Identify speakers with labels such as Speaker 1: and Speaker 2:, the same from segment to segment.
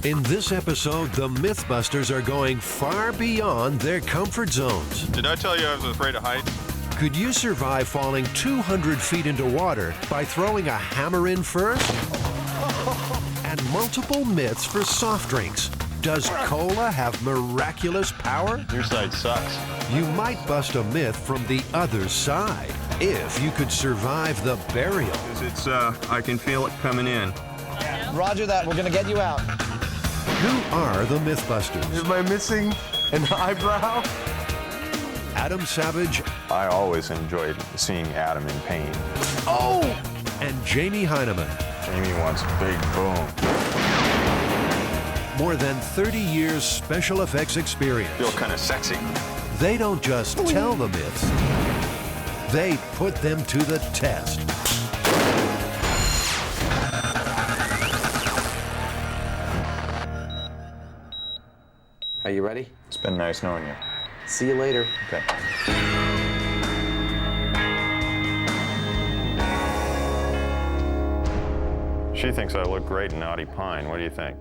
Speaker 1: In this episode, the MythBusters are going far beyond their comfort zones.
Speaker 2: Did I tell you I was afraid of heights?
Speaker 1: Could you survive falling 200 feet into water by throwing a hammer in first? And multiple myths for soft drinks. Does cola have miraculous power?
Speaker 2: Your side sucks.
Speaker 1: You might bust a myth from the other side if you could survive the burial.
Speaker 2: It's, I can feel it coming in.
Speaker 3: Roger that, we're gonna get you out.
Speaker 1: Who are the MythBusters?
Speaker 2: Am I missing an eyebrow?
Speaker 1: Adam Savage.
Speaker 4: I always enjoyed seeing Adam in pain.
Speaker 1: Oh! And Jamie Hyneman.
Speaker 4: Jamie wants big boom.
Speaker 1: More than 30 years special effects experience.
Speaker 4: Feel kind of sexy.
Speaker 1: They don't just tell the myths, they put them to the test.
Speaker 3: Are you ready?
Speaker 4: It's been nice knowing you.
Speaker 3: See you later.
Speaker 4: Okay. She thinks I look great in Naughty Pine. What do you think?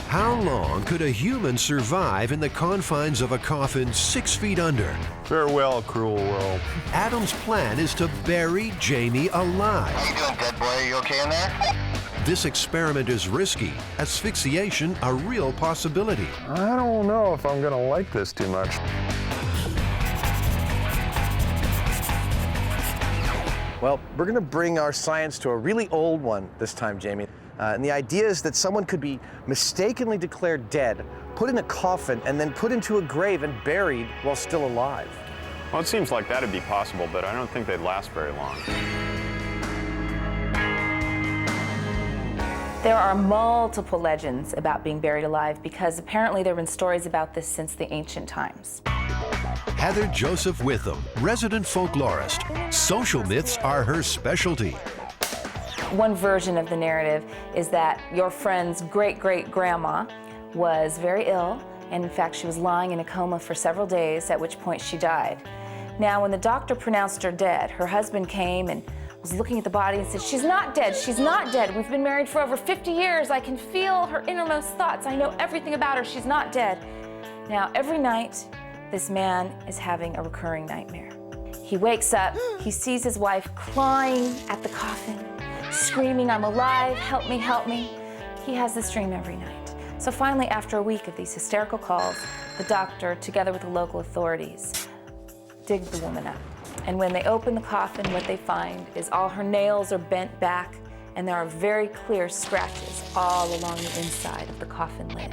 Speaker 1: How long could a human survive in the confines of a coffin 6 feet under?
Speaker 4: Farewell, cruel world.
Speaker 1: Adam's plan is to bury Jamie alive.
Speaker 5: How you doing, dead boy? Are you okay in there?
Speaker 1: This experiment is risky, asphyxiation a real possibility.
Speaker 4: I don't know if I'm gonna like this too much.
Speaker 3: Well, we're gonna bring our science to a really old one this time, Jamie. And the idea is that someone could be mistakenly declared dead, put in a coffin, and then put into a grave and buried while still alive.
Speaker 4: Well, it seems like that'd be possible, but I don't think they'd last very long.
Speaker 6: There are multiple legends about being buried alive because apparently there have been stories about this since the ancient times.
Speaker 1: Heather Joseph Witham, resident folklorist. Social myths are her specialty.
Speaker 6: One version of the narrative is that your friend's great-great-grandma was very ill, and in fact she was lying in a coma for several days, at which point she died. Now, when the doctor pronounced her dead, her husband came and was looking at the body and said, "She's not dead, she's not dead. We've been married for over 50 years. I can feel her innermost thoughts. I know everything about her. She's not dead." Now, every night, this man is having a recurring nightmare. He wakes up, he sees his wife clawing at the coffin, screaming, "I'm alive, help me, help me." He has this dream every night. So finally, after a week of these hysterical calls, the doctor, together with the local authorities, dig the woman up. And when they open the coffin, what they find is all her nails are bent back, and there are very clear scratches all along the inside of the coffin lid.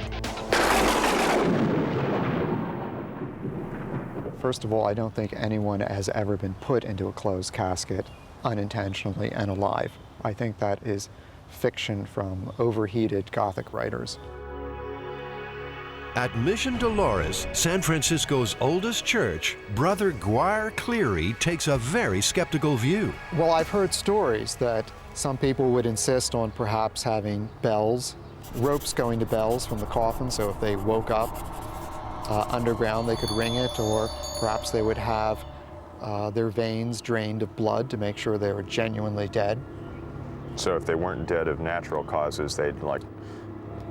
Speaker 7: First of all, I don't think anyone has ever been put into a closed casket unintentionally and alive. I think that is fiction from overheated Gothic writers.
Speaker 1: At Mission Dolores, San Francisco's oldest church, Brother Guire Cleary takes a very skeptical view.
Speaker 7: Well, I've heard stories that some people would insist on perhaps having bells, ropes going to bells from the coffin, so if they woke up underground, they could ring it, or perhaps they would have their veins drained of blood to make sure they were genuinely dead.
Speaker 4: So if they weren't dead of natural causes, they'd like...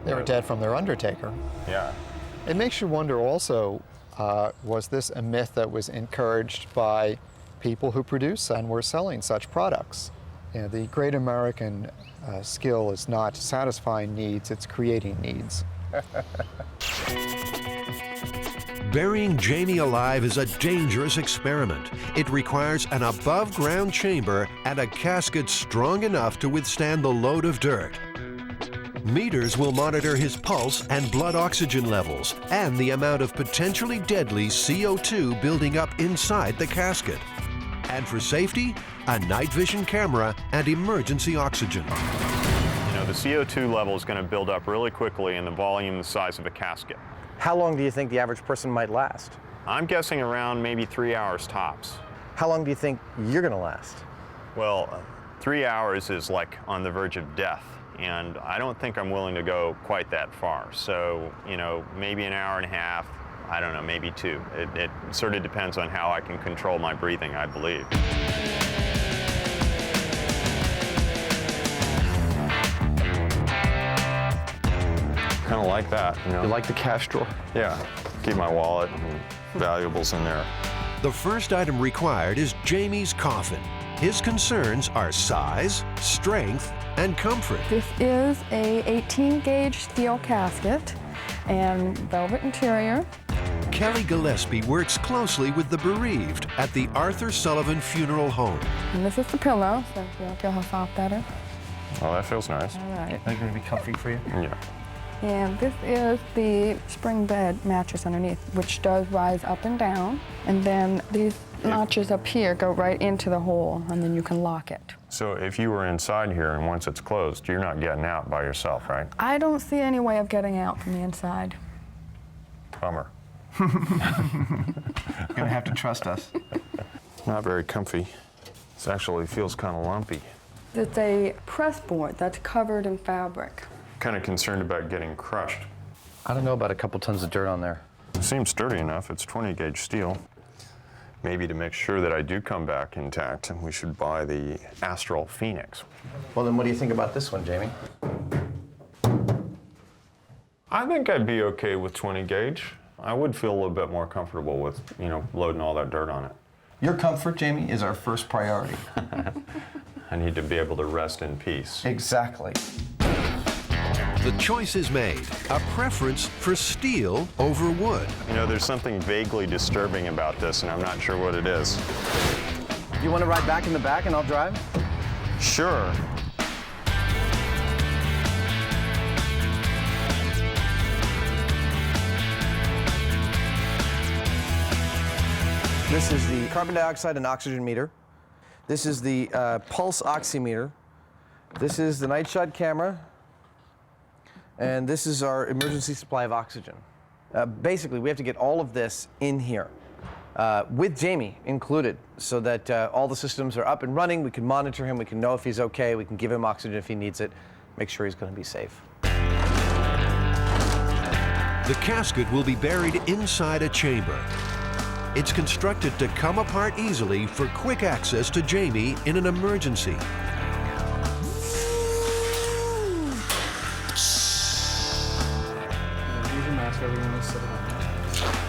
Speaker 7: They were dead from their undertaker.
Speaker 4: Yeah.
Speaker 7: It makes you wonder also, was this a myth that was encouraged by people who produce and were selling such products? You know, the great American skill is not satisfying needs, it's creating needs.
Speaker 1: Burying Jamie alive is a dangerous experiment. It requires an above-ground chamber and a casket strong enough to withstand the load of dirt. Meters will monitor his pulse and blood oxygen levels and the amount of potentially deadly CO2 building up inside the casket. And for safety, a night vision camera and emergency oxygen.
Speaker 4: You know, the CO2 level is going to build up really quickly in the volume the size of a casket.
Speaker 3: How long do you think the average person might last?
Speaker 4: I'm guessing around maybe 3 hours tops.
Speaker 3: How long do you think you're gonna last?
Speaker 4: Well, 3 hours is like on the verge of death, and I don't think I'm willing to go quite that far. So, you know, maybe an hour and a half, I don't know, maybe 2. It sort of depends on how I can control my breathing, I believe. kind of like that, you know.
Speaker 2: You like the cash drawer?
Speaker 4: Yeah, keep my wallet and valuables in there.
Speaker 1: The first item required is Jamie's coffin. His concerns are size, strength, and comfort.
Speaker 8: This is a 18-gauge steel casket and velvet interior.
Speaker 1: Kelly Gillespie works closely with the bereaved at the Arthur Sullivan Funeral Home.
Speaker 8: And this is the pillow, so you'll feel how soft that is.
Speaker 4: Oh, that feels nice.
Speaker 8: All right.
Speaker 3: Are they going to be comfy for you?
Speaker 4: Yeah.
Speaker 8: And this is the spring bed mattress underneath, which does rise up and down. And then these notches up here go right into the hole, and then you can lock it.
Speaker 4: So if you were inside here and once it's closed, you're not getting out by yourself, right?
Speaker 8: I don't see any way of getting out from the inside.
Speaker 4: Bummer.
Speaker 3: You're going to have to trust us.
Speaker 4: Not very comfy. This actually feels kind of lumpy.
Speaker 8: It's a press board that's covered in fabric.
Speaker 4: Kind of concerned about getting crushed.
Speaker 3: I don't know about a couple tons of dirt on there.
Speaker 4: It seems sturdy enough. It's 20-gauge steel. Maybe to make sure that I do come back intact, we should buy the Astral Phoenix.
Speaker 3: Well, then what do you think about this one, Jamie?
Speaker 4: I think I'd be okay with 20-gauge. I would feel a little bit more comfortable with, you know, loading all that dirt on it.
Speaker 3: Your comfort, Jamie, is our first priority.
Speaker 4: I need to be able to rest in peace.
Speaker 3: Exactly.
Speaker 1: The choice is made, a preference for steel over wood.
Speaker 4: You know, there's something vaguely disturbing about this, and I'm not sure what it is.
Speaker 3: You want to ride back in the back and I'll drive?
Speaker 4: Sure.
Speaker 3: This is the carbon dioxide and oxygen meter. This is the pulse oximeter. This is the night shot camera. And this is our emergency supply of oxygen. Basically, we have to get all of this in here, with Jamie included, so that all the systems are up and running. We can monitor him, we can know if he's okay, we can give him oxygen if he needs it, make sure he's going to be safe.
Speaker 1: The casket will be buried inside a chamber. It's constructed to come apart easily for quick access to Jamie in an emergency.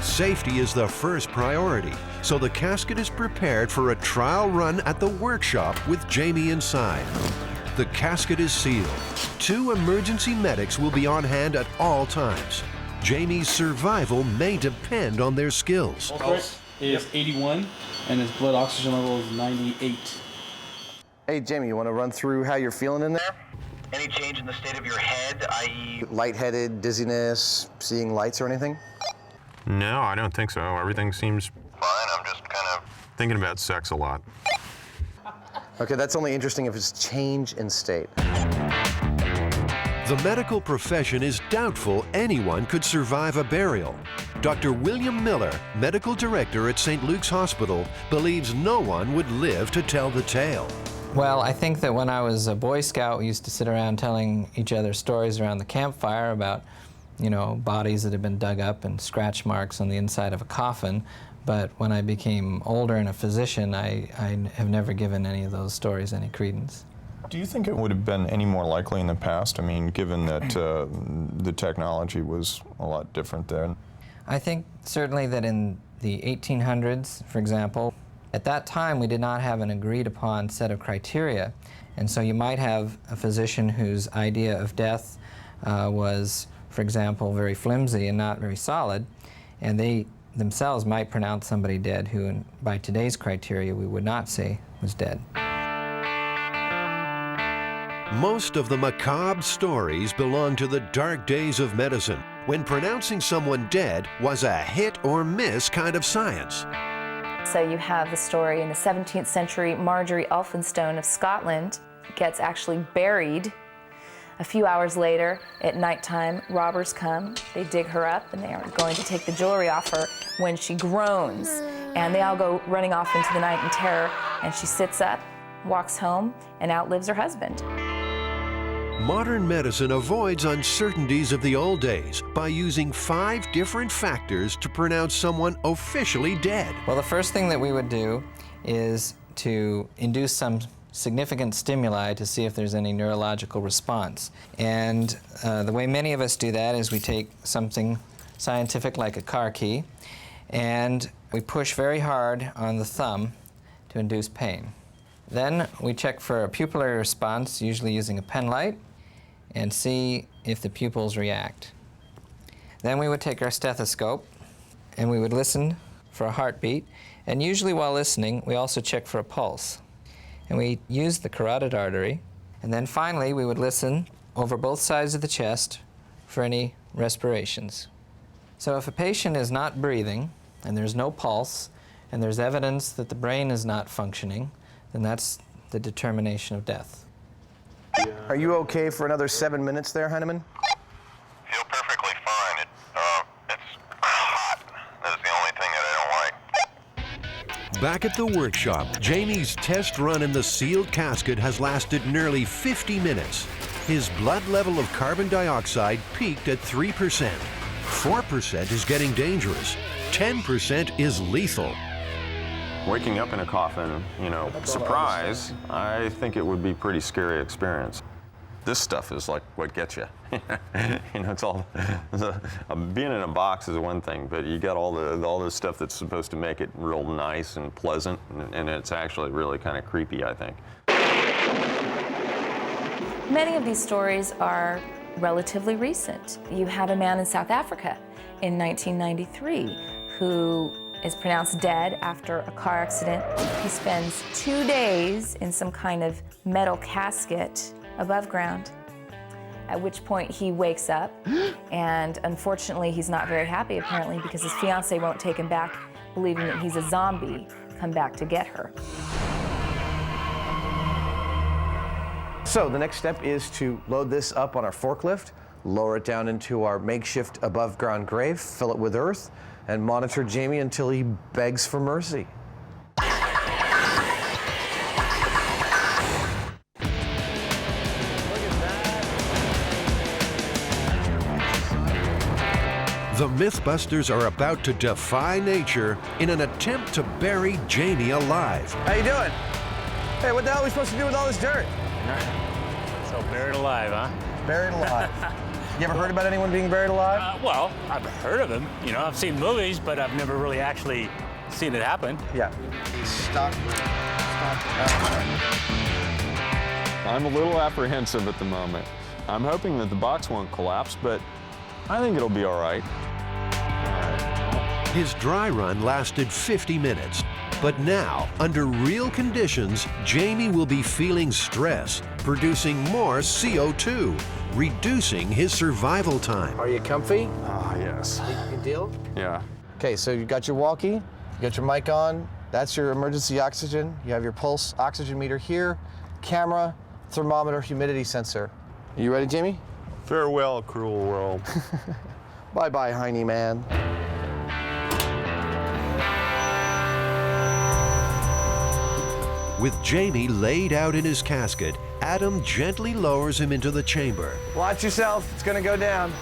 Speaker 1: Safety is the first priority, so the casket is prepared for a trial run at the workshop with Jamie inside. The casket is sealed. 2 emergency medics will be on hand at all times. Jamie's survival may depend on their skills.
Speaker 9: Pulse is 81, and his blood oxygen level is 98.
Speaker 3: Hey, Jamie, you want to run through how you're feeling in there?
Speaker 5: Any change in the state of your head, i.e.
Speaker 3: Lightheaded, dizziness, seeing lights or anything?
Speaker 4: No, I don't think so. Everything seems
Speaker 5: fine? I'm just kind of
Speaker 4: thinking about sex a lot.
Speaker 3: Okay, that's only interesting if it's change in state.
Speaker 1: The medical profession is doubtful anyone could survive a burial. Dr. William Miller, medical director at St. Luke's Hospital, believes no one would live to tell the tale.
Speaker 10: Well, I think that when I was a Boy Scout, we used to sit around telling each other stories around the campfire about, you know, bodies that had been dug up and scratch marks on the inside of a coffin. But when I became older and a physician, I have never given any of those stories any credence.
Speaker 11: Do you think it would have been any more likely in the past? I mean, given that the technology was a lot different then.
Speaker 10: I think certainly that in the 1800s, for example, at that time we did not have an agreed upon set of criteria. And so you might have a physician whose idea of death was, for example, very flimsy and not very solid, and they themselves might pronounce somebody dead who, by today's criteria, we would not say was dead.
Speaker 1: Most of the macabre stories belong to the dark days of medicine, when pronouncing someone dead was a hit or miss kind of science.
Speaker 6: So you have the story in the 17th century, Marjorie Elphinstone of Scotland gets actually buried. A few hours later, at nighttime, robbers come, they dig her up, and they are going to take the jewelry off her when she groans. And they all go running off into the night in terror, and she sits up, walks home, and outlives her husband.
Speaker 1: Modern medicine avoids uncertainties of the old days by using 5 different factors to pronounce someone officially dead.
Speaker 10: Well, the first thing that we would do is to induce some significant stimuli to see if there's any neurological response. And the way many of us do that is we take something scientific like a car key, and we push very hard on the thumb to induce pain. Then we check for a pupillary response, usually using a pen light, and see if the pupils react. Then we would take our stethoscope and we would listen for a heartbeat, and usually while listening we also check for a pulse. And we use the carotid artery, and then finally we would listen over both sides of the chest for any respirations. So if a patient is not breathing and there's no pulse and there's evidence that the brain is not functioning, then that's the determination of death.
Speaker 3: Are you okay for another 7 minutes there, Hyneman?
Speaker 5: Feel perfectly fine. It's hot. That is the only thing that I don't like.
Speaker 1: Back at the workshop, Jamie's test run in the sealed casket has lasted nearly 50 minutes. His blood level of carbon dioxide peaked at 3%. 4% is getting dangerous. 10% is lethal.
Speaker 4: Waking up in a coffin, you know, surprise, I think it would be a pretty scary experience. This stuff is like what gets you. You know, it's all, being in a box is one thing, but you got all the stuff that's supposed to make it real nice and pleasant, and it's actually really kind of creepy, I think.
Speaker 6: Many of these stories are relatively recent. You have a man in South Africa in 1993 who is pronounced dead after a car accident. He spends 2 days in some kind of metal casket above ground, at which point he wakes up, and unfortunately he's not very happy apparently because his fiancée won't take him back, believing that he's a zombie come back to get her.
Speaker 3: So the next step is to load this up on our forklift, lower it down into our makeshift above ground grave, fill it with earth, and monitor Jamie until he begs for mercy.
Speaker 1: The MythBusters are about to defy nature in an attempt to bury Jamie alive.
Speaker 3: How you doing? Hey, what the hell are we supposed to do with all this dirt?
Speaker 12: So buried alive, huh?
Speaker 3: Buried alive. You ever heard about anyone being buried alive?
Speaker 12: Well, I've heard of him. You know, I've seen movies, but I've never really actually seen it happen.
Speaker 3: Yeah. Stop.
Speaker 11: I'm a little apprehensive at the moment. I'm hoping that the box won't collapse, but I think it'll be all right.
Speaker 1: His dry run lasted 50 minutes. But now, under real conditions, Jamie will be feeling stress, producing more CO2, reducing his survival time.
Speaker 3: Are you comfy?
Speaker 11: Ah, yes.
Speaker 3: Good deal?
Speaker 11: Yeah.
Speaker 3: Okay, so you got your walkie, you got your mic on, that's your emergency oxygen, you have your pulse oxygen meter here, camera, thermometer, humidity sensor. Are you ready, Jamie?
Speaker 11: Farewell, cruel world.
Speaker 3: Bye-bye, Hyneman.
Speaker 1: With Jamie laid out in his casket, Adam gently lowers him into the chamber.
Speaker 3: Watch yourself, it's gonna go down.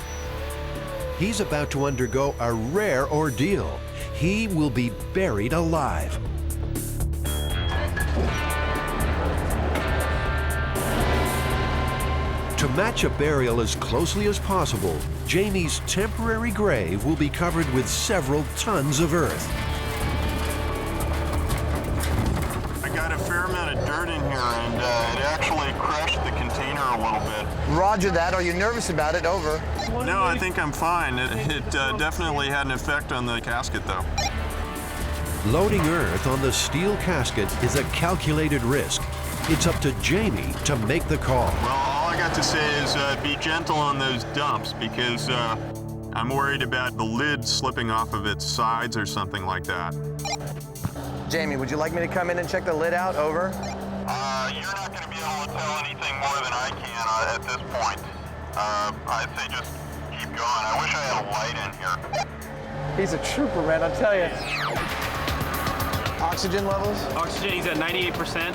Speaker 1: He's about to undergo a rare ordeal. He will be buried alive. To match a burial as closely as possible, Jamie's temporary grave will be covered with several tons of earth.
Speaker 2: I got a fair amount of dirt in here, and it actually crushed the container a little bit.
Speaker 3: Roger that. Are you nervous about it? Over.
Speaker 2: No, I think I'm fine. It definitely had an effect on the casket, though.
Speaker 1: Loading earth on the steel casket is a calculated risk. It's up to Jamie to make the call.
Speaker 2: Well, all I got to say is be gentle on those dumps, because I'm worried about the lid slipping off of its sides or something like that.
Speaker 3: Jamie, would you like me to come in and check the lid out? Over.
Speaker 5: You're not going to be able to tell anything more than I can at this point. I'd say just keep going. I wish I had a light in here.
Speaker 3: He's a trooper, man, I'll tell you. Oxygen levels?
Speaker 12: Oxygen, he's at 98%.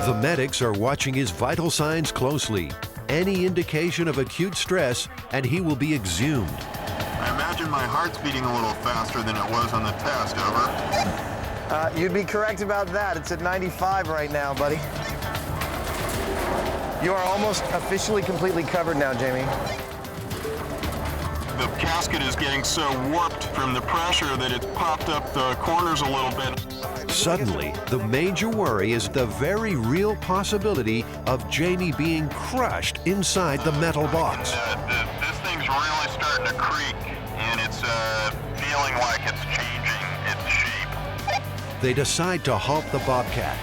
Speaker 1: The medics are watching his vital signs closely. Any indication of acute stress, and he will be exhumed.
Speaker 2: I imagine my heart's beating a little faster than it was on the test, over.
Speaker 3: You'd be correct about that. It's at 95 right now, buddy. You are almost officially completely covered now, Jamie.
Speaker 2: The casket is getting so warped from the pressure that it's popped up the corners a little bit.
Speaker 1: Suddenly, the major worry is the very real possibility of Jamie being crushed inside the metal box.
Speaker 5: This thing's really starting to creak, and it's feeling like it's changing its shape.
Speaker 1: They decide to halt the Bobcat.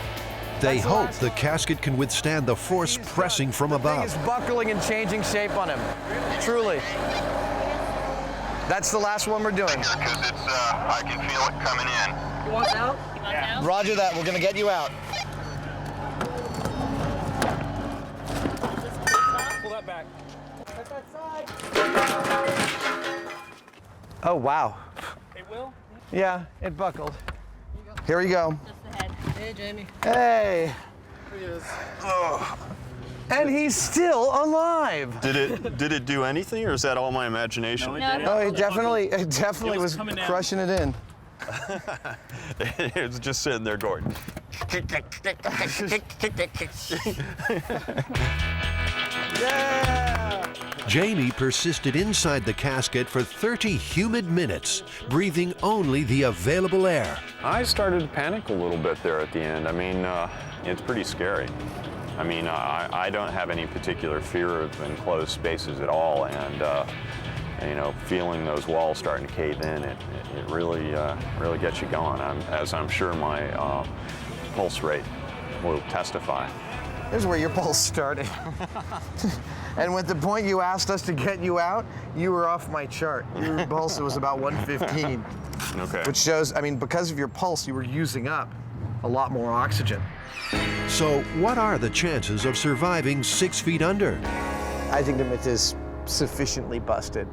Speaker 1: They hope the casket can withstand the force pressing from
Speaker 3: The thing
Speaker 1: above.
Speaker 3: is buckling and changing shape on him. Truly. That's the last one we're doing.
Speaker 5: Because it's, I can feel it coming in.
Speaker 13: You want out?
Speaker 3: Roger that. We're going to get you out.
Speaker 9: Pull that back.
Speaker 3: Oh, wow.
Speaker 9: Hey, Will?
Speaker 3: Yeah, it buckled. Here we go.
Speaker 13: Just ahead. Hey, Jamie.
Speaker 3: Hey.
Speaker 9: Here he is.
Speaker 3: And he's still alive.
Speaker 4: Did it do anything, or is that all my imagination?
Speaker 9: No, it didn't.
Speaker 3: Oh, it definitely was
Speaker 9: coming out.
Speaker 3: crushing it in.
Speaker 4: It was just sitting there going.
Speaker 3: Yeah!
Speaker 1: Jamie persisted inside the casket for 30 humid minutes, breathing only the available air.
Speaker 4: I started to panic a little bit there at the end. I mean, it's pretty scary. I mean, I don't have any particular fear of enclosed spaces at all, and you know, feeling those walls starting to cave in, it really really gets you going. As I'm sure my pulse rate will testify.
Speaker 3: Here's where your pulse started. And at the point you asked us to get you out, you were off my chart. Your pulse was about 115.
Speaker 4: Okay.
Speaker 3: Which shows, I mean, because of your pulse, you were using up a lot more oxygen.
Speaker 1: So what are the chances of surviving 6 feet under?
Speaker 3: I think the myth is sufficiently busted.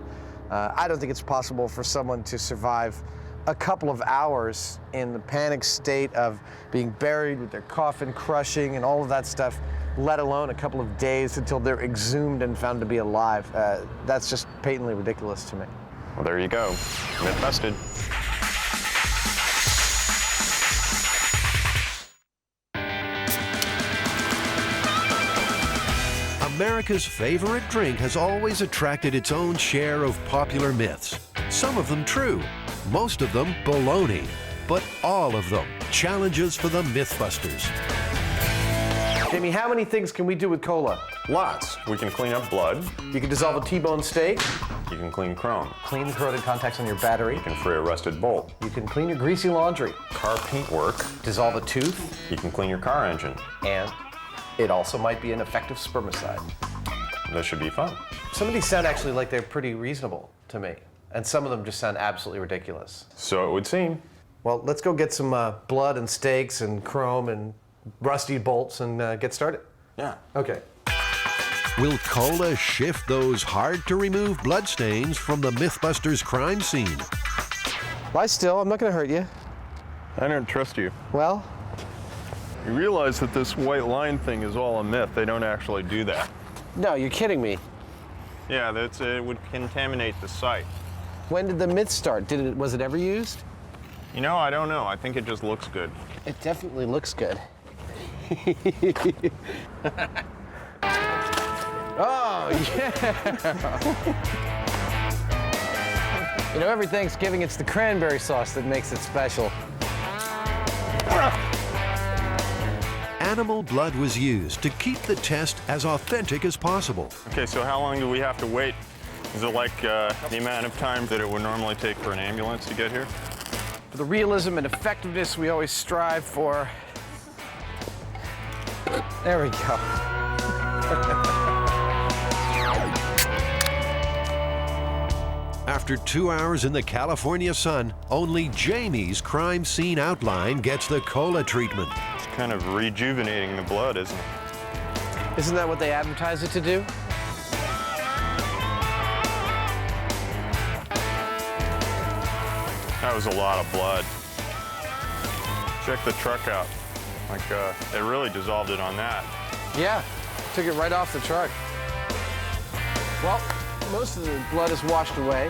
Speaker 3: I don't think it's possible for someone to survive a couple of hours in the panic state of being buried with their coffin crushing and all of that stuff, let alone a couple of days until they're exhumed and found to be alive. That's just patently ridiculous to me.
Speaker 4: Well, there you go. Myth busted.
Speaker 1: America's favorite drink has always attracted its own share of popular myths. Some of them true, most of them baloney, but all of them challenges for the Mythbusters.
Speaker 3: Jamie, how many things can we do with cola?
Speaker 4: Lots. We can clean up blood.
Speaker 3: You can dissolve a T-bone steak.
Speaker 4: You can clean chrome.
Speaker 3: Clean the corroded contacts on your battery.
Speaker 4: You can free a rusted bolt.
Speaker 3: You can clean your greasy laundry.
Speaker 4: Car paint work.
Speaker 3: Dissolve a tooth.
Speaker 4: You can clean your car engine.
Speaker 3: And it also might be an effective spermicide.
Speaker 4: This should be fun.
Speaker 3: Some of these sound actually like they're pretty reasonable to me. And some of them just sound absolutely ridiculous.
Speaker 4: So it would seem.
Speaker 3: Well, let's go get some blood and steaks and chrome and rusty bolts and get started.
Speaker 4: Yeah.
Speaker 3: Okay.
Speaker 1: Will cola shift those hard-to-remove bloodstains from the Mythbusters crime scene?
Speaker 3: Lie still, I'm not gonna hurt you.
Speaker 11: I don't trust you.
Speaker 3: Well?
Speaker 11: You realize that this white line thing is all a myth. They don't actually do that.
Speaker 3: No, you're kidding me.
Speaker 4: Yeah, it would contaminate the site.
Speaker 3: When did the myth start? Was it ever used?
Speaker 4: You know, I don't know. I think it just looks good.
Speaker 3: It definitely looks good. Oh, yeah! You know, every Thanksgiving, it's the cranberry sauce that makes it special.
Speaker 1: Animal blood was used to keep the test as authentic as possible.
Speaker 4: Okay, so how long do we have to wait? Is it like the amount of time that it would normally take for an ambulance to get here?
Speaker 3: For the realism and effectiveness we always strive for. There we go.
Speaker 1: After 2 hours in the California sun, only Jamie's crime scene outline gets the cola treatment.
Speaker 4: It's kind of rejuvenating the blood, isn't it?
Speaker 3: Isn't that what they advertise it to do?
Speaker 4: That was a lot of blood. Check the truck out. Like, it really dissolved it on that.
Speaker 3: Yeah, took it right off the truck. Well, most of the blood is washed away.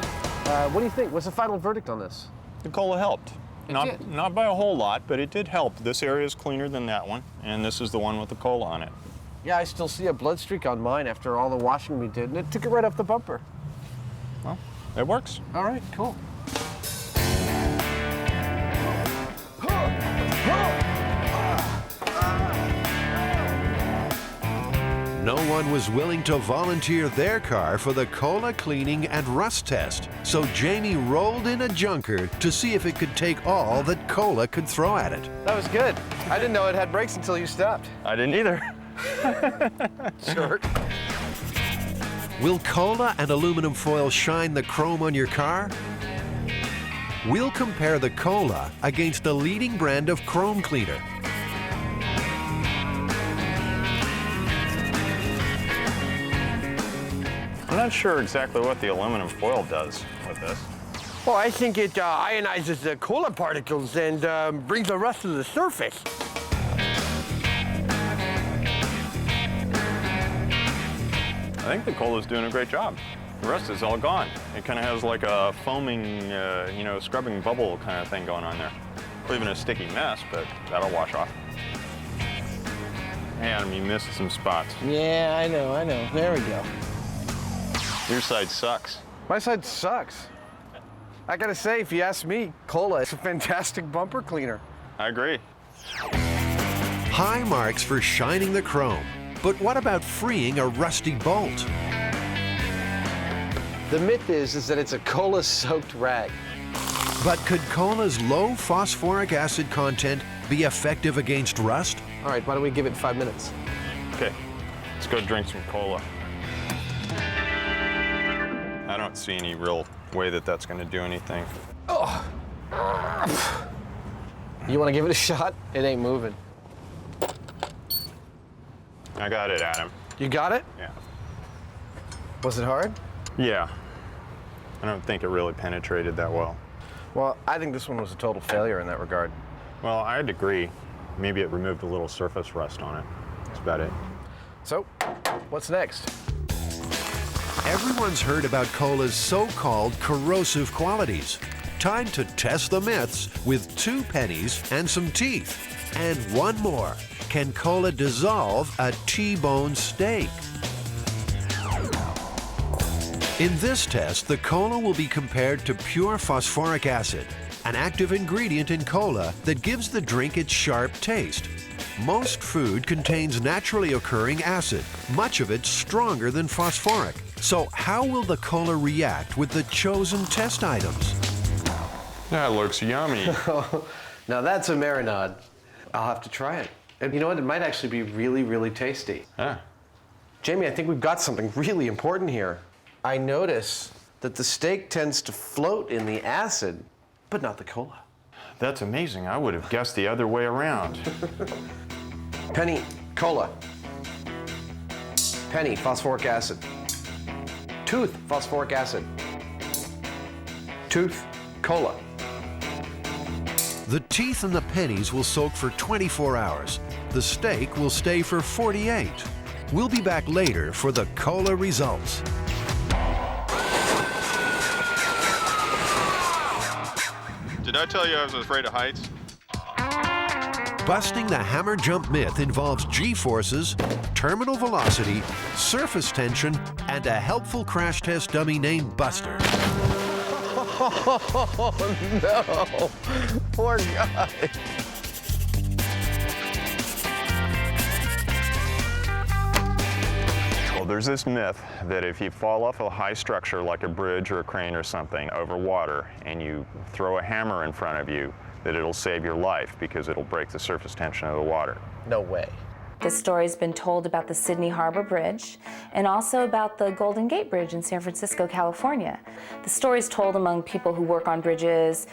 Speaker 3: What do you think? What's the final verdict on this?
Speaker 4: The cola helped. Not by a whole lot, but it did help. This area is cleaner than that one, and this is the one with the cola on it.
Speaker 3: Yeah, I still see a blood streak on mine after all the washing we did, and it took it right off the bumper.
Speaker 11: Well, it works.
Speaker 3: All right, cool.
Speaker 1: No one was willing to volunteer their car for the cola cleaning and rust test, so Jamie rolled in a junker to see if it could take all that cola could throw at it.
Speaker 3: That was good. I didn't know it had brakes until you stopped.
Speaker 11: I didn't either.
Speaker 3: Jerk.
Speaker 1: Will cola and aluminum foil shine the chrome on your car? We'll compare the cola against a leading brand of chrome cleaner.
Speaker 4: I'm not sure exactly what the aluminum foil does with this.
Speaker 3: Well, I think it ionizes the cola particles and brings the rust to the surface.
Speaker 4: I think the cola's doing a great job. The rust is all gone. It kind of has like a foaming, scrubbing bubble kind of thing going on there. Leaving a sticky mess, but that'll wash off. Hey, Adam, you missed some spots.
Speaker 3: Yeah, I know. There we go.
Speaker 4: Your side sucks.
Speaker 3: My side sucks. I gotta say, if you ask me, cola is a fantastic bumper cleaner.
Speaker 4: I agree.
Speaker 1: High marks for shining the chrome. But what about freeing a rusty bolt?
Speaker 3: The myth is that it's a cola-soaked rag.
Speaker 1: But could cola's low phosphoric acid content be effective against rust?
Speaker 3: All right, why don't we give it 5 minutes?
Speaker 4: Okay, let's go drink some cola. I don't see any real way that that's going to do anything.
Speaker 3: Oh. You want to give it a shot? It ain't moving.
Speaker 4: I got it, Adam.
Speaker 3: You got it?
Speaker 4: Yeah.
Speaker 3: Was it hard?
Speaker 4: Yeah. I don't think it really penetrated that well.
Speaker 3: Well, I think this one was a total failure in that regard.
Speaker 4: Well, I'd agree. Maybe it removed a little surface rust on it. That's about it.
Speaker 3: So, what's next?
Speaker 1: Everyone's heard about cola's so-called corrosive qualities. Time to test the myths with 2 pennies and some teeth. And one more. Can cola dissolve a T-bone steak? In this test, the cola will be compared to pure phosphoric acid, an active ingredient in cola that gives the drink its sharp taste. Most food contains naturally occurring acid, much of it stronger than phosphoric. So how will the cola react with the chosen test items?
Speaker 11: That looks yummy.
Speaker 3: Now that's a marinade. I'll have to try it. And you know what? It might actually be really, really tasty.
Speaker 11: Yeah.
Speaker 3: Jamie, I think we've got something really important here. I notice that the steak tends to float in the acid, but not the cola.
Speaker 4: That's amazing. I would have guessed the other way around.
Speaker 3: Penny, cola. Penny, phosphoric acid. Tooth, phosphoric acid. Tooth, cola.
Speaker 1: The teeth and the pennies will soak for 24 hours. The steak will stay for 48. We'll be back later for the cola results.
Speaker 2: Did I tell you I was afraid of heights?
Speaker 1: Busting the hammer jump myth involves G-forces, terminal velocity, surface tension, and a helpful crash test dummy named Buster.
Speaker 3: Oh, no. Poor guy.
Speaker 4: Well, there's this myth that if you fall off a high structure like a bridge or a crane or something over water and you throw a hammer in front of you, that it'll save your life because it'll break the surface tension of the water.
Speaker 3: No way.
Speaker 6: This story's been told about the Sydney Harbor Bridge and also about the Golden Gate Bridge in San Francisco, California. The story's told among people who work on bridges,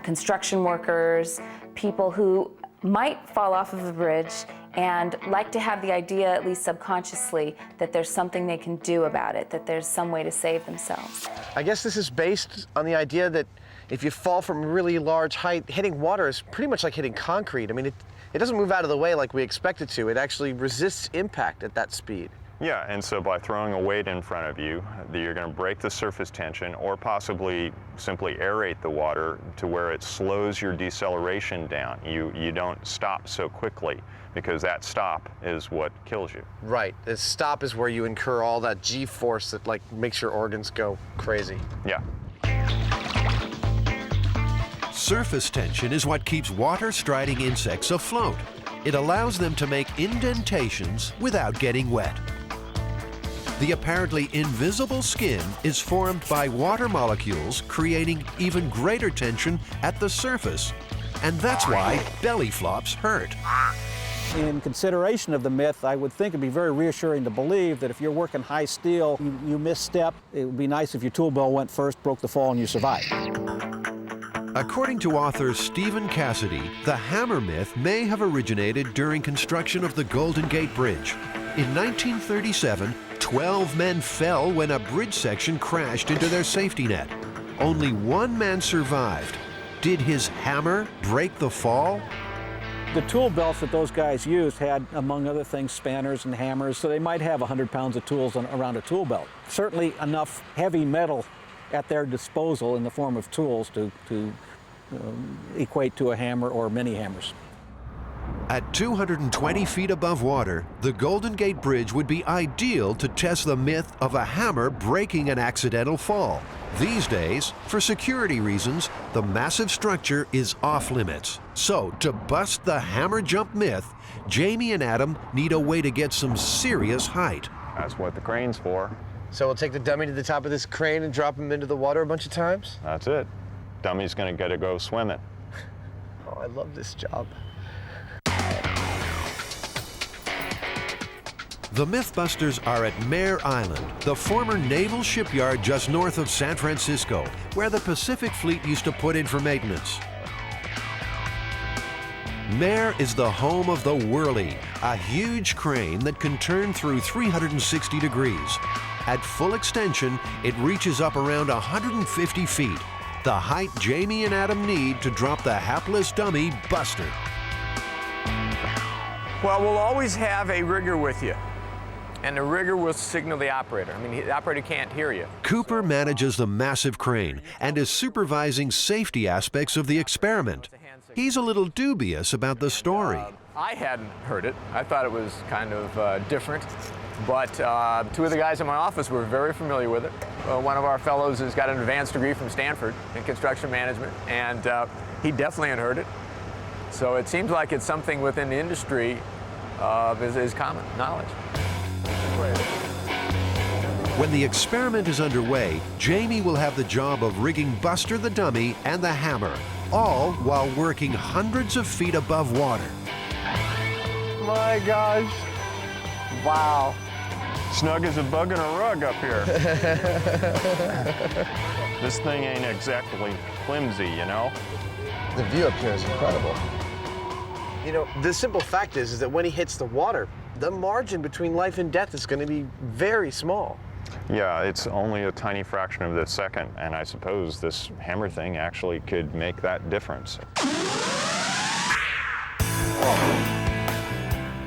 Speaker 6: construction workers, people who might fall off of a bridge and like to have the idea, at least subconsciously, that there's something they can do about it, that there's some way to save themselves.
Speaker 3: I guess this is based on the idea that if you fall from a really large height, hitting water is pretty much like hitting concrete. I mean, it doesn't move out of the way like we expect it to. It actually resists impact at that speed.
Speaker 4: Yeah, and so by throwing a weight in front of you, you're going to break the surface tension or possibly simply aerate the water to where it slows your deceleration down. You don't stop so quickly, because that stop is what kills you.
Speaker 3: Right. The stop is where you incur all that G-force that like makes your organs go crazy.
Speaker 4: Yeah.
Speaker 1: Surface tension is what keeps water-striding insects afloat. It allows them to make indentations without getting wet. The apparently invisible skin is formed by water molecules creating even greater tension at the surface. And that's why belly flops hurt.
Speaker 13: In consideration of the myth, I would think it'd be very reassuring to believe that if you're working high steel, you misstep, it would be nice if your tool bell went first, broke the fall, and you survived.
Speaker 1: According to author Stephen Cassidy, the hammer myth may have originated during construction of the Golden Gate Bridge. In 1937, 12 men fell when a bridge section crashed into their safety net. Only one man survived. Did his hammer break the fall?
Speaker 13: The tool belts that those guys used had, among other things, spanners and hammers, so they might have 100 pounds of tools around a tool belt. Certainly enough heavy metal at their disposal in the form of tools to equate to a hammer or many hammers.
Speaker 1: At 220 feet above water, the Golden Gate Bridge would be ideal to test the myth of a hammer breaking an accidental fall. These days, for security reasons, the massive structure is off limits. So, to bust the hammer jump myth, Jamie and Adam need a way to get some serious height.
Speaker 4: That's what the crane's for.
Speaker 3: So we'll take the dummy to the top of this crane and drop him into the water a bunch of times?
Speaker 4: That's it. Dummy's going to get to go swimming.
Speaker 3: Oh, I love this job.
Speaker 1: The MythBusters are at Mare Island, the former naval shipyard just north of San Francisco, where the Pacific Fleet used to put in for maintenance. Mare is the home of the Whirly, a huge crane that can turn through 360 degrees. At full extension, it reaches up around 150 feet, the height Jamie and Adam need to drop the hapless dummy, Buster.
Speaker 14: Well, we'll always have a rigger with you, and the rigger will signal the operator. I mean, the operator can't hear you.
Speaker 1: Cooper manages the massive crane and is supervising safety aspects of the experiment. He's a little dubious about the story.
Speaker 14: I hadn't heard it. I thought it was kind of different, but two of the guys in my office were very familiar with it. One of our fellows has got an advanced degree from Stanford in construction management, and he definitely had heard it. So it seems like it's something within the industry is common knowledge.
Speaker 1: When the experiment is underway, Jamie will have the job of rigging Buster the dummy and the hammer, all while working hundreds of feet above water.
Speaker 3: My gosh. Wow.
Speaker 4: Snug as a bug in a rug up here. This thing ain't exactly flimsy, you know?
Speaker 3: The view up here is incredible. You know, the simple fact is that when he hits the water, the margin between life and death is going to be very small.
Speaker 4: Yeah, it's only a tiny fraction of a second, and I suppose this hammer thing actually could make that difference.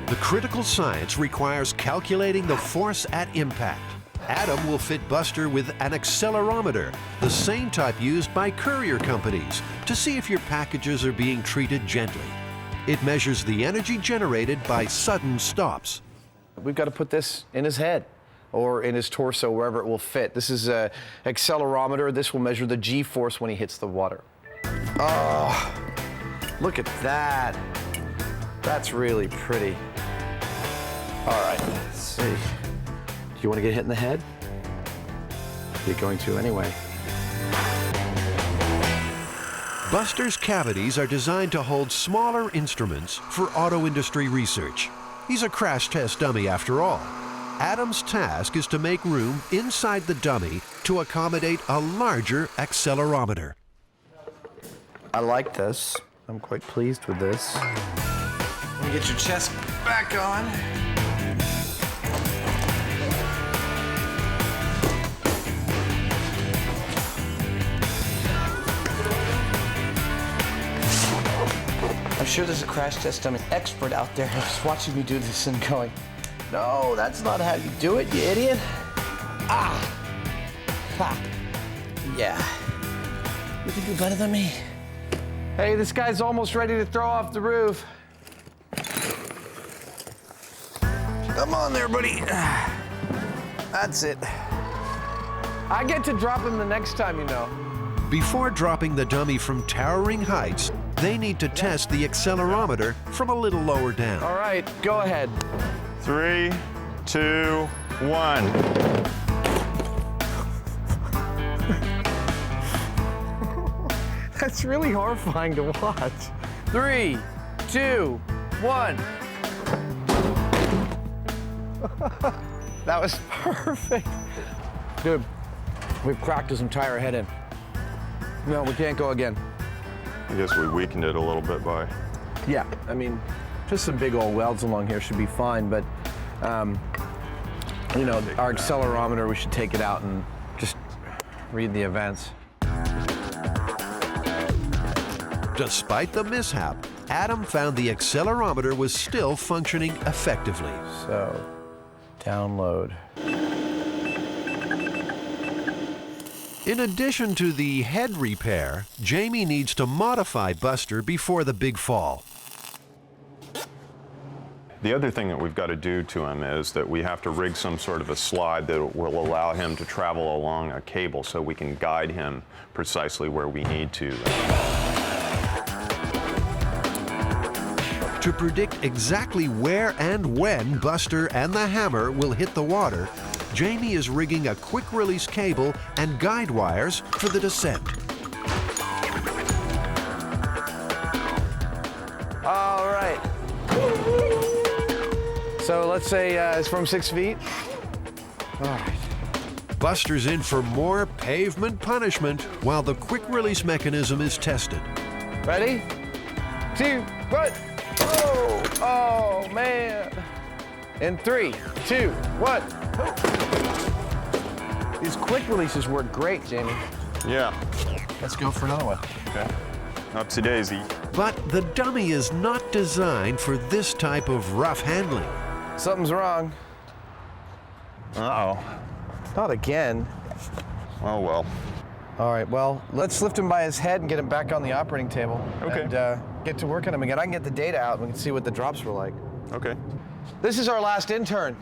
Speaker 1: The critical science requires calculating the force at impact. Adam will fit Buster with an accelerometer, the same type used by courier companies, to see if your packages are being treated gently. It measures the energy generated by sudden stops.
Speaker 3: We've got to put this in his head or in his torso, wherever it will fit. This is an accelerometer. This will measure the G-force when he hits the water. Oh, look at that. That's really pretty. All right, let's see. Do you want to get hit in the head? You're going to anyway.
Speaker 1: Buster's cavities are designed to hold smaller instruments for auto industry research. He's a crash test dummy after all. Adam's task is to make room inside the dummy to accommodate a larger accelerometer.
Speaker 3: I like this. I'm quite pleased with this. Let me get your chest back on. I'm sure there's a crash test dummy expert out there who's watching me do this and going, No, that's not how you do it, you idiot. Ah. Ha. Yeah. You can do better than me. Hey, this guy's almost ready to throw off the roof. Come on there, buddy. That's it. I get to drop him the next time, you know.
Speaker 1: Before dropping the dummy from towering heights, they need to test the accelerometer from a little lower down.
Speaker 3: All right, go ahead.
Speaker 4: 3, 2, 1.
Speaker 3: That's really horrifying to watch. 3, 2, 1. That was perfect. Dude, we've cracked his entire head in. No, we can't go again.
Speaker 4: I guess we weakened it a little bit by...
Speaker 3: Yeah, I mean, just some big old welds along here should be fine, but, you know, our accelerometer, we should take it out and just read the events.
Speaker 1: Despite the mishap, Adam found the accelerometer was still functioning effectively.
Speaker 3: So, download.
Speaker 1: In addition to the head repair, Jamie needs to modify Buster before the big fall.
Speaker 4: The other thing that we've got to do to him is that we have to rig some sort of a slide that will allow him to travel along a cable so we can guide him precisely where we need to.
Speaker 1: To predict exactly where and when Buster and the hammer will hit the water, Jamie is rigging a quick-release cable and guide wires for the descent.
Speaker 3: All right. So let's say it's from 6 feet. All right.
Speaker 1: Buster's in for more pavement punishment while the quick-release mechanism is tested.
Speaker 3: Ready? 2, 1. Oh, oh man. In 3, 2, 1. These quick releases work great, Jamie.
Speaker 4: Yeah.
Speaker 3: Let's go for another one.
Speaker 4: Okay. Upsy daisy.
Speaker 1: But the dummy is not designed for this type of rough handling.
Speaker 3: Something's wrong.
Speaker 4: Uh-oh.
Speaker 3: Not again.
Speaker 4: Oh, well.
Speaker 3: All right, well, let's lift him by his head and get him back on the operating table.
Speaker 4: Okay.
Speaker 3: And get to work on him again. I can get the data out and we can see what the drops were like.
Speaker 4: Okay.
Speaker 3: This is our last intern.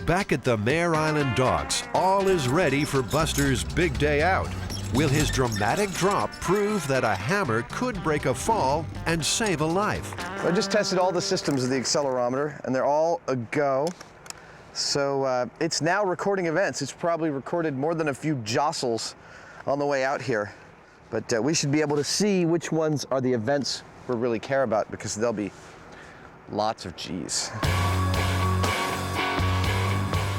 Speaker 1: Back at the Mare Island docks, all is ready for Buster's big day out. Will his dramatic drop prove that a hammer could break a fall and save a life?
Speaker 3: I just tested all the systems of the accelerometer, and they're all a go. So it's now recording events. It's probably recorded more than a few jostles on the way out here. But we should be able to see which ones are the events we really care about, because there'll be lots of G's.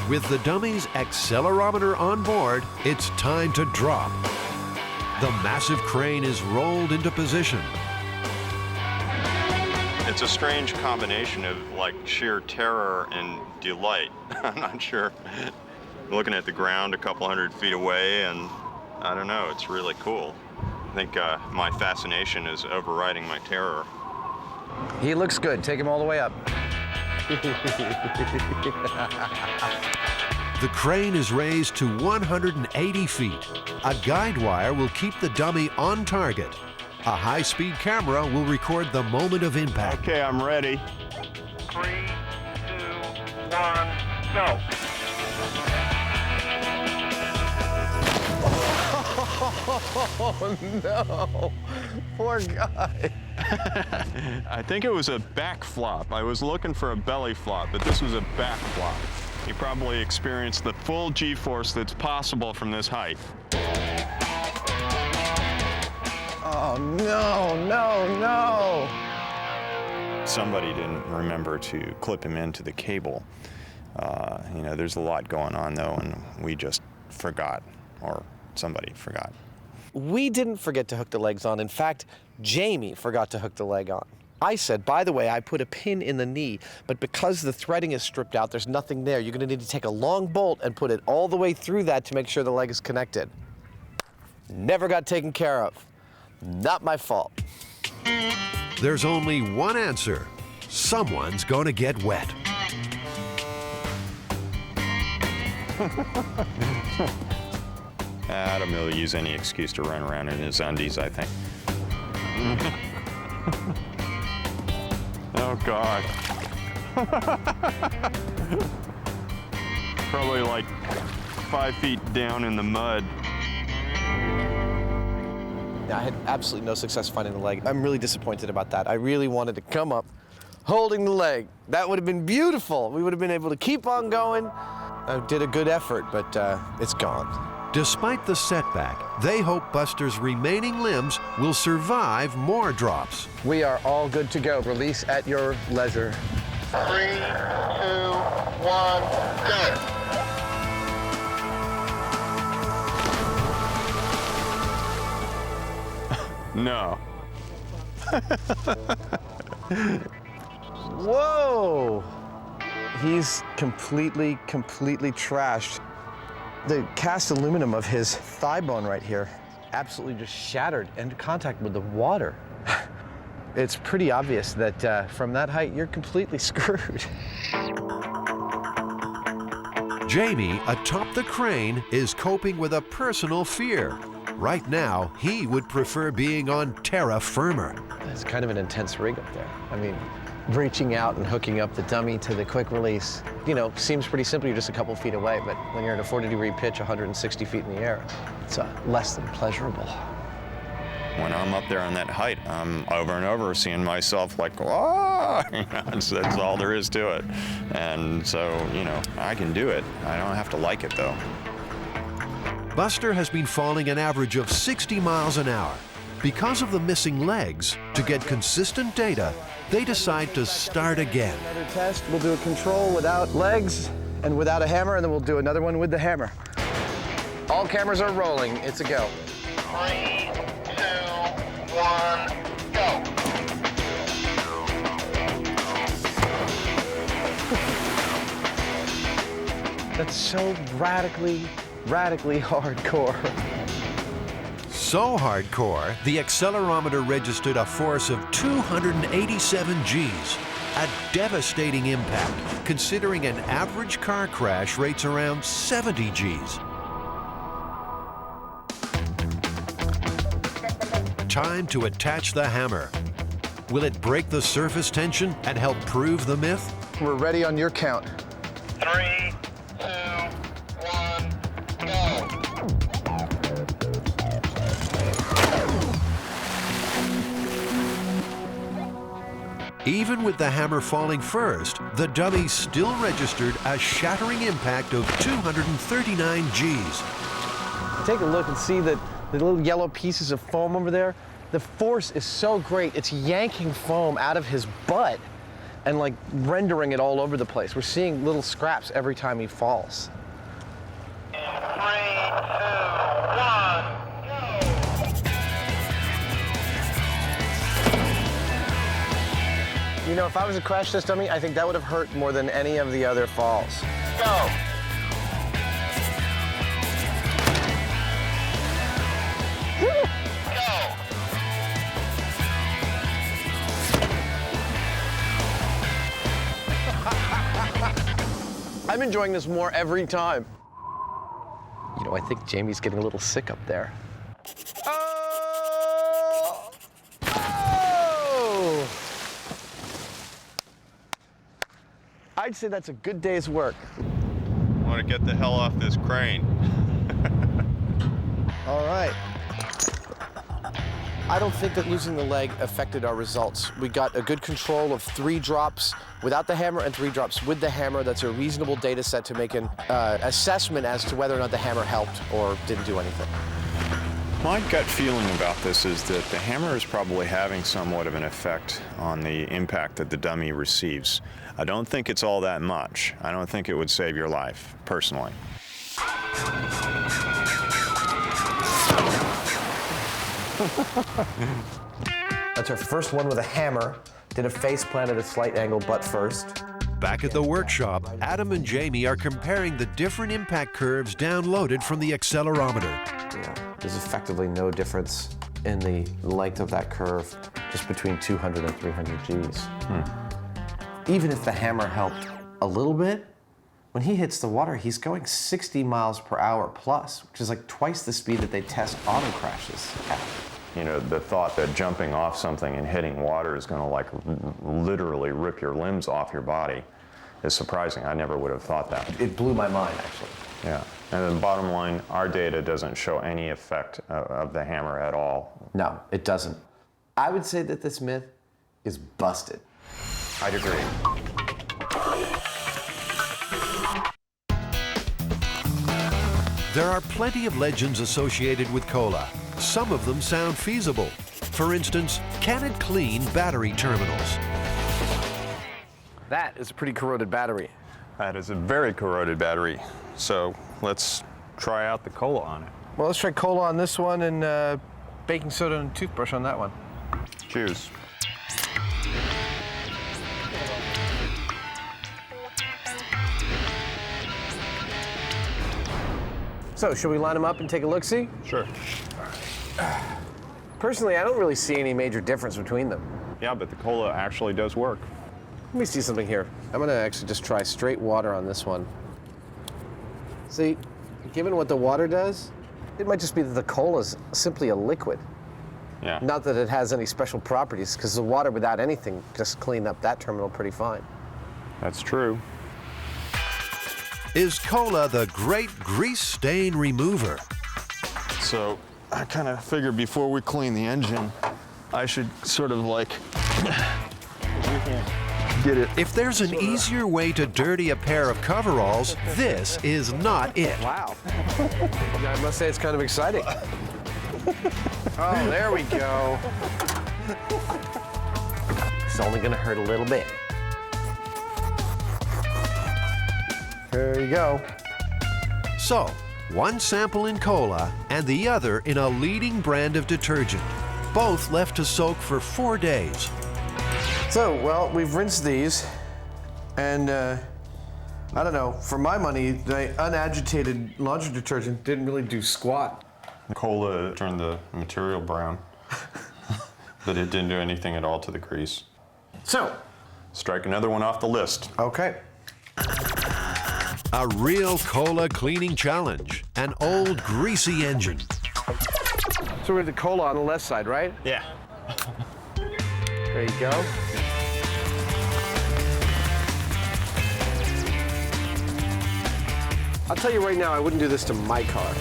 Speaker 1: With the dummy's accelerometer on board, it's time to drop. The massive crane is rolled into position.
Speaker 4: It's a strange combination of like sheer terror and delight. I'm not sure. Looking at the ground a couple hundred feet away, and I don't know, it's really cool. I think my fascination is overriding my terror.
Speaker 3: He looks good. Take him all the way up.
Speaker 1: The crane is raised to 180 feet. A guide wire will keep the dummy on target. A high-speed camera will record the moment of impact.
Speaker 4: Okay, I'm ready.
Speaker 5: 3, 2, 1, go.
Speaker 3: Oh no, poor guy.
Speaker 4: I think it was a back flop. I was looking for a belly flop, but this was a back flop. He probably experienced the full G-force that's possible from this height.
Speaker 3: Oh no, no, no.
Speaker 4: Somebody didn't remember to clip him into the cable. You know, there's a lot going on though, and we just forgot, or somebody forgot.
Speaker 3: We didn't forget to hook the legs on. In fact, Jamie forgot to hook the leg on. I said, by the way, I put a pin in the knee, but because the threading is stripped out, there's nothing there. You're gonna need to take a long bolt and put it all the way through that to make sure the leg is connected. Never got taken care of. Not my fault.
Speaker 1: There's only one answer. Someone's gonna get wet.
Speaker 4: Adam will use any excuse to run around in his undies, I think. Oh, God. Probably like 5 feet down in the mud.
Speaker 3: I had absolutely no success finding the leg. I'm really disappointed about that. I really wanted to come up holding the leg. That would have been beautiful. We would have been able to keep on going. I did a good effort, but it's gone.
Speaker 1: Despite the setback, they hope Buster's remaining limbs will survive more drops.
Speaker 3: We are all good to go. Release at your leisure.
Speaker 5: 3, 2, 1, go.
Speaker 11: No.
Speaker 3: Whoa! He's completely trashed. The cast aluminum of his thigh bone right here absolutely just shattered into contact with the water. It's pretty obvious that from that height, you're completely screwed.
Speaker 1: Jamie, atop the crane, is coping with a personal fear. Right now, he would prefer being on terra firma.
Speaker 3: It's kind of an intense rig up there. I mean, reaching out and hooking up the dummy to the quick release, you know, seems pretty simple. You're just a couple feet away, but when you're at a 40-degree pitch, 160 feet in the air, it's less than pleasurable.
Speaker 4: When I'm up there on that height, I'm over and over seeing myself like, oh, that's all there is to it. And so, you know, I can do it. I don't have to like it, though.
Speaker 1: Buster has been falling an average of 60 miles an hour. Because of the missing legs, to get consistent data, they decide to start again.
Speaker 3: Another test. We'll do a control without legs and without a hammer, and then we'll do another one with the hammer. All cameras are rolling. It's a go.
Speaker 5: 3, 2, 1, go.
Speaker 3: That's so radically hardcore.
Speaker 1: So hardcore, the accelerometer registered a force of 287 Gs, a devastating impact, considering an average car crash rates around 70 Gs. Time to attach the hammer. Will it break the surface tension and help prove the myth?
Speaker 3: We're ready on your count.
Speaker 5: 3, 2, 1, go.
Speaker 1: Even with the hammer falling first, the dummy still registered a shattering impact of 239 Gs.
Speaker 3: Take a look and see that the little yellow pieces of foam over there. The force is so great, it's yanking foam out of his butt and like rendering it all over the place. We're seeing little scraps every time he falls.
Speaker 5: 3, 2, 1.
Speaker 3: You know, if I was to crash this dummy, I think that would have hurt more than any of the other falls.
Speaker 5: Go. Go.
Speaker 3: I'm enjoying this more every time. You know, I think Jamie's getting a little sick up there. Oh! Oh! I'd say that's a good day's work.
Speaker 4: I want to get the hell off this crane.
Speaker 3: All right. I don't think that losing the leg affected our results. We got a good control of 3 drops without the hammer and 3 drops with the hammer. That's a reasonable data set to make an assessment as to whether or not the hammer helped or didn't do anything.
Speaker 4: My gut feeling about this is that the hammer is probably having somewhat of an effect on the impact that the dummy receives. I don't think it's all that much. I don't think it would save your life, personally.
Speaker 3: That's our first one with a hammer. Did a face plant at a slight angle, butt first.
Speaker 1: Back at the workshop, Adam and Jamie are comparing the different impact curves downloaded from the accelerometer.
Speaker 3: Yeah, there's effectively no difference in the length of that curve, just between 200 and 300 Gs. Even if the hammer helped a little bit, when he hits the water, he's going 60 miles per hour plus, which is like twice the speed that they test auto crashes at.
Speaker 4: You know, the thought that jumping off something and hitting water is going to like literally rip your limbs off your body is surprising. I never would have thought that.
Speaker 3: It blew my mind, actually.
Speaker 4: Yeah. And then bottom line, our data doesn't show any effect of the hammer at all.
Speaker 3: No, it doesn't. I would say that this myth is busted.
Speaker 4: I'd agree.
Speaker 1: There are plenty of legends associated with cola. Some of them sound feasible. For instance, can it clean battery terminals?
Speaker 3: That is a pretty corroded battery.
Speaker 4: That is a very corroded battery. So let's try out the cola on it.
Speaker 3: Well, let's try cola on this one and baking soda and toothbrush on that one.
Speaker 4: Cheers.
Speaker 3: So, should we line them up and take a look-see?
Speaker 4: Sure.
Speaker 3: Personally, I don't really see any major difference between them.
Speaker 4: Yeah, but the cola actually does work.
Speaker 3: Let me see something here. I'm gonna actually just try straight water on this one. See, given what the water does, it might just be that the cola is simply a liquid.
Speaker 4: Yeah.
Speaker 3: Not that it has any special properties, because the water without anything just cleaned up that terminal pretty fine.
Speaker 4: That's true.
Speaker 1: Is cola the great grease stain remover?
Speaker 11: So I kind of figured before we clean the engine, I should sort of like get it.
Speaker 1: If there's an easier way to dirty a pair of coveralls, this is not it.
Speaker 3: Wow. I must say it's kind of exciting. Oh, there we go. It's only gonna hurt a little bit. There you go.
Speaker 1: So, one sample in cola and the other in a leading brand of detergent. Both left to soak for 4 days.
Speaker 3: So, well, we've rinsed these, and I don't know, for my money, the unagitated laundry detergent didn't really do squat.
Speaker 4: Cola turned the material brown, but it didn't do anything at all to the grease.
Speaker 3: So,
Speaker 4: strike another one off the list.
Speaker 3: Okay.
Speaker 1: A real cola cleaning challenge. An old greasy engine.
Speaker 3: So we're the cola on the left side, right?
Speaker 4: Yeah.
Speaker 3: There you go. I'll tell you right now, I wouldn't do this to my car.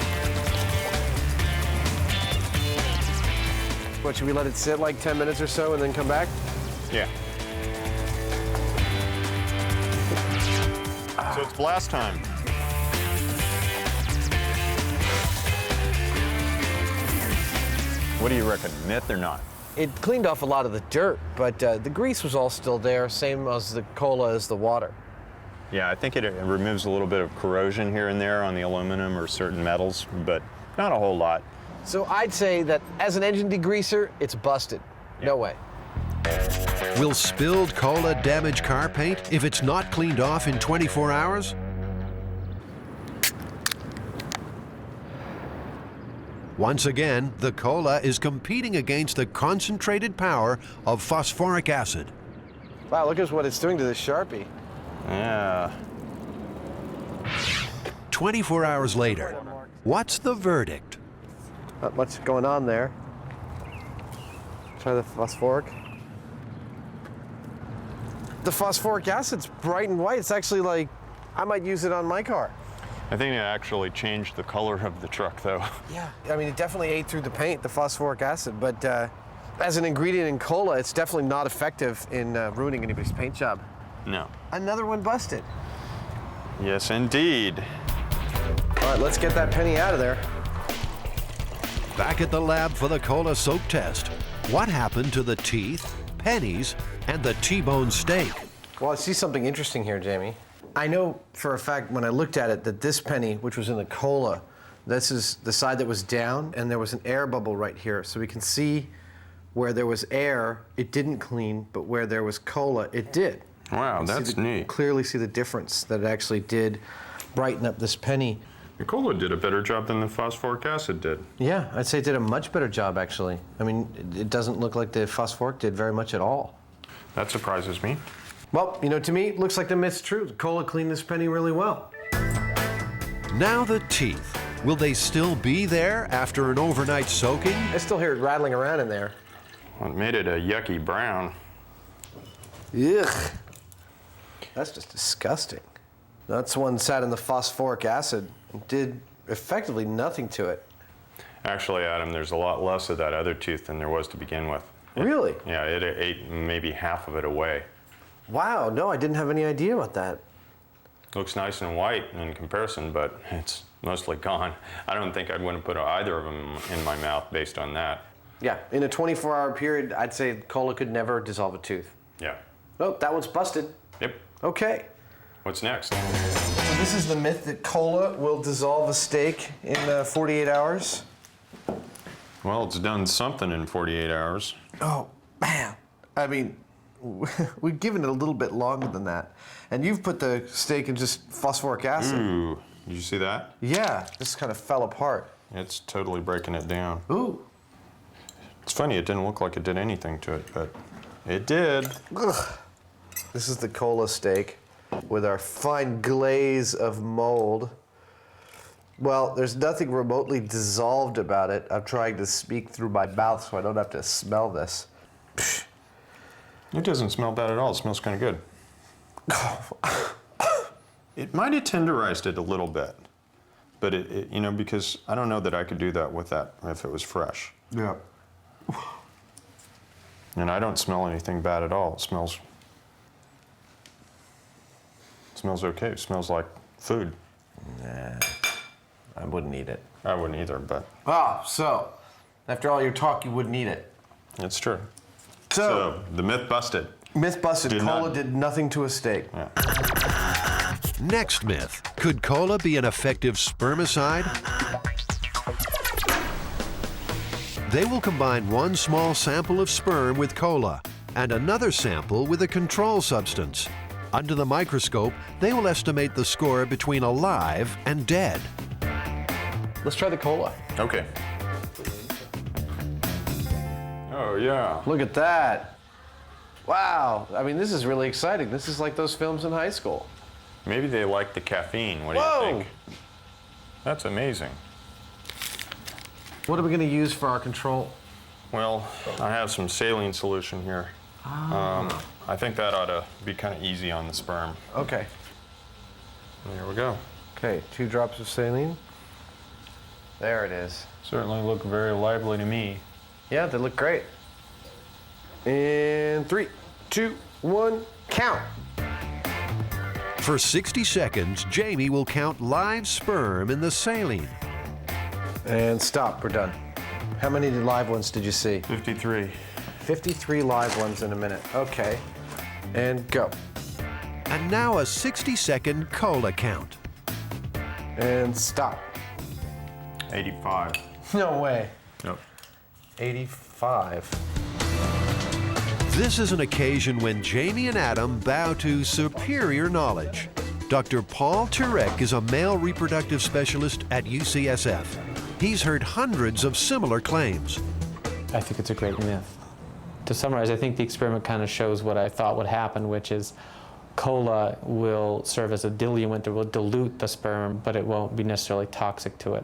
Speaker 3: What, should we let it sit like 10 minutes or so and then come back?
Speaker 4: Yeah. So it's blast time. What do you reckon, myth or not?
Speaker 3: It cleaned off a lot of the dirt, but the grease was all still there, same as the cola as the water.
Speaker 4: Yeah, I think it removes a little bit of corrosion here and there on the aluminum or certain metals, but not a whole lot.
Speaker 3: So I'd say that as an engine degreaser, it's busted. No way.
Speaker 1: Will spilled cola damage car paint if it's not cleaned off in 24 hours? Once again, the cola is competing against the concentrated power of phosphoric acid.
Speaker 3: Wow, look at what it's doing to this Sharpie.
Speaker 4: Yeah.
Speaker 1: 24 hours later, what's the verdict?
Speaker 3: Not much going on there. Try the phosphoric. The phosphoric acid's bright and white. It's actually like, I might use it on my car.
Speaker 4: I think it actually changed the color of the truck, though.
Speaker 3: Yeah, I mean, it definitely ate through the paint, the phosphoric acid, but as an ingredient in cola, it's definitely not effective in ruining anybody's paint job.
Speaker 4: No.
Speaker 3: Another one busted.
Speaker 4: Yes, indeed.
Speaker 3: All right, let's get that penny out of there.
Speaker 1: Back at the lab for the cola soak test. What happened to the teeth, pennies, and the T-bone steak?
Speaker 3: Well, I see something interesting here, Jamie. I know for a fact when I looked at it that this penny, which was in the cola, this is the side that was down, and there was an air bubble right here. So we can see where there was air, it didn't clean, but where there was cola, it did.
Speaker 4: Wow, that's neat.
Speaker 3: Clearly see the difference that it actually did brighten up this penny.
Speaker 11: The cola did a better job than the phosphoric acid did.
Speaker 3: Yeah, I'd say it did a much better job, actually. I mean, it doesn't look like the phosphoric did very much at all.
Speaker 11: That surprises me.
Speaker 3: Well, you know, to me, it looks like the myth's true. The cola cleaned this penny really well.
Speaker 1: Now the teeth. Will they still be there after an overnight soaking?
Speaker 3: I still hear it rattling around in there.
Speaker 11: Well, it made it a yucky brown.
Speaker 3: Ugh. That's just disgusting. That's one sat in the phosphoric acid and did effectively nothing to it.
Speaker 11: Actually, Adam, there's a lot less of that other tooth than there was to begin with.
Speaker 3: Really?
Speaker 11: Yeah, it ate maybe half of it away.
Speaker 3: Wow, no, I didn't have any idea about that.
Speaker 11: Looks nice and white in comparison, but it's mostly gone. I don't think I'd want to put either of them in my mouth based on that.
Speaker 3: Yeah, in a 24-hour period, I'd say cola could never dissolve a tooth.
Speaker 11: Yeah.
Speaker 3: Oh, that one's busted.
Speaker 11: Yep.
Speaker 3: Okay.
Speaker 11: What's next?
Speaker 3: So this is the myth that cola will dissolve a steak in 48 hours.
Speaker 11: Well, it's done something in 48 hours.
Speaker 3: Oh, man. I mean, we've given it a little bit longer than that. And you've put the steak in just phosphoric acid.
Speaker 11: Ooh, did you see that?
Speaker 3: Yeah, this kind of fell apart.
Speaker 11: It's totally breaking it down.
Speaker 3: Ooh.
Speaker 11: It's funny, it didn't look like it did anything to it, but it did.
Speaker 3: Ugh. This is the cola steak with our fine glaze of mold. Well, there's nothing remotely dissolved about it. I'm trying to speak through my mouth so I don't have to smell this.
Speaker 11: It doesn't smell bad at all. It smells kind of good. It might have tenderized it a little bit, but it, you know, because I don't know that I could do that with that if it was fresh.
Speaker 3: Yeah.
Speaker 11: And I don't smell anything bad at all. It smells okay. It smells like food.
Speaker 3: Nah, I wouldn't eat it.
Speaker 11: I wouldn't either, but.
Speaker 3: Oh, so after all your talk, you wouldn't eat it.
Speaker 11: It's true.
Speaker 3: So
Speaker 11: the myth busted.
Speaker 3: Myth busted. Cola did nothing to a steak.
Speaker 11: Yeah.
Speaker 1: Next myth. Could cola be an effective spermicide? They will combine one small sample of sperm with cola and another sample with a control substance. Under the microscope, they will estimate the score between alive and dead.
Speaker 3: Let's try the cola.
Speaker 11: Okay. Oh, yeah.
Speaker 3: Look at that. Wow. I mean, this is really exciting. This is like those films in high school.
Speaker 11: Maybe they like the caffeine. What do you think? That's amazing.
Speaker 3: What are we going to use for our control?
Speaker 11: Well, I have some saline solution here. I think that ought to be kind of easy on the sperm.
Speaker 3: Okay.
Speaker 11: There we go.
Speaker 3: Okay, 2 drops of saline. There it is.
Speaker 11: Certainly look very lively to me.
Speaker 3: Yeah, they look great. And 3, 2, 1, count.
Speaker 1: For 60 seconds, Jamie will count live sperm in the saline.
Speaker 3: And stop, we're done. How many live ones did you see?
Speaker 11: 53.
Speaker 3: 53 live ones in a minute. Okay. And go.
Speaker 1: And now a 60-second cola count.
Speaker 3: And stop.
Speaker 11: 85.
Speaker 3: No way.
Speaker 11: Nope.
Speaker 3: 85.
Speaker 1: This is an occasion when Jamie and Adam bow to superior knowledge. Dr. Paul Turek is a male reproductive specialist at UCSF. He's heard hundreds of similar claims.
Speaker 15: I think it's a great myth. To summarize, I think the experiment kind of shows what I thought would happen, which is cola will serve as a diluent. It will dilute the sperm, but it won't be necessarily toxic to it.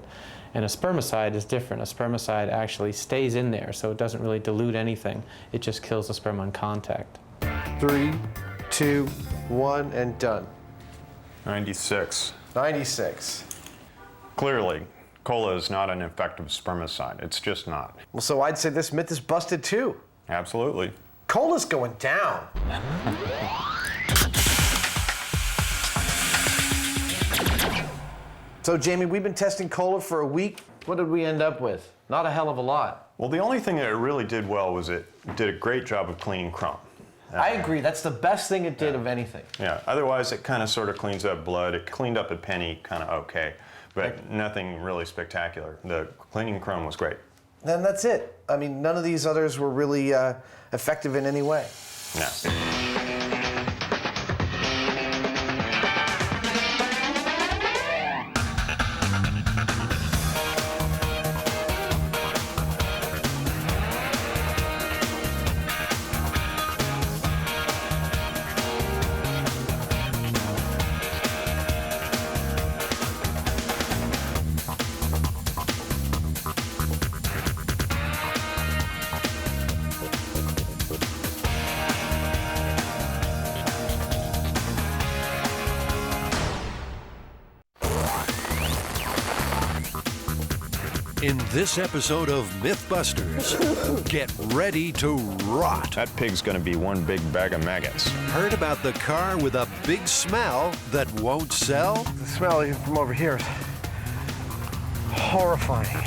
Speaker 15: And a spermicide is different. A spermicide actually stays in there, so it doesn't really dilute anything. It just kills the sperm on contact.
Speaker 3: 3, 2, 1, and done.
Speaker 11: 96.
Speaker 3: 96.
Speaker 11: Clearly, cola is not an effective spermicide. It's just not.
Speaker 3: Well, so I'd say this myth is busted too.
Speaker 11: Absolutely.
Speaker 3: Cola's going down. So, Jamie, we've been testing cola for a week. What did we end up with? Not a hell of a lot.
Speaker 11: Well, the only thing that it really did well was it did a great job of cleaning crumb.
Speaker 3: I agree. That's the best thing it did of anything.
Speaker 11: Yeah. Otherwise, it kind of sort of cleans up blood. It cleaned up a penny kind of okay, but nothing really spectacular. The cleaning crumb was great.
Speaker 3: Then that's it. I mean, none of these others were really effective in any way.
Speaker 11: No.
Speaker 1: In this episode of MythBusters, get ready to rot.
Speaker 4: That pig's going to be one big bag of maggots.
Speaker 1: Heard about the car with a big smell that won't sell?
Speaker 3: The smell from over here is horrifying.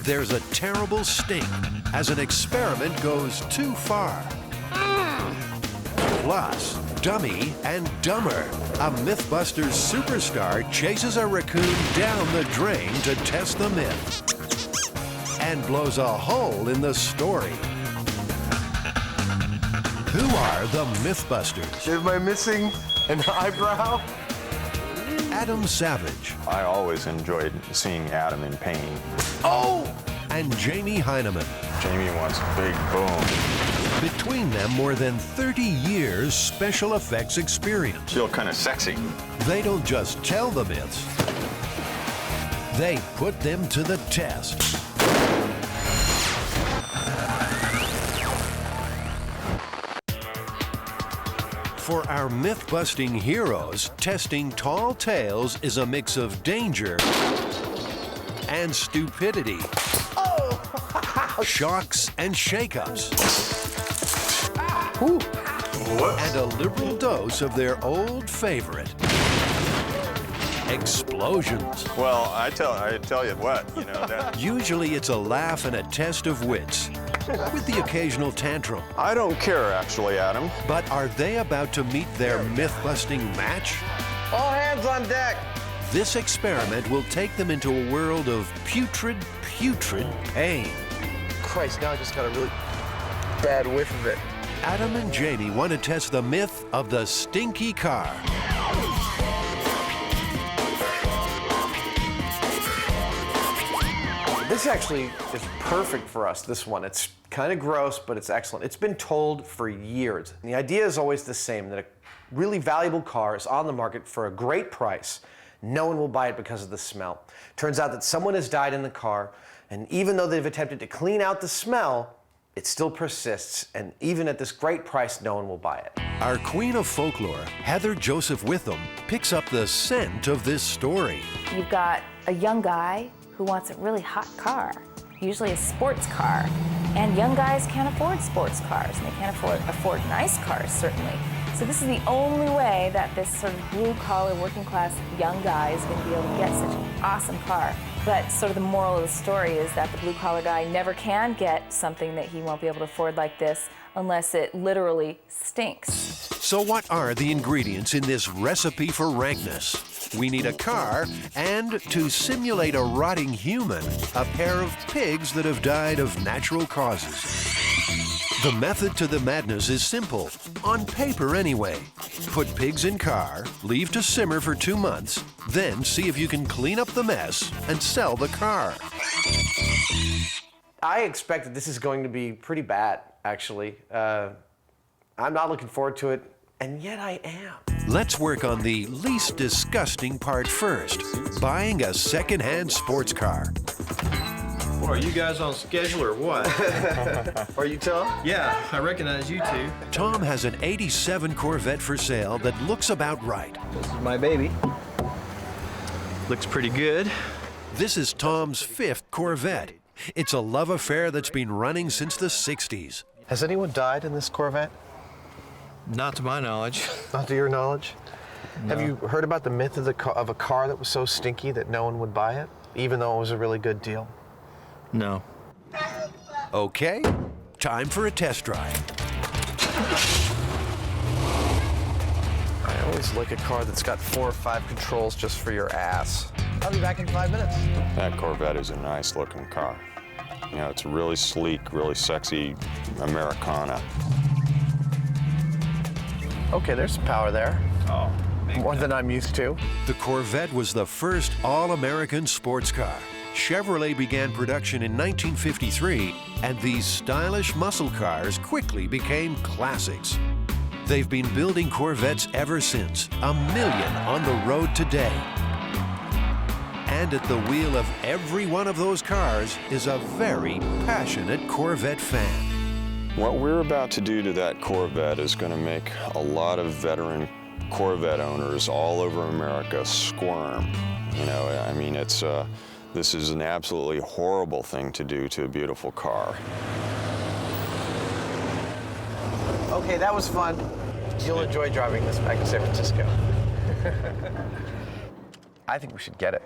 Speaker 1: There's a terrible stink as an experiment goes too far. Plus, Dummy and Dumber. A MythBusters superstar chases a raccoon down the drain to test the myth and blows a hole in the story. Who are the MythBusters?
Speaker 3: Am I missing an eyebrow?
Speaker 1: Adam Savage.
Speaker 4: I always enjoyed seeing Adam in pain.
Speaker 1: Oh! And Jamie Hyneman.
Speaker 4: Jamie wants a big boom.
Speaker 1: Between them, more than 30 years special effects experience.
Speaker 4: Feel kind of sexy.
Speaker 1: They don't just tell the myths, they put them to the test. For our myth-busting heroes, testing tall tales is a mix of danger and stupidity. Oh! Shocks and shake-ups. And a liberal dose of their old favorite, explosions.
Speaker 4: Well, I tell you what, you know that.
Speaker 1: Usually it's a laugh and a test of wits, with the occasional tantrum.
Speaker 4: I don't care, actually, Adam.
Speaker 1: But are they about to meet their myth-busting match?
Speaker 3: All hands on deck.
Speaker 1: This experiment will take them into a world of putrid pain.
Speaker 3: Christ, now I just got a really bad whiff of it.
Speaker 1: Adam and Jamie want to test the myth of the stinky car.
Speaker 3: This actually is perfect for us, this one. It's kind of gross, but it's excellent. It's been told for years. And the idea is always the same, that a really valuable car is on the market for a great price. No one will buy it because of the smell. Turns out that someone has died in the car, and even though they've attempted to clean out the smell, it still persists, and even at this great price, no one will buy it.
Speaker 1: Our queen of folklore, Heather Joseph Witham, picks up the scent of this story.
Speaker 6: You've got a young guy who wants a really hot car, usually a sports car. And young guys can't afford sports cars, and they can't afford nice cars, certainly. So this is the only way that this sort of blue-collar, working-class young guy is going to be able to get such an awesome car. But sort of the moral of the story is that the blue-collar guy never can get something that he won't be able to afford like this unless it literally stinks.
Speaker 1: So what are the ingredients in this recipe for rankness? We need a car, and to simulate a rotting human, a pair of pigs that have died of natural causes. The method to the madness is simple, on paper anyway. Put pigs in car, leave to simmer for 2 months, then see if you can clean up the mess and sell the car.
Speaker 3: I expect that this is going to be pretty bad, actually. I'm not looking forward to it, and yet I am.
Speaker 1: Let's work on the least disgusting part first, buying a second-hand sports car.
Speaker 16: Well, are you guys on schedule or what?
Speaker 3: Are you Tom?
Speaker 16: Yeah, I recognize you two.
Speaker 1: Tom has an '87 Corvette for sale that looks about right.
Speaker 16: This is my baby. Looks pretty good.
Speaker 1: This is Tom's 5th Corvette. It's a love affair that's been running since the 60s.
Speaker 3: Has anyone died in this Corvette?
Speaker 16: Not to my knowledge.
Speaker 3: Not to your knowledge?
Speaker 16: No.
Speaker 3: Have you heard about the myth of a car that was so stinky that no one would buy it, even though it was a really good deal?
Speaker 16: No.
Speaker 1: Okay, time for a test drive.
Speaker 3: I always like a car that's got 4 or 5 controls just for your ass. I'll be back in 5 minutes.
Speaker 4: That Corvette is a nice looking car. You know, it's really sleek, really sexy Americana.
Speaker 3: Okay, there's some power there.
Speaker 16: Oh,
Speaker 3: more than I'm used to.
Speaker 1: The Corvette was the first all-American sports car. Chevrolet began production in 1953, and these stylish muscle cars quickly became classics. They've been building Corvettes ever since, 1 million on the road today. And at the wheel of every one of those cars is a very passionate Corvette fan.
Speaker 4: What we're about to do to that Corvette is going to make a lot of veteran Corvette owners all over America squirm. You know, I mean, it's This is an absolutely horrible thing to do to a beautiful car.
Speaker 3: Okay, that was fun. You'll enjoy driving this back to San Francisco. I think we should get it.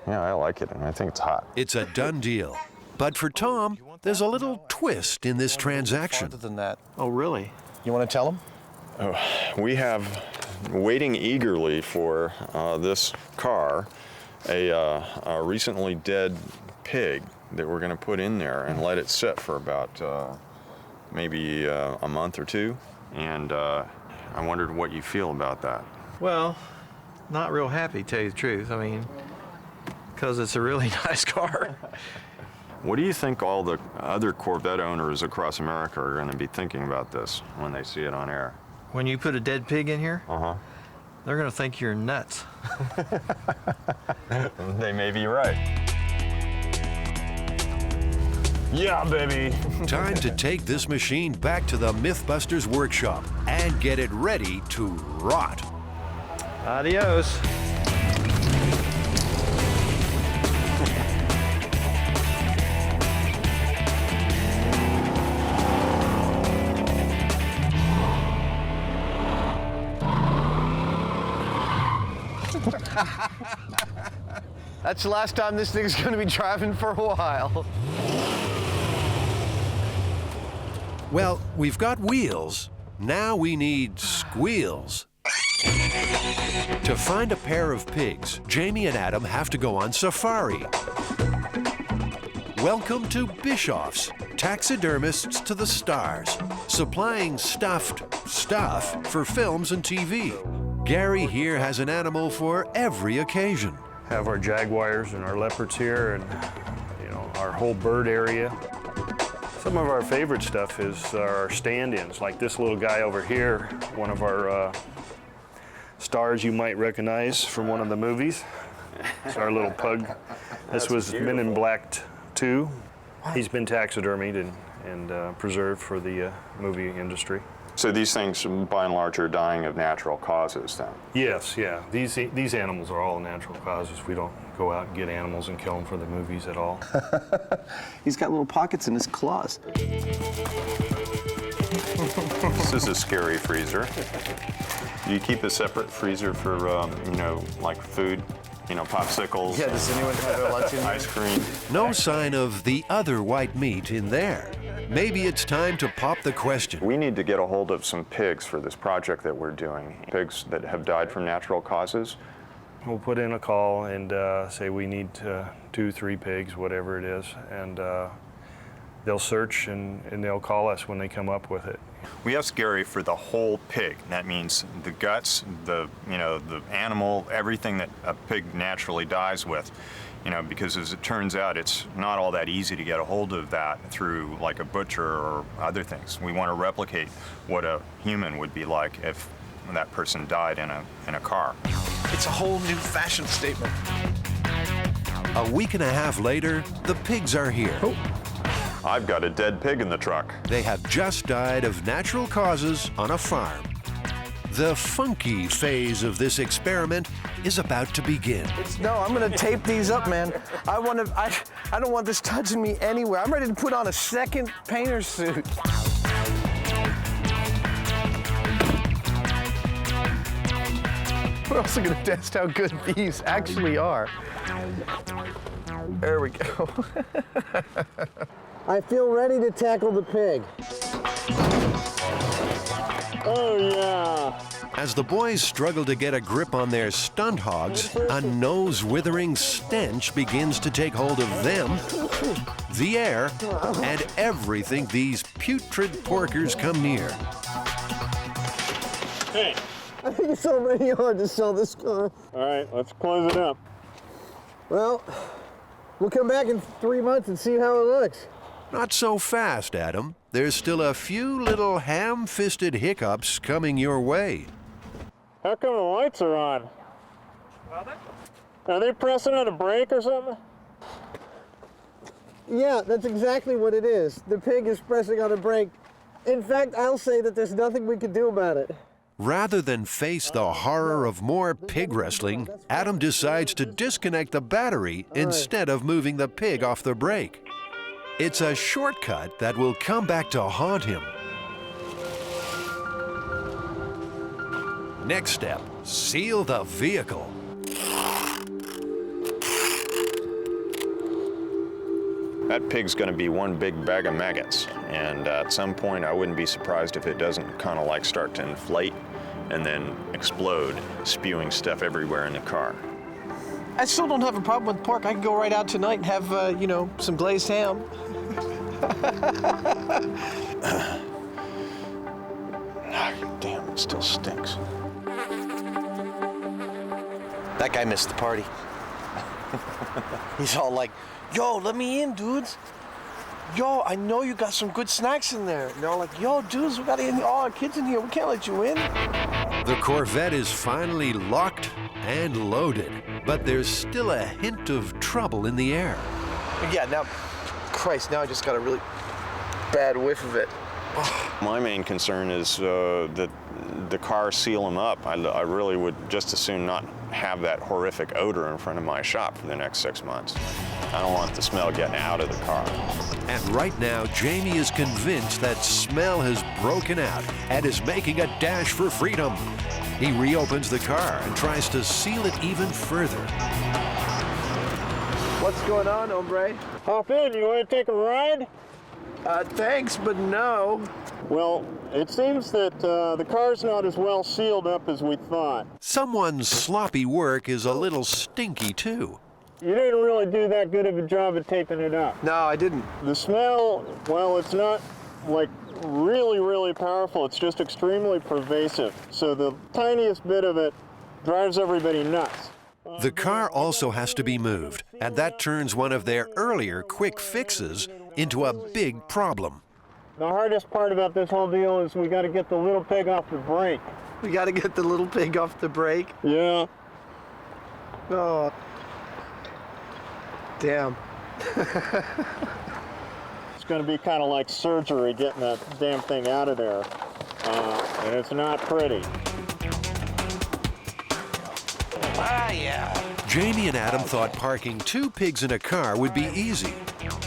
Speaker 4: Yeah, I like it, and I think it's hot.
Speaker 1: It's a done deal. But for Tom, there's a little twist in this transaction.
Speaker 3: Farther than that.
Speaker 16: Oh, really?
Speaker 3: You want to tell him?
Speaker 4: Oh, we have, waiting eagerly for this car, a recently dead pig that we're going to put in there and let it sit for about maybe a month or two. And I wondered what you feel about that.
Speaker 16: Well, not real happy, to tell you the truth. I mean, because it's a really nice car.
Speaker 4: What do you think all the other Corvette owners across America are going to be thinking about this when they see it on air?
Speaker 16: When you put a dead pig in here, they're going to think you're nuts.
Speaker 4: They may be right. Yeah, baby.
Speaker 1: Time to take this machine back to the MythBusters workshop and get it ready to rot.
Speaker 16: Adios.
Speaker 3: That's the last time this thing's going to be driving for a while.
Speaker 1: Well, we've got wheels. Now we need squeals. To find a pair of pigs, Jamie and Adam have to go on safari. Welcome to Bischoff's, taxidermists to the stars, supplying stuffed stuff for films and TV. Gary here has an animal for every occasion.
Speaker 17: Have our jaguars and our leopards here, and our whole bird area. Some of our favorite stuff is our stand-ins, like this little guy over here, one of our stars you might recognize from one of the movies. It's our little pug. This was Men in Black 2. He's been taxidermied and preserved for the movie industry.
Speaker 4: So these things, by and large, are dying of natural causes, then?
Speaker 17: Yes, yeah. These animals are all natural causes. We don't go out and get animals and kill them for the movies at all.
Speaker 3: He's got little pockets in his claws.
Speaker 4: This is a scary freezer. Do you keep a separate freezer for, like food? Popsicles?
Speaker 3: Yeah, does anyone have their lunch in here?
Speaker 4: Ice cream?
Speaker 1: No sign of the other white meat in there. Maybe it's time to pop the question.
Speaker 4: We need to get a hold of some pigs for this project that we're doing. Pigs that have died from natural causes.
Speaker 17: We'll put in a call and say we need 2, 3 pigs, whatever it is, and they'll search and they'll call us when they come up with it.
Speaker 4: We ask Gary for the whole pig. That means the guts, the animal, everything that a pig naturally dies with. Because as it turns out, it's not all that easy to get a hold of that through like a butcher or other things. We want to replicate what a human would be like if that person died in a car.
Speaker 3: It's a whole new fashion statement.
Speaker 1: A week and a half later, the pigs are here.
Speaker 4: Oh. I've got a dead pig in the truck.
Speaker 1: They have just died of natural causes on a farm. The funky phase of this experiment is about to begin.
Speaker 3: No, I'm gonna tape these up, man. I don't want this touching me anywhere. I'm ready to put on a second painter's suit. We're also gonna test how good these actually are. There we go. I feel ready to tackle the pig.
Speaker 17: Oh, yeah.
Speaker 1: As the boys struggle to get a grip on their stunt hogs, a nose-withering stench begins to take hold of them, the air, and everything these putrid porkers come near.
Speaker 17: Hey.
Speaker 3: I think it's already hard to sell this car.
Speaker 17: All right, let's close it up.
Speaker 3: Well, we'll come back in 3 months and see how it looks.
Speaker 1: Not so fast, Adam. There's still a few little ham-fisted hiccups coming your way.
Speaker 17: How come the lights are on? Are they pressing on a brake or something?
Speaker 3: Yeah, that's exactly what it is. The pig is pressing on a brake. In fact, I'll say that there's nothing we can do about it.
Speaker 1: Rather than face the horror of more pig wrestling, Adam decides to disconnect the battery instead of moving the pig off the brake. It's a shortcut that will come back to haunt him. Next step, seal the vehicle.
Speaker 4: That pig's going to be one big bag of maggots, and at some point I wouldn't be surprised if it doesn't kind of like start to inflate and then explode, spewing stuff everywhere in the car.
Speaker 3: I still don't have a problem with pork. I can go right out tonight and have, you know, some glazed ham. Damn, it still stinks. That guy missed the party. He's all like, yo, let me in, dudes. Yo, I know you got some good snacks in there. And they're all like, yo, dudes, we got all our kids in here. We can't let you in.
Speaker 1: The Corvette is finally locked and loaded, but there's still a hint of trouble in the air.
Speaker 3: Yeah, now, Christ, now I just got a really bad whiff of it.
Speaker 4: My main concern is that the cars seal them up. I really would just as soon not have that horrific odor in front of my shop for the next 6 months. I don't want the smell getting out of the car.
Speaker 1: And right now, Jamie is convinced that smell has broken out and is making a dash for freedom. He reopens the car and tries to seal it even further.
Speaker 3: What's going on, hombre?
Speaker 11: Hop in, you want to take a ride?
Speaker 3: Thanks, but no.
Speaker 11: Well, it seems that the car's not as well sealed up as we thought.
Speaker 1: Someone's sloppy work is a little stinky, too.
Speaker 11: You didn't really do that good of a job of taping it up.
Speaker 3: No, I didn't.
Speaker 11: The smell, well, it's not like really, really powerful. It's just extremely pervasive. So the tiniest bit of it drives everybody nuts.
Speaker 1: The car also has to be moved, and that turns one of their earlier quick fixes into a big problem.
Speaker 11: The hardest part about this whole deal is we got to get the little pig off the brake.
Speaker 3: We got to get the little pig off the brake?
Speaker 11: Yeah.
Speaker 3: Oh. Damn.
Speaker 11: It's going to be kind of like surgery getting that damn thing out of there. And it's not pretty.
Speaker 3: Ah, yeah.
Speaker 1: Jamie and Adam thought parking 2 pigs in a car would be easy.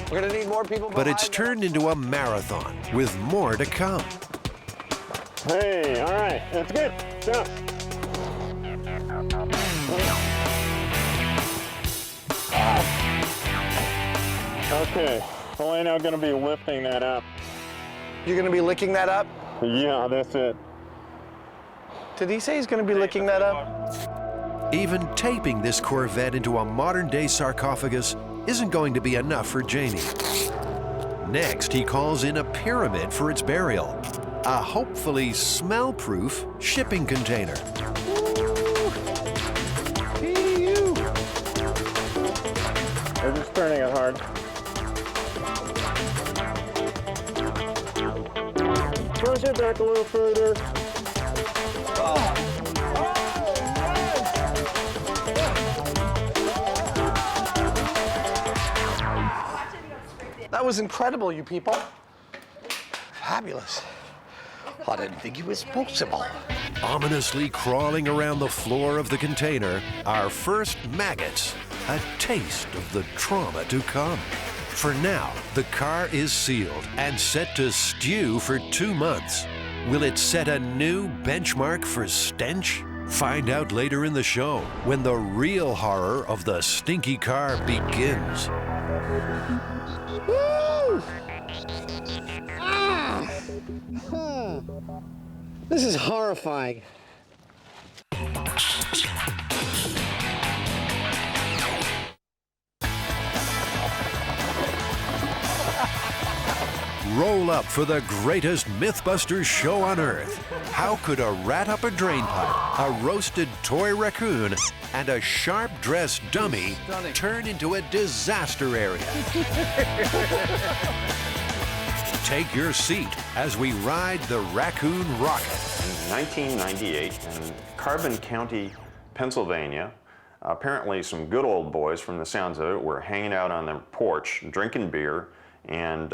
Speaker 3: We're going to need more people.
Speaker 1: But it's turned into a marathon with more to come.
Speaker 11: Hey, all right, that's good. Stop. Okay, well, I'm now going to be lifting that up.
Speaker 3: You're going to be licking that up?
Speaker 11: Yeah, that's it.
Speaker 3: Did he say he's going to be licking that up?
Speaker 1: Even taping this Corvette into a modern-day sarcophagus isn't going to be enough for Jamie. Next, he calls in a pyramid for its burial, a hopefully smell-proof shipping container.
Speaker 11: We're just turning it hard. Push it back a little further.
Speaker 3: That was incredible, you people. Fabulous. I didn't think it was possible.
Speaker 1: Ominously crawling around the floor of the container, our first maggots, a taste of the trauma to come. For now, the car is sealed and set to stew for 2 months. Will it set a new benchmark for stench? Find out later in the show when the real horror of the stinky car begins.
Speaker 3: Woo! This is horrifying.
Speaker 1: Roll up for the greatest MythBusters show on Earth. How could a rat up a drain pipe, a roasted toy raccoon, and a sharp-dressed dummy turn into a disaster area? Take your seat as we ride the Raccoon rocket.
Speaker 4: In 1998, in Carbon County, Pennsylvania, apparently some good old boys, from the sounds of it, were hanging out on their porch, drinking beer, and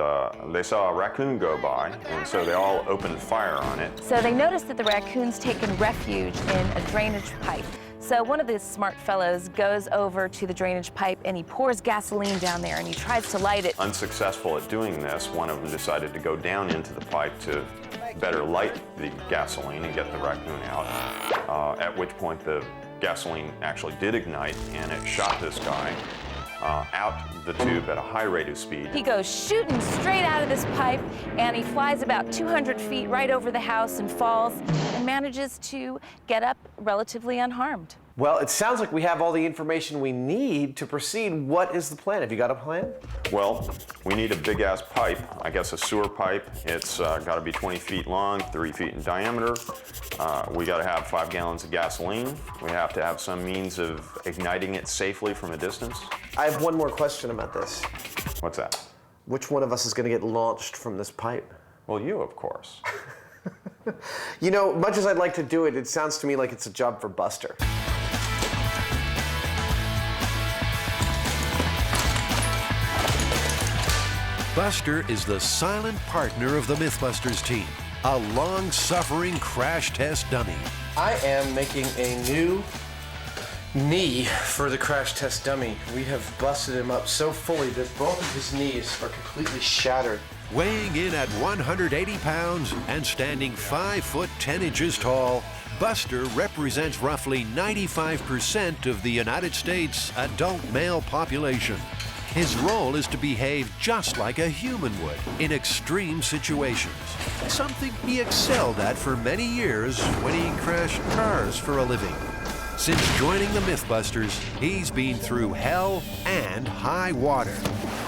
Speaker 4: they saw a raccoon go by, and so they all opened fire on it.
Speaker 6: So they noticed that the raccoon's taken refuge in a drainage pipe. So one of the smart fellows goes over to the drainage pipe and he pours gasoline down there and he tries to light it.
Speaker 4: Unsuccessful at doing this, one of them decided to go down into the pipe to better light the gasoline and get the raccoon out, at which point the gasoline actually did ignite and it shot this guy out the tube at a high rate of speed.
Speaker 6: He goes shooting straight out of this pipe and he flies about 200 feet right over the house and falls and manages to get up relatively unharmed.
Speaker 3: Well, it sounds like we have all the information we need to proceed. What is the plan? Have you got a plan?
Speaker 4: Well, we need a big-ass pipe, I guess a sewer pipe. It's got to be 20 feet long, 3 feet in diameter. We got to have 5 gallons of gasoline. We have to have some means of igniting it safely from a distance.
Speaker 3: I have one more question about this.
Speaker 4: What's that?
Speaker 3: Which one of us is going to get launched from this pipe?
Speaker 4: Well, you, of course.
Speaker 3: You know, much as I'd like to do it, it sounds to me like it's a job for Buster.
Speaker 1: Buster is the silent partner of the MythBusters team, a long-suffering crash test dummy.
Speaker 3: I am making a new knee for the crash test dummy. We have busted him up so fully that both of his knees are completely shattered.
Speaker 1: Weighing in at 180 pounds and standing 5 foot 10 inches tall, Buster represents roughly 95% of the United States adult male population. His role is to behave just like a human would in extreme situations, something he excelled at for many years when he crashed cars for a living. Since joining the MythBusters, he's been through hell and high water,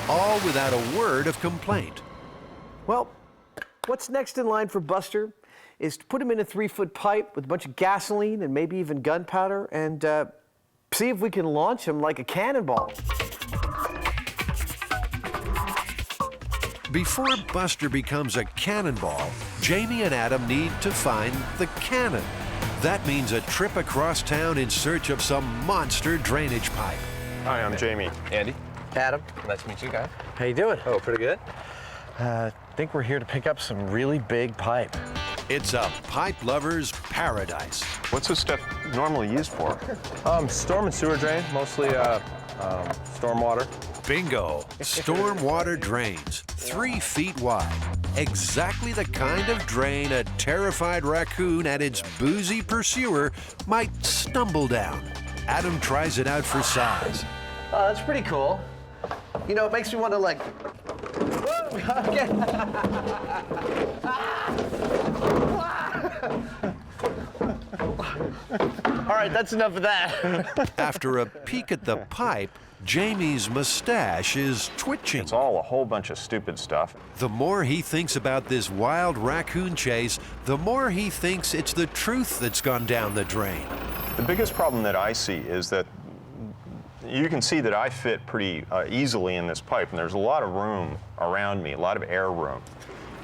Speaker 1: all without a word of complaint.
Speaker 3: Well, what's next in line for Buster is to put him in a 3-foot pipe with a bunch of gasoline and maybe even gunpowder and see if we can launch him like a cannonball.
Speaker 1: Before Buster becomes a cannonball, Jamie and Adam need to find the cannon. That means a trip across town in search of some monster drainage pipe.
Speaker 4: Hi, I'm Jamie.
Speaker 18: Andy. Adam. Nice to meet you guys.
Speaker 3: How you doing?
Speaker 18: Oh, pretty good.
Speaker 3: I think we're here to pick up some really big pipe.
Speaker 1: It's a pipe lover's paradise.
Speaker 4: What's this stuff normally used for?
Speaker 18: Storm and sewer drain, mostly storm water.
Speaker 1: Bingo! Storm water drains, 3 feet wide. Exactly the kind of drain a terrified raccoon and its boozy pursuer might stumble down. Adam tries it out for size.
Speaker 3: Oh, that's pretty cool. You know, it makes me want to like... All right, that's enough of that.
Speaker 1: After a peek at the pipe, Jamie's mustache is twitching.
Speaker 4: It's all a whole bunch of stupid stuff.
Speaker 1: The more he thinks about this wild raccoon chase, the more he thinks it's the truth that's gone down the drain.
Speaker 4: The biggest problem that I see is that you can see that I fit pretty easily in this pipe, and there's a lot of room around me, a lot of air room.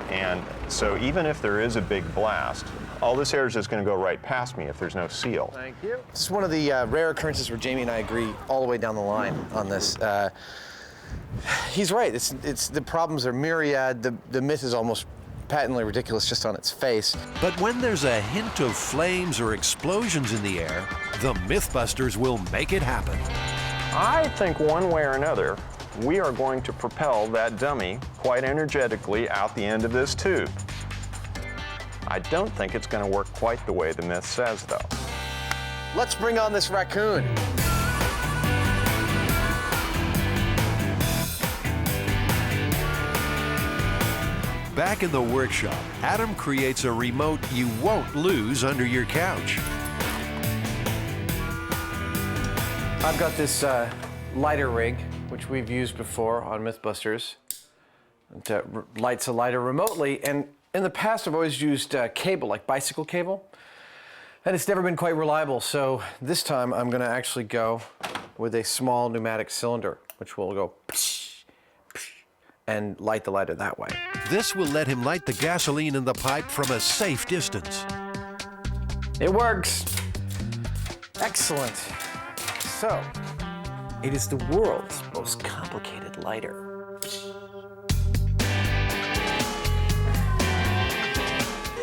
Speaker 4: And so even if there is a big blast, all this air is just going to go right past me if there's no seal.
Speaker 3: Thank you. This is one of the rare occurrences where Jamie and I agree all the way down the line on this. He's right. It's the problems are myriad. The myth is almost patently ridiculous just on its face.
Speaker 1: But when there's a hint of flames or explosions in the air, the MythBusters will make it happen.
Speaker 4: I think one way or another, we are going to propel that dummy quite energetically out the end of this tube. I don't think it's going to work quite the way the myth says, though.
Speaker 3: Let's bring on this raccoon.
Speaker 1: Back in the workshop, Adam creates a remote you won't lose under your couch.
Speaker 3: I've got this lighter rig, which we've used before on MythBusters. It lights a lighter remotely, and in the past I've always used cable, like bicycle cable, and it's never been quite reliable, so this time I'm going to actually go with a small pneumatic cylinder, which will go and light the lighter that way.
Speaker 1: This will let him light the gasoline in the pipe from a safe distance.
Speaker 3: It works. Excellent. So, it is the world's most complicated lighter.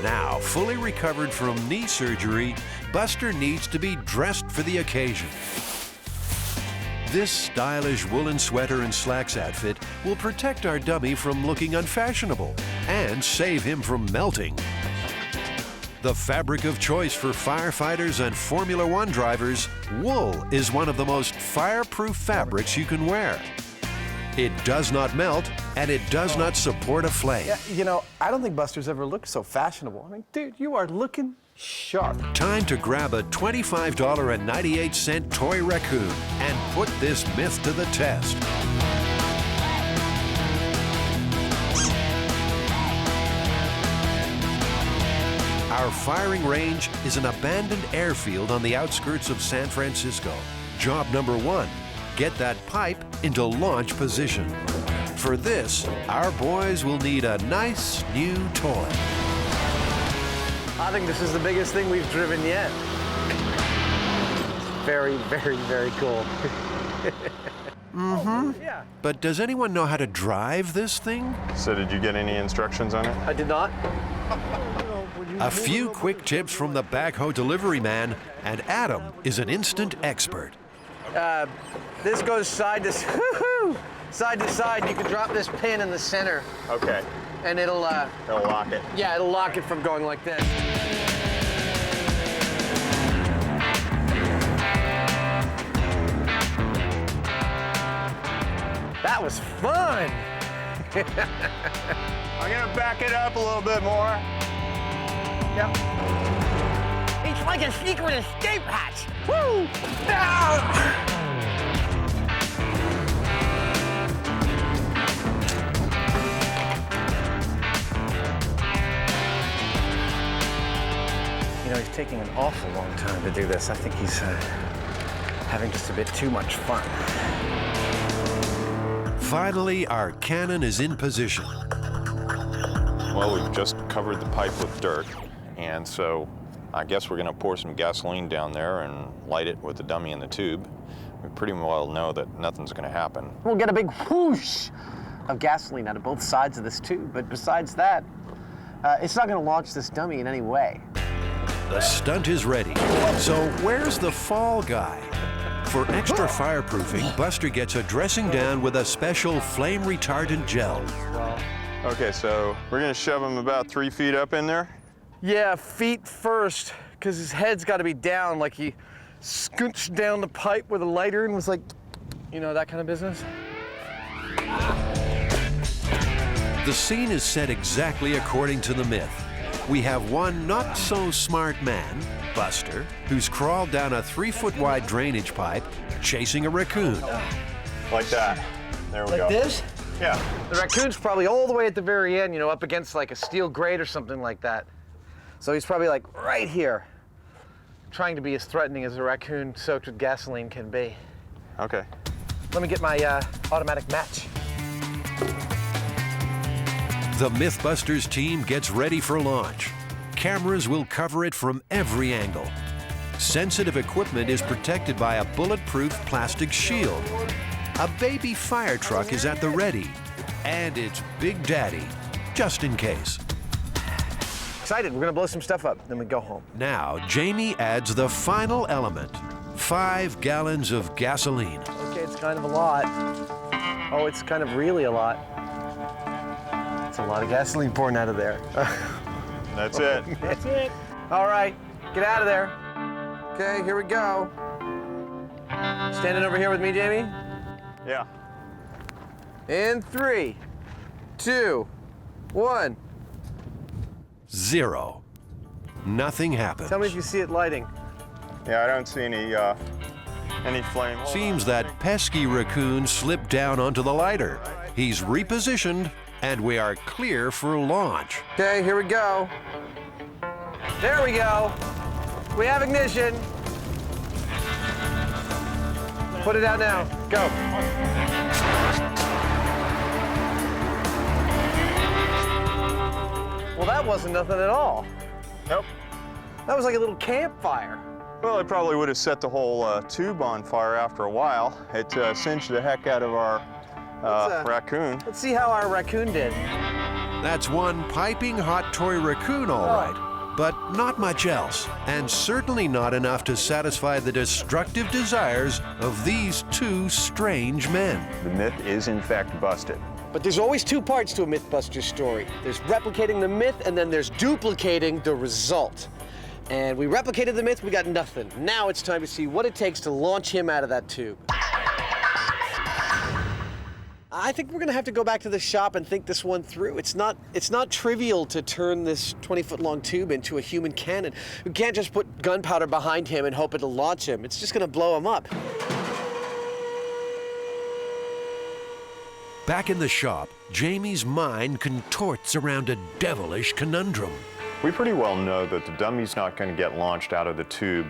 Speaker 1: Now, fully recovered from knee surgery, Buster needs to be dressed for the occasion. This stylish woolen sweater and slacks outfit will protect our dummy from looking unfashionable and save him from melting. The fabric of choice for firefighters and Formula One drivers, wool is one of the most fireproof fabrics you can wear. It does not melt, and it does not support a flame.
Speaker 3: Yeah, you know, I don't think Buster's ever looked so fashionable. I mean, dude, you are looking sharp.
Speaker 1: Time to grab a $25.98 toy raccoon and put this myth to the test. Our firing range is an abandoned airfield on the outskirts of San Francisco. Job number 1, get that pipe into launch position. For this, our boys will need a nice new toy.
Speaker 3: I think this is the biggest thing we've driven yet. Very, very, very cool.
Speaker 1: Yeah. But does anyone know how to drive this thing?
Speaker 2: So did you get any instructions on it?
Speaker 3: I did not.
Speaker 1: A few quick tips from the backhoe delivery man, and Adam is an instant expert.
Speaker 3: This goes side to side to side. You can drop this pin in the center.
Speaker 2: Okay.
Speaker 3: And it'll
Speaker 2: lock it.
Speaker 3: Yeah, it'll lock it from going like this. That was fun.
Speaker 2: I'm gonna back it up a little bit more.
Speaker 3: Yep.
Speaker 19: It's like a secret escape hatch.
Speaker 3: Woo! You know, he's taking an awful long time to do this. I think he's having just a bit too much fun.
Speaker 1: Finally, our cannon is in position.
Speaker 2: Well, we've just covered the pipe with dirt, and so I guess we're going to pour some gasoline down there and light it with the dummy in the tube. We pretty well know that nothing's going to happen.
Speaker 3: We'll get a big whoosh of gasoline out of both sides of this tube, but besides that, it's not going to launch this dummy in any way.
Speaker 1: The stunt is ready. So where's the fall guy? For extra fireproofing, Buster gets a dressing down with a special flame retardant gel.
Speaker 2: Okay, so we're going to shove him about 3 feet up in there.
Speaker 3: Yeah, feet first, because his head's got to be down, like he scooched down the pipe with a lighter and was like, you know, that kind of business.
Speaker 1: The scene is set exactly according to the myth. We have one not-so-smart man, Buster, who's crawled down a 3-foot-wide drainage pipe, chasing a raccoon.
Speaker 2: Like that. There we go.
Speaker 3: Like this?
Speaker 2: Yeah.
Speaker 3: The raccoon's probably all the way at the very end, you know, up against like a steel grate or something like that. So he's probably like right here, trying to be as threatening as a raccoon soaked with gasoline can be.
Speaker 2: Okay.
Speaker 3: Let me get my automatic match.
Speaker 1: The MythBusters team gets ready for launch. Cameras will cover it from every angle. Sensitive equipment is protected by a bulletproof plastic shield. A baby fire truck is at the ready, and it's Big Daddy, just in case.
Speaker 3: Excited, we're gonna blow some stuff up, then we go home.
Speaker 1: Now, Jamie adds the final element, 5 gallons of gasoline.
Speaker 3: Okay, it's kind of a lot. Oh, it's kind of really a lot. It's a lot of gasoline pouring out of there.
Speaker 2: That's it.
Speaker 3: That's it. All right, get out of there. Okay, here we go. Standing over here with me, Jamie?
Speaker 2: Yeah.
Speaker 3: In 3, 2, 1.
Speaker 1: 0. Nothing happens.
Speaker 3: Tell me if you see it lighting.
Speaker 2: Yeah, I don't see any flame.
Speaker 1: Seems that pesky raccoon slipped down onto the lighter. He's repositioned, and we are clear for launch.
Speaker 3: Okay, here we go. There we go. We have ignition. Put it out now. Go. Well, that wasn't nothing at all.
Speaker 2: Nope.
Speaker 3: That was like a little campfire.
Speaker 2: Well, it probably would have set the whole tube on fire after a while. It singed the heck out of our raccoon.
Speaker 3: Let's see how our raccoon did.
Speaker 1: That's one piping hot toy raccoon, all right, but not much else, and certainly not enough to satisfy the destructive desires of these two strange men.
Speaker 2: The myth is in fact busted.
Speaker 3: But there's always two parts to a MythBusters story. There's replicating the myth, and then there's duplicating the result. And we replicated the myth, we got nothing. Now it's time to see what it takes to launch him out of that tube. I think we're gonna have to go back to the shop and think this one through. It's not trivial to turn this 20-foot-long tube into a human cannon. We can't just put gunpowder behind him and hope it'll launch him. It's just gonna blow him up.
Speaker 1: Back in the shop, Jamie's mind contorts around a devilish conundrum.
Speaker 2: We pretty well know that the dummy's not going to get launched out of the tube,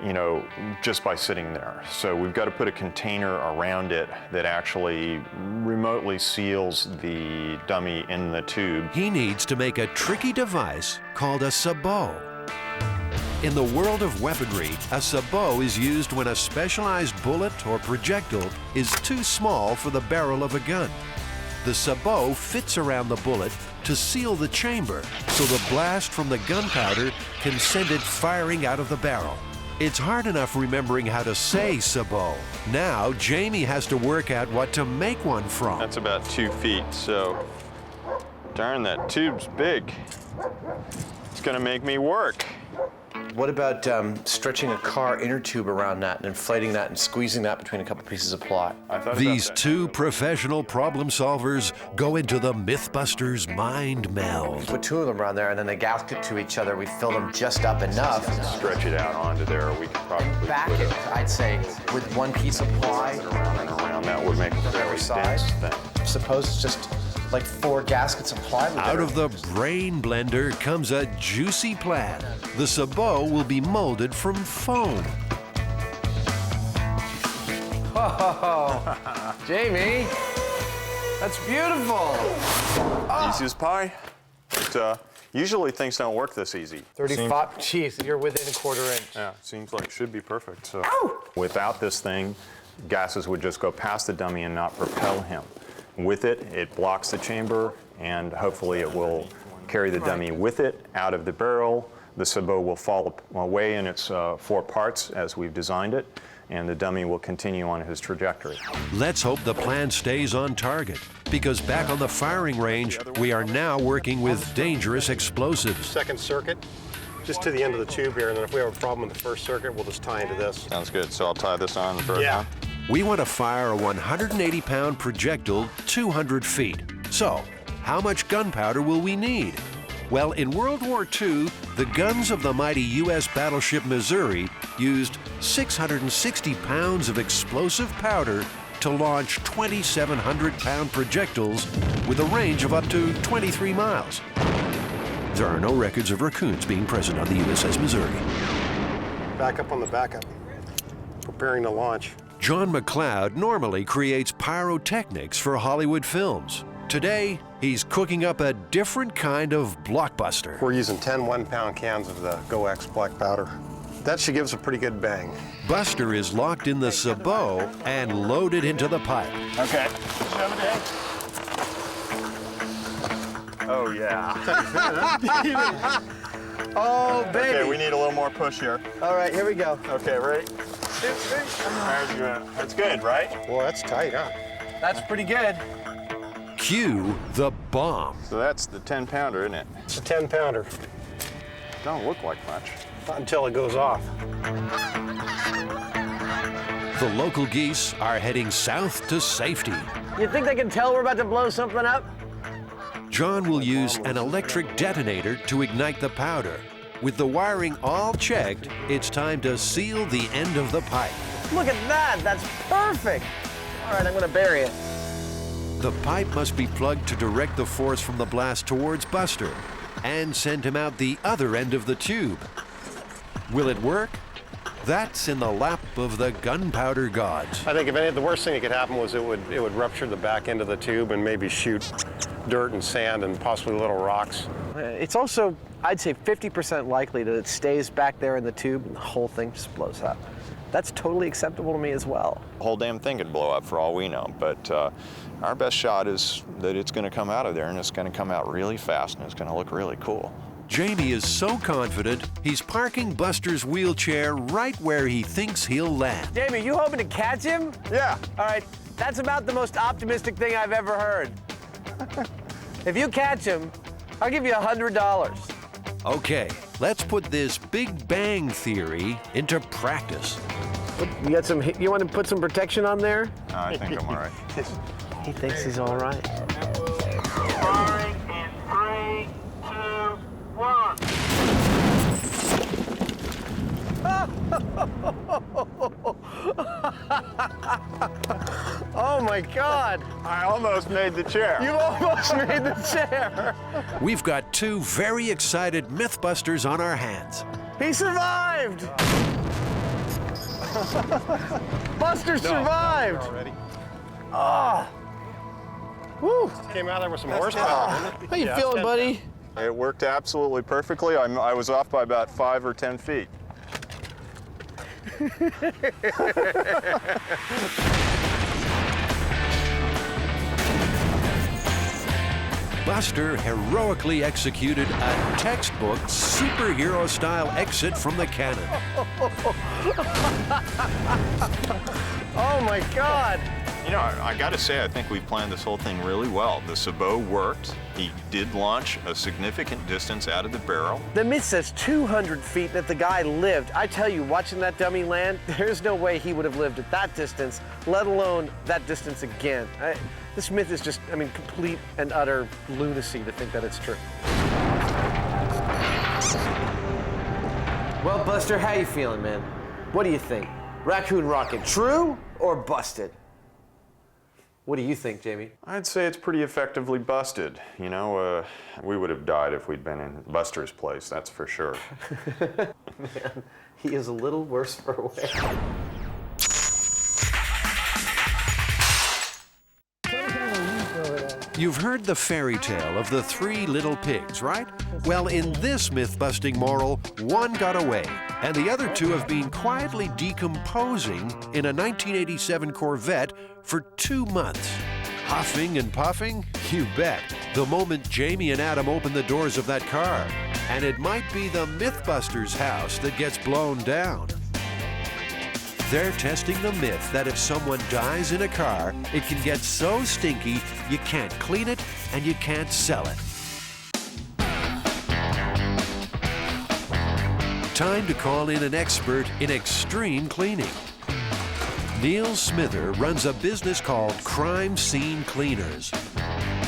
Speaker 2: you know, just by sitting there. So we've got to put a container around it that actually remotely seals the dummy in the tube.
Speaker 1: He needs to make a tricky device called a sabot. In the world of weaponry, a sabot is used when a specialized bullet or projectile is too small for the barrel of a gun. The sabot fits around the bullet to seal the chamber, so the blast from the gunpowder can send it firing out of the barrel. It's hard enough remembering how to say sabot. Now, Jamie has to work out what to make one from.
Speaker 2: That's about 2 feet, so darn, that tube's big. It's gonna make me work.
Speaker 3: What about stretching a car inner tube around that and inflating that and squeezing that between a couple pieces of ply?
Speaker 1: These two professional problem solvers go into the MythBusters mind meld.
Speaker 3: Put two of them around there and then they gasket to each other. We fill them just up enough.
Speaker 2: Stretch it out onto there. We could probably
Speaker 3: back it, I'd say, with one piece of ply.
Speaker 2: Around that would make a very dense thing.
Speaker 3: Suppose it's just like 4 gaskets of plywood.
Speaker 1: Out of the brain blender comes a juicy plan. The sabot will be molded from foam.
Speaker 3: Oh, Jamie, that's beautiful.
Speaker 2: Easy as pie. But, usually things don't work this easy.
Speaker 3: 35, geez, you're within a 1/4 inch.
Speaker 2: Yeah, seems like it should be perfect. So without this thing, gases would just go past the dummy and not propel him. With it, it blocks the chamber, and hopefully it will carry the dummy with it out of the barrel. The sabot will fall away in its 4 parts as we've designed it, and the dummy will continue on his trajectory.
Speaker 1: Let's hope the plan stays on target, because back on the firing range, we are now working with dangerous explosives.
Speaker 20: Second circuit, just to the end of the tube here, and then if we have a problem in the first circuit, we'll just tie into this.
Speaker 2: Sounds good. So I'll tie this on the first one?
Speaker 1: We want to fire a 180-pound projectile 200 feet. So, how much gunpowder will we need? Well, in World War II, the guns of the mighty U.S. battleship Missouri used 660 pounds of explosive powder to launch 2,700-pound projectiles with a range of up to 23 miles. There are no records of raccoons being present on the USS Missouri.
Speaker 20: Back up on the backup, preparing to launch.
Speaker 1: John McLeod normally creates pyrotechnics for Hollywood films. Today, he's cooking up a different kind of blockbuster.
Speaker 20: We're using 10 1-pound cans of the GoX black powder. That should give us a pretty good bang.
Speaker 1: Buster is locked in the sabot and loaded into the pipe.
Speaker 2: Okay. Shove it in. Oh, yeah.
Speaker 3: Oh, baby.
Speaker 2: Okay, we need a little more push here.
Speaker 3: All right, here we go.
Speaker 2: Okay, ready? That's good, right?
Speaker 20: Well, that's tight, huh?
Speaker 3: That's pretty good.
Speaker 1: Cue the bomb.
Speaker 2: So that's the 10-pounder, isn't it?
Speaker 20: It's a 10-pounder.
Speaker 2: Don't look like much.
Speaker 20: Not until it goes off.
Speaker 1: The local geese are heading south to safety.
Speaker 3: You think they can tell we're about to blow something up?
Speaker 1: John will use an electric detonator to ignite the powder. With the wiring all checked, it's time to seal the end of the pipe.
Speaker 3: Look at that, that's perfect. All right, I'm gonna bury it.
Speaker 1: The pipe must be plugged to direct the force from the blast towards Buster and send him out the other end of the tube. Will it work? That's in the lap of the gunpowder gods.
Speaker 20: I think if any, the worst thing that could happen was it would rupture the back end of the tube and maybe shoot dirt and sand and possibly little rocks.
Speaker 3: It's also, I'd say, 50% likely that it stays back there in the tube and the whole thing just blows up. That's totally acceptable to me as well.
Speaker 2: The whole damn thing could blow up for all we know, but our best shot is that it's going to come out of there, and it's going to come out really fast, and it's going to look really cool.
Speaker 1: Jamie is so confident, he's parking Buster's wheelchair right where he thinks he'll land.
Speaker 3: Jamie, you hoping to catch him?
Speaker 2: Yeah.
Speaker 3: All right, that's about the most optimistic thing I've ever heard. If you catch him, I'll give you $100.
Speaker 1: Okay, let's put this Big Bang Theory into practice.
Speaker 3: You got some, you want to put some protection on there?
Speaker 2: I think I'm all right.
Speaker 3: He thinks he's all right.
Speaker 5: Firing in 3, 2, 1.
Speaker 3: Oh my God!
Speaker 2: I almost made the chair.
Speaker 3: You almost made the chair!
Speaker 1: We've got two very excited MythBusters on our hands.
Speaker 3: He survived! Buster survived!
Speaker 20: Already.
Speaker 3: Oh! Woo!
Speaker 20: Came out there with some horsepower.
Speaker 3: How you feeling, buddy?
Speaker 2: It worked absolutely perfectly. I was off by about 5 or 10 feet.
Speaker 1: Buster heroically executed a textbook superhero-style exit from the cannon.
Speaker 3: Oh my God!
Speaker 2: You know, I got to say, I think we planned this whole thing really well. The sabot worked. He did launch a significant distance out of the barrel.
Speaker 3: The myth says 200 feet that the guy lived. I tell you, watching that dummy land, there's no way he would have lived at that distance, let alone that distance again. This myth is just, I mean, complete and utter lunacy to think that it's true. Well, Buster, how you feeling, man? What do you think? Raccoon rocket, true or busted? What do you think, Jamie?
Speaker 2: I'd say it's pretty effectively busted. You know, we would have died if we'd been in Buster's place, that's for sure.
Speaker 3: Man, he is a little worse for wear.
Speaker 1: You've heard the fairy tale of the 3 little pigs, right? Well, in this myth-busting moral, one got away, and the other 2 have been quietly decomposing in a 1987 Corvette for 2 months. Huffing and puffing? You bet. The moment Jamie and Adam open the doors of that car. And it might be the MythBusters house that gets blown down. They're testing the myth that if someone dies in a car, it can get so stinky you can't clean it and you can't sell it. Time to call in an expert in extreme cleaning. Neil Smither runs a business called Crime Scene Cleaners.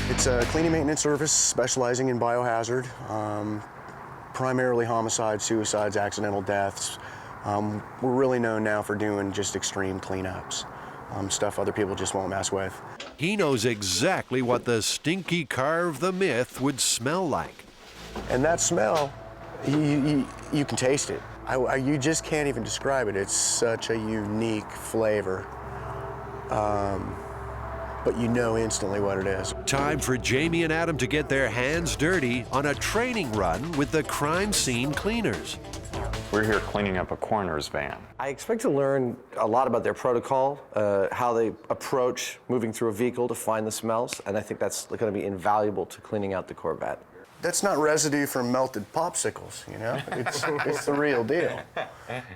Speaker 21: It's a cleaning maintenance service specializing in biohazard, primarily homicides, suicides, accidental deaths. We're really known now for doing just extreme cleanups, stuff other people just won't mess with.
Speaker 1: He knows exactly what the stinky car of the myth would smell like.
Speaker 21: And that smell, you can taste it. You just can't even describe it. It's such a unique flavor, but you know instantly what it is.
Speaker 1: Time for Jamie and Adam to get their hands dirty on a training run with the Crime Scene Cleaners.
Speaker 2: We're here cleaning up a coroner's van.
Speaker 3: I expect to learn a lot about their protocol, how they approach moving through a vehicle to find the smells, and I think that's going to be invaluable to cleaning out the Corvette.
Speaker 21: That's not residue from melted popsicles, you know? It's the real deal.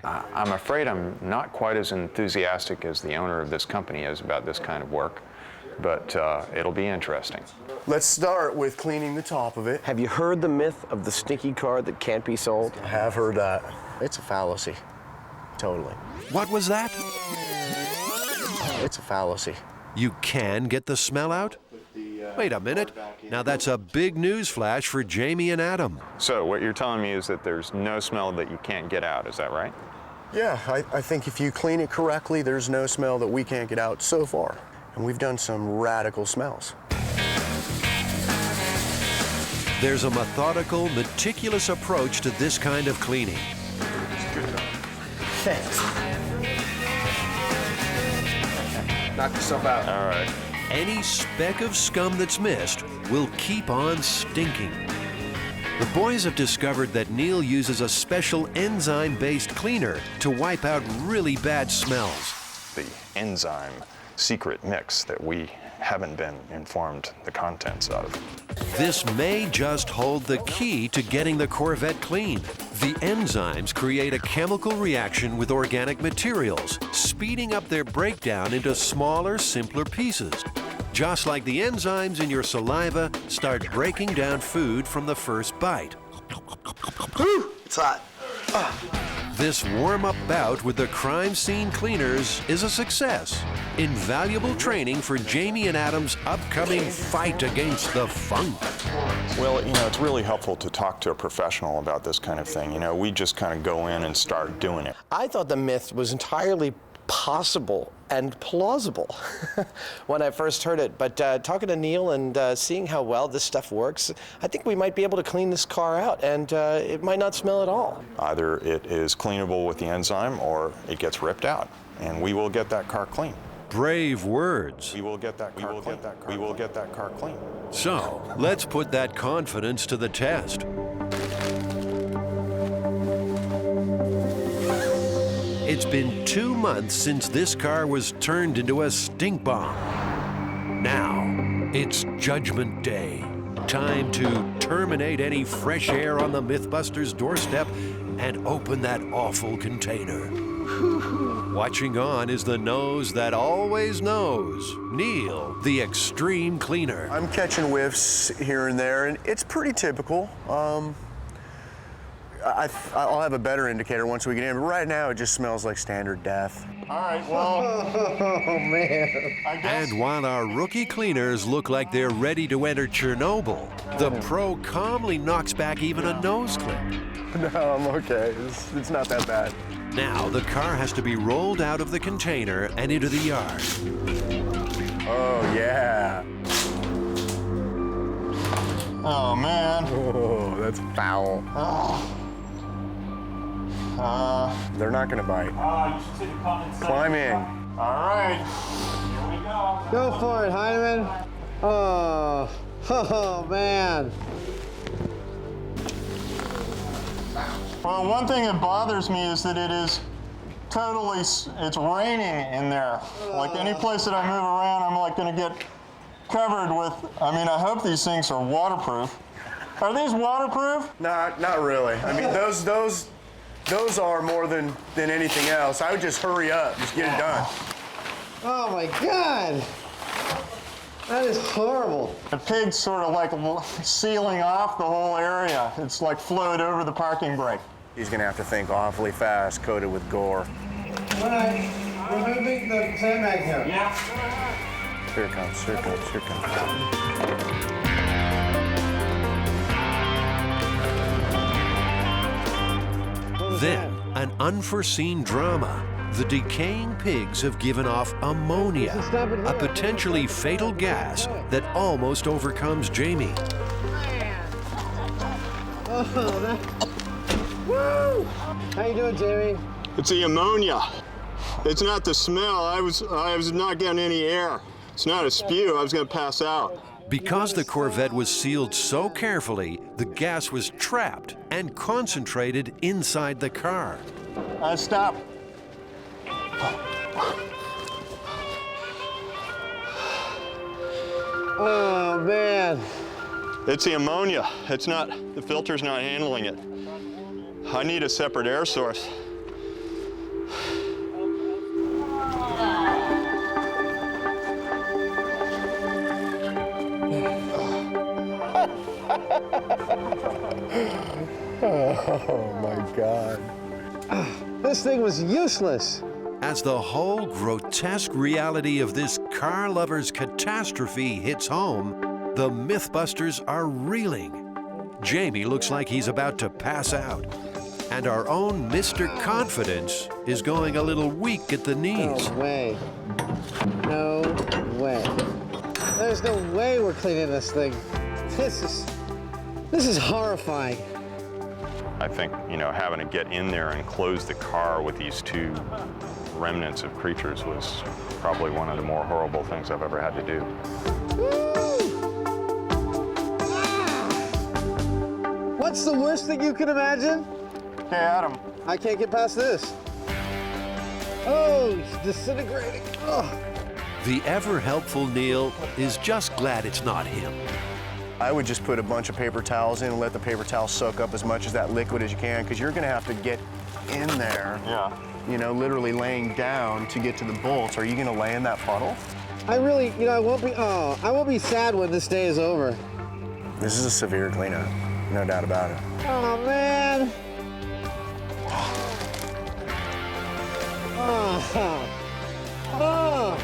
Speaker 2: I'm afraid I'm not quite as enthusiastic as the owner of this company is about this kind of work, but it'll be interesting.
Speaker 21: Let's start with cleaning the top of it.
Speaker 3: Have you heard the myth of the stinky car that can't be sold?
Speaker 21: I have heard that. It's a fallacy. Totally.
Speaker 1: What was that?
Speaker 21: It's a fallacy.
Speaker 1: You can get the smell out? Wait a minute. Now that's a big news flash for Jamie and Adam.
Speaker 2: So what you're telling me is that there's no smell that you can't get out, is that right?
Speaker 21: Yeah, I think if you clean it correctly, there's no smell that we can't get out so far. And we've done some radical smells.
Speaker 1: There's a methodical, meticulous approach to this kind of cleaning.
Speaker 3: Thanks. Knock yourself out.
Speaker 2: All right.
Speaker 1: Any speck of scum that's missed will keep on stinking. The boys have discovered that Neil uses a special enzyme-based cleaner to wipe out really bad smells.
Speaker 2: The enzyme secret mix that we haven't been informed the contents of.
Speaker 1: This may just hold the key to getting the Corvette clean. The enzymes create a chemical reaction with organic materials, speeding up their breakdown into smaller, simpler pieces. Just like the enzymes in your saliva start breaking down food from the first bite.
Speaker 3: Whew, it's hot.
Speaker 1: This warm-up bout with the crime scene cleaners is a success. Invaluable training for Jamie and Adam's upcoming fight against the funk.
Speaker 2: Well, it's really helpful to talk to a professional about this kind of thing. We just kind of go in and start doing it.
Speaker 3: I thought the myth was entirely possible and plausible when I first heard it, but talking to Neil and seeing how well this stuff works, I think we might be able to clean this car out, and it might not smell at all.
Speaker 2: Either it is cleanable with the enzyme or it gets ripped out, and we will get that car clean.
Speaker 1: Brave words.
Speaker 2: We will get that car clean. We will get that car clean.
Speaker 1: So, let's put that confidence to the test. It's been 2 months since this car was turned into a stink bomb. Now, it's Judgment Day. Time to terminate any fresh air on the MythBusters doorstep and open that awful container. Watching on is the nose that always knows, Neil, the extreme cleaner.
Speaker 21: I'm catching whiffs here and there, and it's pretty typical. I'll have a better indicator once we get in, but right now it just smells like standard death.
Speaker 11: All right, well.
Speaker 21: Oh, man.
Speaker 1: And while our rookie cleaners look like they're ready to enter Chernobyl, the pro calmly knocks back even a nose clip.
Speaker 21: No, I'm okay. It's not that bad.
Speaker 1: Now the car has to be rolled out of the container and into the yard.
Speaker 21: Oh, yeah.
Speaker 11: Oh, man.
Speaker 21: Oh, that's foul. They're not going to bite.
Speaker 11: You should see the comments.
Speaker 21: Climb in.
Speaker 11: All right. Here we go.
Speaker 7: Go for it, Hyneman. Oh, man.
Speaker 11: Well, one thing that bothers me is that it's raining in there. Like any place that I move around, I'm like going to get covered with, I hope these things are waterproof. Are these waterproof?
Speaker 21: Not really. I mean, those are more than anything else. I would just hurry up, just get it done.
Speaker 7: Oh my God. That is horrible.
Speaker 11: The pig's sort of like sealing off the whole area. It's like flowed over the parking brake.
Speaker 21: He's gonna have to think awfully fast, coated with gore.
Speaker 7: All right, we're moving the sandbag here.
Speaker 11: Yeah.
Speaker 21: Here it comes, here it comes, here it comes.
Speaker 1: Then, an unforeseen drama. The decaying pigs have given off ammonia, a potentially fatal gas that almost overcomes Jamie.
Speaker 7: Woo! How you doing, Jamie?
Speaker 11: It's the ammonia. It's not the smell. I was not getting any air. It's not a spew. I was going to pass out.
Speaker 1: Because the Corvette was sealed so carefully, the gas was trapped and concentrated inside the car.
Speaker 11: Stop.
Speaker 7: Oh, man.
Speaker 11: It's the ammonia. The filter's not handling it. I need a separate air source.
Speaker 21: Oh my God.
Speaker 7: This thing was useless.
Speaker 1: As the whole grotesque reality of this car lover's catastrophe hits home, the MythBusters are reeling. Jamie looks like he's about to pass out. And our own Mr. Confidence is going a little weak at the knees.
Speaker 7: No way. No way. There's no way we're cleaning this thing. This is horrifying.
Speaker 4: I think, you know, having to get in there and close the car with these two remnants of creatures was probably one of the more horrible things I've ever had to do.
Speaker 7: What's the worst thing you can imagine?
Speaker 11: Hey, Adam.
Speaker 7: I can't get past this. Oh, it's disintegrating. Oh.
Speaker 1: The ever-helpful Neil is just glad it's not him.
Speaker 21: I would just put a bunch of paper towels in and let the paper towels soak up as much of that liquid as you can, because you're gonna have to get in there.
Speaker 11: Yeah.
Speaker 21: You know, literally laying down to get to the bolts. Are you gonna lay in that puddle?
Speaker 7: I really, you know, I won't be sad when this day is over.
Speaker 21: This is a severe cleanup, no doubt about it.
Speaker 7: Oh, man. Oh. Oh.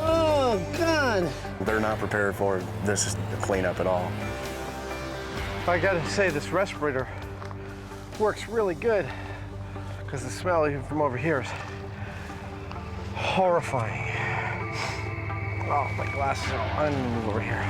Speaker 7: Oh, God.
Speaker 21: They're not prepared for this cleanup at all.
Speaker 3: I gotta say, this respirator works really good, because the smell even from over here is horrifying. Oh, my glasses are on. I'm gonna move over here.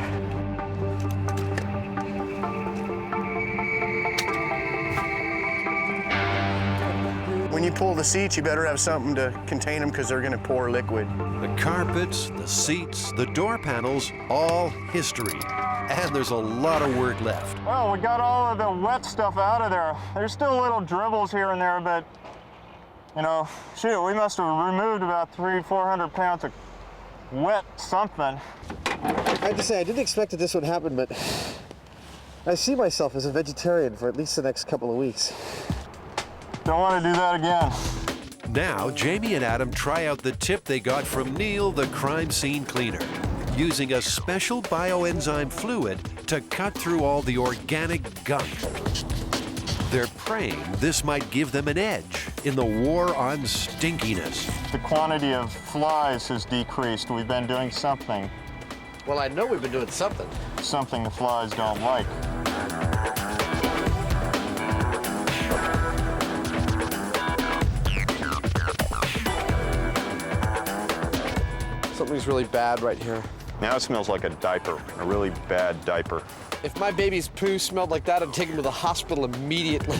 Speaker 21: When you pull the seats, you better have something to contain them, because they're gonna pour liquid.
Speaker 1: The carpets, the seats, the door panels, all history. And there's a lot of work left.
Speaker 11: Well, we got all of the wet stuff out of there. There's still little dribbles here and there, but, you know, shoot, we must have removed about 300-400 pounds of wet something.
Speaker 7: I have to say, I didn't expect that this would happen, but I see myself as a vegetarian for at least the next couple of weeks.
Speaker 11: Don't want to do that again.
Speaker 1: Now, Jamie and Adam try out the tip they got from Neil, the crime scene cleaner, using a special bioenzyme fluid to cut through all the organic gunk. They're praying this might give them an edge in the war on stinkiness.
Speaker 11: The quantity of flies has decreased. We've been doing something.
Speaker 3: Well, I know we've been doing something.
Speaker 11: Something the flies don't like.
Speaker 3: Something's really bad right here.
Speaker 4: Now it smells like a diaper, a really bad diaper.
Speaker 3: If my baby's poo smelled like that, I'd take him to the hospital immediately.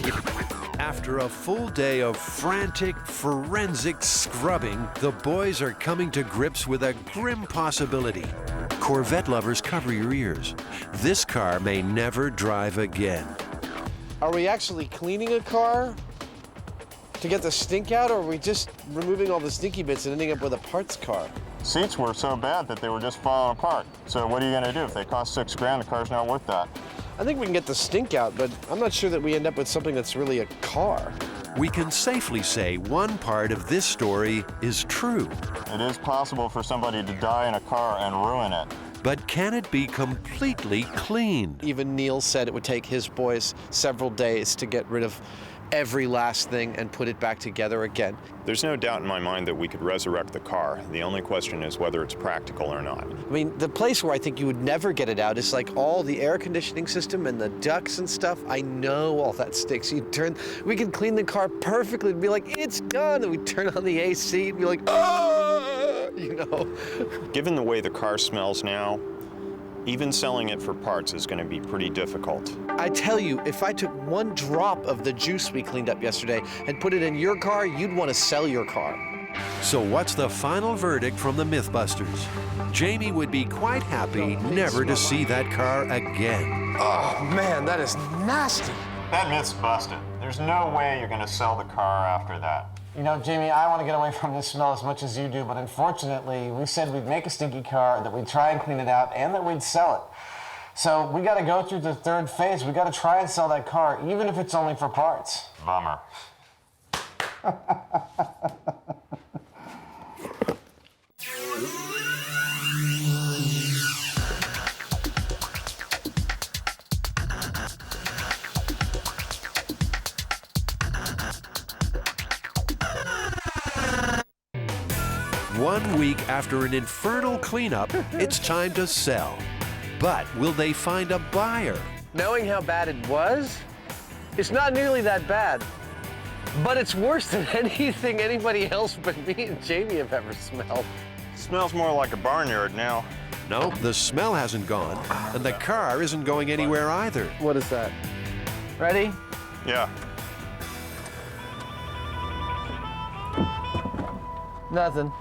Speaker 1: After a full day of frantic, forensic scrubbing, the boys are coming to grips with a grim possibility. Corvette lovers, cover your ears. This car may never drive again.
Speaker 3: Are we actually cleaning a car to get the stink out, or are we just removing all the stinky bits and ending up with a parts car?
Speaker 11: Seats were so bad that they were just falling apart. So what are you gonna do? If they cost $6 grand, the car's not worth that.
Speaker 3: I think we can get the stink out, but I'm not sure that we end up with something that's really a car.
Speaker 1: We can safely say one part of this story is true.
Speaker 11: It is possible for somebody to die in a car and ruin it.
Speaker 1: But can it be completely cleaned?
Speaker 3: Even Neil said it would take his boys several days to get rid of every last thing and put it back together again.
Speaker 4: There's no doubt in my mind that we could resurrect the car. The only question is whether it's practical or not.
Speaker 3: I mean, the place where I think you would never get it out is like all the air conditioning system and the ducts and stuff. I know all that stinks. We could clean the car perfectly and be like, it's done. And we turn on the AC and be like, oh, you know.
Speaker 4: Given the way the car smells now, even selling it for parts is going to be pretty difficult.
Speaker 3: I tell you, if I took one drop of the juice we cleaned up yesterday and put it in your car, you'd want to sell your car.
Speaker 1: So what's the final verdict from the MythBusters? Jamie would be quite happy never to see that car again.
Speaker 3: Oh man, that is nasty.
Speaker 11: That myth's busted. There's no way you're gonna sell the car after that.
Speaker 7: You know, Jamie, I want to get away from this smell as much as you do, but unfortunately, we said we'd make a stinky car, that we'd try and clean it out, and that we'd sell it. So we got to go through the third phase. We got to try and sell that car, even if it's only for parts.
Speaker 11: Bummer.
Speaker 1: 1 week after an infernal cleanup, it's time to sell. But will they find a buyer?
Speaker 3: Knowing how bad it was, it's not nearly that bad. But it's worse than anything anybody else but me and Jamie have ever smelled.
Speaker 4: It smells more like a barnyard now.
Speaker 1: No, the smell hasn't gone, and the car isn't going anywhere either.
Speaker 3: What is that? Ready?
Speaker 2: Yeah.
Speaker 3: Nothing.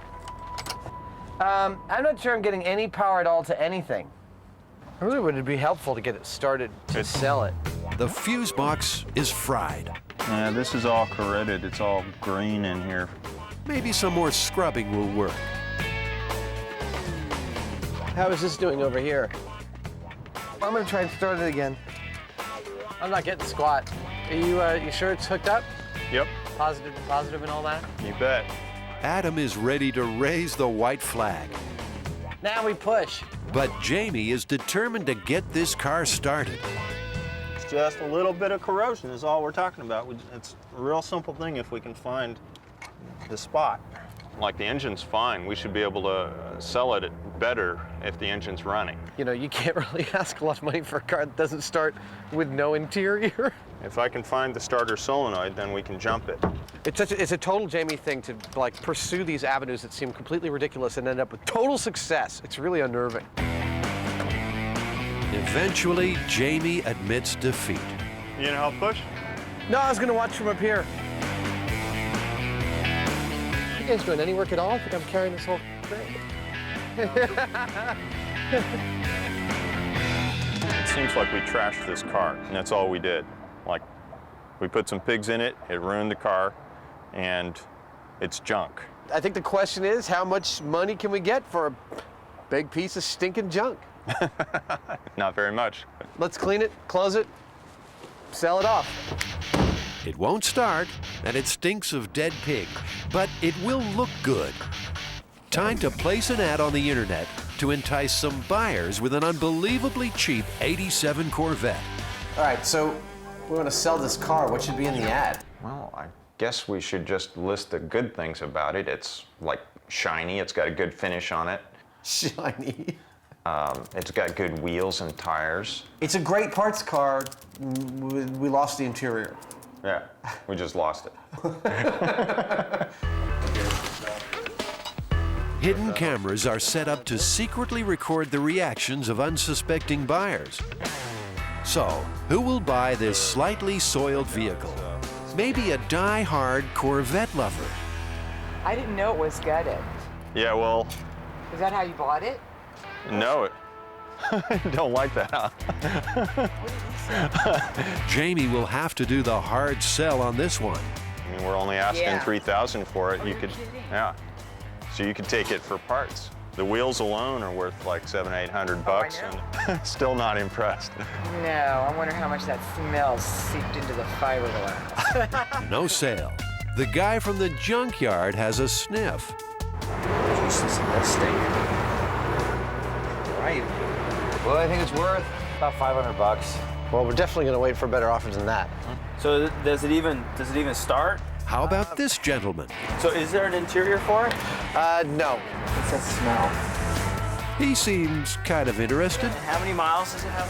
Speaker 3: I'm not sure I'm getting any power at all to anything. Really would it be helpful to get it started to sell it?
Speaker 1: The fuse box is fried.
Speaker 2: Yeah, this is all corroded. It's all green in here.
Speaker 1: Maybe some more scrubbing will work.
Speaker 3: How is this doing over here? I'm gonna try and start it again. I'm not getting squat. Are you sure it's hooked up?
Speaker 2: Yep.
Speaker 3: Positive and all that?
Speaker 2: You bet.
Speaker 1: Adam is ready to raise the white flag.
Speaker 3: Now we push.
Speaker 1: But Jamie is determined to get this car started.
Speaker 2: It's just a little bit of corrosion is all we're talking about. It's a real simple thing if we can find the spot. Like the engine's fine. We should be able to sell it better if the engine's running.
Speaker 3: You know, you can't really ask a lot of money for a car that doesn't start with no interior.
Speaker 2: If I can find the starter solenoid, then we can jump it.
Speaker 3: It's a total Jamie thing to like pursue these avenues that seem completely ridiculous and end up with total success. It's really unnerving.
Speaker 1: Eventually, Jamie admits defeat.
Speaker 2: You gonna help push?
Speaker 3: No, I was gonna watch from up here. You guys doing any work at all? I think I'm carrying this whole thing.
Speaker 2: It seems like we trashed this car, and that's all we did. Like, we put some pigs in it, it ruined the car, and it's junk.
Speaker 3: I think the question is, how much money can we get for a big piece of stinking junk?
Speaker 2: Not very much.
Speaker 3: Let's clean it, close it, sell it off.
Speaker 1: It won't start, and it stinks of dead pig, but it will look good. Time to place an ad on the internet to entice some buyers with an unbelievably cheap '87 Corvette.
Speaker 3: All right, so we want to sell this car. What should be in the ad?
Speaker 2: Well, I guess we should just list the good things about it. It's like shiny, it's got a good finish on it.
Speaker 3: Shiny.
Speaker 2: It's got good wheels and tires.
Speaker 3: It's a great parts car. We lost the interior.
Speaker 2: Yeah, we just lost it.
Speaker 1: Hidden cameras are set up to secretly record the reactions of unsuspecting buyers. So, who will buy this slightly soiled vehicle? Maybe a die-hard Corvette lover.
Speaker 8: I didn't know it was gutted.
Speaker 2: Yeah, well...
Speaker 8: Is that how you bought it?
Speaker 2: No, don't like that, huh?
Speaker 1: Jamie will have to do the hard sell on this one.
Speaker 2: I mean, we're only asking $3,000 for it. You could, yeah. So you could take it for parts. The wheels alone are worth like $700-800, and still not impressed.
Speaker 8: No, I wonder how much that smell seeped into the fiberglass.
Speaker 1: No sale. The guy from the junkyard has a sniff.
Speaker 3: Jesus, that stink. Right.
Speaker 22: Well, I think it's worth about $500.
Speaker 3: Well, we're definitely going to wait for better offers than that.
Speaker 23: So does it even start?
Speaker 1: How about this gentleman?
Speaker 23: So is there an interior for it?
Speaker 3: No.
Speaker 23: What's that smell?
Speaker 1: He seems kind of interested.
Speaker 23: How many miles does it have?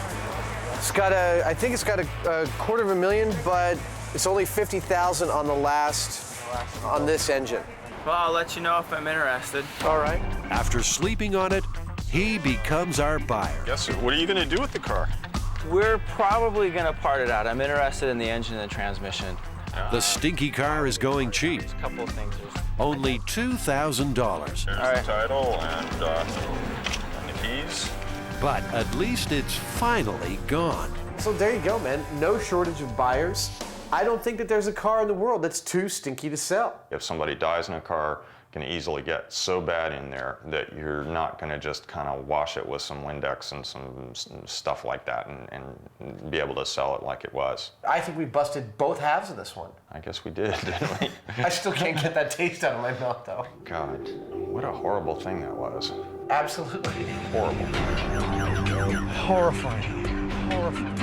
Speaker 3: It's got I think it's got a $250,000, but it's only 50,000 on on this engine.
Speaker 23: Well, I'll let you know if I'm interested.
Speaker 3: All right.
Speaker 1: After sleeping on it, he becomes our buyer.
Speaker 2: Yes, sir. What are you going to do with the car?
Speaker 23: We're probably going to part it out. I'm interested in the engine and the transmission.
Speaker 1: The stinky car is going cheap.
Speaker 23: There's a couple of things.
Speaker 1: Only $2,000.
Speaker 2: There's the title and the keys.
Speaker 1: But at least it's finally gone.
Speaker 3: So there you go, man. No shortage of buyers. I don't think that there's a car in the world that's too stinky to sell.
Speaker 2: If somebody dies in a car, it can easily get so bad in there that you're not going to just kind of wash it with some Windex and some stuff like that and be able to sell it like it was.
Speaker 3: I think we busted both halves of this one.
Speaker 2: I guess we did, didn't we?
Speaker 3: I still can't get that taste out of my mouth, though.
Speaker 2: God, what a horrible thing that was.
Speaker 3: Absolutely.
Speaker 2: Horrible.
Speaker 3: Horrifying. Horrifying.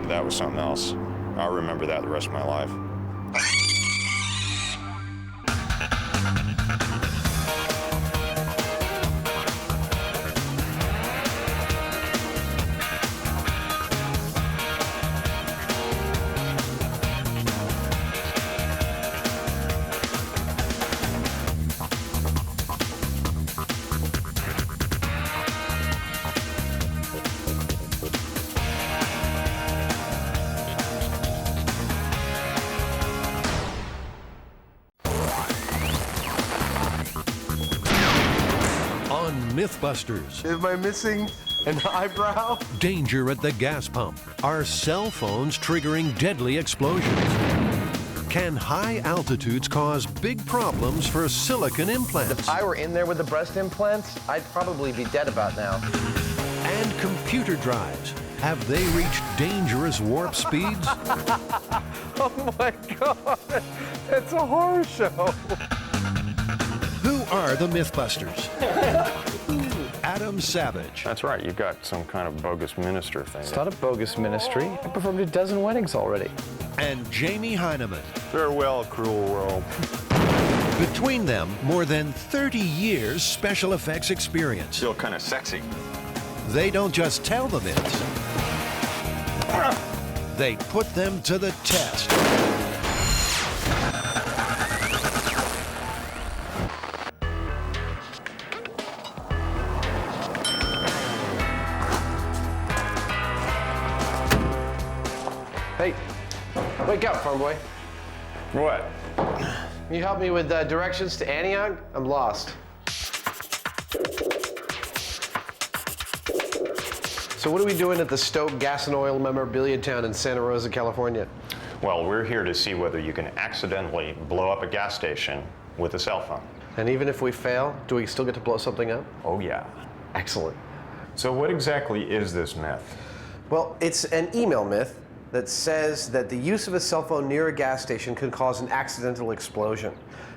Speaker 2: That was something else. I'll remember that the rest of my life.
Speaker 1: MythBusters.
Speaker 3: Am I missing an eyebrow?
Speaker 1: Danger at the gas pump. Are cell phones triggering deadly explosions? Can high altitudes cause big problems for silicone implants?
Speaker 3: If I were in there with the breast implants, I'd probably be dead about now.
Speaker 1: And computer drives. Have they reached dangerous warp speeds?
Speaker 3: Oh my God, it's a horror show.
Speaker 1: Who are the MythBusters? Adam Savage.
Speaker 2: That's right, you got some kind of bogus minister thing.
Speaker 3: It's not a bogus ministry. I performed a dozen weddings already.
Speaker 1: And Jamie Hyneman.
Speaker 2: Farewell, cruel world.
Speaker 1: Between them, more than 30 years special effects experience.
Speaker 2: Feel kind of sexy.
Speaker 1: They don't just tell the myths. They put them to the test.
Speaker 3: Hey, wake up, farm boy.
Speaker 2: What?
Speaker 3: Can you help me with directions to Antioch? I'm lost. So what are we doing at the Stoke Gas and Oil Memorabilia Town in Santa Rosa, California?
Speaker 2: Well, we're here to see whether you can accidentally blow up a gas station with a cell phone.
Speaker 3: And even if we fail, do we still get to blow something up?
Speaker 2: Oh, yeah.
Speaker 3: Excellent.
Speaker 2: So what exactly is this myth?
Speaker 3: Well, it's an email myth that says that the use of a cell phone near a gas station could cause an accidental explosion.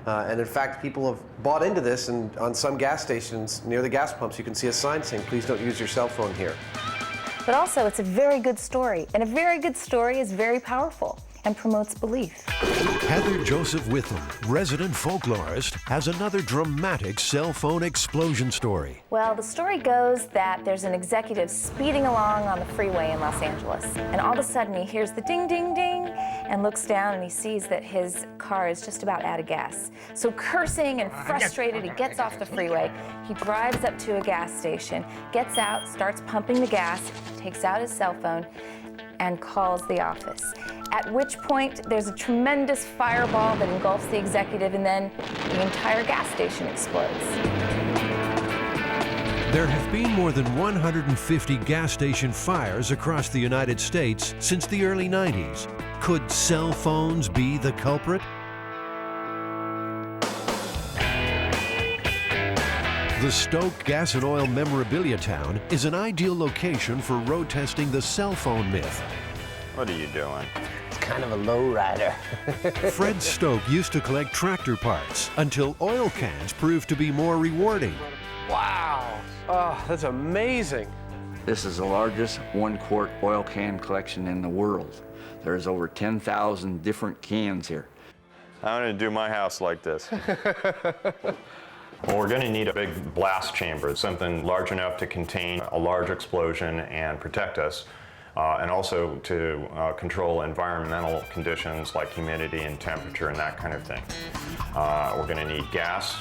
Speaker 3: And in fact, people have bought into this, and on some gas stations near the gas pumps, you can see a sign saying, please don't use your cell phone here.
Speaker 6: But also, it's a very good story, and a very good story is very powerful and promotes belief.
Speaker 1: Heather Joseph Witham, resident folklorist, has another dramatic cell phone explosion story.
Speaker 6: Well, the story goes that there's an executive speeding along on the freeway in Los Angeles, and all of a sudden he hears the ding, ding, ding, and looks down and he sees that his car is just about out of gas. So cursing and frustrated, he gets off the freeway, he drives up to a gas station, gets out, starts pumping the gas, takes out his cell phone, and calls the office. At which point, there's a tremendous fireball that engulfs the executive, and then the entire gas station explodes.
Speaker 1: There have been more than 150 gas station fires across the United States since the early 90s. Could cell phones be the culprit? The Stoke Gas and Oil Memorabilia Town is an ideal location for road testing the cell phone myth.
Speaker 2: What are you doing?
Speaker 3: It's kind of a lowrider.
Speaker 1: Fred Stoke used to collect tractor parts until oil cans proved to be more rewarding.
Speaker 3: Wow. Oh, that's amazing.
Speaker 9: This is the largest one-quart oil can collection in the world. There's over 10,000 different cans here.
Speaker 2: I'm gonna do my house like this. Well, we're going to need a big blast chamber, something large enough to contain a large explosion and protect us, and also to control environmental conditions like humidity and temperature and that kind of thing. We're going to need gas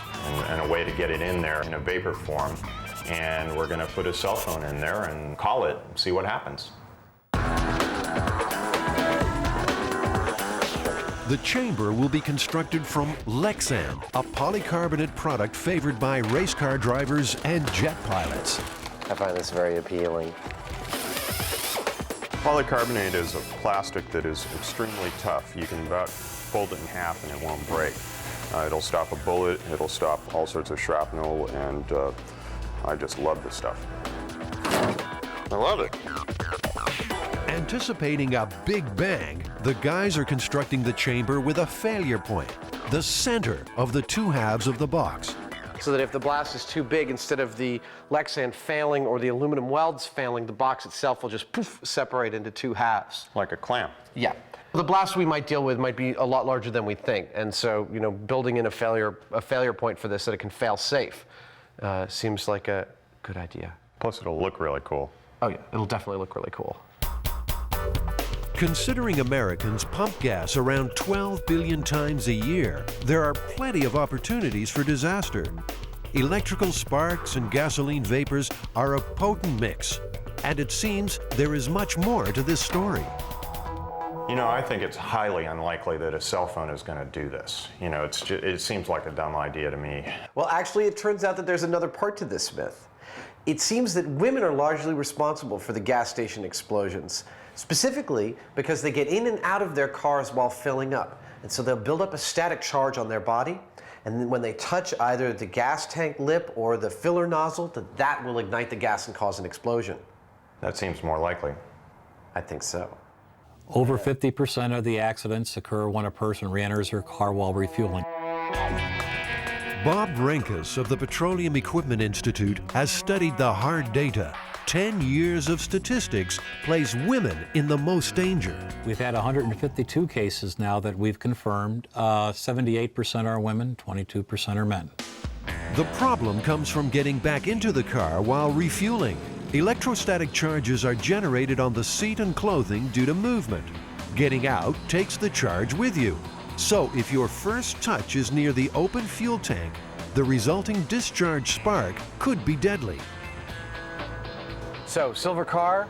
Speaker 2: and a way to get it in there in a vapor form, and we're going to put a cell phone in there and call it, see what happens.
Speaker 1: The chamber will be constructed from Lexan, a polycarbonate product favored by race car drivers and jet pilots.
Speaker 3: I find this very appealing.
Speaker 2: Polycarbonate is a plastic that is extremely tough. You can about fold it in half and it won't break. It'll stop a bullet, it'll stop all sorts of shrapnel, and I just love this stuff. I love it.
Speaker 1: Anticipating a big bang, the guys are constructing the chamber with a failure point, the center of the two halves of the box.
Speaker 3: So that if the blast is too big, instead of the Lexan failing or the aluminum welds failing, the box itself will just poof, separate into two halves.
Speaker 2: Like a clamp.
Speaker 3: Yeah. The blast we might deal with might be a lot larger than we think, and so building in a failure point for this so that it can fail safe seems like a good idea.
Speaker 2: Plus it'll look really cool.
Speaker 3: Oh yeah, it'll definitely look really cool.
Speaker 1: Considering Americans pump gas around 12 billion times a year, there are plenty of opportunities for disaster. Electrical sparks and gasoline vapors are a potent mix, and it seems there is much more to this story.
Speaker 2: You know, I think it's highly unlikely that a cell phone is going to do this. You know, it seems like a dumb idea to me.
Speaker 3: Well, actually, it turns out that there's another part to this myth. It seems that women are largely responsible for the gas station explosions, specifically because they get in and out of their cars while filling up. And so they'll build up a static charge on their body, and then when they touch either the gas tank lip or the filler nozzle, that will ignite the gas and cause an explosion.
Speaker 2: That seems more likely.
Speaker 3: I think so.
Speaker 10: Over 50% of the accidents occur when a person re-enters her car while refueling.
Speaker 1: Bob Renkus of the Petroleum Equipment Institute has studied the hard data. 10 years of statistics place women in the most danger.
Speaker 10: We've had 152 cases now that we've confirmed. 78% are women, 22% are men.
Speaker 1: The problem comes from getting back into the car while refueling. Electrostatic charges are generated on the seat and clothing due to movement. Getting out takes the charge with you. So if your first touch is near the open fuel tank, the resulting discharge spark could be deadly.
Speaker 3: So, silver car,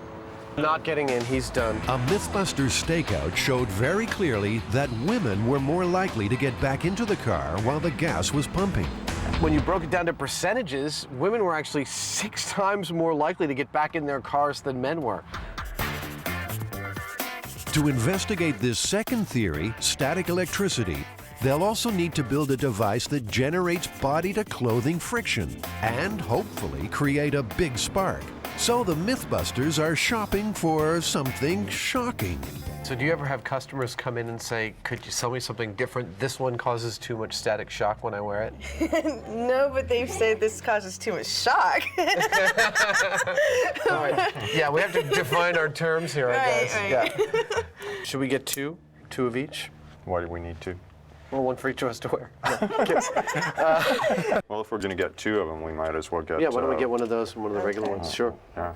Speaker 3: not getting in, he's done.
Speaker 1: A MythBusters stakeout showed very clearly that women were more likely to get back into the car while the gas was pumping.
Speaker 3: When you broke it down to percentages, women were actually 6 times more likely to get back in their cars than men were.
Speaker 1: To investigate this second theory, static electricity, they'll also need to build a device that generates body-to-clothing friction and hopefully create a big spark. So the MythBusters are shopping for something shocking.
Speaker 3: So do you ever have customers come in and say, could you sell me something different? This one causes too much static shock when I wear it?
Speaker 12: No, but they've said this causes too much shock.
Speaker 3: All right. Yeah, we have to define our terms here, I guess.
Speaker 12: Right.
Speaker 3: Yeah. Should we get 2? 2 of each?
Speaker 2: Why do we need 2?
Speaker 3: Well, one for each of us to wear.
Speaker 2: Well, if we're going to get 2 of them, we might as well get...
Speaker 3: Yeah, why don't we get one of those and one of the regular ones? Sure.
Speaker 2: Yeah.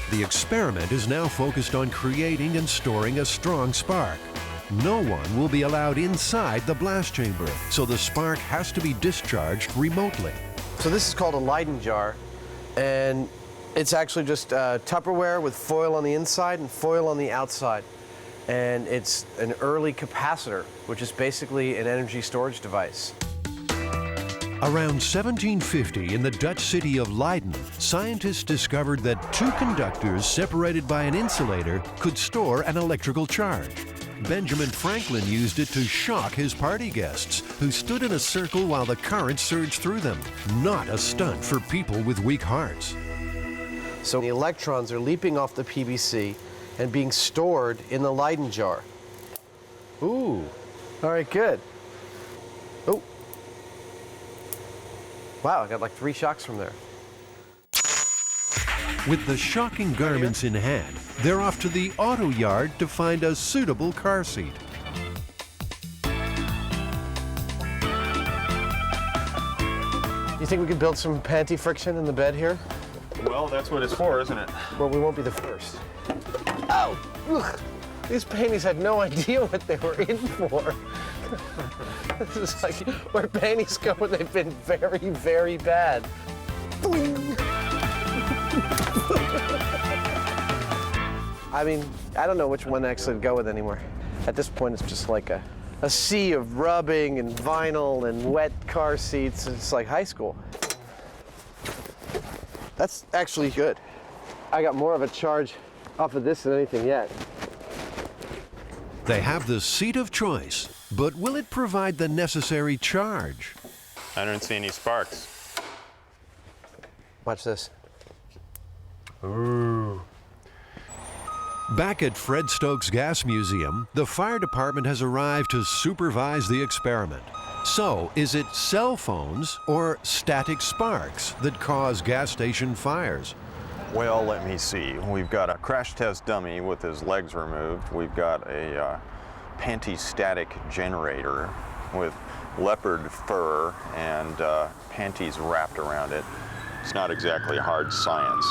Speaker 1: The experiment is now focused on creating and storing a strong spark. No one will be allowed inside the blast chamber, so the spark has to be discharged remotely.
Speaker 3: So this is called a Leyden jar, and it's actually just Tupperware with foil on the inside and foil on the outside. And it's an early capacitor, which is basically an energy storage device.
Speaker 1: Around 1750, in the Dutch city of Leiden, scientists discovered that 2 conductors separated by an insulator could store an electrical charge. Benjamin Franklin used it to shock his party guests, who stood in a circle while the current surged through them. Not a stunt for people with weak hearts.
Speaker 3: So the electrons are leaping off the PVC and being stored in the Leyden jar. Ooh, all right, good. Oh. Wow, I got like 3 shocks from there.
Speaker 1: With the shocking garments in hand, they're off to the auto yard to find a suitable car seat.
Speaker 3: You think we could build some panty friction in the bed here?
Speaker 2: Well, that's what it's for, isn't it?
Speaker 3: Well, we won't be the first. Oh, ugh. These panties had no idea what they were in for. This is like where panties go when they've been very, very bad. I mean, I don't know which one actually to go with anymore. At this point, it's just like a sea of rubbing and vinyl and wet car seats. It's like high school. That's actually good. I got more of a charge off of this than anything yet.
Speaker 1: They have the seat of choice, but will it provide the necessary charge?
Speaker 2: I don't see any sparks.
Speaker 3: Watch this.
Speaker 2: Ooh.
Speaker 1: Back at Fred Stokes Gas Museum, the fire department has arrived to supervise the experiment. So, is it cell phones or static sparks that cause gas station fires?
Speaker 2: Well, let me see. We've got a crash test dummy with his legs removed. We've got a panty-static generator with leopard fur and panties wrapped around it. It's not exactly hard science.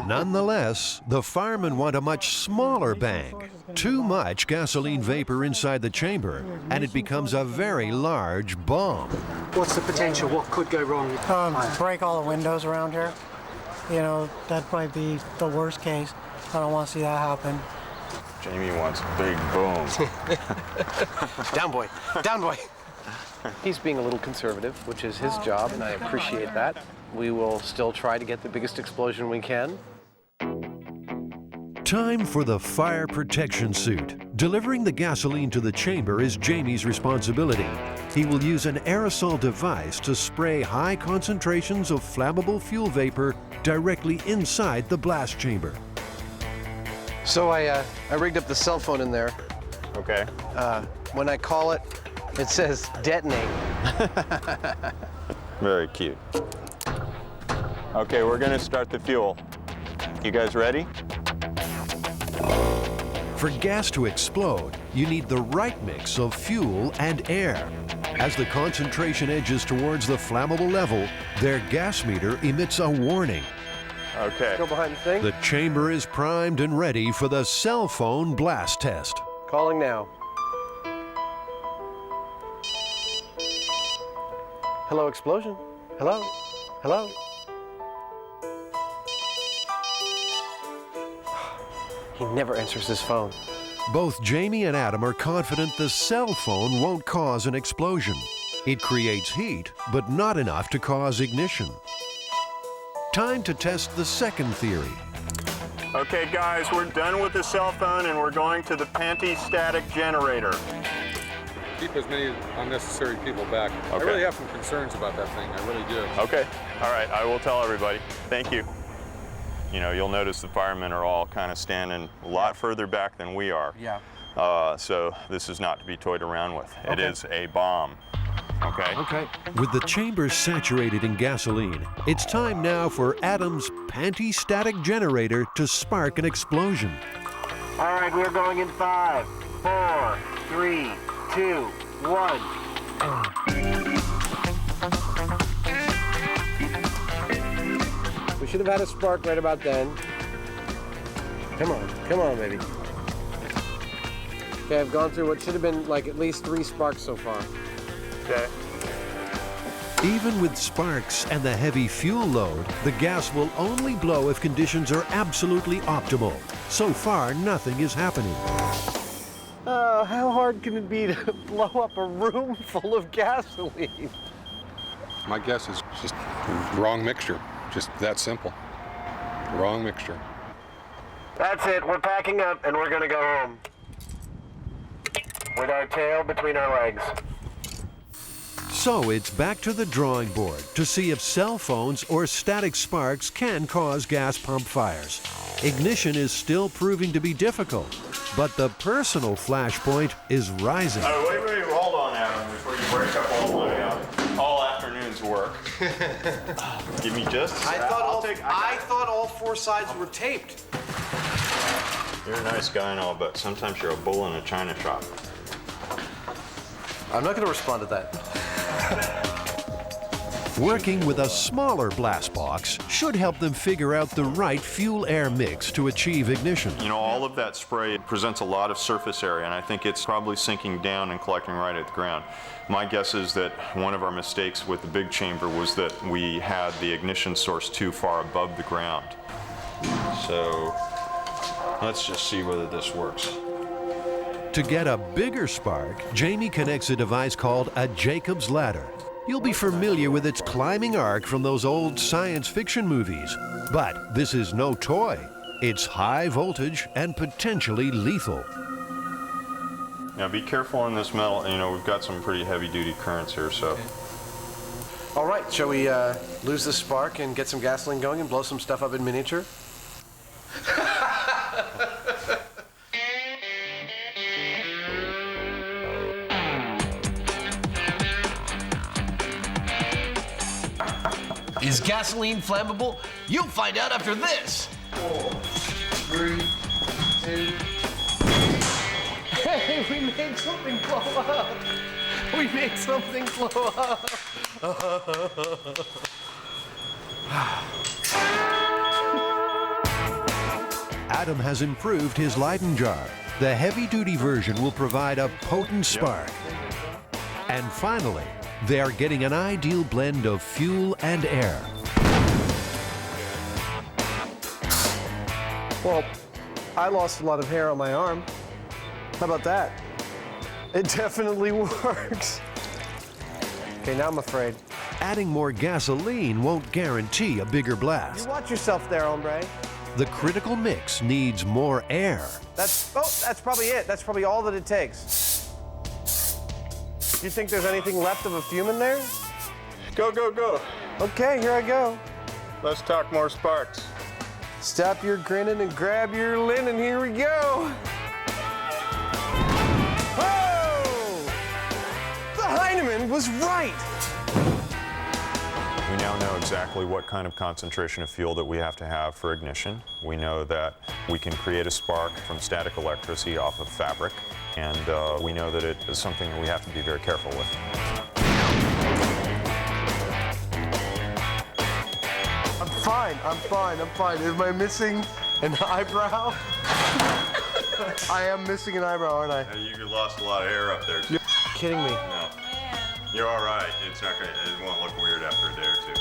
Speaker 1: Nonetheless, the firemen want a much smaller bank. Too much gasoline vapor inside the chamber, and it becomes a very large bomb.
Speaker 13: What's the potential? What could go wrong?
Speaker 24: Break all the windows around here. You know, that might be the worst case.
Speaker 13: I don't want to see that happen.
Speaker 2: Jamie wants a big boom.
Speaker 3: Down, boy. Down, boy. He's being a little conservative, which is his job, and I appreciate that. We will still try to get the biggest explosion we can.
Speaker 1: Time for the fire protection suit. Delivering the gasoline to the chamber is Jamie's responsibility. He will use an aerosol device to spray high concentrations of flammable fuel vapor directly inside the blast chamber.
Speaker 3: So I rigged up the cell phone in there.
Speaker 2: Okay.
Speaker 3: When I call it, it says detonate.
Speaker 2: Very cute. Okay, we're gonna start the fuel. You guys ready?
Speaker 1: For gas to explode, you need the right mix of fuel and air. As the concentration edges towards the flammable level, their gas meter emits a warning.
Speaker 2: Okay.
Speaker 3: Go behind the thing.
Speaker 1: The chamber is primed and ready for the cell phone blast test.
Speaker 3: Calling now. Hello, explosion. Hello? Hello? He never answers his phone.
Speaker 1: Both Jamie and Adam are confident the cell phone won't cause an explosion. It creates heat, but not enough to cause ignition. Time to test the second theory.
Speaker 17: Okay, guys, we're done with the cell phone and we're going to the panty-static generator.
Speaker 14: Keep as many unnecessary people back. I really have some concerns about that thing. I really do.
Speaker 2: Okay. All right. I will tell everybody. Thank you. You know, you'll notice the firemen are all kind of standing a lot further back than we are.
Speaker 3: Yeah.
Speaker 2: So this is not to be toyed around with. It
Speaker 3: Okay.
Speaker 2: is a bomb. Okay?
Speaker 3: Okay.
Speaker 1: With the chamber saturated in gasoline, it's time now for Adam's panty-static generator to spark an explosion.
Speaker 7: All right, we're going in 5, 4, 3, 2, 1. We should have had a spark right about then. Come on, baby. Okay, I've gone through what should have been like at least 3 sparks so far.
Speaker 2: Okay.
Speaker 1: Even with sparks and the heavy fuel load, the gas will only blow if conditions are absolutely optimal. So far, nothing is happening.
Speaker 3: How hard can it be to blow up a room full of gasoline?
Speaker 15: My guess is just wrong mixture. Just that simple. Wrong mixture.
Speaker 7: That's it, we're packing up and we're gonna go home. With our tail between our legs.
Speaker 1: So it's back to the drawing board to see if cell phones or static sparks can cause gas pump fires. Ignition is still proving to be difficult, but the personal flashpoint is rising.
Speaker 2: Oh, wait, hold on, Adam, before you break up all afternoon's work. Give me just a second.
Speaker 3: I thought all 4 sides were taped.
Speaker 2: You're a nice guy and all, but sometimes you're a bull in a china shop.
Speaker 3: I'm not going to respond to that.
Speaker 1: Working with a smaller blast box should help them figure out the right fuel-air mix to achieve ignition.
Speaker 2: You know, all of that spray presents a lot of surface area, and I think it's probably sinking down and collecting right at the ground. My guess is that one of our mistakes with the big chamber was that we had the ignition source too far above the ground. So let's just see whether this works.
Speaker 1: To get a bigger spark, Jamie connects a device called a Jacob's ladder. You'll be familiar with its climbing arc from those old science fiction movies. But this is no toy. It's high voltage and potentially lethal.
Speaker 2: Now be careful on this metal. You know, we've got some pretty heavy-duty currents here, so.
Speaker 3: All right, shall we lose the spark and get some gasoline going and blow some stuff up in miniature? Is gasoline flammable? You'll find out after this.
Speaker 16: 4, 3, 2.
Speaker 3: Hey, we made something blow up. We made something blow up.
Speaker 1: Adam has improved his Leyden jar. The heavy-duty version will provide a potent spark. And finally, they are getting an ideal blend of fuel and air.
Speaker 3: Well, I lost a lot of hair on my arm. How about that? It definitely works. Okay, now I'm afraid.
Speaker 1: Adding more gasoline won't guarantee a bigger
Speaker 3: You
Speaker 1: blast.
Speaker 3: watch yourself there, hombre.
Speaker 1: The critical mix needs more air.
Speaker 3: That's probably it. That's probably all that it takes. Do you think there's anything left of a fume in there?
Speaker 11: Go, go, go.
Speaker 3: Okay, here I go.
Speaker 11: Let's talk more sparks.
Speaker 3: Stop your grinning and grab your linen. Here we go. Oh! The Hyneman was right.
Speaker 2: We now know exactly what kind of concentration of fuel that we have to have for ignition. We know that we can create a spark from static electricity off of fabric, and we know that it is something that we have to be very careful with.
Speaker 3: I'm fine. Am I missing an eyebrow? I am missing an eyebrow, aren't I?
Speaker 2: You lost a lot of air up there.
Speaker 3: You're kidding me.
Speaker 2: No. You're all right. It's not gonna. It won't look weird after a day or two.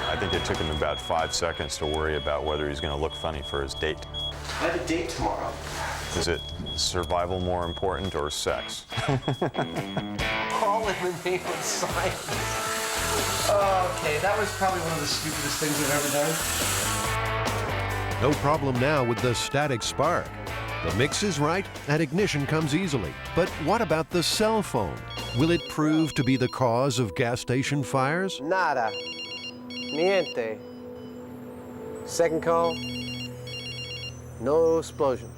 Speaker 2: I think it took him about 5 seconds to worry about whether he's going to look funny for his date.
Speaker 3: I have a date tomorrow.
Speaker 2: Is it survival more important or sex?
Speaker 3: All in the name of science. Okay, that was probably one of the stupidest things I've ever done.
Speaker 1: No problem now with the static spark. The mix is right and ignition comes easily. But what about the cell phone? Will it prove to be the cause of gas station fires?
Speaker 3: Nada. Niente. Second call. No explosion.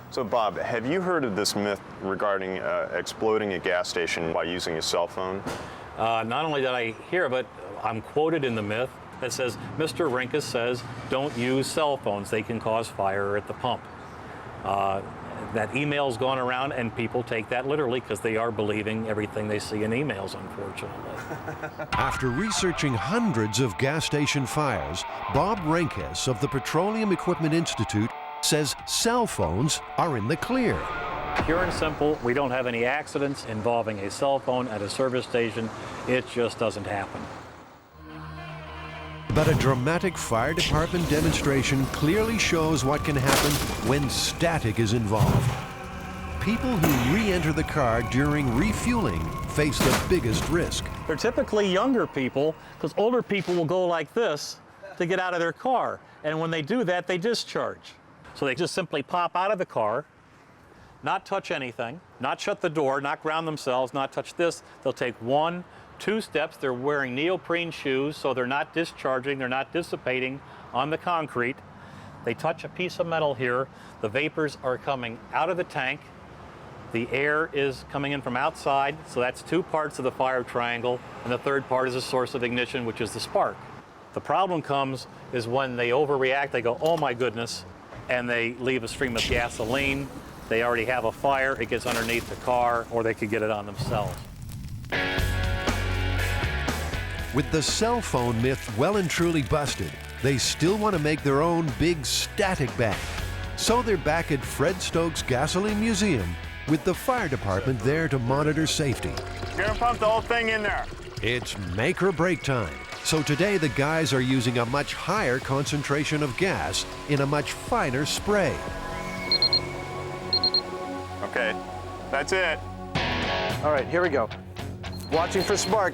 Speaker 4: So Bob, have you heard of this myth regarding exploding a gas station by using a cell phone?
Speaker 10: Not only did I hear of it, I'm quoted in the myth that says, Mr. Rinkus says, don't use cell phones. They can cause fire at the pump. That email's gone around, and people take that literally because they are believing everything they see in emails, unfortunately.
Speaker 1: After researching hundreds of gas station fires, Bob Rinkus of the Petroleum Equipment Institute says cell phones are in the clear.
Speaker 10: Pure and simple, we don't have any accidents involving a cell phone at a service station. It just doesn't happen.
Speaker 1: But a dramatic fire department demonstration clearly shows what can happen when static is involved. People who re-enter the car during refueling face the biggest risk.
Speaker 10: They're typically younger people, because older people will go like this to get out of their car. And when they do that, they discharge. So they just simply pop out of the car, not touch anything, not shut the door, not ground themselves, not touch this. They'll take 1, 2 steps. They're wearing neoprene shoes, so they're not discharging, they're not dissipating on the concrete. They touch a piece of metal here. The vapors are coming out of the tank. The air is coming in from outside, so that's 2 parts of the fire triangle, and the third part is a source of ignition, which is the spark. The problem comes is when they overreact, they go, oh my goodness, and they leave a stream of gasoline. They already have a fire, it gets underneath the car, or they could get it on themselves.
Speaker 1: With the cell phone myth well and truly busted, they still want to make their own big static bang. So they're back at Fred Stokes Gasoline Museum with the fire department there to monitor safety.
Speaker 4: You're gonna pump the whole thing in there.
Speaker 1: It's make or break time. So today the guys are using a much higher concentration of gas in a much finer spray.
Speaker 4: Okay, that's it.
Speaker 3: All right, here we go. Watching for spark.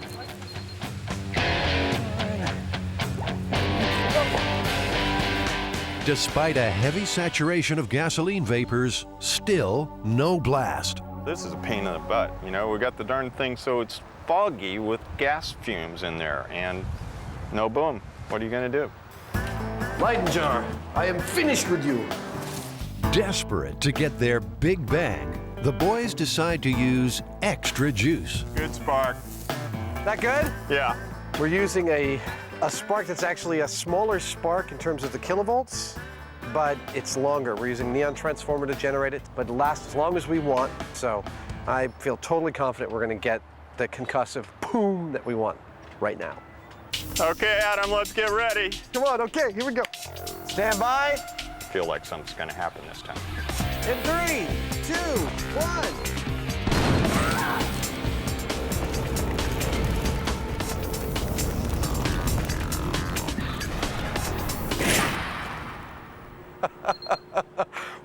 Speaker 1: Despite a heavy saturation of gasoline vapors, still no blast.
Speaker 2: This is a pain in the butt. You know, we got the darn thing so it's foggy with gas fumes in there, and no boom. What are you gonna do?
Speaker 3: Leyden jar, I am finished with you.
Speaker 1: Desperate to get their big bang, the boys decide to use extra juice.
Speaker 4: Good spark.
Speaker 3: That good?
Speaker 4: Yeah.
Speaker 3: We're using a spark that's actually a smaller spark in terms of the kilovolts, but it's longer. We're using neon transformer to generate it, but it lasts as long as we want. So I feel totally confident we're gonna get the concussive boom that we want right now.
Speaker 4: Okay, Adam, let's get ready.
Speaker 3: Come on, okay, here we go. Stand by.
Speaker 2: I feel like something's gonna happen this time.
Speaker 3: In 3, 2, 1.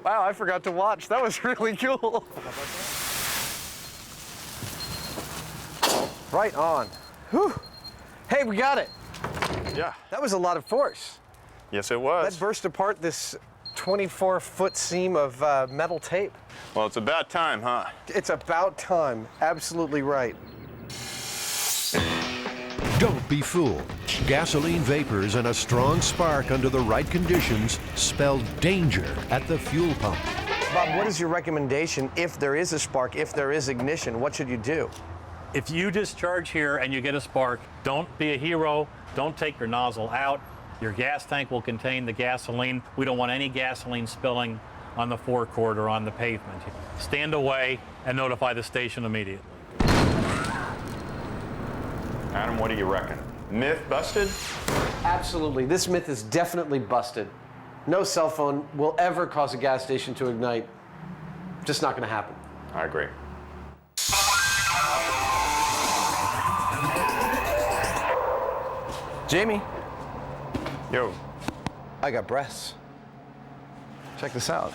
Speaker 3: Wow, I forgot to watch. That was really cool. Right on. Whew. Hey, we got it.
Speaker 4: Yeah.
Speaker 3: That was a lot of force.
Speaker 4: Yes, it was.
Speaker 3: That burst apart this 24-foot seam of metal tape.
Speaker 4: Well, it's about time, huh?
Speaker 3: It's about time. Absolutely right.
Speaker 1: Don't be fooled. Gasoline vapors and a strong spark under the right conditions spell danger at the fuel pump.
Speaker 3: Bob, what is your recommendation if there is a spark, if there is ignition? What should you do?
Speaker 10: If you discharge here and you get a spark, don't be a hero. Don't take your nozzle out. Your gas tank will contain the gasoline. We don't want any gasoline spilling on the forecourt or on the pavement. Stand away and notify the station immediately.
Speaker 4: Adam, what do you reckon? Myth busted?
Speaker 7: Absolutely. This myth is definitely busted. No cell phone will ever cause a gas station to ignite. Just not going to happen.
Speaker 4: I agree.
Speaker 3: Jamie.
Speaker 4: Yo.
Speaker 3: I got breasts. Check this out.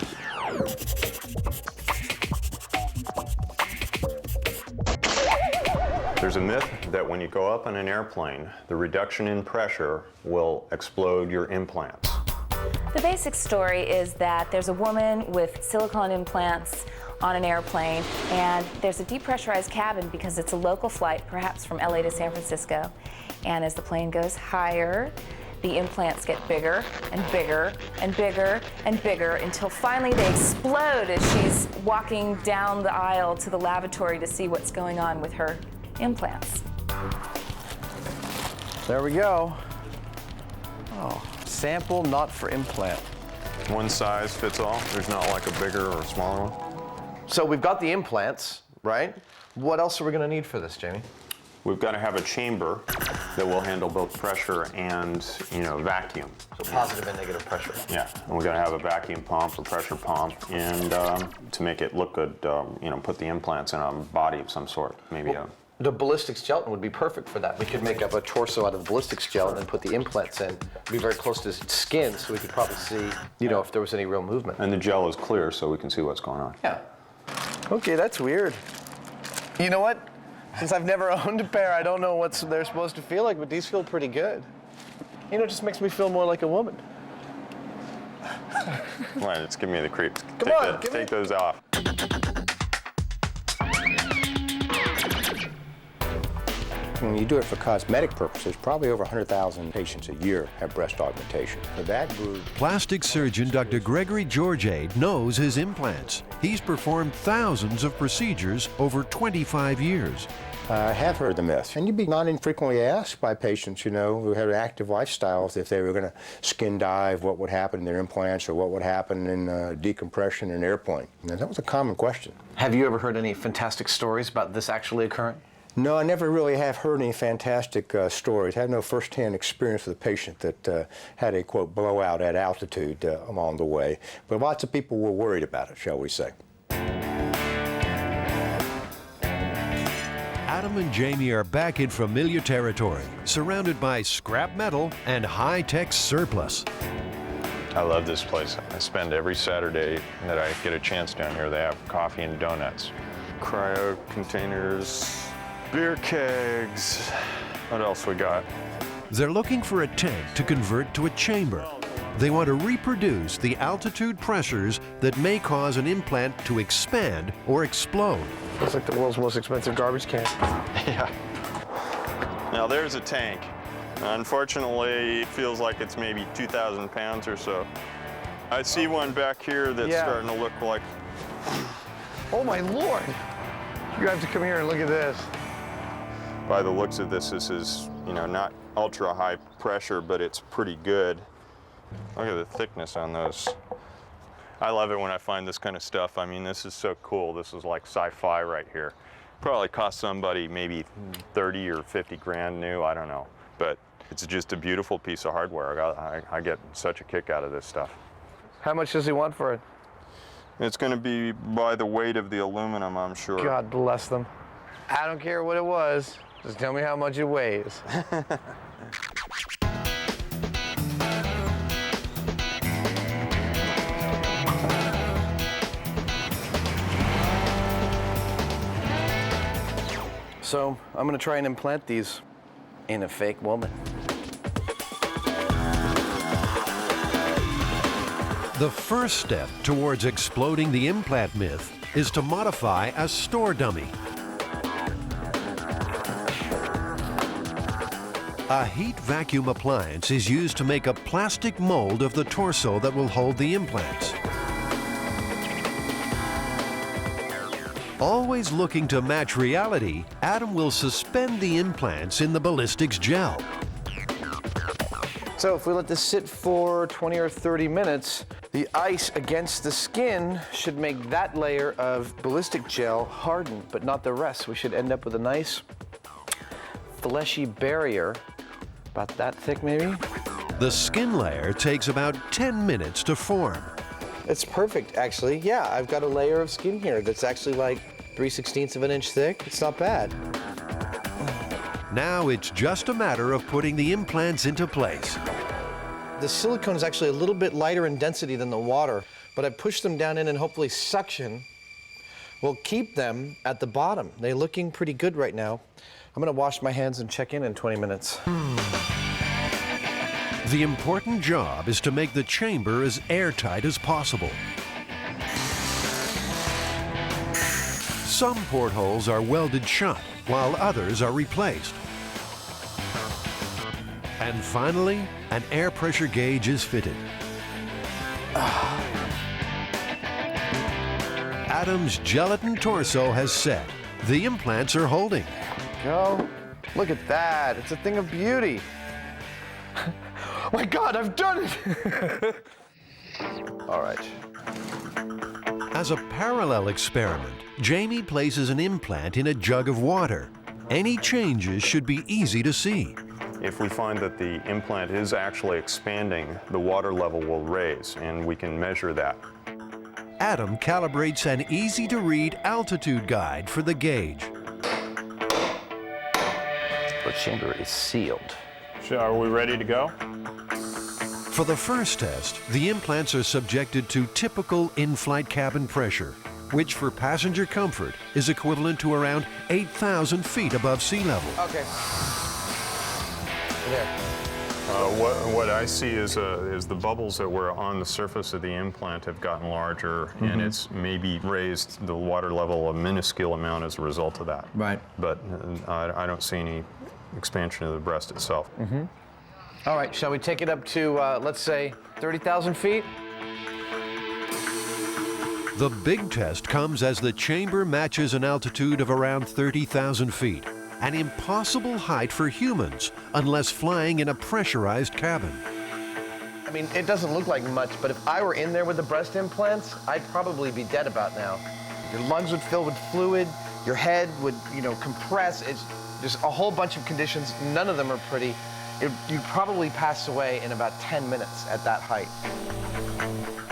Speaker 4: There's a myth that when you go up in an airplane, the reduction in pressure will explode your implants.
Speaker 6: The basic story is that there's a woman with silicone implants on an airplane, and there's a depressurized cabin because it's a local flight, perhaps from LA to San Francisco. And as the plane goes higher, the implants get bigger and bigger and bigger and bigger until finally they explode as she's walking down the aisle to the lavatory to see what's going on with her implants.
Speaker 3: There we go. Oh, sample not for implant.
Speaker 2: One size fits all? There's not like a bigger or smaller one?
Speaker 3: So we've got the implants, right? What else are we going to need for this, Jamie?
Speaker 4: We've got to have a chamber that will handle both pressure and, vacuum.
Speaker 3: So positive and negative pressure.
Speaker 4: Yeah, and we've got to have a vacuum pump or pressure pump, and to make it look good, put the implants in a body of some sort, maybe
Speaker 3: The ballistics gelatin would be perfect for that. We could make up a torso out of the ballistics gelatin and put the implants in. It'd be very close to his skin, so we could probably see, if there was any real movement.
Speaker 4: And the gel is clear, so we can see what's going on.
Speaker 3: Yeah. Okay, that's weird. You know what? Since I've never owned a pair, I don't know what they're supposed to feel like, but these feel pretty good. It just makes me feel more like a woman.
Speaker 4: Come on, it's giving me the creeps. Take those off.
Speaker 5: When you do it for cosmetic purposes, probably over 100,000 patients a year have breast augmentation. For that group,
Speaker 1: Plastic surgeon Dr. Gregory Georgiade knows his implants. He's performed thousands of procedures over 25 years.
Speaker 5: I have heard the myth, and you'd be not infrequently asked by patients, who had active lifestyles if they were going to skin dive, what would happen in their implants or what would happen in decompression in an airplane. And that was a common question.
Speaker 3: Have you ever heard any fantastic stories about this actually occurring?
Speaker 5: No, I never really have heard any fantastic stories. I have no first-hand experience with a patient that had a, quote, blowout at altitude along the way. But lots of people were worried about it, shall we say.
Speaker 1: Adam and Jamie are back in familiar territory, surrounded by scrap metal and high-tech surplus.
Speaker 2: I love this place. I spend every Saturday that I get a chance down here. They have coffee and donuts, cryo containers, beer kegs. What else we got?
Speaker 1: They're looking for a tank to convert to a chamber. They want to reproduce the altitude pressures that may cause an implant to expand or explode.
Speaker 3: Looks like the world's most expensive garbage can.
Speaker 4: Yeah. Now there's a tank. Unfortunately, it feels like it's maybe 2,000 pounds or so. I see one back here that's starting to look like...
Speaker 3: Oh my Lord! You have to come here and look at this.
Speaker 2: By the looks of this is, not ultra high pressure, but it's pretty good. Look at the thickness on those. I love it when I find this kind of stuff. I mean, this is so cool. This is like sci-fi right here. Probably cost somebody maybe 30 or 50 grand new, I don't know. But it's just a beautiful piece of hardware. I get such a kick out of this stuff.
Speaker 3: How much does he want for it?
Speaker 2: It's going to be by the weight of the aluminum, I'm sure.
Speaker 3: God bless them. I don't care what it was. Just tell me how much it weighs. So I'm gonna try and implant these in a fake woman.
Speaker 1: The first step towards exploding the implant myth is to modify a store dummy. A heat vacuum appliance is used to make a plastic mold of the torso that will hold the implants. Always looking to match reality, Adam will suspend the implants in the ballistics gel.
Speaker 3: So if we let this sit for 20 or 30 minutes, the ice against the skin should make that layer of ballistic gel harden, but not the rest. We should end up with a nice fleshy barrier, about that thick maybe.
Speaker 1: The skin layer takes about 10 minutes to form.
Speaker 3: It's perfect, actually. Yeah, I've got a layer of skin here that's actually like 3/16 of an inch thick. It's not bad.
Speaker 1: Now it's just a matter of putting the implants into place.
Speaker 3: The silicone is actually a little bit lighter in density than the water, but I pushed them down in and hopefully suction will keep them at the bottom. They're looking pretty good right now. I'm gonna wash my hands and check in 20 minutes.
Speaker 1: The important job is to make the chamber as airtight as possible. Some portholes are welded shut, while others are replaced. And finally, an air pressure gauge is fitted. Adam's gelatin torso has set. The implants are holding.
Speaker 3: Go. Look at that. It's a thing of beauty. Oh my God, I've done it! All right.
Speaker 1: As a parallel experiment, Jamie places an implant in a jug of water. Any changes should be easy to see.
Speaker 4: If we find that the implant is actually expanding, the water level will raise, and we can measure that.
Speaker 1: Adam calibrates an easy-to-read altitude guide for the gauge.
Speaker 3: The chamber is sealed.
Speaker 4: So are we ready to go?
Speaker 1: For the first test, the implants are subjected to typical in-flight cabin pressure, which for passenger comfort is equivalent to around 8,000 feet above sea level.
Speaker 3: Okay. There.
Speaker 4: What I see is the bubbles that were on the surface of the implant have gotten larger, and it's maybe raised the water level a minuscule amount as a result of that.
Speaker 3: Right.
Speaker 4: But I don't see any expansion of the breast itself.
Speaker 3: All right, shall we take it up to, let's say, 30,000 feet?
Speaker 1: The big test comes as the chamber matches an altitude of around 30,000 feet, an impossible height for humans unless flying in a pressurized cabin.
Speaker 3: I mean, it doesn't look like much, but if I were in there with the breast implants, I'd probably be dead about now. Your lungs would fill with fluid, your head would, compress. There's a whole bunch of conditions. None of them are pretty. You'd probably pass away in about 10 minutes at that height.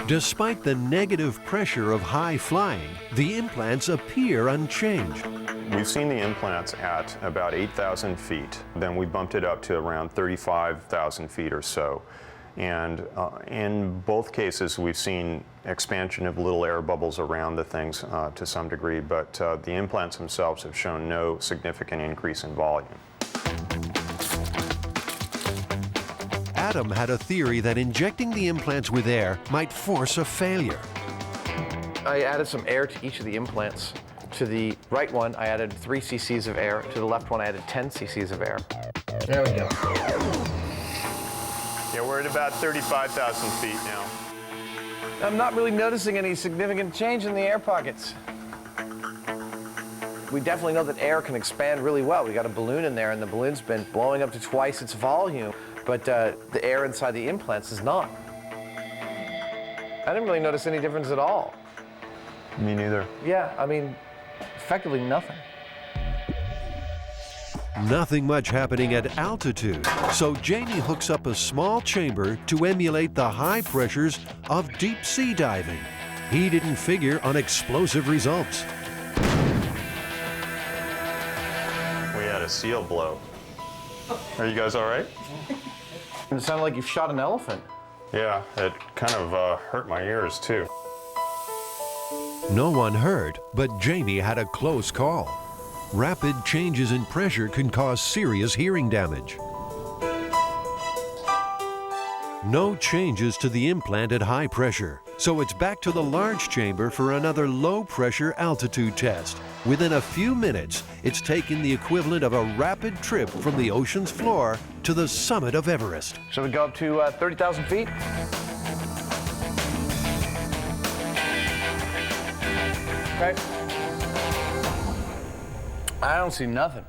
Speaker 1: Despite the negative pressure of high flying, the implants appear unchanged.
Speaker 4: We've seen the implants at about 8,000 feet. Then we bumped it up to around 35,000 feet or so. And in both cases, we've seen expansion of little air bubbles around the things to some degree, but the implants themselves have shown no significant increase in volume.
Speaker 1: Adam had a theory that injecting the implants with air might force a failure.
Speaker 3: I added some air to each of the implants. To the right one, I added 3 cc's of air. To the left one, I added 10 cc's of air. There we go.
Speaker 4: Yeah, we're at about 35,000 feet now.
Speaker 3: I'm not really noticing any significant change in the air pockets. We definitely know that air can expand really well. We got a balloon in there, and the balloon's been blowing up to twice its volume, but the air inside the implants is not. I didn't really notice any difference at all.
Speaker 4: Me neither.
Speaker 3: Yeah, I mean, effectively nothing.
Speaker 1: Nothing much happening at altitude, so Jamie hooks up a small chamber to emulate the high pressures of deep sea diving. He didn't figure on explosive results.
Speaker 4: We had a seal blow. Are you guys all right?
Speaker 3: It sounded like you shot an elephant.
Speaker 4: Yeah, it kind of hurt my ears too.
Speaker 1: No one hurt, but Jamie had a close call. Rapid changes in pressure can cause serious hearing damage. No changes to the implant at high pressure, so it's back to the large chamber for another low pressure altitude test. Within a few minutes, it's taken the equivalent of a rapid trip from the ocean's floor to the summit of Everest.
Speaker 3: Shall we go up to 30,000 feet? Okay. I don't see nothing.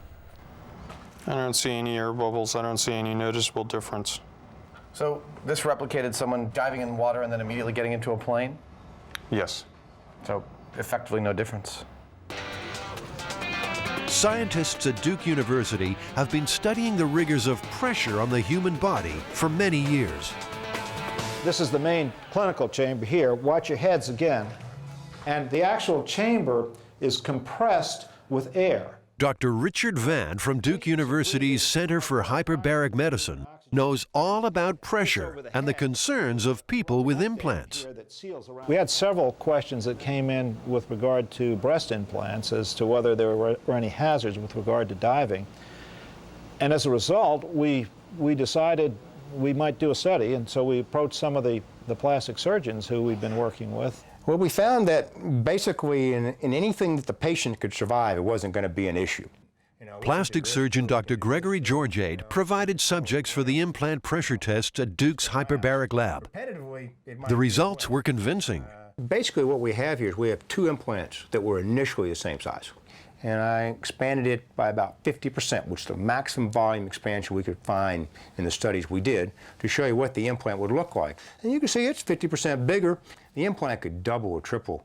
Speaker 2: I don't see any air bubbles. I don't see any noticeable difference.
Speaker 3: So this replicated someone diving in water and then immediately getting into a plane?
Speaker 2: Yes.
Speaker 3: So effectively no difference.
Speaker 1: Scientists at Duke University have been studying the rigors of pressure on the human body for many years.
Speaker 18: This is the main clinical chamber here. Watch your heads again. And the actual chamber is compressed with air.
Speaker 1: Dr. Richard Van from Duke University's Center for Hyperbaric Medicine knows all about pressure and the concerns of people with implants.
Speaker 18: We had several questions that came in with regard to breast implants as to whether there were any hazards with regard to diving. And as a result, we decided we might do a study, and so we approached some of the plastic surgeons who we've been working with.
Speaker 5: Well, we found that basically in anything that the patient could survive, it wasn't going to be an issue.
Speaker 1: Plastic surgeon Dr. Gregory Georgiade provided subjects for the implant pressure tests at Duke's hyperbaric lab. The results were convincing.
Speaker 5: Basically what we have here is we have two implants that were initially the same size. And I expanded it by about 50%, which is the maximum volume expansion we could find in the studies we did, to show you what the implant would look like. And you can see it's 50% bigger. The implant could double or triple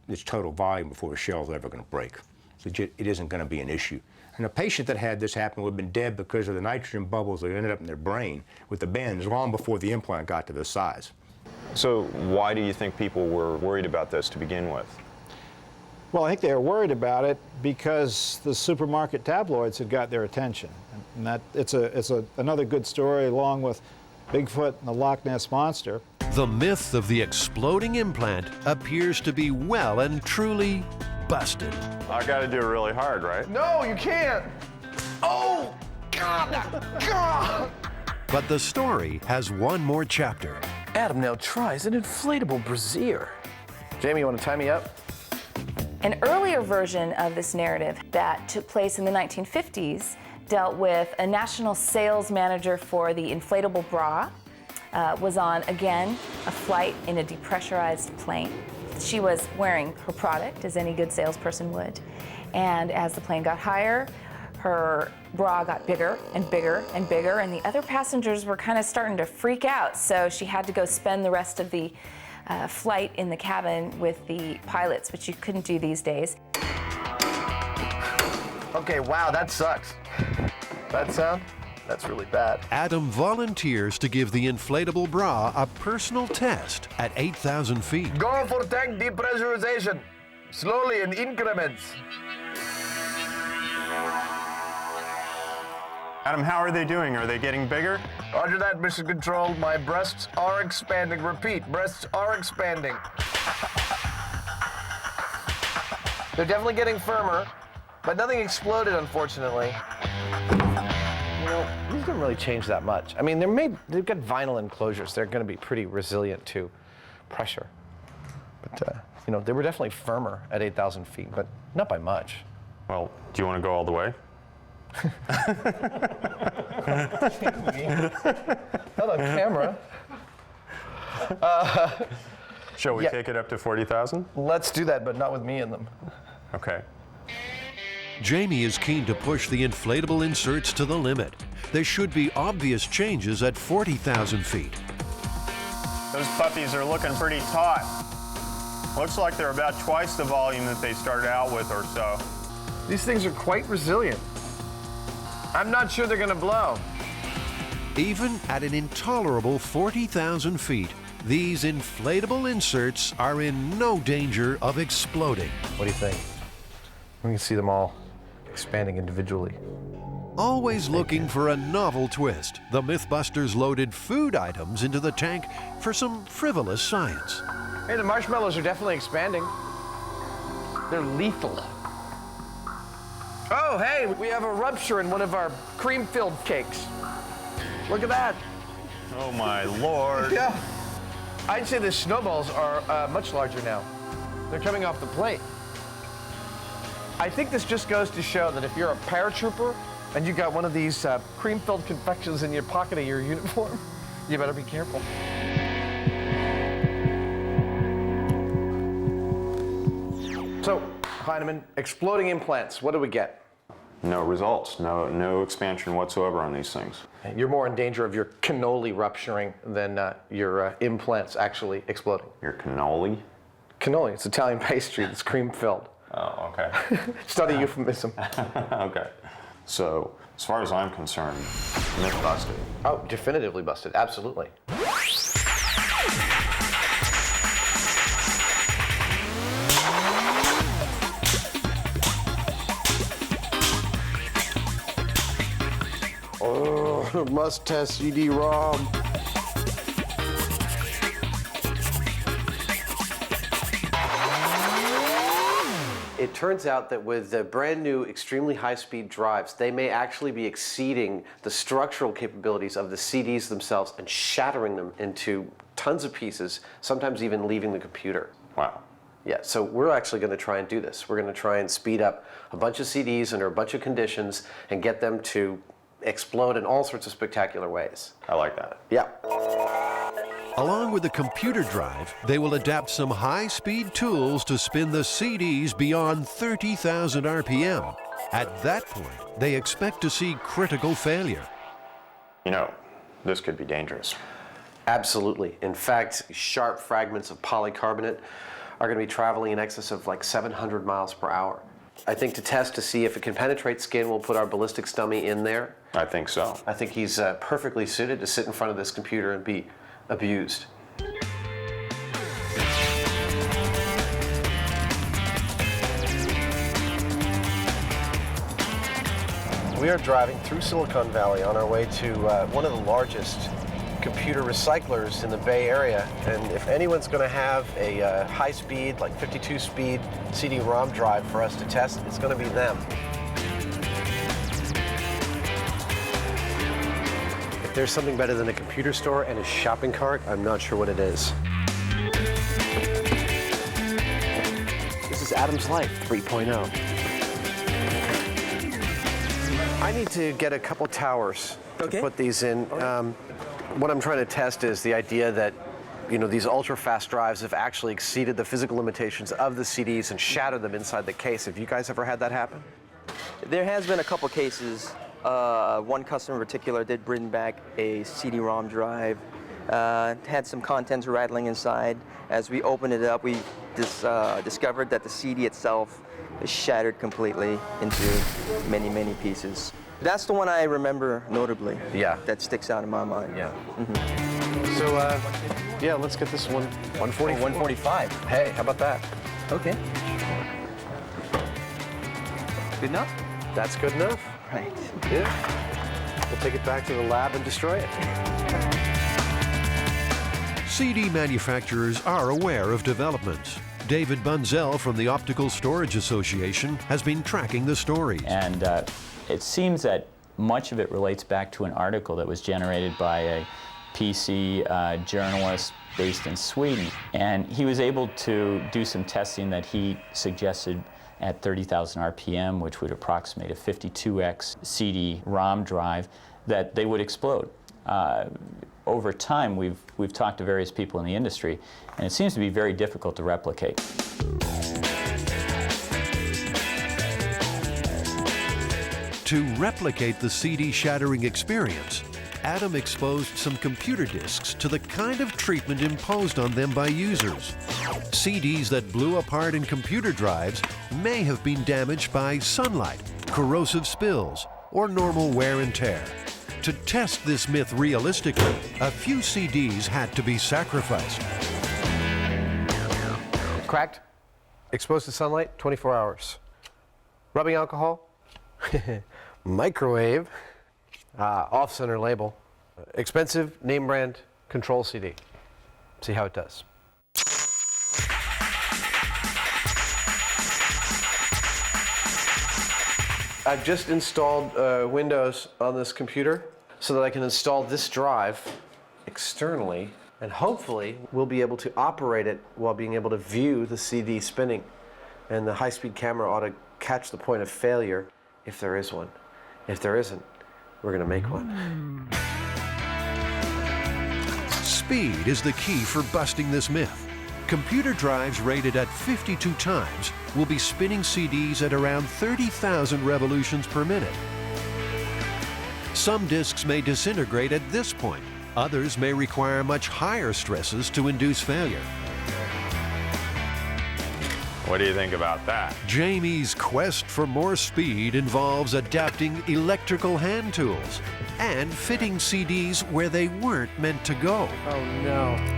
Speaker 5: its total volume before the shell is ever going to break. So it isn't going to be an issue. And a patient that had this happen would have been dead because of the nitrogen bubbles that ended up in their brain with the bends long before the implant got to this size.
Speaker 4: So why do you think people were worried about this to begin with?
Speaker 18: Well, I think they were worried about it because the supermarket tabloids had got their attention. And that it's another good story along with Bigfoot and the Loch Ness Monster.
Speaker 1: The myth of the exploding implant appears to be well and truly busted.
Speaker 4: I got to do it really hard, right?
Speaker 3: No, you can't. Oh, God, God.
Speaker 1: But the story has one more chapter.
Speaker 3: Adam now tries an inflatable brassiere. Jamie, you want to tie me up?
Speaker 6: An earlier version of this narrative that took place in the 1950s dealt with a national sales manager for the inflatable bra, was on, again, a flight in a depressurized plane. She was wearing her product, as any good salesperson would, and as the plane got higher, her bra got bigger and bigger and bigger, and the other passengers were kind of starting to freak out, so she had to go spend the rest of the flight in the cabin with the pilots, which you couldn't do these days.
Speaker 3: Okay, wow, that sucks. That sound? That's really bad.
Speaker 1: Adam volunteers to give the inflatable bra a personal test at 8,000 feet.
Speaker 3: Go for tank depressurization, slowly in increments.
Speaker 4: Adam, how are they doing? Are they getting bigger?
Speaker 3: Roger that, Mission Control. My breasts are expanding. Repeat, breasts are expanding. They're definitely getting firmer, but nothing exploded, unfortunately. You know, these don't really change that much. I mean, they've got vinyl enclosures. They're going to be pretty resilient to pressure. But, you know, they were definitely firmer at 8,000 feet, but not by much.
Speaker 4: Well, do you want to go all the way?
Speaker 3: Hello, camera.
Speaker 4: Shall we take it up to 40,000?
Speaker 3: Let's do that, but not with me in them.
Speaker 4: Okay.
Speaker 1: Jamie is keen to push the inflatable inserts to the limit. There should be obvious changes at 40,000 feet.
Speaker 4: Those puppies are looking pretty taut. Looks like they're about twice the volume that they started out with or so.
Speaker 3: These things are quite resilient. I'm not sure they're going to blow.
Speaker 1: Even at an intolerable 40,000 feet, these inflatable inserts are in no danger of exploding.
Speaker 3: What do you think? We can see them all expanding individually.
Speaker 1: Always looking for a novel twist, the MythBusters loaded food items into the tank for some frivolous science.
Speaker 3: Hey, the marshmallows are definitely expanding. They're lethal. Oh, hey, we have a rupture in one of our cream-filled cakes. Look at that.
Speaker 4: Oh my Lord.
Speaker 3: Yeah. I'd say the snowballs are much larger now. They're coming off the plate. I think this just goes to show that if you're a paratrooper and you got one of these cream-filled confections in your pocket of your uniform, you better be careful. So, Hyneman, exploding implants, what do we get?
Speaker 2: No results, no expansion whatsoever on these things.
Speaker 3: You're more in danger of your cannoli rupturing than your implants actually exploding.
Speaker 2: Your cannoli?
Speaker 3: Cannoli, it's Italian pastry that's cream-filled.
Speaker 2: Oh, okay.
Speaker 3: Study euphemism.
Speaker 2: Okay. So, as far as I'm concerned, myth busted.
Speaker 3: Oh, definitively busted, absolutely. Oh, must test CD-ROM. It turns out that with the brand new extremely high-speed drives, they may actually be exceeding the structural capabilities of the CDs themselves and shattering them into tons of pieces, sometimes even leaving the computer.
Speaker 2: Wow.
Speaker 3: Yeah, so we're actually going to try and do this. We're going to try and speed up a bunch of CDs under a bunch of conditions and get them to explode in all sorts of spectacular ways.
Speaker 2: I like that.
Speaker 3: Yeah.
Speaker 1: Along with the computer drive, they will adapt some high-speed tools to spin the CDs beyond 30,000 RPM. At that point, they expect to see critical failure.
Speaker 2: You know, this could be dangerous.
Speaker 3: Absolutely. In fact, sharp fragments of polycarbonate are going to be traveling in excess of like 700 miles per hour. I think to test to see if it can penetrate skin, we'll put our ballistics dummy in there.
Speaker 2: I think so.
Speaker 3: I think he's perfectly suited to sit in front of this computer and be abused. We are driving through Silicon Valley on our way to one of the largest computer recyclers in the Bay Area, and if anyone's going to have a high-speed, like 52-speed CD-ROM drive for us to test, it's going to be them. If there's something better than a computer store and a shopping cart, I'm not sure what it is. This is Adam's Life 3.0. I need to get a couple towers to put these in. What I'm trying to test is the idea that, you know, these ultra-fast drives have actually exceeded the physical limitations of the CDs and shattered them inside the case. Have you guys ever had that happen?
Speaker 19: There has been a couple cases. One customer in particular did bring back a CD-ROM drive. Had some contents rattling inside. As we opened it up, we discovered that the CD itself is shattered completely into many, many pieces. That's the one I remember notably.
Speaker 3: Yeah.
Speaker 19: That sticks out in my mind.
Speaker 3: Yeah. So, yeah, let's get this one. 140.
Speaker 19: 145.
Speaker 3: Hey, how about that?
Speaker 19: Okay. Good enough?
Speaker 3: That's good enough.
Speaker 19: Right.
Speaker 3: Yeah. We'll take it back to the lab and destroy it.
Speaker 1: CD manufacturers are aware of developments. David Bunzel from the Optical Storage Association has been tracking the stories.
Speaker 20: And it seems that much of it relates back to an article that was generated by a PC journalist based in Sweden. And he was able to do some testing that he suggested at 30,000 RPM, which would approximate a 52x CD-ROM drive, that they would explode. Over time, we've talked to various people in the industry, and it seems to be very difficult to replicate.
Speaker 1: To replicate the CD shattering experience, Adam exposed some computer disks to the kind of treatment imposed on them by users. CDs that blew apart in computer drives may have been damaged by sunlight, corrosive spills, or normal wear and tear. To test this myth realistically, a few CDs had to be sacrificed.
Speaker 3: Cracked, exposed to sunlight, 24 hours. Rubbing alcohol, microwave, off-center label, expensive name brand control CD. See how it does. I've just installed Windows on this computer so that I can install this drive externally, and hopefully we'll be able to operate it while being able to view the CD spinning. And the high-speed camera ought to catch the point of failure if there is one. If there isn't, we're going to make one.
Speaker 1: Speed is the key for busting this myth. Computer drives rated at 52 times will be spinning CDs at around 30,000 revolutions per minute. Some disks may disintegrate at this point. Others may require much higher stresses to induce failure.
Speaker 4: What do you think about that?
Speaker 1: Jamie's quest for more speed involves adapting electrical hand tools and fitting CDs where they weren't meant to go.
Speaker 3: Oh no.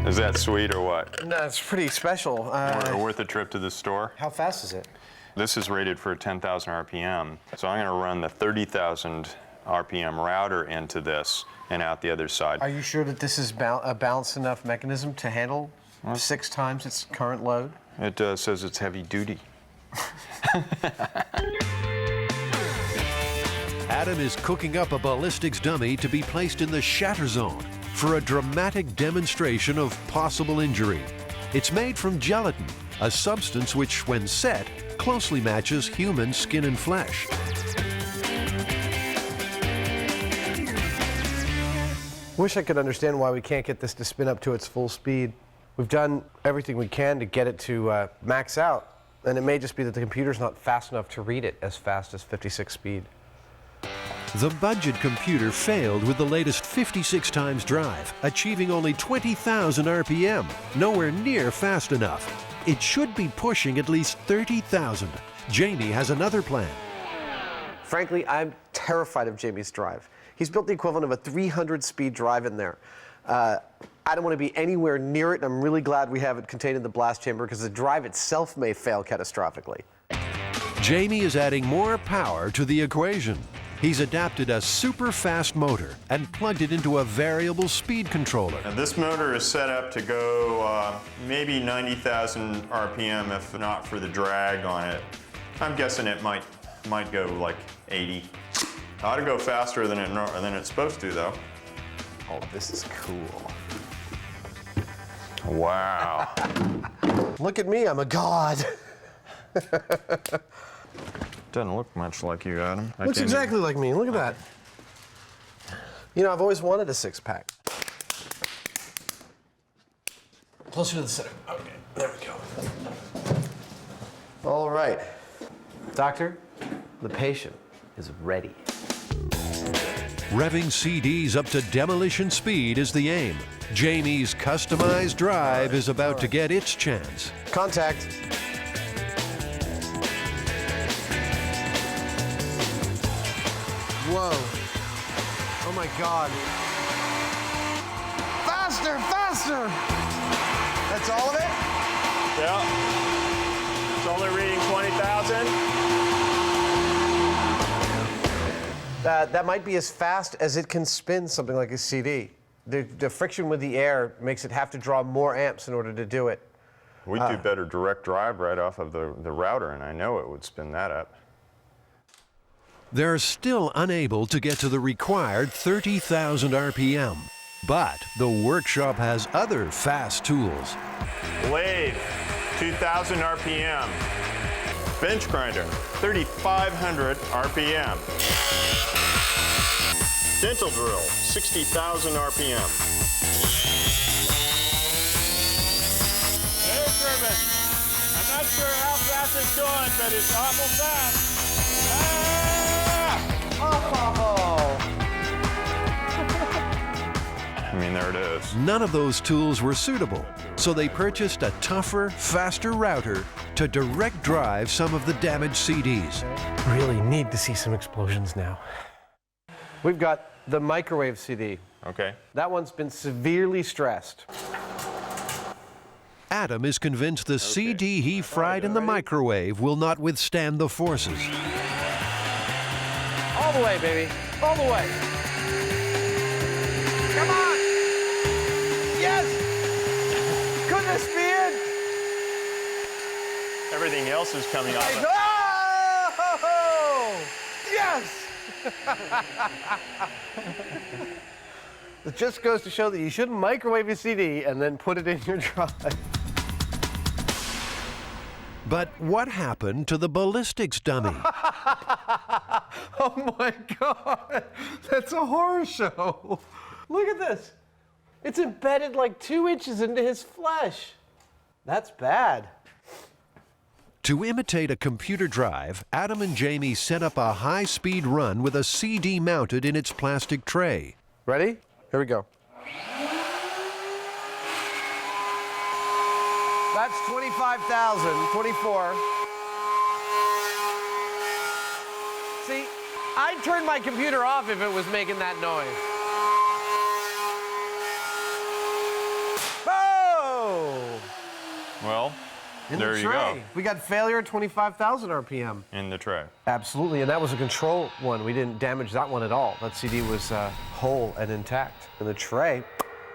Speaker 4: Is that sweet or what?
Speaker 3: No, it's pretty special.
Speaker 4: Worth a trip to the store?
Speaker 3: How fast is it?
Speaker 4: This is rated for 10,000 RPM, so I'm going to run the 30,000 RPM router into this and out the other side.
Speaker 3: Are you sure that this is a balanced enough mechanism to handle 6 times its current load?
Speaker 4: It says it's heavy duty.
Speaker 1: Adam is cooking up a ballistics dummy to be placed in the shatter zone for a dramatic demonstration of possible injury. It's made from gelatin, a substance which, when set, closely matches human skin and flesh.
Speaker 3: Wish I could understand why we can't get this to spin up to its full speed. We've done everything we can to get it to max out, and it may just be that the computer's not fast enough to read it as fast as 56 speed.
Speaker 1: The budget computer failed with the latest 56 times drive, achieving only 20,000 RPM, nowhere near fast enough. It should be pushing at least 30,000. Jamie has another plan.
Speaker 3: Frankly, I'm terrified of Jamie's drive. He's built the equivalent of a 300-speed drive in there. I don't want to be anywhere near it, and I'm really glad we have it contained in the blast chamber because the drive itself may fail catastrophically.
Speaker 1: Jamie is adding more power to the equation. He's adapted a super fast motor and plugged it into a variable speed controller.
Speaker 4: Now this motor is set up to go maybe 90,000 RPM, if not for the drag on it. I'm guessing it might go like 80. Ought to go faster than it's supposed to, though.
Speaker 3: Oh, this is cool.
Speaker 4: Wow.
Speaker 3: Look at me, I'm a god.
Speaker 4: Doesn't look much like you, Adam.
Speaker 3: Looks exactly like me, look at that. You know, I've always wanted a 6-pack. Closer to the center. Okay, there we go. All right. Doctor, the patient is ready.
Speaker 1: Revving CDs up to demolition speed is the aim. Jamie's customized drive is about to get its chance.
Speaker 3: Contact. Whoa. Oh my God. Faster, faster! That's all of it?
Speaker 4: Yeah. It's only reading 20,000.
Speaker 3: That might be as fast as it can spin something like a CD. The friction with the air makes it have to draw more amps in order to do it.
Speaker 4: We'd do better direct drive right off of the router, and I know it would spin that up.
Speaker 1: They're still unable to get to the required 30,000 RPM, but the workshop has other fast tools.
Speaker 4: Lathe, 2,000 RPM. Bench grinder, 3,500 RPM. Dental drill, 60,000 RPM.
Speaker 11: Air turbine. I'm not sure how fast it's going, but it's awful fast.
Speaker 4: I mean, there it is.
Speaker 1: None of those tools were suitable, so they purchased a tougher, faster router to direct drive some of the damaged CDs.
Speaker 3: Really need to see some explosions now. We've got the microwave CD.
Speaker 4: Okay.
Speaker 3: That one's been severely stressed.
Speaker 1: Adam is convinced the CD he fried in the microwave will not withstand the forces.
Speaker 3: All the way, baby. All the way. Come on! Yes! Could this be it?
Speaker 4: Everything else is coming off.
Speaker 3: Oh! Yes! It just goes to show that you shouldn't microwave a CD and then put it in your drive.
Speaker 1: But what happened to the ballistics dummy?
Speaker 3: Oh my God, that's a horror show. Look at this. It's embedded like 2 inches into his flesh. That's bad.
Speaker 1: To imitate a computer drive, Adam and Jamie set up a high-speed run with a CD mounted in its plastic tray.
Speaker 3: Ready? Here we go. That's 25,000, 24. See, I'd turn my computer off if it was making that noise. Oh!
Speaker 4: Well,
Speaker 3: In
Speaker 4: there
Speaker 3: the
Speaker 4: you
Speaker 3: tray.
Speaker 4: go.
Speaker 3: We got failure at 25,000 RPM.
Speaker 4: In the tray.
Speaker 3: Absolutely, and that was a control one. We didn't damage that one at all. That CD was whole and intact. And the tray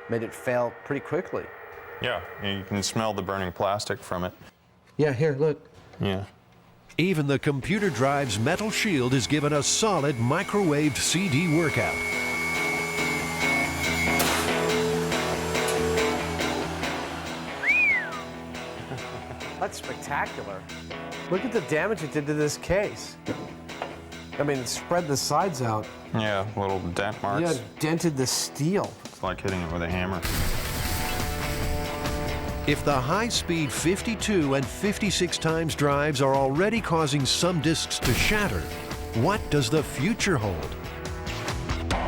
Speaker 3: made it fail pretty quickly.
Speaker 2: Yeah, you can smell the burning plastic from it.
Speaker 3: Yeah, here, look.
Speaker 2: Yeah.
Speaker 1: Even the computer drive's metal shield is given a solid microwaved CD workout.
Speaker 3: That's spectacular. Look at the damage it did to this case. I mean, it spread the sides out.
Speaker 2: Yeah, little dent marks.
Speaker 3: Yeah, dented the steel.
Speaker 2: It's like hitting it with a hammer.
Speaker 1: If the high-speed 52 and 56 times drives are already causing some discs to shatter, what does the future hold?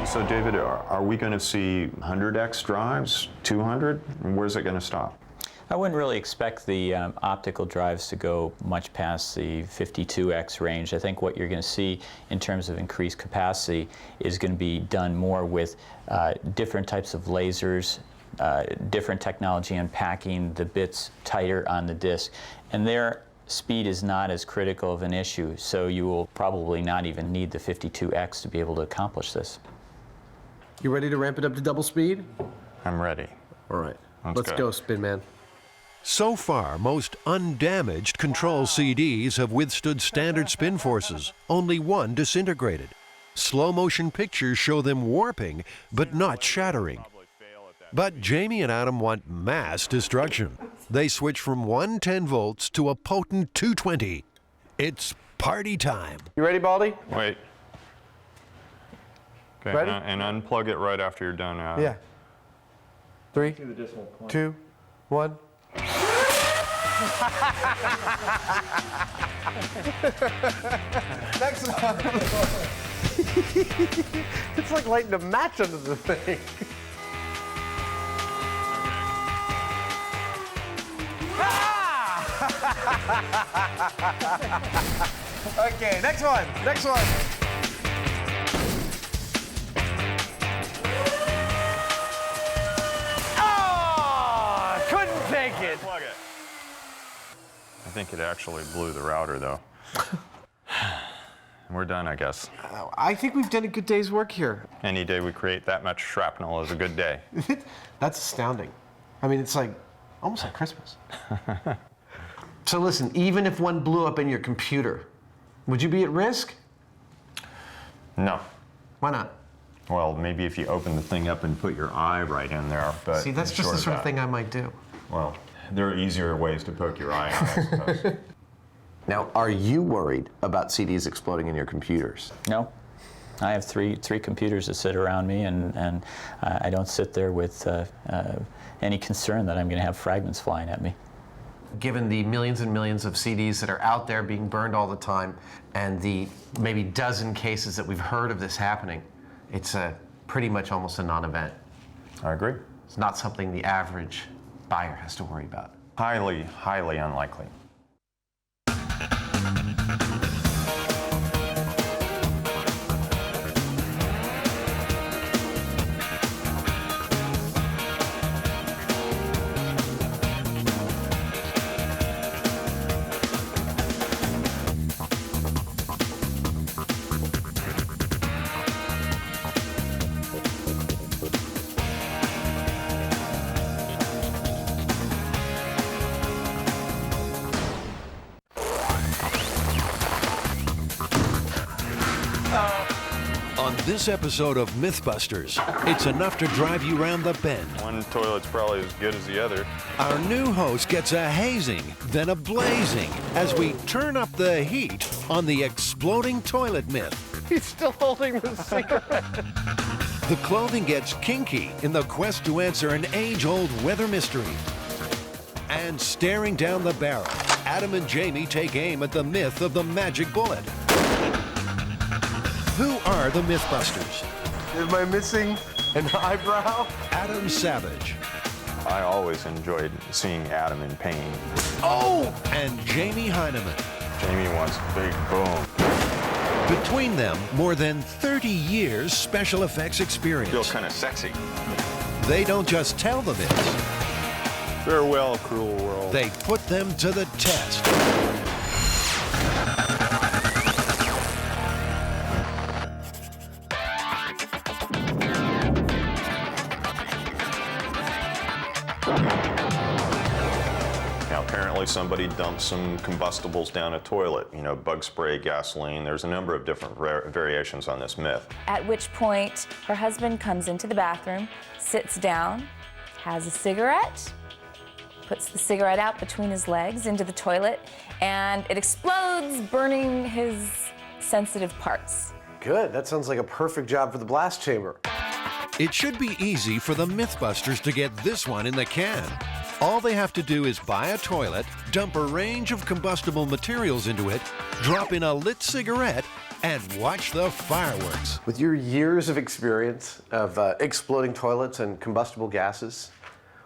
Speaker 2: So, David, are we going to see 100x drives, 200? Where's it going to stop?
Speaker 20: I wouldn't really expect the optical drives to go much past the 52x range. I think what you're going to see in terms of increased capacity is going to be done more with different types of lasers, different technology unpacking the bits tighter on the disk. And their speed is not as critical of an issue, so you will probably not even need the 52x to be able to accomplish this.
Speaker 3: You ready to ramp it up to double speed?
Speaker 2: I'm ready.
Speaker 3: All right, let's go, Spin Man.
Speaker 1: So far, most undamaged control CDs have withstood standard spin forces. Only one disintegrated. Slow-motion pictures show them warping, but not shattering. But Jamie and Adam want mass destruction. They switch from 110 volts to a potent 220. It's party time.
Speaker 3: You ready, Baldy?
Speaker 2: Wait. Okay,
Speaker 3: Ready?
Speaker 2: and unplug it right after you're done.
Speaker 3: Yeah. 3, 2, 1. Next one. It's like lighting a match under the thing. Okay, next one. Next one. Oh, couldn't take it.
Speaker 2: Plug it. I think it actually blew the router, though. We're done, I guess.
Speaker 3: I think we've done a good day's work here.
Speaker 2: Any day we create that much shrapnel is a good day.
Speaker 3: That's astounding. I mean, it's like almost like Christmas. So listen, even if one blew up in your computer, would you be at risk?
Speaker 2: No.
Speaker 3: Why not?
Speaker 2: Well, maybe if you open the thing up and put your eye right in there, but...
Speaker 3: See, that's just the sort of thing I might do.
Speaker 2: Well, there are easier ways to poke your eye out, I suppose.
Speaker 3: Now, are you worried about CDs exploding in your computers?
Speaker 20: No. I have three computers that sit around me, and I don't sit there with any concern that I'm going to have fragments flying at me.
Speaker 3: Given the millions and millions of CDs that are out there being burned all the time, and the maybe dozen cases that we've heard of this happening, it's pretty much almost a non-event.
Speaker 2: I agree.
Speaker 3: It's not something the average buyer has to worry about.
Speaker 2: Highly, highly unlikely.
Speaker 1: this episode of MythBusters, it's enough to drive you round the bend.
Speaker 2: One toilet's probably as good as the other.
Speaker 1: Our new host gets a hazing, then a blazing, as we turn up the heat on the exploding toilet myth.
Speaker 3: He's still holding the cigarette.
Speaker 1: The clothing gets kinky in the quest to answer an age-old weather mystery. And staring down the barrel, Adam and Jamie take aim at the myth of the magic bullet. Who are the MythBusters?
Speaker 3: Am I missing an eyebrow?
Speaker 1: Adam Savage.
Speaker 2: I always enjoyed seeing Adam in pain.
Speaker 1: Oh! And Jamie Hyneman.
Speaker 2: Jamie wants big boom.
Speaker 1: Between them, more than 30 years special effects experience.
Speaker 2: Feel kind of sexy.
Speaker 1: They don't just tell the myths.
Speaker 2: Farewell, cruel world.
Speaker 1: They put them to the test.
Speaker 2: Now, apparently somebody dumped some combustibles down a toilet, you know, bug spray, gasoline. There's a number of different variations on this myth.
Speaker 6: At which point, her husband comes into the bathroom, sits down, has a cigarette, puts the cigarette out between his legs into the toilet, and it explodes, burning his sensitive parts.
Speaker 3: Good, that sounds like a perfect job for the blast chamber.
Speaker 1: It should be easy for the MythBusters to get this one in the can. All they have to do is buy a toilet, dump a range of combustible materials into it, drop in a lit cigarette, and watch the fireworks.
Speaker 3: With your years of experience of exploding toilets and combustible gases,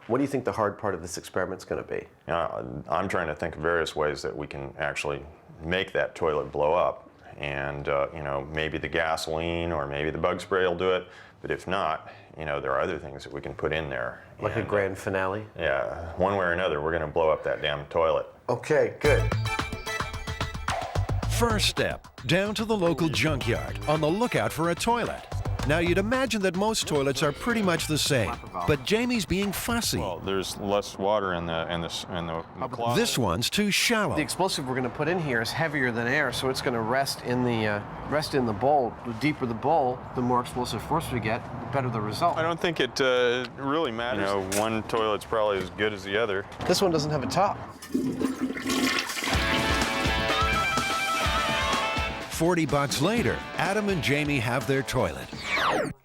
Speaker 3: what do you think the hard part of this experiment's going to be?
Speaker 2: I'm trying to think of various ways that we can actually make that toilet blow up. And, you know, maybe the gasoline or maybe the bug spray will do it. But if not, you know, there are other things that we can put in there.
Speaker 3: Like a grand finale?
Speaker 2: Yeah, one way or another, we're going to blow up that damn toilet.
Speaker 3: Okay, good.
Speaker 1: First step, down to the local junkyard on the lookout for a toilet. Now, you'd imagine that most toilets are pretty much the same, but Jamie's being fussy.
Speaker 2: Well, there's less water in the closet.
Speaker 1: This one's too shallow.
Speaker 3: The explosive we're going to put in here is heavier than air, so it's going to rest in the bowl. The deeper the bowl, the more explosive force we get, the better the result.
Speaker 2: I don't think it really matters. You know, one toilet's probably as good as the other.
Speaker 3: This one doesn't have a top.
Speaker 1: 40 bucks later, Adam and Jamie have their toilet.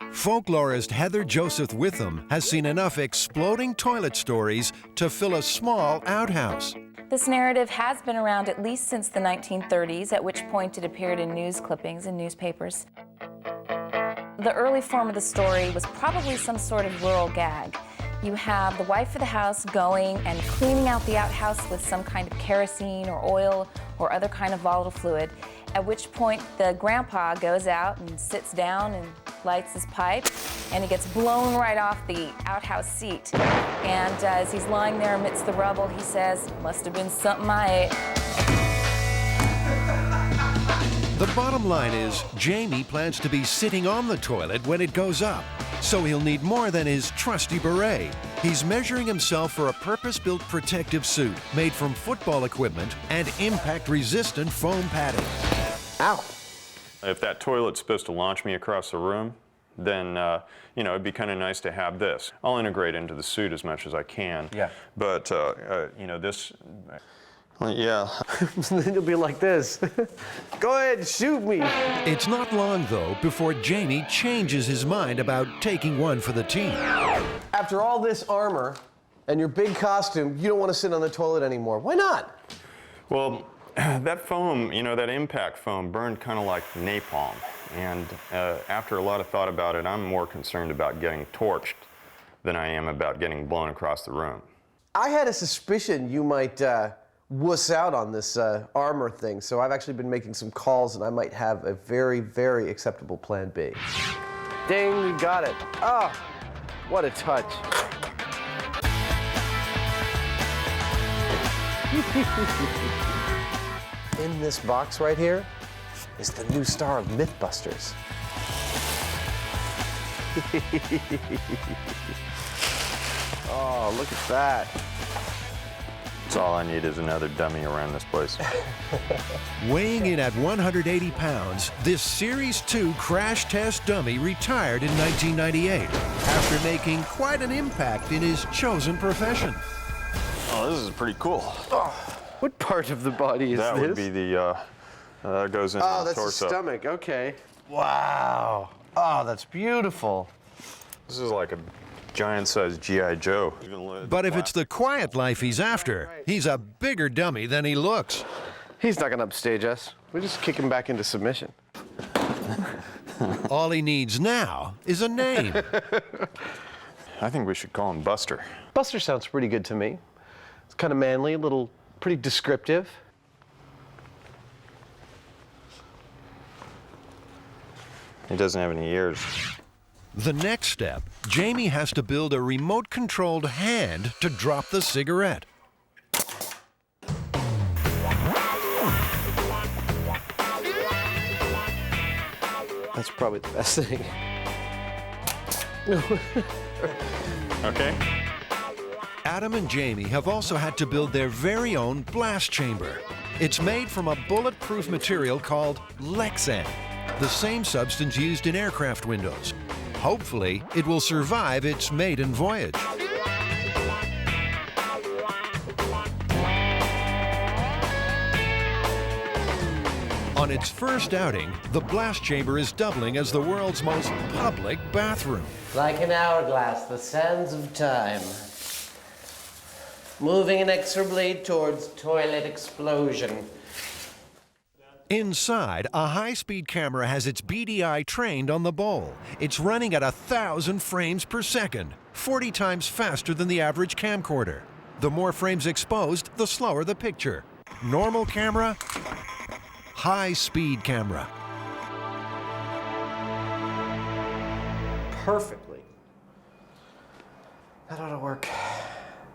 Speaker 1: Folklorist Heather Joseph Witham has seen enough exploding toilet stories to fill a small outhouse.
Speaker 6: This narrative has been around at least since the 1930s, at which point it appeared in news clippings in newspapers. The early form of the story was probably some sort of rural gag. You have the wife of the house going and cleaning out the outhouse with some kind of kerosene or oil or other kind of volatile fluid, at which point the grandpa goes out and sits down and lights his pipe, and he gets blown right off the outhouse seat. And as he's lying there amidst the rubble, he says, "Must have been something I ate."
Speaker 1: The bottom line is, Jamie plans to be sitting on the toilet when it goes up, so he'll need more than his trusty beret. He's measuring himself for a purpose-built protective suit made from football equipment and impact-resistant foam padding.
Speaker 3: Ow!
Speaker 2: If that toilet's supposed to launch me across the room, then, you know, it'd be kind of nice to have this. I'll integrate into the suit as much as I can.
Speaker 3: Yeah.
Speaker 2: But, you know, this... Yeah.
Speaker 3: Then you'll be like this. Go ahead, shoot me.
Speaker 1: It's not long, though, before Jamie changes his mind about taking one for the team.
Speaker 3: After all this armor and your big costume, you don't want to sit on the toilet anymore. Why not?
Speaker 2: Well, that foam, you know, that impact foam burned kind of like napalm. And after a lot of thought about it, I'm more concerned about getting torched than I am about getting blown across the room.
Speaker 3: I had a suspicion you might wuss out on this armor thing, so I've actually been making some calls, and I might have a very, very acceptable plan B. Ding, we got it. Oh, what a touch. In this box right here is the new star of MythBusters. Oh, look at that.
Speaker 2: That's all I need is another dummy around this place.
Speaker 1: Weighing in at 180 pounds, this Series 2 crash test dummy retired in 1998 after making quite an impact in his chosen profession.
Speaker 2: Oh, this is pretty cool.
Speaker 3: What part of the body is
Speaker 2: that
Speaker 3: this?
Speaker 2: That would be the, goes into the torso.
Speaker 3: Oh, that's the stomach, okay. Wow. Oh, that's beautiful.
Speaker 2: This is like a giant-sized G.I. Joe.
Speaker 1: But if it's the quiet life he's after, he's a bigger dummy than he looks.
Speaker 3: He's not gonna upstage us. We just kick him back into submission.
Speaker 1: All he needs now is a name.
Speaker 2: I think we should call him Buster.
Speaker 3: Buster sounds pretty good to me. It's kind of manly, a little, pretty descriptive.
Speaker 2: He doesn't have any ears.
Speaker 1: The next step, Jamie has to build a remote-controlled hand to drop the cigarette.
Speaker 3: That's probably the best thing.
Speaker 2: Okay.
Speaker 1: Adam and Jamie have also had to build their very own blast chamber. It's made from a bulletproof material called Lexan, the same substance used in aircraft windows. Hopefully, it will survive its maiden voyage. On its first outing, the blast chamber is doubling as the world's most public bathroom.
Speaker 8: Like an hourglass, the sands of time. Moving inexorably towards toilet explosion.
Speaker 1: Inside, a high-speed camera has its beady eye trained on the bowl. It's running at 1,000 frames per second, 40 times faster than the average camcorder. The more frames exposed, the slower the picture. Normal camera, high-speed camera.
Speaker 3: Perfectly. That ought to work.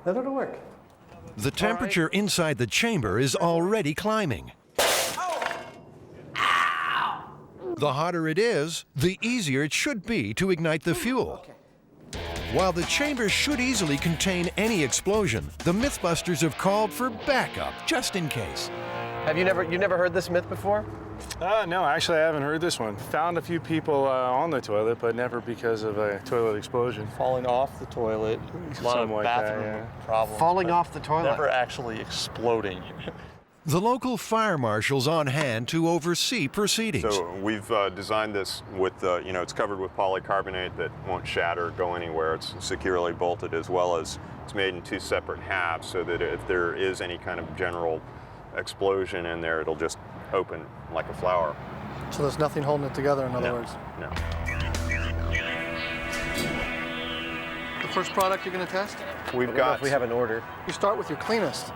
Speaker 3: That ought to work.
Speaker 1: The temperature inside the chamber is already climbing. The hotter it is, the easier it should be to ignite the fuel. While the chamber should easily contain any explosion, the MythBusters have called for backup, just in case.
Speaker 3: Have you never heard this myth before?
Speaker 17: No, actually I haven't heard this one. Found a few people on the toilet, but never because of a toilet explosion.
Speaker 21: Falling off the toilet, a lot of bathroom problems.
Speaker 3: Falling off the toilet?
Speaker 21: Never actually exploding.
Speaker 1: The local fire marshal's on hand to oversee proceedings.
Speaker 2: So we've designed this with, it's covered with polycarbonate that won't shatter or go anywhere. It's securely bolted, as well as it's made in 2 separate halves so that if there is any kind of general explosion in there, it'll just open like a flower.
Speaker 22: So there's nothing holding it together, in other words?
Speaker 2: No.
Speaker 22: The first product you're going to test?
Speaker 3: We have an order.
Speaker 22: You start with your cleanest.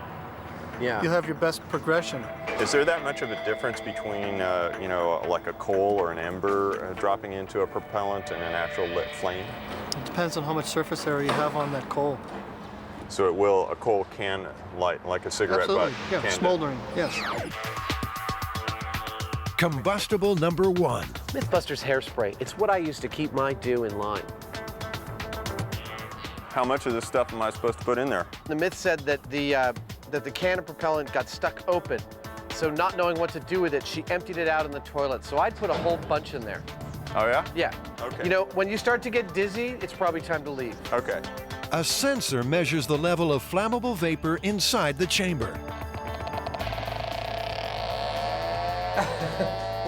Speaker 3: Yeah.
Speaker 22: You'll have your best progression.
Speaker 2: Is there that much of a difference between, like a coal or an ember dropping into a propellant and an actual lit flame?
Speaker 22: It depends on how much surface area you have on that coal.
Speaker 2: So a coal can light like a cigarette butt?
Speaker 22: Absolutely, yeah, smoldering, yes.
Speaker 1: Combustible number 1.
Speaker 8: MythBusters hairspray. It's what I use to keep my dew in line.
Speaker 2: How much of this stuff am I supposed to put in there?
Speaker 3: The myth said that the can of propellant got stuck open. So not knowing what to do with it, she emptied it out in the toilet. So I'd put a whole bunch in there.
Speaker 2: Oh, yeah?
Speaker 3: Yeah.
Speaker 2: Okay.
Speaker 3: You know, when you start to get dizzy, it's probably time to leave.
Speaker 2: Okay.
Speaker 1: A sensor measures the level of flammable vapor inside the chamber.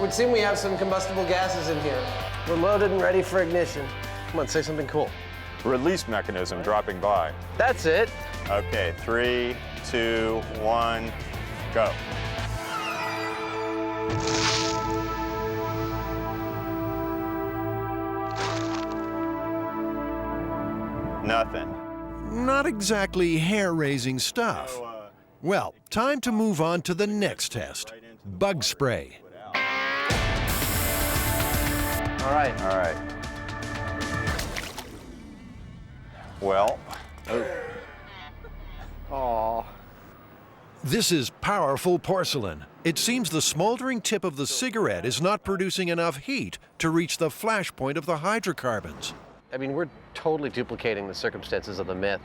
Speaker 8: Would seem we have some combustible gases in here. We're loaded and ready for ignition.
Speaker 3: Come on, say something cool.
Speaker 2: Release mechanism dropping by.
Speaker 3: That's it.
Speaker 2: Okay, 3, 2, 1, go. Nothing.
Speaker 1: Not exactly hair-raising stuff. Well, time to move on to the next test. Bug spray.
Speaker 3: All right.
Speaker 2: All right. Well.
Speaker 3: Aww.
Speaker 1: This is powerful porcelain. It seems the smoldering tip of the cigarette is not producing enough heat to reach the flash point of the hydrocarbons.
Speaker 3: I mean, we're totally duplicating the circumstances of the myth.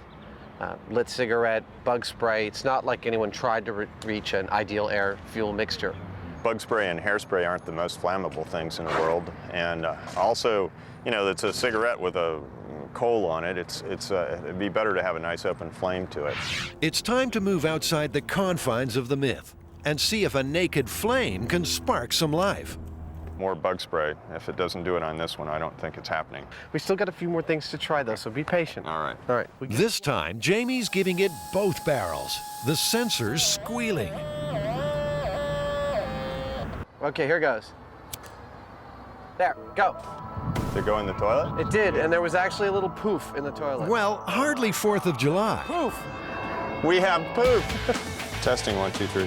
Speaker 3: lit cigarette, bug spray. It's not like anyone tried to reach an ideal air fuel mixture.
Speaker 4: Bug spray and hairspray aren't the most flammable things in the world. And also, you know, it's a cigarette with a coal on it. It'd be better to have a nice open flame to it.
Speaker 1: It's time to move outside the confines of the myth and see if a naked flame can spark some life.
Speaker 4: More bug spray. If it doesn't do it on this one, I don't think it's happening.
Speaker 3: We still got a few more things to try, though, so be patient.
Speaker 4: All right.
Speaker 3: All right.
Speaker 1: This time, Jamie's giving it both barrels, the sensors squealing.
Speaker 3: Okay, here goes. There, go.
Speaker 4: Did it go in the toilet?
Speaker 3: It did, and there was actually a little poof in the toilet.
Speaker 1: Well, hardly 4th of July.
Speaker 3: Poof!
Speaker 4: We have poof. Testing, 1, 2, 3.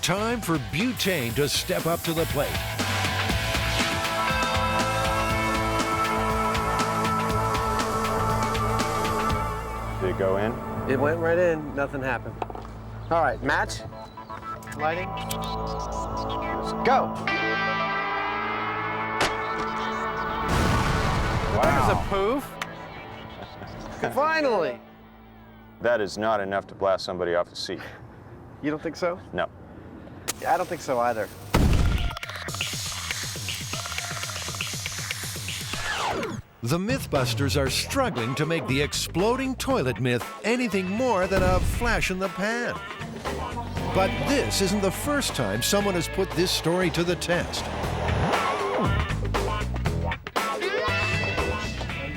Speaker 1: Time for butane to step up to the plate.
Speaker 4: Did it go in?
Speaker 3: It went right in, nothing happened. All right, match, lighting, go.
Speaker 4: Wow.
Speaker 3: There's a poof. Finally.
Speaker 4: That is not enough to blast somebody off the seat.
Speaker 3: You don't think so?
Speaker 4: No.
Speaker 3: I don't think so either.
Speaker 1: The MythBusters are struggling to make the exploding toilet myth anything more than a flash in the pan. But this isn't the first time someone has put this story to the test.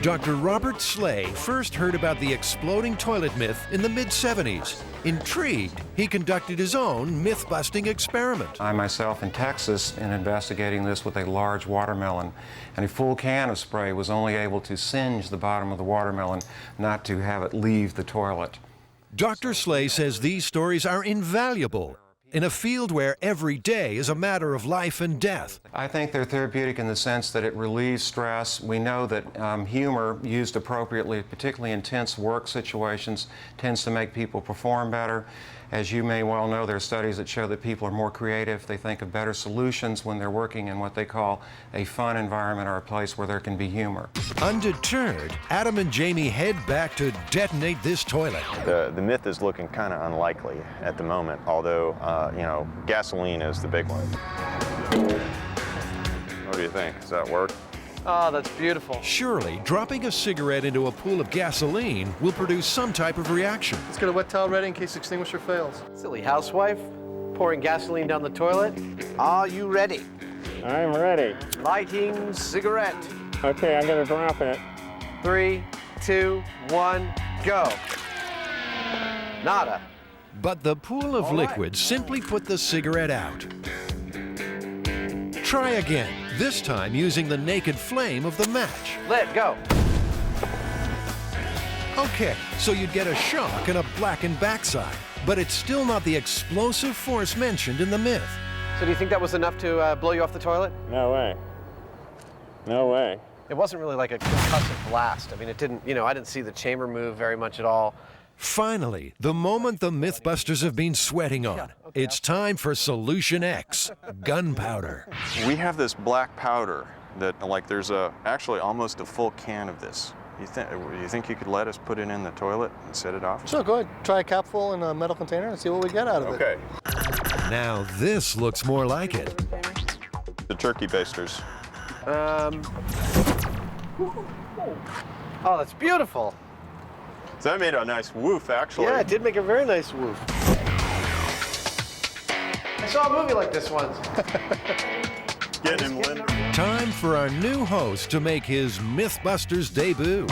Speaker 1: Dr. Robert Slay first heard about the exploding toilet myth in the mid-70s. Intrigued, he conducted his own myth-busting experiment.
Speaker 9: I myself in Texas, in investigating this with a large watermelon, and a full can of spray was only able to singe the bottom of the watermelon, not to have it leave the toilet.
Speaker 1: Dr. Slay says these stories are invaluable in a field where every day is a matter of life and death.
Speaker 9: I think they're therapeutic in the sense that it relieves stress. We know that humor used appropriately, particularly in tense work situations, tends to make people perform better. As you may well know, there are studies that show that people are more creative. They think of better solutions when they're working in what they call a fun environment or a place where there can be humor.
Speaker 1: Undeterred, Adam and Jamie head back to detonate this toilet.
Speaker 4: The myth is looking kind of unlikely at the moment, although, you know, gasoline is the big one. What do you think? Does that work?
Speaker 3: Oh, that's beautiful.
Speaker 1: Surely, dropping a cigarette into a pool of gasoline will produce some type of reaction.
Speaker 22: Let's get a wet towel ready in case the extinguisher fails.
Speaker 3: Silly housewife, pouring gasoline down the toilet. Are you ready?
Speaker 11: I'm ready.
Speaker 3: Lighting cigarette.
Speaker 11: Okay, I'm gonna drop it.
Speaker 3: 3, 2, 1, go. Nada.
Speaker 1: But the pool of liquid simply put the cigarette out. Try again, this time using the naked flame of the match.
Speaker 3: Lit, go.
Speaker 1: Okay, so you'd get a shock and a blackened backside, but it's still not the explosive force mentioned in the myth.
Speaker 3: So do you think that was enough to blow you off the toilet?
Speaker 11: No way. No way.
Speaker 3: It wasn't really like a concussive blast. I mean, it didn't, you know, I didn't see the chamber move very much at all.
Speaker 1: Finally, the moment the MythBusters have been sweating on. It's time for Solution X, gunpowder.
Speaker 4: We have this black powder that, like, there's actually almost a full can of this. You think you could let us put it in the toilet and set it off?
Speaker 22: Sure, go ahead. Try a capful in a metal container and see what we get out of it.
Speaker 4: Okay.
Speaker 1: Now this looks more like it.
Speaker 4: The turkey basters.
Speaker 3: Oh, that's beautiful.
Speaker 4: So that made a nice woof, actually.
Speaker 3: Yeah, it did make a very nice woof. I saw a movie like this once.
Speaker 4: Getting him limber.
Speaker 1: Time for our new host to make his MythBusters debut.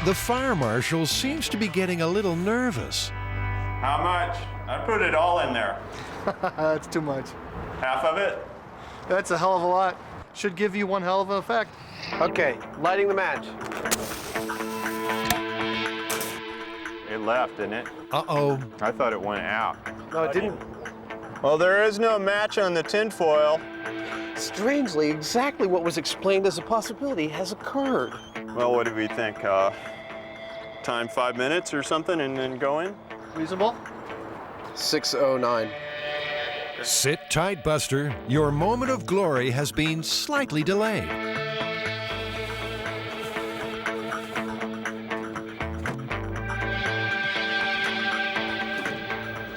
Speaker 1: The fire marshal seems to be getting a little nervous.
Speaker 4: How much? I put it all in there.
Speaker 22: That's too much.
Speaker 4: Half of it?
Speaker 22: That's a hell of a lot. Should give you one hell of an effect.
Speaker 3: Okay, lighting the match.
Speaker 4: It left, didn't it?
Speaker 1: Uh-oh.
Speaker 4: I thought it went out.
Speaker 3: No, it didn't.
Speaker 4: Well, there is no match on the tinfoil.
Speaker 3: Strangely, exactly what was explained as a possibility has occurred.
Speaker 4: Well, what do we think? Time 5 minutes or something and then go in?
Speaker 22: Reasonable?
Speaker 3: 6:09.
Speaker 1: Sit tight, Buster. Your moment of glory has been slightly delayed.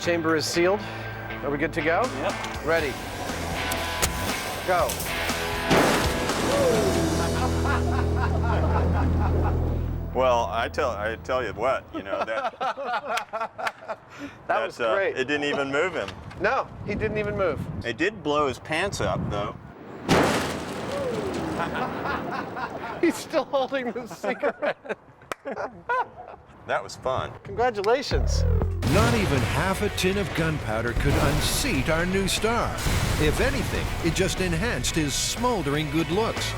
Speaker 8: chamber is sealed. Are we good to go?
Speaker 10: Yep.
Speaker 8: Ready. Go.
Speaker 4: Well, I tell you what, you know,
Speaker 8: that was great.
Speaker 4: It didn't even move him.
Speaker 8: No, he didn't even move.
Speaker 4: It did blow his pants up, though.
Speaker 8: He's still holding the cigarette.
Speaker 4: That was fun.
Speaker 8: Congratulations.
Speaker 1: Not even half a tin of gunpowder could unseat our new star. If anything, it just enhanced his smoldering good looks.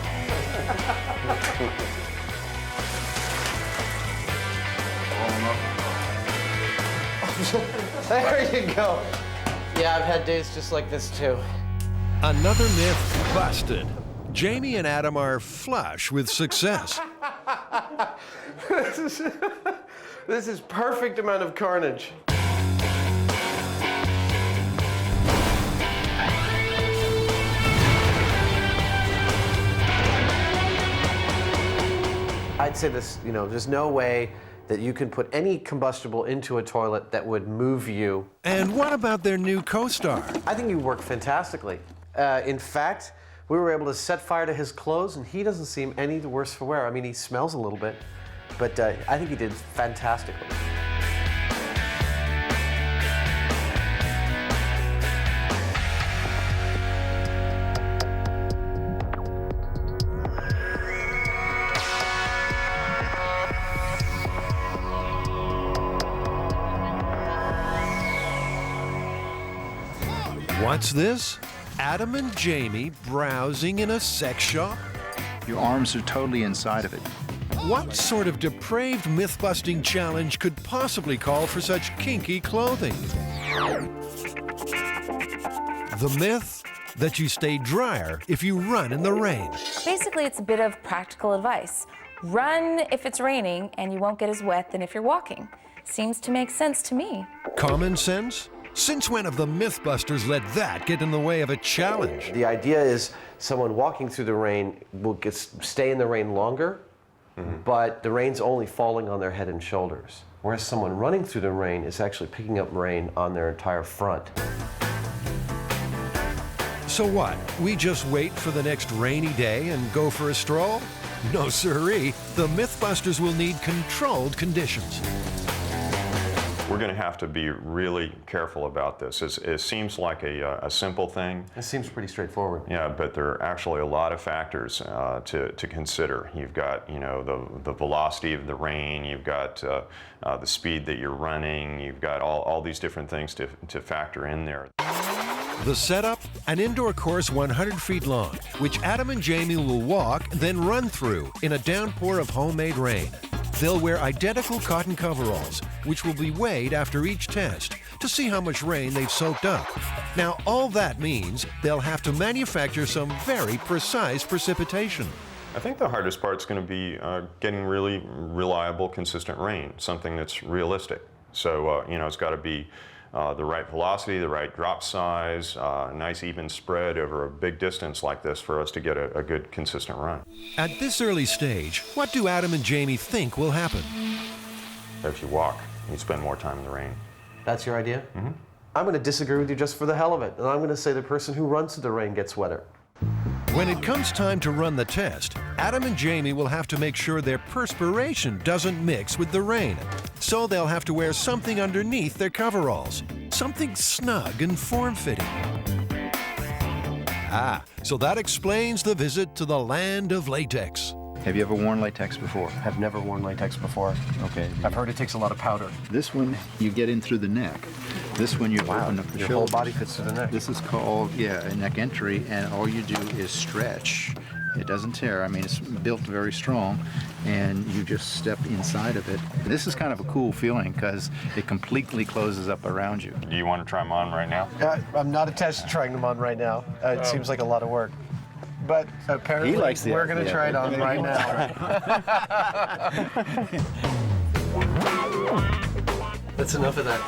Speaker 8: There you go. Yeah, I've had days just like this too.
Speaker 1: Another myth busted. Jamie and Adam are flush with success.
Speaker 8: This is perfect amount of carnage. I'd say this, you know, there's no way that you can put any combustible into a toilet that would move you.
Speaker 1: And what about their new co-star?
Speaker 8: I think you work fantastically. In fact, we were able to set fire to his clothes, and he doesn't seem any the worse for wear. I mean, he smells a little bit, but I think he did fantastically.
Speaker 1: What's this? Adam and Jamie browsing in a sex shop?
Speaker 12: Your arms are totally inside of it.
Speaker 1: What sort of depraved myth-busting challenge could possibly call for such kinky clothing? The myth that you stay drier if you run in the rain.
Speaker 6: Basically, it's a bit of practical advice. Run if it's raining, and you won't get as wet than if you're walking. Seems to make sense to me.
Speaker 1: Common sense? Since when have the Mythbusters let that get in the way of a challenge?
Speaker 8: The idea is someone walking through the rain will stay in the rain longer, but the rain's only falling on their head and shoulders. Whereas someone running through the rain is actually picking up rain on their entire front.
Speaker 1: So what? We just wait for the next rainy day and go for a stroll? No siree. The Mythbusters will need controlled conditions.
Speaker 4: We're going to have to be really careful about this. It seems like a simple thing.
Speaker 8: It seems pretty straightforward.
Speaker 4: Yeah, but there are actually a lot of factors to consider. You've got, you know, the velocity of the rain. You've got the speed that you're running. You've got all these different things to factor in there.
Speaker 1: The setup, an indoor course 100 feet long, which Adam and Jamie will walk, then run through in a downpour of homemade rain. They'll wear identical cotton coveralls, which will be weighed after each test to see how much rain they've soaked up. Now, all that means they'll have to manufacture some very precise precipitation.
Speaker 4: I think the hardest part's going to be getting really reliable, consistent rain, something that's realistic. So, you know, it's got to be the right velocity, the right drop size, nice even spread over a big distance like this for us to get a good, consistent run.
Speaker 1: At this early stage, what do Adam and Jamie think will happen?
Speaker 4: If you walk, you spend more time in the rain.
Speaker 8: That's your idea?
Speaker 4: Mm-hmm.
Speaker 8: I'm going to disagree with you just for the hell of it, and I'm going to say the person who runs through the rain gets wetter.
Speaker 1: When it comes time to run the test, Adam and Jamie will have to make sure their perspiration doesn't mix with the rain. So they'll have to wear something underneath their coveralls, something snug and form-fitting. Ah, so that explains the visit to the land of latex.
Speaker 12: Have you ever worn latex before?
Speaker 8: I've never worn latex before.
Speaker 12: Okay.
Speaker 8: I've heard it takes a lot of powder.
Speaker 12: This one, you get in through the neck. This one, you open up the
Speaker 8: Your
Speaker 12: shoulders.
Speaker 8: whole body fits to the neck.
Speaker 12: This is called, a neck entry, and all you do is stretch. It doesn't tear. I mean, it's built very strong, and you just step inside of it. This is kind of a cool feeling because it completely closes up around you.
Speaker 4: Do you want to try them on right now?
Speaker 8: I'm not attached to trying them on right now. It seems like a lot of work. But apparently,
Speaker 12: He likes the
Speaker 8: we're going to try it on right now. That's enough of that.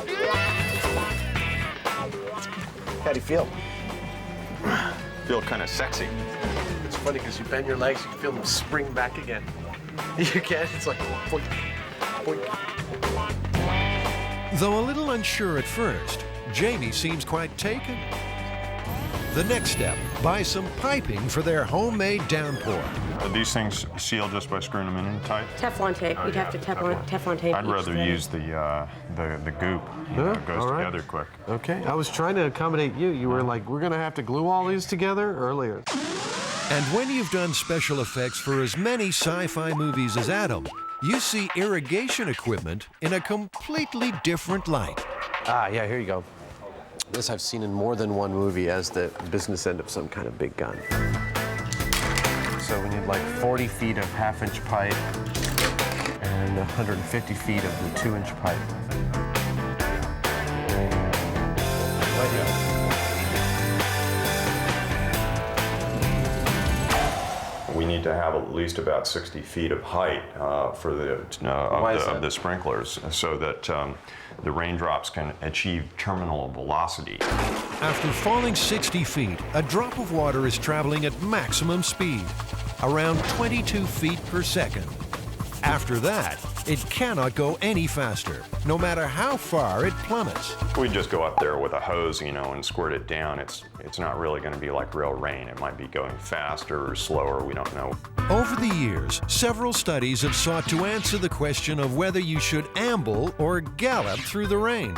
Speaker 8: How do you feel?
Speaker 4: Feel kind of sexy.
Speaker 8: It's funny because you bend your legs, you can feel them spring back again. You can, it's like boink, boink.
Speaker 1: Though a little unsure at first, Jamie seems quite taken. The next step, buy some piping for their homemade downpour.
Speaker 2: Are these things sealed just by screwing them in tight?
Speaker 13: Teflon tape.
Speaker 2: Oh,
Speaker 13: You'd
Speaker 2: yeah.
Speaker 13: have to Teflon tape.
Speaker 2: I'd rather use the goop. You know, it goes together quick.
Speaker 8: Okay, I was trying to accommodate you. You were like, we're gonna have to glue all these together earlier.
Speaker 1: And when you've done special effects for as many sci-fi movies as Adam, you see irrigation equipment in a completely different light.
Speaker 8: Ah, yeah, here you go. This I've seen in more than one movie as the business end of some kind of big gun. So we need like 40 feet of half-inch pipe and 150 feet of the 2-inch pipe. Right here.
Speaker 2: We need to have at least about 60 feet of height for the sprinklers, so that the raindrops can achieve terminal velocity.
Speaker 1: After falling 60 feet, a drop of water is traveling at maximum speed, around 22 feet per second. After that, it cannot go any faster, no matter how far it plummets.
Speaker 2: We just go up there with a hose, you know, and squirt it down. It's not really going to be like real rain. It might be going faster or slower, we don't know.
Speaker 1: Over the years, several studies have sought to answer the question of whether you should amble or gallop through the rain.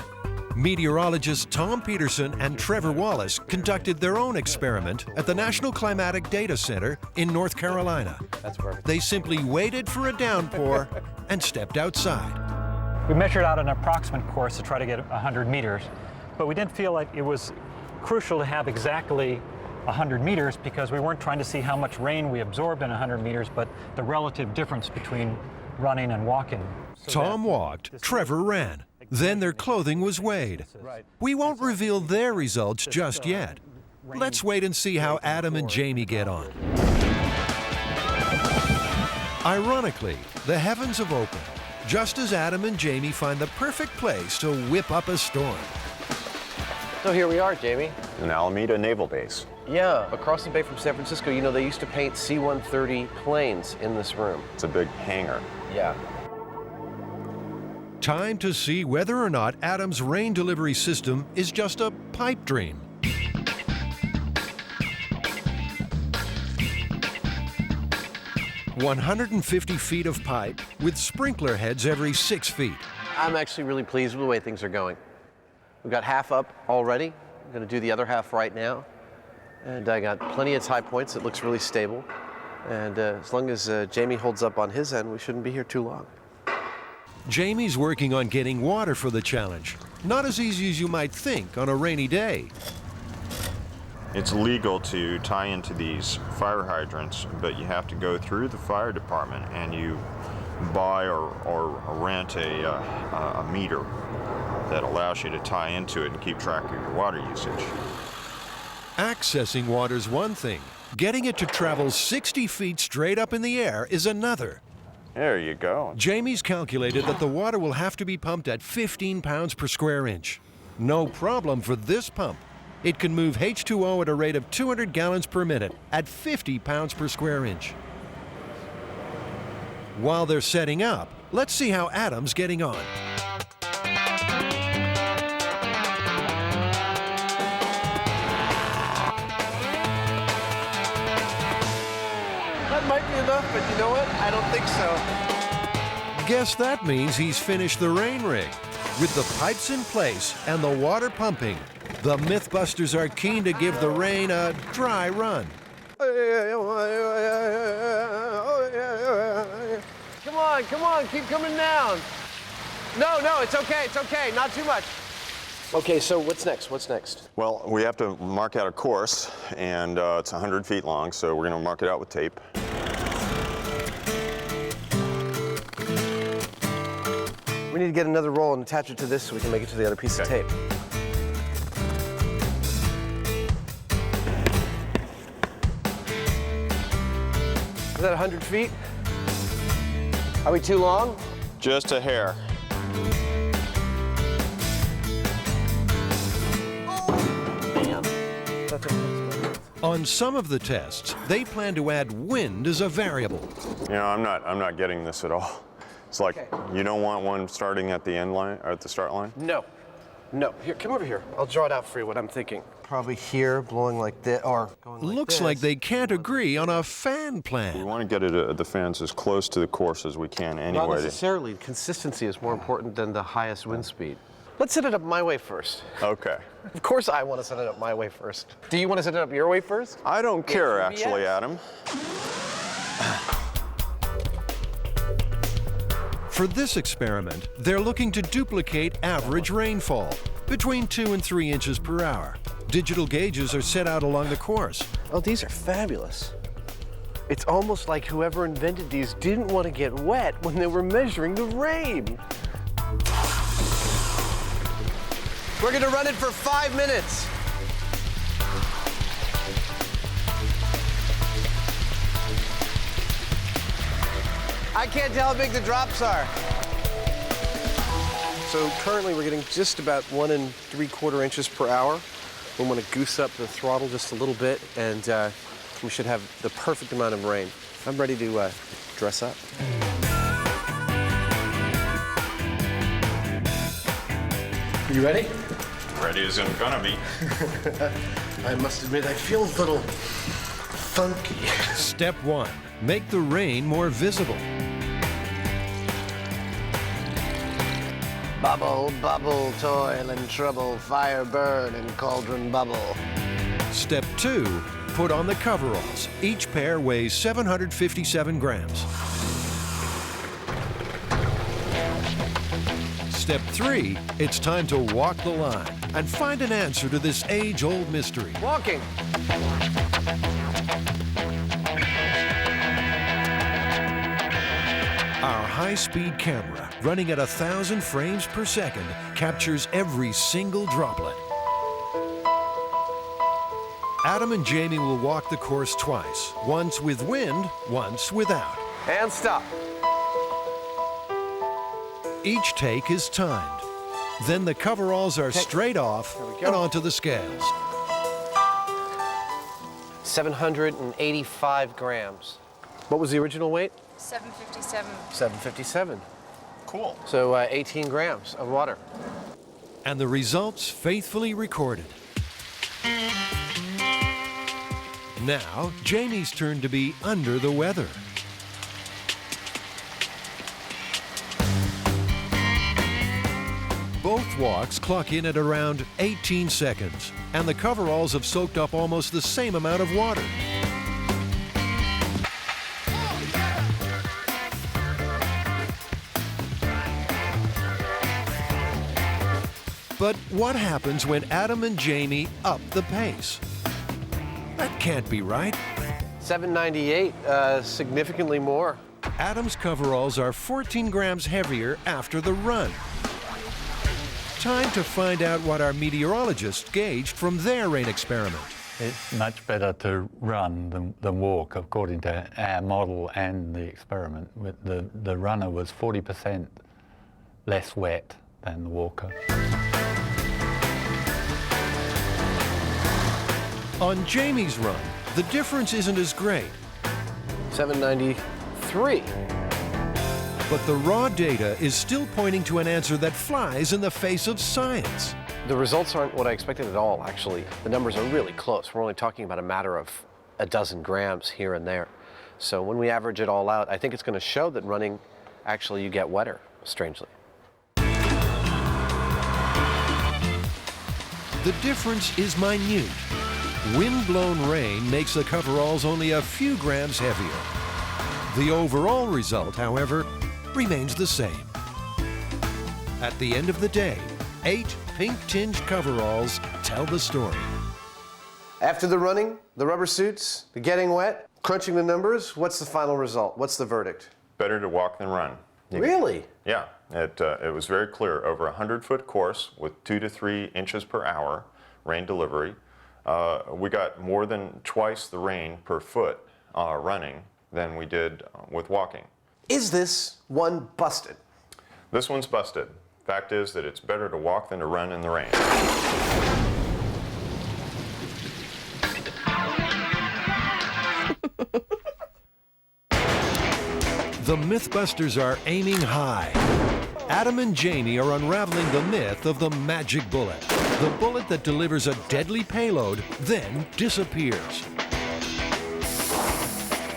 Speaker 1: Meteorologists Tom Peterson and Trevor Wallace conducted their own experiment at the National Climatic Data Center in North Carolina.
Speaker 8: That's perfect.
Speaker 1: They simply waited for a downpour and stepped outside.
Speaker 10: We measured out an approximate course to try to get 100 meters, but we didn't feel like it was crucial to have exactly 100 meters because we weren't trying to see how much rain we absorbed in 100 meters, but the relative difference between running and walking.
Speaker 1: Tom walked, Trevor ran. Then their clothing was weighed. We won't reveal their results just yet. Let's wait and see how Adam and Jamie get on. Ironically, the heavens have opened, just as Adam and Jamie find the perfect place to whip up a storm.
Speaker 8: So here we are, Jamie.
Speaker 2: In Alameda Naval Base.
Speaker 8: Yeah, across the bay from San Francisco. You know, they used to paint C-130 planes in this room.
Speaker 2: It's a big hangar.
Speaker 8: Yeah.
Speaker 1: Time to see whether or not Adam's rain delivery system is just a pipe dream. "150 feet of pipe with sprinkler heads every 6 feet.
Speaker 8: I'm actually really pleased with the way things are going. We've got half up already. I'm going to do the other half right now. And I got plenty of high points. It looks really stable. And as long as Jamie holds up on his end, we shouldn't be here too long.
Speaker 1: Jamie's working on getting water for the challenge. Not as easy as you might think on a rainy day.
Speaker 2: It's legal to tie into these fire hydrants, but you have to go through the fire department and you buy or rent a meter that allows you to tie into it and keep track of your water usage.
Speaker 1: Accessing water's one thing. Getting it to travel 60 feet straight up in the air is another.
Speaker 2: There you go.
Speaker 1: Jamie's calculated that the water will have to be pumped at 15 pounds per square inch. No problem for this pump. It can move H2O at a rate of 200 gallons per minute at 50 pounds per square inch. While they're setting up, let's see how Adam's getting on.
Speaker 8: That might be enough, but you know what? I don't think so.
Speaker 1: Guess that means he's finished the rain rig. With the pipes in place and the water pumping, the MythBusters are keen to give the rain a dry run.
Speaker 8: Come on, keep coming down. No, it's okay, not too much. Okay, so what's next?
Speaker 2: Well, we have to mark out a course, and it's 100 feet long, so we're going to mark it out with tape.
Speaker 3: We need to get another roll and attach it to this so we can make it to the other piece of tape. Is that 100 feet? Are we too long?
Speaker 2: Just a hair.
Speaker 1: On some of the tests, they plan to add wind as a variable.
Speaker 2: You know, I'm not getting this at all. It's like you don't want one starting at the end line or at the start line?
Speaker 8: No.
Speaker 3: No, here, come over here. I'll draw it out for you, what I'm thinking. Probably here, blowing like this, or going like
Speaker 1: Looks
Speaker 3: this.
Speaker 1: like they can't agree on a fan plan.
Speaker 2: We want to get the fans as close to the course as we can anyway.
Speaker 3: Not necessarily. Consistency is more important than the highest wind speed. Let's set it up my way first.
Speaker 2: Okay.
Speaker 3: Of course I want to set it up my way first. Do you want to set it up your way first?
Speaker 2: I don't care, actually, Adam.
Speaker 1: For this experiment, they're looking to duplicate average rainfall, between 2 and 3 inches per hour. Digital gauges are set out along the course.
Speaker 3: Oh, these are fabulous. It's almost like whoever invented these didn't want to get wet when they were measuring the rain. We're gonna run it for 5 minutes. I can't tell how big the drops are. So currently we're getting just about 1 3/4 inches per hour. We want to goose up the throttle just a little bit, and we should have the perfect amount of rain. I'm ready to dress up. You ready?
Speaker 2: Ready as I'm gonna be.
Speaker 3: I must admit, I feel a little funky.
Speaker 1: Step 1, make the rain more visible.
Speaker 3: Bubble, bubble, toil and trouble, fire burn and cauldron bubble.
Speaker 1: Step 2, put on the coveralls. Each pair weighs 757 grams. Step 3, it's time to walk the line and find an answer to this age-old mystery.
Speaker 3: Walking.
Speaker 1: Our high-speed camera, running at 1,000 frames per second, captures every single droplet. Adam and Jamie will walk the course twice, once with wind, once without.
Speaker 3: And stop.
Speaker 1: Each take is timed. Then the coveralls are straight off and onto the scales.
Speaker 3: 785 grams. What was the original weight?
Speaker 6: 757.
Speaker 3: 757.
Speaker 2: Cool.
Speaker 3: So 18 grams of water.
Speaker 1: And the results faithfully recorded. Now, Jamie's turn to be under the weather. Both walks clock in at around 18 seconds, and the coveralls have soaked up almost the same amount of water. But what happens when Adam and Jamie up the pace? That can't be right.
Speaker 3: 798, significantly more.
Speaker 1: Adam's coveralls are 14 grams heavier after the run. Time to find out what our meteorologists gauged from their rain experiment.
Speaker 13: It's much better to run than walk, according to our model and the experiment. The runner was 40% less wet than the walker.
Speaker 1: On Jamie's run, the difference isn't as great.
Speaker 3: 793.
Speaker 1: But the raw data is still pointing to an answer that flies in the face of science.
Speaker 3: The results aren't what I expected at all, actually. The numbers are really close. We're only talking about a matter of a dozen grams here and there. So when we average it all out, I think it's going to show that running, actually, you get wetter, strangely.
Speaker 1: The difference is minute. Wind-blown rain makes the coveralls only a few grams heavier. The overall result, however, remains the same. At the end of the day, 8 pink-tinged coveralls tell the story.
Speaker 3: After the running, the rubber suits, the getting wet, crunching the numbers, what's the final result? What's the verdict?
Speaker 2: Better to walk than run.
Speaker 3: Really?
Speaker 2: Yeah, it was very clear. Over a 100-foot course with 2 to 3 inches per hour rain delivery, we got more than twice the rain per foot running than we did with walking.
Speaker 3: Is this one busted?
Speaker 2: This one's busted. Fact is that it's better to walk than to run in the rain.
Speaker 1: The MythBusters are aiming high Adam and Jamie are unraveling the myth of the magic bullet. The bullet that delivers a deadly payload, then disappears.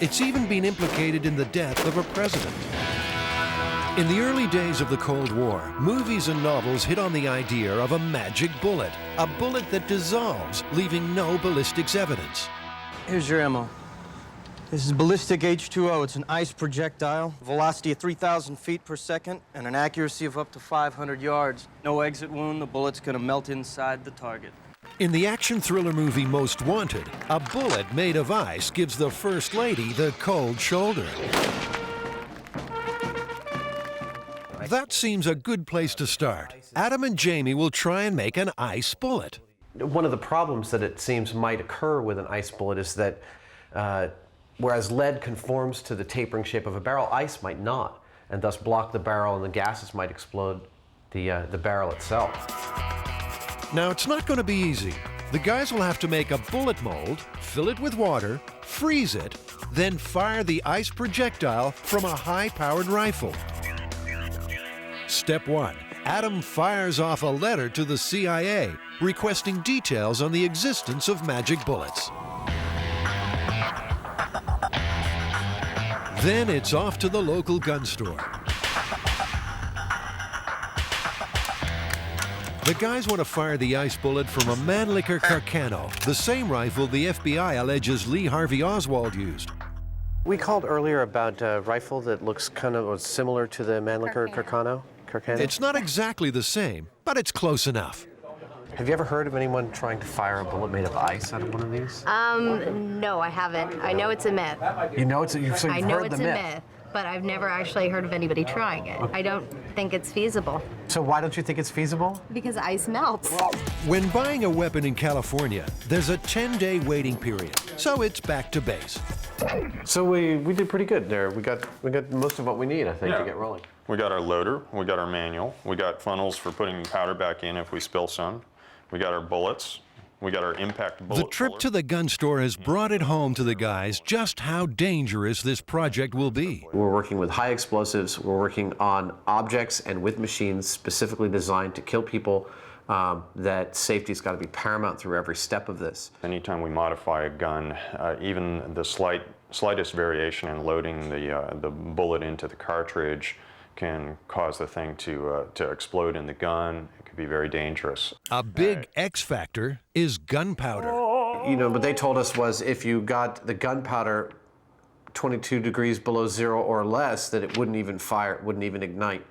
Speaker 1: It's even been implicated in the death of a president. In the early days of the Cold War, movies and novels hit on the idea of a magic bullet, a bullet that dissolves, leaving no ballistics evidence.
Speaker 14: Here's your ammo. This is ballistic H2O. It's an ice projectile, velocity of 3,000 feet per second, and an accuracy of up to 500 yards. No exit wound, the bullet's gonna melt inside the target.
Speaker 1: In the action thriller movie Most Wanted, a bullet made of ice gives the First Lady the cold shoulder. That seems a good place to start. Adam and Jamie will try and make an ice bullet.
Speaker 8: One of the problems that it seems might occur with an ice bullet is that whereas lead conforms to the tapering shape of a barrel, ice might not, and thus block the barrel, and the gases might explode the barrel itself.
Speaker 1: Now, it's not going to be easy. The guys will have to make a bullet mold, fill it with water, freeze it, then fire the ice projectile from a high-powered rifle. Step 1. Adam fires off a letter to the CIA requesting details on the existence of magic bullets. Then it's off to the local gun store. The guys want to fire the ice bullet from a Mannlicher Carcano, the same rifle the FBI alleges Lee Harvey Oswald used.
Speaker 8: We called earlier about a rifle that looks kind of similar to the Mannlicher Carcano.
Speaker 1: It's not exactly the same, but it's close enough.
Speaker 8: Have you ever heard of anyone trying to fire a bullet made of ice out of one of these?
Speaker 15: No, I haven't. I know it's a myth.
Speaker 8: You know it's a, so you've
Speaker 15: I know
Speaker 8: heard
Speaker 15: it's
Speaker 8: the
Speaker 15: a
Speaker 8: myth.
Speaker 15: myth, but I've never actually heard of anybody trying it. I don't think it's feasible.
Speaker 8: So why don't you think it's feasible?
Speaker 15: Because ice melts.
Speaker 1: When buying a weapon in California, there's a 10-day waiting period, so it's back to base.
Speaker 8: So we did pretty good there. We got most of what we need, I think, to get rolling.
Speaker 2: We got our loader, we got our manual, we got funnels for putting powder back in if we spill some, we got our bullets, we got our impact bullet.
Speaker 1: The trip to the gun store has brought it home to the guys just how dangerous this project will be.
Speaker 8: We're working with high explosives, we're working on objects and with machines specifically designed to kill people. That safety's got to be paramount through every step of this.
Speaker 2: Anytime we modify a gun, even the slightest variation in loading the bullet into the cartridge can cause the thing to explode in the gun. It could be very dangerous.
Speaker 1: A big X factor is gunpowder.
Speaker 8: You know, what they told us was if you got the gunpowder 22 degrees below zero or less, that it wouldn't even fire, it wouldn't even ignite.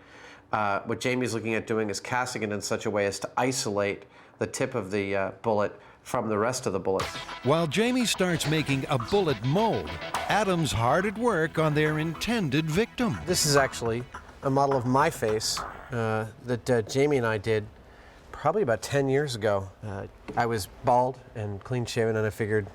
Speaker 8: What Jamie's looking at doing is casting it in such a way as to isolate the tip of the bullet from the rest of the bullet.
Speaker 1: While Jamie starts making a bullet mold, Adam's hard at work on their intended victim.
Speaker 3: This is actually a model of my face that Jamie and I did probably about 10 years ago. I was bald and clean shaven, and I figured,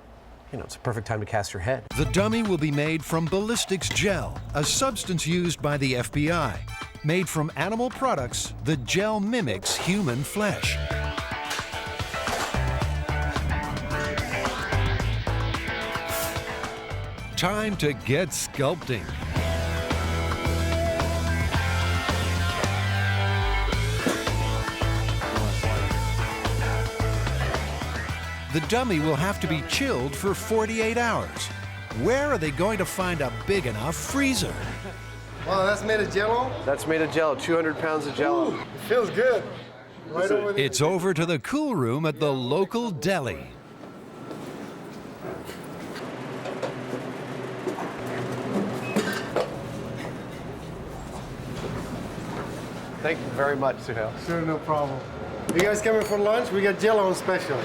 Speaker 3: you know, it's a perfect time to cast her head.
Speaker 1: The dummy will be made from ballistics gel, a substance used by the FBI. Made from animal products, the gel mimics human flesh. Time to get sculpting. The dummy will have to be chilled for 48 hours. Where are they going to find a big enough freezer?
Speaker 22: Wow, that's made of Jello?
Speaker 8: That's made of Jello, 200 pounds of Jello.
Speaker 22: Ooh, it feels good. Right over there.
Speaker 1: It's over to the cool room at the local deli.
Speaker 8: Thank you very much, Suhail.
Speaker 22: Sure, no problem. You guys coming for lunch? We got Jello on special.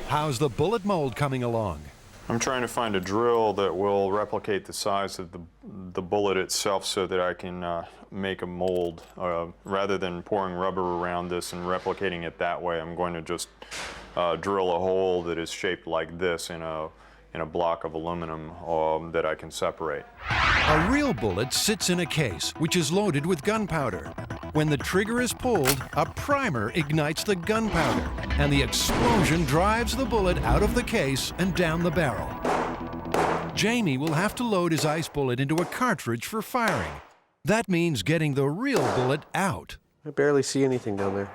Speaker 1: How's the bullet mold coming along?
Speaker 2: I'm trying to find a drill that will replicate the size of the bullet itself so that I can make a mold. Rather than pouring rubber around this and replicating it that way, I'm going to just drill a hole that is shaped like this in a block of aluminum that I can separate.
Speaker 1: A real bullet sits in a case, which is loaded with gunpowder. When the trigger is pulled, a primer ignites the gunpowder, and the explosion drives the bullet out of the case and down the barrel. Jamie will have to load his ice bullet into a cartridge for firing. That means getting the real bullet out.
Speaker 8: I barely see anything down there.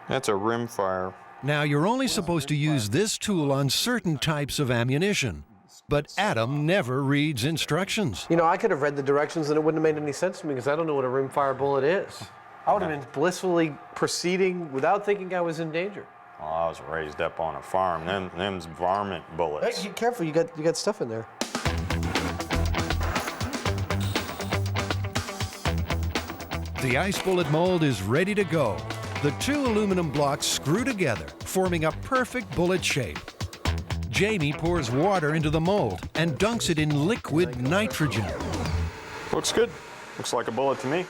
Speaker 2: That's a rimfire.
Speaker 1: Now, you're only supposed to use this tool on certain types of ammunition, but Adam never reads instructions.
Speaker 8: You know, I could have read the directions and it wouldn't have made any sense to me because I don't know what a rimfire bullet is. I would have been blissfully proceeding without thinking I was in danger.
Speaker 2: Well, I was raised up on a farm. Them's varmint bullets.
Speaker 8: Hey, be careful, you got stuff in there.
Speaker 1: The ice bullet mold is ready to go. The 2 aluminum blocks screw together, forming a perfect bullet shape. Jamie pours water into the mold and dunks it in liquid nitrogen.
Speaker 2: Looks good. Looks like a bullet to me.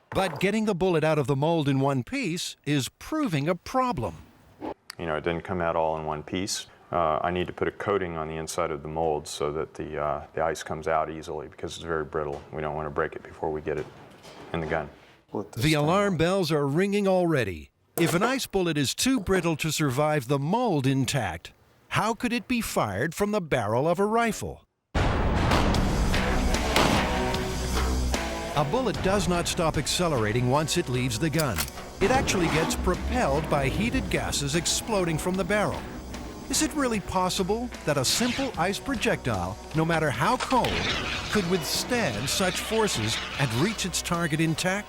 Speaker 1: But getting the bullet out of the mold in one piece is proving a problem.
Speaker 2: You know, it didn't come out all in one piece. I need to put a coating on the inside of the mold so that the ice comes out easily because it's very brittle. We don't want to break it before we get it in the gun.
Speaker 1: The alarm bells are ringing already. If an ice bullet is too brittle to survive the mold intact, how could it be fired from the barrel of a rifle? A bullet does not stop accelerating once it leaves the gun. It actually gets propelled by heated gases exploding from the barrel. Is it really possible that a simple ice projectile, no matter how cold, could withstand such forces and reach its target intact?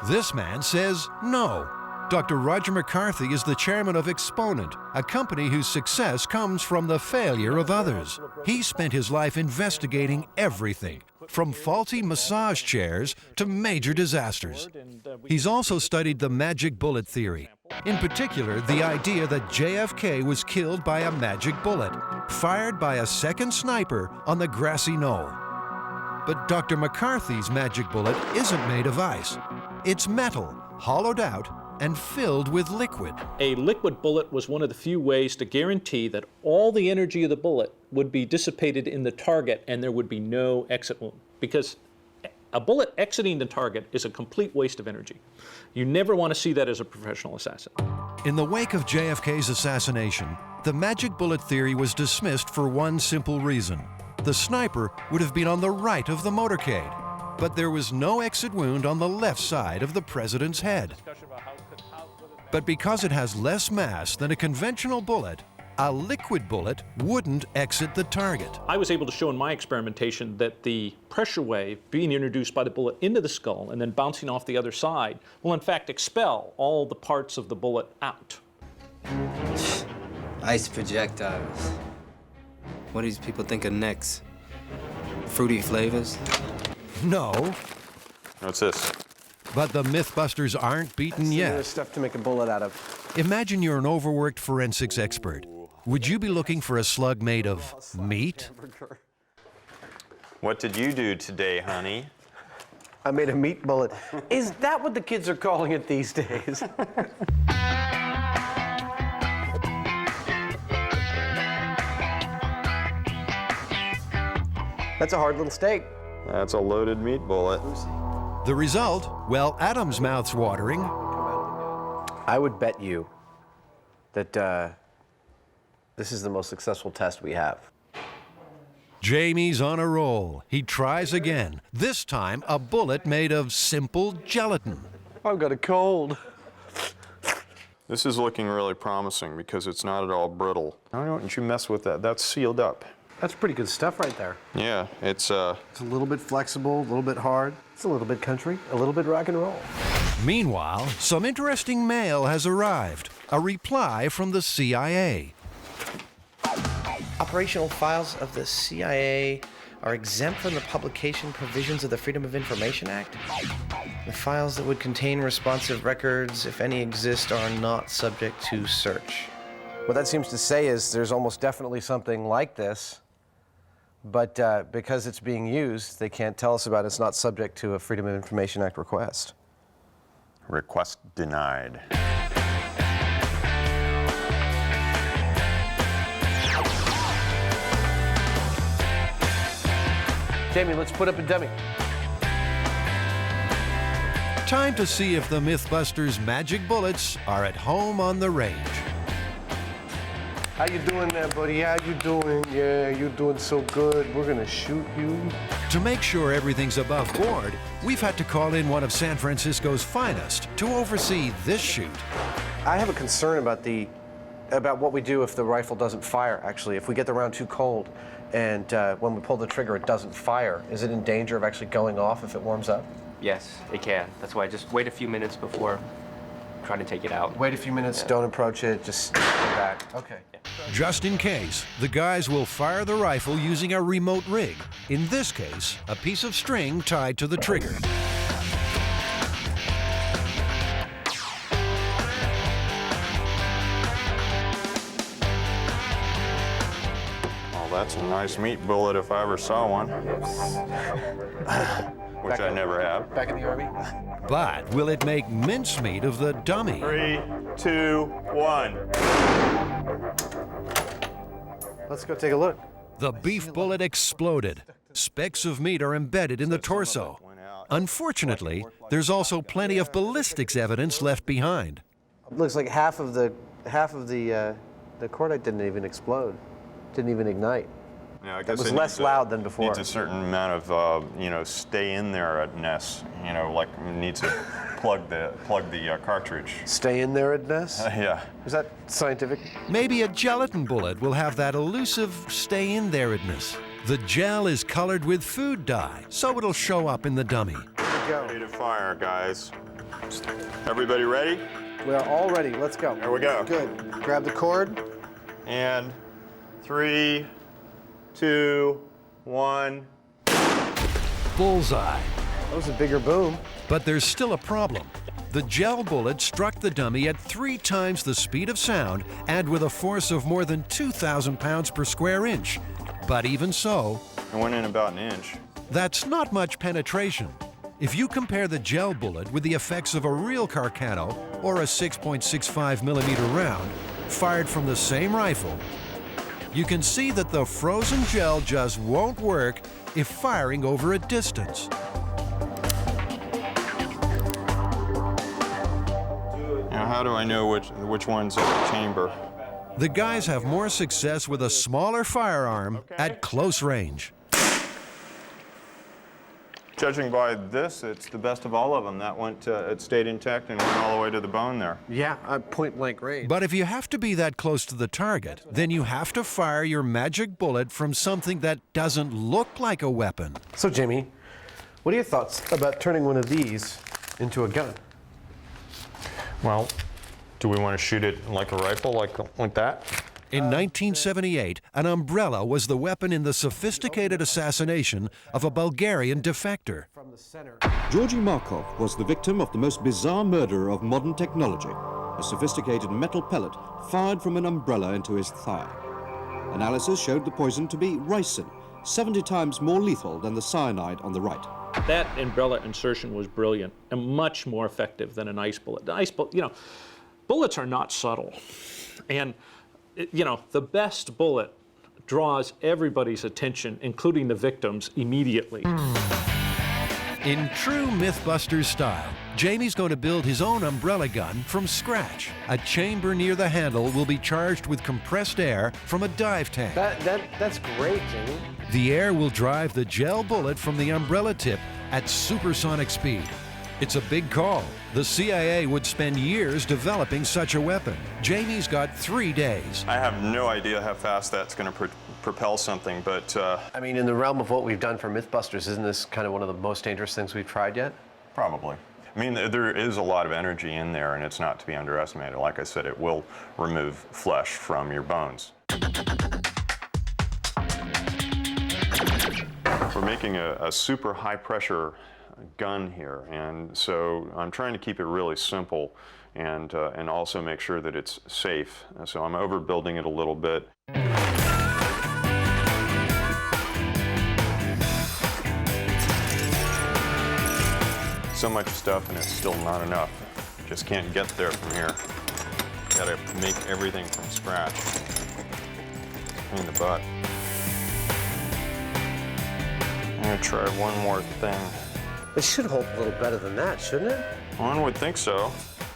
Speaker 1: This man says no. Dr. Roger McCarthy is the chairman of Exponent, a company whose success comes from the failure of others. He spent his life investigating everything, from faulty massage chairs to major disasters. He's also studied the magic bullet theory. In particular, the idea that JFK was killed by a magic bullet, fired by a second sniper on the grassy knoll. But Dr. McCarthy's magic bullet isn't made of ice. It's metal, hollowed out, and filled with liquid.
Speaker 7: A liquid bullet was one of the few ways to guarantee that all the energy of the bullet would be dissipated in the target and there would be no exit wound. Because a bullet exiting the target is a complete waste of energy. You never want to see that as a professional assassin.
Speaker 1: In the wake of JFK's assassination, the magic bullet theory was dismissed for one simple reason. The sniper would have been on the right of the motorcade, but there was no exit wound on the left side of the president's head. But because it has less mass than a conventional bullet, a liquid bullet wouldn't exit the target.
Speaker 7: I was able to show in my experimentation that the pressure wave being introduced by the bullet into the skull and then bouncing off the other side will in fact expel all the parts of the bullet out.
Speaker 16: Ice projectiles. What do these people think of next? Fruity flavors?
Speaker 1: No.
Speaker 2: What's this?
Speaker 1: But the MythBusters aren't beaten yet.
Speaker 8: There's stuff to make a bullet out of.
Speaker 1: Imagine you're an overworked forensics expert. Would you be looking for a slug made of meat?
Speaker 2: What did you do today, honey?
Speaker 8: I made a meat bullet. Is that what the kids are calling it these days? That's a hard little steak.
Speaker 2: That's a loaded meat bullet.
Speaker 1: The result? Well, Adam's mouth's watering.
Speaker 8: I would bet you that this is the most successful test we have.
Speaker 1: Jamie's on a roll. He tries again. This time, a bullet made of simple gelatin.
Speaker 8: I've got a cold.
Speaker 2: This is looking really promising because it's not at all brittle. Why don't you mess with that? That's sealed up.
Speaker 8: That's pretty good stuff right there.
Speaker 2: Yeah, it's
Speaker 8: a little bit flexible, a little bit hard. It's a little bit country, a little bit rock and roll.
Speaker 1: Meanwhile, some interesting mail has arrived. A reply from the CIA.
Speaker 23: Operational files of the CIA are exempt from the publication provisions of the Freedom of Information Act. The files that would contain responsive records, if any exist, are not subject to search.
Speaker 3: What that seems to say is there's almost definitely something like this, but because it's being used, they can't tell us about it. It's not subject to a Freedom of Information Act request.
Speaker 2: Request denied.
Speaker 8: Jamie, let's put up a dummy.
Speaker 1: Time to see if the MythBusters magic bullets are at home on the range.
Speaker 8: How you doing there, buddy? How you doing? Yeah, you're doing so good. We're gonna shoot you.
Speaker 1: To make sure everything's above board, we've had to call in one of San Francisco's finest to oversee this shoot.
Speaker 3: I have a concern about what we do if the rifle doesn't fire, actually. If we get the round too cold and when we pull the trigger it doesn't fire, is it in danger of actually going off if it warms up?
Speaker 5: Yes, it can. That's why just wait a few minutes before trying to take it out.
Speaker 3: Wait a few minutes, don't approach it, just stay back. Okay.
Speaker 1: Just in case, the guys will fire the rifle using a remote rig. In this case, a piece of string tied to the trigger.
Speaker 2: Well, that's a nice meat bullet if I ever saw one. Which I never have.
Speaker 3: Back in the Army?
Speaker 1: But will it make mincemeat of the dummy?
Speaker 2: 3, 2, 1.
Speaker 3: Let's go take a look.
Speaker 1: The beef bullet exploded. Specks of meat are embedded in the torso. Unfortunately, there's also plenty of ballistics evidence left behind.
Speaker 3: It looks like half of the cordite didn't even explode, didn't even ignite.
Speaker 2: Yeah, I
Speaker 3: It
Speaker 2: guess
Speaker 3: was
Speaker 2: it
Speaker 3: less
Speaker 2: needs
Speaker 3: loud than before.
Speaker 2: Needs a certain amount of, stay in there-ness. Like needs to plug the cartridge.
Speaker 3: Stay in there-ness?
Speaker 2: Yeah.
Speaker 3: Is that scientific?
Speaker 1: Maybe a gelatin bullet will have that elusive stay in there-ness. The gel is colored with food dye, so it'll show up in the dummy.
Speaker 2: Ready to fire, guys. Everybody ready?
Speaker 3: We are all ready. Let's go.
Speaker 2: Here we go.
Speaker 3: Good. Grab the cord.
Speaker 2: And 3, 2, 1.
Speaker 1: Bullseye.
Speaker 3: That was a bigger boom.
Speaker 1: But there's still a problem. The gel bullet struck the dummy at 3 times the speed of sound and with a force of more than 2,000 pounds per square inch. But even so,
Speaker 2: It went in about an inch.
Speaker 1: that's not much penetration. If you compare the gel bullet with the effects of a real Carcano or a 6.65 millimeter round fired from the same rifle, you can see that the frozen gel just won't work if firing over a distance.
Speaker 2: Now, how do I know which one's in the chamber?
Speaker 1: The guys have more success with a smaller firearm at close range.
Speaker 2: Judging by this, it's the best of all of them. That it stayed intact and went all the way to the bone there.
Speaker 3: Yeah, point blank range.
Speaker 1: But if you have to be that close to the target, then you have to fire your magic bullet from something that doesn't look like a weapon.
Speaker 3: So, Jamie, what are your thoughts about turning one of these into a gun?
Speaker 2: Well, do we want to shoot it like a rifle, like that?
Speaker 1: In 1978, an umbrella was the weapon in the sophisticated assassination of a Bulgarian defector.
Speaker 18: Georgy Markov was the victim of the most bizarre murder of modern technology, a sophisticated metal pellet fired from an umbrella into his thigh. Analysis showed the poison to be ricin, 70 times more lethal than the cyanide on the right.
Speaker 7: That umbrella insertion was brilliant and much more effective than an ice bullet. The ice bullet, bullets are not subtle. And the best bullet draws everybody's attention, including the victims, immediately.
Speaker 1: In true MythBusters style, Jamie's going to build his own umbrella gun from scratch. A chamber near the handle will be charged with compressed air from a dive tank.
Speaker 3: That's great, Jamie.
Speaker 1: The air will drive the gel bullet from the umbrella tip at supersonic speed. It's a big call. The CIA would spend years developing such a weapon. Jamie's got 3 days.
Speaker 2: I have no idea how fast that's going to propel something, but...
Speaker 8: I mean, in the realm of what we've done for MythBusters, isn't this kind of one of the most dangerous things we've tried yet?
Speaker 2: Probably. I mean, there is a lot of energy in there, and it's not to be underestimated. Like I said, it will remove flesh from your bones. We're making a super high-pressure gun here, and so I'm trying to keep it really simple and also make sure that it's safe. So I'm overbuilding it a little bit. So much stuff and it's still not enough. Just can't get there from here. Gotta make everything from scratch. In the butt. I'm gonna try one more thing.
Speaker 3: It should hold a little better than that, shouldn't it?
Speaker 2: One would think so.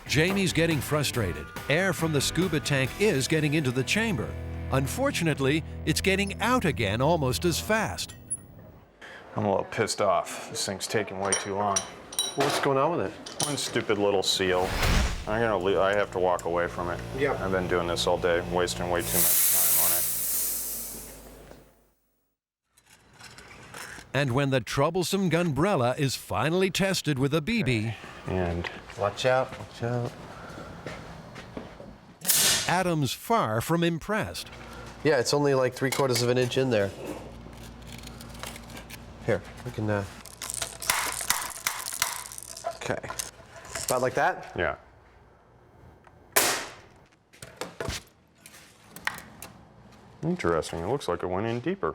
Speaker 1: Jamie's getting frustrated. Air from the scuba tank is getting into the chamber. Unfortunately, it's getting out again almost as fast.
Speaker 2: I'm a little pissed off. This thing's taking way too long.
Speaker 8: What's going on with it?
Speaker 2: One stupid little seal. I have to walk away from it.
Speaker 8: Yeah.
Speaker 2: I've been doing this all day, wasting way too much time on it.
Speaker 1: And when the troublesome gunbrella is finally tested with a BB,
Speaker 2: and
Speaker 8: watch out, watch out.
Speaker 1: Adam's far from impressed.
Speaker 8: Yeah, it's only like 3/4 of an inch in there. Here, we can, okay. About like that?
Speaker 2: Yeah. Interesting. It looks like it went in deeper.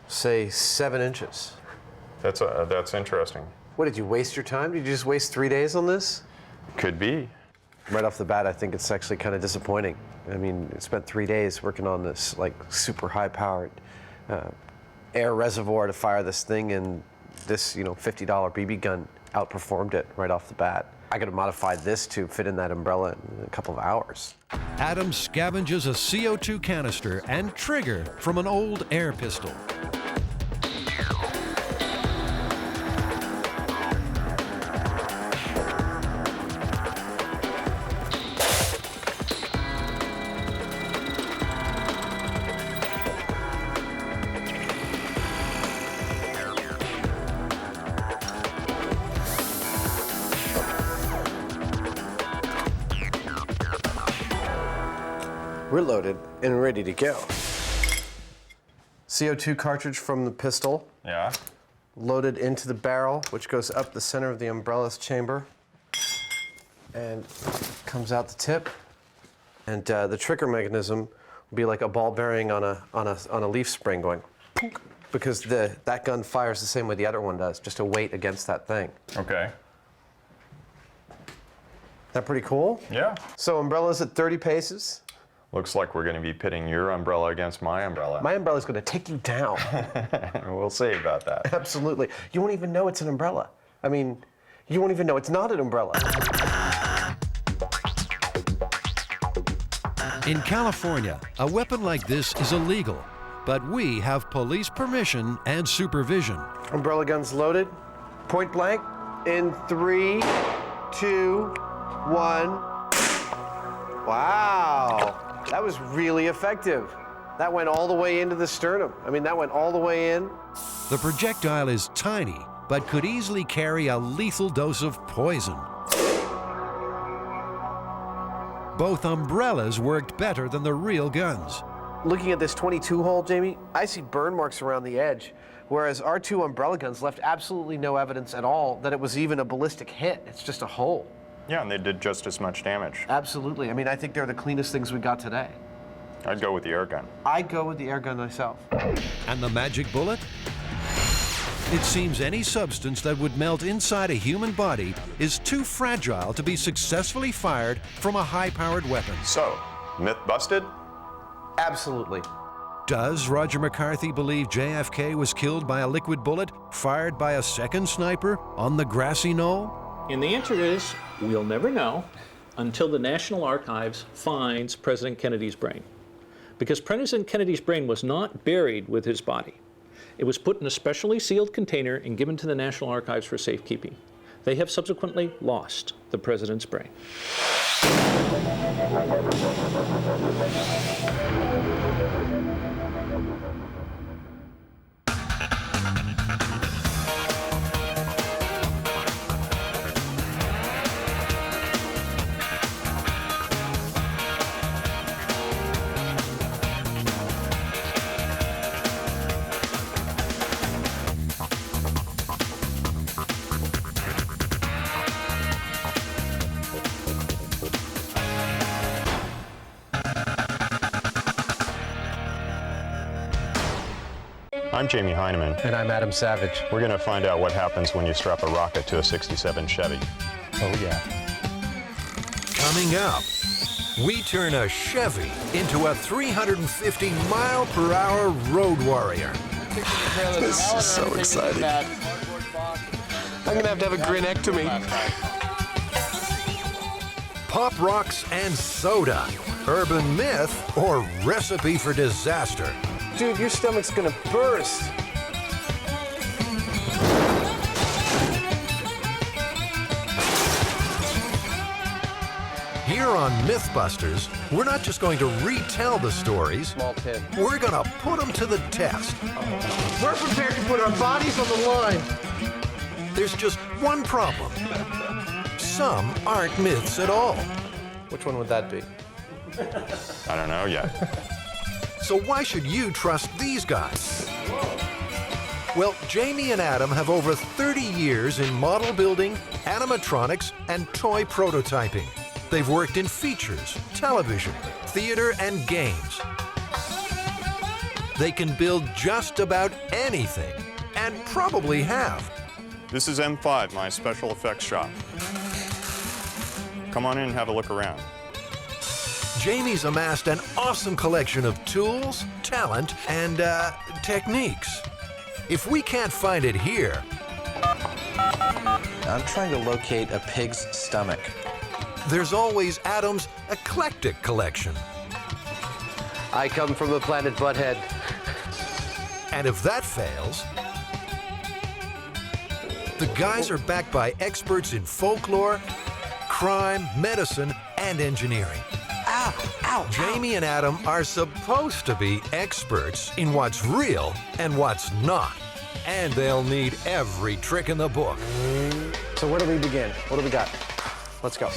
Speaker 8: Say 7 inches.
Speaker 2: That's interesting.
Speaker 8: What, did you waste your time? Did you just waste 3 days on this?
Speaker 2: Could be.
Speaker 8: Right off the bat, I think it's actually kind of disappointing. I mean, I spent 3 days working on this like super high-powered air reservoir to fire this thing, and this, you know, $50 BB gun outperformed it right off the bat. I could have modified this to fit in that umbrella in a couple of hours.
Speaker 1: Adam scavenges a CO2 canister and trigger from an old air pistol.
Speaker 8: We're loaded and ready to go. CO2 cartridge from the pistol.
Speaker 2: Yeah.
Speaker 8: Loaded into the barrel, which goes up the center of the umbrella's chamber and comes out the tip. And the trigger mechanism will be like a ball bearing on a leaf spring going, because that gun fires the same way the other one does, just a weight against that thing.
Speaker 2: Okay.
Speaker 8: That pretty cool?
Speaker 2: Yeah.
Speaker 8: So umbrella's at 30 paces.
Speaker 2: Looks like we're going to be pitting your umbrella against my umbrella.
Speaker 8: My umbrella's going to take you down.
Speaker 2: We'll see about that.
Speaker 8: Absolutely. You won't even know it's an umbrella. I mean, you won't even know it's not an umbrella.
Speaker 1: In California, a weapon like this is illegal, but we have police permission and supervision.
Speaker 8: Umbrella guns loaded, point blank, in 3, 2, 1. Wow. That was really effective. That went all the way into the sternum. I mean, that went all the way in.
Speaker 1: The projectile is tiny, but could easily carry a lethal dose of poison. Both umbrellas worked better than the real guns.
Speaker 8: Looking at this 22 hole, Jamie, I see burn marks around the edge, whereas our 2 umbrella guns left absolutely no evidence at all that it was even a ballistic hit. It's just a hole.
Speaker 2: Yeah, and they did just as much damage.
Speaker 8: Absolutely. I mean, I think they're the cleanest things we got today.
Speaker 2: I'd go with the air gun.
Speaker 8: I'd go with the air gun myself.
Speaker 1: And the magic bullet? It seems any substance that would melt inside a human body is too fragile to be successfully fired from a high-powered weapon.
Speaker 2: So, myth busted?
Speaker 8: Absolutely.
Speaker 1: Does Roger McCarthy believe JFK was killed by a liquid bullet fired by a second sniper on the grassy knoll?
Speaker 7: And the answer is, we'll never know until the National Archives finds President Kennedy's brain. Because President Kennedy's brain was not buried with his body. It was put in a specially sealed container and given to the National Archives for safekeeping. They have subsequently lost the president's brain.
Speaker 2: I'm Jamie Hyneman.
Speaker 3: And I'm Adam Savage.
Speaker 2: We're going to find out what happens when you strap a rocket to a '67 Chevy.
Speaker 3: Oh, yeah.
Speaker 1: Coming up, we turn a Chevy into a 350-mile-per-hour road warrior.
Speaker 3: This is so exciting. I'm going to have a grinectomy.
Speaker 1: Pop rocks and soda. Urban myth or recipe for disaster.
Speaker 8: Dude, your stomach's gonna burst.
Speaker 1: Here on MythBusters, we're not just going to retell the stories.
Speaker 3: Small tip.
Speaker 1: We're going to put them to the test.
Speaker 22: We're prepared to put our bodies on the line.
Speaker 1: There's just one problem. Some aren't myths at all.
Speaker 3: Which one would that be?
Speaker 4: I don't know yet.
Speaker 1: So why should you trust these guys? Well, Jamie and Adam have over 30 years in model building, animatronics, and toy prototyping. They've worked in features, television, theater, and games. They can build just about anything, and probably have.
Speaker 4: This is M5, my special effects shop. Come on in and have a look around.
Speaker 1: Jamie's amassed an awesome collection of tools, talent, and techniques. If we can't find it here...
Speaker 3: I'm trying to locate a pig's stomach.
Speaker 1: There's always Adam's eclectic collection.
Speaker 8: I come from the planet Butthead.
Speaker 1: And if that fails, the guys are backed by experts in folklore, crime, medicine, and engineering.
Speaker 3: Ow!
Speaker 1: Jamie and Adam are supposed to be experts in what's real and what's not. And they'll need every trick in the book.
Speaker 3: So where do we begin? What do we got? Let's go.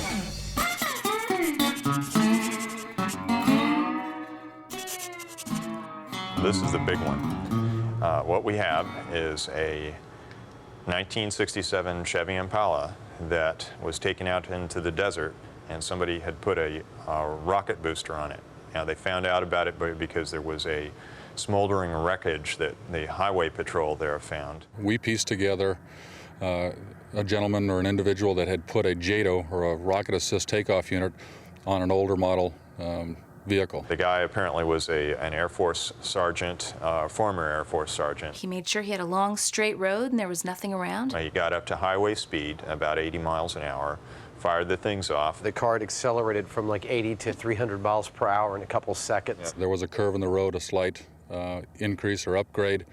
Speaker 4: This is the big one. What we have is a 1967 Chevy Impala that was taken out into the desert, and somebody had put a rocket booster on it. Now, they found out about it because there was a smoldering wreckage that the highway patrol there found.
Speaker 17: We pieced together a gentleman or an individual that had put a JATO, or a rocket assist takeoff unit, on an older model vehicle.
Speaker 4: The guy apparently was an Air Force sergeant, former Air Force sergeant.
Speaker 6: He made sure he had a long straight road and there was nothing around.
Speaker 4: He got up to highway speed, about 80 miles an hour, fired the things off.
Speaker 8: The car had accelerated from like 80 to 300 miles per hour in a couple seconds.
Speaker 17: Yeah. There was a curve in the road, a slight increase or upgrade,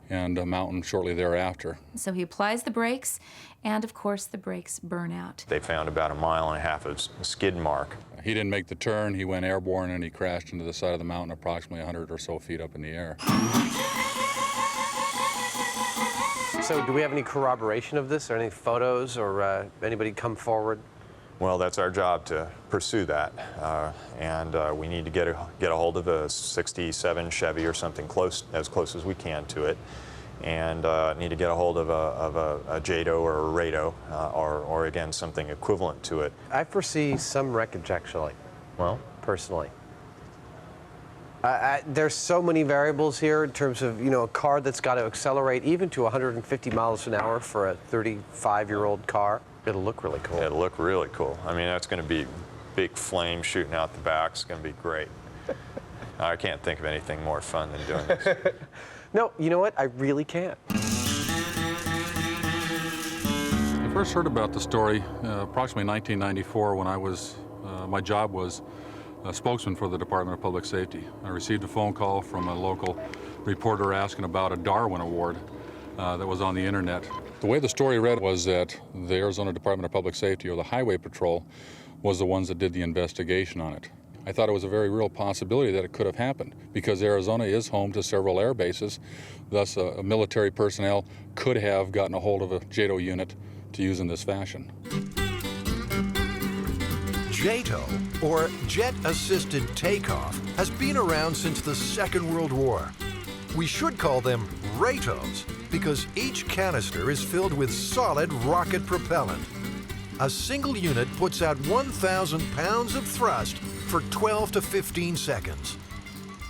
Speaker 17: and a mountain shortly thereafter.
Speaker 6: So he applies the brakes, and of course the brakes burn out.
Speaker 4: They found about 1.5 miles of skid mark.
Speaker 17: He didn't make the turn, he went airborne, and he crashed into the side of the mountain approximately 100 or so feet up in the air.
Speaker 8: So do we have any corroboration of this, or any photos, or anybody come forward?
Speaker 4: Well, that's our job to pursue that, and we need to get a hold of a 67 Chevy or something as close as we can to it, and need to get a hold of a JATO or a RATO, or again something equivalent to it.
Speaker 8: I foresee some wreckage, actually.
Speaker 4: Well,
Speaker 8: personally, there's so many variables here in terms of, you know, a car that's got to accelerate even to 150 miles an hour for a 35-year-old car. It'll look really cool.
Speaker 4: It'll look really cool. I mean, that's going to be big flames shooting out the back. It's going to be great. I can't think of anything more fun than doing this.
Speaker 8: No, you know what? I really can't.
Speaker 17: I first heard about the story approximately 1994 when I was, my job was a spokesman for the Department of Public Safety. I received a phone call from a local reporter asking about a Darwin Award that was on the internet. The way the story read was that the Arizona Department of Public Safety, or the Highway Patrol, was the ones that did the investigation on it. I thought it was a very real possibility that it could have happened, because Arizona is home to several air bases. Thus, military personnel could have gotten a hold of a JATO unit to use in this fashion.
Speaker 1: JATO, or Jet Assisted Takeoff, has been around since the Second World War. We should call them RATOs, because each canister is filled with solid rocket propellant. A single unit puts out 1,000 pounds of thrust for 12 to 15 seconds.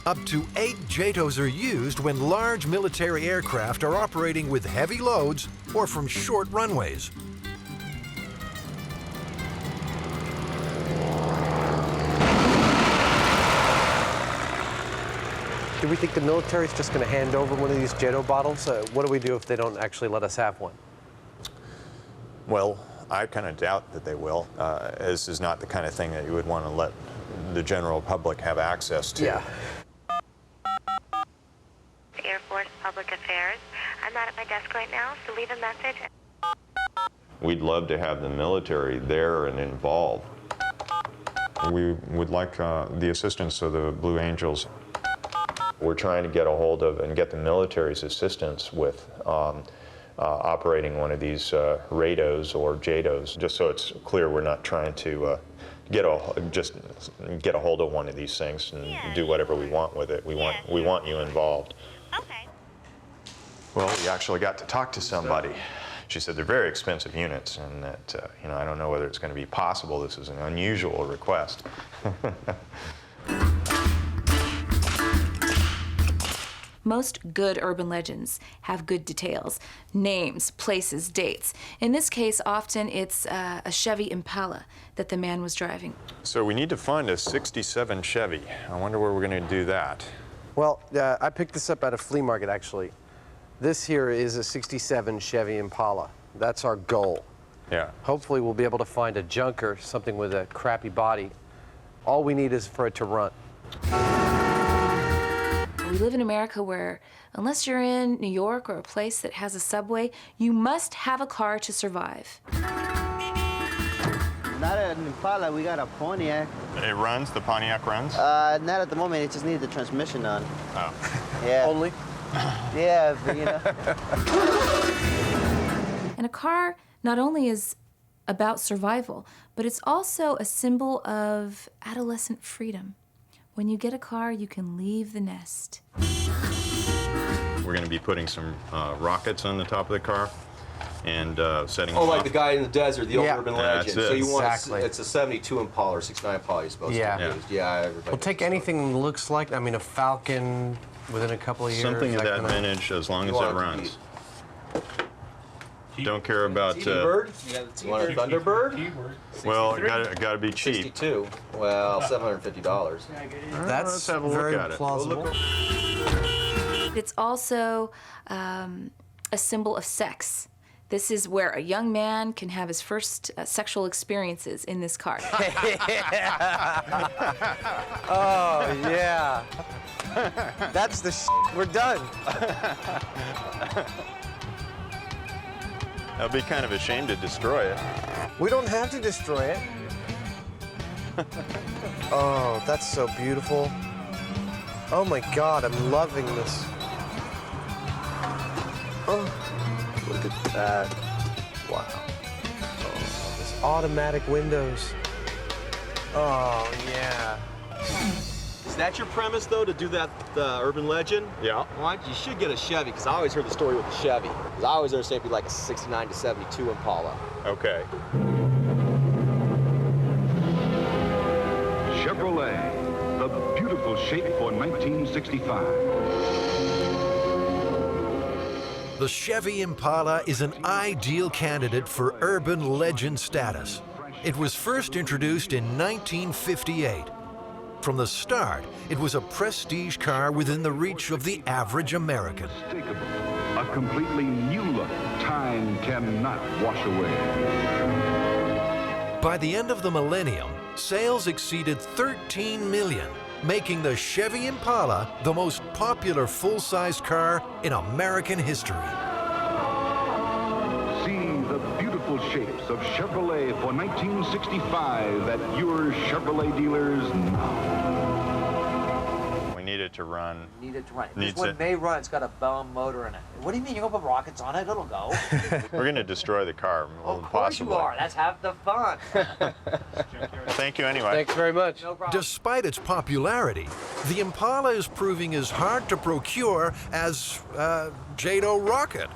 Speaker 1: Up to 8 JATOs are used when large military aircraft are operating with heavy loads or from short runways.
Speaker 8: Do we think the military's just going to hand over one of these JATO bottles? What do we do if they don't actually let us have one?
Speaker 4: Well, I kind of doubt that they will. This is not the kind of thing that you would want to let the general public have access to.
Speaker 8: Yeah.
Speaker 19: Air Force Public Affairs. I'm not at my desk right now, so leave a message.
Speaker 4: We'd love to have the military there and involved.
Speaker 2: We would like the assistance of the Blue Angels. We're trying to get a hold of and get the military's assistance with operating one of these RATOs or JATOs, just so it's clear we're not trying to get a hold of one of these things and do whatever we want with it. We want you involved.
Speaker 19: Okay.
Speaker 2: Well, we actually got to talk to somebody. She said they're very expensive units, and that I don't know whether it's going to be possible. This is an unusual request.
Speaker 6: Most good urban legends have good details, names, places, dates. In this case, often it's a Chevy Impala that the man was driving.
Speaker 2: So we need to find a 67 Chevy. I wonder where we're going to do that.
Speaker 3: Well, I picked this up at a flea market, actually. This here is a 67 Chevy Impala. That's our goal.
Speaker 2: Yeah.
Speaker 3: Hopefully we'll be able to find a junker, something with a crappy body. All we need is for it to run.
Speaker 6: We live in America where, unless you're in New York or a place that has a subway, you must have a car to survive.
Speaker 9: Not an Impala, we got a Pontiac.
Speaker 2: It runs? The Pontiac runs?
Speaker 9: Not at the moment, it just needed the transmission on.
Speaker 2: Oh.
Speaker 9: Yeah.
Speaker 3: Only?
Speaker 9: Yeah, but you know.
Speaker 6: And a car not only is about survival, but it's also a symbol of adolescent freedom. When you get a car, you can leave the nest.
Speaker 2: We're going to be putting some rockets on the top of the car and setting them
Speaker 20: like
Speaker 2: off.
Speaker 20: the guy in the desert, the old urban legend.
Speaker 2: That's it.
Speaker 20: So you want
Speaker 3: Exactly.
Speaker 20: it's a 72 Impala or 69 Impala you're supposed to use. Yeah, everybody.
Speaker 3: We'll take anything that looks like, a Falcon within a couple of years.
Speaker 2: Something of that
Speaker 3: kinda...
Speaker 2: vintage, as long as
Speaker 20: You
Speaker 2: it
Speaker 20: want it to
Speaker 2: runs. Don't care about.
Speaker 20: T-Bird? You want a Thunderbird?
Speaker 2: Well, it got to be cheap.
Speaker 20: 62. Well, $750.
Speaker 3: That's
Speaker 2: let's have a
Speaker 3: very
Speaker 2: look at it.
Speaker 3: plausible.
Speaker 6: It's also a symbol of sex. This is where a young man can have his first sexual experiences in this car.
Speaker 3: Oh, yeah. That's the we're done.
Speaker 2: I'd be kind of ashamed to destroy it.
Speaker 3: We don't have to destroy it. Oh, that's so beautiful. Oh my God, I'm loving this. Oh, look at that. Wow. Oh, this automatic windows. Oh, yeah.
Speaker 20: Is that your premise, though, to do that urban legend?
Speaker 2: Yeah.
Speaker 20: Well, you should get a Chevy, because I always heard the story with the Chevy. Because I always understand it'd be like a 69 to 72 Impala.
Speaker 2: Okay.
Speaker 21: Chevrolet, the beautiful shape for 1965.
Speaker 1: The Chevy Impala is an ideal candidate for urban legend status. It was first introduced in 1958. From the start, it was a prestige car within the reach of the average American.
Speaker 21: A completely new look time cannot wash away.
Speaker 1: By the end of the millennium, sales exceeded 13 million, making the Chevy Impala the most popular full-size car in American history.
Speaker 21: See the beautiful shapes of Chevrolet for 1965 at your Chevrolet dealers now.
Speaker 2: We need it to run.
Speaker 24: Need it to run.
Speaker 2: Needs
Speaker 24: This one
Speaker 2: it.
Speaker 24: may run. It's got a bomb motor in it. What do you mean? You're gonna put rockets on it? It'll go.
Speaker 2: We're going to destroy the car.
Speaker 24: Of course you are. That's half the fun.
Speaker 2: Thank you anyway.
Speaker 3: Thanks very much.
Speaker 24: No problem.
Speaker 1: Despite its popularity, the Impala is proving as hard to procure as JATO rocket.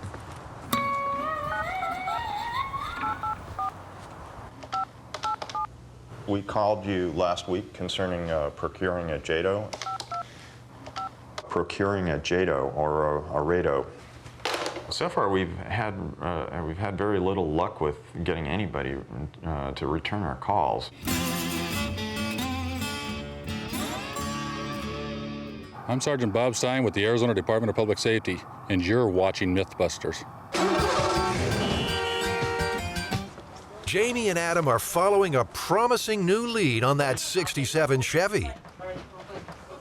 Speaker 2: We called you last week concerning procuring a JATO. Procuring a JATO or a RATO. So far, we've had very little luck with getting anybody to return our calls.
Speaker 17: I'm Sergeant Bob Stein with the Arizona Department of Public Safety, and you're watching MythBusters.
Speaker 1: Jamie and Adam are following a promising new lead on that 67 Chevy.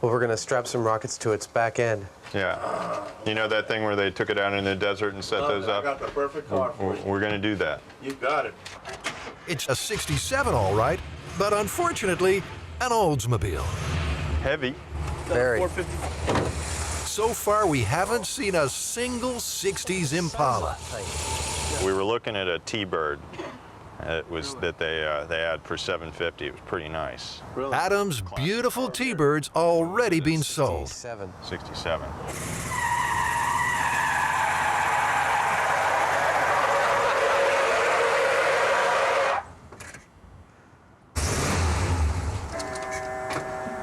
Speaker 3: Well, we're gonna strap some rockets to its back end.
Speaker 2: Yeah. You know that thing where they took it out in the desert and set those up?
Speaker 25: I got the perfect car for you.
Speaker 2: We're going to do that.
Speaker 25: You got it.
Speaker 1: It's a 67, all right, but unfortunately, an Oldsmobile.
Speaker 2: Heavy.
Speaker 3: Very.
Speaker 1: So far, we haven't seen a single 60s Impala.
Speaker 2: We were looking at a T-Bird. It was that they had for $750. It was pretty nice.
Speaker 1: Adam's beautiful T-Bird's already been sold.
Speaker 2: 67.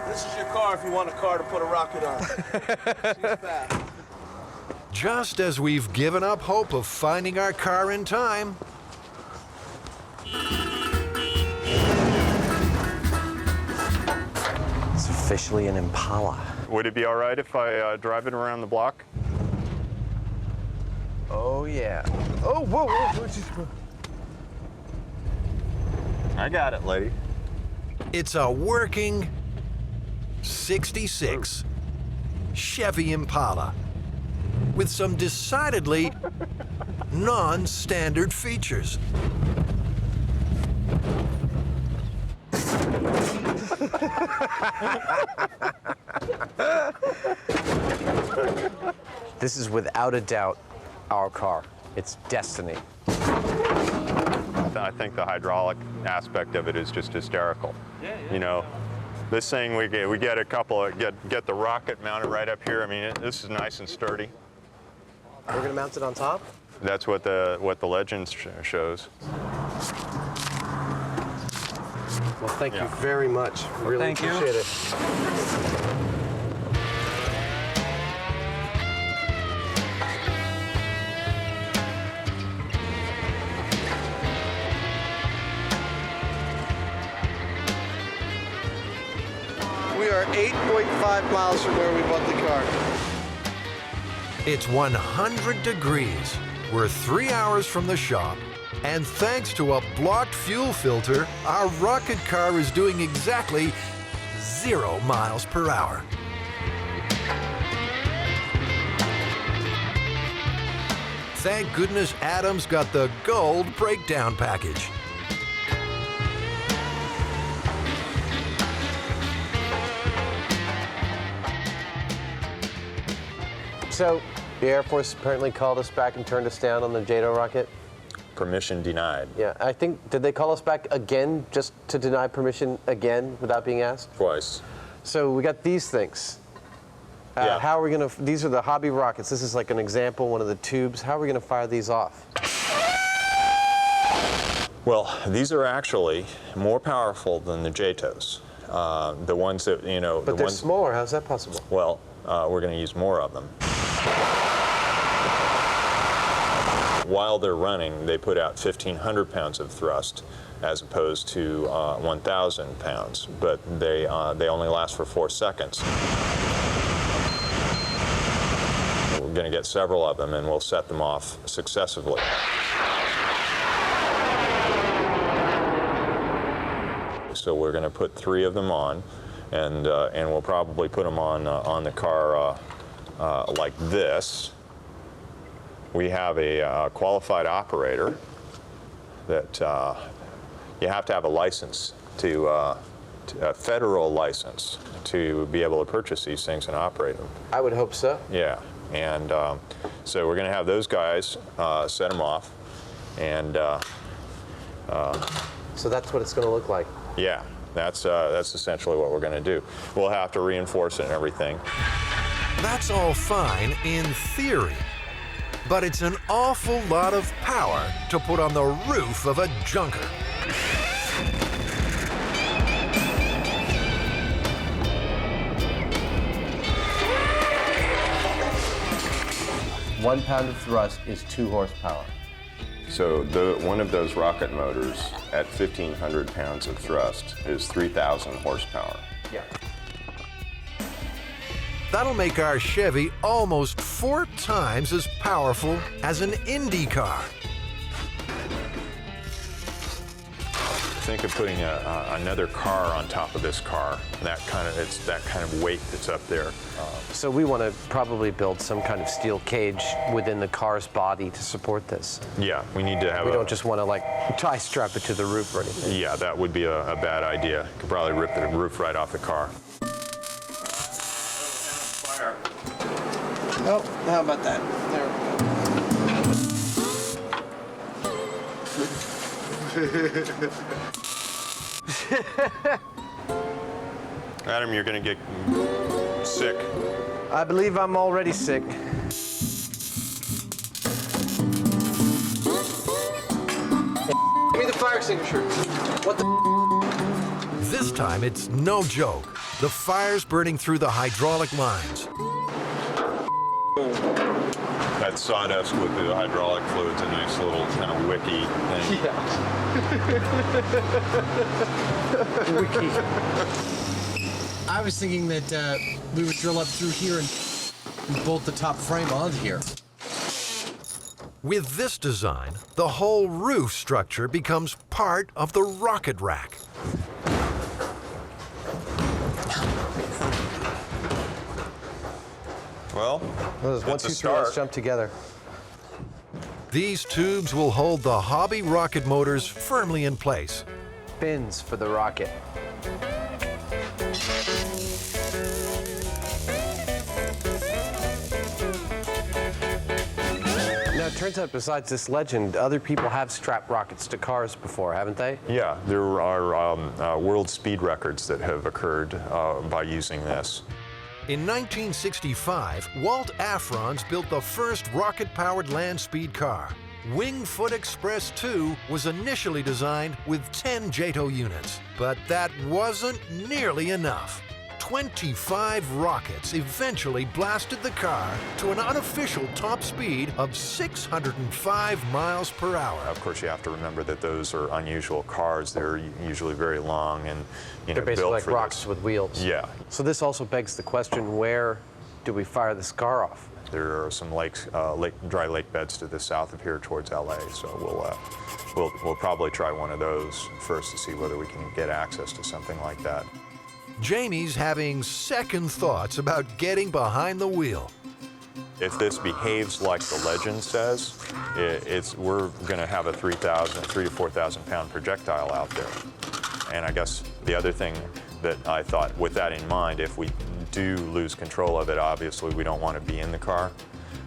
Speaker 10: This is your car if you want a car to put a rocket on. She's fast.
Speaker 1: Just as we've given up hope of finding our car in time,
Speaker 3: It's officially an Impala.
Speaker 2: Would it be all right if I drive it around the block?
Speaker 3: Oh, yeah. Oh, whoa, whoa.
Speaker 2: I got it, lady.
Speaker 1: it's a working 66 Chevy Impala with some decidedly non-standard features.
Speaker 3: This is without a doubt our car. It's destiny.
Speaker 2: I think the hydraulic aspect of it is just hysterical. You know, this thing we get a couple of get the rocket mounted right up here. I mean, this is nice and sturdy.
Speaker 3: We're gonna mount it on top?
Speaker 2: That's what the legend shows.
Speaker 3: Well, thank you very much. Really appreciate it.
Speaker 22: We are 8.5 miles from where we bought the car.
Speaker 1: It's 100 degrees. We're 3 hours from the shop. And thanks to a blocked fuel filter, our rocket car is doing exactly 0 miles per hour. Thank goodness Adam's got the gold breakdown package.
Speaker 8: So, the Air Force apparently called us back and turned us down on the JATO rocket?
Speaker 2: Permission denied.
Speaker 8: Yeah, I think, did they call us back again just to deny permission again without being asked?
Speaker 2: Twice.
Speaker 8: So we got these things.
Speaker 2: Yeah.
Speaker 8: How are we gonna, these are the hobby rockets. This is like an example, one of the tubes. How are we gonna fire these off?
Speaker 2: Well, these are actually more powerful than the JATOs. The ones that, you know...
Speaker 8: But they're smaller, how's that possible?
Speaker 2: Well, we're gonna use more of them. While they're running, they put out 1,500 pounds of thrust as opposed to 1,000 pounds, but they only last for 4 seconds. We're going to get several of them, and we'll set them off successively. So we're going to put 3 of them on, and we'll probably put them on the car like this. We have a qualified operator that you have to have a license a federal license to be able to purchase these things and operate them.
Speaker 8: I would hope so.
Speaker 2: Yeah, and so we're going to have those guys set them off, and
Speaker 8: so that's what it's going to look like.
Speaker 2: Yeah, that's essentially what we're going to do. We'll have to reinforce it and everything.
Speaker 1: That's all fine in theory. But it's an awful lot of power to put on the roof of a junker.
Speaker 8: One pound of thrust is 2 horsepower.
Speaker 2: So one of those rocket motors at 1,500 pounds of thrust is 3,000 horsepower.
Speaker 8: Yeah.
Speaker 1: That'll make our Chevy almost 4 times as powerful as an Indy car.
Speaker 2: Think of putting another car on top of this car. It's that kind of weight that's up there.
Speaker 8: So we want to probably build some kind of steel cage within the car's body to support this.
Speaker 2: Yeah, we need to have.
Speaker 8: We don't just want to like tie strap it to the roof or anything.
Speaker 2: Yeah, that would be a bad idea. Could probably rip the roof right off the car.
Speaker 23: Oh, how about that? There
Speaker 2: Adam, you're going to get sick.
Speaker 3: I believe I'm already sick.
Speaker 23: Give me the fire extinguisher. What the?
Speaker 1: This time it's no joke. The fire's burning through the hydraulic lines.
Speaker 2: That sawdust with the hydraulic fluid's a nice little kind of wicky thing.
Speaker 23: Yeah. Wiki.
Speaker 11: I was thinking that we would drill up through here and bolt the top frame onto here.
Speaker 1: With this design, the whole roof structure becomes part of the rocket rack.
Speaker 2: Well,
Speaker 3: those 1, 2, 3, let's jump together.
Speaker 1: These tubes will hold the hobby rocket motors firmly in place.
Speaker 3: Fins for the rocket. Now, it turns out besides this legend, other people have strapped rockets to cars before, haven't they?
Speaker 2: Yeah, there are world speed records that have occurred by using this.
Speaker 1: In 1965, Walt Afrons built the first rocket-powered land speed car. Wingfoot Express 2 was initially designed with 10 JATO units, but that wasn't nearly enough. 25 rockets eventually blasted the car to an unofficial top speed of 605 miles per hour.
Speaker 2: Of course, you have to remember that those are unusual cars. They're usually very long and
Speaker 8: they're basically
Speaker 2: built
Speaker 8: like
Speaker 2: for
Speaker 8: rocks
Speaker 2: this.
Speaker 8: with wheels.
Speaker 2: Yeah.
Speaker 8: So this also begs the question: where do we fire this car off?
Speaker 2: There are some lakes, dry lake beds to the south of here towards LA. So we'll probably try one of those first to see whether we can get access to something like that.
Speaker 1: Jamie's having second thoughts about getting behind the wheel.
Speaker 2: If this behaves like the legend says, we're going to have a 3,000 to 4,000 pound projectile out there. And I guess the other thing that I thought, with that in mind, if we do lose control of it, obviously we don't want to be in the car.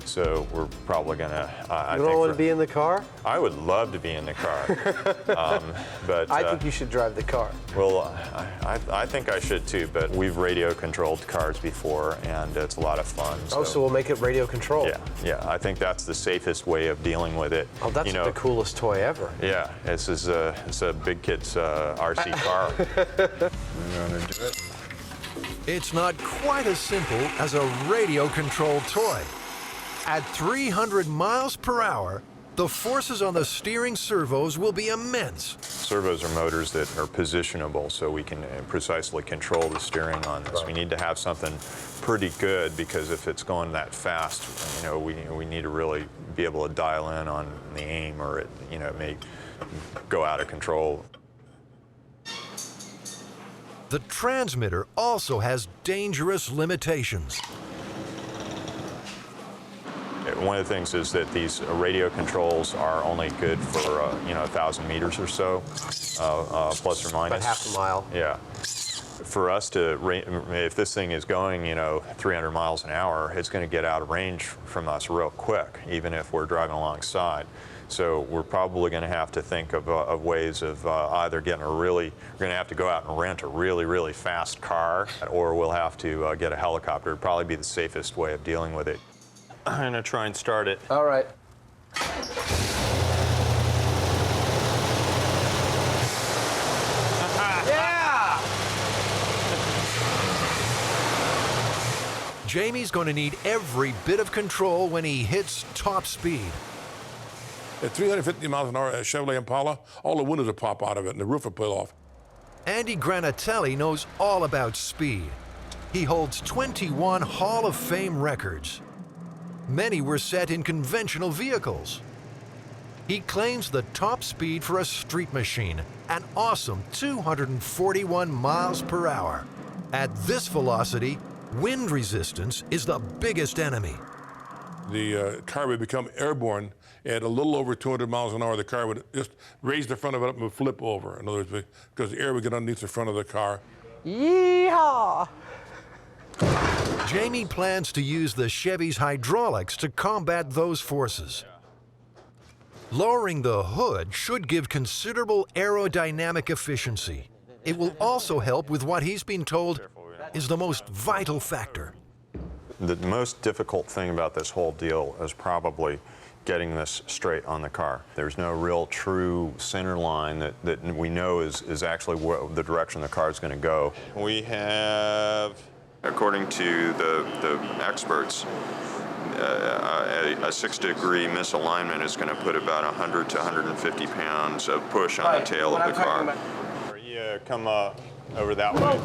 Speaker 2: So we're probably going to...
Speaker 8: You don't want to be in the car?
Speaker 2: I would love to be in the car. But
Speaker 8: I think you should drive the car.
Speaker 2: Well, I think I should too, but we've radio-controlled cars before, and it's a lot of fun.
Speaker 8: So we'll make it radio-controlled?
Speaker 2: Yeah, I think that's the safest way of dealing with it.
Speaker 8: Oh, that's the coolest toy ever.
Speaker 2: Yeah, it's a big kid's RC car. You want to do it?
Speaker 1: It's not quite as simple as a radio-controlled toy. At 300 miles per hour, the forces on the steering servos will be immense.
Speaker 2: Servos are motors that are positionable, so we can precisely control the steering on this. We need to have something pretty good, because if it's going that fast, we need to really be able to dial in on the aim, or it may go out of control.
Speaker 1: The transmitter also has dangerous limitations.
Speaker 2: One of the things is that these radio controls are only good for 1,000 meters or so, plus or minus.
Speaker 8: About half a mile.
Speaker 2: Yeah. For us to, if this thing is going 300 miles an hour, it's going to get out of range from us real quick, even if we're driving alongside. So we're probably going to have to think of ways of either getting we're going to have to go out and rent a really, really fast car, or we'll have to get a helicopter. It'd probably be the safest way of dealing with it. I'm going to try and start it.
Speaker 8: All right.
Speaker 23: Yeah!
Speaker 1: Jamie's going to need every bit of control when he hits top speed.
Speaker 12: At 350 miles an hour, a Chevrolet Impala, all the windows will pop out of it and the roof will peel off.
Speaker 1: Andy Granatelli knows all about speed. He holds 21 Hall of Fame records. Many were set in conventional vehicles. He claims the top speed for a street machine an awesome 241 miles per hour. At this velocity, wind resistance is the biggest enemy.
Speaker 12: The car would become airborne at a little over 200 miles an hour. The car would just raise the front of it up and would flip over. In other words, because the air would get underneath the front of the car.
Speaker 3: Yeehaw!
Speaker 1: Jamie plans to use the Chevy's hydraulics to combat those forces. Lowering the hood should give considerable aerodynamic efficiency. It will also help with what he's been told is the most vital factor.
Speaker 2: The most difficult thing about this whole deal is probably getting this straight on the car. There's no real true center line that we know is actually the direction the car is going to go. We have, according to the experts, a 6-degree misalignment is going to put about 100 to 150 pounds of push on the tail of the car. You come over that way.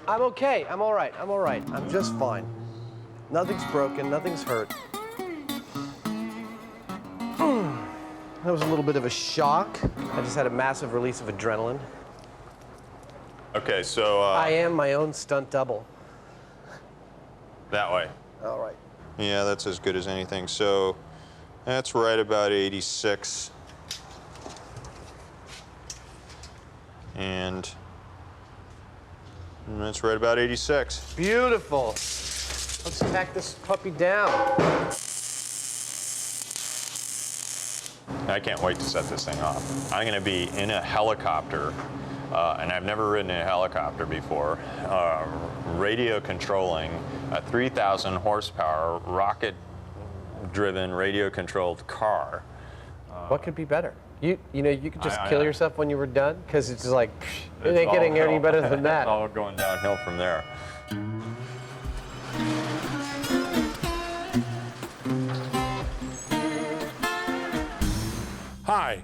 Speaker 3: I'm okay. I'm all right. I'm all right. I'm just fine. Nothing's broken. Nothing's hurt. That was a little bit of a shock. I just had a massive release of adrenaline.
Speaker 2: Okay, so...
Speaker 3: I am my own stunt double.
Speaker 2: That way.
Speaker 3: All right.
Speaker 2: Yeah, that's as good as anything. So that's right about 86. And that's right about 86.
Speaker 3: Beautiful. Let's tack this puppy down.
Speaker 2: I can't wait to set this thing off. I'm going to be in a helicopter, and I've never ridden in a helicopter before, radio controlling a 3,000 horsepower rocket-driven radio-controlled car.
Speaker 3: What could be better? You know, you could just kill yourself when you were done, because it's just like, it
Speaker 2: It's
Speaker 3: ain't getting any better than that.
Speaker 2: It's all going downhill from there.
Speaker 12: Hi,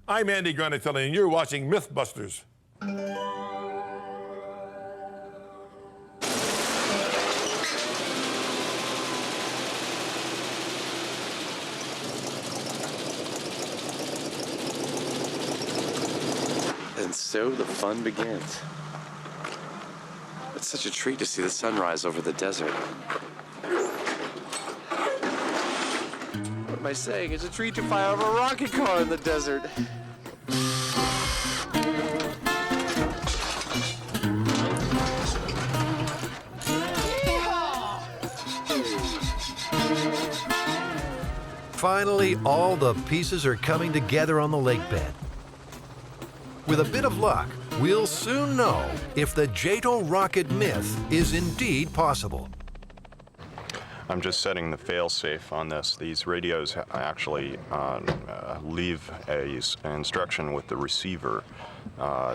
Speaker 12: I'm Andy Granatelli, and you're watching MythBusters.
Speaker 13: And so the fun begins. It's such a treat to see the sunrise over the desert. What am I saying? It's a treat to fire over a rocket car in the desert.
Speaker 1: Finally, all the pieces are coming together on the lake bed. With a bit of luck, we'll soon know if the JATO rocket myth is indeed possible.
Speaker 2: I'm just setting the fail-safe on this. These radios actually leave an instruction with the receiver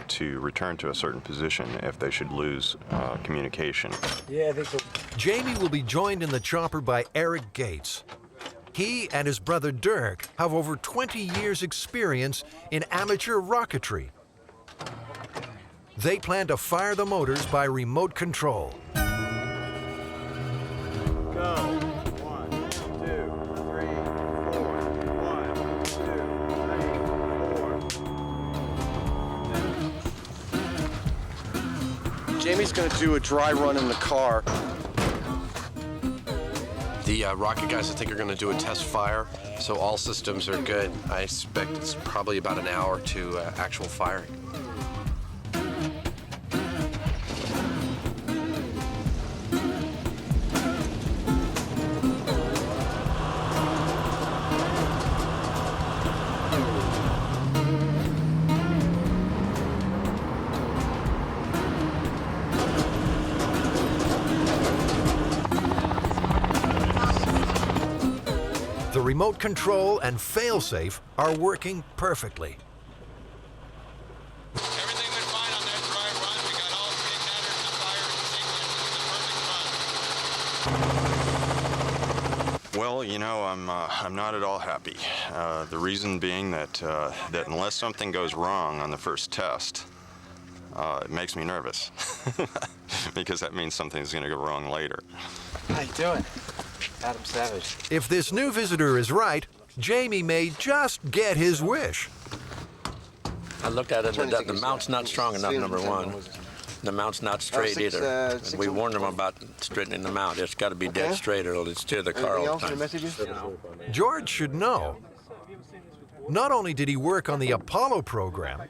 Speaker 2: to return to a certain position if they should lose communication.
Speaker 3: Yeah, I think so.
Speaker 1: Jamie will be joined in the chopper by Eric Gates. He and his brother Dirk have over 20 years' experience in amateur rocketry. They plan to fire the motors by remote control.
Speaker 2: Go. 1, 2, 3, 4. 1, 2, 3, 4.
Speaker 11: Jamie's gonna do a dry run in the car. The rocket guys, I think, are gonna do a test fire, so all systems are good. I expect it's probably about an hour to actual firing.
Speaker 1: The remote control and fail-safe are working perfectly.
Speaker 2: Well, you know, I'm not at all happy. The reason being that that unless something goes wrong on the first test, it makes me nervous because that means something's going to go wrong later.
Speaker 24: How you doing? Adam Savage.
Speaker 1: If this new visitor is right, Jamie may just get his wish.
Speaker 5: I looked at it, the mount's not strong enough, number one. The mount's not straight either. We warned them about straightening the mount. It's got to be dead straight or it'll steer the car all the time.
Speaker 1: George should know. Not only did he work on the Apollo program,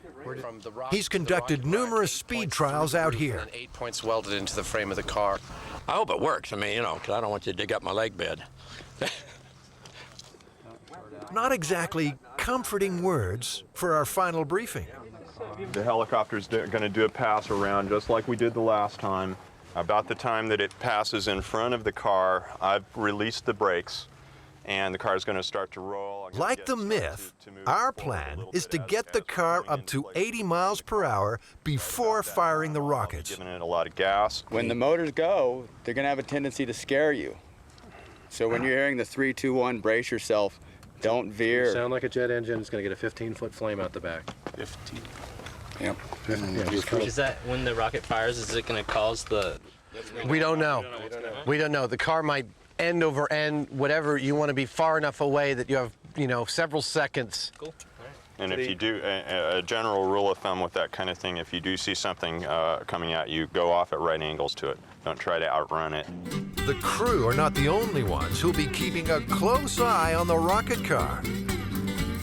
Speaker 1: he's conducted numerous speed trials out here.
Speaker 11: 8 points welded into the frame of the car.
Speaker 5: I hope it works. I mean, you know, because I don't want you to dig up my leg bed.
Speaker 1: Not exactly comforting words for our final briefing.
Speaker 2: The helicopter's going to do a pass around just like we did the last time. About the time that it passes in front of the car, I've released the brakes and the car's going to start to roll.
Speaker 1: Like the Myth, our plan is to get the car up to 80 miles per hour before firing the rockets.
Speaker 2: Giving it a lot of gas.
Speaker 14: When the motors go, they're going to have a tendency to scare you. So when you're hearing the 3, 2, 1, brace yourself, don't veer.
Speaker 8: You sound like a jet engine. It's going to get a 15-foot flame out the back.
Speaker 14: 15. Yep.
Speaker 15: Is that when the rocket fires, is it going to cause the...
Speaker 3: We don't know. We don't know. The car might end over end, whatever. You want to be far enough away that you have, you know, several seconds.
Speaker 15: Cool.
Speaker 2: And if you do, a general rule of thumb with that kind of thing, if you do see something coming at you, go off at right angles to it. Don't try to outrun it.
Speaker 1: The crew are not the only ones who'll be keeping a close eye on the rocket car.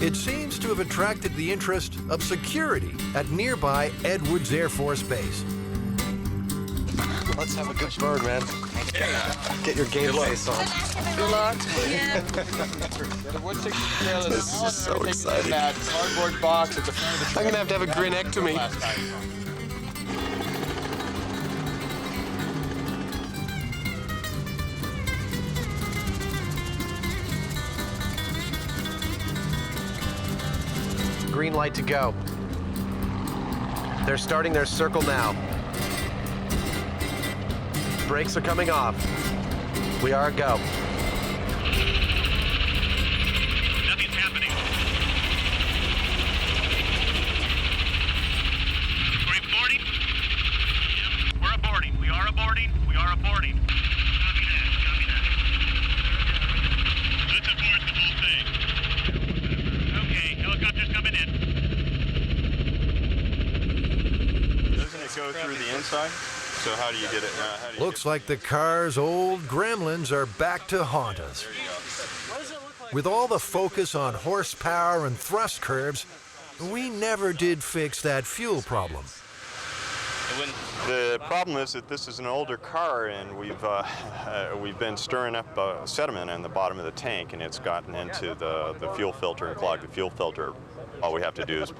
Speaker 1: It seems to have attracted the interest of security at nearby Edwards Air Force Base.
Speaker 8: Let's have a good bird, man. Get your game face on.
Speaker 14: Good luck.
Speaker 11: This is so exciting.
Speaker 14: That cardboard box at the front of the
Speaker 11: I'm going to have a grinectomy.
Speaker 3: Green light to go. They're starting their circle now. Brakes are coming off. We are a go.
Speaker 16: Nothing's happening. We're aborting? Yep, we're aborting. We are aborting. We are aborting. Copy that. Copy that. Let's abort the whole thing. Okay, helicopter's coming in.
Speaker 2: Doesn't it go through the inside? So how do you get it?
Speaker 1: Looks like the car's old gremlins are back to haunt us. With all the focus on horsepower and thrust curves, we never did fix that fuel problem.
Speaker 2: The problem is that this is an older car, and we've been stirring up sediment in the bottom of the tank, and it's gotten into the fuel filter and clogged the fuel filter. All we have to do is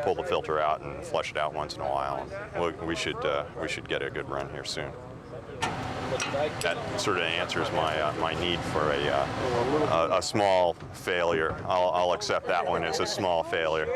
Speaker 2: pull the filter out and flush it out once in a while. We should get a good run here soon. That sort of answers my need for a small failure. I'll accept that one as a small failure.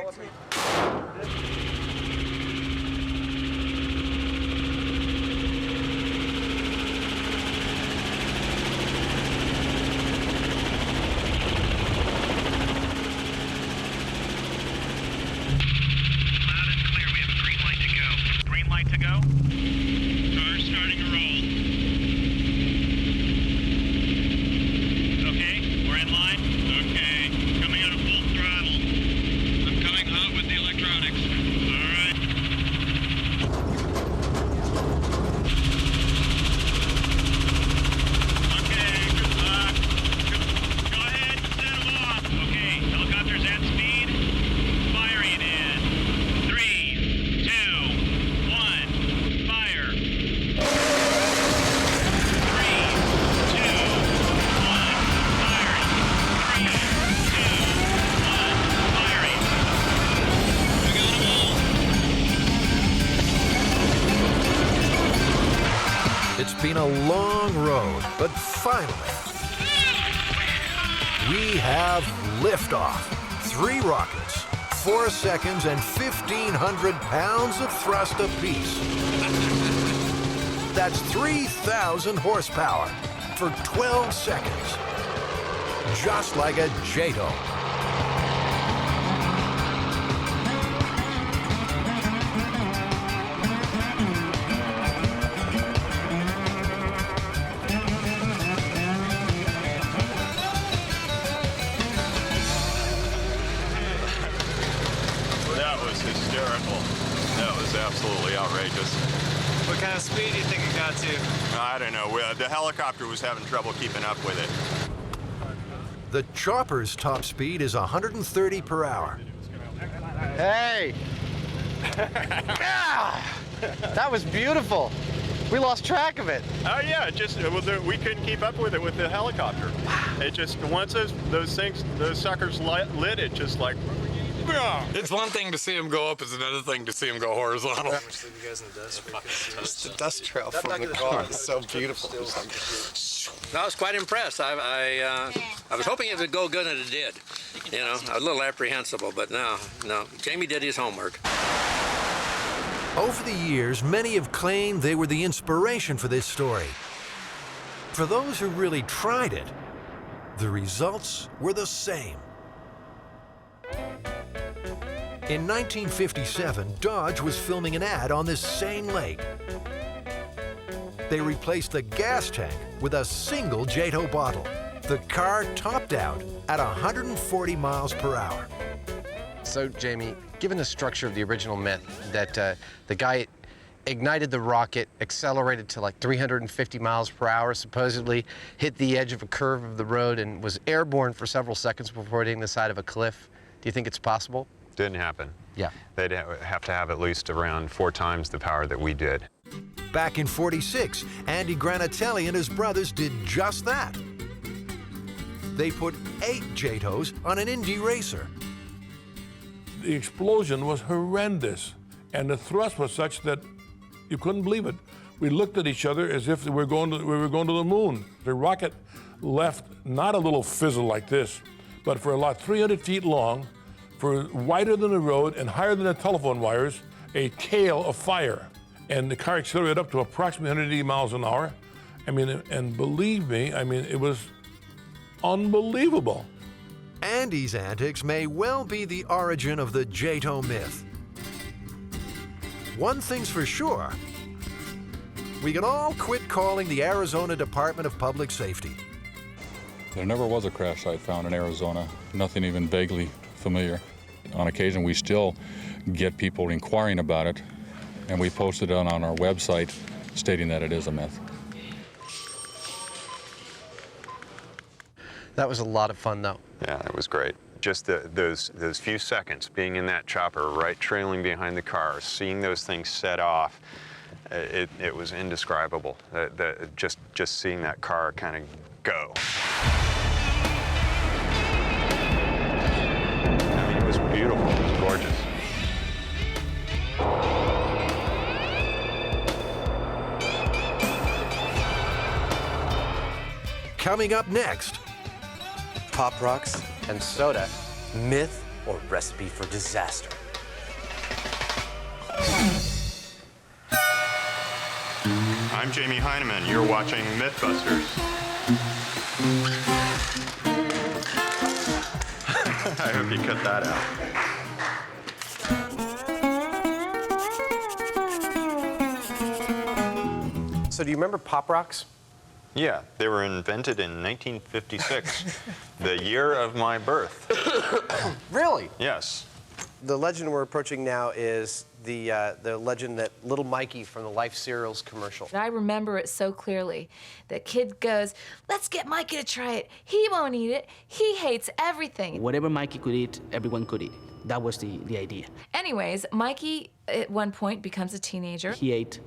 Speaker 1: Been a long road, but finally, we have liftoff. 3 rockets, 4 seconds, and 1,500 pounds of thrust apiece. That's 3,000 horsepower for 12 seconds. Just like a JATO.
Speaker 2: was hysterical. That was absolutely outrageous.
Speaker 24: What kind of speed do you think it got to?
Speaker 2: I don't know. The helicopter was having trouble keeping up with it.
Speaker 1: The chopper's top speed is 130 per hour.
Speaker 3: Hey! Ah! That was beautiful. We lost track of it.
Speaker 2: Oh yeah, we couldn't keep up with it with the helicopter. It just, once those suckers lit, it just like,
Speaker 4: it's one thing to see them go up, it's another thing to see them go horizontal.
Speaker 24: Leave you guys in the dust.
Speaker 11: Just the dust trail from the car is so beautiful.
Speaker 5: I was quite impressed. I was hoping it would go good, and it did. You know, I was a little apprehensible, but no. Jamie did his homework.
Speaker 1: Over the years, many have claimed they were the inspiration for this story. For those who really tried it, the results were the same. In 1957, Dodge was filming an ad on this same lake. They replaced the gas tank with a single JATO bottle. The car topped out at 140 miles per hour.
Speaker 8: So, Jamie, given the structure of the original myth that the guy ignited the rocket, accelerated to like 350 miles per hour, supposedly hit the edge of a curve of the road and was airborne for several seconds before hitting the side of a cliff, do you think it's possible?
Speaker 7: Didn't happen.
Speaker 8: Yeah.
Speaker 7: They'd have to have at least around 4 times the power that we did.
Speaker 1: Back in '46, Andy Granatelli and his brothers did just that. They put 8 JATOs on an Indy racer.
Speaker 12: The explosion was horrendous, and the thrust was such that you couldn't believe it. We looked at each other as if we were going to the moon. The rocket left not a little fizzle like this, but for a lot 300 feet long, for wider than the road and higher than the telephone wires, a tail of fire. And the car accelerated up to approximately 180 miles an hour. I mean, and believe me, I mean, it was unbelievable.
Speaker 1: Andy's antics may well be the origin of the JATO myth. One thing's for sure, we can all quit calling the Arizona Department of Public Safety.
Speaker 17: There never was a crash site found in Arizona, nothing even vaguely familiar. On occasion, we still get people inquiring about it, and we posted it on our website stating that it is a myth.
Speaker 8: That was a lot of fun, though.
Speaker 7: Yeah, that was great. Just those few seconds being in that chopper, right trailing behind the car, seeing those things set off, it was indescribable. Just seeing that car kind of go. I mean, it was beautiful. It was gorgeous.
Speaker 1: Coming up next,
Speaker 23: Pop Rocks and soda, myth or recipe for disaster.
Speaker 2: I'm Jamie Hyneman. You're watching MythBusters. I hope you cut that out.
Speaker 8: So do you remember Pop Rocks?
Speaker 2: Yeah, they were invented in 1956, the year of my birth.
Speaker 8: Really?
Speaker 2: Yes.
Speaker 8: The legend we're approaching now is the legend that little Mikey from the Life Cereals commercial.
Speaker 6: I remember it so clearly. The kid goes, "Let's get Mikey to try it. He won't eat it. He hates everything."
Speaker 18: Whatever Mikey could eat, everyone could eat. That was the idea.
Speaker 6: Anyways, Mikey at one point becomes a teenager.
Speaker 18: He ate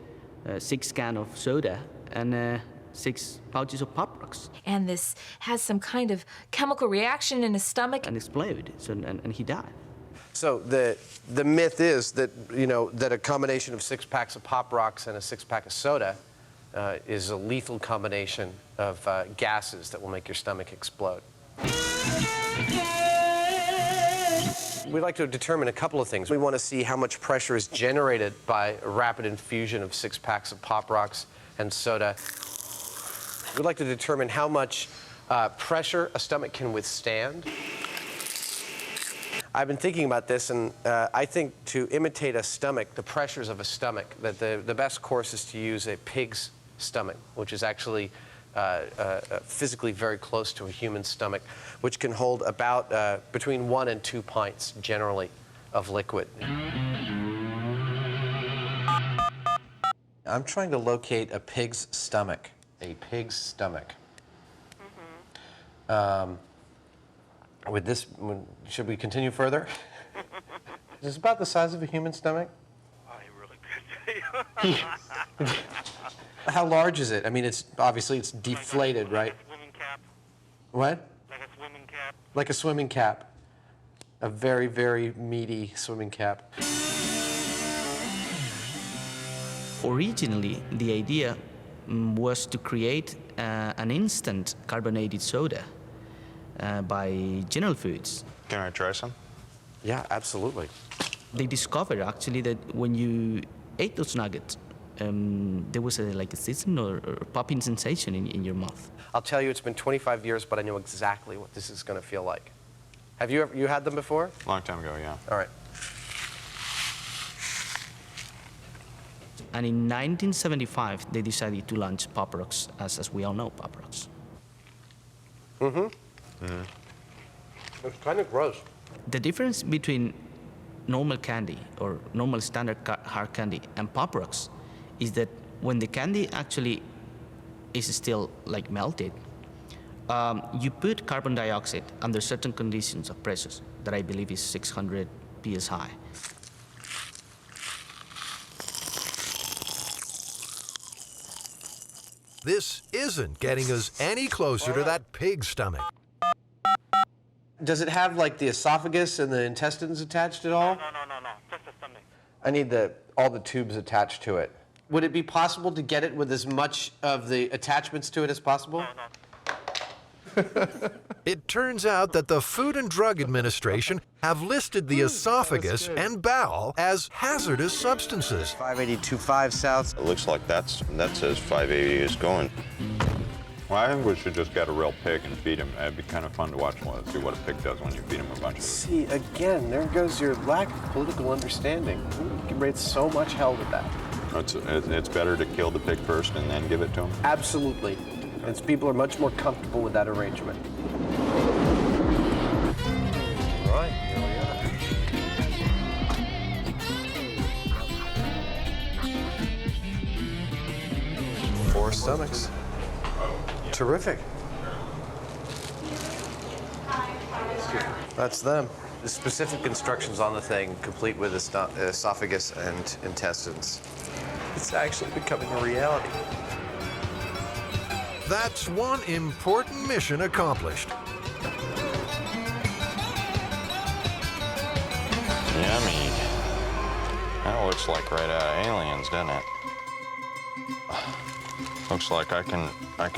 Speaker 18: 6 cans of soda and 6 pouches of Pop Rocks.
Speaker 6: And this has some kind of chemical reaction in his stomach.
Speaker 18: And exploded, and he died.
Speaker 8: So the myth is that, you know, that a combination of 6 packs of Pop Rocks and a 6-pack of soda is a lethal combination of gases that will make your stomach explode. We'd like to determine a couple of things. We want to see how much pressure is generated by a rapid infusion of 6 packs of Pop Rocks and soda. We'd like to determine how much pressure a stomach can withstand. I've been thinking about this, and I think to imitate a stomach, the pressures of a stomach, that the best course is to use a pig's stomach, which is actually physically very close to a human stomach, which can hold about between 1 and 2 pints generally of liquid. I'm trying to locate a pig's stomach. A pig's stomach. With this, should we continue further? Is this about the size of a human stomach?
Speaker 16: I really could say.
Speaker 8: How large is it? I mean, it's obviously it's deflated, right?
Speaker 16: Like a swimming cap.
Speaker 8: What?
Speaker 16: Like a swimming cap.
Speaker 8: Like a swimming cap. A very, very meaty swimming cap.
Speaker 18: Originally, the idea was to create an instant carbonated soda by General Foods.
Speaker 2: Can I try some?
Speaker 8: Yeah, absolutely.
Speaker 18: They discovered actually that when you ate those nuggets, there was like a sizzling or popping sensation in your mouth.
Speaker 8: I'll tell you, it's been 25 years, but I know exactly what this is going to feel like. Have you had them before?
Speaker 2: Long time ago, yeah.
Speaker 8: All right.
Speaker 18: And in 1975, they decided to launch Pop Rocks, as we all know Pop Rocks.
Speaker 8: It's kind of gross.
Speaker 18: The difference between normal candy or normal standard hard candy and Pop Rocks is that when the candy actually is still like melted, you put carbon dioxide under certain conditions of pressures that I believe is 600 psi.
Speaker 1: This isn't getting us any closer to that pig stomach.
Speaker 8: Does it have like the esophagus and the intestines attached at all?
Speaker 16: No, just the stomach.
Speaker 8: I need all the tubes attached to it. Would it be possible to get it with as much of the attachments to it as possible?
Speaker 16: No.
Speaker 1: It turns out that the Food and Drug Administration have listed the esophagus and bowel as hazardous substances.
Speaker 3: 58025 south.
Speaker 2: It looks like that says 580 is going. Well, I think we should just get a real pig and feed him. It'd be kind of fun to watch see what a pig does when you feed him a bunch of it.
Speaker 8: See, again, there goes your lack of political understanding. You can raise so much hell with that.
Speaker 2: It's better to kill the pig first and then give it to him?
Speaker 8: Absolutely. And people are much more comfortable with that arrangement. All right, here we are. 4 stomachs. Terrific. That's them. The specific instructions on the thing, complete with esophagus and intestines. It's actually becoming a reality.
Speaker 1: That's one important mission accomplished.
Speaker 2: Yummy. That looks like right out of Aliens, doesn't it? Looks like I can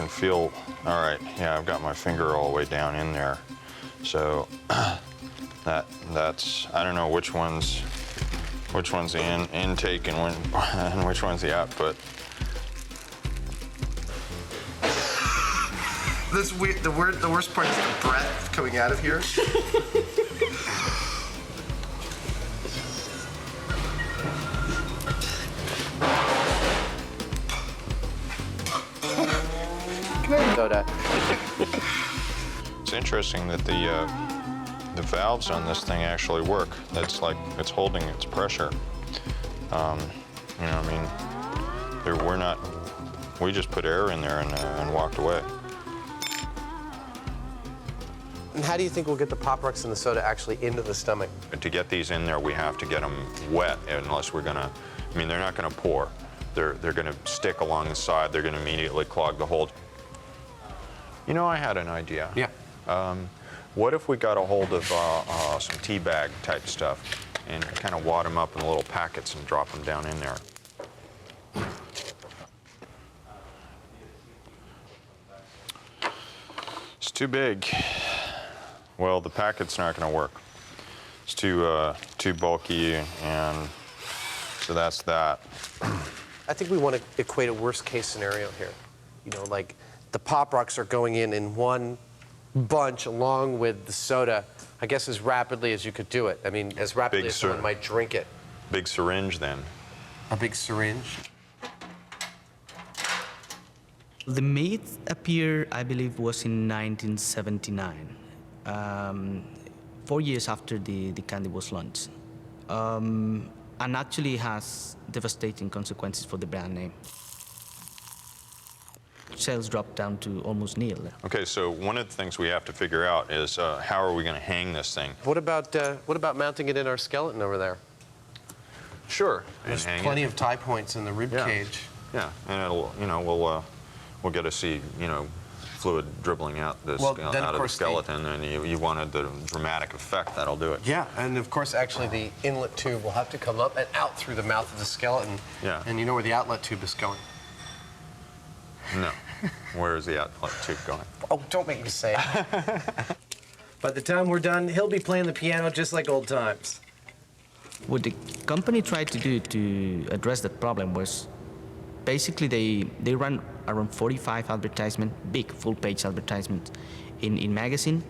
Speaker 2: feel. All right, yeah, I've got my finger all the way down in there. So that's I don't know which one's the intake and which one's the output.
Speaker 8: The worst part is the breath coming out of here. Soda.
Speaker 2: It's interesting that the valves on this thing actually work. That's like it's holding its pressure. You know, I mean, we just put air in there and walked away.
Speaker 8: And how do you think we'll get the Pop Rocks and the soda actually into the stomach?
Speaker 2: To get these in there, we have to get them wet, unless we're gonna. I mean, they're not gonna pour. They're gonna stick along the side. They're gonna immediately clog the hole. You know, I had an idea.
Speaker 8: Yeah.
Speaker 2: What if we got a hold of some tea bag type stuff and kind of wad them up in little packets and drop them down in there? It's too big. Well, the packet's not going to work. It's too bulky, and so that's that.
Speaker 8: I think we want to equate a worst case scenario here. You know, like the Pop Rocks are going in one bunch along with the soda, I guess as rapidly as you could do it. I mean, as rapidly as someone might drink it.
Speaker 2: Big syringe then.
Speaker 8: A big syringe?
Speaker 18: The myth appeared, I believe, was in 1979, 4 years after the candy was launched. and actually has devastating consequences for the brand name. Sales dropped down to almost nil.
Speaker 2: Okay, so one of the things we have to figure out is how are we going to hang this thing?
Speaker 8: What about mounting it in our skeleton over there?
Speaker 2: Sure.
Speaker 8: There's plenty of tie points in the rib cage.
Speaker 2: Yeah, and it'll, you know, we'll get to see, you know, fluid dribbling out out of the skeleton, and you wanted the dramatic effect, that'll do it.
Speaker 8: Yeah, and of course, actually, the inlet tube will have to come up and out through the mouth of the skeleton.
Speaker 2: Yeah.
Speaker 8: And you know where the outlet tube is going?
Speaker 2: No. Where is the outlet tube going?
Speaker 8: Oh, don't make me say it. By the time we're done, he'll be playing the piano just like old times.
Speaker 18: What the company tried to do to address that problem was basically they ran around 45 advertisements, big full-page advertisements in magazine,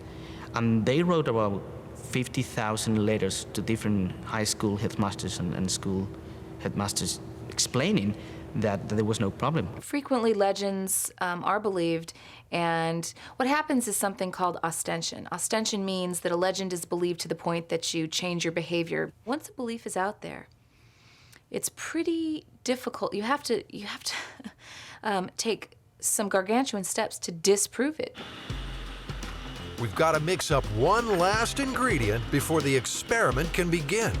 Speaker 18: and they wrote about 50,000 letters to different high school headmasters and school headmasters explaining that there was no problem.
Speaker 6: Frequently, legends are believed, and what happens is something called ostension. Ostension means that a legend is believed to the point that you change your behavior. Once a belief is out there, it's pretty difficult. You have to take some gargantuan steps to disprove it.
Speaker 1: We've got to mix up one last ingredient before the experiment can begin.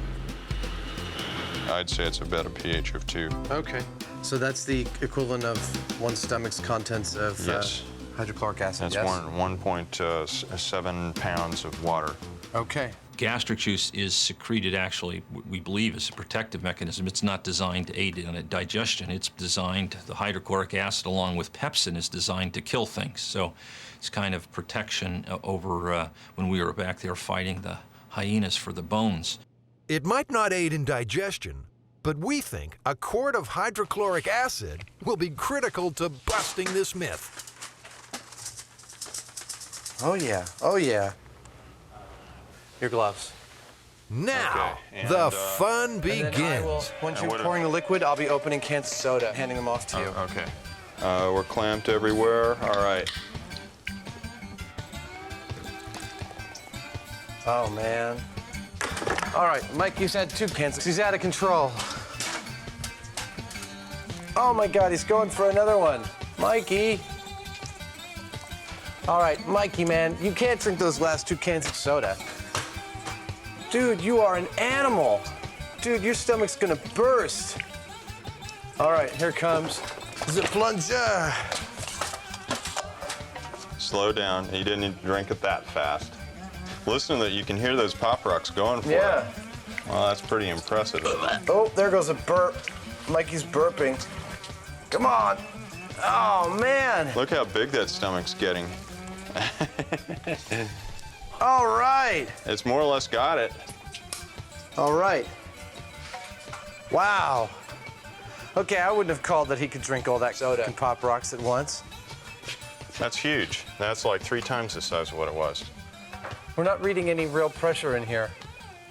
Speaker 2: I'd say it's about a pH of 2.
Speaker 8: Okay. So that's the equivalent of one stomach's contents of hydrochloric acid,
Speaker 2: That's 1.7 pounds of water.
Speaker 8: Okay.
Speaker 9: Gastric juice is secreted, actually, we believe, as a protective mechanism. It's not designed to aid in digestion. It's designed, the hydrochloric acid along with pepsin is designed to kill things. So it's kind of protection over when we were back there fighting the hyenas for the bones.
Speaker 1: It might not aid in digestion, but we think a quart of hydrochloric acid will be critical to busting this myth.
Speaker 8: Oh, yeah. Oh, yeah. Your gloves.
Speaker 1: Now, the fun begins.
Speaker 8: Once you're pouring the liquid, I'll be opening cans of soda, handing them off to you.
Speaker 2: Okay. We're clamped everywhere. All right.
Speaker 8: Oh, man. All right, Mike, he's had 2 cans. He's out of control. Oh, my God, he's going for another one. Mikey. All right, Mikey, man, you can't drink those last 2 cans of soda. Dude, you are an animal. Dude, your stomach's gonna burst. All right, here comes the plunger.
Speaker 2: Slow down. You didn't drink it that fast. Listen to that. You can hear those pop rocks going for it.
Speaker 8: Yeah.
Speaker 2: Well, that's pretty impressive.
Speaker 8: Oh, there goes a burp. Mikey's burping. Come on. Oh, man.
Speaker 2: Look how big that stomach's getting.
Speaker 8: All right.
Speaker 2: It's more or less got it.
Speaker 8: All right. Wow. Okay, I wouldn't have called that he could drink all that soda and pop rocks at once.
Speaker 2: That's huge. That's like 3 times the size of what it was.
Speaker 8: We're not reading any real pressure in here.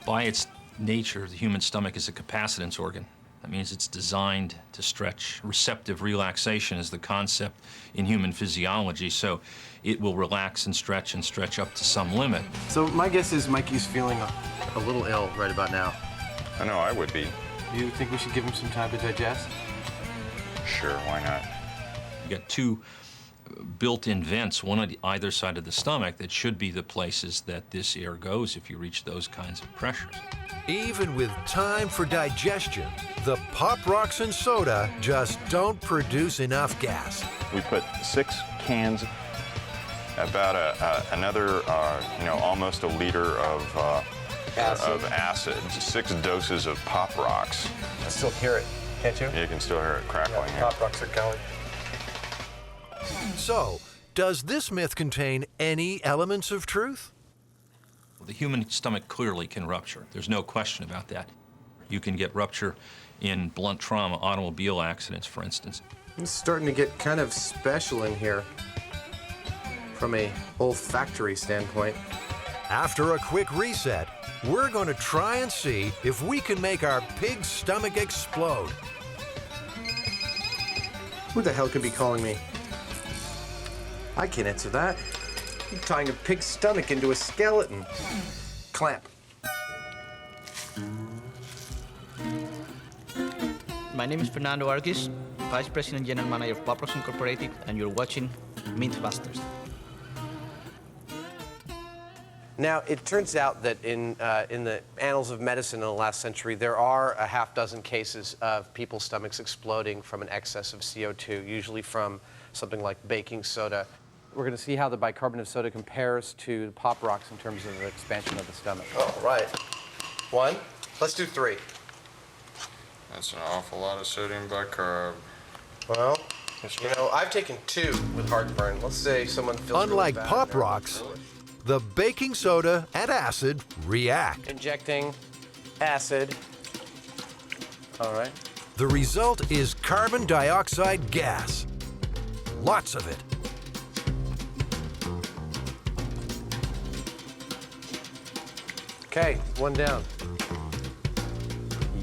Speaker 9: By its nature, the human stomach is a capacitance organ. That means it's designed to stretch. Receptive relaxation is the concept in human physiology, so it will relax and stretch up to some limit.
Speaker 8: So my guess is Mikey's feeling a little ill right about now.
Speaker 2: I know I would be.
Speaker 8: Do you think we should give him some time to digest?
Speaker 2: Sure, why not?
Speaker 9: You got 2 built-in vents, one on either side of the stomach, that should be the places that this air goes if you reach those kinds of pressures.
Speaker 1: Even with time for digestion, the pop rocks and soda just don't produce enough gas.
Speaker 2: We put 6 cans, about another, almost a liter of acid, 6 doses of pop rocks.
Speaker 8: I still hear it, can't you?
Speaker 2: You can still hear it crackling.
Speaker 8: Yeah, pop rocks are going.
Speaker 1: So, does this myth contain any elements of truth?
Speaker 9: The human stomach clearly can rupture. There's no question about that. You can get rupture in blunt trauma, automobile accidents, for instance.
Speaker 8: It's starting to get kind of special in here from a olfactory standpoint.
Speaker 1: After a quick reset, we're going to try and see if we can make our pig's stomach explode.
Speaker 8: Who the hell could be calling me? I can't answer that. I'm tying a pig's stomach into a skeleton. Clamp.
Speaker 18: My name is Fernando Arguis, Vice President General Manager of Pop Rocks Incorporated, and you're watching MythBusters.
Speaker 8: Now, it turns out that in the annals of medicine in the last century, there are a half dozen cases of people's stomachs exploding from an excess of CO2, usually from something like baking soda. We're going to see how the bicarbonate of soda compares to Pop Rocks in terms of the expansion of the stomach.
Speaker 3: All right. 1. Let's do 3.
Speaker 2: That's an awful lot of sodium bicarb.
Speaker 3: Well, you know, I've taken 2 with heartburn. Let's say someone feels
Speaker 1: Unlike
Speaker 3: really bad
Speaker 1: Pop
Speaker 3: there.
Speaker 1: Rocks, the baking soda and acid react.
Speaker 3: Injecting acid. All right.
Speaker 1: The result is carbon dioxide gas. Lots of it.
Speaker 3: Okay, 1 down.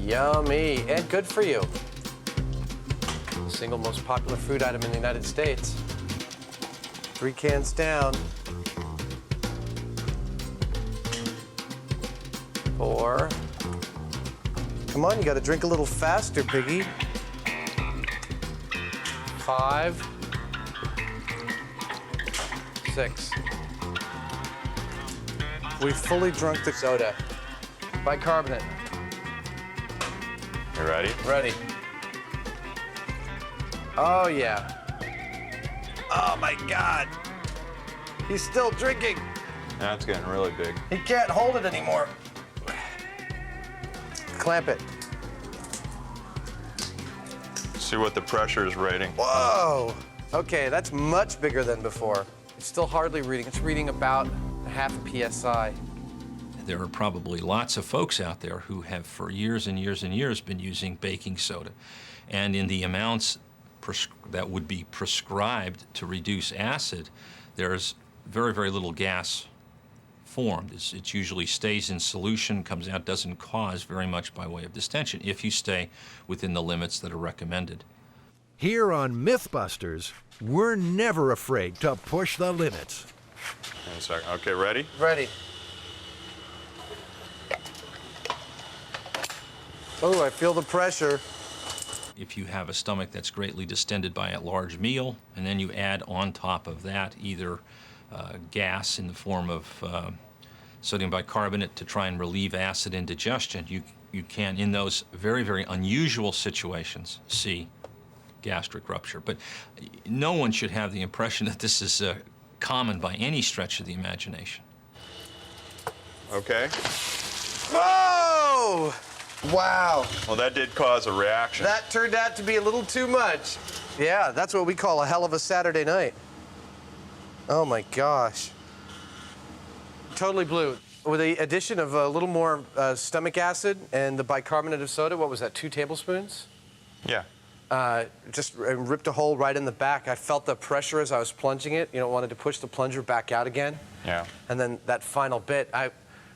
Speaker 3: Yummy, and good for you. The single most popular food item in the United States. 3 cans down. 4. Come on, you gotta drink a little faster, piggy. 5. 6. We've fully drunk the soda. Bicarbonate.
Speaker 2: You ready?
Speaker 3: Ready. Oh, yeah. Oh, my God. He's still drinking.
Speaker 2: Now it's getting really big.
Speaker 3: He can't hold it anymore. Clamp it.
Speaker 2: See what the pressure is rating.
Speaker 3: Whoa. Okay, that's much bigger than before. It's still hardly reading. It's reading about half a PSI.
Speaker 9: There are probably lots of folks out there who have for years and years and years been using baking soda. And in the amounts that would be prescribed to reduce acid, there's very, very little gas formed. It usually stays in solution, comes out, doesn't cause very much by way of distension if you stay within the limits that are recommended.
Speaker 1: Here on MythBusters, we're never afraid to push the limits.
Speaker 2: 1 second. Okay, ready?
Speaker 3: Ready. Oh, I feel the pressure.
Speaker 9: If you have a stomach that's greatly distended by a large meal, and then you add on top of that either gas in the form of sodium bicarbonate to try and relieve acid indigestion, you can, in those very, very unusual situations, see gastric rupture. But no one should have the impression that this is common by any stretch of the imagination.
Speaker 2: Okay.
Speaker 3: Whoa! Wow.
Speaker 2: Well, that did cause a reaction.
Speaker 3: That turned out to be a little too much. Yeah, that's what we call a hell of a Saturday night. Oh my gosh. Totally blue. With the addition of a little more stomach acid and the bicarbonate of soda, what was that, 2 tablespoons?
Speaker 2: Yeah.
Speaker 3: Just ripped a hole right in the back. I felt the pressure as I was plunging it. You know, wanted to push the plunger back out again.
Speaker 2: Yeah.
Speaker 3: And then that final bit, I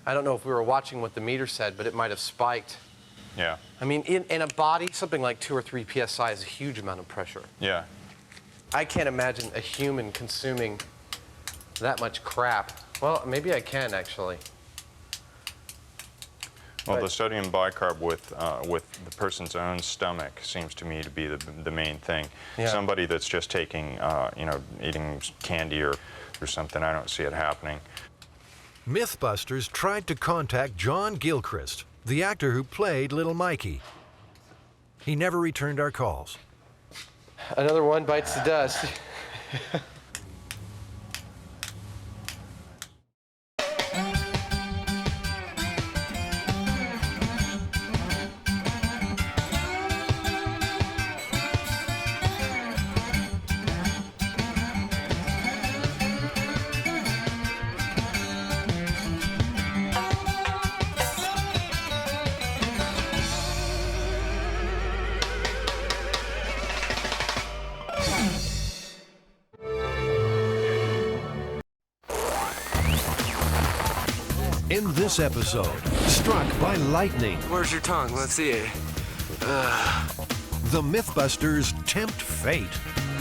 Speaker 3: don't know if we were watching what the meter said, but it might have spiked.
Speaker 2: Yeah.
Speaker 3: I mean, in a body, something like 2 or 3 PSI is a huge amount of pressure.
Speaker 2: Yeah.
Speaker 3: I can't imagine a human consuming that much crap. Well, maybe I can, actually.
Speaker 2: Well, the sodium bicarb with the person's own stomach seems to me to be the main thing.
Speaker 3: Yeah.
Speaker 2: Somebody that's just taking, you know, eating candy or something, I don't see it happening.
Speaker 1: MythBusters tried to contact John Gilchrist, the actor who played Little Mikey. He never returned our calls.
Speaker 3: Another one bites the dust.
Speaker 1: In this episode, struck by lightning.
Speaker 13: Where's your tongue? Let's see it.
Speaker 1: The MythBusters tempt fate.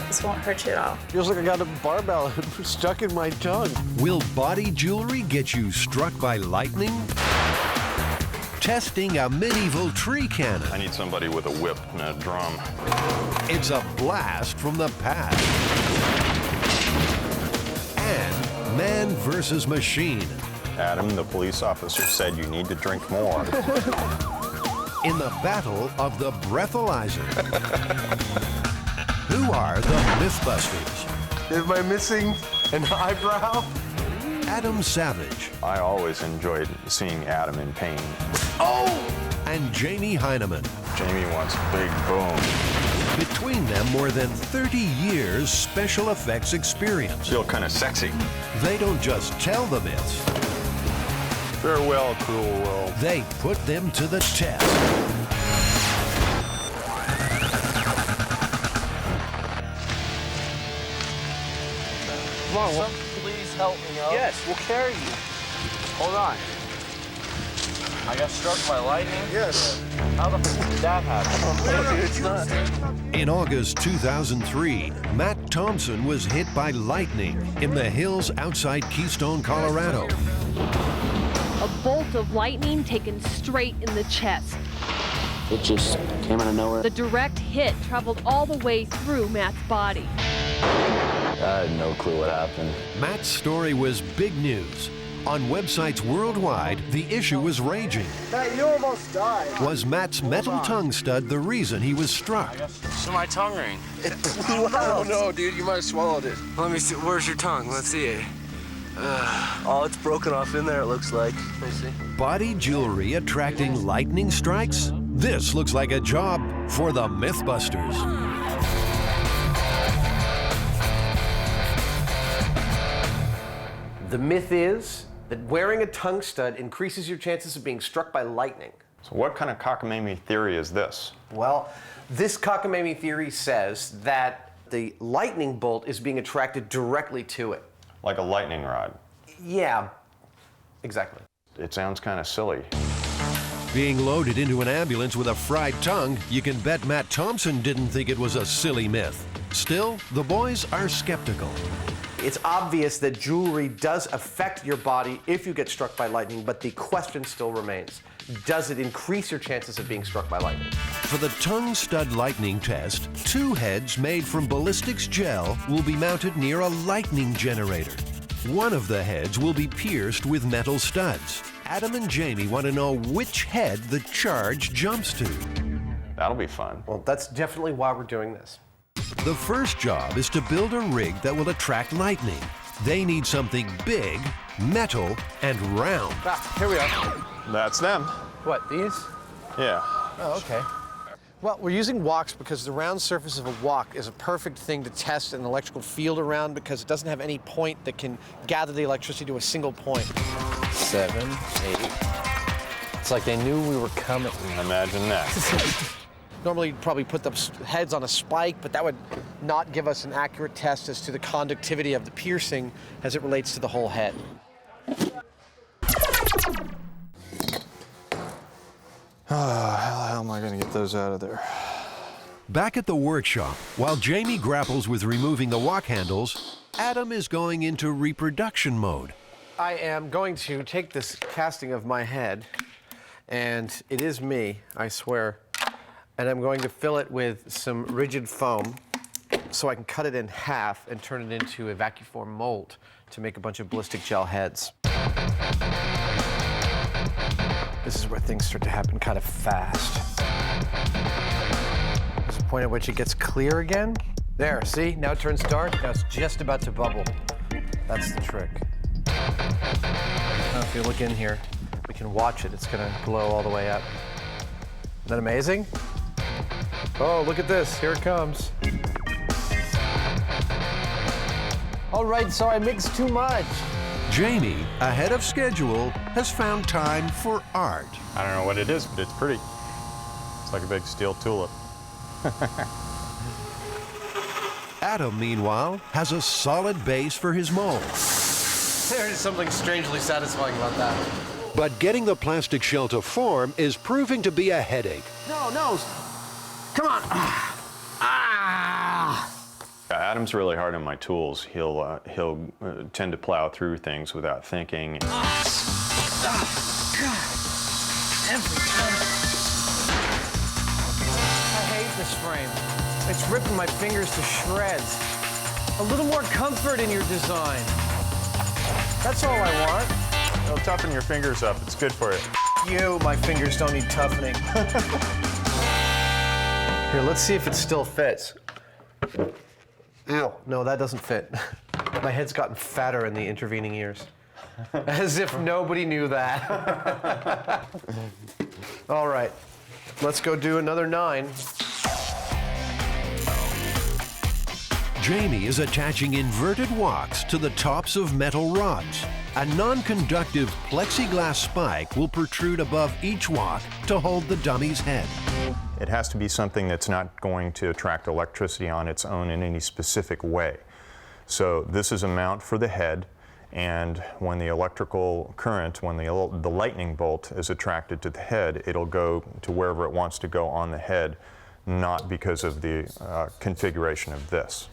Speaker 6: This won't hurt you at all.
Speaker 22: Feels like I got a barbell stuck in my tongue.
Speaker 1: Will body jewelry get you struck by lightning? testing a medieval tree cannon.
Speaker 2: I need somebody with a whip and a drum.
Speaker 1: It's a blast from the past. And man versus machine.
Speaker 2: Adam, the police officer, said you need to drink more.
Speaker 1: In the battle of the breathalyzer. Who are the MythBusters?
Speaker 22: Am I missing an eyebrow?
Speaker 1: Adam Savage.
Speaker 2: I always enjoyed seeing Adam in pain.
Speaker 1: Oh! And Jamie Hyneman.
Speaker 2: Jamie wants big boom.
Speaker 1: Between them, more than 30 years special effects experience.
Speaker 2: Feel kind of sexy.
Speaker 1: They don't just tell the myths.
Speaker 2: Farewell, cruel world.
Speaker 1: They put them to the test.
Speaker 22: Come on, please help me up. Yes, we'll carry you. Hold on. I got struck by lightning? Yes. How the fuck did that happen? It's not.
Speaker 1: In August 2003, Matt Thompson was hit by lightning in the hills outside Keystone, Colorado.
Speaker 10: A bolt of lightning taken straight in the chest.
Speaker 19: It just came out of nowhere.
Speaker 10: The direct hit traveled all the way through Matt's body.
Speaker 19: I had no clue what happened.
Speaker 1: Matt's story was big news. On websites worldwide, the issue was raging.
Speaker 22: Matt, you almost died.
Speaker 1: Was Matt's metal tongue stud the reason he was struck?
Speaker 13: So my tongue ring.
Speaker 22: Oh no, dude, you might have swallowed it.
Speaker 13: Let me see. Where's your tongue? Let's see it.
Speaker 22: Oh, it's broken off in there, it looks like. Let me see.
Speaker 1: Body jewelry attracting lightning strikes? This looks like a job for the MythBusters.
Speaker 8: The myth is that wearing a tongue stud increases your chances of being struck by lightning.
Speaker 2: So what kind of cockamamie theory is this?
Speaker 8: Well, this cockamamie theory says that the lightning bolt is being attracted directly to it.
Speaker 2: Like a lightning rod.
Speaker 8: Yeah, exactly.
Speaker 2: It sounds kind of silly.
Speaker 1: Being loaded into an ambulance with a fried tongue, you can bet Matt Thompson didn't think it was a silly myth. Still, the boys are skeptical.
Speaker 8: It's obvious that jewelry does affect your body if you get struck by lightning, but the question still remains. Does it increase your chances of being struck by lightning?
Speaker 1: For the tongue stud lightning test, 2 heads made from ballistics gel will be mounted near a lightning generator. One of the heads will be pierced with metal studs. Adam and Jamie want to know which head the charge jumps to.
Speaker 2: That'll be fun.
Speaker 8: Well, that's definitely why we're doing this.
Speaker 1: The first job is to build a rig that will attract lightning. They need something big, metal, and round.
Speaker 8: Ah, here we are.
Speaker 2: That's them.
Speaker 3: What, these?
Speaker 2: Yeah.
Speaker 3: Oh, okay. Well, we're using woks because the round surface of a wok is a perfect thing to test an electrical field around because it doesn't have any point that can gather the electricity to a single point.
Speaker 14: 7, 8. It's like they knew we were coming.
Speaker 2: Imagine that.
Speaker 3: Normally, you'd probably put the heads on a spike, but that would not give us an accurate test as to the conductivity of the piercing as it relates to the whole head.
Speaker 14: How am I going to get those out of there?
Speaker 1: Back at the workshop, while Jamie grapples with removing the wok handles, Adam is going into reproduction mode.
Speaker 8: I am going to take this casting of my head, and it is me, I swear, and I'm going to fill it with some rigid foam so I can cut it in half and turn it into a vacuform mold to make a bunch of ballistic gel heads. This is where things start to happen kind of fast. There's a point at which it gets clear again. There, see? Now it turns dark. Now it's just about to bubble. That's the trick. Now if you look in here, we can watch it. It's gonna glow all the way up. Isn't that amazing? Oh, look at this. Here it comes. All right, so I mixed too much.
Speaker 1: Jamie, ahead of schedule, has found time for art.
Speaker 2: I don't know what it is, but it's pretty. It's like a big steel tulip.
Speaker 1: Adam, meanwhile, has a solid base for his mold.
Speaker 8: There is something strangely satisfying about that.
Speaker 1: But getting the plastic shell to form is proving to be a headache.
Speaker 8: No, come on.
Speaker 2: Adam's really hard on my tools. He'll tend to plow through things without thinking.
Speaker 23: Every time. I hate this frame. It's ripping my fingers to shreds. A little more comfort in your design. That's all I want.
Speaker 2: It'll toughen your fingers up. It's good for you.
Speaker 23: You, my fingers don't need toughening.
Speaker 3: Here, let's see if it still fits. Ew. No, that doesn't fit. My head's gotten fatter in the intervening years. As if nobody knew that. All right, let's go do another 9.
Speaker 1: Jamie is attaching inverted walks to the tops of metal rods. A non-conductive plexiglass spike will protrude above each walk to hold the dummy's head.
Speaker 2: It has to be something that's not going to attract electricity on its own in any specific way. So this is a mount for the head, and when the electrical current, when the lightning bolt is attracted to the head, it'll go to wherever it wants to go on the head, not because of the configuration of this.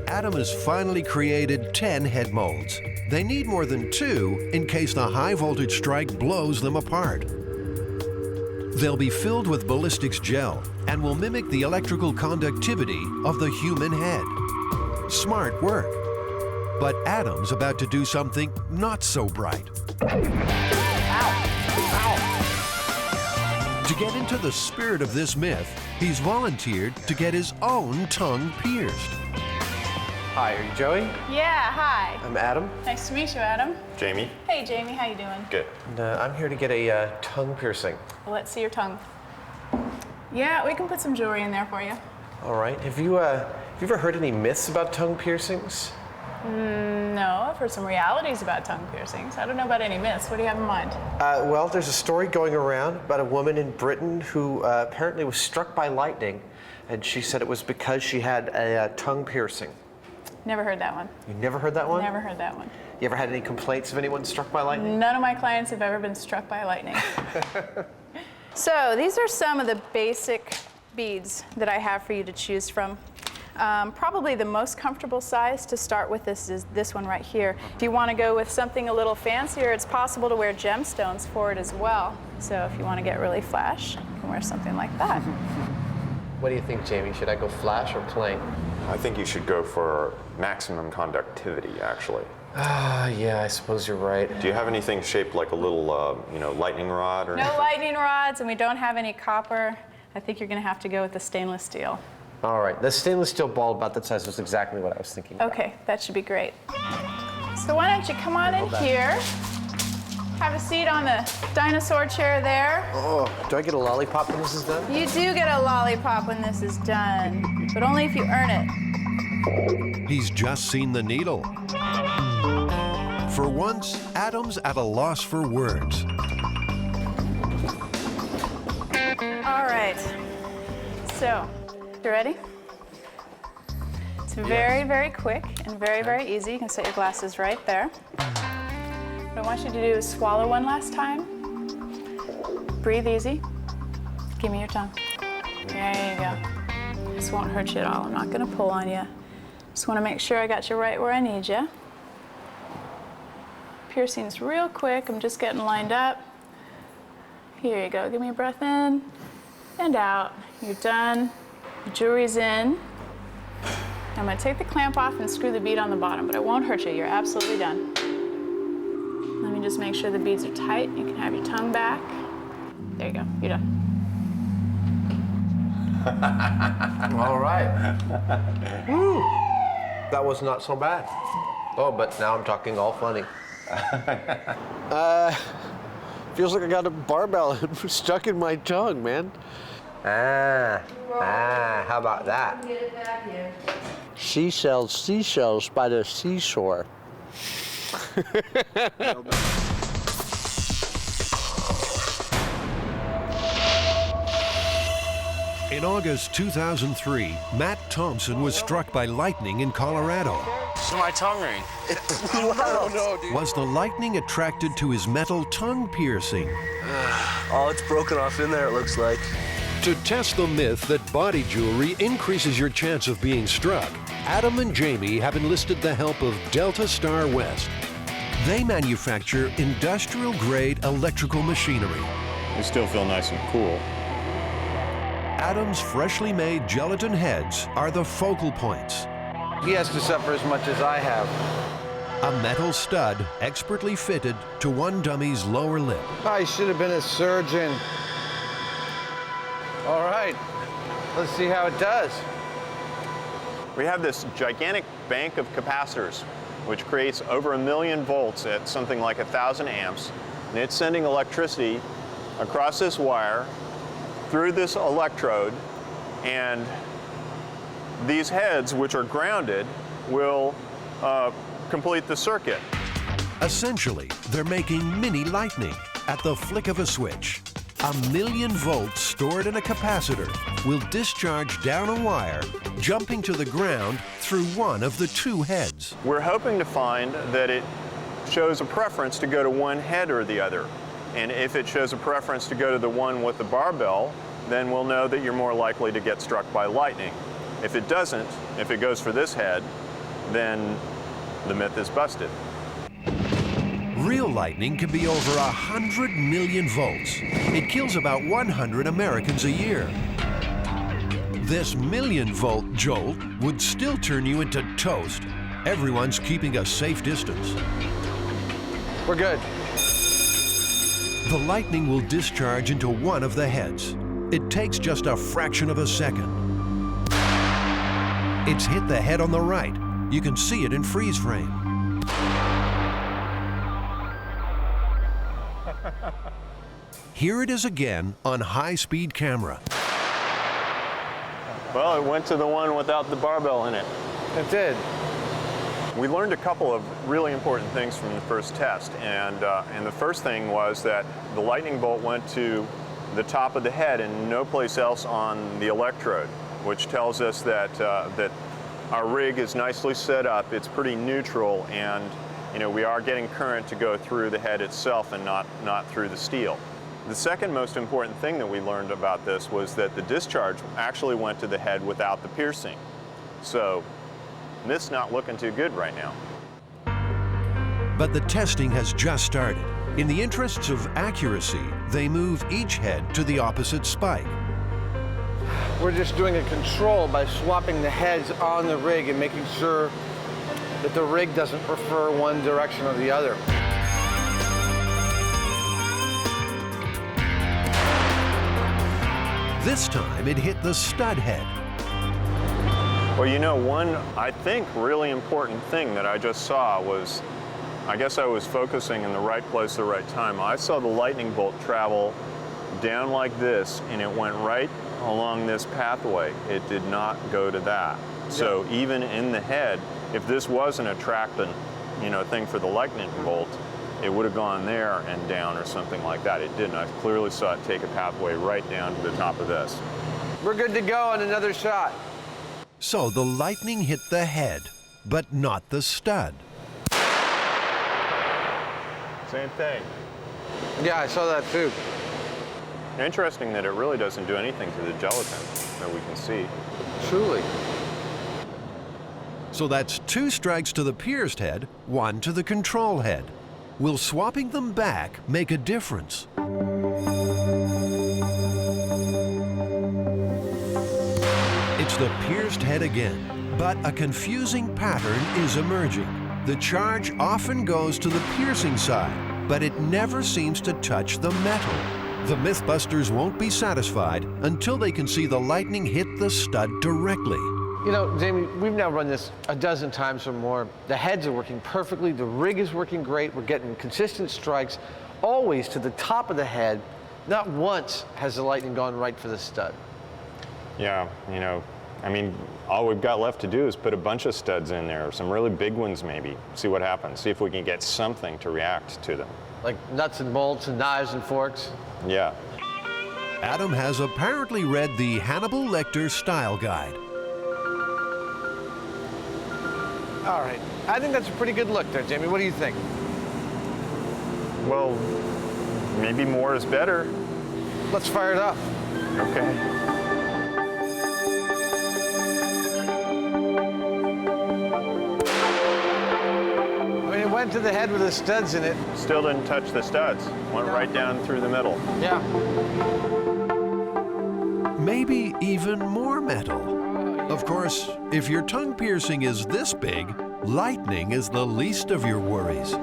Speaker 1: Adam has finally created 10 head molds. They need more than 2 in case the high voltage strike blows them apart. They'll be filled with ballistics gel and will mimic the electrical conductivity of the human head. Smart work. But Adam's about to do something not so bright. To get into the spirit of this myth, he's volunteered to get his own tongue pierced.
Speaker 3: Hi, are you Joey?
Speaker 4: Yeah, hi.
Speaker 3: I'm Adam.
Speaker 4: Nice to meet you, Adam.
Speaker 2: Jamie?
Speaker 4: Hey, Jamie, how you doing?
Speaker 2: Good.
Speaker 3: And I'm here to get a tongue piercing.
Speaker 4: Well, let's see your tongue. Yeah, we can put some jewelry in there for you.
Speaker 3: All right. Have you ever heard any myths about tongue piercings?
Speaker 4: No, I've heard some realities about tongue piercings. I don't know about any myths. What do you have in mind?
Speaker 3: Well, there's a story going around about a woman in Britain who apparently was struck by lightning, and she said it was because she had a tongue piercing.
Speaker 4: Never heard that one.
Speaker 3: You never heard that one?
Speaker 4: Never heard that one.
Speaker 3: You ever had any complaints of anyone struck by lightning?
Speaker 4: None of my clients have ever been struck by lightning. So these are some of the basic beads that I have for you to choose from. Probably the most comfortable size to start with is this one right here. If you want to go with something a little fancier, it's possible to wear gemstones for it as well. So if you want to get really flash, you can wear something like that.
Speaker 8: What do you think, Jamie? Should I go flash or plain?
Speaker 2: I think you should go for maximum conductivity, actually.
Speaker 8: Yeah, I suppose you're right.
Speaker 2: Do you have anything shaped like a little, lightning rod or
Speaker 4: No
Speaker 2: anything?
Speaker 4: lightning rods, and we don't have any copper. I think you're going to have to go with the stainless steel.
Speaker 8: All right, the stainless steel ball about that size was exactly what I was thinking about.
Speaker 4: Okay, that should be great. So why don't you come on in here, have a seat on the dinosaur chair there.
Speaker 8: Oh, do I get a lollipop when this is done?
Speaker 4: You do get a lollipop when this is done, but only if you earn it.
Speaker 1: He's just seen the needle. For once, Adam's at a loss for words.
Speaker 4: All right, so, you ready? It's very, very quick and very, very easy. You can set your glasses right there. What I want you to do is swallow one last time. Breathe easy. Give me your tongue. There you go. This won't hurt you at all. I'm not gonna pull on you. Just wanna make sure I got you right where I need you. Piercing's real quick. I'm just getting lined up. Here you go. Give me a breath in and out. You're done. Your jewelry's in. I'm gonna take the clamp off and screw the bead on the bottom, but it won't hurt you. You're absolutely done. Let me just make sure the beads are tight. You can have your tongue back. There you go. You're done.
Speaker 8: All right. Woo. That was not so bad. Oh, but now I'm talking all funny.
Speaker 23: Feels like I got a barbell stuck in my tongue, man.
Speaker 8: How about that?
Speaker 23: She sells seashells by the seashore.
Speaker 1: In August 2003, Matt Thompson was struck by lightning in Colorado.
Speaker 13: It's my tongue ring.
Speaker 23: No, dude.
Speaker 1: Was the lightning attracted to his metal tongue piercing?
Speaker 23: Oh, it's broken off in there, it looks like.
Speaker 1: To test the myth that body jewelry increases your chance of being struck, Adam and Jamie have enlisted the help of Delta Star West. They manufacture industrial-grade electrical machinery
Speaker 2: They still feel nice and cool.
Speaker 1: Adam's freshly made gelatin heads are the focal points.
Speaker 3: He has to suffer as much as I have.
Speaker 1: A metal stud expertly fitted to one dummy's lower lip.
Speaker 3: I should have been a surgeon. All right, let's see how it does.
Speaker 2: We have this gigantic bank of capacitors, which creates over 1 million volts at something like 1,000 amps. And it's sending electricity across this wire through this electrode, and these heads, which are grounded, will complete the circuit.
Speaker 1: Essentially, they're making mini lightning at the flick of a switch. 1 million volts stored in a capacitor will discharge down a wire, jumping to the ground through one of the two heads.
Speaker 2: We're hoping to find that it shows a preference to go to one head or the other. And if it shows a preference to go to the one with the barbell, then we'll know that you're more likely to get struck by lightning. If it doesn't, if it goes for this head, then the myth is busted.
Speaker 1: Real lightning can be over 100 million volts. It kills about 100 Americans a year. This 1 million volt jolt would still turn you into toast. Everyone's keeping a safe distance.
Speaker 3: We're good.
Speaker 1: The lightning will discharge into one of the heads. It takes just a fraction of a second. It's hit the head on the right. You can see it in freeze frame. Here it is again on high-speed camera.
Speaker 2: Well, it went to the one without the barbell in it.
Speaker 3: It did.
Speaker 2: We learned a couple of really important things from the first test, and the first thing was that the lightning bolt went to the top of the head and no place else on the electrode, which tells us that that our rig is nicely set up. It's pretty neutral, and we are getting current to go through the head itself and not through the steel. The second most important thing that we learned about this was that the discharge actually went to the head without the piercing. So this not looking too good right now.
Speaker 1: But the testing has just started. In the interests of accuracy, they move each head to the opposite spike.
Speaker 3: We're just doing a control by swapping the heads on the rig and making sure that the rig doesn't prefer one direction or the other.
Speaker 1: This time it hit the stud head.
Speaker 2: Well, one, I think, really important thing that I just saw was, I guess I was focusing in the right place at the right time. I saw the lightning bolt travel down like this, and it went right along this pathway. It did not go to that. So even in the head, if this wasn't a attractant, thing for the lightning bolt, it would have gone there and down or something like that. It didn't. I clearly saw it take a pathway right down to the top of this.
Speaker 3: We're good to go on another shot.
Speaker 1: So the lightning hit the head, but not the stud.
Speaker 2: Same thing.
Speaker 3: Yeah, I saw that too.
Speaker 2: Interesting that it really doesn't do anything to the gelatin that we can see.
Speaker 3: Truly.
Speaker 1: So that's 2 strikes to the pierced head, 1 to the control head. Will swapping them back make a difference? It's the pierced head again, but a confusing pattern is emerging. The charge often goes to the piercing side, but it never seems to touch the metal. The MythBusters won't be satisfied until they can see the lightning hit the stud directly.
Speaker 3: Jamie, we've now run this a dozen times or more. The heads are working perfectly. The rig is working great. We're getting consistent strikes, always to the top of the head. Not once has the lightning gone right for the stud.
Speaker 2: Yeah, all we've got left to do is put a bunch of studs in there, some really big ones maybe, see what happens, see if we can get something to react to them.
Speaker 3: Like nuts and bolts and knives and forks?
Speaker 2: Yeah.
Speaker 1: Adam has apparently read the Hannibal Lecter style guide.
Speaker 3: All right, I think that's a pretty good look there, Jamie. What do you think?
Speaker 2: Well, maybe more is better.
Speaker 3: Let's fire it up.
Speaker 2: Okay.
Speaker 3: went to the head with the studs in it.
Speaker 7: Still didn't touch the studs. Went right down through the middle.
Speaker 3: Yeah.
Speaker 1: Maybe even more metal. Of course, if your tongue piercing is this big, lightning is the least of your worries.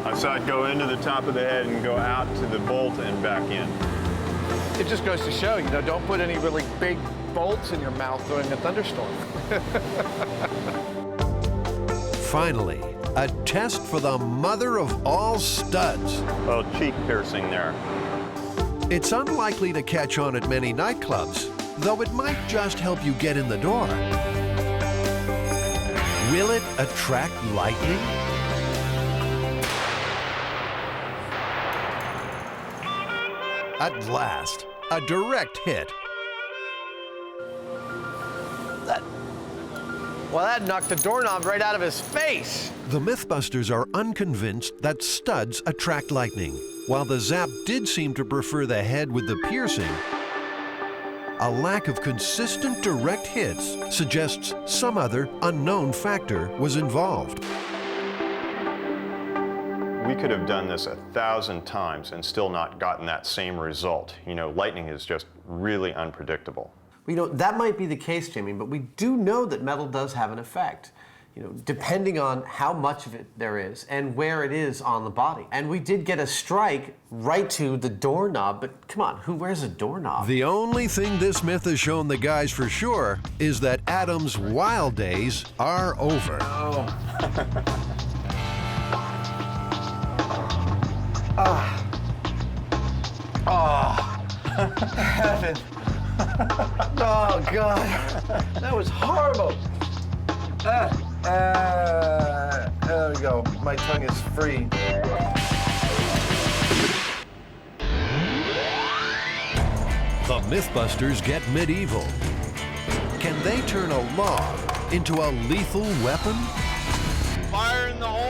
Speaker 7: I saw it go into the top of the head and go out to the bolt and back in.
Speaker 3: It just goes to show, you know, don't put any really big bolts in your mouth during a thunderstorm.
Speaker 1: Finally, a test for the mother of all studs.
Speaker 7: Well, cheek piercing there.
Speaker 1: It's unlikely to catch on at many nightclubs, though it might just help you get in the door. Will it attract lightning? At last, a direct hit.
Speaker 3: Well, that knocked the doorknob right out of his face.
Speaker 1: The Mythbusters are unconvinced that studs attract lightning. While the Zap did seem to prefer the head with the piercing, a lack of consistent direct hits suggests some other unknown factor was involved.
Speaker 7: We could have done this 1,000 times and still not gotten that same result. You know, lightning is just really unpredictable.
Speaker 8: You know, that might be the case, Jamie, but we do know that metal does have an effect. You know, depending on how much of it there is and where it is on the body. And we did get a strike right to the doorknob, but come on, who wears a doorknob?
Speaker 1: The only thing this myth has shown the guys for sure is that Adam's wild days are over.
Speaker 3: Heaven. Oh, God. That was horrible. There we go. My tongue is free.
Speaker 1: The Mythbusters get medieval. Can they turn a log into a lethal weapon?
Speaker 14: Fire in the hole!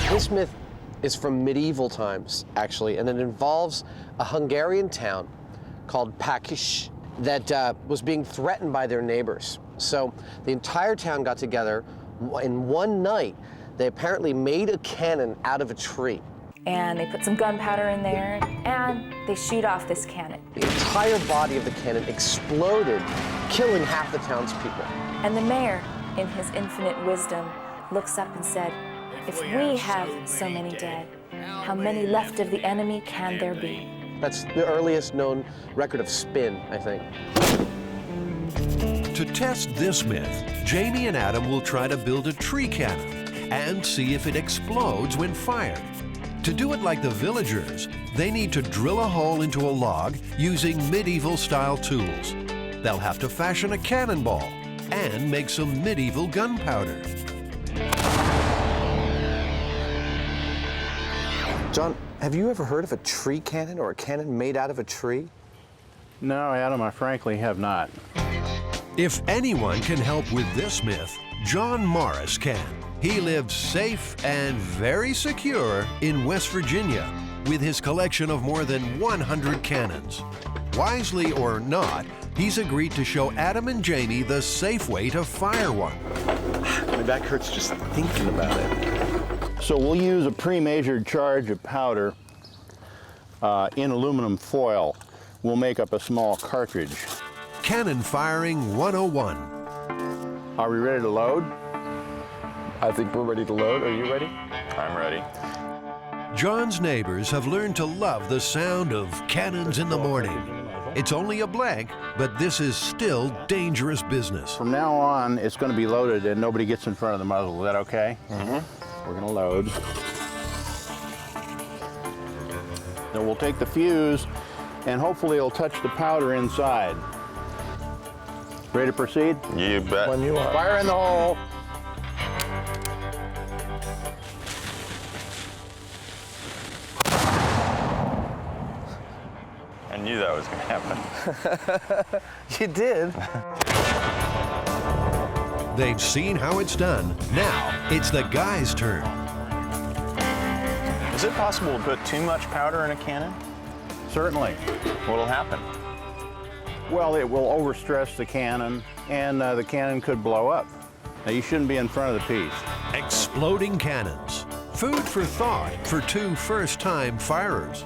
Speaker 23: This myth is from medieval times, actually, and it involves a Hungarian town called Pakish that was being threatened by their neighbors. So the entire town got together. In one night, they apparently made a cannon out of a tree.
Speaker 6: And they put some gunpowder in there, and they shoot off this cannon.
Speaker 23: The entire body of the cannon exploded, killing half the townspeople.
Speaker 6: And the mayor, in his infinite wisdom, looks up and said, "If we have so many dead, how many left of the enemy can there be?"
Speaker 23: That's the earliest known record of spin, I think.
Speaker 1: To test this myth, Jamie and Adam will try to build a tree cannon and see if it explodes when fired. To do it like the villagers, they need to drill a hole into a log using medieval-style tools. They'll have to fashion a cannonball and make some medieval gunpowder.
Speaker 3: John, have you ever heard of a tree cannon or a cannon made out of a tree?
Speaker 15: No, Adam, I frankly have not.
Speaker 1: If anyone can help with this myth, John Morris can. He lives safe and very secure in West Virginia with his collection of more than 100 cannons. Wisely or not, he's agreed to show Adam and Jamie the safe way to fire one.
Speaker 3: My back hurts just thinking about it.
Speaker 15: So we'll use a pre-measured charge of powder in aluminum foil. We'll make up a small cartridge.
Speaker 1: Cannon Firing 101.
Speaker 15: Are we ready to load?
Speaker 3: I think we're ready to load. Are you ready?
Speaker 7: I'm ready.
Speaker 1: John's neighbors have learned to love the sound of cannons in the morning. It's only a blank, but this is still dangerous business.
Speaker 15: From now on, it's going to be loaded and nobody gets in front of the muzzle. Is that okay? Mm-hmm. We're going to load. Then we'll take the fuse and hopefully it'll touch the powder inside. Ready to proceed?
Speaker 7: You bet.
Speaker 3: When you are.
Speaker 15: Fire in the hole.
Speaker 7: I knew that was going to happen.
Speaker 3: You did.
Speaker 1: They've seen how it's done. Now it's the guys' turn.
Speaker 2: Is it possible to put too much powder in a cannon?
Speaker 15: Certainly.
Speaker 2: What'll happen?
Speaker 15: Well, it will overstress the cannon, and the cannon could blow up. Now, you shouldn't be in front of the piece.
Speaker 1: Exploding cannons. Food for thought for two first-time firers.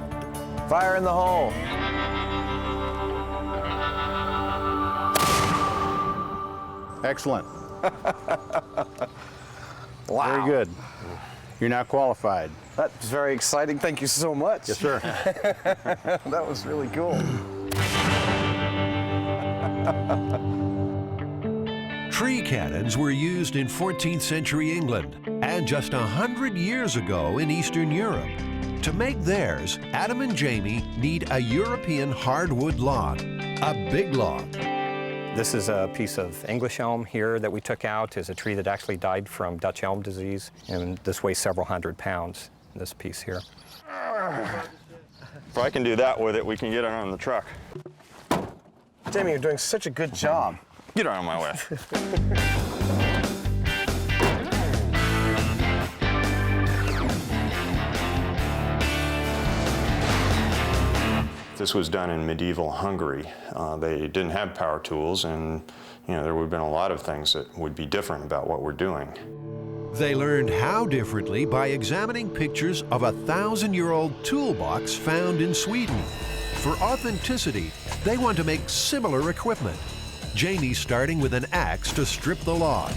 Speaker 3: Fire in the hole.
Speaker 15: Excellent.
Speaker 3: Wow.
Speaker 15: Very good. You're not qualified.
Speaker 3: That's very exciting. Thank you so much.
Speaker 15: Yes, sir.
Speaker 3: That was really cool.
Speaker 1: Tree cannons were used in 14th century England and just 100 years ago in Eastern Europe. To make theirs, Adam and Jamie need a European hardwood log, a big log.
Speaker 11: This is a piece of English elm here that we took out. It's a tree that actually died from Dutch elm disease, and this weighs several hundred pounds, this piece here.
Speaker 2: If I can do that with it, we can get it on the truck.
Speaker 3: Jamie, you're doing such a good job.
Speaker 2: Get out of my way. This was done in medieval Hungary. They didn't have power tools, and there would have been a lot of things that would be different about what we're doing.
Speaker 1: They learned how differently by examining pictures of a 1,000-year-old toolbox found in Sweden. For authenticity, they want to make similar equipment. Jamie's starting with an axe to strip the log.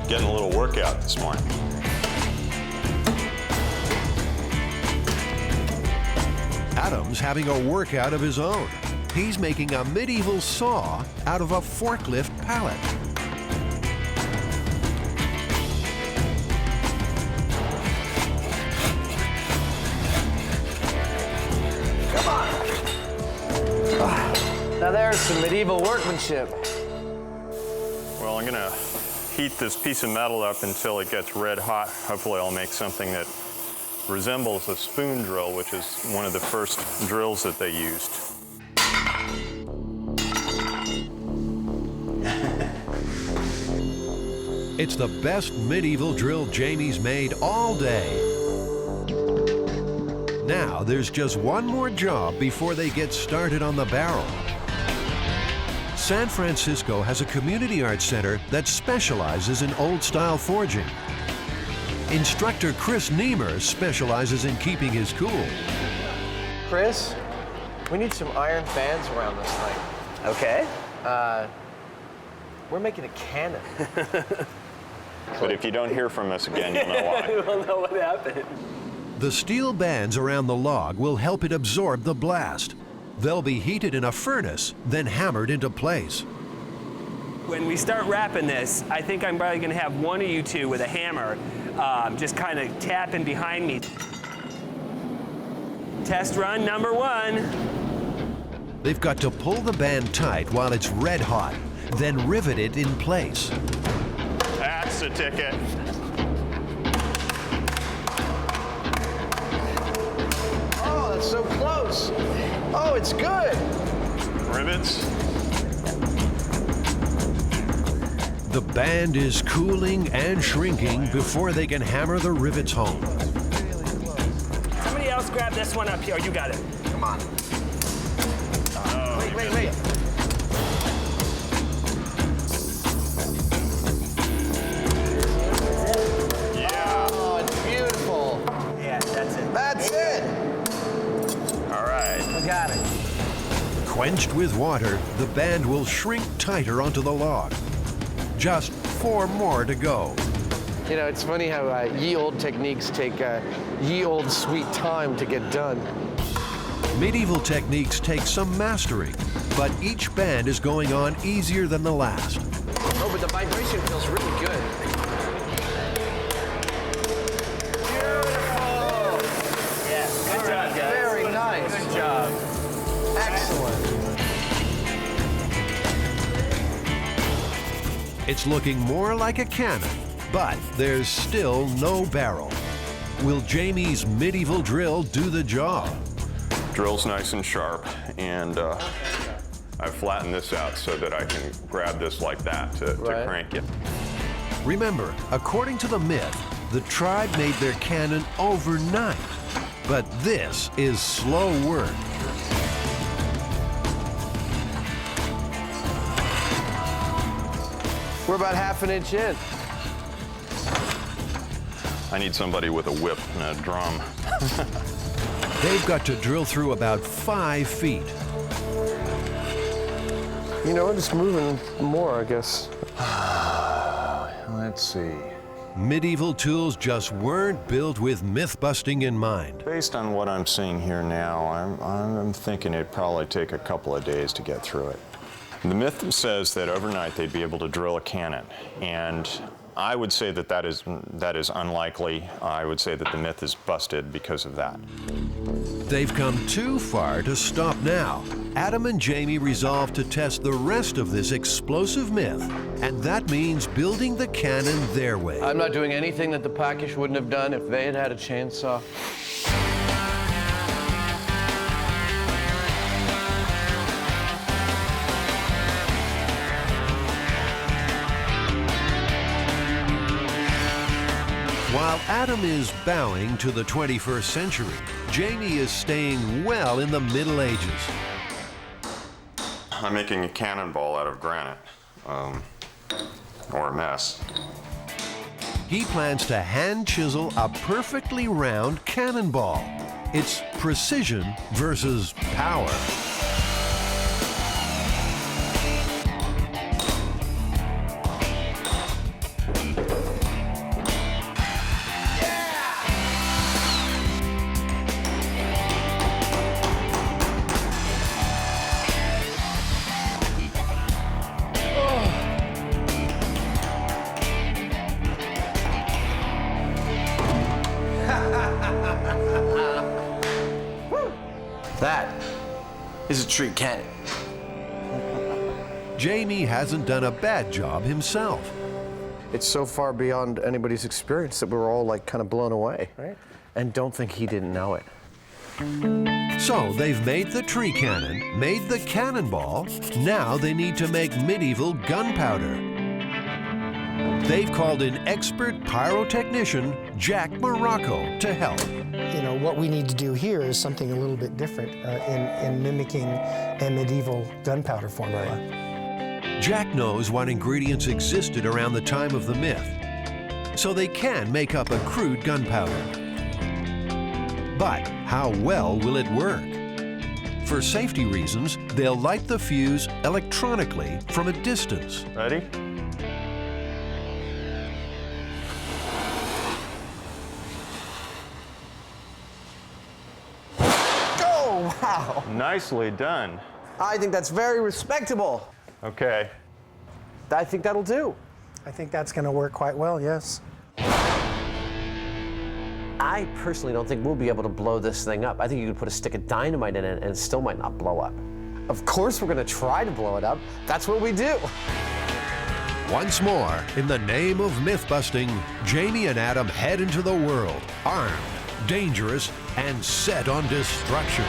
Speaker 2: Getting a little workout this morning.
Speaker 1: Adam's having a workout of his own. He's making a medieval saw out of a forklift pallet.
Speaker 3: Now there's some medieval workmanship.
Speaker 2: Well, I'm gonna heat this piece of metal up until it gets red hot. Hopefully I'll make something that resembles a spoon drill, which is one of the first drills that they used.
Speaker 1: It's the best medieval drill Jamie's made all day. Now there's just one more job before they get started on the barrel. San Francisco has a community arts center that specializes in old-style forging. Instructor Chris Niemer specializes in keeping his cool.
Speaker 3: Chris, we need some iron bands around this thing.
Speaker 8: Okay.
Speaker 3: We're making a cannon.
Speaker 2: But if you don't hear from us again, you'll know why.
Speaker 8: We'll know what happened.
Speaker 1: The steel bands around the log will help it absorb the blast. They'll be heated in a furnace, then hammered into place.
Speaker 20: When we start wrapping this, I think I'm probably gonna have one of you two with a hammer just kind of tapping behind me. Test run number 1.
Speaker 1: They've got to pull the band tight while it's red hot, then rivet it in place.
Speaker 2: That's the ticket.
Speaker 3: Oh, that's so close. Oh, it's good.
Speaker 2: Rivets.
Speaker 1: The band is cooling and shrinking before they can hammer the rivets home.
Speaker 20: Somebody else grab this one up here. You got it.
Speaker 3: Come on. Wait.
Speaker 2: Yeah.
Speaker 3: Oh, it's beautiful.
Speaker 20: Yeah, that's it.
Speaker 3: That's it.
Speaker 2: All right.
Speaker 3: I got it.
Speaker 1: Quenched with water, the band will shrink tighter onto the log. Just 4 more to go.
Speaker 3: You know, it's funny how ye old techniques take ye old sweet time to get done.
Speaker 1: Medieval techniques take some mastering, but each band is going on easier than the last.
Speaker 3: Oh, but the vibration feels really good. Beautiful!
Speaker 20: Yeah, good job, guys.
Speaker 3: Very nice.
Speaker 20: Good job.
Speaker 3: Excellent.
Speaker 1: It's looking more like a cannon, but there's still no barrel. Will Jamie's medieval drill do the job?
Speaker 2: drill's nice and sharp, and I've flattened this out so that I can grab this like that to crank it.
Speaker 1: Remember, according to the myth, the tribe made their cannon overnight. But this is slow work.
Speaker 3: We're about ½ an inch in.
Speaker 2: I need somebody with a whip and a drum.
Speaker 1: They've got to drill through about 5 feet.
Speaker 3: You know, just moving more, I guess.
Speaker 2: Let's see.
Speaker 1: Medieval tools just weren't built with myth-busting in mind.
Speaker 2: Based on what I'm seeing here now, I'm thinking it'd probably take a couple of days to get through it. The myth says that overnight they'd be able to drill a cannon, and I would say that is unlikely. I would say that the myth is busted because of that.
Speaker 1: They've come too far to stop now. Adam and Jamie resolve to test the rest of this explosive myth, and that means building the cannon their way.
Speaker 3: I'm not doing anything that the Packish wouldn't have done if they had had a chainsaw.
Speaker 1: While Adam is bowing to the 21st century, Jamie is staying well in the Middle Ages.
Speaker 2: I'm making a cannonball out of granite, or a mess.
Speaker 1: He plans to hand chisel a perfectly round cannonball. It's precision versus power.
Speaker 23: That is a tree cannon.
Speaker 1: Jamie hasn't done a bad job himself.
Speaker 3: It's so far beyond anybody's experience that we're all like kind of blown away, right? And don't think he didn't know it.
Speaker 1: So they've made the tree cannon, made the cannonball. Now they need to make medieval gunpowder. They've called in expert pyrotechnician Jack Morocco to help.
Speaker 5: You know, what we need to do here is something a little bit different in mimicking a medieval gunpowder formula.
Speaker 1: Jack knows what ingredients existed around the time of the myth, so they can make up a crude gunpowder. But how well will it work? For safety reasons, they'll light the fuse electronically from a distance.
Speaker 2: Ready?
Speaker 3: Oh, wow.
Speaker 2: Nicely done.
Speaker 3: I think that's very respectable.
Speaker 2: Okay.
Speaker 3: I think that'll do.
Speaker 5: I think that's going to work quite well, yes.
Speaker 8: I personally don't think we'll be able to blow this thing up. I think you could put a stick of dynamite in it and it still might not blow up.
Speaker 3: Of course we're going to try to blow it up. That's what we do.
Speaker 1: Once more, in the name of myth-busting, Jamie and Adam head into the world, armed, dangerous, and set on destruction.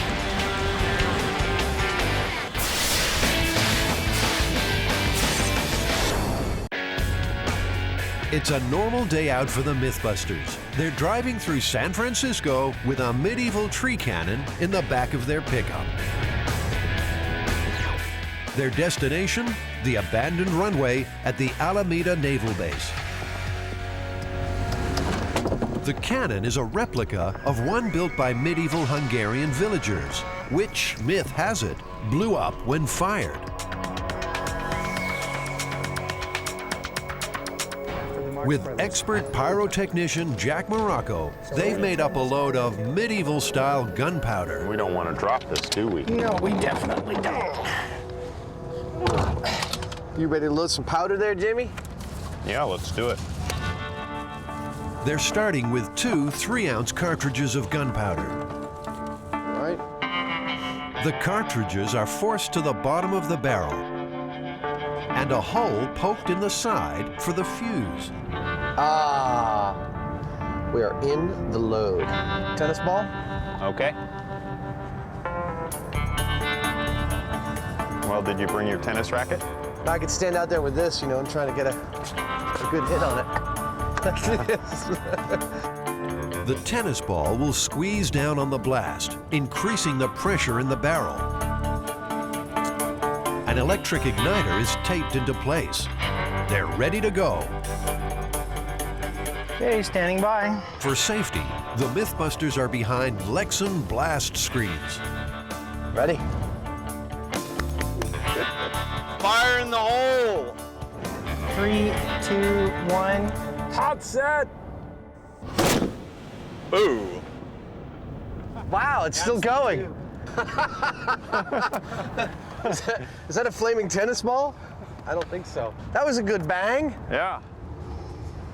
Speaker 1: It's a normal day out for the Mythbusters. They're driving through San Francisco with a medieval tree cannon in the back of their pickup. Their destination? The abandoned runway at the Alameda Naval Base. The cannon is a replica of one built by medieval Hungarian villagers, which, myth has it, blew up when fired. With expert pyrotechnician Jack Morocco, they've made up a load of medieval-style gunpowder.
Speaker 2: We don't want to drop this, do we?
Speaker 5: No, we definitely don't.
Speaker 3: You ready to load some powder there, Jamie?
Speaker 2: Yeah, let's do it.
Speaker 1: They're starting with 2 3-ounce cartridges of gunpowder.
Speaker 3: All right.
Speaker 1: The cartridges are forced to the bottom of the barrel, and a hole poked in the side for the fuse.
Speaker 3: Ah, we are in the load. Tennis ball?
Speaker 2: Okay. Well, did you bring your tennis racket?
Speaker 3: I could stand out there with this, you know, and try to get a good hit on it.
Speaker 1: The tennis ball will squeeze down on the blast, increasing the pressure in the barrel. An electric igniter is taped into place. They're ready to go.
Speaker 5: Okay, standing by.
Speaker 1: For safety, the MythBusters are behind Lexan blast screens.
Speaker 3: Ready?
Speaker 22: Fire in the hole!
Speaker 5: 3, 2, 1.
Speaker 22: Hot set! Ooh.
Speaker 3: Wow, it's still going. Is that a flaming tennis ball? I don't think so. That was a good bang.
Speaker 2: Yeah.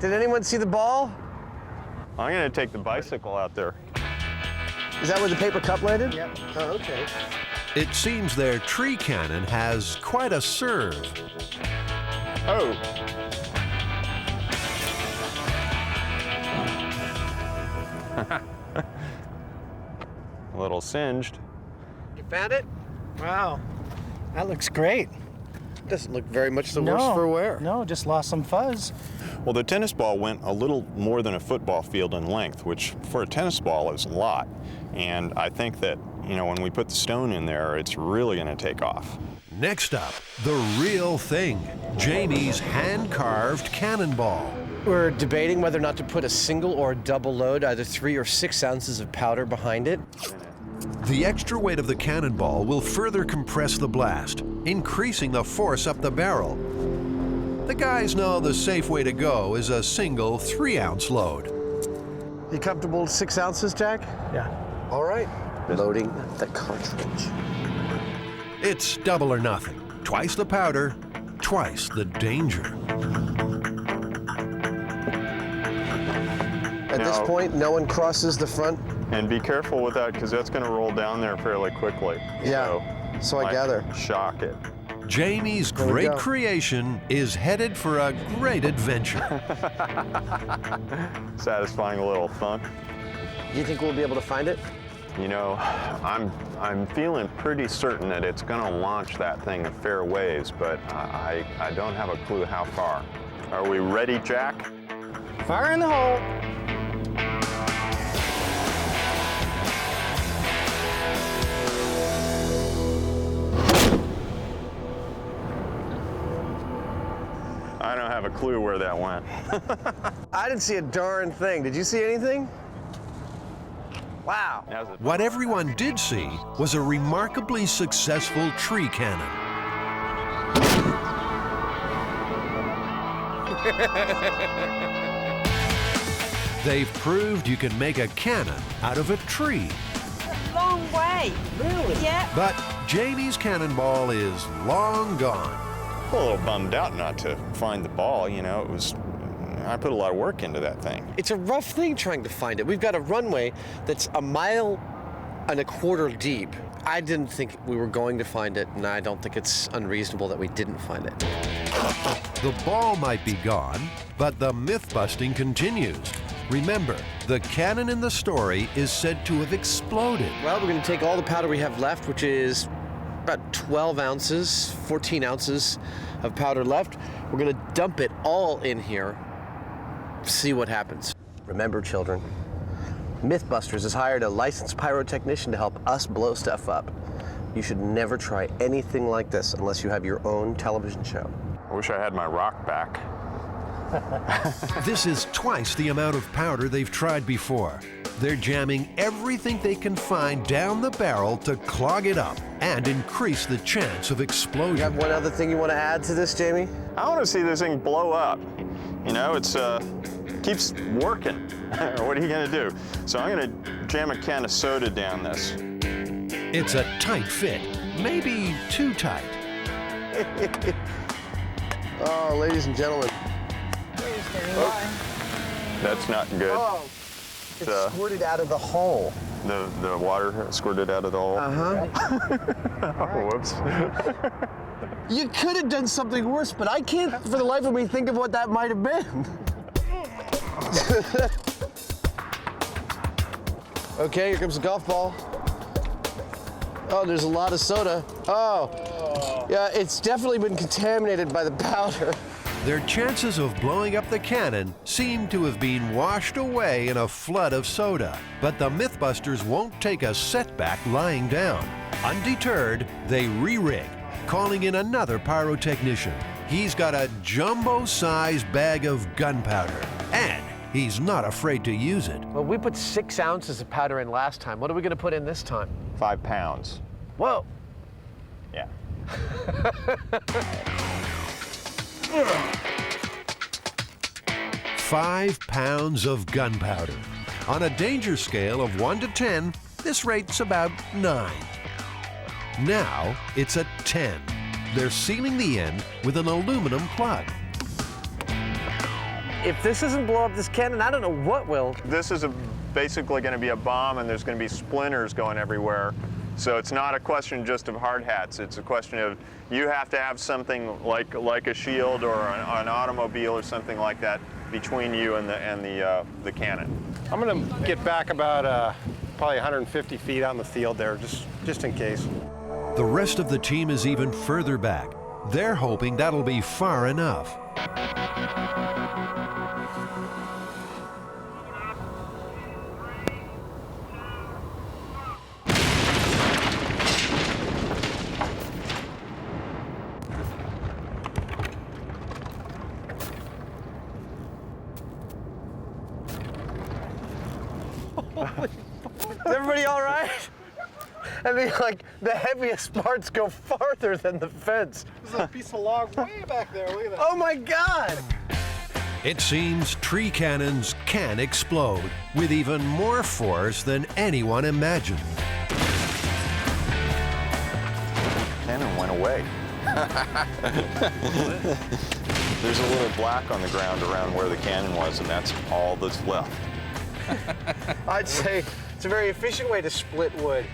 Speaker 3: Did anyone see the ball?
Speaker 2: I'm gonna take the bicycle out there.
Speaker 3: Is that where the paper cup landed?
Speaker 5: Yep.
Speaker 3: Oh, okay.
Speaker 1: It seems their tree cannon has quite a serve.
Speaker 2: Oh. A little singed.
Speaker 3: You found it?
Speaker 5: Wow. That looks great.
Speaker 3: Doesn't look very much the worse for wear.
Speaker 5: No, just lost some fuzz.
Speaker 2: Well, the tennis ball went a little more than a football field in length, which for a tennis ball is a lot. And I think that, you know, when we put the stone in there, it's really going to take off.
Speaker 1: Next up, the real thing, Jamie's hand-carved cannonball.
Speaker 3: We're debating whether or not to put a single or a double load, either 3 or 6 ounces of powder behind it.
Speaker 1: The extra weight of the cannonball will further compress the blast, increasing the force up the barrel. The guys know the safe way to go is a single 3-ounce load.
Speaker 3: You comfortable with 6 ounces, Jack?
Speaker 5: Yeah.
Speaker 3: All right. Loading the cartridge.
Speaker 1: It's double or nothing. Twice the powder, twice the danger.
Speaker 3: At this point, no one crosses the front.
Speaker 2: And be careful with that, because that's going to roll down there fairly quickly.
Speaker 3: Yeah, so I gather.
Speaker 2: Shock it.
Speaker 1: Jamie's great creation is headed for a great adventure.
Speaker 2: Satisfying little thunk.
Speaker 3: Do you think we'll be able to find it?
Speaker 2: You know, I'm feeling pretty certain that it's going to launch that thing a fair ways, but I don't have a clue how far. Are we ready, Jack?
Speaker 5: Fire in the hole.
Speaker 2: I don't have a clue where that went.
Speaker 3: I didn't see a darn thing. Did you see anything? Wow.
Speaker 1: What everyone did see was a remarkably successful tree cannon. They've proved you can make a cannon out of a tree.
Speaker 12: Long way.
Speaker 3: Really?
Speaker 12: Yeah.
Speaker 1: But Jamie's cannonball is long gone.
Speaker 2: I'm a little bummed out not to find the ball, you know. I put a lot of work into that thing.
Speaker 3: It's a rough thing trying to find it. We've got a runway that's 1.25 miles deep. I didn't think we were going to find it, and I don't think it's unreasonable that we didn't find it.
Speaker 1: The ball might be gone, but the myth-busting continues. Remember, the cannon in the story is said to have exploded.
Speaker 3: Well, we're going to take all the powder we have left, which is about 12 ounces, 14 ounces of powder left. We're going to dump it all in here, see what happens. Remember, children, MythBusters has hired a licensed pyrotechnician to help us blow stuff up. You should never try anything like this unless you have your own television show.
Speaker 2: I wish I had my rock back.
Speaker 1: This is twice the amount of powder they've tried before. They're jamming everything they can find down the barrel to clog it up and increase the chance of explosion.
Speaker 3: You have one other thing you want to add to this, Jamie?
Speaker 2: I want to see this thing blow up. You know, it's keeps working. What are you going to do? So I'm going to jam a can of soda down this.
Speaker 1: It's a tight fit, maybe too tight.
Speaker 3: Oh, ladies and gentlemen.
Speaker 2: That's not good.
Speaker 3: Oh, it squirted out of the hole.
Speaker 2: The water squirted out of the hole? Oh, whoops.
Speaker 3: You could have done something worse, but I can't for the life of me think of what that might have been. Okay, here comes the golf ball. Oh, there's a lot of soda. Oh. Yeah, it's definitely been contaminated by the powder.
Speaker 1: Their chances of blowing up the cannon seem to have been washed away in a flood of soda. But the MythBusters won't take a setback lying down. Undeterred, they re-rig, calling in another pyrotechnician. He's got a jumbo-sized bag of gunpowder, and he's not afraid to use it.
Speaker 3: Well, we put 6 ounces of powder in last time. What are we going to put in this time?
Speaker 2: 5 pounds.
Speaker 3: Whoa.
Speaker 2: Yeah.
Speaker 1: 5 pounds of gunpowder. On a danger scale of 1 to 10, this rate's about 9. Now it's at 10. They're sealing the end with an aluminum plug.
Speaker 3: If this doesn't blow up this cannon, I don't know what will.
Speaker 2: This is basically going to be a bomb, and there's going to be splinters going everywhere. So it's not a question just of hard hats. It's a question of you have to have something like a shield or an automobile or something like that between you and the cannon.
Speaker 11: I'm going to get back about probably 150 feet on the field there, just in case.
Speaker 1: The rest of the team is even further back. They're hoping that'll be far enough.
Speaker 3: Is everybody all right? I mean, like, the heaviest parts go farther than the fence.
Speaker 11: There's a piece of log way back there, look at that.
Speaker 3: Oh my God!
Speaker 1: It seems tree cannons can explode with even more force than anyone imagined.
Speaker 2: Cannon went away. There's a little black on the ground around where the cannon was, and that's all that's left.
Speaker 3: I'd say it's a very efficient way to split wood.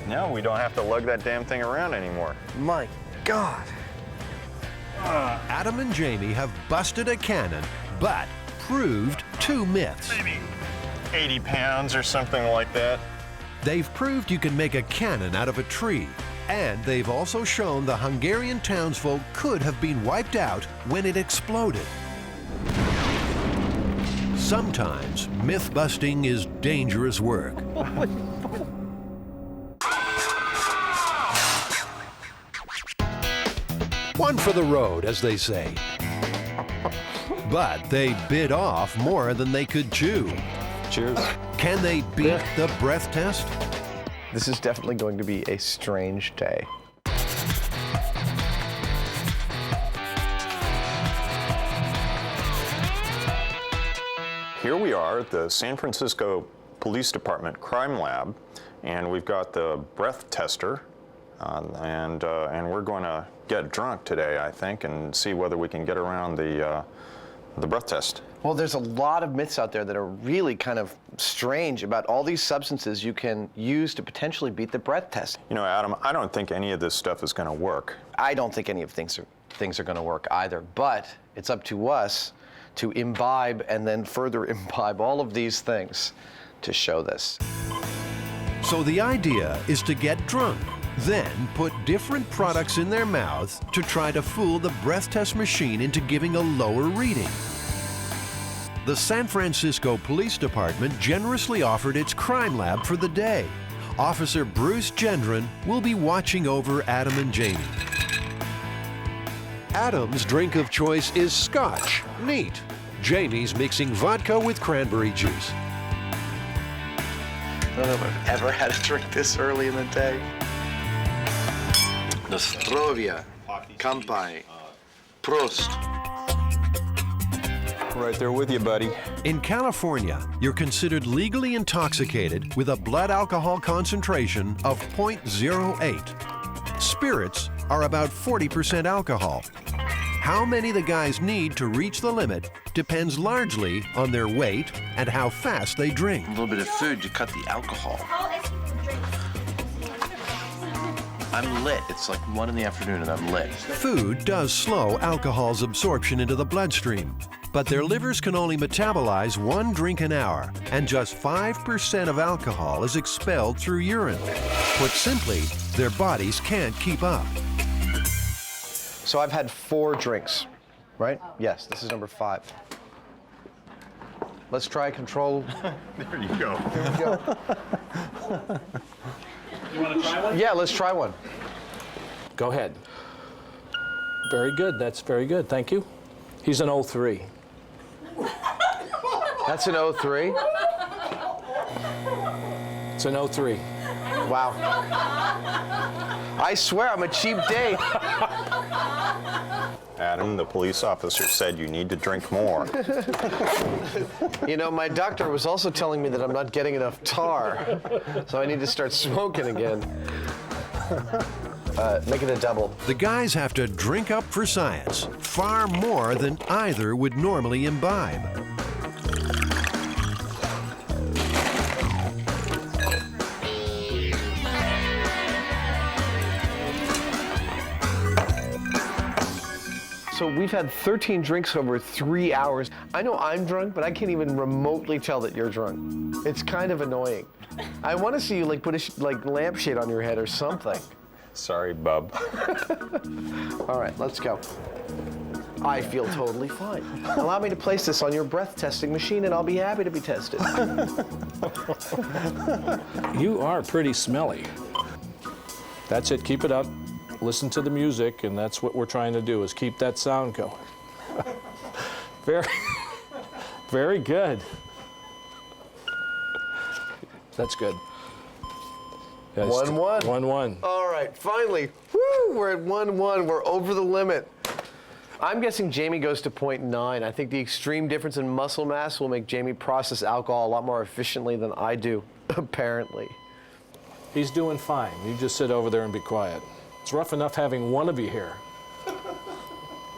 Speaker 2: No, we don't have to lug that damn thing around anymore.
Speaker 3: My God.
Speaker 1: Adam and Jamie have busted a cannon, but proved 2 myths.
Speaker 2: Maybe 80 pounds or something like that.
Speaker 1: They've proved you can make a cannon out of a tree, and they've also shown the Hungarian townsfolk could have been wiped out when it exploded. Sometimes myth-busting is dangerous work. One for the road, as they say. But they bit off more than they could chew.
Speaker 2: Cheers.
Speaker 1: Can they beat the breath test?
Speaker 3: This is definitely going to be a strange day.
Speaker 2: Here we are at the San Francisco Police Department Crime Lab, and we've got the breath tester, and we're going to get drunk today, I think, and see whether we can get around the breath test.
Speaker 3: Well, there's a lot of myths out there that are really kind of strange about all these substances you can use to potentially beat the breath test.
Speaker 2: You know, Adam, I don't think any of this stuff is going to work.
Speaker 3: I don't think any of things are going to work either, but it's up to us to imbibe and then further imbibe all of these things to show this.
Speaker 1: So the idea is to get drunk, then put different products in their mouths to try to fool the breath test machine into giving a lower reading. The San Francisco Police Department generously offered its crime lab for the day. Officer Bruce Gendron will be watching over Adam and Jamie. Adam's drink of choice is scotch. Neat. Jamie's mixing vodka with cranberry juice.
Speaker 3: I don't know if I've ever had a drink this early in the day. Nostrovia, Kampai, Prost.
Speaker 2: Right there with you, buddy.
Speaker 1: In California, you're considered legally intoxicated with a blood alcohol concentration of 0.08. Spirits are about 40% alcohol. How many the guys need to reach the limit depends largely on their weight and how fast they drink.
Speaker 23: A little bit of food to cut the alcohol. I'm lit. It's like 1 in the afternoon and I'm lit.
Speaker 1: Food does slow alcohol's absorption into the bloodstream, but their livers can only metabolize 1 drink an hour, and just 5% of alcohol is expelled through urine. Put simply, their bodies can't keep up.
Speaker 3: so I've had 4 drinks, right? Yes, this is number 5. Let's try control.
Speaker 15: There you go.
Speaker 3: Here we go.
Speaker 16: You want to try one?
Speaker 3: Yeah, let's try one.
Speaker 16: Go ahead. Very good. That's very good. Thank you. He's an 03.
Speaker 3: That's an 03?
Speaker 16: It's an 03.
Speaker 3: Wow. I swear I'm a cheap date.
Speaker 2: Adam, the police officer said you need to drink more.
Speaker 3: You know, my doctor was also telling me that I'm not getting enough tar, so I need to start smoking again. Make it a double.
Speaker 1: The guys have to drink up for science, far more than either would normally imbibe.
Speaker 3: So we've had 13 drinks over 3 hours. I know I'm drunk, but I can't even remotely tell that you're drunk. It's kind of annoying. I want to see you like put a lampshade on your head or something.
Speaker 2: Sorry, bub.
Speaker 3: All right, let's go. I feel totally fine. Allow me to place this on your breath testing machine and I'll be happy to be tested.
Speaker 16: You are pretty smelly. That's it. Keep it up. Listen to the music, and that's what we're trying to do, is keep that sound going. Very, very good. That's good.
Speaker 3: 1-1.
Speaker 16: 1-1.
Speaker 3: All right, finally. Woo, we're at 1-1. We're over the limit. I'm guessing Jamie goes to 0.9. I think the extreme difference in muscle mass will make Jamie process alcohol a lot more efficiently than I do, apparently.
Speaker 16: He's doing fine. You just sit over there and be quiet. It's rough enough having one of you here,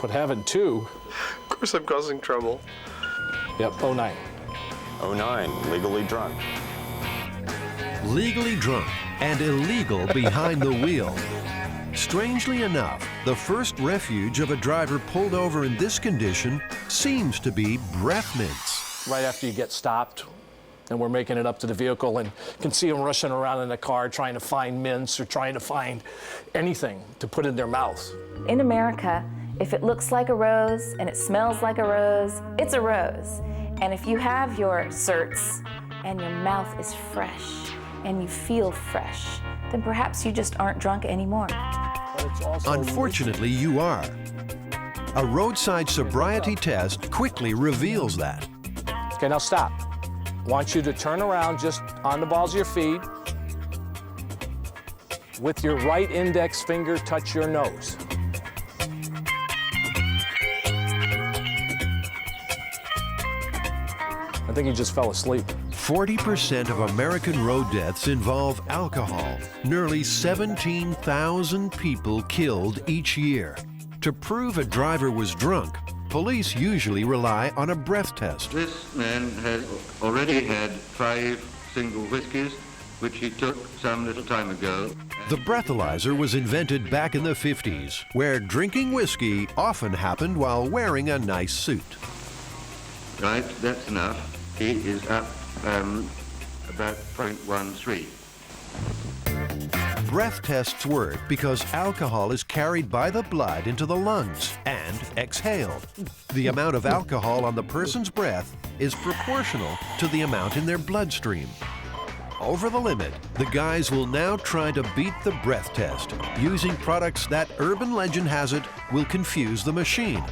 Speaker 16: but having 2.
Speaker 3: Of course I'm causing trouble.
Speaker 16: Yep, 09.
Speaker 2: 09, legally drunk.
Speaker 1: Legally drunk and illegal behind the wheel. Strangely enough, the first refuge of a driver pulled over in this condition seems to be breath mints.
Speaker 16: Right after you get stopped, and we're making it up to the vehicle and can see them rushing around in the car trying to find mints or trying to find anything to put in their mouth.
Speaker 6: In America, if it looks like a rose and it smells like a rose, it's a rose. And if you have your certs and your mouth is fresh and you feel fresh, then perhaps you just aren't drunk anymore.
Speaker 1: Unfortunately, you are. A roadside sobriety test quickly reveals that.
Speaker 16: Okay, now stop. I want you to turn around just on the balls of your feet. With your right index finger, touch your nose. I think you just fell asleep.
Speaker 1: 40% of American road deaths involve alcohol. Nearly 17,000 people killed each year. To prove a driver was drunk, police usually rely on a breath test.
Speaker 17: This man had already had 5 single whiskeys, which he took some little time ago.
Speaker 1: The breathalyzer was invented back in the 50s, where drinking whiskey often happened while wearing a nice suit.
Speaker 17: Right, that's enough. He is up about 0.13.
Speaker 1: Breath tests work because alcohol is carried by the blood into the lungs and exhaled. The amount of alcohol on the person's breath is proportional to the amount in their bloodstream. Over the limit, the guys will now try to beat the breath test using products that urban legend has it will confuse the machine.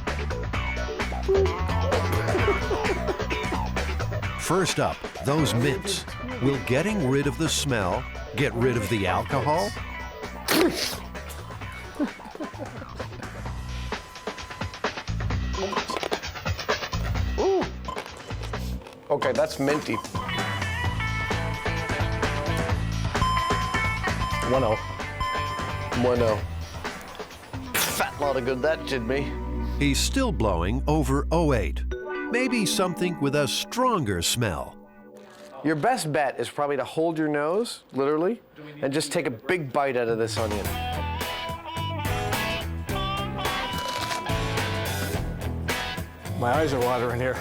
Speaker 1: First up, those mints. Will getting rid of the smell get rid of the alcohol?
Speaker 3: Ooh. Okay, that's minty.
Speaker 16: 1-0.
Speaker 3: 1-0. Fat lot of good that did me.
Speaker 1: He's still blowing over 08. Maybe something with a stronger smell.
Speaker 3: Your best bet is probably to hold your nose, literally, and just take a big bite out of this onion.
Speaker 16: My eyes are watering here.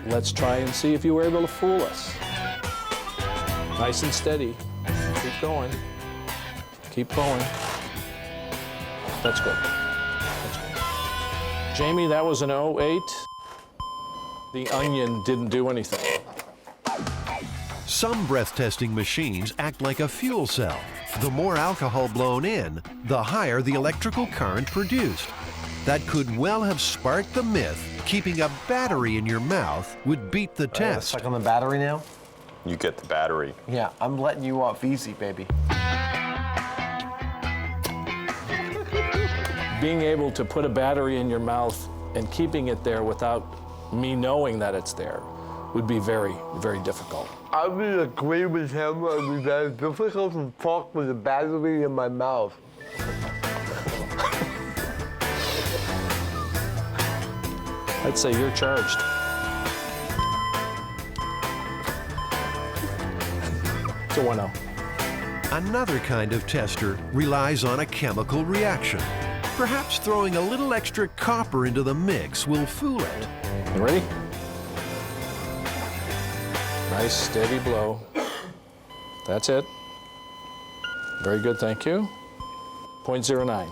Speaker 16: Let's try and see if you were able to fool us. Nice and steady. Keep going. Keep going. That's good. That's good. Jamie, that was an 08. The onion didn't do anything.
Speaker 1: Some breath testing machines act like a fuel cell. The more alcohol blown in, the higher the electrical current produced. That could well have sparked the myth keeping a battery in your mouth would beat the test.
Speaker 8: Stuck on the battery now?
Speaker 2: You get the battery.
Speaker 8: Yeah, I'm letting you off easy, baby.
Speaker 16: Being able to put a battery in your mouth and keeping it there without me knowing that it's there would be very, very difficult.
Speaker 9: I would agree with him. It would be very difficult to talk with a battery in my mouth.
Speaker 16: I'd say you're charged. It's a 1-0.
Speaker 1: Another kind of tester relies on a chemical reaction. Perhaps throwing a little extra copper into the mix will fool it.
Speaker 16: You ready? Nice steady blow. That's it. Very good, thank you. 0.09.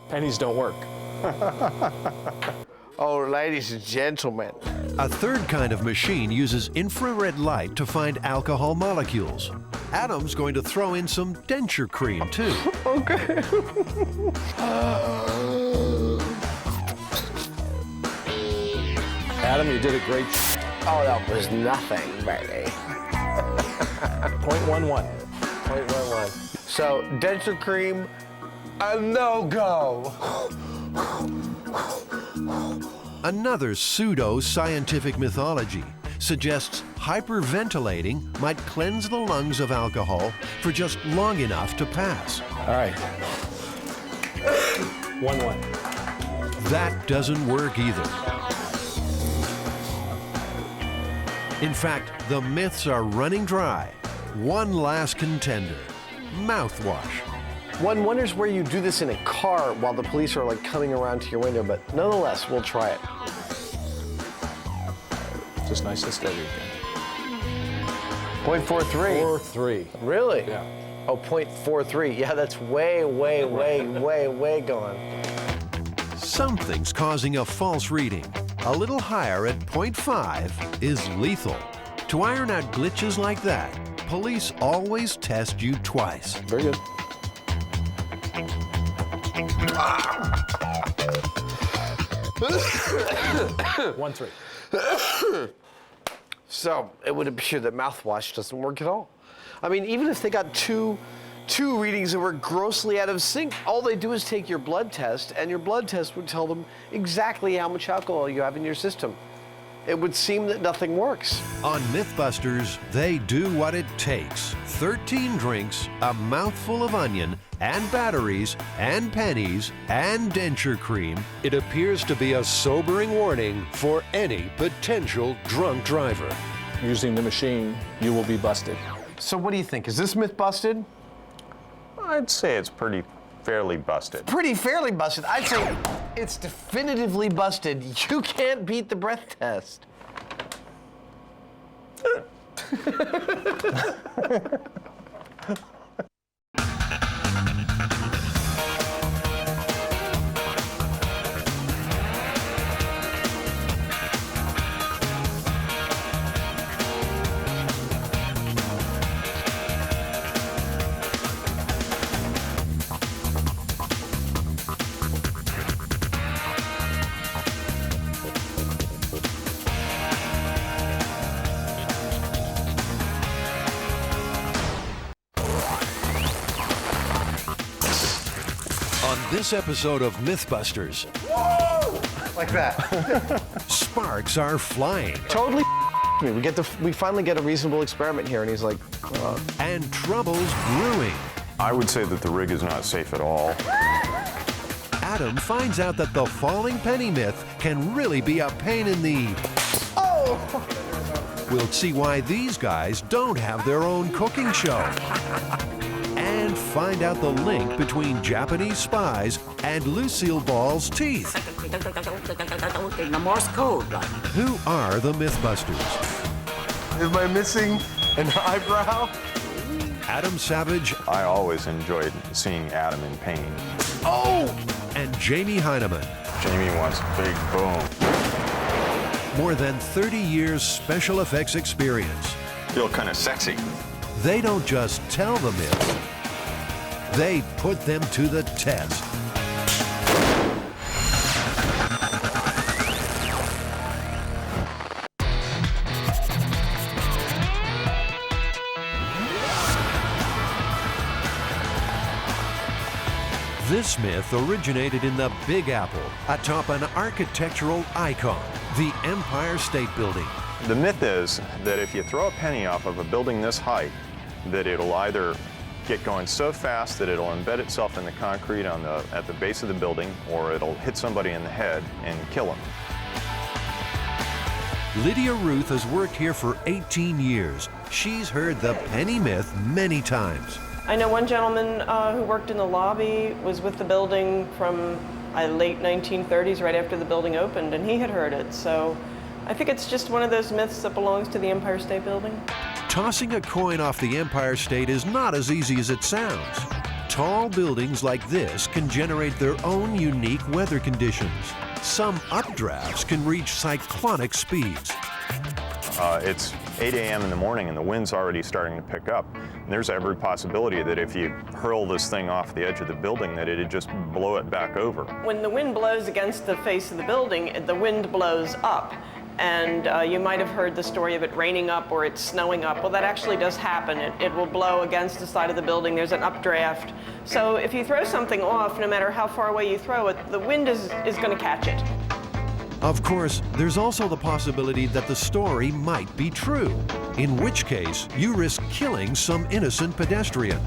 Speaker 16: Pennies don't work.
Speaker 9: Oh, ladies and gentlemen.
Speaker 1: A third kind of machine uses infrared light to find alcohol molecules. Adam's going to throw in some denture cream, too.
Speaker 9: Okay.
Speaker 16: Adam, you did a great
Speaker 9: Oh, that was nothing, baby.
Speaker 16: 0.11.
Speaker 9: 0.11. So, denture cream, a no-go.
Speaker 1: Another pseudo-scientific mythology suggests hyperventilating might cleanse the lungs of alcohol for just long enough to pass.
Speaker 16: All right. 1-1.
Speaker 1: That doesn't work either. In fact, the myths are running dry. One last contender, mouthwash.
Speaker 3: One wonders where you do this in a car while the police are like coming around to your window, but nonetheless, we'll try it.
Speaker 16: Just nice and steady again.
Speaker 3: 0.43.
Speaker 16: 4.3.
Speaker 3: Really?
Speaker 16: Yeah.
Speaker 3: Oh, 0.43. Yeah, that's way gone.
Speaker 1: Something's causing a false reading. A little higher at 0.5 is lethal. To iron out glitches like that, police always test you twice.
Speaker 16: Very good. 1-3.
Speaker 3: So it would appear that mouthwash doesn't work at all. I mean, even if they got two readings that were grossly out of sync, all they do is take your blood test, and your blood test would tell them exactly how much alcohol you have in your system. It would seem that nothing works.
Speaker 1: On MythBusters, they do what it takes. 13 drinks, a mouthful of onion, and batteries, and pennies, and denture cream. It appears to be a sobering warning for any potential drunk driver.
Speaker 16: Using the machine, you will be busted.
Speaker 3: So what do you think? Is this myth busted?
Speaker 2: I'd say it's pretty fairly busted.
Speaker 3: Pretty fairly busted. I'd say it's definitively busted. You can't beat the breath test.
Speaker 1: This episode of MythBusters.
Speaker 3: Whoa! Like that.
Speaker 1: Sparks are flying.
Speaker 3: Totally me. We finally get a reasonable experiment here, and he's like,
Speaker 1: and trouble's brewing.
Speaker 2: I would say that the rig is not safe at all.
Speaker 1: Adam finds out that the falling penny myth can really be a pain in the...
Speaker 3: Oh!
Speaker 1: We'll see why these guys don't have their own cooking show. And find out the link between Japanese spies and Lucille Ball's teeth.
Speaker 12: The Morse code.
Speaker 1: Who are the MythBusters?
Speaker 9: Am I missing an eyebrow?
Speaker 1: Adam Savage.
Speaker 2: I always enjoyed seeing Adam in pain.
Speaker 1: Oh! and Jamie Hyneman.
Speaker 2: Jamie wants big boom.
Speaker 1: More than 30 years special effects experience.
Speaker 2: Feel kind of sexy.
Speaker 1: They don't just tell the myths, they put them to the test. This myth originated in the Big Apple, atop an architectural icon, the Empire State Building.
Speaker 2: The myth is that if you throw a penny off of a building this height, that it'll either get going so fast that it'll embed itself in the concrete at the base of the building, or it'll hit somebody in the head and kill them.
Speaker 1: Lydia Ruth has worked here for 18 years. She's heard the penny myth many times.
Speaker 10: I know one gentleman who worked in the lobby, was with the building from late 1930s, right after the building opened, and he had heard it. So I think it's just one of those myths that belongs to the Empire State Building.
Speaker 1: Tossing a coin off the Empire State is not as easy as it sounds. Tall buildings like this can generate their own unique weather conditions. Some updrafts can reach cyclonic speeds.
Speaker 2: It's 8 a.m. in the morning and the wind's already starting to pick up. And there's every possibility that if you hurl this thing off the edge of the building, that it'd just blow it back over.
Speaker 10: When the wind blows against the face of the building, the wind blows up. And you might have heard the story of it raining up or it's snowing up. Well, that actually does happen. It will blow against the side of the building. There's an updraft. So if you throw something off, no matter how far away you throw it, the wind is going to catch it.
Speaker 1: Of course, there's also the possibility that the story might be true, in which case you risk killing some innocent pedestrian.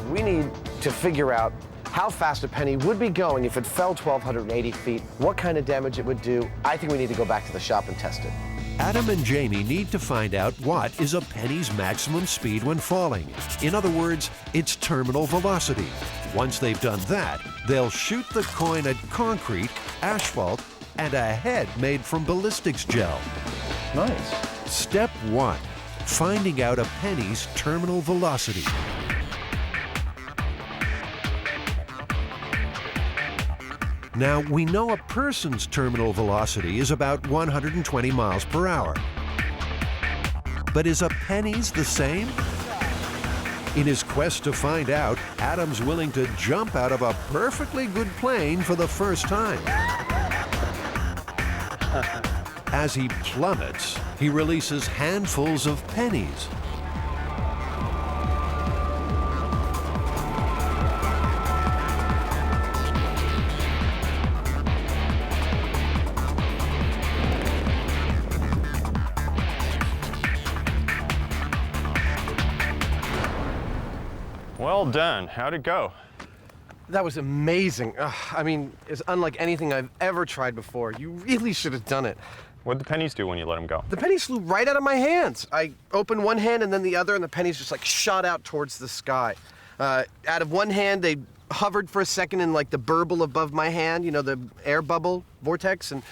Speaker 3: We need to figure out how fast a penny would be going if it fell 1,280 feet, what kind of damage it would do. I think we need to go back to the shop and test it.
Speaker 1: Adam and Jamie need to find out what is a penny's maximum speed when falling. In other words, its terminal velocity. Once they've done that, they'll shoot the coin at concrete, asphalt, and a head made from ballistics gel.
Speaker 3: Nice.
Speaker 1: Step 1, finding out a penny's terminal velocity. Now, we know a person's terminal velocity is about 120 miles per hour. But is a penny's the same? In his quest to find out, Adam's willing to jump out of a perfectly good plane for the first time. As he plummets, he releases handfuls of pennies.
Speaker 2: Well done. How'd it go?
Speaker 3: That was amazing. I mean, it's unlike anything I've ever tried before. You really should have done it.
Speaker 2: What'd the pennies do when you let them go?
Speaker 3: The pennies flew right out of my hands. I opened one hand and then the other, and the pennies just like shot out towards the sky. Out of one hand, they hovered for a second in like the burble above my hand, you know, the air bubble vortex, and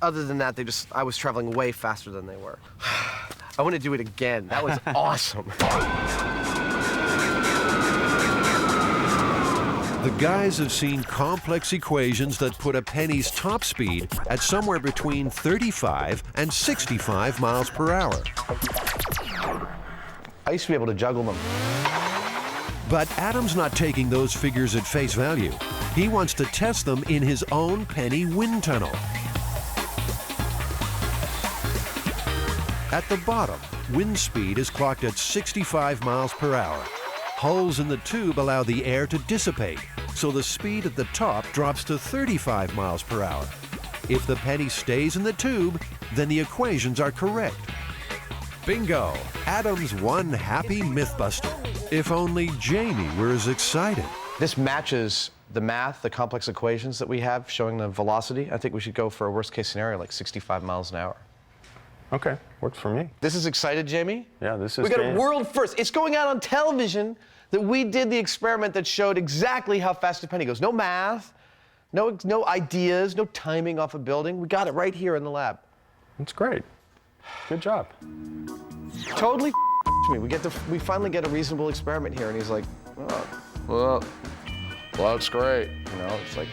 Speaker 3: other than that, I was traveling way faster than they were. I want to do it again. That was awesome.
Speaker 1: The guys have seen complex equations that put a penny's top speed at somewhere between 35 and 65 miles per hour.
Speaker 3: I used to be able to juggle them.
Speaker 1: But Adam's not taking those figures at face value. He wants to test them in his own penny wind tunnel. At the bottom, wind speed is clocked at 65 miles per hour. Holes in the tube allow the air to dissipate, so the speed at the top drops to 35 miles per hour. If the penny stays in the tube, then the equations are correct. Bingo! Adam's one happy Mythbuster. If only Jamie were as excited.
Speaker 3: This matches the math, the complex equations that we have showing the velocity. I think we should go for a worst case scenario, like 65 miles an hour.
Speaker 2: Okay, works for me.
Speaker 3: This is excited, Jamie?
Speaker 2: Yeah, this is.
Speaker 3: We got a world first. It's going out on television that we did the experiment that showed exactly how fast a penny goes. No math, no ideas, no timing off a building. We got it right here in the lab.
Speaker 2: That's great. Good job.
Speaker 3: Totally me. We finally get a reasonable experiment here, and he's like, oh, well,
Speaker 9: well, that's great.
Speaker 3: You know, it's like,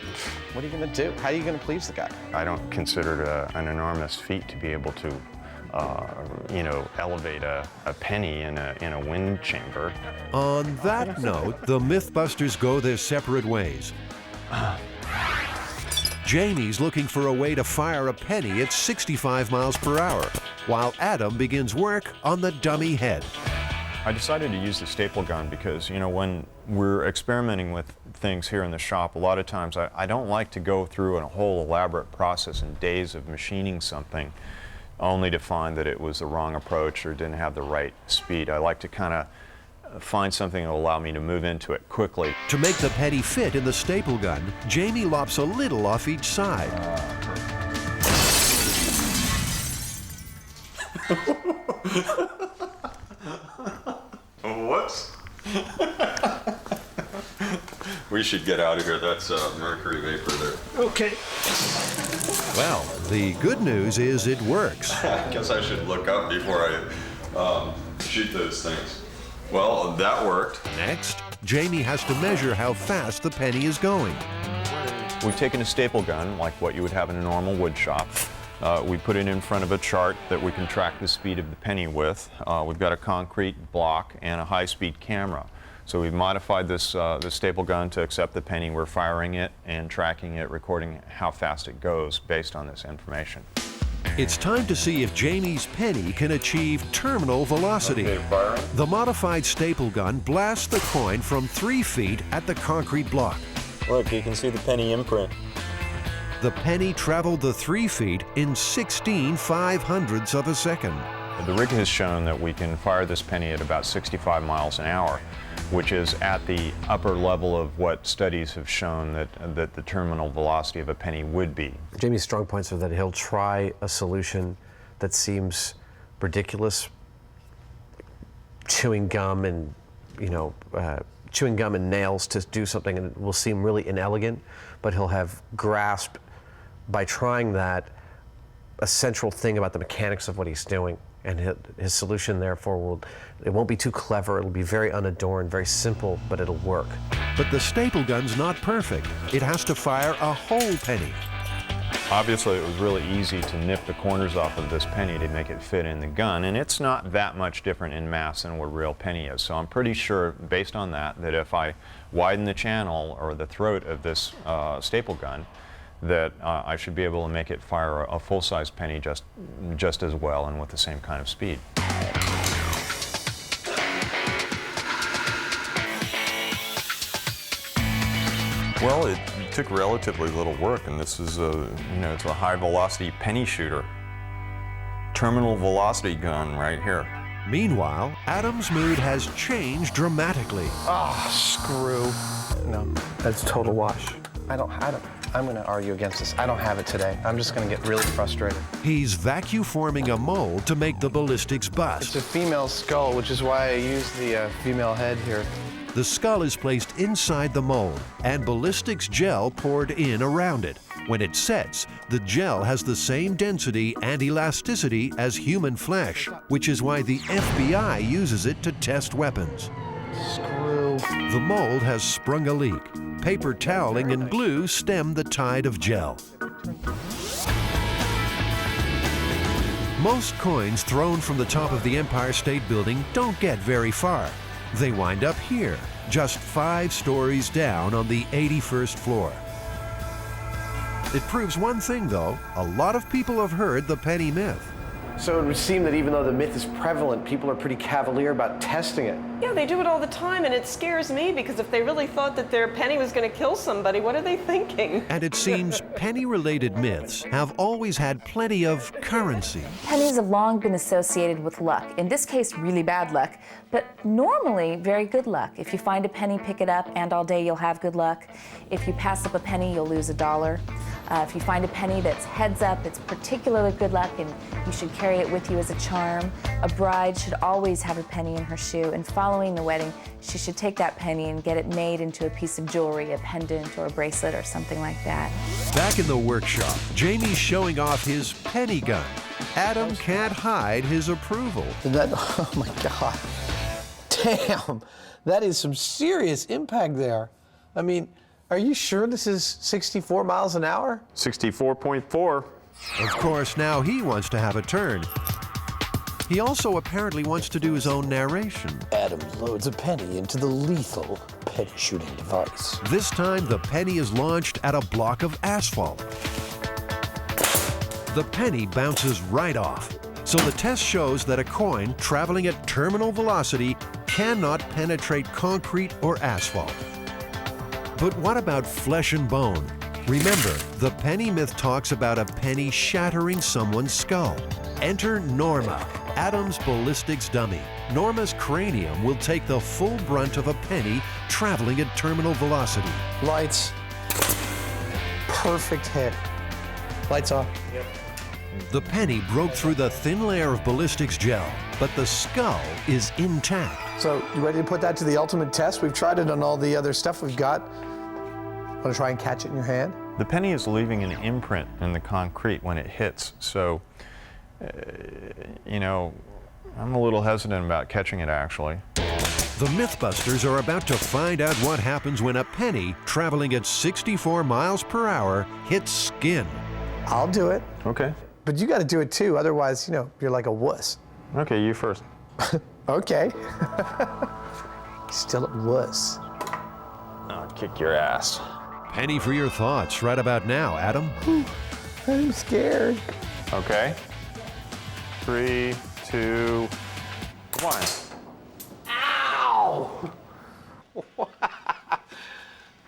Speaker 3: what are you gonna do? How are you gonna please the guy?
Speaker 7: I don't consider it an enormous feat to be able to, you know, elevate a penny in a wind chamber.
Speaker 1: On that note, the MythBusters go their separate ways. Jamie's looking for a way to fire a penny at 65 miles per hour, while Adam begins work on the dummy head.
Speaker 2: I decided to use the staple gun because, you know, when we're experimenting with things here in the shop, a lot of times I don't like to go through a whole elaborate process and days of machining something only to find that it was the wrong approach or didn't have the right speed. I like to kind of find something that will allow me to move into it quickly.
Speaker 1: To make the penny fit in the staple gun, Jamie lops a little off each side.
Speaker 2: Whoops. We should get out of here. That's mercury vapor there.
Speaker 1: Okay. Well, the good news is it works.
Speaker 2: I guess I should look up before I shoot those things. Well, that worked.
Speaker 1: Next, Jamie has to measure how fast the penny is going.
Speaker 2: We've taken a staple gun, like what you would have in a normal wood shop. We put it in front of a chart that we can track the speed of the penny with. We've got a concrete block and a high-speed camera. So we've modified this staple gun to accept the penny. We're firing it and tracking it, recording how fast it goes based on this information.
Speaker 1: It's time to see if Jamie's penny can achieve terminal velocity.
Speaker 2: Okay,
Speaker 1: the modified staple gun blasts the coin from 3 feet at the concrete block.
Speaker 2: Look, you can see the penny imprint.
Speaker 1: The penny traveled the 3 feet in 16/500ths of a second.
Speaker 2: The rig has shown that we can fire this penny at about 65 miles an hour, which is at the upper level of what studies have shown that the terminal velocity of a penny would be.
Speaker 8: Jamie's strong points are that he'll try a solution that seems ridiculous, chewing gum and, chewing gum and nails to do something and it will seem really inelegant, but he'll have grasped by trying that a central thing about the mechanics of what he's doing. And his solution, therefore, it won't be too clever. It'll be very unadorned, very simple, but it'll work.
Speaker 1: But the staple gun's not perfect. It has to fire a whole penny.
Speaker 2: Obviously, it was really easy to nip the corners off of this penny to make it fit in the gun, and it's not that much different in mass than what a real penny is. So I'm pretty sure, based on that if I widen the channel or the throat of this staple gun, that I should be able to make it fire a full-size penny just as well and with the same kind of speed. Well, it took relatively little work, and this is it's a high-velocity penny shooter. Terminal velocity gun right here.
Speaker 1: Meanwhile, Adam's mood has changed dramatically.
Speaker 3: Screw. No, that's total wash. I'm gonna argue against this. I don't have it today. I'm just gonna get really frustrated.
Speaker 1: He's vacuum forming a mold to make the ballistics bust.
Speaker 3: It's a female skull, which is why I used the female head here.
Speaker 1: The skull is placed inside the mold and ballistics gel poured in around it. When it sets, the gel has the same density and elasticity as human flesh, which is why the FBI uses it to test weapons.
Speaker 3: Screw.
Speaker 1: The mold has sprung a leak. Paper toweling and glue stem the tide of gel. Most coins thrown from the top of the Empire State Building don't get very far. They wind up here, just 5 stories down on the 81st floor. It proves one thing, though. A lot of people have heard the penny myth.
Speaker 3: So it would seem that even though the myth is prevalent, people are pretty cavalier about testing it.
Speaker 10: Yeah, they do it all the time, and it scares me because if they really thought that their penny was going to kill somebody, what are they thinking?
Speaker 1: And it seems penny-related myths have always had plenty of currency.
Speaker 6: Pennies have long been associated with luck. In this case, really bad luck, but normally very good luck. If you find a penny, pick it up, and all day you'll have good luck. If you pass up a penny, you'll lose $1. If you find a penny that's heads up, it's particularly good luck and you should carry it with you as a charm. A bride should always have a penny in her shoe, and following the wedding, she should take that penny and get it made into a piece of jewelry, a pendant or a bracelet or something like that.
Speaker 1: Back in the workshop, Jamie's showing off his penny gun. Adam can't hide his approval.
Speaker 3: Oh my God. Damn, that is some serious impact there. I mean, Are you sure this is 64 miles an hour?
Speaker 7: 64.4.
Speaker 1: Of course, now he wants to have a turn. He also apparently wants to do his own narration.
Speaker 5: Adam loads a penny into the lethal penny shooting device.
Speaker 1: This time, the penny is launched at a block of asphalt. The penny bounces right off. So the test shows that a coin traveling at terminal velocity cannot penetrate concrete or asphalt. But what about flesh and bone? Remember, the penny myth talks about a penny shattering someone's skull. Enter Norma, Adam's ballistics dummy. Norma's cranium will take the full brunt of a penny traveling at terminal velocity.
Speaker 5: Lights. Perfect hit.
Speaker 3: Lights off.
Speaker 5: Yep.
Speaker 1: The penny broke through the thin layer of ballistics gel, but the skull is intact.
Speaker 5: So, you ready to put that to the ultimate test? We've tried it on all the other stuff we've got. Want to try and catch it in your hand?
Speaker 7: The penny is leaving an imprint in the concrete when it hits, so, you know, I'm a little hesitant about catching it, actually.
Speaker 1: The MythBusters are about to find out what happens when a penny traveling at 64 miles per hour hits skin.
Speaker 5: I'll do it.
Speaker 7: Okay.
Speaker 5: But you got to do it too, otherwise, you know, you're like a wuss.
Speaker 7: Okay, you first.
Speaker 5: Okay. Still a wuss.
Speaker 7: I'll kick your ass.
Speaker 1: Penny for your thoughts right about now, Adam.
Speaker 5: I'm scared.
Speaker 7: Okay. 3, 2, 1.
Speaker 3: Ow!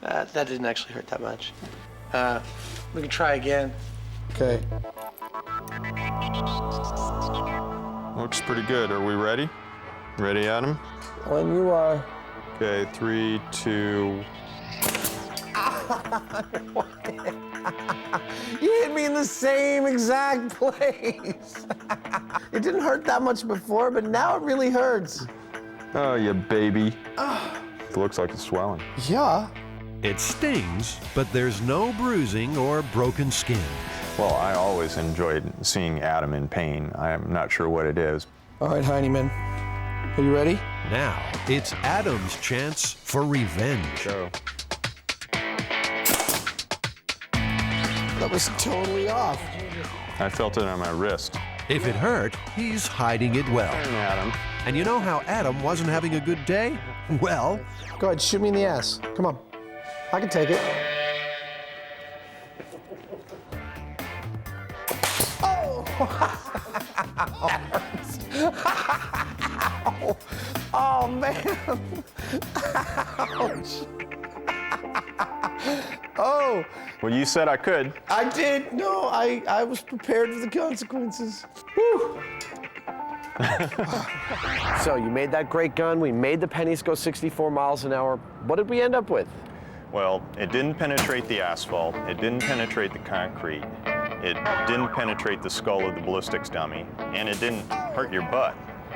Speaker 3: That didn't actually hurt that much. We can try again.
Speaker 5: Okay.
Speaker 7: Looks pretty good. Are we ready? Ready, Adam?
Speaker 5: When you are.
Speaker 7: Okay, 3, 2.
Speaker 5: You hit me in the same exact place. It didn't hurt that much before, but now it really hurts.
Speaker 7: Oh, you baby. It looks like it's swelling.
Speaker 5: Yeah.
Speaker 1: It stings, but there's no bruising or broken skin.
Speaker 7: Well, I always enjoyed seeing Adam in pain. I'm not sure what it is.
Speaker 5: All right, Hyneman. Are you ready?
Speaker 1: Now, it's Adam's chance for revenge.
Speaker 7: Go.
Speaker 5: That was totally off.
Speaker 7: I felt it on my wrist.
Speaker 1: If it hurt, he's hiding it well.
Speaker 7: Adam.
Speaker 1: And you know how Adam wasn't having a good day? Well,
Speaker 5: go ahead, shoot me in the ass. Come on. I can take it. Oh! That hurts. Ow. Oh, man. Ouch. Oh.
Speaker 7: Well, you said I could.
Speaker 5: I did. No, I was prepared for the consequences. Whew.
Speaker 8: So you made that great gun. We made the pennies go 64 miles an hour. What did we end up with?
Speaker 7: Well, it didn't penetrate the asphalt. It didn't penetrate the concrete. It didn't penetrate the skull of the ballistics dummy. And it didn't hurt your butt.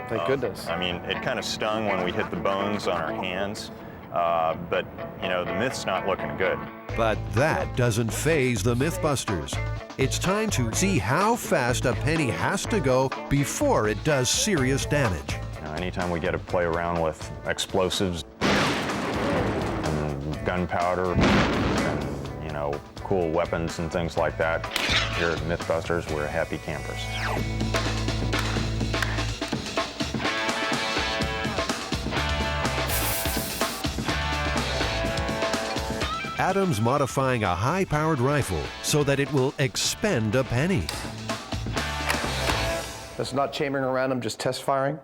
Speaker 8: Thank goodness.
Speaker 7: I mean, it kind of stung when we hit the bones on our hands. But, you know, the myth's not looking good.
Speaker 1: but that doesn't faze the MythBusters. It's time to see how fast a penny has to go before it does serious damage.
Speaker 7: Anytime we get to play around with explosives and gunpowder and, you know, cool weapons and things like that, here at MythBusters, we're happy campers.
Speaker 1: Adam's modifying a high-powered rifle so that it will expend a penny.
Speaker 3: That's not chambering around, I'm just test firing.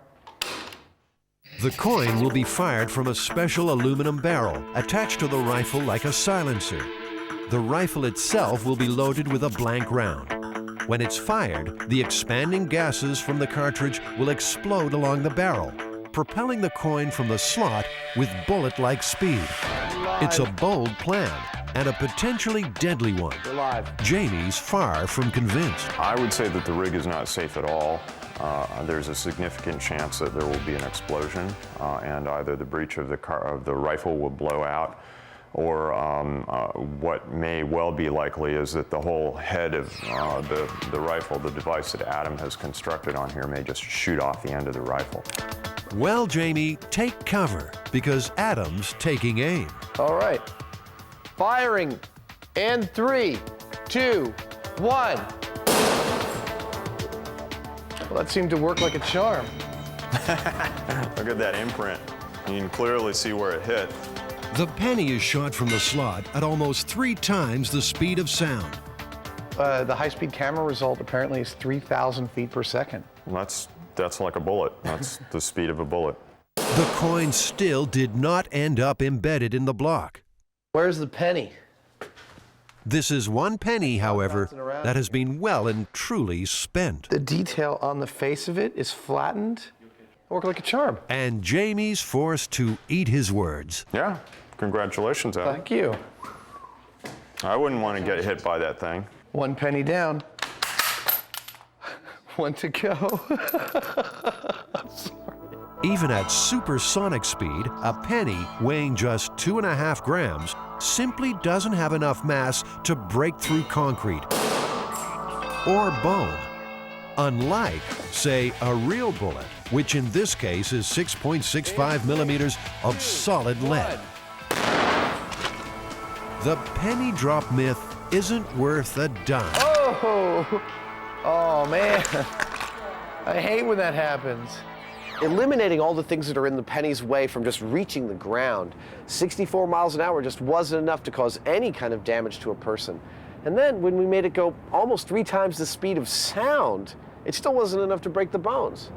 Speaker 1: The coin will be fired from a special aluminum barrel attached to the rifle like a silencer. The rifle itself will be loaded with a blank round. When it's fired, the expanding gases from the cartridge will explode along the barrel, propelling the coin from the slot with bullet-like speed. It's a bold plan and a potentially deadly one. Jamie's far from convinced.
Speaker 7: I would say that the rig is not safe at all. There's a significant chance that there will be an explosion, and either the breech of the rifle will blow out, or what may well be likely is that the whole head of the rifle, the device that Adam has constructed on here, may just shoot off the end of the rifle.
Speaker 1: Well, Jamie, take cover, because Adam's taking aim.
Speaker 3: All right. Firing. And 3, 2, 1. Well, that seemed to work like a charm.
Speaker 2: Look at that imprint. You can clearly see where it hit.
Speaker 1: The penny is shot from the slot at almost 3 times the speed of sound.
Speaker 3: The high-speed camera result apparently is 3,000 feet per second.
Speaker 2: That's like a bullet. That's the speed of a bullet.
Speaker 1: The coin still did not end up embedded in the block.
Speaker 3: Where's the penny?
Speaker 1: This is one penny, however, that has been well and truly spent.
Speaker 3: The detail on the face of it is flattened. Work like a charm.
Speaker 1: And Jamie's forced to eat his words.
Speaker 2: Yeah, congratulations, Adam.
Speaker 3: Thank you.
Speaker 2: I wouldn't want to get hit by that thing.
Speaker 3: 1 penny down. 1 to go.
Speaker 1: Even at supersonic speed, a penny weighing just 2.5 grams simply doesn't have enough mass to break through concrete or bone. Unlike, say, a real bullet, which in this case is 6.65 millimeters of solid lead. The penny drop myth isn't worth a dime.
Speaker 3: Oh man, I hate when that happens. Eliminating all the things that are in the penny's way from just reaching the ground, 64 miles an hour just wasn't enough to cause any kind of damage to a person. And then when we made it go almost 3 times the speed of sound, it still wasn't enough to break the bones.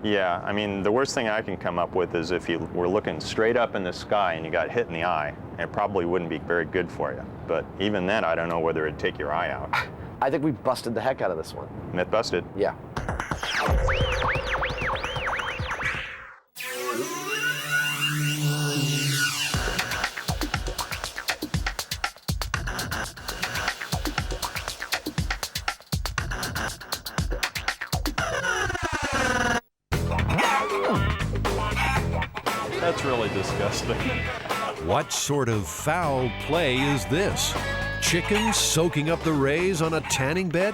Speaker 2: Yeah, I mean, the worst thing I can come up with is if you were looking straight up in the sky and you got hit in the eye, it probably wouldn't be very good for you. But even then, I don't know whether it'd take your eye out.
Speaker 3: I think we busted the heck out of this one.
Speaker 2: Myth busted?
Speaker 3: Yeah.
Speaker 2: That's really disgusting.
Speaker 1: What sort of foul play is this? Chickens soaking up the rays on a tanning bed?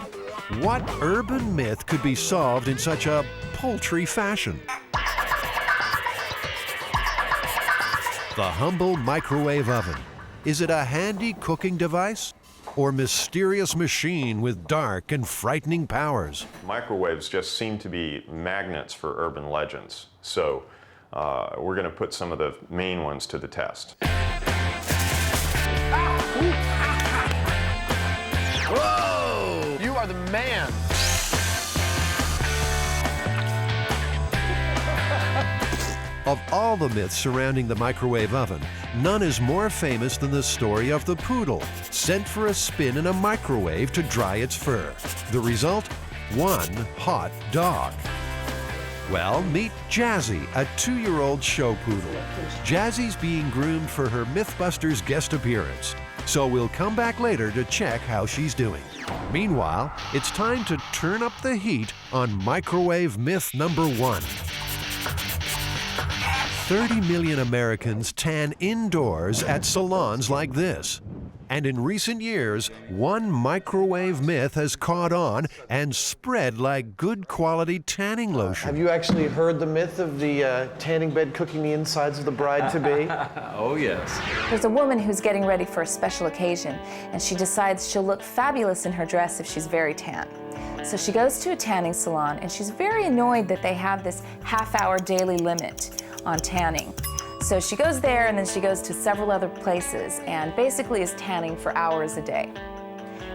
Speaker 1: What urban myth could be solved in such a paltry fashion? The humble microwave oven. Is it a handy cooking device? Or mysterious machine with dark and frightening powers?
Speaker 2: Microwaves just seem to be magnets for urban legends. So we're going to put some of the main ones to the test.
Speaker 3: Whoa! You are the man.
Speaker 1: Of all the myths surrounding the microwave oven, none is more famous than the story of the poodle sent for a spin in a microwave to dry its fur. The result? One hot dog. Well, meet Jazzy, a 2-year-old show poodle. Jazzy's being groomed for her MythBusters guest appearance, so we'll come back later to check how she's doing. Meanwhile, it's time to turn up the heat on microwave myth number 1. 30 million Americans tan indoors at salons like this. And in recent years, one microwave myth has caught on and spread like good quality tanning lotion.
Speaker 3: Have you actually heard the myth of the tanning bed cooking the insides of the bride-to-be?
Speaker 18: Oh, yes.
Speaker 6: There's a woman who's getting ready for a special occasion, and she decides she'll look fabulous in her dress if she's very tan. So she goes to a tanning salon, and she's very annoyed that they have this half-hour daily limit on tanning. So she goes there, and then she goes to several other places, and basically is tanning for hours a day.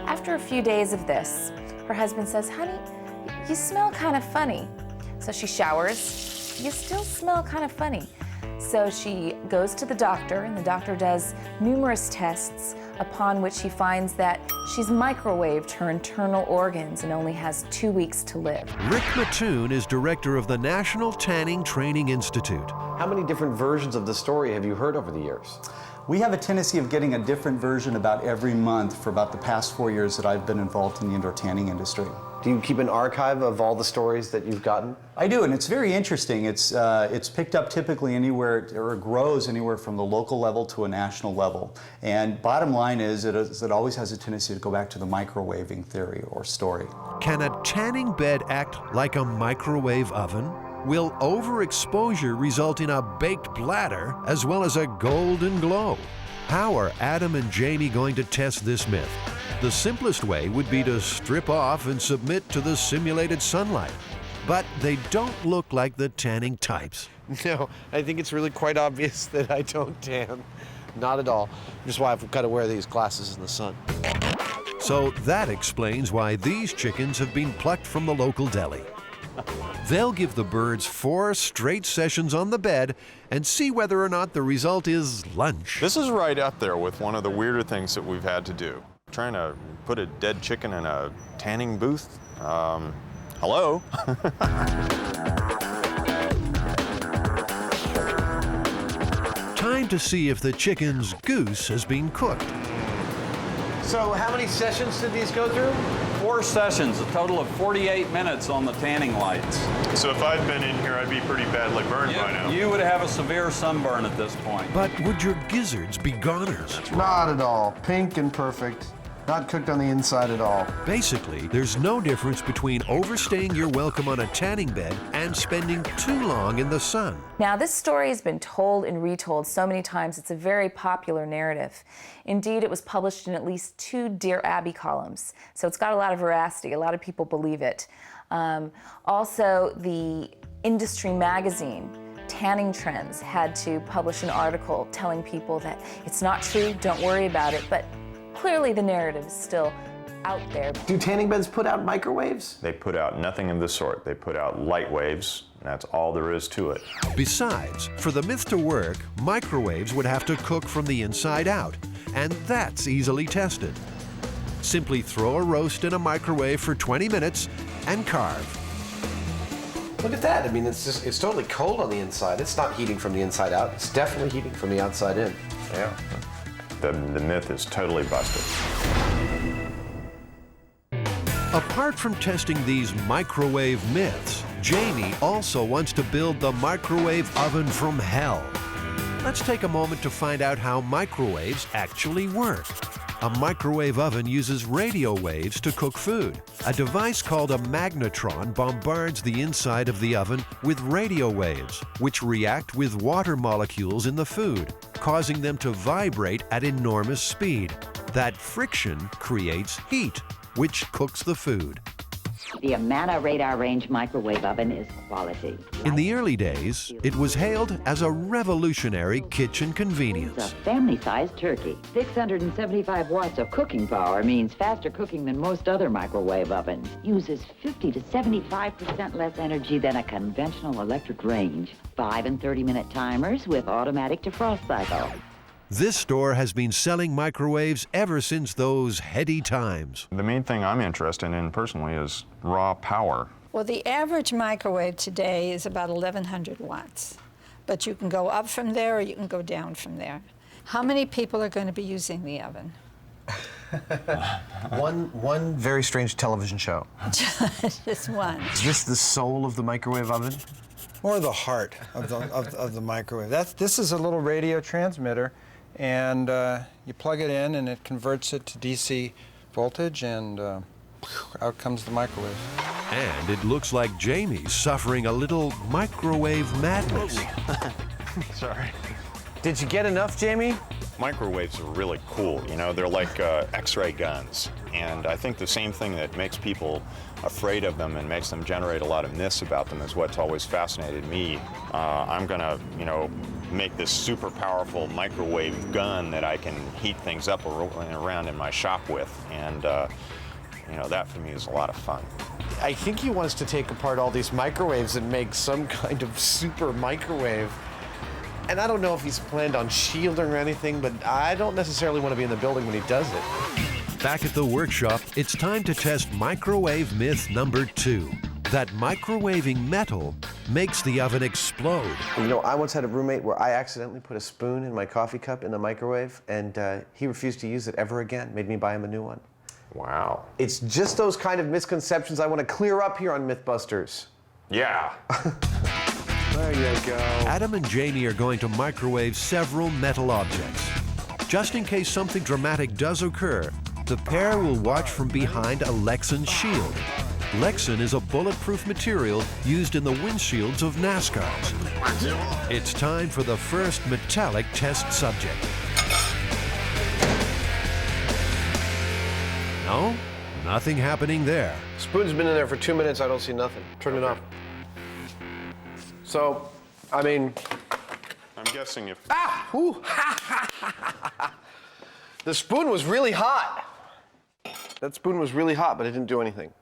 Speaker 6: After a few days of this, her husband says, "Honey, you smell kind of funny." So she showers. "You still smell kind of funny." So she goes to the doctor, and the doctor does numerous tests, upon which he finds that she's microwaved her internal organs and only has 2 weeks to live.
Speaker 1: Rick Mattoon is director of the National Tanning Training Institute.
Speaker 3: How many different versions of the story have you heard over the years?
Speaker 19: We have a tendency of getting a different version about every month for about the past 4 years that I've been involved in the indoor tanning industry.
Speaker 3: Do you keep an archive of all the stories that you've gotten?
Speaker 19: I do, and it's very interesting. It's picked up typically anywhere, or grows anywhere from the local level to a national level. And bottom line is, it always has a tendency to go back to the microwaving theory or story.
Speaker 1: Can a tanning bed act like a microwave oven? Will overexposure result in a baked bladder as well as a golden glow? How are Adam and Jamie going to test this myth? The simplest way would be to strip off and submit to the simulated sunlight. But they don't look like the tanning types.
Speaker 3: No, I think it's really quite obvious that I don't tan. Not at all. Which is why I've got to wear these glasses in the sun.
Speaker 1: So that explains why these chickens have been plucked from the local deli. They'll give the birds 4 straight sessions on the bed and see whether or not the result is lunch.
Speaker 2: This is right up there with one of the weirder things that we've had to do. Trying to put a dead chicken in a tanning booth? Hello?
Speaker 1: Time to see if the chicken's goose has been cooked.
Speaker 3: So how many sessions did these go through?
Speaker 4: 4 sessions, a total of 48 minutes on the tanning lights.
Speaker 7: So if I'd been in here, I'd be pretty badly burned by now.
Speaker 4: You would have a severe sunburn at this point.
Speaker 1: But would your gizzards be goners?
Speaker 3: Not at all. Pink and perfect. Not cooked on the inside at all.
Speaker 1: Basically, there's no difference between overstaying your welcome on a tanning bed and spending too long in the sun.
Speaker 6: Now, this story has been told and retold so many times, it's a very popular narrative. Indeed, it was published in at least 2 Dear Abby columns, so it's got a lot of veracity. A lot of people believe it. Also, the industry magazine, Tanning Trends, had to publish an article telling people that it's not true, don't worry about it, but clearly the narrative is still out there.
Speaker 3: Do tanning beds put out microwaves?
Speaker 2: They put out nothing of the sort. They put out light waves, and that's all there is to it.
Speaker 1: Besides, for the myth to work, microwaves would have to cook from the inside out, and that's easily tested. Simply throw a roast in a microwave for 20 minutes and carve.
Speaker 3: Look at that. I mean, it's totally cold on the inside. It's not heating from the inside out. It's definitely heating from the outside in.
Speaker 2: Yeah. The myth is totally busted.
Speaker 1: Apart from testing these microwave myths, Jamie also wants to build the microwave oven from hell. Let's take a moment to find out how microwaves actually work. A microwave oven uses radio waves to cook food. A device called a magnetron bombards the inside of the oven with radio waves, which react with water molecules in the food, causing them to vibrate at enormous speed. That friction creates heat, which cooks the food.
Speaker 12: The Amana radar range microwave oven is quality.
Speaker 1: In the early days, it was hailed as a revolutionary kitchen
Speaker 12: It's
Speaker 1: convenience.
Speaker 12: a family-sized turkey. 675 watts of cooking power means faster cooking than most other microwave ovens. Uses 50 to 75% less energy than a conventional electric range. 5 and 30-minute timers with automatic defrost cycle.
Speaker 1: This store has been selling microwaves ever since those heady times.
Speaker 2: The main thing I'm interested in personally is raw power.
Speaker 18: Well, the average microwave today is about 1,100 watts. But you can go up from there or you can go down from there. How many people are going to be using the oven?
Speaker 3: One very strange television show.
Speaker 18: Just one.
Speaker 3: Is this the soul of the microwave oven?
Speaker 21: More the heart of the microwave. This is a little radio transmitter, and you plug it in and it converts it to DC voltage, and out comes the microwave.
Speaker 1: And it looks like Jamie's suffering a little microwave madness.
Speaker 2: Sorry.
Speaker 3: Did you get enough, Jamie?
Speaker 2: Microwaves are really cool, you know, they're like X-ray guns. And I think the same thing that makes people afraid of them and makes them generate a lot of myths about them is what's always fascinated me. I'm gonna, you know, make this super powerful microwave gun that I can heat things up around in my shop with. And, you know, that for me is a lot of fun.
Speaker 3: I think he wants to take apart all these microwaves and make some kind of super microwave. And I don't know if he's planned on shielding or anything, but I don't necessarily want to be in the building when he does it.
Speaker 1: Back at the workshop, it's time to test microwave myth number 2. That microwaving metal makes the oven explode.
Speaker 3: You know, I once had a roommate where I accidentally put a spoon in my coffee cup in the microwave, and he refused to use it ever again. Made me buy him a new one.
Speaker 2: Wow.
Speaker 3: It's just those kind of misconceptions I want to clear up here on MythBusters.
Speaker 2: Yeah.
Speaker 3: There you go.
Speaker 1: Adam and Jamie are going to microwave several metal objects. Just in case something dramatic does occur, the pair will watch from behind a Lexan shield. Lexan is a bulletproof material used in the windshields of NASCARs. It's time for the first metallic test subject. No, nothing happening there.
Speaker 3: Spoon's been in there for 2 minutes. I don't see nothing. Turn it off. So, I mean...
Speaker 2: I'm guessing if...
Speaker 3: Ah! Ooh! The spoon was really hot. That spoon was really hot, but it didn't do anything.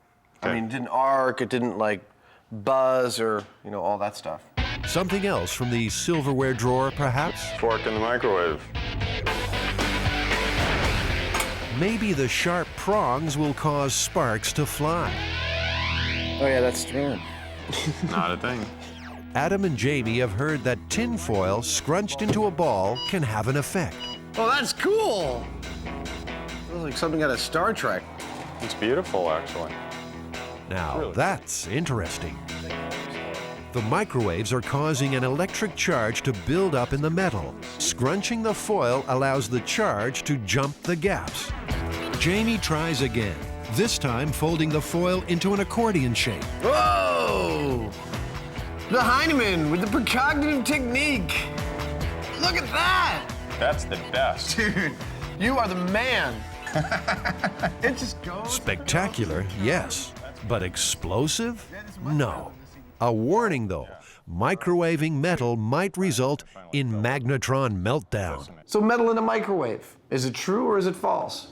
Speaker 2: Okay.
Speaker 3: I mean, it didn't arc, it didn't, like, buzz or, you know, all that stuff.
Speaker 1: Something else from the silverware drawer, perhaps?
Speaker 2: Fork in the microwave.
Speaker 1: Maybe the sharp prongs will cause sparks to fly.
Speaker 3: Oh yeah, that's thrilling.
Speaker 2: Not a thing.
Speaker 1: Adam and Jamie have heard that tinfoil scrunched into a ball can have an effect.
Speaker 3: Oh, that's cool! Looks like something out of Star Trek.
Speaker 2: It's beautiful, actually.
Speaker 1: Now,
Speaker 2: Really?
Speaker 1: that's interesting. The microwaves are causing an electric charge to build up in the metal. Scrunching the foil allows the charge to jump the gaps. Jamie tries again, this time folding the foil into an accordion shape.
Speaker 3: Whoa! The Hyneman with the precognitive technique. Look at that!
Speaker 2: That's the best.
Speaker 3: Dude, you are the man. It just goes.
Speaker 1: Spectacular, yes, but explosive? No. A warning though, microwaving metal might result in magnetron meltdown.
Speaker 3: So metal in a microwave, is it true or is it false?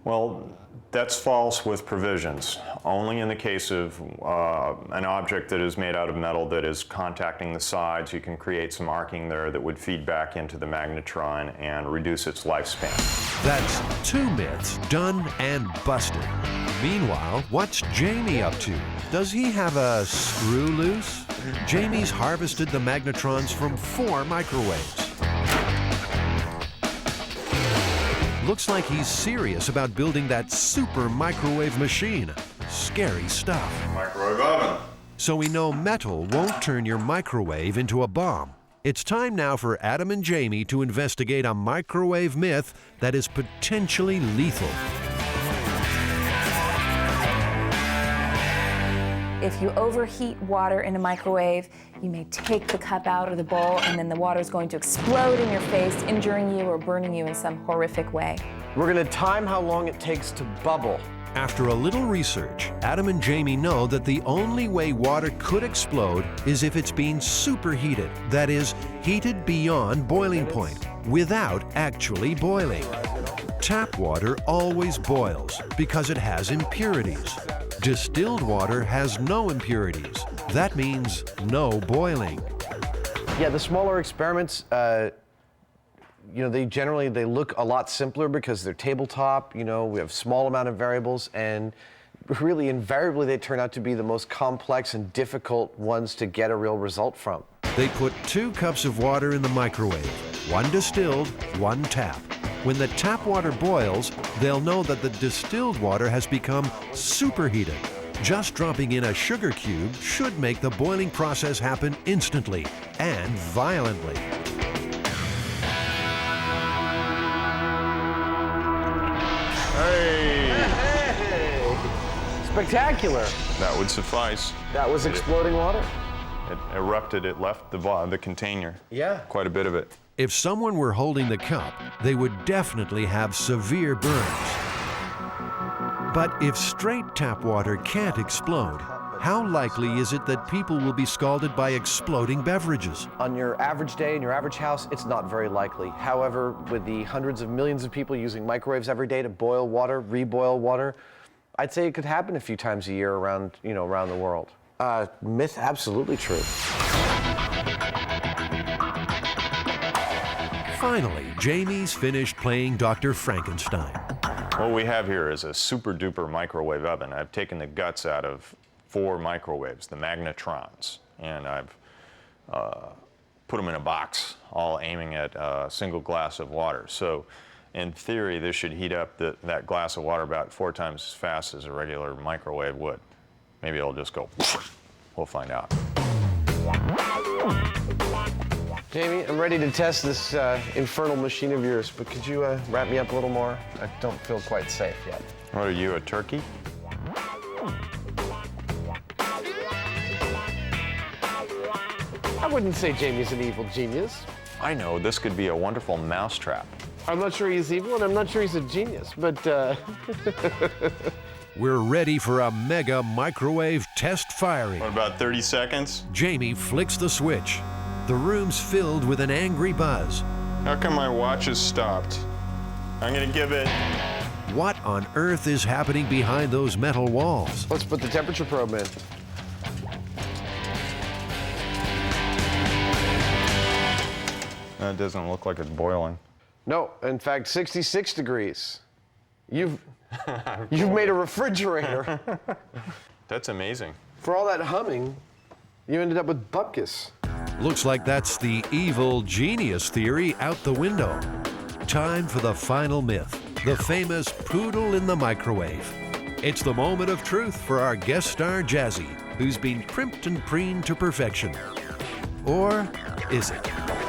Speaker 2: Well, that's false with provisions. Only in the case of an object that is made out of metal that is contacting the sides, you can create some arcing there that would feed back into the magnetron and reduce its lifespan.
Speaker 1: That's 2 myths done and busted. Meanwhile, what's Jamie up to? Does he have a screw loose? Jamie's harvested the magnetrons from 4 microwaves. Looks like he's serious about building that super microwave machine. Scary stuff.
Speaker 2: Microwave oven.
Speaker 1: So we know metal won't turn your microwave into a bomb. It's time now for Adam and Jamie to investigate a microwave myth that is potentially lethal.
Speaker 6: If you overheat water in a microwave, you may take the cup out of the bowl and then the water is going to explode in your face, injuring you or burning you in some horrific way.
Speaker 3: We're gonna time how long it takes to bubble.
Speaker 1: After a little research, Adam and Jamie know that the only way water could explode is if it's being superheated, that is, heated beyond boiling point, without actually boiling. Tap water always boils because it has impurities. Distilled water has no impurities. That means no boiling.
Speaker 3: Yeah, the smaller experiments, you know, they look a lot simpler because they're tabletop, you know, we have small amount of variables, and really invariably they turn out to be the most complex and difficult ones to get a real result from.
Speaker 1: They put 2 cups of water in the microwave, 1 distilled, 1 tap. When the tap water boils, they'll know that the distilled water has become superheated. Just dropping in a sugar cube should make the boiling process happen instantly and violently.
Speaker 2: Hey!
Speaker 3: Spectacular.
Speaker 2: That would suffice.
Speaker 3: That was exploding water?
Speaker 2: It erupted, it left the container.
Speaker 3: Yeah.
Speaker 2: Quite a bit of it.
Speaker 1: If someone were holding the cup, they would definitely have severe burns. But if straight tap water can't explode, how likely is it that people will be scalded by exploding beverages?
Speaker 3: On your average day in your average house, it's not very likely. However, with the hundreds of millions of people using microwaves every day to boil water, reboil water, I'd say it could happen a few times a year around the world. Myth, absolutely true.
Speaker 1: Finally, Jamie's finished playing Dr. Frankenstein.
Speaker 2: What we have here is a super duper microwave oven. I've taken the guts out of 4 microwaves, the magnetrons, and I've put them in a box, all aiming at a single glass of water. So in theory, this should heat up that glass of water about 4 times as fast as a regular microwave would. Maybe it'll just go, we'll find out.
Speaker 3: Jamie, I'm ready to test this infernal machine of yours, but could you wrap me up a little more? I don't feel quite safe yet.
Speaker 2: What are you, a turkey?
Speaker 3: I wouldn't say Jamie's an evil genius.
Speaker 2: I know, this could be a wonderful mousetrap.
Speaker 5: I'm not sure he's evil, and I'm not sure he's a genius, but
Speaker 1: We're ready for a mega microwave test firing.
Speaker 2: What, about 30 seconds?
Speaker 1: Jamie flicks the switch. The room's filled with an angry buzz.
Speaker 2: How come my watch has stopped? I'm gonna give it...
Speaker 1: What on earth is happening behind those metal walls?
Speaker 5: let's put the temperature probe in.
Speaker 2: That doesn't look like it's boiling.
Speaker 5: No, in fact, 66 degrees. You've made a refrigerator.
Speaker 2: That's amazing.
Speaker 5: For all that humming, you ended up with bupkis.
Speaker 1: Looks like that's the evil genius theory out the window. Time for the final myth, the famous poodle in the microwave. It's the moment of truth for our guest star Jazzy, who's been primped and preened to perfection. Or is it?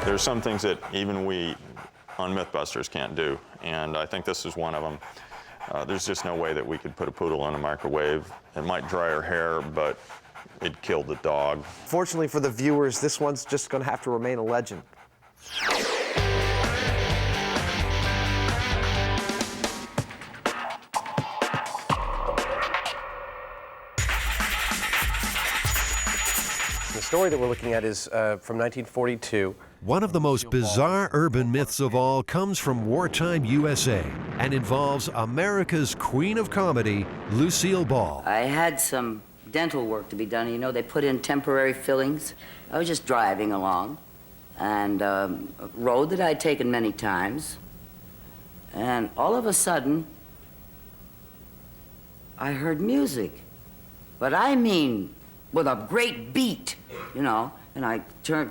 Speaker 2: There's some things that even we on MythBusters can't do, and I think this is one of them. There's just no way that we could put a poodle in a microwave. It might dry her hair, but it'd kill the dog.
Speaker 3: Fortunately for the viewers, this one's just going to have to remain a legend. The story that we're looking at is from 1942.
Speaker 1: One of the most bizarre urban myths of all comes from wartime USA and involves America's queen of comedy, Lucille Ball.
Speaker 13: I had some dental work to be done. You know, they put in temporary fillings. I was just driving along, and a road that I'd taken many times, and all of a sudden, I heard music. But I mean, with a great beat, you know. And I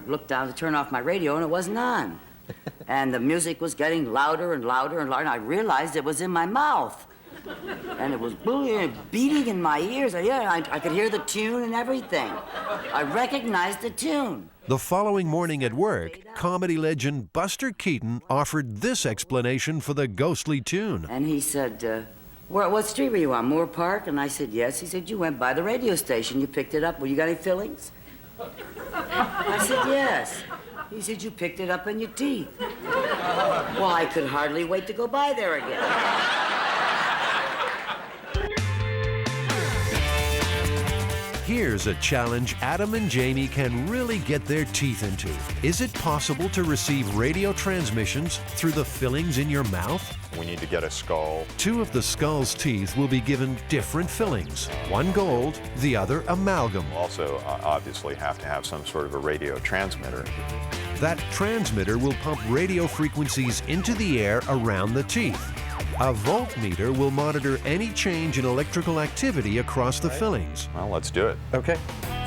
Speaker 13: looked down to turn off my radio, and it wasn't on. And the music was getting louder and louder and louder, and I realized it was in my mouth. And it was beating in my ears. I could hear the tune and everything. I recognized the tune.
Speaker 1: The following morning at work, comedy legend Buster Keaton offered this explanation for the ghostly tune.
Speaker 13: And he said, what street were you on, Moore Park? And I said, yes. He said, you went by the radio station. You picked it up. Well, you got any fillings? I said, yes. He said, you picked it up in your teeth. Well, I could hardly wait to go by there again.
Speaker 1: Here's a challenge Adam and Jamie can really get their teeth into. Is it possible to receive radio transmissions through the fillings in your mouth?
Speaker 2: We need to get a skull.
Speaker 1: Two of the skull's teeth will be given different fillings. One gold, the other amalgam.
Speaker 2: We'll also obviously have to have some sort of a radio transmitter.
Speaker 1: That transmitter will pump radio frequencies into the air around the teeth. A voltmeter will monitor any change in electrical activity across the fillings.
Speaker 2: Well, let's do it.
Speaker 3: Okay.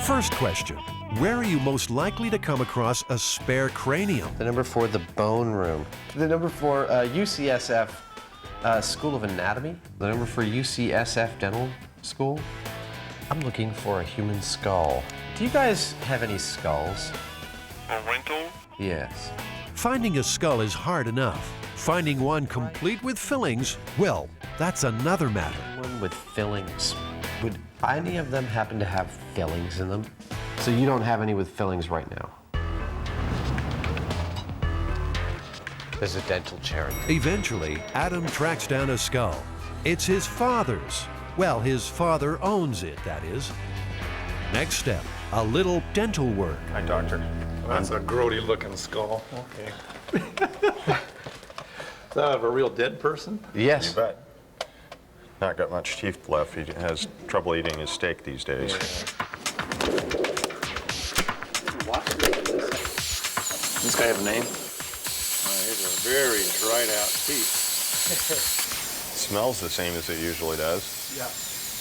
Speaker 1: First question. Where are you most likely to come across a spare cranium?
Speaker 3: The number 4, the bone room. The number 4, UCSF School of Anatomy. The number 4, UCSF Dental School. I'm looking for a human skull. Do you guys have any skulls?
Speaker 2: A rental?
Speaker 3: Yes.
Speaker 1: Finding a skull is hard enough. Finding one complete with fillings, well, that's another matter.
Speaker 3: One with fillings. Would any of them happen to have fillings in them? So you don't have any with fillings right now? There's a dental chair.
Speaker 1: Eventually, Adam tracks down a skull. It's his father's. Well, his father owns it, that is. Next step, a little dental work.
Speaker 2: Hi, doctor.
Speaker 14: That's a grody-looking skull. Okay. Is that of a real dead person?
Speaker 3: Yes.
Speaker 2: You bet. Not got much teeth left. He has trouble eating his steak these days.
Speaker 14: Does this guy have a name? He's a very dried out teeth.
Speaker 2: Smells the same as it usually does.
Speaker 14: Yeah.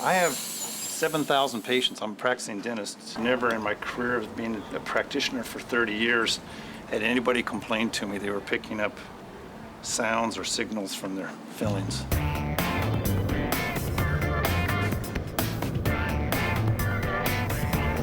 Speaker 14: I have 7,000 patients. I'm a practicing dentist. Never in my career of being a practitioner for 30 years had anybody complain to me they were picking up sounds or signals from their fillings.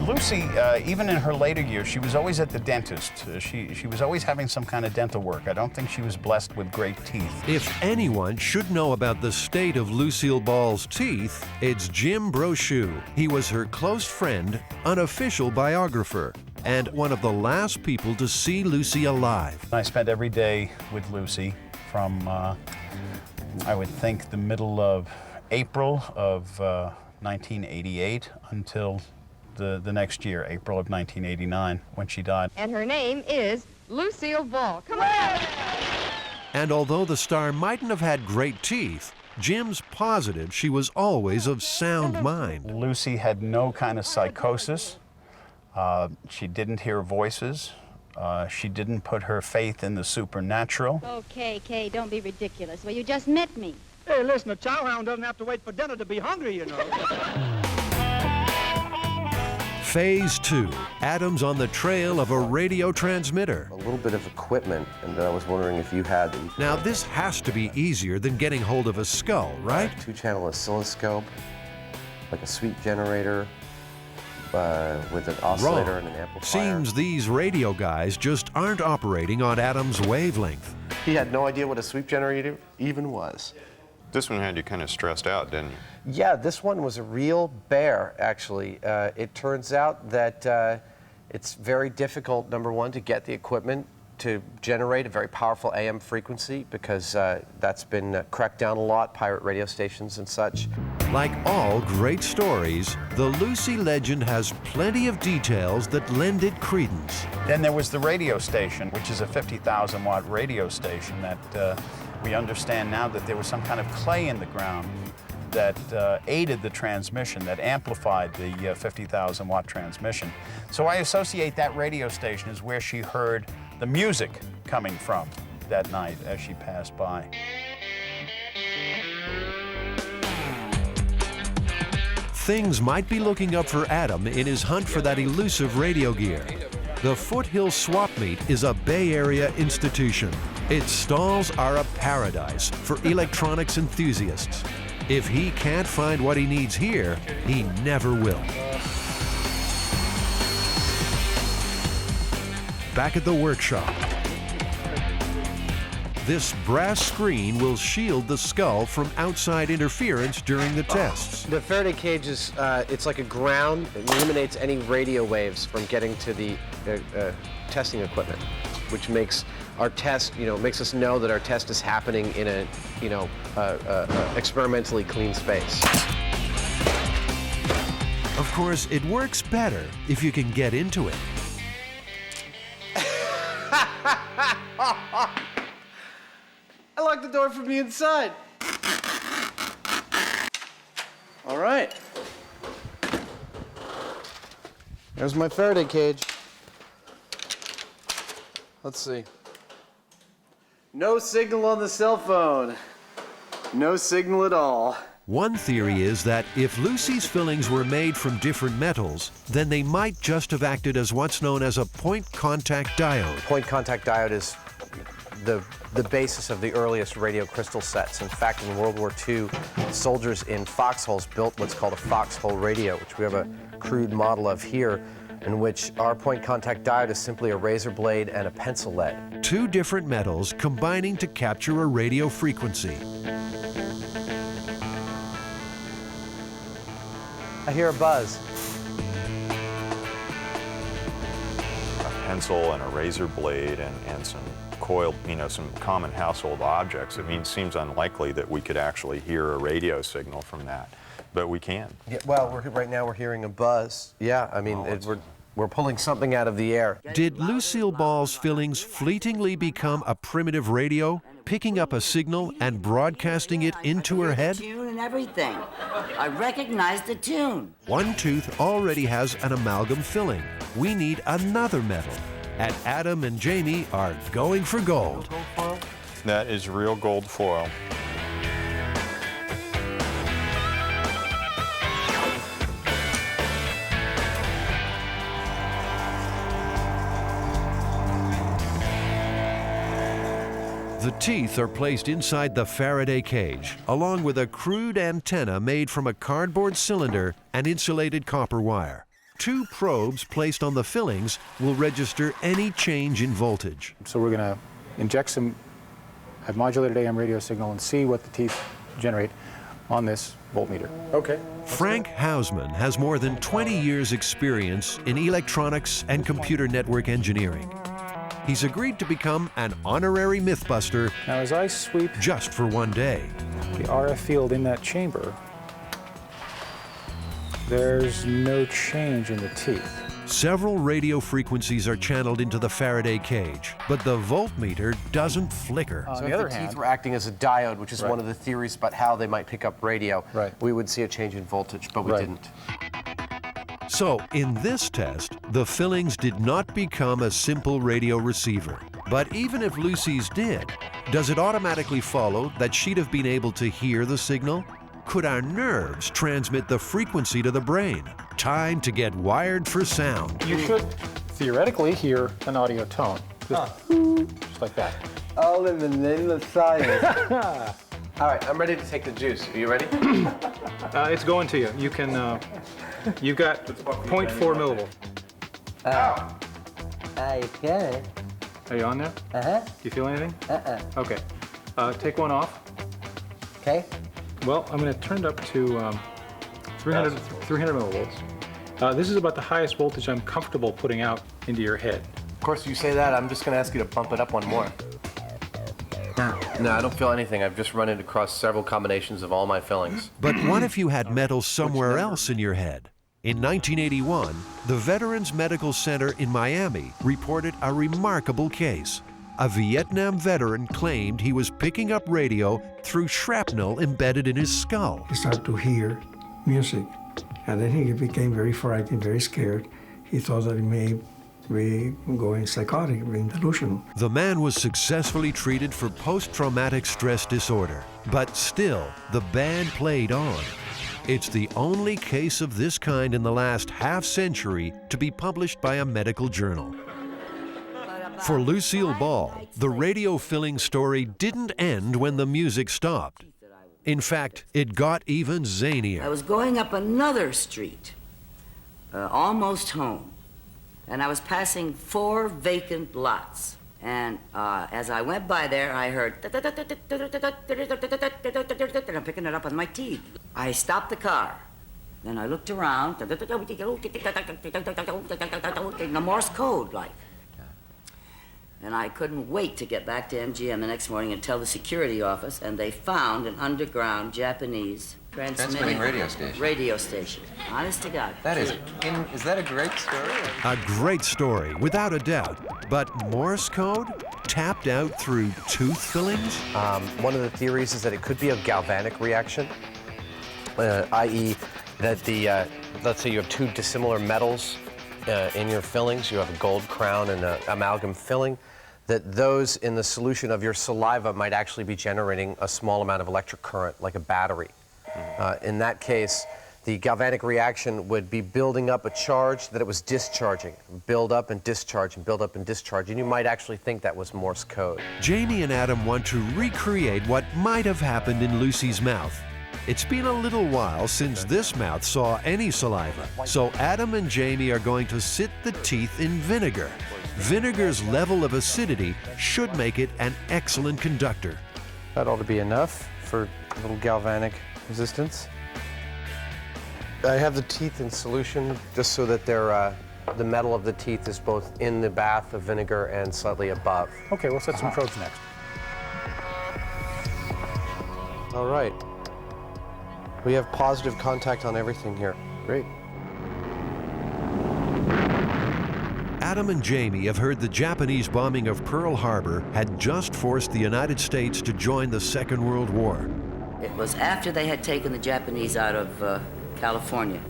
Speaker 20: Lucy, even in her later years, she was always at the dentist. She was always having some kind of dental work. I don't think she was blessed with great teeth.
Speaker 1: If anyone should know about the state of Lucille Ball's teeth, it's Jim Brochu. He was her close friend, unofficial biographer, and one of the last people to see Lucy alive.
Speaker 20: I spent every day with Lucy from, I would think, the middle of April of 1988 until the next year, April of 1989, when she died.
Speaker 11: And her name is Lucille Ball. Come on!
Speaker 1: And although the star mightn't have had great teeth, Jim's positive she was always of sound mind.
Speaker 20: Lucy had no kind of psychosis. She didn't hear voices. She didn't put her faith in the supernatural.
Speaker 11: Okay, Kay, don't be ridiculous. Well, you just met me.
Speaker 22: Hey, listen, a chowhound doesn't have to wait for dinner to be hungry, you know.
Speaker 1: Phase 2, Adam's on the trail of a radio transmitter.
Speaker 8: A little bit of equipment, and I was wondering if you had them.
Speaker 1: Now, this has to be easier than getting hold of a skull, right?
Speaker 8: Two-channel oscilloscope, like a sweep generator, with an oscillator and an amplifier.
Speaker 1: Seems these radio guys just aren't operating on Adam's wavelength.
Speaker 8: He had no idea what a sweep generator even was.
Speaker 7: This one had you kind of stressed out, didn't you?
Speaker 8: Yeah, this one was a real bear, actually. It turns out that it's very difficult, number one, to get the equipment to generate a very powerful AM frequency, because that's been cracked down a lot, pirate radio stations and such.
Speaker 1: Like all great stories, the Lucy legend has plenty of details that lend it credence.
Speaker 20: Then there was the radio station, which is a 50,000 watt radio station that we understand now that there was some kind of clay in the ground that aided the transmission, that amplified the 50,000 watt transmission. So I associate that radio station as where she heard the music coming from that night as she passed by.
Speaker 1: Things might be looking up for Adam in his hunt for that elusive radio gear. The Foothill Swap Meet is a Bay Area institution. Its stalls are a paradise for electronics enthusiasts. If he can't find what he needs here, he never will. Back at the workshop, this brass screen will shield the skull from outside interference during the tests.
Speaker 3: The Faraday cage is, it's like a ground. It eliminates any radio waves from getting to the testing equipment, which makes our test, makes us know that our test is happening in a, experimentally clean space.
Speaker 1: Of course, it works better if you can get into it.
Speaker 3: I locked the door from the inside. All right. There's my Faraday cage. Let's see. No signal on the cell phone. No signal at all.
Speaker 1: One theory is that if Lucy's fillings were made from different metals, then they might just have acted as what's known as a point contact diode.
Speaker 3: Point contact diode is the basis of the earliest radio crystal sets. In fact, in World War II, soldiers in foxholes built what's called a foxhole radio, which we have a crude model of here, in which our point contact diode is simply a razor blade and a pencil lead.
Speaker 1: Two different metals combining to capture a radio frequency.
Speaker 3: I hear a buzz.
Speaker 2: A pencil and a razor blade and some coiled, some common household objects. It seems unlikely that we could actually hear a radio signal from that, but we can.
Speaker 3: Yeah, well, right now we're hearing a buzz. Yeah, we're pulling something out of the air.
Speaker 1: Did Lucille Ball's fillings fleetingly become a primitive radio, picking up a signal and broadcasting it into her head?
Speaker 13: Tune and everything. I recognize the tune.
Speaker 1: One tooth already has an amalgam filling. We need another metal. And Adam and Jamie are going for gold.
Speaker 2: That is real gold foil.
Speaker 1: The teeth are placed inside the Faraday cage, along with a crude antenna made from a cardboard cylinder and insulated copper wire. Two probes placed on the fillings will register any change in voltage.
Speaker 23: So we're going to inject some modulated AM radio signal and see what the teeth generate on this voltmeter.
Speaker 3: Okay.
Speaker 1: Frank Hausman has more than 20 years' experience in electronics and computer network engineering. he's agreed to become an honorary MythBuster
Speaker 23: Now as I sweep
Speaker 1: just for one day.
Speaker 23: the RF field in that chamber, there's no change in the teeth.
Speaker 1: Several radio frequencies are channeled into the Faraday cage, but the voltmeter doesn't flicker.
Speaker 8: So if the teeth were acting as a diode, which is one of the theories about how they might pick up radio, we would see a change in voltage, but we didn't.
Speaker 1: So in this test, the fillings did not become a simple radio receiver. But even if Lucy's did, does it automatically follow that she'd have been able to hear the signal? Could our nerves transmit the frequency to the brain? Time to get wired for sound.
Speaker 23: You should theoretically hear an audio tone. Just like that.
Speaker 9: All in the name of science.
Speaker 8: All right, I'm ready to take the juice. Are you ready?
Speaker 23: It's going to you. You can, you've got 0.4 millivol.
Speaker 9: Okay.
Speaker 23: Are you on there? Do you feel anything? Okay. Take one off.
Speaker 9: Okay.
Speaker 23: Well, I'm going to turn it up to 300 millivolts. This is about the highest voltage I'm comfortable putting out into your head.
Speaker 8: Of course, you say that, I'm just going to ask you to bump it up one more. No, I don't feel anything. I've just run it across several combinations of all my fillings.
Speaker 1: But what if you had metal somewhere else in your head? In 1981, the Veterans Medical Center in Miami reported a remarkable case. A Vietnam veteran claimed he was picking up radio through shrapnel embedded in his skull.
Speaker 15: He started to hear music, and then he became very frightened, very scared. He thought that he may be going psychotic, being delusional.
Speaker 1: The man was successfully treated for post-traumatic stress disorder, but still, the band played on. It's the only case of this kind in the last half-century to be published by a medical journal. For Lucille Ball, the radio filling story didn't end when the music stopped. In fact, it got even zanier.
Speaker 13: I was going up another street, almost home, and I was passing 4 vacant lots. And as I went by there, I heard, and I'm picking it up with my teeth. I stopped the car. Then I looked around, in the Morse code, like. And I couldn't wait to get back to MGM the next morning and tell the security office, and they found an underground Japanese transmitting radio station. Honest to God.
Speaker 16: Is that a great story?
Speaker 1: A great story, without a doubt. But Morse code? Tapped out through tooth fillings?
Speaker 8: One of the theories is that it could be a galvanic reaction, i.e. that the, let's say you have 2 dissimilar metals in your fillings. You have a gold crown and an amalgam filling. That those in the solution of your saliva might actually be generating a small amount of electric current, like a battery. In that case, the galvanic reaction would be building up a charge that it was discharging. Build up and discharge and build up and discharge. And you might actually think that was Morse code.
Speaker 1: Jamie and Adam want to recreate what might have happened in Lucy's mouth. It's been a little while since this mouth saw any saliva, so Adam and Jamie are going to sit the teeth in vinegar. Vinegar's level of acidity should make it an excellent conductor.
Speaker 3: That ought to be enough for a little galvanic resistance. I have the teeth in solution just so that they're, the metal of the teeth is both in the bath of vinegar and slightly above.
Speaker 23: Okay, we'll set some probes next.
Speaker 3: All right. We have positive contact on everything here. Great.
Speaker 1: Adam and Jamie have heard the Japanese bombing of Pearl Harbor had just forced the United States to join the Second World War.
Speaker 13: It was after they had taken the Japanese out of California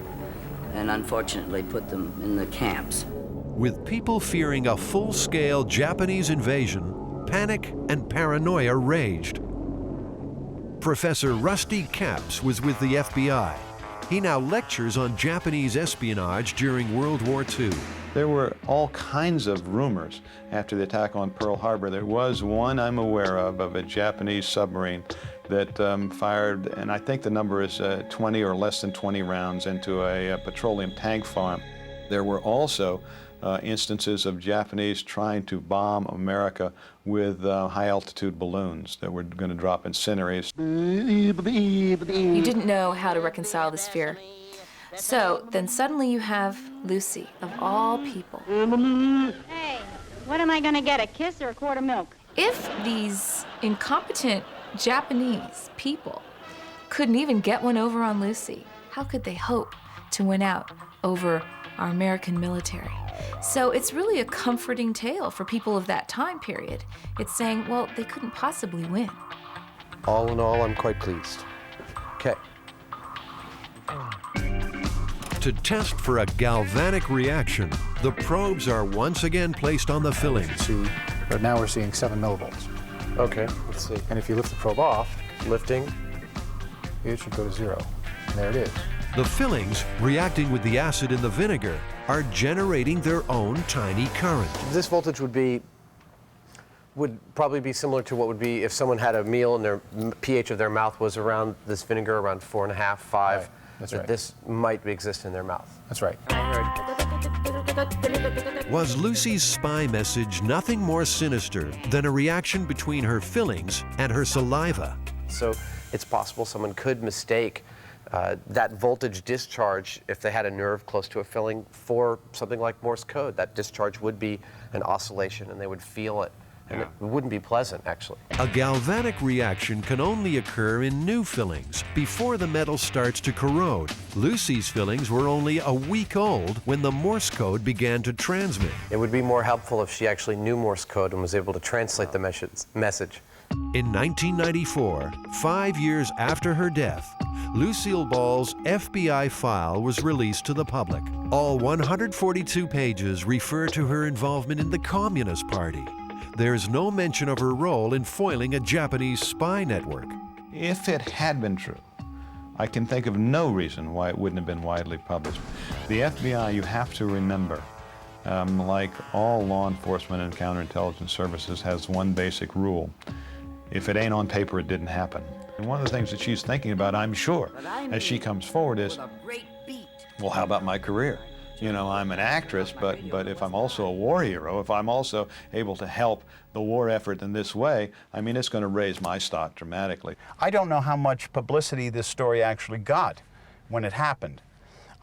Speaker 13: and unfortunately put them in the camps.
Speaker 1: With people fearing a full-scale Japanese invasion, panic and paranoia raged. Professor Rusty Capps was with the FBI. He now lectures on Japanese espionage during World War II.
Speaker 2: There were all kinds of rumors after the attack on Pearl Harbor. There was one I'm aware of a Japanese submarine that fired, and I think the number is 20 or less than 20 rounds into a petroleum tank farm. There were also instances of Japanese trying to bomb America with high-altitude balloons that were going to drop incendiaries.
Speaker 6: You didn't know how to reconcile this fear. So then suddenly you have Lucy, of all people.
Speaker 11: Hey, What am I going to get, a kiss or a quart of milk?
Speaker 6: If these incompetent Japanese people couldn't even get one over on Lucy, how could they hope to win out over our American military? So it's really a comforting tale for people of that time period. It's saying, well, they couldn't possibly win.
Speaker 3: All in all, I'm quite pleased. Okay.
Speaker 1: To test for a galvanic reaction, the probes are once again placed on the fillings.
Speaker 23: But now we're seeing 7 millivolts.
Speaker 3: Okay, let's see.
Speaker 23: And if you lift the probe off,
Speaker 3: lifting,
Speaker 23: it should go to 0. And there it is.
Speaker 1: The fillings, reacting with the acid in the vinegar, are generating their own tiny current.
Speaker 3: This voltage would probably be similar to what would be if someone had a meal and their pH of their mouth was around this vinegar, around 4.5, 5.
Speaker 23: Right. That's right.
Speaker 3: This might exist in their mouth.
Speaker 23: That's right.
Speaker 1: Was Lucy's spy message nothing more sinister than a reaction between her fillings and her saliva?
Speaker 3: So it's possible someone could mistake that voltage discharge, if they had a nerve close to a filling, for something like Morse code. That discharge would be an oscillation and they would feel it. And it wouldn't be pleasant, actually.
Speaker 1: A galvanic reaction can only occur in new fillings before the metal starts to corrode. Lucy's fillings were only a week old when the Morse code began to transmit.
Speaker 3: It would be more helpful if she actually knew Morse code and was able to translate the message.
Speaker 1: In 1994, 5 years after her death, Lucille Ball's FBI file was released to the public. All 142 pages refer to her involvement in the Communist Party. There's no mention of her role in foiling a Japanese spy network.
Speaker 20: If it had been true, I can think of no reason why it wouldn't have been widely published. The FBI, you have to remember, like all law enforcement and counterintelligence services, has one basic rule. If it ain't on paper, it didn't happen. And one of the things that she's thinking about, I'm sure, as she comes forward is, well, how about my career? You know, I'm an actress, but if I'm also a war hero, if I'm also able to help the war effort in this way, I mean, it's going to raise my stock dramatically. I don't know how much publicity this story actually got when it happened.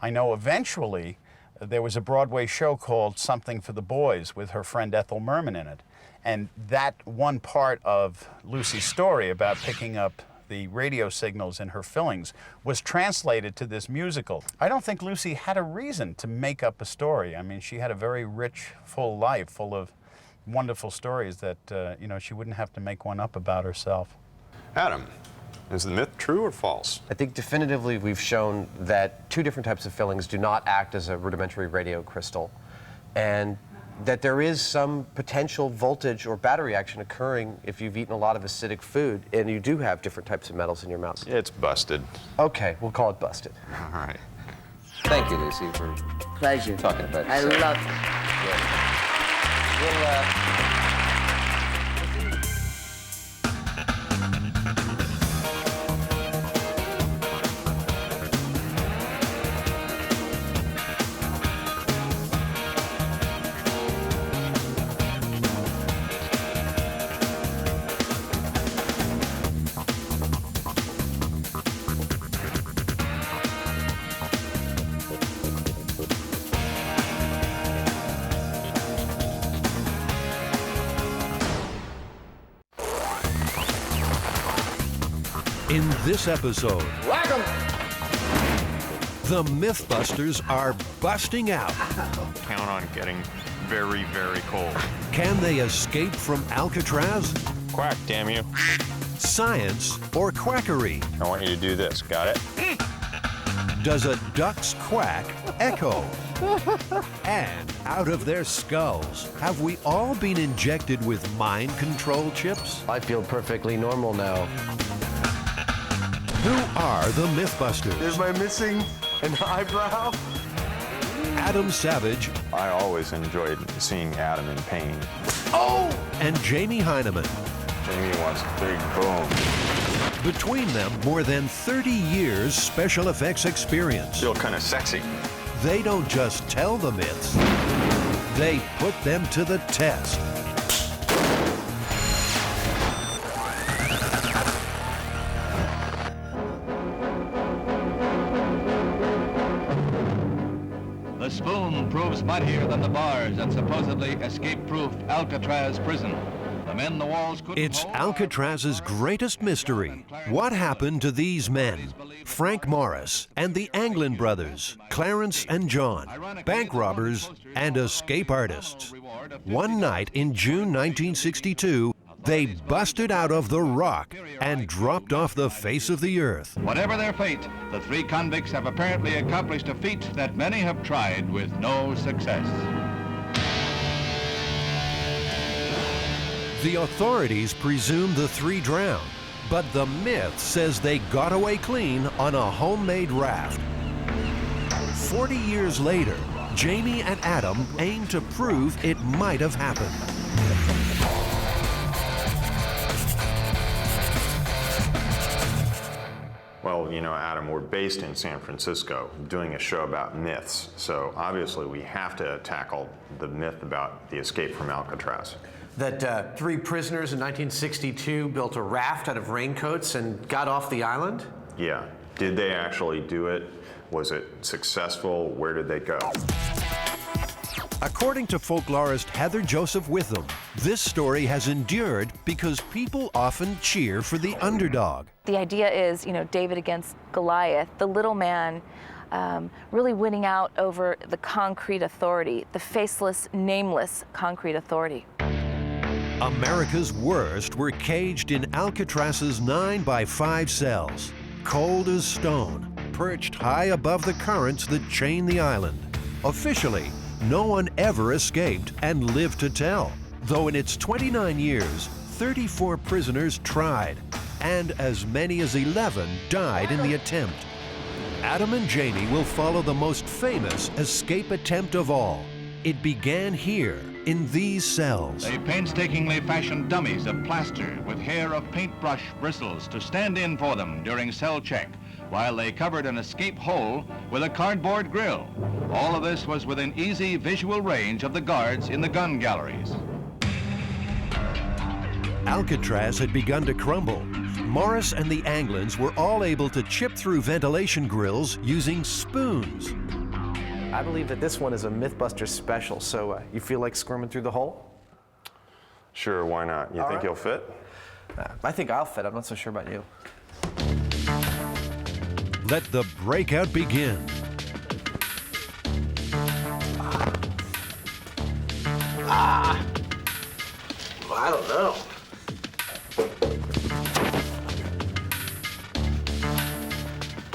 Speaker 20: I know eventually there was a Broadway show called Something for the Boys with her friend Ethel Merman in it. And that one part of Lucy's story about picking up the radio signals in her fillings was translated to this musical. I don't think Lucy had a reason to make up a story. I mean, she had a very rich, full life, full of wonderful stories that, you know, she wouldn't have to make one up about herself.
Speaker 7: Adam, is the myth true or false?
Speaker 3: I think definitively we've shown that 2 different types of fillings do not act as a rudimentary radio crystal, and that there is some potential voltage or battery action occurring if you've eaten a lot of acidic food and you do have different types of metals in your mouth.
Speaker 7: It's busted.
Speaker 3: Okay, we'll call it busted.
Speaker 7: All right.
Speaker 16: Thank you, Lucy, for
Speaker 13: Pleasure.
Speaker 16: talking about
Speaker 13: I
Speaker 16: yourself.
Speaker 13: love it.
Speaker 16: We'll,
Speaker 1: In this episode,
Speaker 5: Welcome.
Speaker 1: the MythBusters are busting out.
Speaker 7: Count on getting very, very cold.
Speaker 1: Can they escape from Alcatraz?
Speaker 7: Quack, damn you.
Speaker 1: Science or quackery?
Speaker 7: I want you to do this. Got it?
Speaker 1: Does a duck's quack echo? And out of their skulls, have we all been injected with mind control chips?
Speaker 3: I feel perfectly normal now.
Speaker 1: Who are the MythBusters?
Speaker 9: Am I missing an eyebrow?
Speaker 1: Adam Savage.
Speaker 2: I always enjoyed seeing Adam in pain.
Speaker 1: Oh! And Jamie Hyneman.
Speaker 2: Jamie wants a big boom.
Speaker 1: Between them, more than 30 years special effects experience.
Speaker 2: Feel kind of sexy.
Speaker 1: They don't just tell the myths, they put them to the test.
Speaker 10: spoon proves mightier than the bars at supposedly escape-proof Alcatraz prison. The men the walls couldn't
Speaker 1: It's Alcatraz's greatest mystery. What happened to these men? Frank Morris and the Anglin brothers, Clarence and John, bank robbers and escape artists. One night in June 1962, they busted out of the rock and dropped off the face of the earth.
Speaker 10: Whatever their fate, the three convicts have apparently accomplished a feat that many have tried with no success.
Speaker 1: The authorities presume the three drowned, but the myth says they got away clean on a homemade raft. 40 years later, Jamie and Adam aim to prove it might have happened.
Speaker 2: Well, you know, Adam, we're based in San Francisco doing a show about myths, so obviously we have to tackle the myth about the escape from Alcatraz.
Speaker 8: That three prisoners in 1962 built a raft out of raincoats and got off the island?
Speaker 2: Yeah. Did they actually do it? Was it successful? Where did they go?
Speaker 1: According to folklorist Heather Joseph Witham, this story has endured because people often cheer for the underdog.
Speaker 6: The idea is, you know, David against Goliath, the little man really winning out over the concrete authority, the faceless, nameless concrete authority.
Speaker 1: America's worst were caged in Alcatraz's 9x5 cells, cold as stone, perched high above the currents that chain the island. Officially, no one ever escaped and lived to tell, though in its 29 years, 34 prisoners tried, and as many as 11 died in the attempt. Adam and Jamie will follow the most famous escape attempt of all. It began here, in these cells.
Speaker 10: They painstakingly fashioned dummies of plaster with hair of paintbrush bristles to stand in for them during cell check, while they covered an escape hole with a cardboard grill. All of this was within easy visual range of the guards in the gun galleries.
Speaker 1: Alcatraz had begun to crumble. Morris and the Anglins were all able to chip through ventilation grills using spoons.
Speaker 3: I believe that this one is a MythBusters special, so you feel like squirming through the hole?
Speaker 2: Sure, why not? You think you'll fit?
Speaker 3: I think I'll fit. I'm not so sure about you.
Speaker 1: Let the breakout begin.
Speaker 3: Well, I don't know.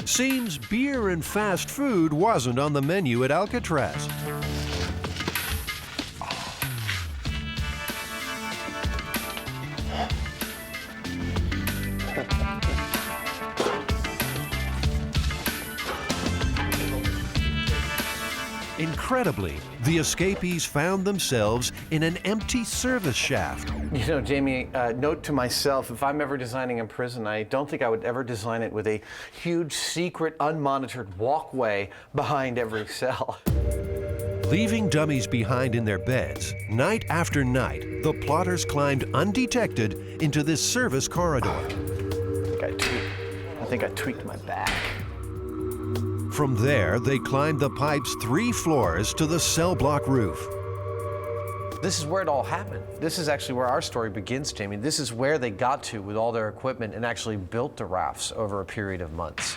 Speaker 1: Seems beer and fast food wasn't on the menu at Alcatraz. Incredibly, the escapees found themselves in an empty service shaft.
Speaker 3: You know, Jamie, note to myself, if I'm ever designing a prison, I don't think I would ever design it with a huge, secret, unmonitored walkway behind every cell.
Speaker 1: Leaving dummies behind in their beds, night after night, the plotters climbed undetected into this service corridor.
Speaker 3: I think I tweaked my back.
Speaker 1: From there, they climbed the pipe's 3 floors to the cell block roof.
Speaker 3: This is where it all happened. This is actually where our story begins, Jamie. This is where they got to with all their equipment and actually built the rafts over a period of months.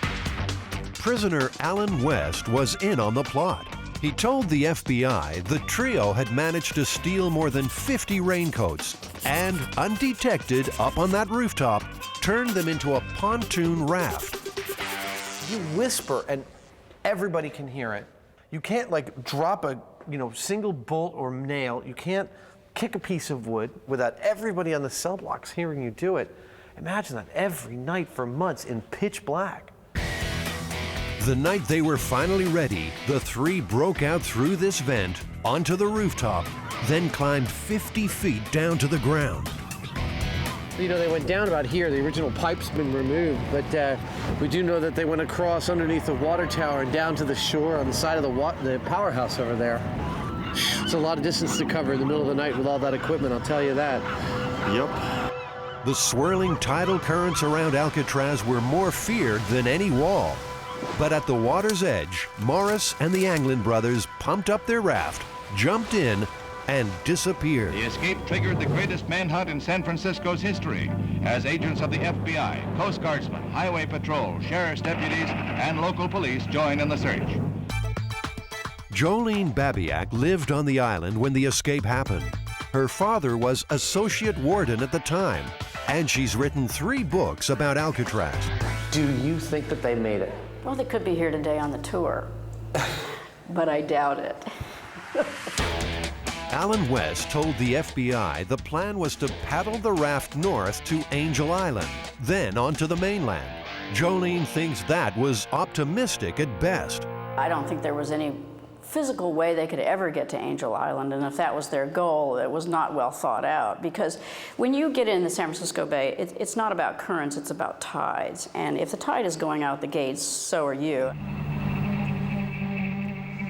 Speaker 1: Prisoner Alan West was in on the plot. He told the FBI the trio had managed to steal more than 50 raincoats and, undetected up on that rooftop, turned them into a pontoon raft.
Speaker 3: You whisper and everybody can hear it. You can't like drop a single bolt or nail. You can't kick a piece of wood without everybody on the cell blocks hearing you do it. Imagine that every night for months in pitch black.
Speaker 1: The night they were finally ready, the 3 broke out through this vent onto the rooftop, then climbed 50 feet down to the ground.
Speaker 5: You know, they went down about here. The original pipe's been removed, but we do know that they went across underneath the water tower and down to the shore on the side of the powerhouse over there. It's a lot of distance to cover in the middle of the night with all that equipment, I'll tell you that.
Speaker 2: Yep.
Speaker 1: The swirling tidal currents around Alcatraz were more feared than any wall. But at the water's edge, Morris and the Anglin brothers pumped up their raft, jumped in, and disappeared.
Speaker 10: The escape triggered the greatest manhunt in San Francisco's history, as agents of the FBI, Coast Guardsmen, Highway Patrol, sheriff's deputies, and local police join in the search.
Speaker 1: Jolene Babiak lived on the island when the escape happened. Her father was associate warden at the time, and she's written 3 books about Alcatraz.
Speaker 8: Do you think that they made it?
Speaker 4: Well, they could be here today on the tour, but I doubt it.
Speaker 1: Alan West told the FBI the plan was to paddle the raft north to Angel Island, then onto the mainland. Jolene thinks that was optimistic at best.
Speaker 4: I don't think there was any physical way they could ever get to Angel Island, and if that was their goal, it was not well thought out, because when you get in the San Francisco Bay, it's not about currents, it's about tides, and if the tide is going out the gates, so are you.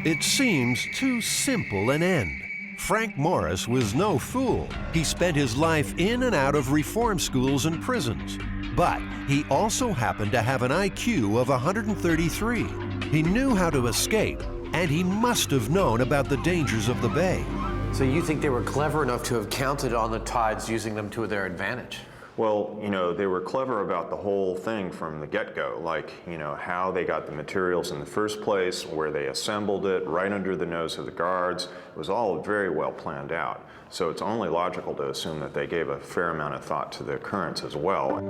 Speaker 1: It seems too simple an end. Frank Morris was no fool. He spent his life in and out of reform schools and prisons. But he also happened to have an IQ of 133. He knew how to escape, and he must have known about the dangers of the bay.
Speaker 8: So you think they were clever enough to have counted on the tides, using them to their advantage?
Speaker 2: Well, you know, they were clever about the whole thing from the get-go, like, you know, how they got the materials in the first place, where they assembled it, right under the nose of the guards. It was all very well planned out. So it's only logical to assume that they gave a fair amount of thought to the currents as well.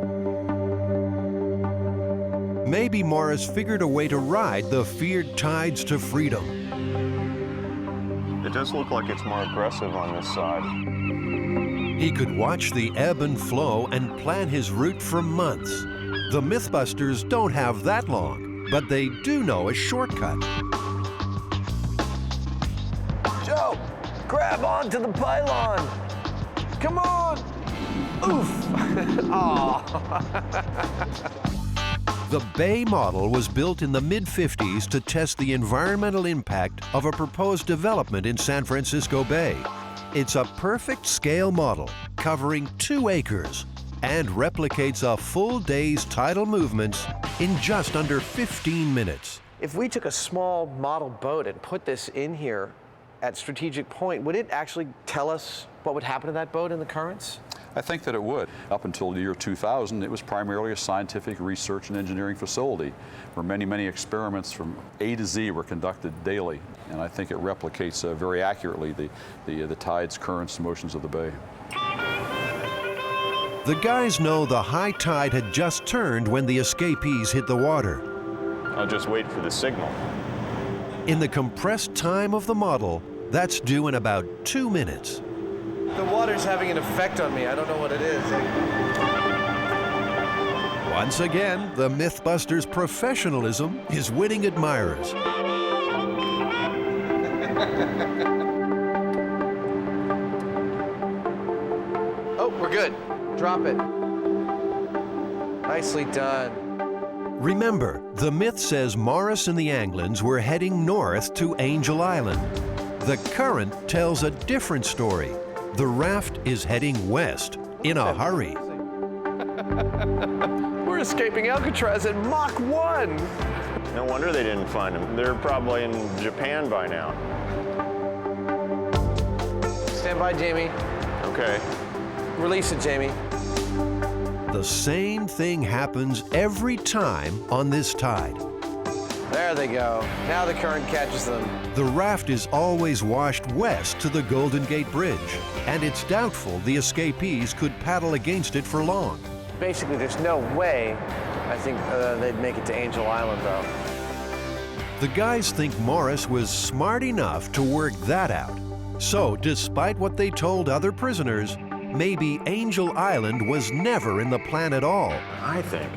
Speaker 1: Maybe Morris figured a way to ride the feared tides to freedom.
Speaker 2: It does look like it's more aggressive on this side.
Speaker 1: He could watch the ebb and flow and plan his route for months. The MythBusters don't have that long, but they do know a shortcut.
Speaker 3: Joe, grab onto the pylon. Come on. Oof.
Speaker 1: The Bay model was built in the mid-50s to test the environmental impact of a proposed development in San Francisco Bay. It's a perfect scale model covering 2 acres and replicates a full day's tidal movements in just under 15 minutes.
Speaker 3: If we took a small model boat and put this in here at Strategic Point, would it actually tell us what would happen to that boat in the currents?
Speaker 17: I think that it would. Up until the year 2000, it was primarily a scientific research and engineering facility where many, many experiments from A to Z were conducted daily. And I think it replicates very accurately the tides, currents, and motions of the bay.
Speaker 1: The guys know the high tide had just turned when the escapees hit the water.
Speaker 2: I'll just wait for the signal.
Speaker 1: In the compressed time of the model, that's due in about 2 minutes.
Speaker 3: The water's having an effect on me. I don't know what it is.
Speaker 1: Once again, the MythBusters' professionalism is winning admirers.
Speaker 3: Oh, we're good. Drop it. Nicely done.
Speaker 1: Remember, the myth says Morris and the Anglins were heading north to Angel Island. The current tells a different story. The raft is heading west in a hurry.
Speaker 3: We're escaping Alcatraz at Mach 1.
Speaker 2: No wonder they didn't find them. They're probably in Japan by now.
Speaker 3: Stand by, Jamie.
Speaker 2: Okay.
Speaker 3: Release it, Jamie.
Speaker 1: The same thing happens every time on this tide.
Speaker 3: There they go. Now the current catches them.
Speaker 1: The raft is always washed west to the Golden Gate Bridge, and it's doubtful the escapees could paddle against it for long.
Speaker 3: Basically, there's no way, I think, they'd make it to Angel Island, though.
Speaker 1: The guys think Morris was smart enough to work that out. So, despite what they told other prisoners, maybe Angel Island was never in the plan at all.
Speaker 2: I think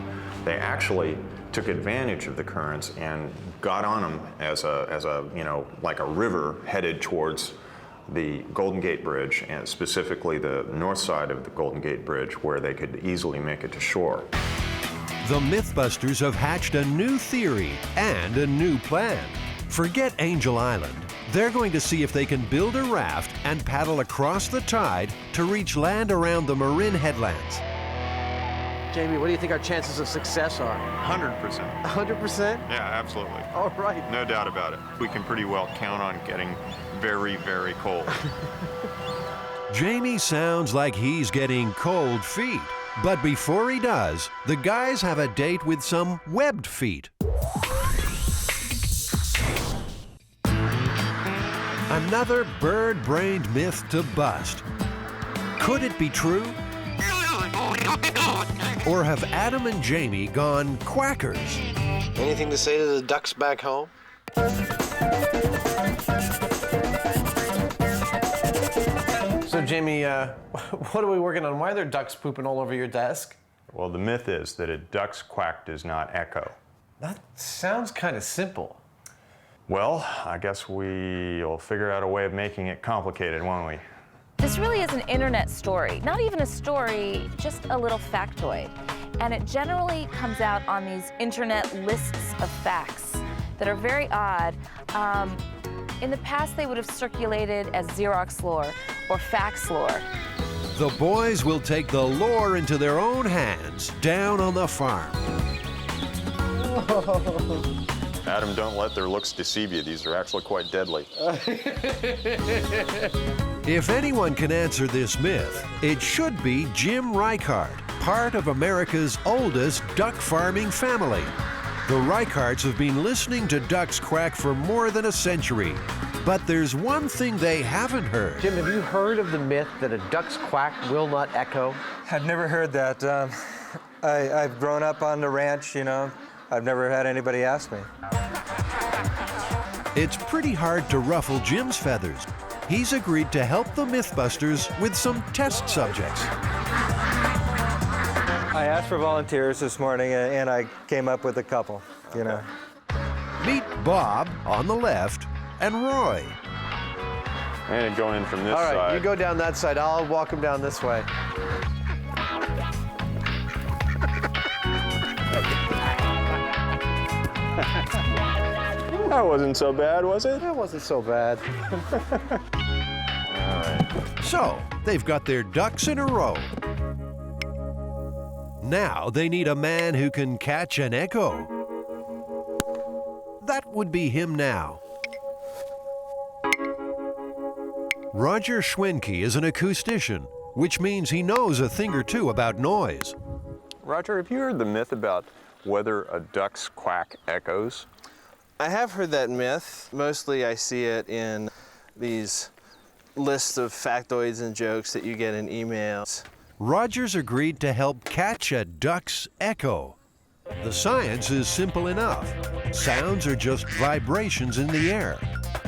Speaker 2: they actually took advantage of the currents and got on them as a you know, like a river headed towards the Golden Gate Bridge, and specifically the north side of the Golden Gate Bridge, where they could easily make it to shore.
Speaker 1: The MythBusters have hatched a new theory and a new plan. Forget Angel Island. They're going to see if they can build a raft and paddle across the tide to reach land around the Marin headlands.
Speaker 5: Jamie, what do you think our chances of success are?
Speaker 2: 100%.
Speaker 5: 100%?
Speaker 2: Yeah, absolutely.
Speaker 5: All right.
Speaker 2: No doubt about it. We can pretty well count on getting very, very cold.
Speaker 1: Jamie sounds like he's getting cold feet. But before he does, the guys have a date with some webbed feet. Another bird-brained myth to bust. Could it be true? Or have Adam and Jamie gone quackers?
Speaker 3: Anything to say to the ducks back home? So Jamie, what are we working on? Why are there ducks pooping all over your desk?
Speaker 7: Well, the myth is that a duck's quack does not echo.
Speaker 3: That sounds kind of simple.
Speaker 7: Well, I guess we'll figure out a way of making it complicated, won't we?
Speaker 6: This really is an internet story. Not even a story, just a little factoid. And it generally comes out on these internet lists of facts that are very odd. In the past, they would have circulated as Xerox lore or fax lore.
Speaker 1: The boys will take the lore into their own hands down on the farm.
Speaker 2: Adam, don't let their looks deceive you. These are actually quite deadly.
Speaker 1: If anyone can answer this myth, it should be Jim Reichart, part of America's oldest duck farming family. The Reicharts have been listening to ducks quack for more than a century. But there's one thing they haven't heard.
Speaker 8: Jim, have you heard of the myth that a duck's quack will not echo?
Speaker 21: I've never heard that. I've grown up on the ranch, you know. I've never had anybody ask me.
Speaker 1: It's pretty hard to ruffle Jim's feathers. He's agreed to help the MythBusters with some test subjects.
Speaker 21: I asked for volunteers this morning, and I came up with a couple, you know.
Speaker 1: Meet Bob on the left and Roy.
Speaker 2: And going in from this
Speaker 3: side. All right,
Speaker 2: side.
Speaker 3: you go down that side. I'll walk him down this way.
Speaker 2: That wasn't so bad, was it?
Speaker 3: That wasn't so bad.
Speaker 2: All right.
Speaker 1: So, they've got their ducks in a row. Now they need a man who can catch an echo. That would be him now. Roger Schwenke is an acoustician, which means he knows a thing or two about noise.
Speaker 2: Roger, have you heard the myth about whether a duck's quack echoes?
Speaker 3: I have heard that myth. Mostly I see it in these lists of factoids and jokes that you get in emails.
Speaker 1: Roger's agreed to help catch a duck's echo. The science is simple enough. Sounds are just vibrations in the air.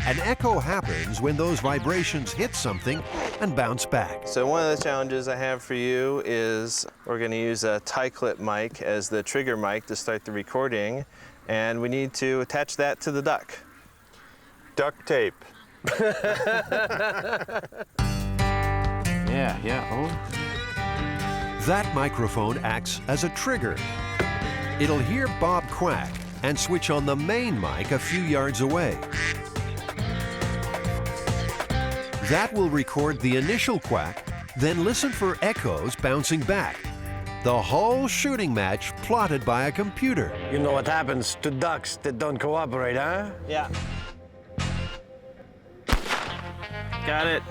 Speaker 1: An echo happens when those vibrations hit something and bounce back.
Speaker 3: So one of the challenges I have for you is we're going to use a tie clip mic as the trigger mic to start the recording, and we need to attach that to the duck.
Speaker 2: Duct tape.
Speaker 3: Yeah. Oh.
Speaker 1: That microphone acts as a trigger. It'll hear Bob quack and switch on the main mic a few yards away. That will record the initial quack, then listen for echoes bouncing back. The whole shooting match plotted by a computer.
Speaker 5: You know what happens to ducks that don't cooperate, huh?
Speaker 3: Yeah. Got it.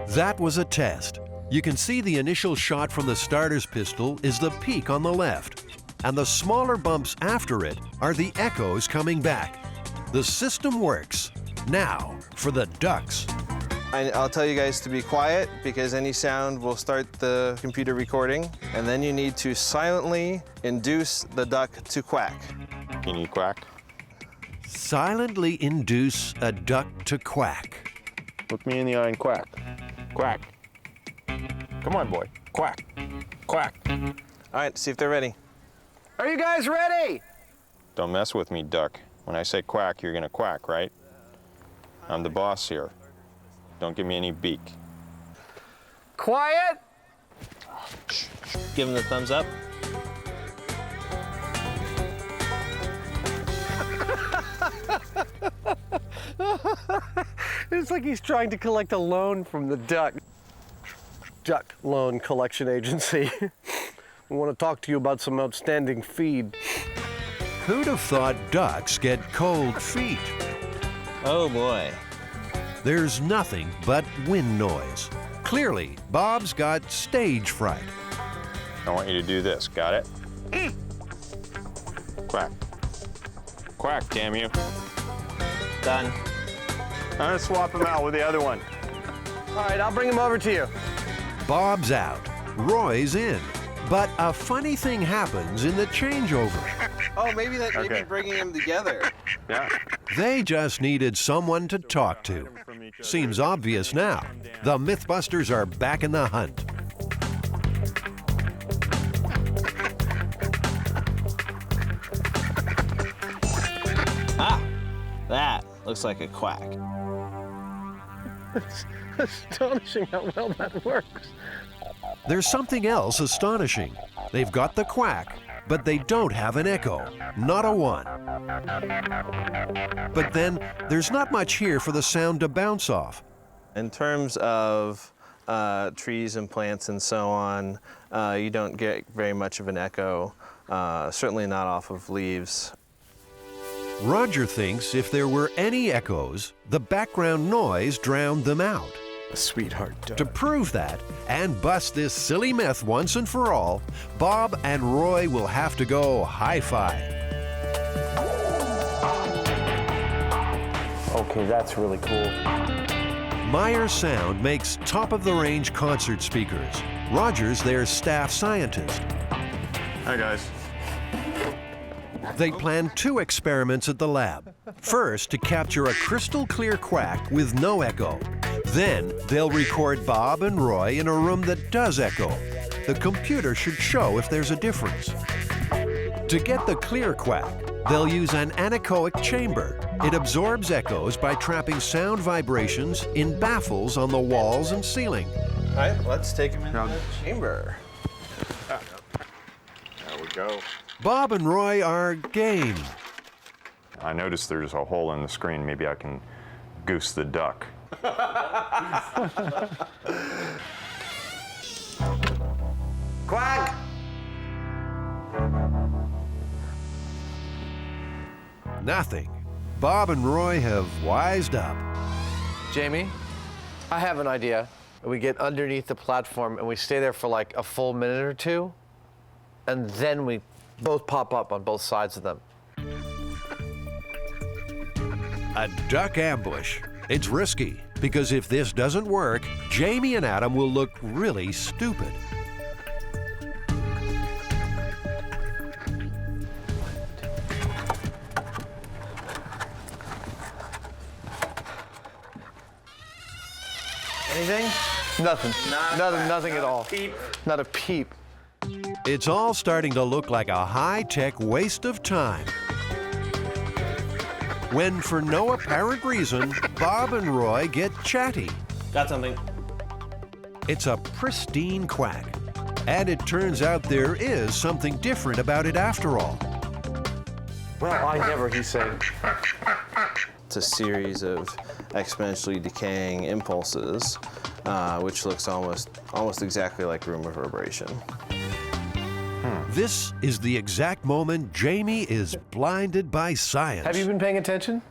Speaker 1: That was a test. You can see the initial shot from the starter's pistol is the peak on the left, and the smaller bumps after it are the echoes coming back. The system works. Now, for the ducks.
Speaker 3: I'll tell you guys to be quiet because any sound will start the computer recording, and then you need to silently induce the duck to quack.
Speaker 2: Can you quack?
Speaker 1: Silently induce a duck to quack.
Speaker 2: Look me in the eye and quack. Quack. Come on, boy. Quack. Quack.
Speaker 3: All right, see if they're ready.
Speaker 5: Are you guys ready?
Speaker 2: Don't mess with me, duck. When I say quack, you're gonna quack, right? I'm the boss here. Don't give me any beak.
Speaker 5: Quiet.
Speaker 3: Give him the thumbs up.
Speaker 5: It's like he's trying to collect a loan from the duck. Duck Loan Collection Agency.
Speaker 3: I want to talk to you about some outstanding feed.
Speaker 1: Who'd have thought ducks get cold feet?
Speaker 12: Oh boy.
Speaker 1: There's nothing but wind noise. Clearly, Bob's got stage fright.
Speaker 2: I want you to do this. Got it? Quack. Quack, damn you.
Speaker 12: Done.
Speaker 2: I'm gonna swap him out with the other one.
Speaker 3: All right, I'll bring him over to you.
Speaker 1: Bob's out. Roy's in. But a funny thing happens in the changeover.
Speaker 8: Oh, maybe bringing them together.
Speaker 2: Yeah.
Speaker 1: They just needed someone to talk to. Seems obvious now. The MythBusters are back in the hunt.
Speaker 12: Ah, that looks like a quack.
Speaker 3: It's astonishing how well that works.
Speaker 1: There's something else astonishing. They've got the quack, but they don't have an echo. Not a one. But then, there's not much here for the sound to bounce off.
Speaker 18: In terms of trees and plants and so on, you don't get very much of an echo, certainly not off of leaves.
Speaker 1: Roger thinks if there were any echoes, the background noise drowned them out.
Speaker 3: A sweetheart duck.
Speaker 1: To prove that, and bust this silly myth once and for all, Bob and Roy will have to go hi-fi.
Speaker 3: Okay, that's really cool.
Speaker 1: Meyer Sound makes top-of-the-range concert speakers. Roger's their staff scientist.
Speaker 2: Hi, guys.
Speaker 1: They plan 2 experiments at the lab. First, to capture a crystal-clear quack with no echo. Then, they'll record Bob and Roy in a room that does echo. The computer should show if there's a difference. To get the clear quack, they'll use an anechoic chamber. It absorbs echoes by trapping sound vibrations in baffles on the walls and ceiling.
Speaker 18: All right, let's take him into the chamber.
Speaker 2: There we go.
Speaker 1: Bob and Roy are game.
Speaker 2: I noticed there's a hole in the screen. Maybe I can goose the duck.
Speaker 3: Quack!
Speaker 1: Nothing. Bob and Roy have wised up.
Speaker 3: Jamie, I have an idea. We get underneath the platform and we stay there for like a full minute or two, and then we both pop up on both sides of them.
Speaker 1: A duck ambush. It's risky, because if this doesn't work, Jamie and Adam will look really stupid.
Speaker 3: Anything? Nothing. Nothing at all.
Speaker 18: Peep.
Speaker 3: Not a peep.
Speaker 1: It's all starting to look like a high-tech waste of time. When, for no apparent reason, Bob and Roy get chatty.
Speaker 12: Got something.
Speaker 1: It's a pristine quack. And it turns out there is something different about it after all.
Speaker 3: Well, I never, he's saying.
Speaker 18: It's a series of exponentially decaying impulses, which looks almost exactly like room reverberation.
Speaker 1: This is the exact moment Jamie is blinded by science.
Speaker 3: Have you been paying attention?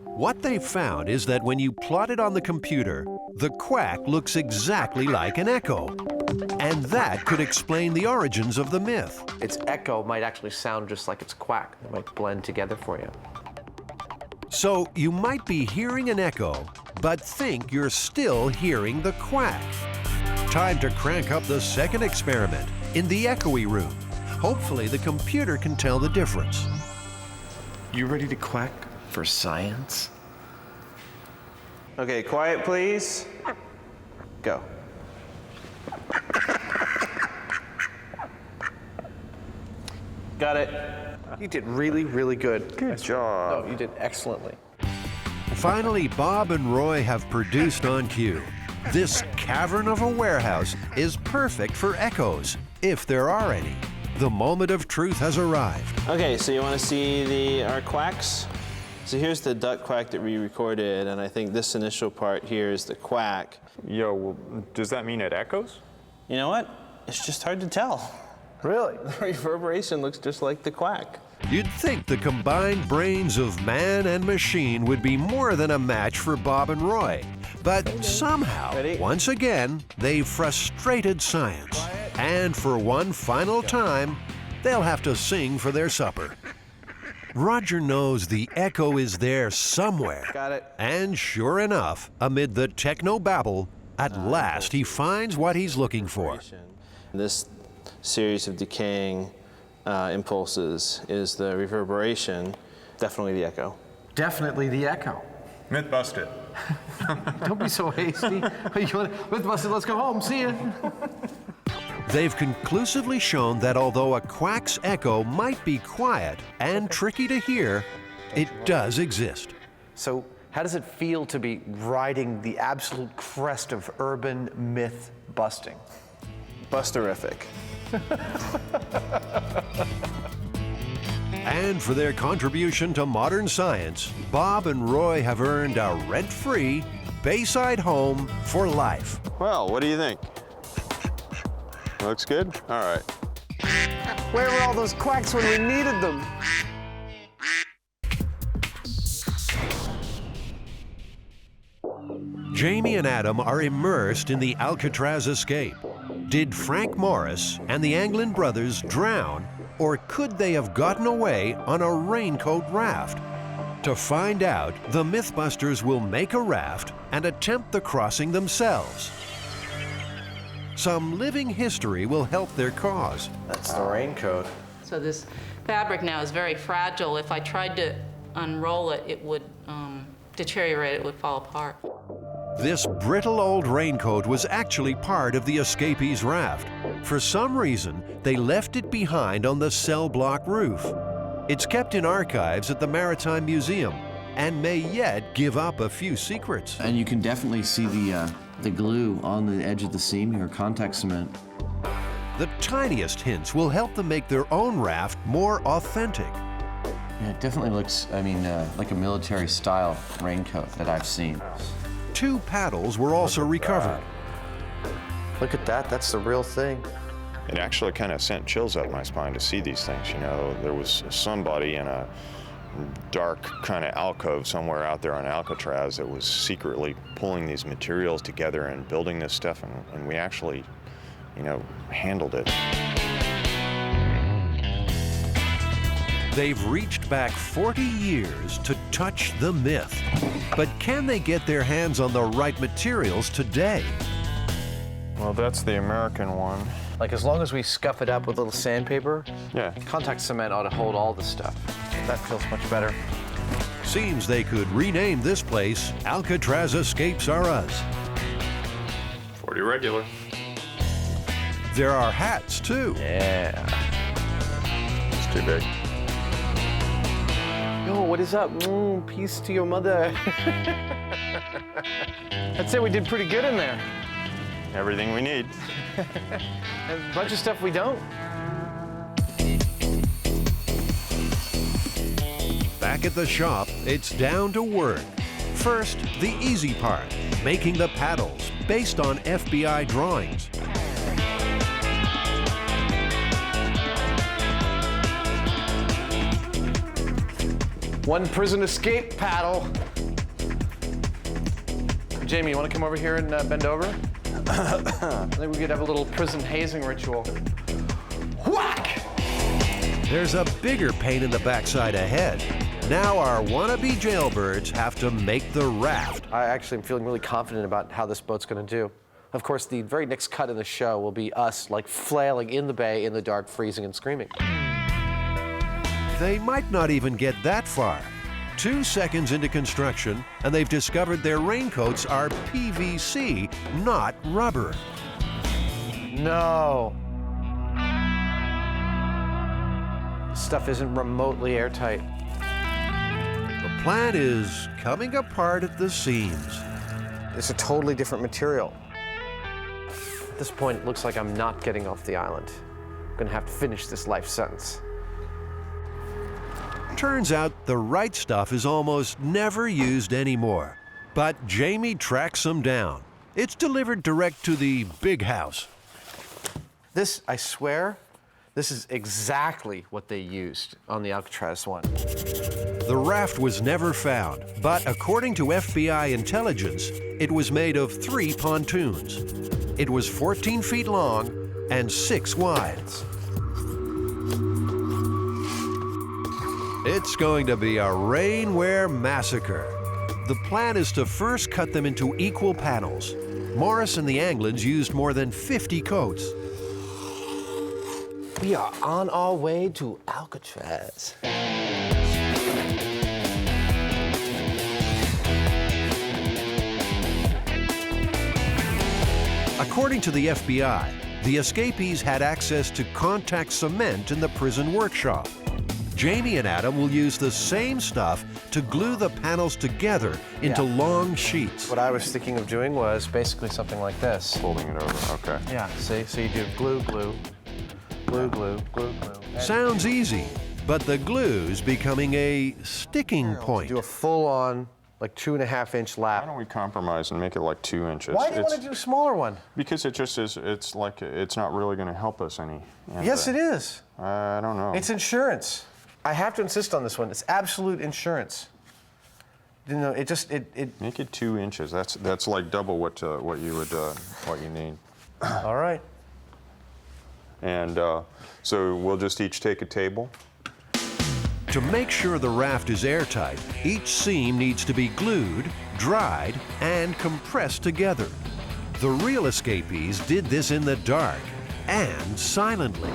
Speaker 1: What they've found is that when you plot it on the computer, the quack looks exactly like an echo. And that could explain the origins of the myth.
Speaker 8: Its echo might actually sound just like its quack. It might blend together for you.
Speaker 1: So you might be hearing an echo, but think you're still hearing the quack. Time to crank up the second experiment in the echoey room. Hopefully the computer can tell the difference.
Speaker 8: You ready to quack for science?
Speaker 18: Okay, quiet please. Go. Got it.
Speaker 3: You did really, really good.
Speaker 18: Good job.
Speaker 3: No, you did excellently.
Speaker 1: Finally, Bob and Roy have produced on cue. This cavern of a warehouse is perfect for echoes, if there are any. The moment of truth has arrived.
Speaker 12: Okay, so you want to see our quacks? So here's the duck quack that we recorded, and I think this initial part here is the quack.
Speaker 2: Yo, well, does that mean it echoes?
Speaker 12: You know what? It's just hard to tell.
Speaker 3: Really?
Speaker 12: The reverberation looks just like the quack.
Speaker 1: You'd think the combined brains of man and machine would be more than a match for Bob and Roy. But somehow, once again, they've frustrated science. And for one final time, they'll have to sing for their supper. Roger knows the echo is there somewhere.
Speaker 12: Got it.
Speaker 1: And sure enough, amid the techno babble, at last he finds what he's looking for.
Speaker 12: This series of decaying impulses is the reverberation, definitely the echo.
Speaker 5: Definitely the echo.
Speaker 14: Myth busted.
Speaker 5: Don't be so hasty. Myth busted, let's go home. See ya.
Speaker 1: They've conclusively shown that although a quack's echo might be quiet and tricky to hear, it does exist.
Speaker 3: So how does it feel to be riding the absolute crest of urban myth busting?
Speaker 12: Busterific.
Speaker 1: And for their contribution to modern science, Bob and Roy have earned a rent-free Bayside home for life.
Speaker 2: Well, what do you think? Looks good? All right.
Speaker 3: Where were all those quacks when we needed them?
Speaker 1: Jamie and Adam are immersed in the Alcatraz escape. Did Frank Morris and the Anglin brothers drown, or could they have gotten away on a raincoat raft? To find out, the MythBusters will make a raft and attempt the crossing themselves. Some living history will help their cause.
Speaker 3: That's the raincoat.
Speaker 19: So this fabric now is very fragile. If I tried to unroll it, it would deteriorate, it would fall apart.
Speaker 1: This brittle old raincoat was actually part of the escapees' raft. For some reason, they left it behind on the cell block roof. It's kept in archives at the Maritime Museum and may yet give up a few secrets.
Speaker 8: And you can definitely see the glue on the edge of the seam here, contact cement.
Speaker 1: The tiniest hints will help them make their own raft more authentic.
Speaker 8: Yeah, it definitely looks, like a military-style raincoat that I've seen.
Speaker 1: 2 paddles were also recovered.
Speaker 3: Look at that, that's the real thing.
Speaker 2: It actually kind of sent chills up my spine to see these things, you know. There was somebody in a dark kind of alcove somewhere out there on Alcatraz that was secretly pulling these materials together and building this stuff, and we actually, handled it.
Speaker 1: They've reached back 40 years to touch the myth. But can they get their hands on the right materials today?
Speaker 2: Well, that's the American one.
Speaker 3: Like, as long as we scuff it up with a little sandpaper,
Speaker 2: yeah,
Speaker 3: contact cement ought to hold all the stuff. That feels much better.
Speaker 1: Seems they could rename this place Alcatraz Escapes Are Us.
Speaker 2: 40 regular.
Speaker 1: There are hats, too.
Speaker 3: Yeah.
Speaker 2: It's too big.
Speaker 3: Yo, what is up? Peace to your mother. I'd say we did pretty good in there.
Speaker 2: Everything we need.
Speaker 3: There's a bunch of stuff we don't.
Speaker 1: Back at the shop, it's down to work. First, the easy part, making the paddles based on FBI drawings.
Speaker 3: One prison escape paddle. Jamie, you want to come over here and bend over? I think we could have a little prison hazing ritual. Whack!
Speaker 1: There's a bigger pain in the backside ahead. Now our wannabe jailbirds have to make the raft.
Speaker 3: I actually am feeling really confident about how this boat's going to do. Of course, the very next cut in the show will be us, flailing in the bay in the dark, freezing and screaming.
Speaker 1: They might not even get that far. 2 seconds into construction, and they've discovered their raincoats are PVC, not rubber.
Speaker 3: No. Stuff isn't remotely airtight.
Speaker 1: The plan is coming apart at the seams.
Speaker 3: It's a totally different material. At this point, it looks like I'm not getting off the island. I'm gonna have to finish this life sentence.
Speaker 1: Turns out the right stuff is almost never used anymore. But Jamie tracks them down. It's delivered direct to the big house.
Speaker 3: This, I swear, This is exactly what they used on the Alcatraz one.
Speaker 1: The raft was never found, but according to FBI intelligence, it was made of 3 pontoons. It was 14 feet long and 6 wide. It's going to be a rainwear massacre. The plan is to first cut them into equal panels. Morris and the Anglins used more than 50 coats.
Speaker 5: We are on our way to Alcatraz.
Speaker 1: According to the FBI, the escapees had access to contact cement in the prison workshop. Jamie and Adam will use the same stuff to glue the panels together into long sheets.
Speaker 3: What I was thinking of doing was basically something like this.
Speaker 2: Folding it over, okay.
Speaker 3: Yeah, see? So you do glue, glue, glue, glue, glue, glue.
Speaker 1: Sounds easy, but the glue's becoming a sticking point.
Speaker 3: Do a full-on, like 2.5-inch lap.
Speaker 2: Why don't we compromise and make it like 2 inches?
Speaker 3: Why do you want to do a smaller one?
Speaker 2: Because it just is, it's like, it's not really going to help us any. And,
Speaker 3: Yes, it is.
Speaker 2: I don't know.
Speaker 3: It's insurance. I have to insist on this one. It's absolute insurance. You know, it just, it...
Speaker 2: Make it 2 inches. That's like double what you need.
Speaker 3: All right.
Speaker 2: And so we'll just each take a table.
Speaker 1: To make sure the raft is airtight, each seam needs to be glued, dried, and compressed together. The real escapees did this in the dark and silently.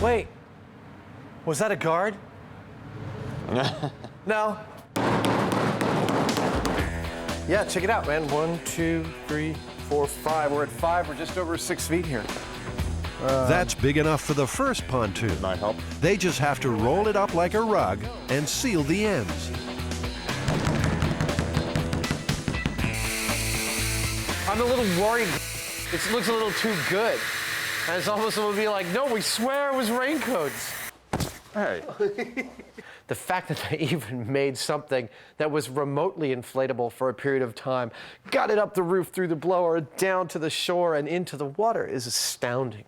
Speaker 3: Wait, was that a guard? No. Yeah, check it out, man. 1, 2, 3, 4, 5. We're at 5. We're just over 6 feet here.
Speaker 1: That's big enough for the first pontoon.
Speaker 2: Might help.
Speaker 1: They just have to roll it up like a rug and seal the ends.
Speaker 5: I'm a little worried. It looks a little too good. And it's almost going to be like, no, we swear it was raincoats.
Speaker 2: Hey.
Speaker 3: The fact that they even made something that was remotely inflatable for a period of time, got it up the roof through the blower, down to the shore and into the water is astounding.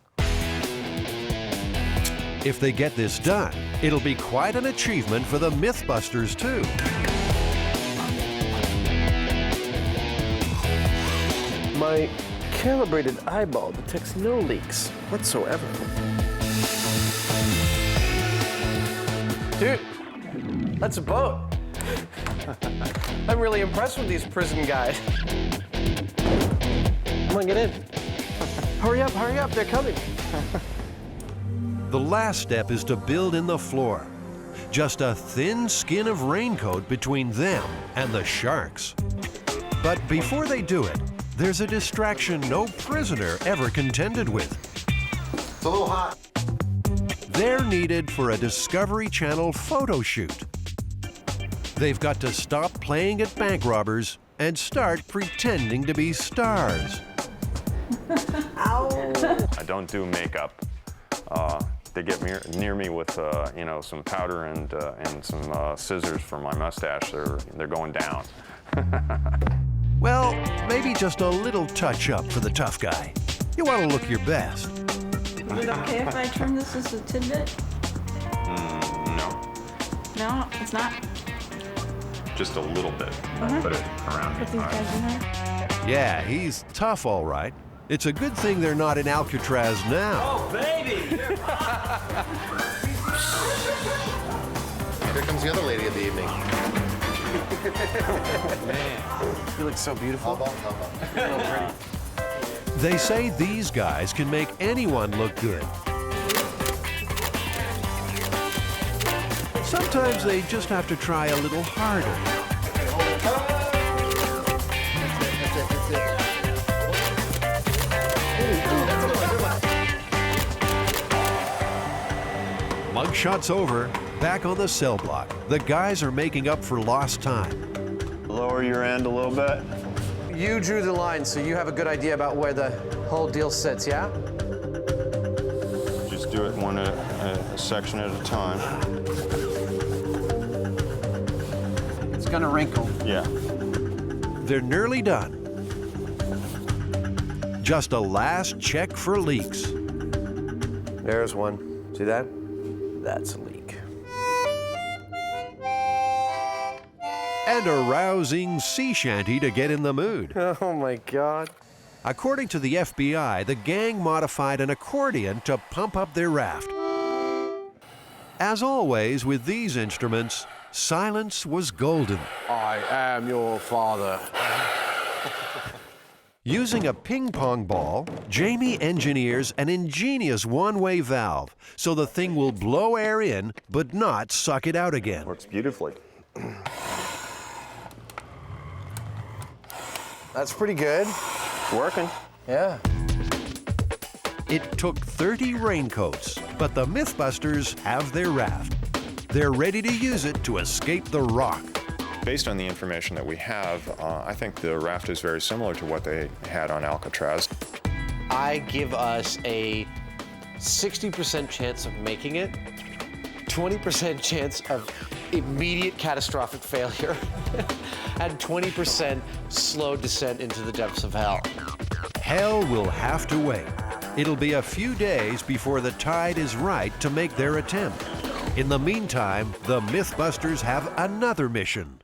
Speaker 1: If they get this done, it'll be quite an achievement for the MythBusters, too.
Speaker 3: My calibrated eyeball detects no leaks whatsoever. Dude, that's a boat. I'm really impressed with these prison guys. Come on, get in. Hurry up, they're coming.
Speaker 1: The last step is to build in the floor. Just a thin skin of raincoat between them and the sharks. But before they do it, there's a distraction no prisoner ever contended with.
Speaker 3: It's a little hot.
Speaker 1: They're needed for a Discovery Channel photo shoot. They've got to stop playing at bank robbers and start pretending to be stars.
Speaker 2: Ow! I don't do makeup. They get near me with you know, some powder and some scissors for my mustache. They're going down.
Speaker 1: Well, maybe just a little touch-up for the tough guy. You want to look your best.
Speaker 4: Is it okay if I trim this as a tidbit?
Speaker 2: No.
Speaker 4: No, it's not?
Speaker 2: Just a little bit. Put it around
Speaker 4: Put these guys in there?
Speaker 1: Yeah, he's tough, all right. It's a good thing they're not in Alcatraz now.
Speaker 14: Oh, baby!
Speaker 8: Here comes the other lady of the evening.
Speaker 3: Man, you look so beautiful.
Speaker 8: How
Speaker 1: They say these guys can make anyone look good. Sometimes they just have to try a little harder. Mugshot's over. Back on the cell block. The guys are making up for lost time.
Speaker 2: Lower your end a little bit.
Speaker 3: You drew the line, so you have a good idea about where the whole deal sits, yeah?
Speaker 2: Just do it one section at a time.
Speaker 3: It's gonna wrinkle.
Speaker 2: Yeah.
Speaker 1: They're nearly done. Just a last check for leaks.
Speaker 3: There's one. See that? That's a leak.
Speaker 1: And a rousing sea shanty to get in the mood.
Speaker 3: Oh my God.
Speaker 1: According to the FBI, the gang modified an accordion to pump up their raft. As always with these instruments, silence was golden.
Speaker 5: I am your father.
Speaker 1: Using a ping pong ball, Jamie engineers an ingenious one-way valve so the thing will blow air in but not suck it out again.
Speaker 14: Works beautifully.
Speaker 3: That's pretty good.
Speaker 14: Working.
Speaker 3: Yeah.
Speaker 1: It took 30 raincoats, but the MythBusters have their raft. They're ready to use it to escape the rock.
Speaker 2: Based on the information that we have, I think the raft is very similar to what they had on Alcatraz.
Speaker 8: I give us a 60% chance of making it, 20% chance of immediate catastrophic failure, and 20% slow descent into the depths of hell.
Speaker 1: Hell will have to wait. It'll be a few days before the tide is right to make their attempt. In the meantime, the MythBusters have another mission.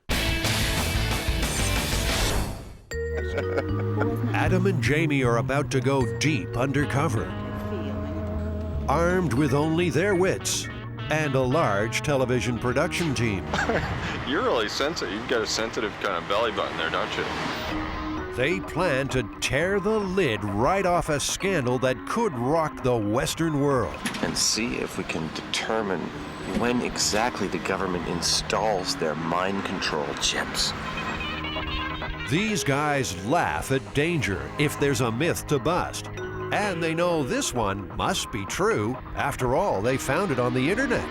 Speaker 1: Adam and Jamie are about to go deep undercover, armed with only their wits and a large television production team.
Speaker 7: You're really sensitive. You've got a sensitive kind of belly button there, don't you?
Speaker 1: They plan to tear the lid right off a scandal that could rock the Western world.
Speaker 8: And see if we can determine when exactly the government installs their mind control chips.
Speaker 1: These guys laugh at danger if there's a myth to bust. And they know this one must be true. After all, they found it on the internet.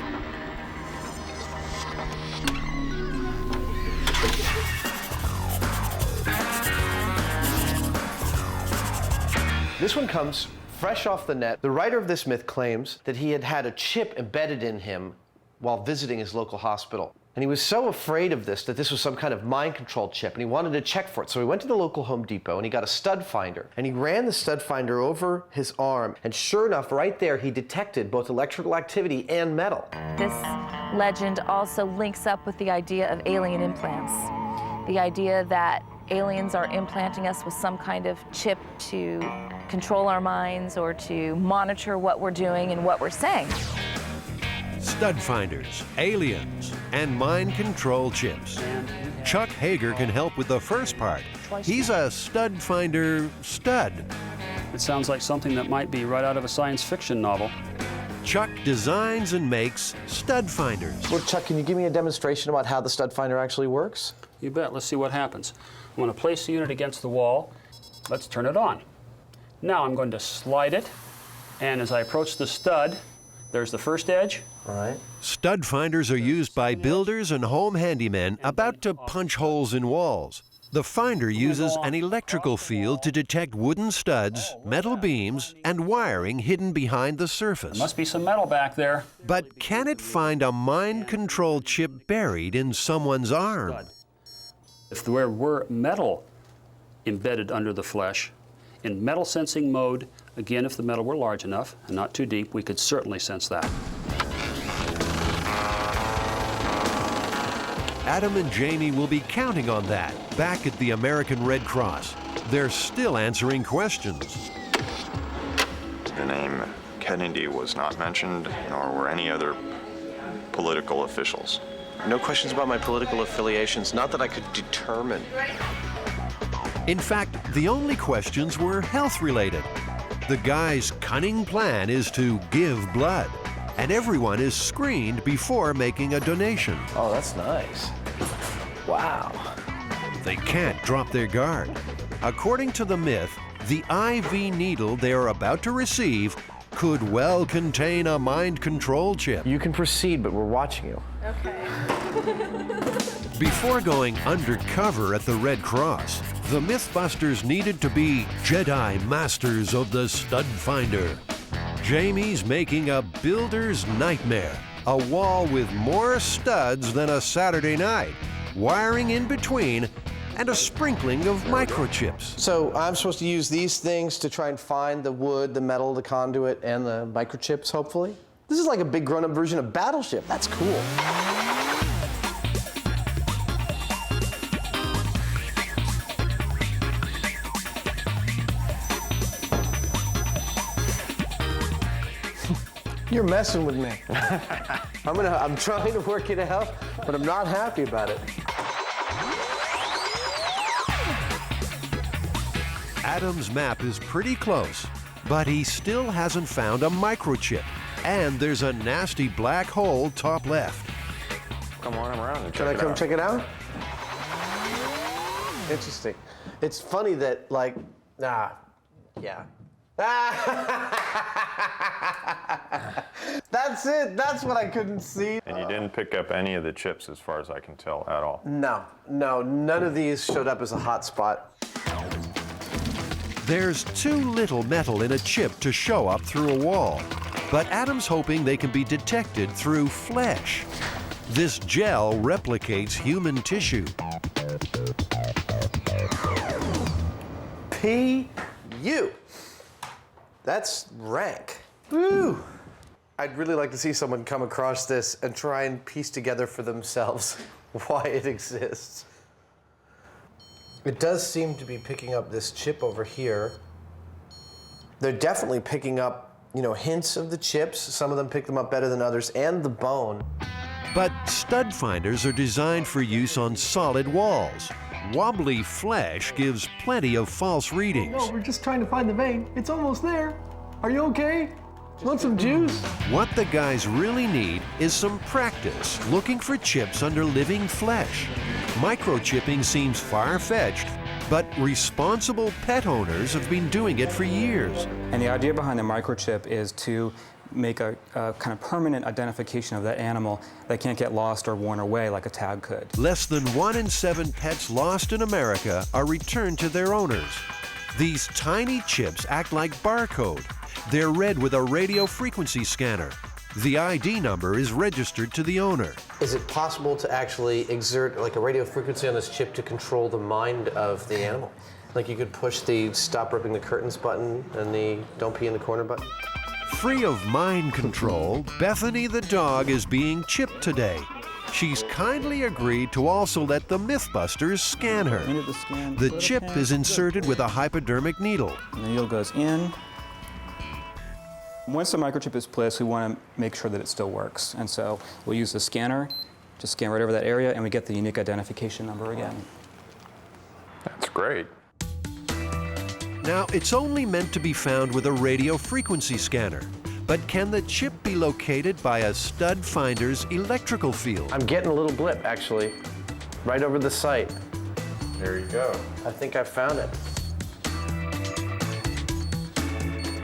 Speaker 3: This one comes fresh off the net. The writer of this myth claims that he had had a chip embedded in him while visiting his local hospital. And he was so afraid of this, that this was some kind of mind control chip, and he wanted to check for it. So he went to the local Home Depot and he got a stud finder. And he ran the stud finder over his arm. And sure enough, right there, he detected both electrical activity and metal.
Speaker 6: This legend also links up with the idea of alien implants. The idea that aliens are implanting us with some kind of chip to control our minds or to monitor what we're doing and what we're saying.
Speaker 1: Stud finders, aliens, and mind control chips. Chuck Hager can help with the first part. He's a stud finder stud.
Speaker 15: It sounds like something that might be right out of a science fiction novel.
Speaker 1: Chuck designs and makes stud finders.
Speaker 3: Well, Chuck, can you give me a demonstration about how the stud finder actually works?
Speaker 15: You bet. Let's see what happens. I'm going to place the unit against the wall. Let's turn it on. Now I'm going to slide it, and as I approach the stud, there's the first edge.
Speaker 3: All right.
Speaker 1: Stud finders are used by builders and home handymen about to punch holes in walls. The finder uses an electrical field to detect wooden studs, metal beams, and wiring hidden behind the surface.
Speaker 15: There must be some metal back there.
Speaker 1: But can it find a mind control chip buried in someone's arm?
Speaker 15: If there were metal embedded under the flesh, in metal sensing mode, again, if the metal were large enough and not too deep, we could certainly sense that.
Speaker 1: Adam and Jamie will be counting on that back at the American Red Cross. They're still answering questions.
Speaker 2: The name Kennedy was not mentioned, nor were any other political officials.
Speaker 8: No questions about my political affiliations, not that I could determine.
Speaker 1: In fact, the only questions were health-related. The guy's cunning plan is to give blood, and everyone is screened before making a donation.
Speaker 3: Oh, that's nice. Wow.
Speaker 1: They can't drop their guard. According to the myth, the IV needle they are about to receive could well contain a mind control chip.
Speaker 3: You can proceed, but we're watching you.
Speaker 11: Okay.
Speaker 1: Before going undercover at the Red Cross, the MythBusters needed to be Jedi masters of the stud finder. Jamie's making a builder's nightmare, a wall with more studs than a Saturday night, wiring in between, and a sprinkling of microchips.
Speaker 3: So I'm supposed to use these things to try and find the wood, the metal, the conduit, and the microchips, hopefully? This is like a big grown-up version of Battleship. That's cool. You're messing with me. I'm trying to work it out, but I'm not happy about it.
Speaker 1: Adam's map is pretty close, but he still hasn't found a microchip. And there's a nasty black hole top left.
Speaker 2: Come on around and check
Speaker 3: Can I
Speaker 2: it
Speaker 3: come
Speaker 2: out.
Speaker 3: check it out? Interesting. It's funny that, like, yeah. That's it. That's what I couldn't see.
Speaker 2: And you didn't pick up any of the chips as far as I can tell at all.
Speaker 3: No, none of these showed up as a hot spot.
Speaker 1: There's too little metal in a chip to show up through a wall. But Adam's hoping they can be detected through flesh. This gel replicates human tissue.
Speaker 3: P.U. That's rank. Woo! I'd really like to see someone come across this and try and piece together for themselves why it exists. It does seem to be picking up this chip over here. They're definitely picking up, hints of the chips. Some of them pick them up better than others, and the bone.
Speaker 1: But stud finders are designed for use on solid walls. Wobbly flesh gives plenty of false readings.
Speaker 3: No, we're just trying to find the vein. It's almost there. Are you okay? Want some juice?
Speaker 1: What the guys really need is some practice looking for chips under living flesh. Microchipping seems far-fetched, but responsible pet owners have been doing it for years.
Speaker 14: And the idea behind the microchip is to make a kind of permanent identification of that animal that can't get lost or worn away like a tag could.
Speaker 1: Less than 1 in 7 pets lost in America are returned to their owners. These tiny chips act like barcode. They're read with a radio frequency scanner. The ID number is registered to the owner.
Speaker 3: Is it possible to actually exert like a radio frequency on this chip to control the mind of the animal? Like you could push the stop ripping the curtains button and the don't pee in the corner button?
Speaker 1: Free of mind control, Bethany the dog is being chipped today. She's kindly agreed to also let the MythBusters scan her. The chip is inserted with a hypodermic needle.
Speaker 14: And the needle goes in. Once the microchip is placed, we want to make sure that it still works. And so we'll use the scanner to scan right over that area, and we get the unique identification number again.
Speaker 2: That's great.
Speaker 1: Now, it's only meant to be found with a radio frequency scanner. But can the chip be located by a stud finder's electrical field?
Speaker 3: I'm getting a little blip, actually, right over the site.
Speaker 2: There you go.
Speaker 3: I think I found it.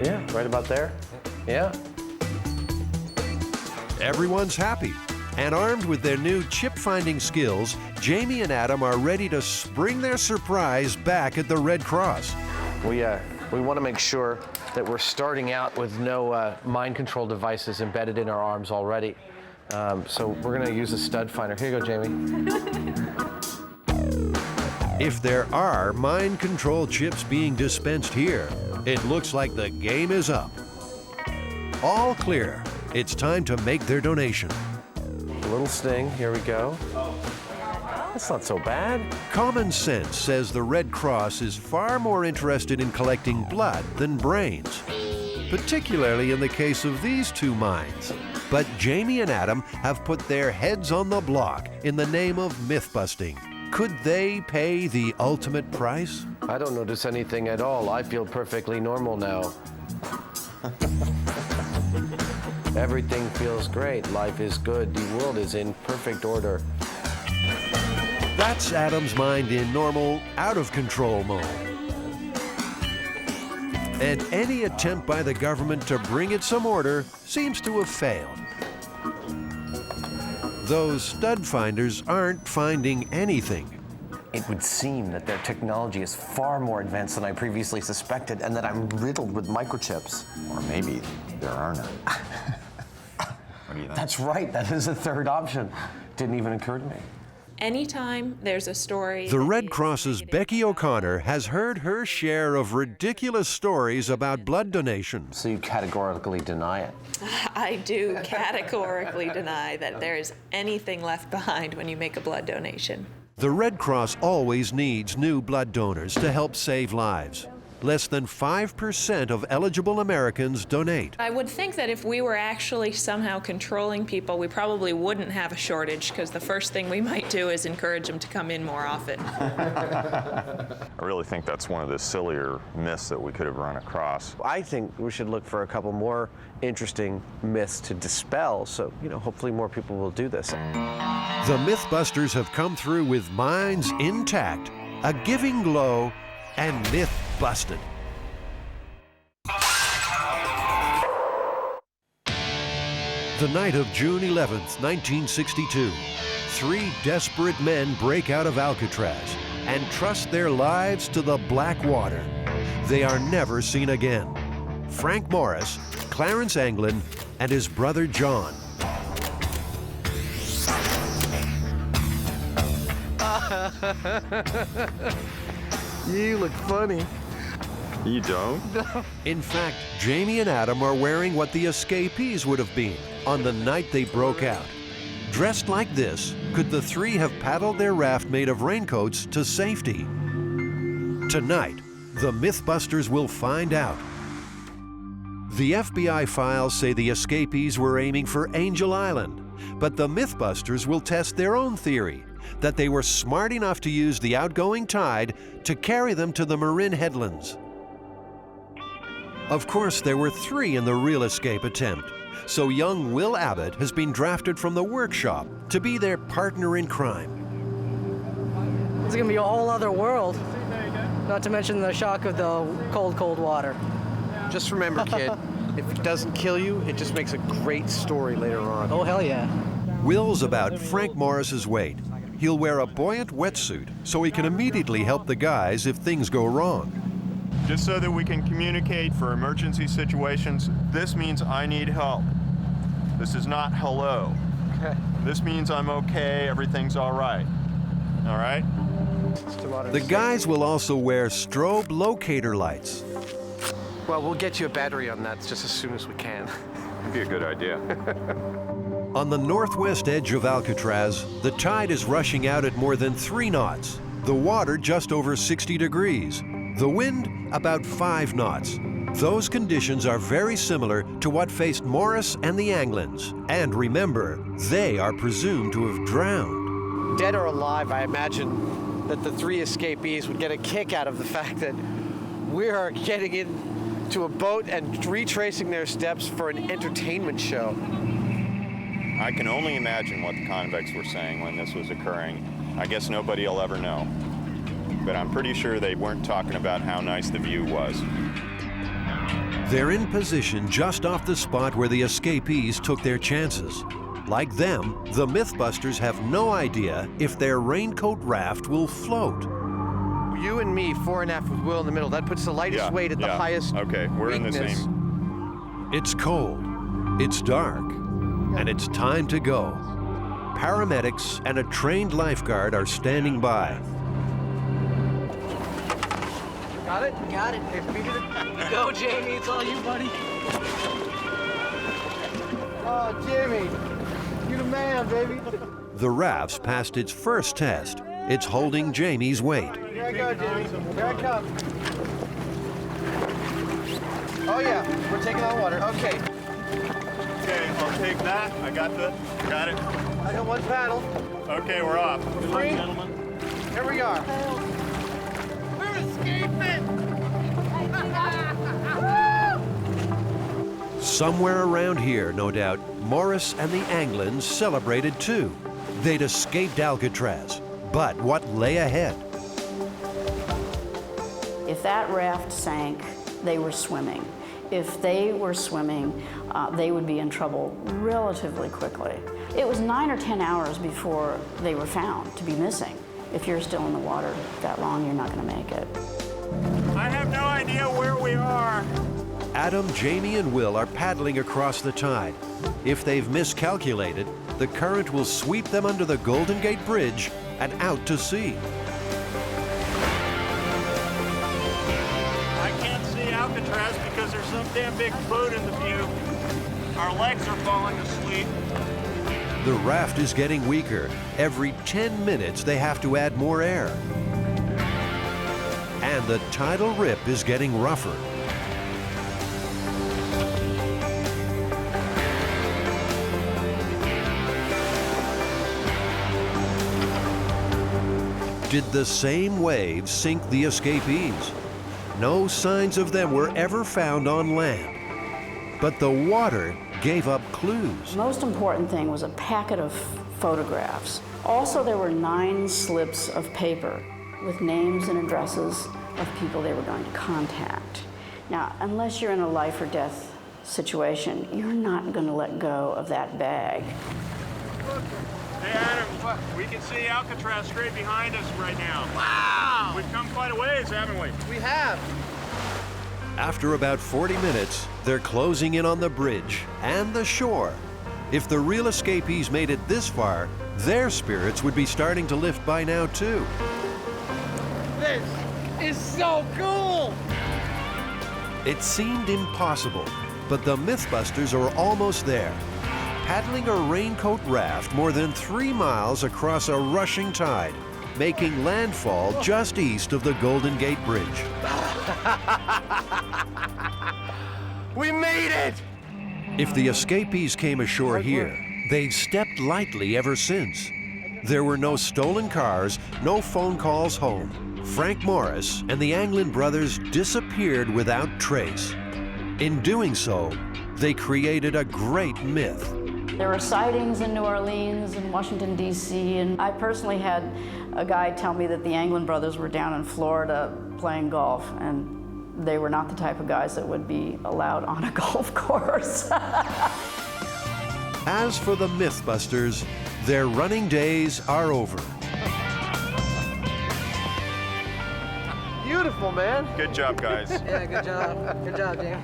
Speaker 3: Yeah, right about there. Yeah.
Speaker 1: Everyone's happy. And armed with their new chip-finding skills, Jamie and Adam are ready to spring their surprise back at the Red Cross.
Speaker 3: We want to make sure that we're starting out with no mind control devices embedded in our arms already. So we're going to use a stud finder. Here you go, Jamie.
Speaker 1: If there are mind control chips being dispensed here, it looks like the game is up. All clear. It's time to make their donation.
Speaker 3: A little sting. Here we go. That's not so bad.
Speaker 1: Common sense says the Red Cross is far more interested in collecting blood than brains, particularly in the case of these two minds. But Jamie and Adam have put their heads on the block in the name of myth-busting. Could they pay the ultimate price?
Speaker 3: I don't notice anything at all. I feel perfectly normal now. Everything feels great. Life is good. The world is in perfect order.
Speaker 1: That's Adam's mind in normal, out-of-control mode. And any attempt by the government to bring it some order seems to have failed. Those stud finders aren't finding anything.
Speaker 3: It would seem that their technology is far more advanced than I previously suspected, and that I'm riddled with microchips.
Speaker 2: Or maybe there are none. What do you think?
Speaker 3: That's right. That is a third option. Didn't even occur to me.
Speaker 20: anytime there's a story.
Speaker 1: The Red Cross's Becky O'Connor has heard her share of ridiculous stories about blood donation.
Speaker 8: So you categorically deny it?
Speaker 20: I do categorically deny that there is anything left behind when you make a blood donation.
Speaker 1: The Red Cross always needs new blood donors to help save lives. Less than 5% of eligible Americans donate.
Speaker 20: I would think that if we were actually somehow controlling people, we probably wouldn't have a shortage, because the first thing we might do is encourage them to come in more often.
Speaker 2: I really think that's one of the sillier myths that we could have run across.
Speaker 3: I think we should look for a couple more interesting myths to dispel, so, hopefully more people will do this.
Speaker 1: The MythBusters have come through with minds intact, a giving glow, and myth busted. The night of June 11th, 1962, 3 desperate men break out of Alcatraz and trust their lives to the black water. They are never seen again. Frank Morris, Clarence Anglin, and his brother John.
Speaker 3: You look funny.
Speaker 2: You don't?
Speaker 1: In fact, Jamie and Adam are wearing what the escapees would have been on the night they broke out. Dressed like this, could the 3 have paddled their raft made of raincoats to safety? Tonight, the MythBusters will find out. The FBI files say the escapees were aiming for Angel Island, but the MythBusters will test their own theory, that they were smart enough to use the outgoing tide to carry them to the Marin Headlands. Of course, there were 3 in the real escape attempt, so young Will Abbott has been drafted from the workshop to be their partner in crime.
Speaker 22: It's gonna be a whole other world, not to mention the shock of the cold, cold water.
Speaker 5: Just remember, kid, if it doesn't kill you, it just makes a great story later on.
Speaker 22: Oh, hell yeah.
Speaker 1: Will's about Frank Morris's weight. He'll wear a buoyant wetsuit so he can immediately help the guys if things go wrong.
Speaker 2: Just so that we can communicate for emergency situations, this means I need help. This is not hello.
Speaker 5: Okay.
Speaker 2: This means I'm okay, everything's all right. All right?
Speaker 1: The guys will also wear strobe locator lights.
Speaker 5: Well, we'll get you a battery on that just as soon as we can.
Speaker 2: Would be a good idea.
Speaker 1: On the northwest edge of Alcatraz, the tide is rushing out at more than 3 knots. The water just over 60 degrees. The wind about 5 knots. Those conditions are very similar to what faced Morris and the Anglins. And remember, they are presumed to have drowned.
Speaker 5: Dead or alive, I imagine that the 3 escapees would get a kick out of the fact that we are getting into a boat and retracing their steps for an entertainment show.
Speaker 2: I can only imagine what the convicts were saying when this was occurring. I guess nobody will ever know. But I'm pretty sure they weren't talking about how nice the view was.
Speaker 1: They're in position just off the spot where the escapees took their chances. Like them, the MythBusters have no idea if their raincoat raft will float.
Speaker 5: You and me, 4 and F with Will in the middle. That puts the lightest weight at the highest
Speaker 2: Okay, we're
Speaker 5: weakness.
Speaker 2: in the same.
Speaker 1: It's cold, it's dark, and it's time to go. Paramedics and a trained lifeguard are standing by.
Speaker 5: Got it?
Speaker 22: Got it. Go, Jamie. It's all you, buddy.
Speaker 5: Oh, Jamie. You're the man, baby.
Speaker 1: The raft's passed its first test. It's holding Jamie's weight.
Speaker 5: Here I go, Jamie. Here I come. Oh, yeah. We're taking on water. Okay.
Speaker 2: Okay, I'll take that. I got it.
Speaker 5: I got 1 paddle.
Speaker 2: Okay, we're off.
Speaker 5: Good luck, gentlemen. Here we are.
Speaker 22: We're escaping!
Speaker 1: Somewhere around here, no doubt, Morris and the Anglins celebrated too. They'd escaped Alcatraz. But what lay ahead?
Speaker 4: If that raft sank, they were swimming. If they were swimming, they would be in trouble relatively quickly. It was 9 or 10 hours before they were found to be missing. If you're still in the water that long, you're not going to make it.
Speaker 2: I have no idea where we are.
Speaker 1: Adam, Jamie, and Will are paddling across the tide. If they've miscalculated, the current will sweep them under the Golden Gate Bridge and out to sea.
Speaker 13: I can't see Alcatraz because there's some damn big boat in the view. Our legs are falling asleep.
Speaker 1: The raft is getting weaker. Every 10 minutes, they have to add more air. And the tidal rip is getting rougher. Did the same waves sink the escapees? No signs of them were ever found on land. But the water gave up clues.
Speaker 4: The most important thing was a packet of photographs. Also, there were 9 slips of paper with names and addresses of people they were going to contact. Now, unless you're in a life or death situation, you're not going to let go of that bag.
Speaker 13: Hey, Adam, we can see Alcatraz straight behind us right now. Wow! We've come quite a ways, haven't we?
Speaker 5: We have.
Speaker 1: After about 40 minutes, they're closing in on the bridge and the shore. If the real escapees made it this far, their spirits would be starting to lift by now, too.
Speaker 5: This is so cool!
Speaker 1: It seemed impossible, but the MythBusters are almost there, paddling a raincoat raft more than 3 miles across a rushing tide, making landfall just east of the Golden Gate Bridge.
Speaker 5: We made it!
Speaker 1: If the escapees came ashore here, they've stepped lightly ever since. There were no stolen cars, no phone calls home. Frank Morris and the Anglin brothers disappeared without trace. In doing so, they created a great myth.
Speaker 4: There were sightings in New Orleans and Washington, D.C., and I personally had a guy tell me that the Anglin brothers were down in Florida playing golf, and they were not the type of guys that would be allowed on a golf course.
Speaker 1: As for the MythBusters, their running days are over.
Speaker 5: Beautiful, man.
Speaker 2: Good job, guys.
Speaker 22: Yeah, good job. Good job, Jim.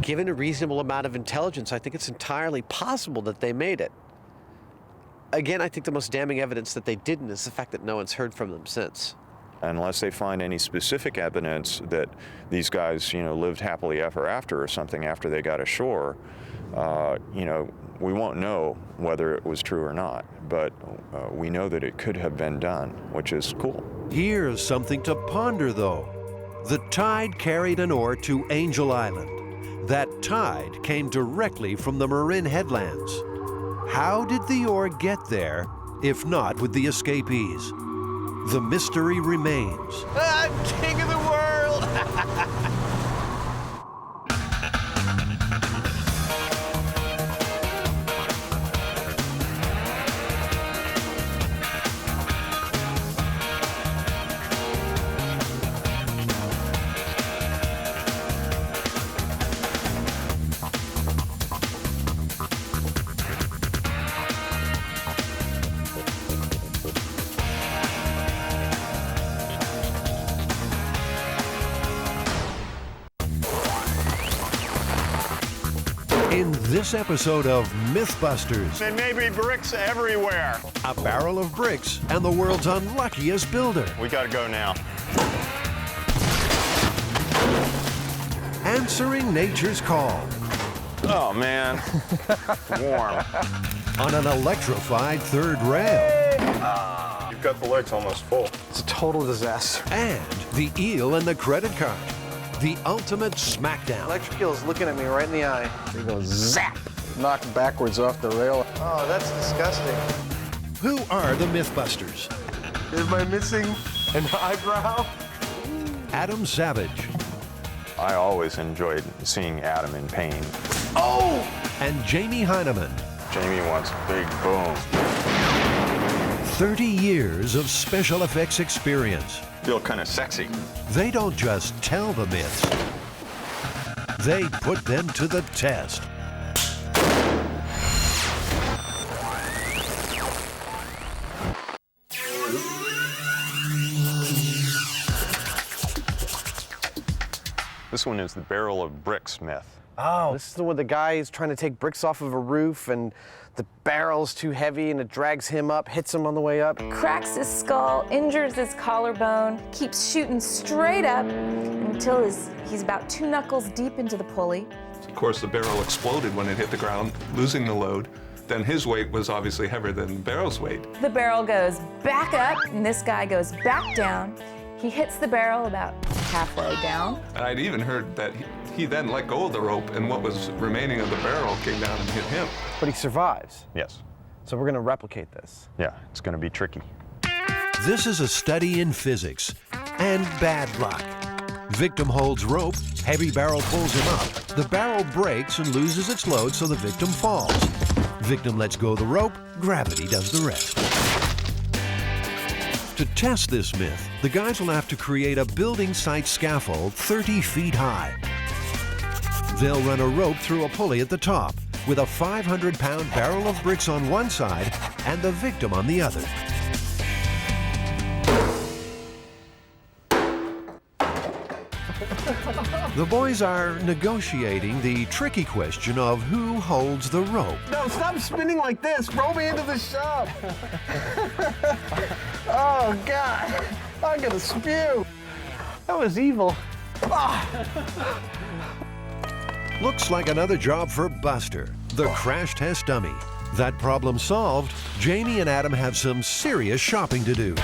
Speaker 8: Given a reasonable amount of intelligence, I think it's entirely possible that they made it. Again, I think the most damning evidence that they didn't is the fact that no one's heard from them since.
Speaker 2: Unless they find any specific evidence that these guys, lived happily ever after or something after they got ashore, we won't know whether it was true or not. But we know that it could have been done, which is cool.
Speaker 1: Here's something to ponder, though. The tide carried an oar to Angel Island. That tide came directly from the Marin headlands. How did the oar get there, if not with the escapees? The mystery remains.
Speaker 5: I'm king of the world!
Speaker 1: In this episode of MythBusters,
Speaker 13: There may be bricks everywhere.
Speaker 1: a barrel of bricks and the world's unluckiest builder.
Speaker 2: We gotta go now.
Speaker 1: Answering nature's call
Speaker 2: Oh, man. Warm.
Speaker 1: on an electrified third rail.
Speaker 2: You've got the legs almost full.
Speaker 3: It's a total disaster.
Speaker 1: And the eel and the credit card. The ultimate smackdown.
Speaker 3: Electric eel is looking at me right in the eye. They go zap, knocked backwards off the rail. Oh, that's disgusting.
Speaker 1: Who are the MythBusters?
Speaker 9: Am I missing an eyebrow?
Speaker 1: Adam Savage.
Speaker 2: I always enjoyed seeing Adam in pain.
Speaker 1: Oh! And Jamie Hyneman.
Speaker 2: Jamie wants big boom.
Speaker 1: 30 years of special effects experience.
Speaker 2: Feel kind of sexy.
Speaker 1: They don't just tell the myths, they put them to the test.
Speaker 2: This one is the barrel of bricks myth.
Speaker 3: Oh, this is the one the guy is trying to take bricks off of a roof, and The barrel's too heavy and it drags him up, hits him on the way up.
Speaker 6: Cracks his skull, injures his collarbone, keeps shooting straight up until he's about 2 knuckles deep into the pulley.
Speaker 10: Of course, the barrel exploded when it hit the ground, losing the load. Then his weight was obviously heavier than the barrel's weight.
Speaker 6: The barrel goes back up, and this guy goes back down. He hits the barrel about halfway down.
Speaker 10: And I'd even heard that he then let go of the rope, and what was remaining of the barrel came down and hit him.
Speaker 3: But he survives.
Speaker 2: Yes.
Speaker 3: So we're going to replicate this.
Speaker 2: Yeah, it's going to be tricky.
Speaker 1: This is a study in physics and bad luck. Victim holds rope, heavy barrel pulls him up. The barrel breaks and loses its load, so the victim falls. Victim lets go of the rope, gravity does the rest. To test this myth, the guys will have to create a building site scaffold 30 feet high. They'll run a rope through a pulley at the top with a 500-pound barrel of bricks on one side and the victim on the other. The boys are negotiating the tricky question of who holds the rope.
Speaker 9: No, stop spinning like this. Roll me into the shop. Oh, God. I'm gonna spew. That was evil. Ah.
Speaker 1: Looks like another job for Buster, the crash test dummy. That problem solved, Jamie and Adam have some serious shopping to do.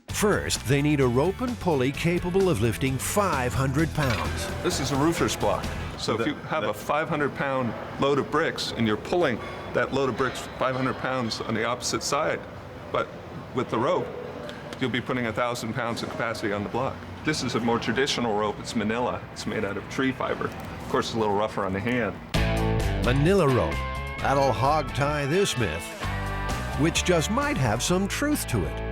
Speaker 1: First, they need a rope and pulley capable of lifting 500 pounds.
Speaker 10: This is a roofer's block. So if you have a 500-pound load of bricks and you're pulling that load of bricks 500 pounds on the opposite side, but with the rope, you'll be putting 1,000 pounds of capacity on the block. This is a more traditional rope. It's manila. It's made out of tree fiber. Of course, it's a little rougher on the hand.
Speaker 1: Manila rope. That'll hog tie this myth, which just might have some truth to it.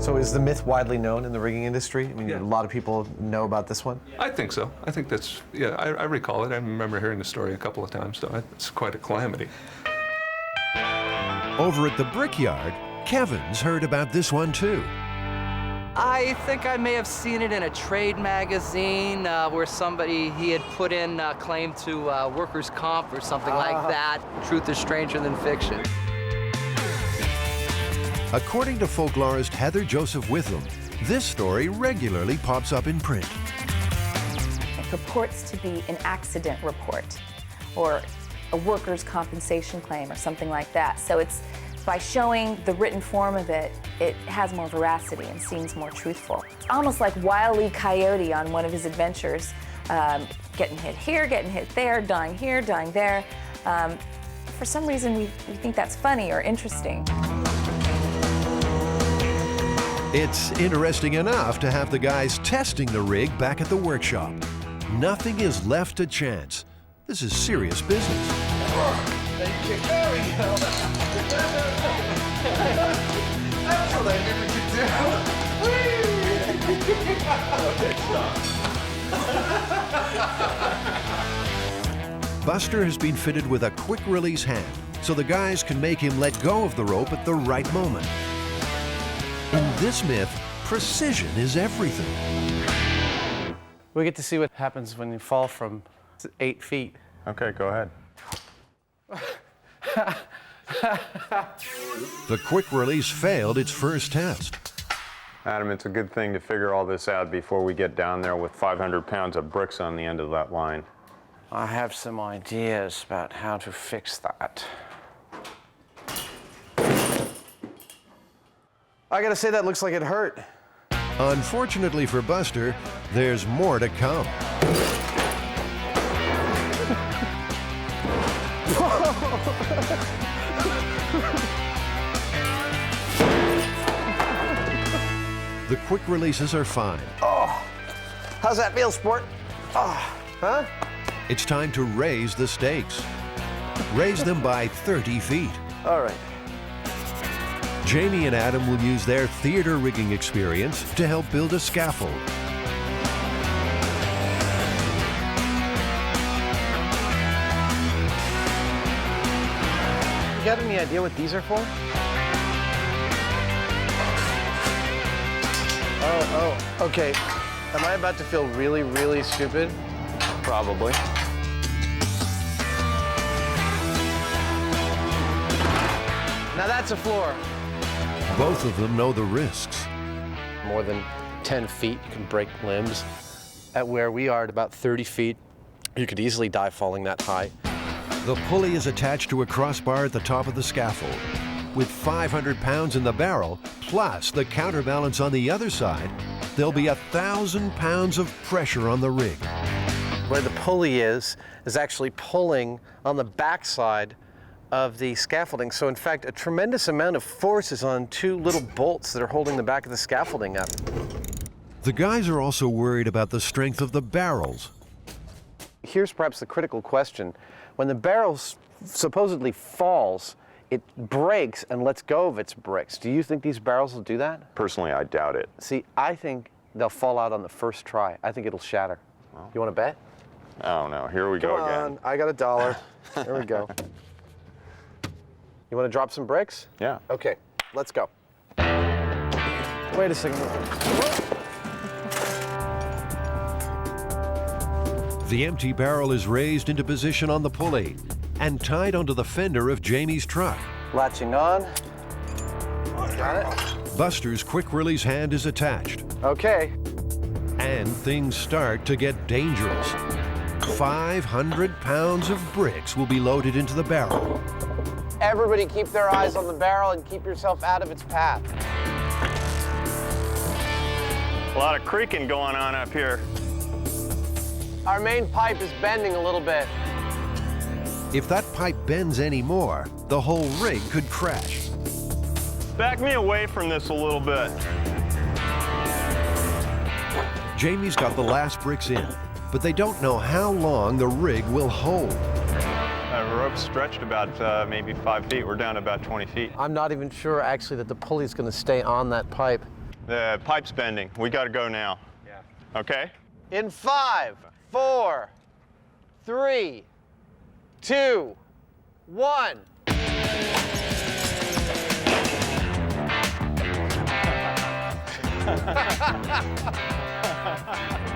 Speaker 3: So is the myth widely known in the rigging industry? I mean, a lot of people know about this one?
Speaker 10: I think so. I think that's, yeah, I recall it. I remember hearing the story a couple of times, so it's quite a calamity.
Speaker 1: Over at the Brickyard, Kevin's heard about this one too.
Speaker 16: I think I may have seen it in a trade magazine where somebody, he had put in a claim to workers' comp or something like that. Truth is stranger than fiction.
Speaker 1: According to folklorist Heather Joseph Witham, this story regularly pops up in print.
Speaker 6: It purports to be an accident report or a workers' compensation claim or something like that. So it's by showing the written form of it, it has more veracity and seems more truthful. It's almost like Wile E. Coyote on one of his adventures, getting hit here, getting hit there, dying here, dying there. For some reason, we think that's funny or interesting.
Speaker 1: It's interesting enough to have the guys testing the rig back at the workshop. Nothing is left to chance. This is serious business.
Speaker 9: Thank you. There we go. That's what I knew we could do. Okay, stop.
Speaker 1: Buster has been fitted with a quick release hand, so the guys can make him let go of the rope at the right moment. In this myth, precision is everything.
Speaker 5: We get to see what happens when you fall from 8 feet.
Speaker 2: Okay, go ahead.
Speaker 1: The quick release failed its first test.
Speaker 2: Adam, it's a good thing to figure all this out before we get down there with 500 pounds of bricks on the end of that line.
Speaker 21: I have some ideas about how to fix that.
Speaker 3: I gotta say, that looks like it hurt.
Speaker 1: Unfortunately for Buster, there's more to come. The quick releases are fine.
Speaker 3: Oh, how's that feel, sport? Oh, huh?
Speaker 1: It's time to raise the stakes. Raise them by 30 feet.
Speaker 3: All right.
Speaker 1: Jamie and Adam will use their theater rigging experience to help build a scaffold.
Speaker 3: You got any idea what these are for? Oh, okay. Am I about to feel really, really stupid?
Speaker 2: Probably.
Speaker 3: Now that's a floor.
Speaker 1: Both of them know the risks.
Speaker 3: More than 10 feet, you can break limbs. At where we are at about 30 feet, you could easily die falling that high.
Speaker 1: The pulley is attached to a crossbar at the top of the scaffold. With 500 pounds in the barrel, plus the counterbalance on the other side, there'll be 1,000 pounds of pressure on the rig.
Speaker 3: Where the pulley is actually pulling on the backside of the scaffolding. So in fact, a tremendous amount of force is on two little bolts that are holding the back of the scaffolding up.
Speaker 1: The guys are also worried about the strength of the barrels.
Speaker 3: Here's perhaps the critical question. When the barrel supposedly falls, it breaks and lets go of its bricks. Do you think these barrels will do that?
Speaker 2: Personally, I doubt it.
Speaker 3: See, I think they'll fall out on the first try. I think it'll shatter.
Speaker 2: Well,
Speaker 3: you want to bet?
Speaker 2: Oh no, here we go again.
Speaker 3: I got $1. There we go. You want to drop some bricks?
Speaker 2: Yeah.
Speaker 3: Okay, let's go. Wait a second.
Speaker 1: The empty barrel is raised into position on the pulley and tied onto the fender of Jamie's truck.
Speaker 3: Latching on. Got it.
Speaker 1: Buster's quick release hand is attached.
Speaker 3: Okay.
Speaker 1: And things start to get dangerous. 500 pounds of bricks will be loaded into the barrel.
Speaker 3: Everybody keep their eyes on the barrel and keep yourself out of its path.
Speaker 2: A lot of creaking going on up here.
Speaker 3: Our main pipe is bending a little bit.
Speaker 1: If that pipe bends any more, the whole rig could crash.
Speaker 2: Back me away from this a little bit.
Speaker 1: Jamie's got the last bricks in, but they don't know how long the rig will hold.
Speaker 2: The rope's stretched about maybe 5 feet. We're down to about 20 feet.
Speaker 3: I'm not even sure actually that the pulley's going to stay on that pipe.
Speaker 2: The pipe's bending. We got to go now. Yeah. Okay?
Speaker 3: In 5, 4, 3, 2, 1.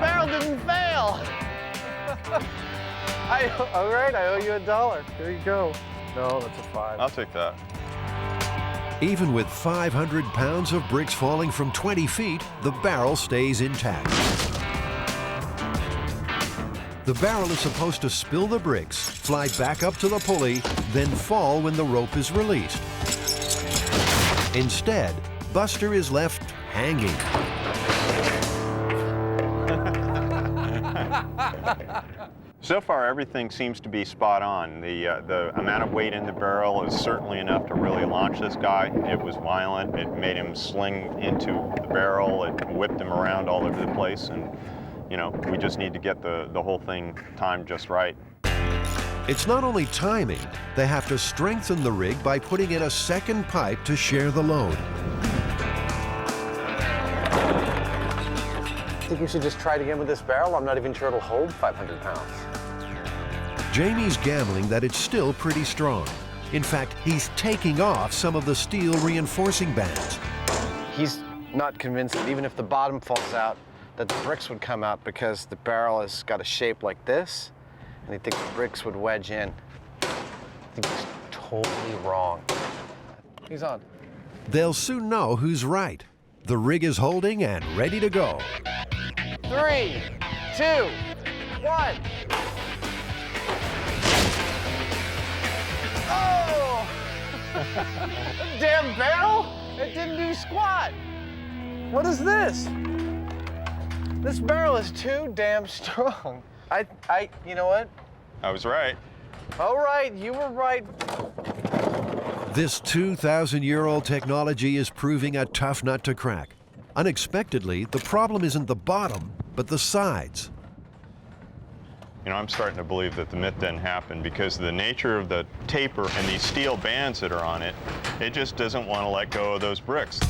Speaker 3: Barrel didn't fail. All right, I owe you $1. There you go. No, that's a 5.
Speaker 2: I'll take that.
Speaker 1: Even with 500 pounds of bricks falling from 20 feet, the barrel stays intact. The barrel is supposed to spill the bricks, fly back up to the pulley, then fall when the rope is released. Instead, Buster is left hanging.
Speaker 2: So far, everything seems to be spot on. The amount of weight in the barrel is certainly enough to really launch this guy. It was violent. It made him sling into the barrel. It whipped him around all over the place. And, you know, we just need to get the whole thing timed just right.
Speaker 1: It's not only timing. They have to strengthen the rig by putting in a second pipe to share the load.
Speaker 3: I think you should just try it again with this barrel. I'm not even sure it'll hold 500 pounds.
Speaker 1: Jamie's gambling that it's still pretty strong. In fact, he's taking off some of the steel reinforcing bands.
Speaker 3: He's not convinced that even if the bottom falls out, that the bricks would come out because the barrel has got a shape like this, and he thinks the bricks would wedge in. I think he's totally wrong. He's on.
Speaker 1: They'll soon know who's right. The rig is holding and ready to go.
Speaker 3: 3, 2, 1. Oh! Damn barrel! It didn't do squat. What is this? This barrel is too damn strong. You know what?
Speaker 2: I was right.
Speaker 3: All right, you were right.
Speaker 1: This 2,000-year-old technology is proving a tough nut to crack. Unexpectedly, the problem isn't the bottom, but the sides.
Speaker 2: You know, I'm starting to believe that the myth didn't happen because of the nature of the taper and these steel bands that are on it, it just doesn't want to let go of those bricks.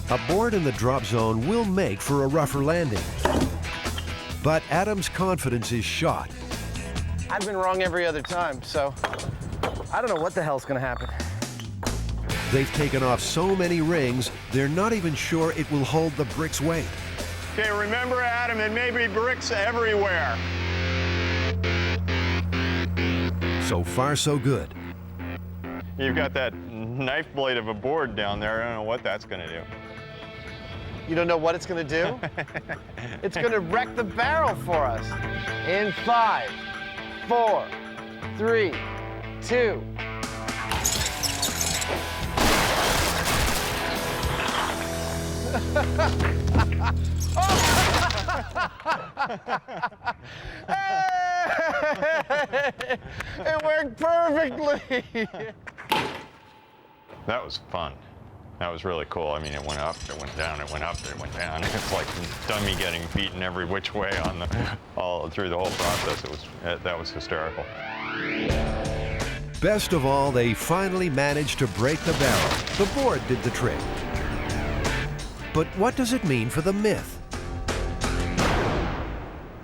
Speaker 1: A board in the drop zone will make for a rougher landing. But Adam's confidence is shot.
Speaker 3: I've been wrong every other time, so I don't know what the hell's gonna happen.
Speaker 1: They've taken off so many rings, they're not even sure it will hold the brick's weight.
Speaker 2: Okay, remember, Adam, it may be bricks everywhere.
Speaker 1: So far, so good.
Speaker 2: You've got that knife blade of a board down there. I don't know what that's gonna do.
Speaker 3: You don't know what it's gonna do? It's gonna wreck the barrel for us. In 5, 4, 3, 2. It worked perfectly.
Speaker 2: That was fun. That was really cool. I mean, it went up, it went down, it went up, it went down. It's like dummy getting beaten every which way on all through the whole process. That was hysterical.
Speaker 1: Best of all, they finally managed to break the barrel. The board did the trick. But what does it mean for the myth?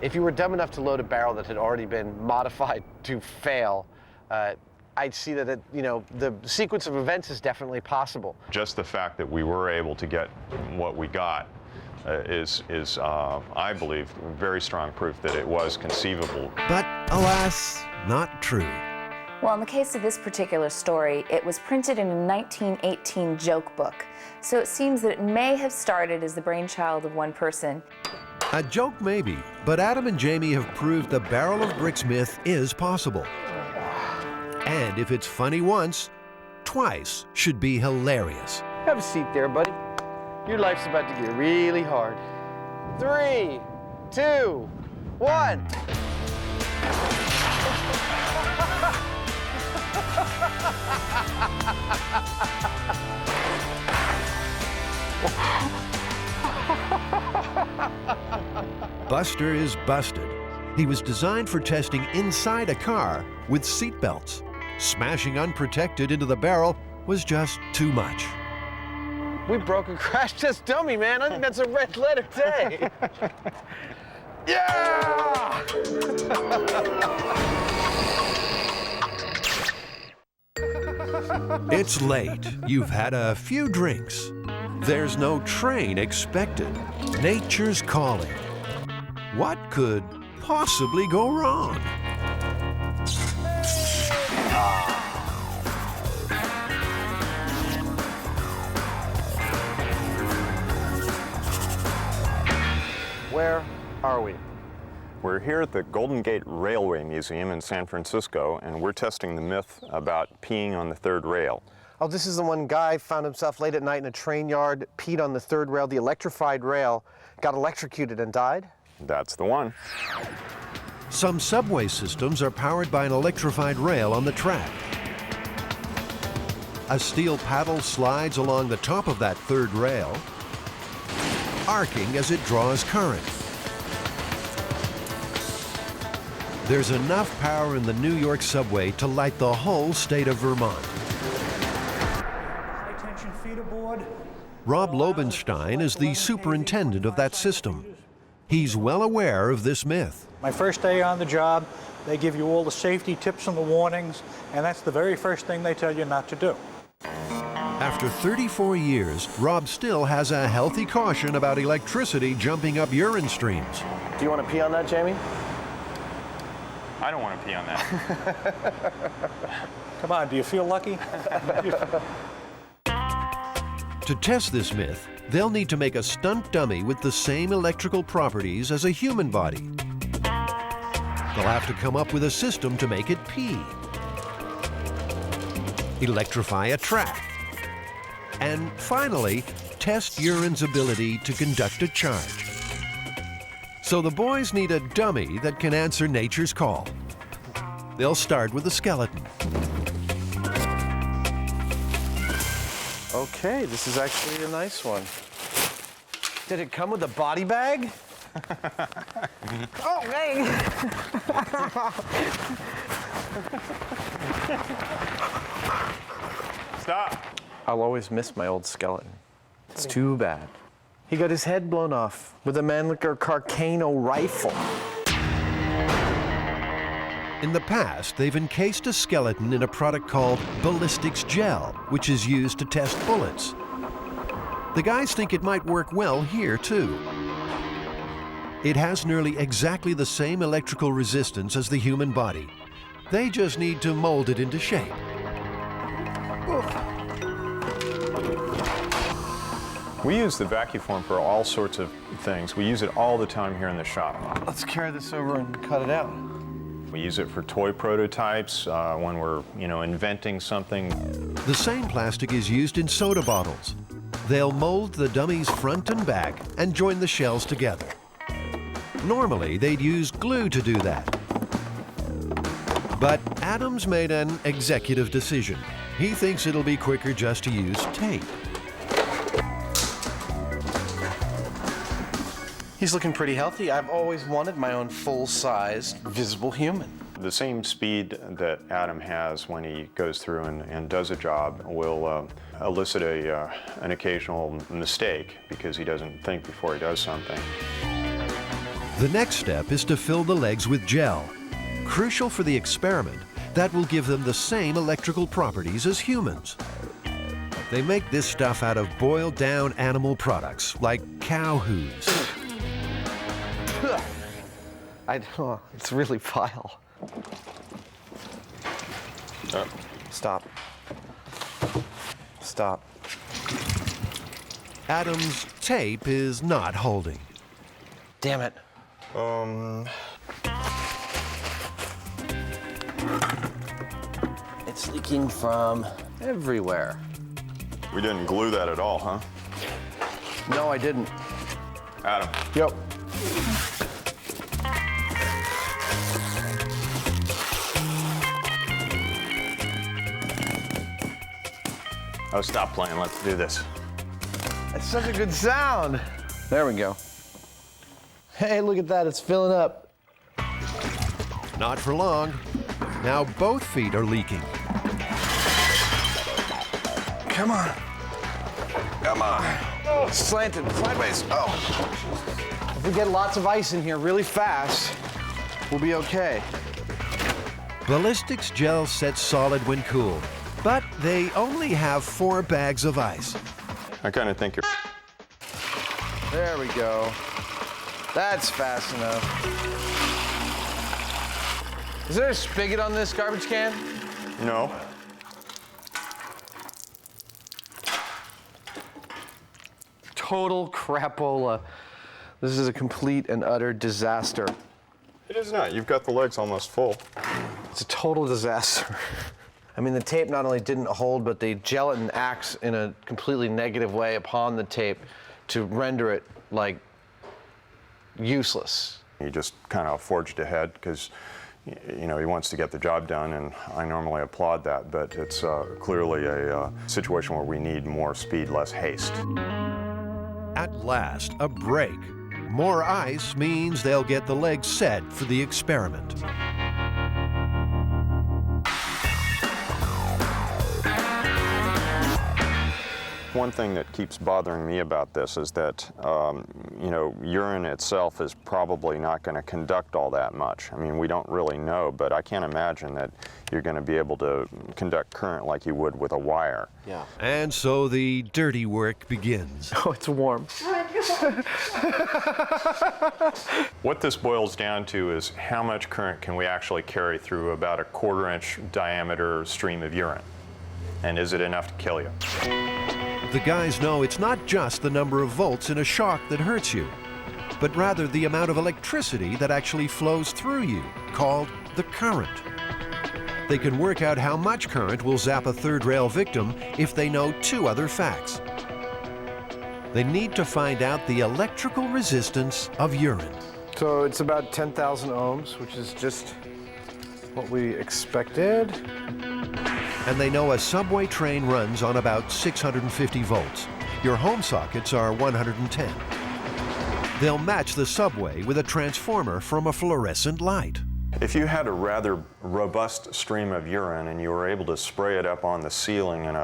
Speaker 3: If you were dumb enough to load a barrel that had already been modified to fail, I'd see that the sequence of events is definitely possible.
Speaker 2: Just the fact that we were able to get what we got is I believe, very strong proof that it was conceivable.
Speaker 1: But alas, not true.
Speaker 6: Well, in the case of this particular story, it was printed in a 1918 joke book. So it seems that it may have started as the brainchild of one person.
Speaker 1: A joke maybe, but Adam and Jamie have proved the barrel of bricks myth is possible. And if it's funny once, twice should be hilarious.
Speaker 3: Have a seat there, buddy. Your life's about to get really hard. 3, 2, 1.
Speaker 1: Buster is busted. He was designed for testing inside a car with seat belts. Smashing unprotected into the barrel was just too much.
Speaker 3: We broke a crash test dummy, man. I think that's a red letter day. Yeah!
Speaker 1: It's late. You've had a few drinks. There's no train expected. Nature's calling. What could possibly go wrong?
Speaker 3: Where are we?
Speaker 2: We're here at the Golden Gate Railway Museum in San Francisco, and we're testing the myth about peeing on the third rail.
Speaker 3: Oh, this is the one guy found himself late at night in a train yard, peed on the third rail, the electrified rail, got electrocuted and died?
Speaker 2: That's the one.
Speaker 1: Some subway systems are powered by an electrified rail on the track. A steel paddle slides along the top of that third rail, arcing as it draws current. There's enough power in the New York subway to light the whole state of Vermont.
Speaker 17: High-tension feeder board.
Speaker 1: Rob Lobenstein is the superintendent of that system. He's well aware of this myth.
Speaker 17: My first day on the job, they give you all the safety tips and the warnings, and that's the very first thing they tell you not to do.
Speaker 1: After 34 years, Rob still has a healthy caution about electricity jumping up urine streams.
Speaker 3: Do you want to pee on that, Jamie?
Speaker 2: I don't want to pee on that.
Speaker 17: Come on, do you feel lucky?
Speaker 1: To test this myth, they'll need to make a stunt dummy with the same electrical properties as a human body. They'll have to come up with a system to make it pee, electrify a track, and finally, test urine's ability to conduct a charge. So the boys need a dummy that can answer nature's call. They'll start with a skeleton.
Speaker 3: Okay, this is actually a nice one. Did it come with a body bag? Oh, dang!
Speaker 2: Stop.
Speaker 3: I'll always miss my old skeleton. It's too bad. He got his head blown off with a Mannlicher Carcano rifle.
Speaker 1: In the past, they've encased a skeleton in a product called ballistics gel, which is used to test bullets. The guys think it might work well here, too. It has nearly exactly the same electrical resistance as the human body. They just need to mold it into shape.
Speaker 2: We use the vacuform for all sorts of things. We use it all the time here in the shop.
Speaker 3: Let's carry this over and cut it out.
Speaker 2: We use it for toy prototypes when we're, inventing something.
Speaker 1: The same plastic is used in soda bottles. They'll mold the dummy's front and back and join the shells together. Normally, they'd use glue to do that. But Adams made an executive decision. He thinks it'll be quicker just to use tape.
Speaker 3: He's looking pretty healthy. I've always wanted my own full-sized, visible human.
Speaker 2: The same speed that Adam has when he goes through and does a job will elicit an occasional mistake because he doesn't think before he does something.
Speaker 1: The next step is to fill the legs with gel. Crucial for the experiment, that will give them the same electrical properties as humans. They make this stuff out of boiled down animal products like cow hooves.
Speaker 3: It's really vile. Stop. Stop.
Speaker 1: Adam's tape is not holding.
Speaker 3: Damn it. It's leaking from everywhere.
Speaker 2: We didn't glue that at all, huh?
Speaker 3: No, I didn't.
Speaker 2: Adam.
Speaker 3: Yep.
Speaker 2: Oh, stop playing. Let's do this.
Speaker 3: That's such a good sound. There we go. Hey, look at that. It's filling up.
Speaker 1: Not for long. Now both feet are leaking.
Speaker 3: Come on. Come on. Oh, slanted, sideways. Oh. If we get lots of ice in here really fast, we'll be okay.
Speaker 1: Ballistics gel sets solid when cooled, but they only have 4 bags of ice.
Speaker 2: I kind of think you're...
Speaker 3: There we go. That's fast enough. Is there a spigot on this garbage can?
Speaker 2: No.
Speaker 3: Total crapola. This is a complete and utter disaster.
Speaker 2: It is not. You've got the legs almost full.
Speaker 3: It's a total disaster. I mean, the tape not only didn't hold, but the gelatin acts in a completely negative way upon the tape to render it, like, useless.
Speaker 2: He just kind of forged ahead because, he wants to get the job done, and I normally applaud that, but it's clearly a situation where we need more speed, less haste.
Speaker 1: At last, a break. More ice means they'll get the legs set for the experiment.
Speaker 2: One thing that keeps bothering me about this is that, urine itself is probably not going to conduct all that much. I mean, we don't really know, but I can't imagine that you're going to be able to conduct current like you would with a wire.
Speaker 3: Yeah.
Speaker 1: And so the dirty work begins.
Speaker 3: Oh, it's warm.
Speaker 2: What this boils down to is how much current can we actually carry through about a 1/4-inch diameter stream of urine? And is it enough to kill you?
Speaker 1: The guys know it's not just the number of volts in a shock that hurts you, but rather the amount of electricity that actually flows through you, called the current. They can work out how much current will zap a third rail victim if they know 2 other facts. They need to find out the electrical resistance of urine.
Speaker 3: So it's about 10,000 ohms, which is just what we expected.
Speaker 1: And they know a subway train runs on about 650 volts. Your home sockets are 110. They'll match the subway with a transformer from a fluorescent light.
Speaker 2: If you had a rather robust stream of urine and you were able to spray it up on the ceiling in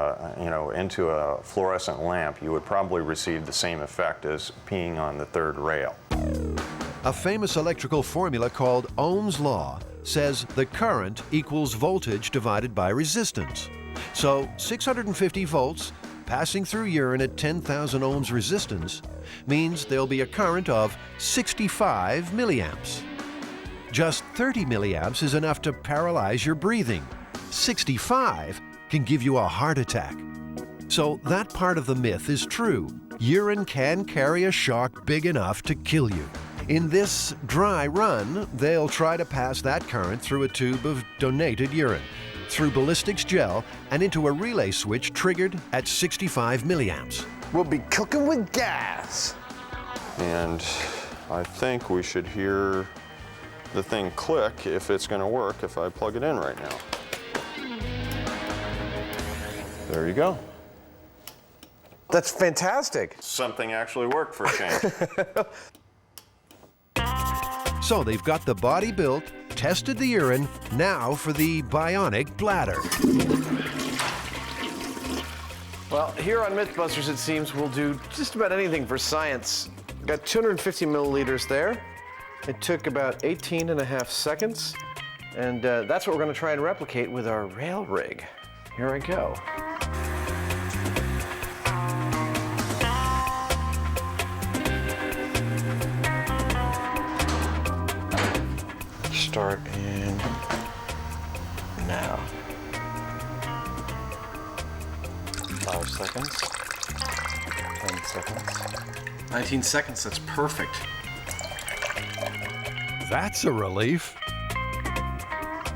Speaker 2: into a fluorescent lamp, you would probably receive the same effect as peeing on the third rail.
Speaker 1: A famous electrical formula called Ohm's law says the current equals voltage divided by resistance. So 650 volts passing through urine at 10,000 ohms resistance means there'll be a current of 65 milliamps. Just 30 milliamps is enough to paralyze your breathing. 65 can give you a heart attack. So that part of the myth is true. Urine can carry a shock big enough to kill you. In this dry run, they'll try to pass that current through a tube of donated urine, through ballistics gel, and into a relay switch triggered at 65 milliamps.
Speaker 3: We'll be cooking with gas.
Speaker 2: And I think we should hear the thing click if it's going to work if I plug it in right now. There you go.
Speaker 3: That's fantastic.
Speaker 2: Something actually worked for a change.
Speaker 1: So they've got the body built, tested the urine, now for the bionic bladder.
Speaker 8: Well, here on MythBusters, it seems we'll do just about anything for science. Got 250 milliliters there. It took about 18.5 seconds, and that's what we're going to try and replicate with our rail rig. Here I go. Start in now.
Speaker 3: 5 seconds. 10 seconds.
Speaker 8: 19 seconds, that's perfect.
Speaker 1: That's a relief.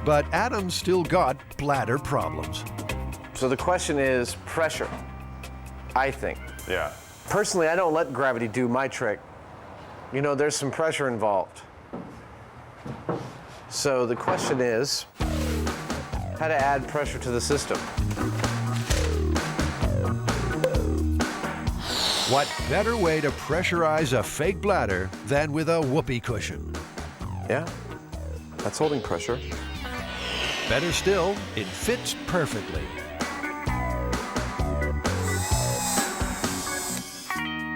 Speaker 1: But Adam's still got bladder problems.
Speaker 8: So the question is pressure, I think.
Speaker 2: Yeah.
Speaker 8: Personally, I don't let gravity do my trick. You know, there's some pressure involved. So the question is, how to add pressure to the system.
Speaker 1: What better way to pressurize a fake bladder than with a whoopee cushion?
Speaker 8: Yeah, that's holding pressure.
Speaker 1: Better still, it fits perfectly.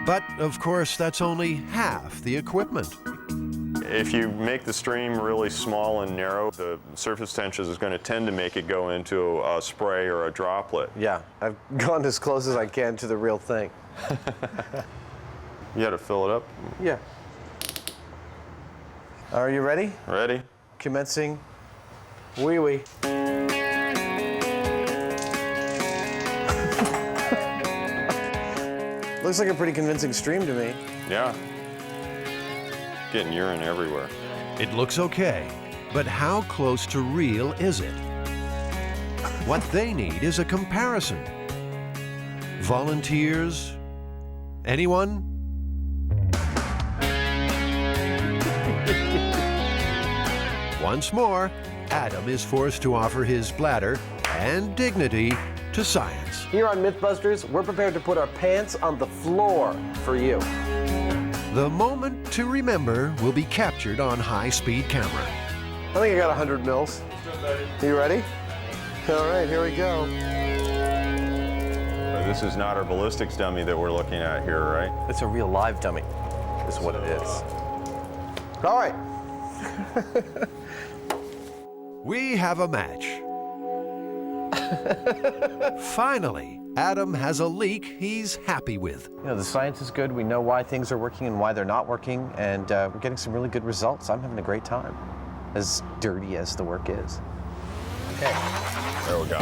Speaker 1: But, of course, that's only half the equipment.
Speaker 2: If you make the stream really small and narrow, the surface tension is going to tend to make it go into a spray or a droplet.
Speaker 8: Yeah, I've gone as close as I can to the real thing.
Speaker 2: You got to fill it up?
Speaker 8: Yeah. Are you ready?
Speaker 2: Ready.
Speaker 8: Commencing wee-wee. Looks like a pretty convincing stream to me.
Speaker 2: Yeah. Getting urine everywhere.
Speaker 1: It looks okay, but how close to real is it? What they need is a comparison. Volunteers? Anyone? Once more, Adam is forced to offer his bladder and dignity to science.
Speaker 8: Here on MythBusters, we're prepared to put our pants on the floor for you.
Speaker 1: The moment to remember will be captured on high-speed camera.
Speaker 8: I think I got 100 mils. You ready? All right, here we go.
Speaker 2: This is not our ballistics dummy that we're looking at here, right?
Speaker 8: It's a real live dummy, is what it is. All right.
Speaker 1: We have a match. Finally, Adam has a leak he's happy with.
Speaker 8: You know, the science is good. We know why things are working and why they're not working, and we're getting some really good results. I'm having a great time, as dirty as the work is.
Speaker 2: Okay, there we go.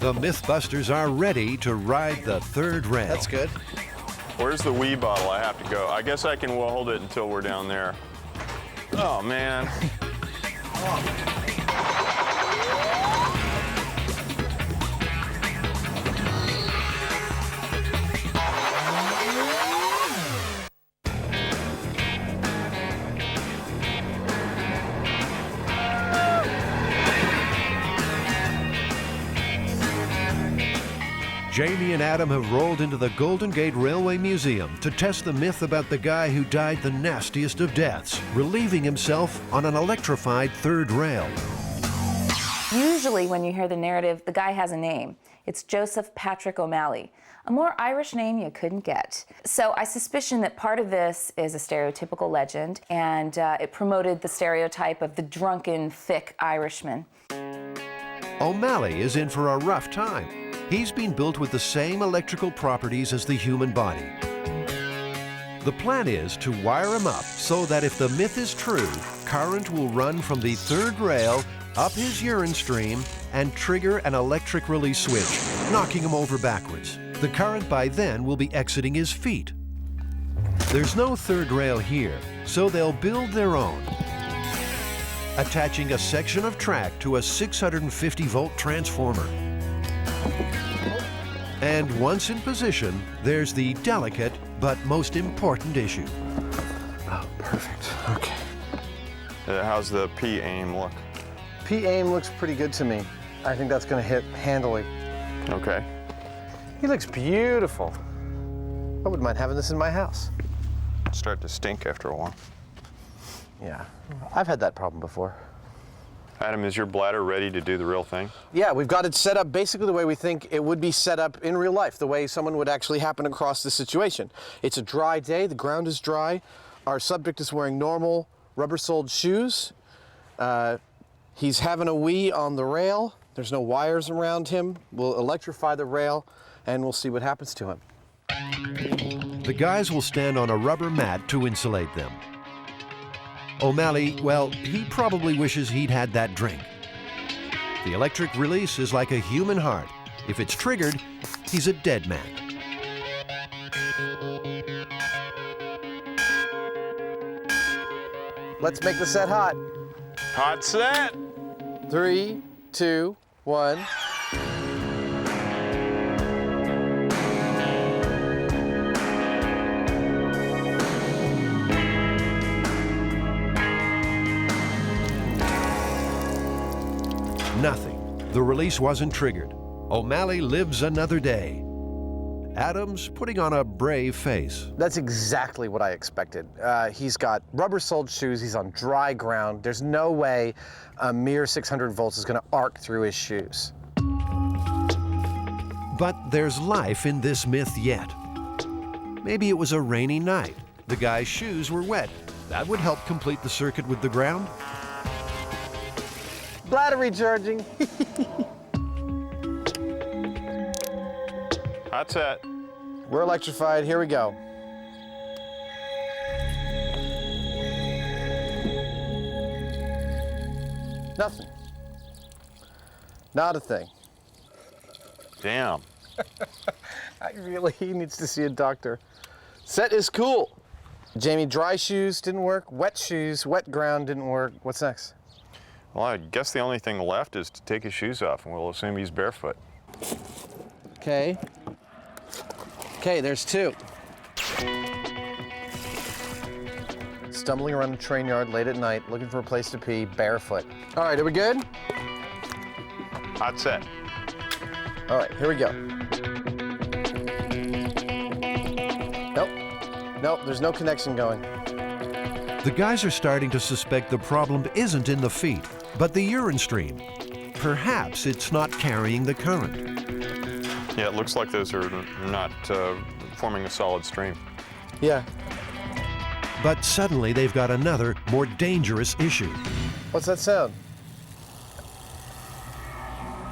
Speaker 1: The MythBusters are ready to ride the third rail.
Speaker 8: That's good.
Speaker 2: Where's the wee bottle I have to go? I guess I can hold it until we're down there. Oh, man.
Speaker 1: Jamie and Adam have rolled into the Golden Gate Railway Museum to test the myth about the guy who died the nastiest of deaths, relieving himself on an electrified third rail.
Speaker 6: Usually when you hear the narrative, the guy has a name. It's Joseph Patrick O'Malley. A more Irish name you couldn't get. So I suspicion that part of this is a stereotypical legend, and it promoted the stereotype of the drunken, thick Irishman.
Speaker 1: O'Malley is in for a rough time. He's been built with the same electrical properties as the human body. The plan is to wire him up so that if the myth is true, current will run from the third rail up his urine stream and trigger an electric release switch, knocking him over backwards. The current by then will be exiting his feet. There's no third rail here, so they'll build their own, attaching a section of track to a 650-volt transformer. And once in position, there's the delicate but most important issue.
Speaker 3: Oh, perfect. Okay.
Speaker 2: How's the P aim look?
Speaker 3: P aim looks pretty good to me. I think that's going to hit handily.
Speaker 2: Okay.
Speaker 3: He looks beautiful. I wouldn't mind having this in my house.
Speaker 2: Start to stink after a while.
Speaker 3: Yeah, I've had that problem before.
Speaker 2: Adam, is your bladder ready to do the real thing?
Speaker 3: Yeah, we've got it set up basically the way we think it would be set up in real life, the way someone would actually happen across the situation. It's a dry day, the ground is dry. Our subject is wearing normal rubber-soled shoes. He's having a wee on the rail. There's no wires around him. We'll electrify the rail and we'll see what happens to him.
Speaker 1: The guys will stand on a rubber mat to insulate them. O'Malley, well, he probably wishes he'd had that drink. The electric release is like a human heart. If it's triggered, he's a dead man.
Speaker 3: Let's make the set hot.
Speaker 2: Hot set.
Speaker 3: 3, 2, 1.
Speaker 1: Nothing. The release wasn't triggered. O'Malley lives another day. Adam's putting on a brave face.
Speaker 3: That's exactly what I expected. He's got rubber-soled shoes, he's on dry ground. There's no way a mere 600 volts is going to arc through his shoes.
Speaker 1: But there's life in this myth yet. Maybe it was a rainy night. The guy's shoes were wet. That would help complete the circuit with the ground.
Speaker 3: Bladder recharging.
Speaker 2: Hot set.
Speaker 3: We're electrified. Here we go. Nothing. Not a thing.
Speaker 2: Damn.
Speaker 3: He needs to see a doctor. Set is cool. Jamie, dry shoes didn't work. Wet shoes, wet ground didn't work. What's next?
Speaker 2: Well, I guess the only thing left is to take his shoes off, and we'll assume he's barefoot.
Speaker 3: Okay. Okay, there's 2. Stumbling around a train yard late at night, looking for a place to pee, barefoot. All right, are we good?
Speaker 2: Hot set.
Speaker 3: All right, here we go. Nope. Nope, there's no connection going.
Speaker 1: The guys are starting to suspect the problem isn't in the feet, but the urine stream. Perhaps it's not carrying the current.
Speaker 2: Yeah, it looks like those are not forming a solid stream.
Speaker 3: Yeah.
Speaker 1: But suddenly they've got another, more dangerous issue.
Speaker 3: What's that sound?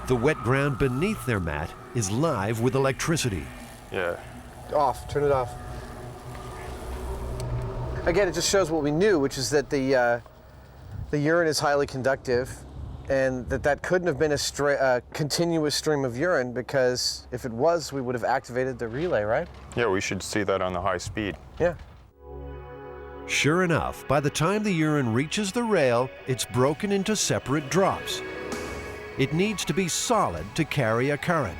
Speaker 1: The wet ground beneath their mat is live with electricity.
Speaker 2: Yeah.
Speaker 3: Off, turn it off. Again, it just shows what we knew, which is that the urine is highly conductive, and that couldn't have been a continuous stream of urine, because if it was, we would have activated the relay, right?
Speaker 2: Yeah, we should see that on the high speed.
Speaker 3: Yeah.
Speaker 1: Sure enough, by the time the urine reaches the rail, it's broken into separate drops. It needs to be solid to carry a current.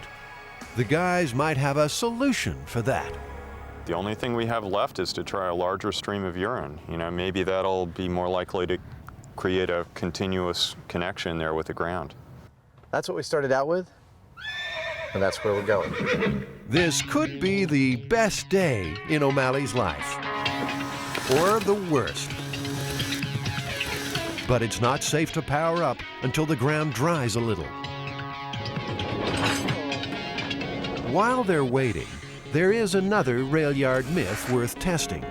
Speaker 1: The guys might have a solution for that.
Speaker 2: The only thing we have left is to try a larger stream of urine. You know, maybe that'll be more likely to create a continuous connection there with the ground.
Speaker 3: That's what we started out with, and that's where we're going.
Speaker 1: This could be the best day in O'Malley's life, or the worst. But it's not safe to power up until the ground dries a little. While they're waiting, there is another rail yard myth worth testing.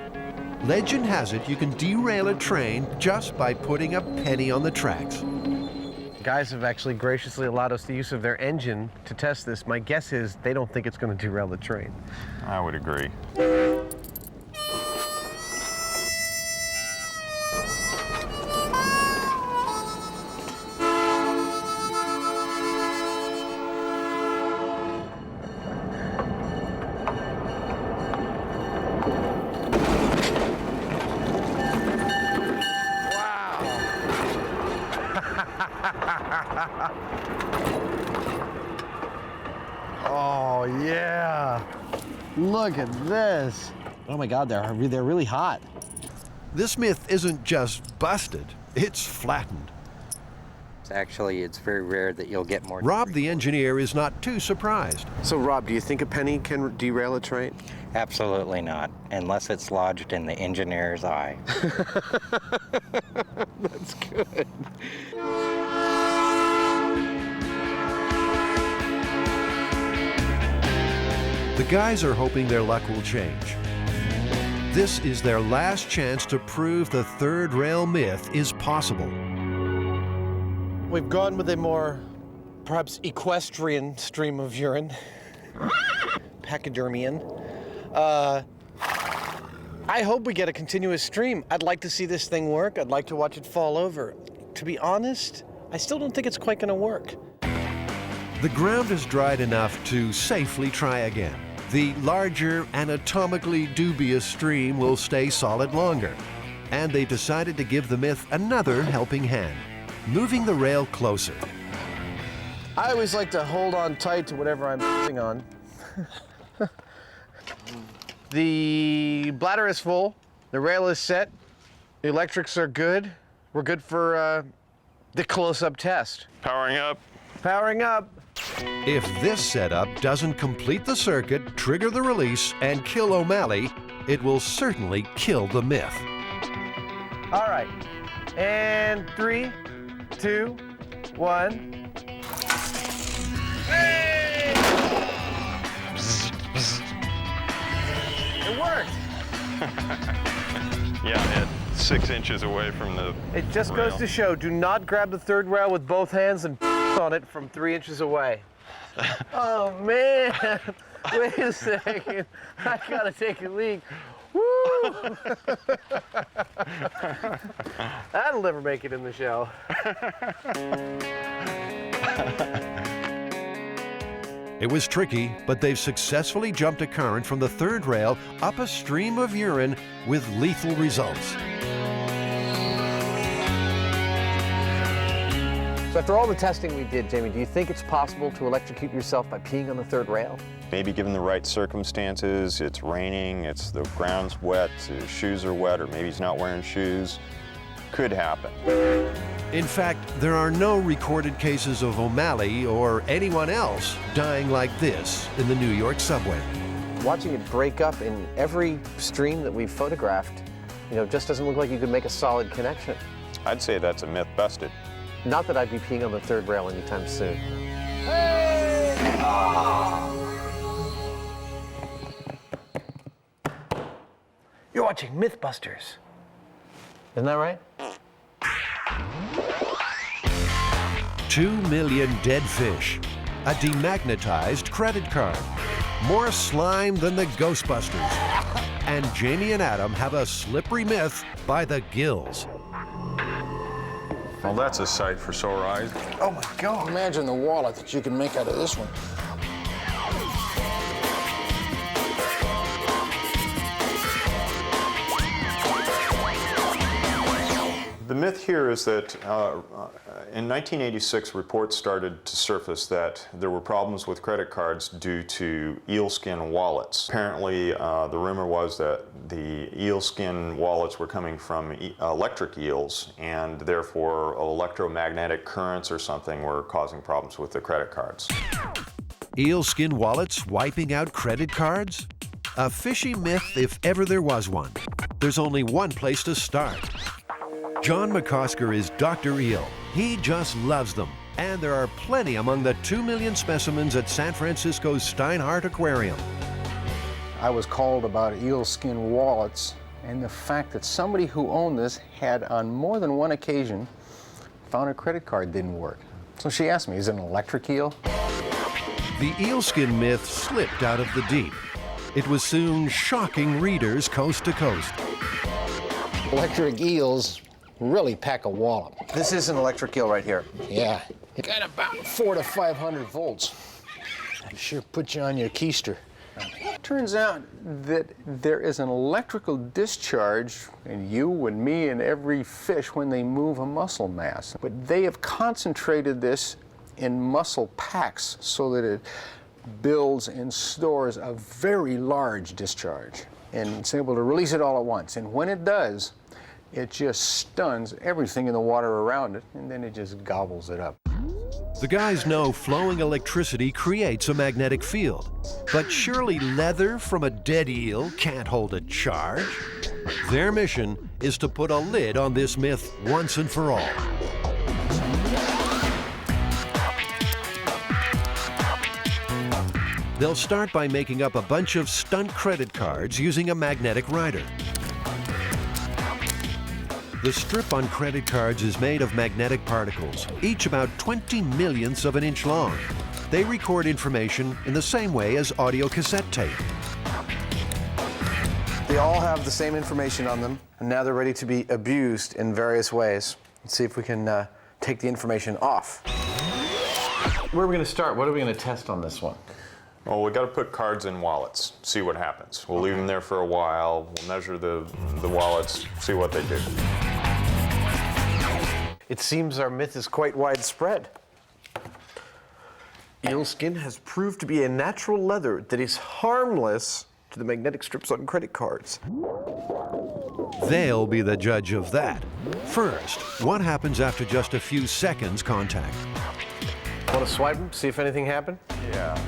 Speaker 1: Legend has it you can derail a train just by putting a penny on the tracks.
Speaker 3: Guys have actually graciously allowed us the use of their engine to test this. My guess is they don't think it's going to derail the train.
Speaker 2: I would agree.
Speaker 3: Oh, yeah. Look at this. Oh my God, they're really hot.
Speaker 1: This myth isn't just busted, it's flattened.
Speaker 12: Actually, it's very rare that you'll get more.
Speaker 1: Rob, the engineer, is not too surprised.
Speaker 3: So, Rob, do you think a penny can derail a train?
Speaker 12: Absolutely not, unless it's lodged in the engineer's eye.
Speaker 3: That's good.
Speaker 1: The guys are hoping their luck will change. This is their last chance to prove the third rail myth is possible.
Speaker 3: We've gone with a more, perhaps, equestrian stream of urine. Pachydermian. I hope we get a continuous stream. I'd like to see this thing work. I'd like to watch it fall over. To be honest, I still don't think it's quite going to work.
Speaker 1: The ground is dried enough to safely try again. The larger, anatomically dubious stream will stay solid longer. And they decided to give the myth another helping hand, moving the rail closer.
Speaker 3: I always like to hold on tight to whatever I'm sitting on. The bladder is full, the rail is set, the electrics are good. We're good for the close-up test.
Speaker 2: Powering up.
Speaker 3: Powering up.
Speaker 1: If this setup doesn't complete the circuit, trigger the release, and kill O'Malley, it will certainly kill the myth.
Speaker 3: All right, and 3, 2, 1. Hey! It worked.
Speaker 2: Yeah, it's 6 inches away from the
Speaker 3: It just
Speaker 2: rail.
Speaker 3: goes to show, do not grab the third rail with both hands and on it from 3 inches away. Oh man, wait a second. I gotta take a leak. Woo! That'll never make it in the show.
Speaker 1: It was tricky, but they've successfully jumped a current from the third rail up a stream of urine with lethal results.
Speaker 3: So after all the testing we did, Jamie, do you think it's possible to electrocute yourself by peeing on the third rail?
Speaker 2: Maybe given the right circumstances, it's raining, the ground's wet, his shoes are wet, or maybe he's not wearing shoes. Could happen.
Speaker 1: In fact, there are no recorded cases of O'Malley or anyone else dying like this in the New York subway.
Speaker 3: Watching it break up in every stream that we've photographed, just doesn't look like you could make a solid connection.
Speaker 2: I'd say that's a myth busted.
Speaker 3: Not that I'd be peeing on the third rail anytime soon. Hey! Oh! You're watching MythBusters. Isn't that right?
Speaker 1: 2 million dead fish, a demagnetized credit card, more slime than the Ghostbusters, and Jamie and Adam have a slippery myth by the gills.
Speaker 2: Well, that's a sight for sore eyes.
Speaker 18: Oh my God. Imagine the wallet that you can make out of this one.
Speaker 2: The myth here is that in 1986, reports started to surface that there were problems with credit cards due to eelskin wallets. Apparently, the rumor was that the eelskin wallets were coming from electric eels, and therefore electromagnetic currents or something were causing problems with the credit cards.
Speaker 1: Eelskin wallets wiping out credit cards? A fishy myth if ever there was one. There's only one place to start. John McCosker is Dr. Eel. He just loves them. And there are plenty among the 2 million specimens at San Francisco's Steinhardt Aquarium.
Speaker 18: I was called about eel skin wallets and the fact that somebody who owned this had on more than one occasion found a credit card didn't work. So she asked me, is it an electric eel?
Speaker 1: The eelskin myth slipped out of the deep. It was soon shocking readers coast to coast.
Speaker 18: Electric eels really pack a wallop.
Speaker 3: This is an electric eel right here.
Speaker 18: Yeah, it got about 400 to 500 volts. It sure puts you on your keister. Turns out that there is an electrical discharge in you and me and every fish when they move a muscle mass. But they have concentrated this in muscle packs so that it builds and stores a very large discharge. And it's able to release it all at once. And when it does, it just stuns everything in the water around it, and then it just gobbles it up.
Speaker 1: The guys know flowing electricity creates a magnetic field, but surely leather from a dead eel can't hold a charge. Their mission is to put a lid on this myth once and for all. They'll start by making up a bunch of stunt credit cards using a magnetic rider. The strip on credit cards is made of magnetic particles, each about 20 millionths of an inch long. They record information in the same way as audio cassette tape.
Speaker 3: They all have the same information on them, and now they're ready to be abused in various ways. Let's see if we can take the information off.
Speaker 8: Where are we going to start? What are we going to test on this one?
Speaker 2: Well, we got to put cards in wallets, see what happens. We'll leave them there for a while. We'll measure the wallets, see what they do.
Speaker 3: It seems our myth is quite widespread. Eel skin has proved to be a natural leather that is harmless to the magnetic strips on credit cards.
Speaker 1: They'll be the judge of that. First, what happens after just a few seconds contact?
Speaker 3: Want to swipe them, see if anything happened?
Speaker 2: Yeah.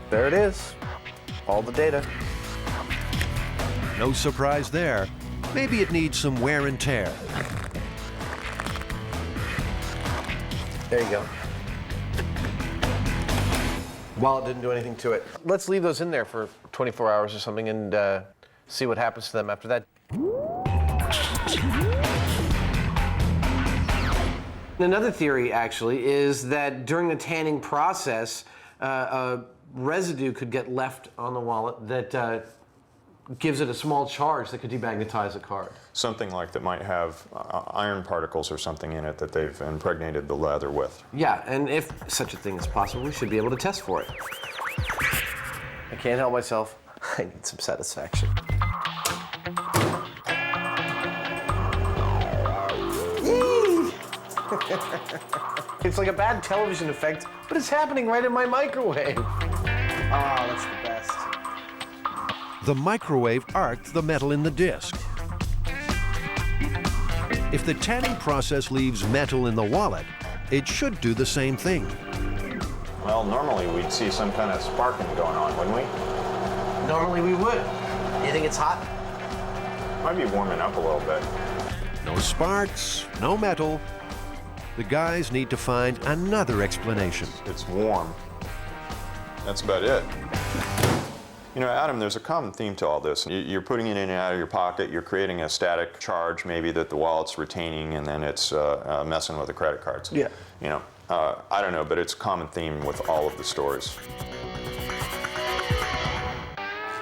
Speaker 3: There it is. All the data.
Speaker 1: No surprise there. Maybe it needs some wear and tear.
Speaker 3: There you go. Wallet didn't do anything to it. Let's leave those in there for 24 hours or something and see what happens to them after that. Another theory, actually, is that during the tanning process, residue could get left on the wallet that gives it a small charge that could demagnetize a card.
Speaker 2: Something like that might have iron particles or something in it that they've impregnated the leather with.
Speaker 3: Yeah, and if such a thing is possible, we should be able to test for it. I can't help myself. I need some satisfaction. It's like a bad television effect, but it's happening right in my microwave. Ah, that's the best.
Speaker 1: The microwave arced the metal in the disc. If the tanning process leaves metal in the wallet, it should do the same thing.
Speaker 2: Well, normally we'd see some kind of sparking going on, wouldn't we?
Speaker 3: Normally we would. You think it's hot?
Speaker 2: Might be warming up a little bit.
Speaker 1: No sparks, no metal. The guys need to find another explanation.
Speaker 2: It's warm. That's about it. You know, Adam, there's a common theme to all this. You're putting it in and out of your pocket, you're creating a static charge maybe that the wallet's retaining, and then it's messing with the credit cards.
Speaker 3: Yeah.
Speaker 2: You know, I don't know, but it's a common theme with all of the stories.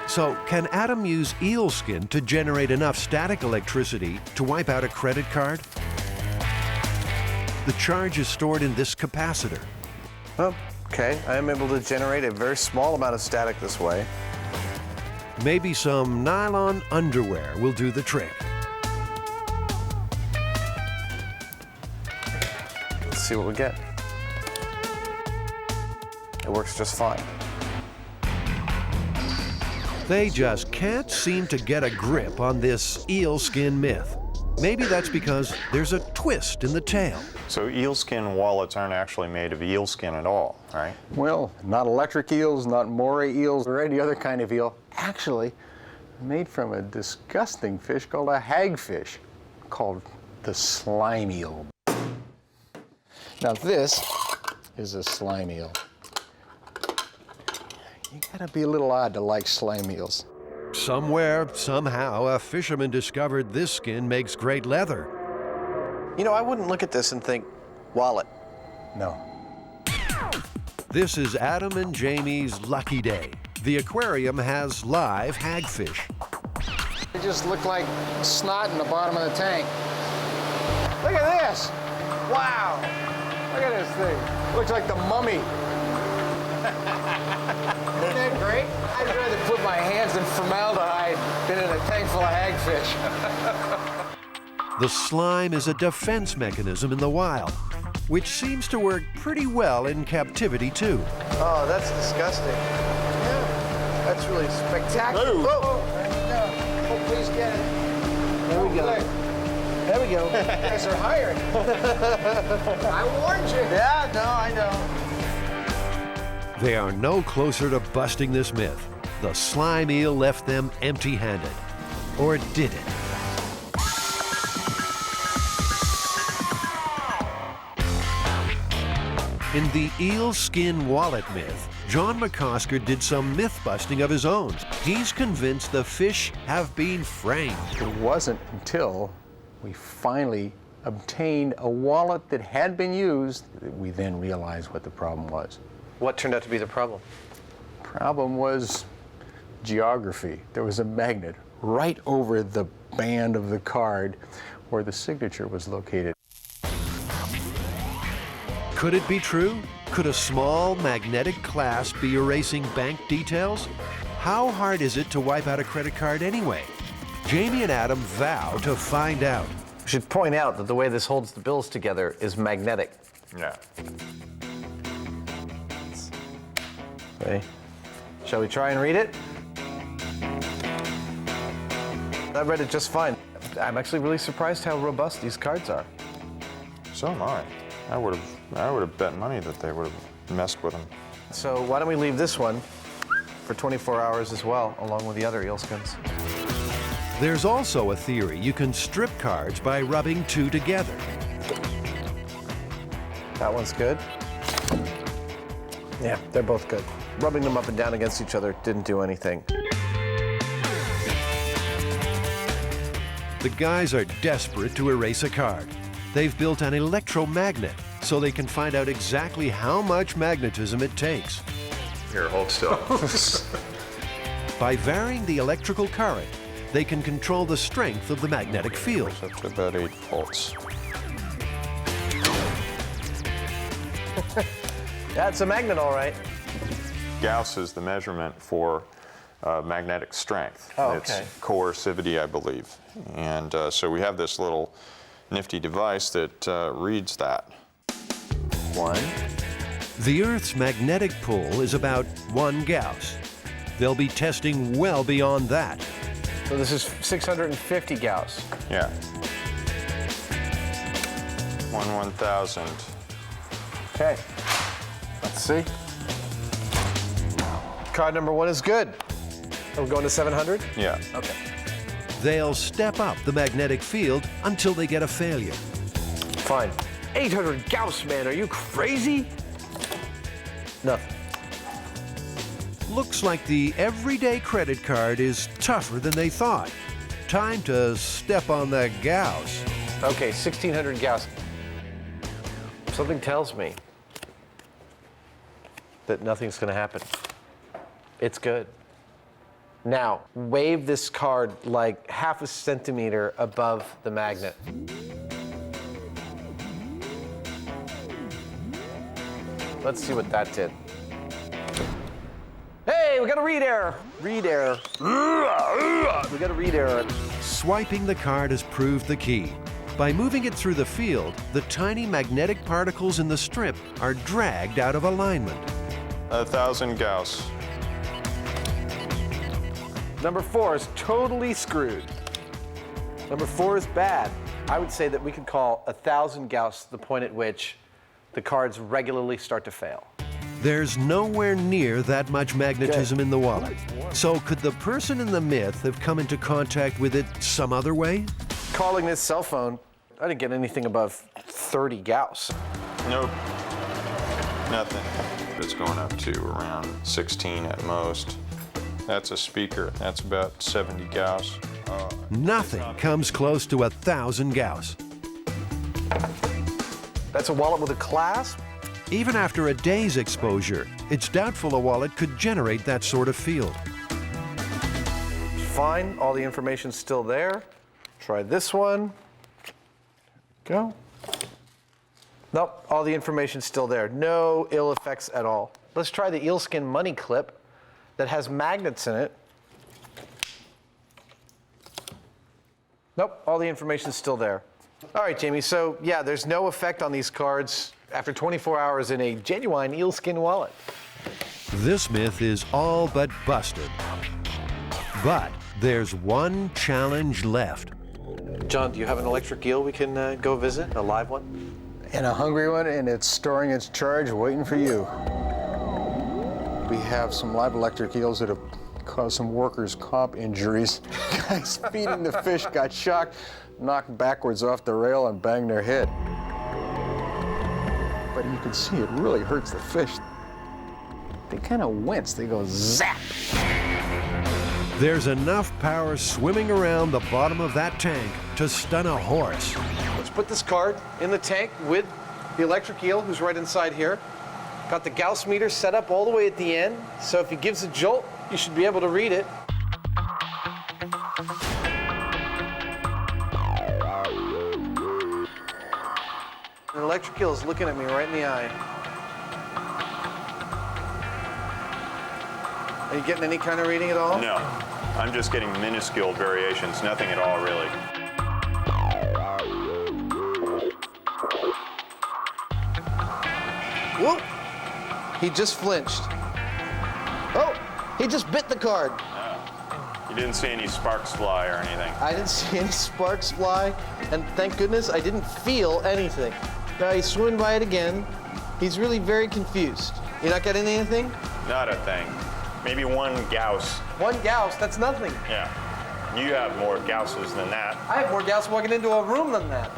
Speaker 1: So, can Adam use eel skin to generate enough static electricity to wipe out a credit card? The charge is stored in this capacitor.
Speaker 3: Oh, okay. I am able to generate a very small amount of static this way.
Speaker 1: Maybe some nylon underwear will do the trick.
Speaker 3: Let's see what we get. It works just fine.
Speaker 1: They just can't seem to get a grip on this eel skin myth. Maybe that's because there's a twist in the tail.
Speaker 2: So eel skin wallets aren't actually made of eel skin at all, right?
Speaker 18: Well, not electric eels, not moray eels, or any other kind of eel. Actually, made from a disgusting fish called a hagfish, called the slime eel. Now this is a slime eel. You gotta be a little odd to like slime eels.
Speaker 1: Somewhere, somehow, a fisherman discovered this skin makes great leather.
Speaker 3: You know, I wouldn't look at this and think, wallet.
Speaker 18: No.
Speaker 1: This is Adam and Jamie's lucky day. The aquarium has live hagfish.
Speaker 18: They just look like snot in the bottom of the tank. Look at this! Wow! Look at this thing. Looks like the mummy. Isn't that great? I'd rather put my hands in formaldehyde than in a tank full of hagfish.
Speaker 1: The slime is a defense mechanism in the wild, which seems to work pretty well in captivity too.
Speaker 3: Oh, that's disgusting. Yeah, that's really spectacular.
Speaker 18: Oh, there you go. Oh, please get it.
Speaker 3: There we go. There we go.
Speaker 18: You guys are hired. I warned you.
Speaker 3: Yeah, no, I know.
Speaker 1: They are no closer to busting this myth. The slime eel left them empty-handed. Or did it? In the eel skin wallet myth, John McCosker did some myth-busting of his own. He's convinced the fish have been framed.
Speaker 18: It wasn't until we finally obtained a wallet that had been used that we then realized what the problem was.
Speaker 3: What turned out to be the problem?
Speaker 18: Problem was geography. There was a magnet right over the band of the card where the signature was located.
Speaker 1: Could it be true? Could a small magnetic clasp be erasing bank details? How hard is it to wipe out a credit card anyway? Jamie and Adam vow to find out.
Speaker 3: We should point out that the way this holds the bills together is magnetic.
Speaker 2: Yeah.
Speaker 3: Okay. Shall we try and read it? I read it just fine. I'm actually really surprised how robust these cards are.
Speaker 2: So am I. I would have bet money that they would have messed with them.
Speaker 3: So why don't we leave this one for 24 hours as well, along with the other eel skins.
Speaker 1: There's also a theory you can strip cards by rubbing two together.
Speaker 3: That one's good. Yeah, they're both good. Rubbing them up and down against each other didn't do anything.
Speaker 1: The guys are desperate to erase a card. They've built an electromagnet so they can find out exactly how much magnetism it takes.
Speaker 2: Here, hold still.
Speaker 1: By varying the electrical current, they can control the strength of the magnetic field.
Speaker 2: Up to about 8 volts.
Speaker 3: That's a magnet, all right.
Speaker 2: Gauss is the measurement for magnetic strength.
Speaker 3: Oh,
Speaker 2: It's
Speaker 3: okay.
Speaker 2: coercivity, I believe. And so we have this little nifty device that reads that.
Speaker 3: 1.
Speaker 1: The Earth's magnetic pull is about 1 Gauss. They'll be testing well beyond that.
Speaker 3: So this is 650 Gauss.
Speaker 2: Yeah. 1/1000.
Speaker 3: Okay. Let's see. Card number 1 is good. Are we going to 700?
Speaker 2: Yeah.
Speaker 3: Okay.
Speaker 1: They'll step up the magnetic field until they get a failure.
Speaker 3: Fine. 800 Gauss, man. Are you crazy? Nothing.
Speaker 1: Looks like the everyday credit card is tougher than they thought. Time to step on the Gauss.
Speaker 3: Okay, 1600 Gauss. Something tells me that nothing's going to happen. It's good. Now, wave this card like half a centimeter above the magnet. Let's see what that did. Hey, we got a read error. Read error. We got a read error.
Speaker 1: Swiping the card has proved the key. By moving it through the field, the tiny magnetic particles in the strip are dragged out of alignment.
Speaker 2: 1000 Gauss.
Speaker 3: Number 4 is totally screwed. Number 4 is bad. I would say that we could call 1000 Gauss the point at which the cards regularly start to fail.
Speaker 1: There's nowhere near that much magnetism in the wallet. So could the person in the myth have come into contact with it some other way?
Speaker 3: Calling this cell phone, I didn't get anything above 30 Gauss.
Speaker 2: Nope. Nothing. it's going up to around 16 at most. That's a speaker. That's about 70 Gauss.
Speaker 1: Nothing comes close to 1,000 Gauss.
Speaker 3: That's a wallet with a clasp?
Speaker 1: Even after a day's exposure, it's doubtful a wallet could generate that sort of field.
Speaker 3: Fine, all the information's still there. Try this one. Go. Nope, all the information's still there. No ill effects at all. Let's try the eelskin money clip that has magnets in it. Nope, all the information's still there. All right, Jamie, so yeah, there's no effect on these cards after 24 hours in a genuine eelskin wallet.
Speaker 1: This myth is all but busted. But there's one challenge left.
Speaker 3: John, do you have an electric eel we can go visit, a live one?
Speaker 18: And a hungry one, and it's storing its charge waiting for you. We have some live electric eels that have caused some workers' comp injuries. Guys feeding the fish got shocked, knocked backwards off the rail, and banged their head. But you can see it really hurts the fish. They kind of wince, they go zap.
Speaker 1: There's enough power swimming around the bottom of that tank to stun a horse.
Speaker 3: Let's put this card in the tank with the electric eel, who's right inside here. Got the Gauss meter set up all the way at the end, so if he gives a jolt, you should be able to read it. An electric eel is looking at me right in the eye. Are you getting any kind of reading at all?
Speaker 2: No, I'm just getting minuscule variations, nothing at all really.
Speaker 3: Whoop! He just flinched. Oh, he just bit the card.
Speaker 2: You didn't see any sparks fly or anything.
Speaker 3: I didn't see any sparks fly, and thank goodness I didn't feel anything. Now he's swimming by it again. He's really very confused. You're not getting anything?
Speaker 2: Not a thing. Maybe 1 Gauss.
Speaker 3: 1 Gauss, that's nothing.
Speaker 2: Yeah. You have more Gausses than that.
Speaker 3: I have more Gauss walking into a room than that.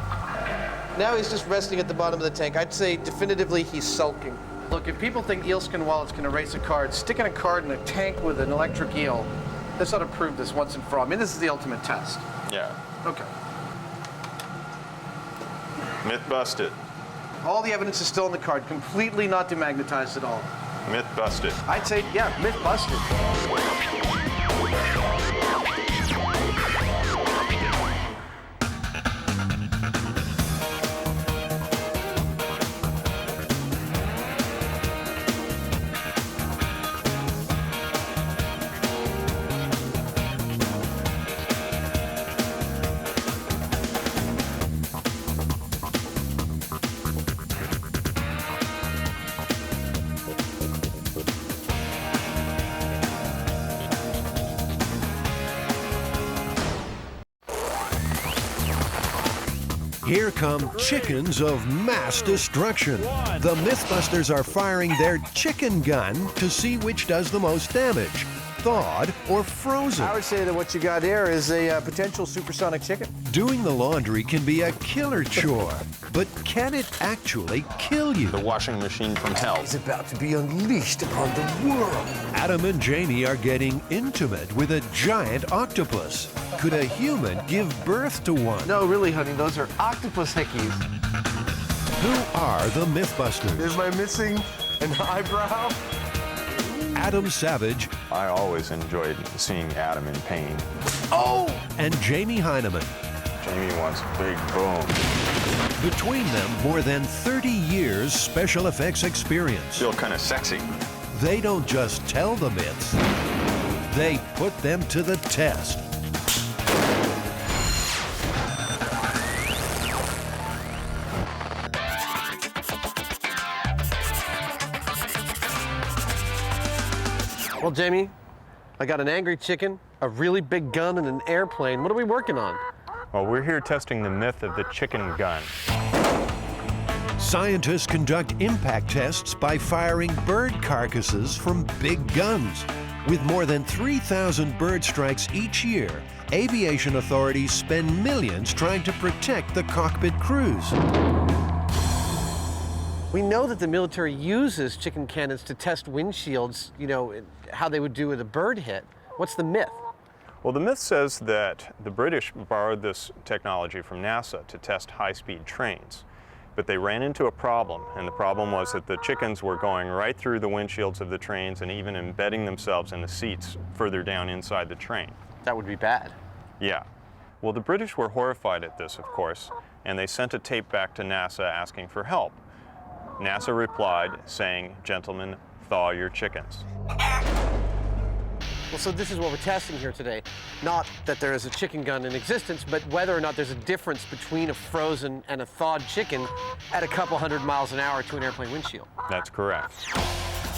Speaker 3: Now he's just resting at the bottom of the tank. I'd say definitively he's sulking. Look, if people think eelskin wallets can erase a card, sticking a card in a tank with an electric eel, this ought to prove this once and for all. I mean, this is the ultimate test.
Speaker 2: Yeah.
Speaker 3: Okay.
Speaker 2: Myth busted.
Speaker 3: All the evidence is still in the card, completely not demagnetized at all.
Speaker 2: Myth busted.
Speaker 3: I'd say, yeah, myth busted.
Speaker 1: Here come chickens of mass destruction. The MythBusters are firing their chicken gun to see which does the most damage, thawed or frozen.
Speaker 3: I would say that what you got here is a potential supersonic chicken.
Speaker 1: Doing the laundry can be a killer chore, but can it actually kill you?
Speaker 2: The washing machine from hell
Speaker 3: is about to be unleashed upon the world.
Speaker 1: Adam and Jamie are getting intimate with a giant octopus. Could a human give birth to one?
Speaker 3: No, really, honey, those are octopus hickeys.
Speaker 1: Who are the MythBusters?
Speaker 9: Am I missing an eyebrow?
Speaker 1: Adam Savage.
Speaker 2: I always enjoyed seeing Adam in pain.
Speaker 3: Oh!
Speaker 1: And Jamie Hyneman.
Speaker 2: Jamie wants a big boom.
Speaker 1: Between them, more than 30 years special effects experience.
Speaker 2: Feel kind of sexy.
Speaker 1: They don't just tell the myths, they put them to the test.
Speaker 3: Well, Jamie, I got an angry chicken, a really big gun, and an airplane. What are we working on?
Speaker 2: Well, we're here testing the myth of the chicken gun.
Speaker 1: Scientists conduct impact tests by firing bird carcasses from big guns. With more than 3,000 bird strikes each year, aviation authorities spend millions trying to protect the cockpit crews.
Speaker 5: We know that the military uses chicken cannons to test windshields, you know, how they would do with a bird hit. What's the myth?
Speaker 2: Well, the myth says that the British borrowed this technology from NASA to test high-speed trains. But they ran into a problem, and the problem was that the chickens were going right through the windshields of the trains and even embedding themselves in the seats further down inside the train.
Speaker 5: That would be bad.
Speaker 2: Yeah. Well, the British were horrified at this, of course, and they sent a tape back to NASA asking for help. NASA replied saying, "Gentlemen, thaw your chickens."
Speaker 5: Well, so this is what we're testing here today. Not that there is a chicken gun in existence, but whether or not there's a difference between a frozen and a thawed chicken at a couple 100 miles an hour to an airplane windshield.
Speaker 2: That's correct.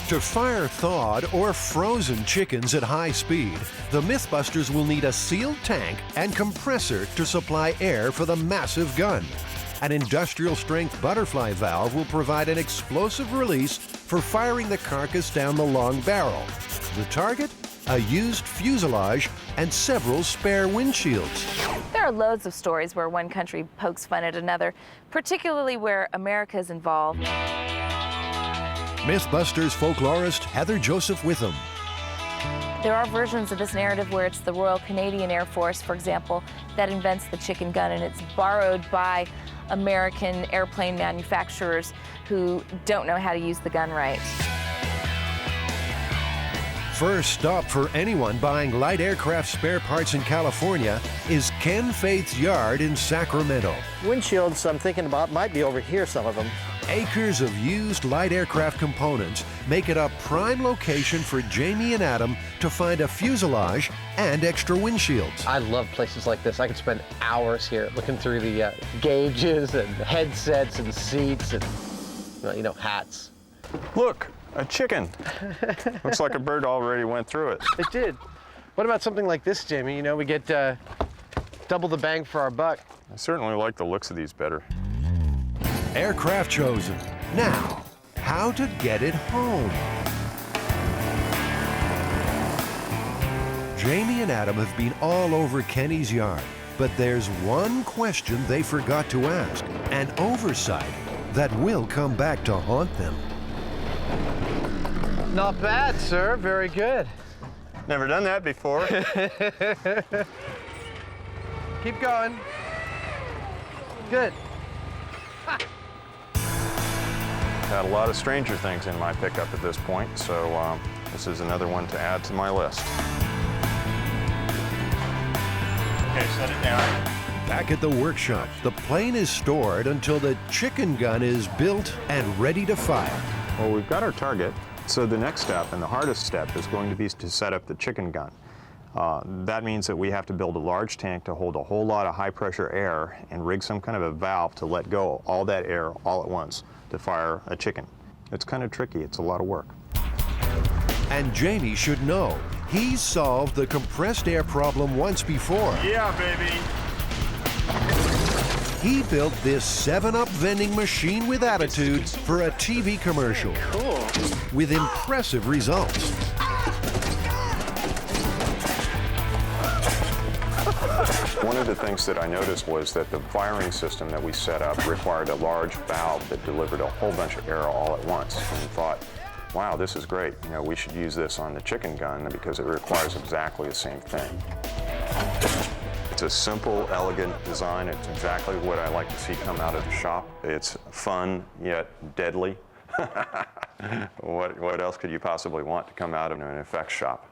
Speaker 1: To fire thawed or frozen chickens at high speed, the MythBusters will need a sealed tank and compressor to supply air for the massive gun. An industrial-strength butterfly valve will provide an explosive release for firing the carcass down the long barrel. The target? A used fuselage and several spare windshields.
Speaker 6: There are loads of stories where one country pokes fun at another, particularly where America is involved.
Speaker 1: MythBusters folklorist Heather Joseph Witham.
Speaker 6: There are versions of this narrative where it's the Royal Canadian Air Force, for example, that invents the chicken gun, and it's borrowed by American airplane manufacturers who don't know how to use the gun right.
Speaker 1: First stop for anyone buying light aircraft spare parts in California is Ken Faith's yard in Sacramento.
Speaker 3: Windshields I'm thinking about might be over here, some of them.
Speaker 1: Acres of used light aircraft components make it a prime location for Jamie and Adam to find a fuselage and extra windshields.
Speaker 5: I love places like this. I could spend hours here looking through the gauges and headsets and seats and, you know, hats.
Speaker 2: Look, a chicken. Looks like a bird already went through it.
Speaker 5: It did. What about something like this, Jamie? You know, we get double the bang for our buck.
Speaker 2: I certainly like the looks of these better.
Speaker 1: Aircraft chosen. Now, how to get it home. Jamie and Adam have been all over Kenny's yard, but there's one question they forgot to ask, an oversight that will come back to haunt them.
Speaker 5: Not bad, sir. Very good.
Speaker 2: Never done that before.
Speaker 5: Keep going. Good.
Speaker 2: Got a lot of Stranger Things in my pickup at this point, so this is another one to add to my list. Okay, set it down.
Speaker 1: Back at the workshop, the plane is stored until the chicken gun is built and ready to fire.
Speaker 2: Well, we've got our target, so the next step and the hardest step is going to be to set up the chicken gun. That means that we have to build a large tank to hold a whole lot of high-pressure air and rig some kind of a valve to let go all that air all at once to fire a chicken. It's kind of tricky. It's a lot of work.
Speaker 1: And Jamie should know. He's solved the compressed air problem once before.
Speaker 13: Yeah, baby.
Speaker 1: He built this 7-Up vending machine with attitude for a TV commercial.
Speaker 5: Cool.
Speaker 1: With impressive results.
Speaker 2: One of the things that I noticed was that the firing system that we set up required a large valve that delivered a whole bunch of air all at once. And we thought, wow, this is great. You know, we should use this on the chicken gun because it requires exactly the same thing. It's a simple, elegant design. It's exactly what I like to see come out of the shop. It's fun, yet deadly. What else could you possibly want to come out of an effects shop?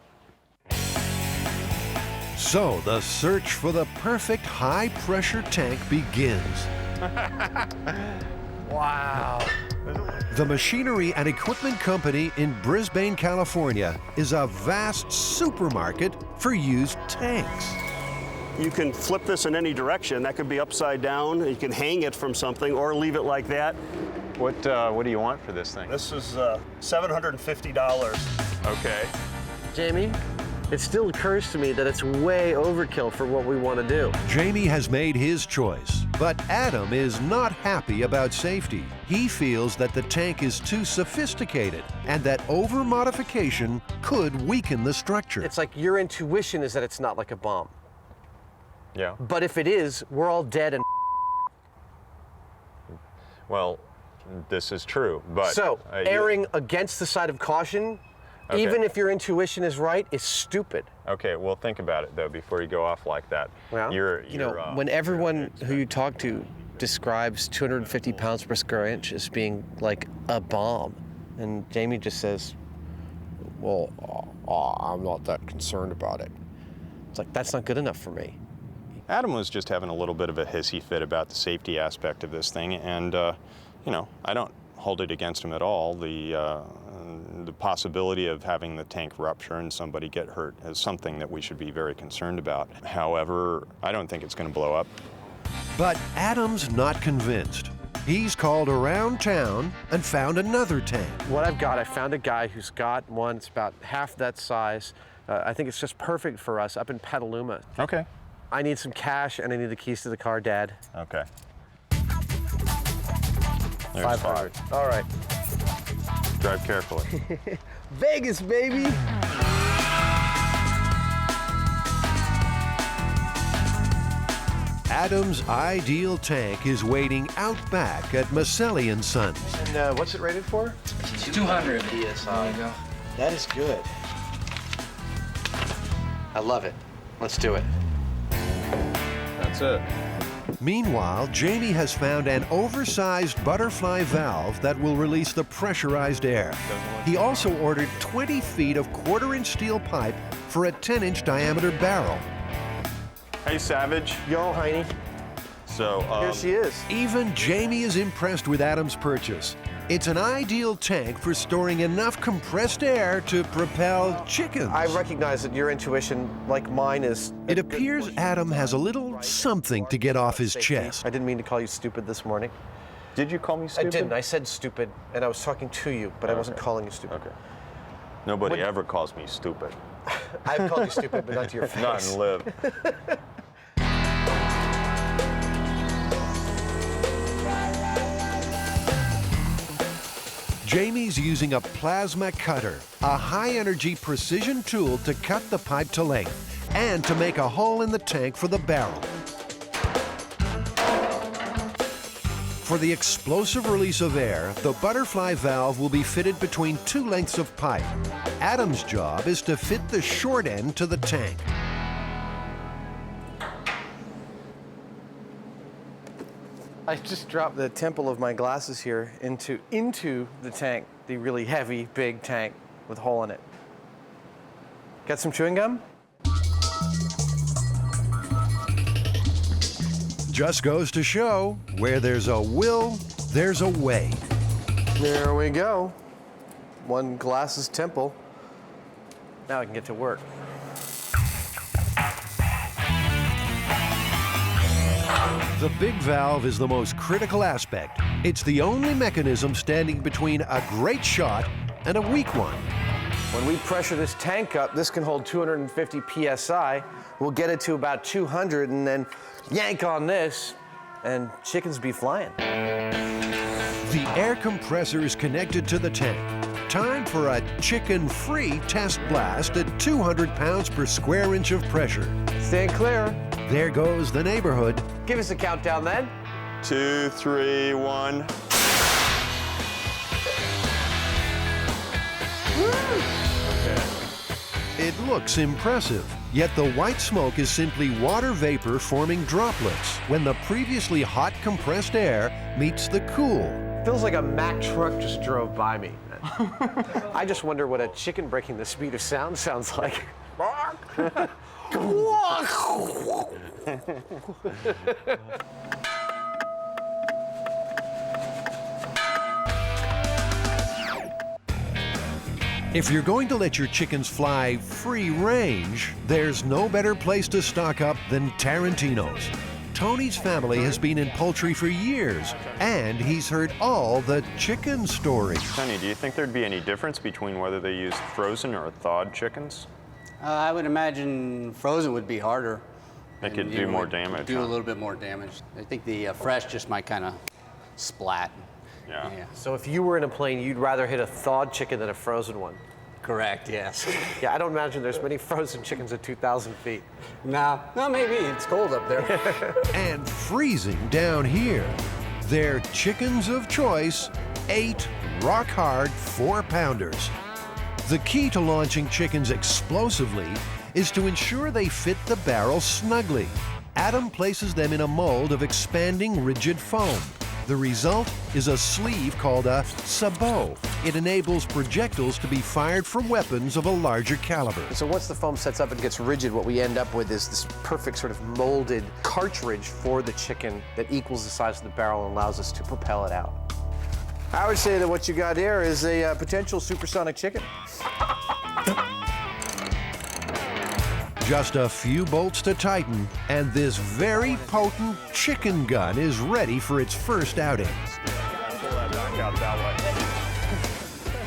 Speaker 1: So the search for the perfect high-pressure tank begins.
Speaker 5: Wow.
Speaker 1: The Machinery and Equipment Company in Brisbane, California is a vast supermarket for used tanks.
Speaker 7: You can flip this in any direction. That could be upside down. You can hang it from something or leave it like that.
Speaker 2: What do you want for this thing?
Speaker 7: This is $750.
Speaker 2: Okay.
Speaker 5: Jamie, it still occurs to me that it's way overkill for what we want to do.
Speaker 1: Jamie has made his choice, but Adam is not happy about safety. He feels that the tank is too sophisticated and that over-modification could weaken the structure.
Speaker 5: It's like your intuition is that it's not like a bomb.
Speaker 2: Yeah.
Speaker 5: But if it is, we're all dead and
Speaker 2: Well, this is true, but
Speaker 3: so erring against the side of caution,
Speaker 2: Okay.
Speaker 3: even if your intuition is right, is stupid.
Speaker 2: Okay, well, think about it though before you go off like that.
Speaker 3: Well, when everyone who you talk to describes 250 pounds per square inch as being like a bomb, and Jamie just says, "Well, I'm not that concerned about it." It's like, that's not good enough for me.
Speaker 2: Adam was just having a little bit of a hissy fit about the safety aspect of this thing, and I don't hold it against him at all. The possibility of having the tank rupture and somebody get hurt is something that we should be very concerned about. However, I don't think it's going to blow up.
Speaker 1: But Adam's not convinced. He's called around town and found another tank.
Speaker 3: What I've got, I found a guy who's got one. It's about half that size. I think it's just perfect for us up in Petaluma.
Speaker 2: Okay.
Speaker 3: I need some cash and I need the keys to the car, Dad.
Speaker 2: Okay.
Speaker 3: 500. All right.
Speaker 2: Drive carefully.
Speaker 3: Vegas, baby.
Speaker 1: Adam's ideal tank is waiting out back at Maselli & Sons.
Speaker 3: And what's it rated for?
Speaker 16: 200 PSI. There you go.
Speaker 3: That is good. I love it. Let's do it.
Speaker 2: That's it.
Speaker 1: Meanwhile, Jamie has found an oversized butterfly valve that will release the pressurized air. He also ordered 20 feet of quarter-inch steel pipe for a 10-inch diameter barrel.
Speaker 2: Hey, Savage.
Speaker 3: Yo, Heine.
Speaker 2: So,
Speaker 3: here she is.
Speaker 1: Even Jamie is impressed with Adam's purchase. It's an ideal tank for storing enough compressed air to propel chickens.
Speaker 3: I recognize that your intuition, like mine, is...
Speaker 1: It appears Adam has a little something to get off his chest.
Speaker 3: I didn't mean to call you stupid this morning.
Speaker 2: Did you call me stupid?
Speaker 3: I didn't. I said stupid, and I was talking to you, but I wasn't calling you stupid.
Speaker 2: Okay. Nobody ever calls me stupid.
Speaker 3: I've called you stupid, but not to your face.
Speaker 2: Not in live.
Speaker 1: Jamie's using a plasma cutter, a high-energy precision tool to cut the pipe to length and to make a hole in the tank for the barrel. For the explosive release of air, the butterfly valve will be fitted between two lengths of pipe. Adam's job is to fit the short end to the tank.
Speaker 3: I just dropped the temple of my glasses here into the tank, the really heavy, big tank with a hole in it. Got some chewing gum?
Speaker 1: Just goes to show, where there's a will, there's a way.
Speaker 3: There we go. One glasses temple. Now I can get to work.
Speaker 1: The big valve is the most critical aspect. It's the only mechanism standing between a great shot and a weak one.
Speaker 3: When we pressure this tank up, this can hold 250 PSI. We'll get it to about 200 and then yank on this, and chickens be flying.
Speaker 1: The air compressor is connected to the tank. Time for a chicken-free test blast at 200 pounds per square inch of pressure.
Speaker 3: Stand clear.
Speaker 1: There goes the neighborhood.
Speaker 3: Give us a countdown then.
Speaker 2: 2, 3, 1.
Speaker 1: It looks impressive, yet the white smoke is simply water vapor forming droplets when the previously hot compressed air meets the cool.
Speaker 3: Feels like a Mack truck just drove by me. I just wonder what a chicken breaking the speed of sound sounds like.
Speaker 1: If you're going to let your chickens fly free range, there's no better place to stock up than Tarantino's. Tony's family has been in poultry for years, and he's heard all the chicken stories.
Speaker 2: Tony, do you think there'd be any difference between whether they use frozen or thawed chickens?
Speaker 15: I would imagine frozen would be harder.
Speaker 2: They could do more damage.
Speaker 15: Do a little bit more damage. I think the fresh just might kind of splat.
Speaker 2: Yeah.
Speaker 3: So if you were in a plane, you'd rather hit a thawed chicken than a frozen one?
Speaker 15: Correct, yes.
Speaker 3: Yeah, I don't imagine there's many frozen chickens at 2,000 feet.
Speaker 15: No, maybe. It's cold up there.
Speaker 1: And freezing down here. Their chickens of choice, 8 rock-hard 4-pounders. The key to launching chickens explosively is to ensure they fit the barrel snugly. Adam places them in a mold of expanding rigid foam. The result is a sleeve called a sabot. It enables projectiles to be fired from weapons of a larger caliber.
Speaker 3: So once the foam sets up and gets rigid, what we end up with is this perfect sort of molded cartridge for the chicken that equals the size of the barrel and allows us to propel it out. I would say that what you got here is a potential supersonic chicken.
Speaker 1: Just a few bolts to tighten, and this very potent chicken gun is ready for its first outing.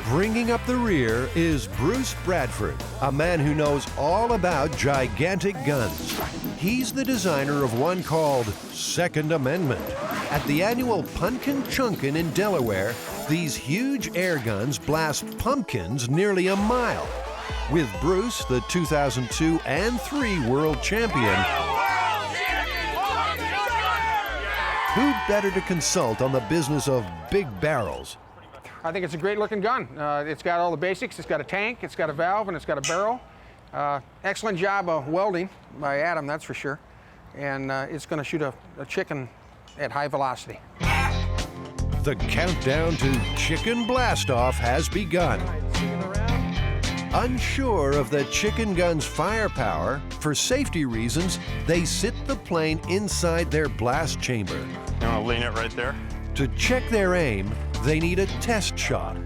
Speaker 1: Bringing up the rear is Bruce Bradford, a man who knows all about gigantic guns. He's the designer of one called Second Amendment. At the annual Pumpkin Chunkin in Delaware, these huge air guns blast pumpkins nearly a mile. With Bruce, the 2002 and 3 world champion, who better to consult on the business of big barrels?
Speaker 11: I think it's a great looking gun. It's got all the basics. It's got a tank, it's got a valve, and it's got a barrel. Excellent job of welding by Adam, that's for sure. And it's going to shoot a chicken at high velocity.
Speaker 1: The countdown to chicken blastoff has begun. Unsure of the chicken gun's firepower, for safety reasons, they sit the plane inside their blast chamber.
Speaker 2: You want to lean it right there?
Speaker 1: To check their aim, they need a test shot.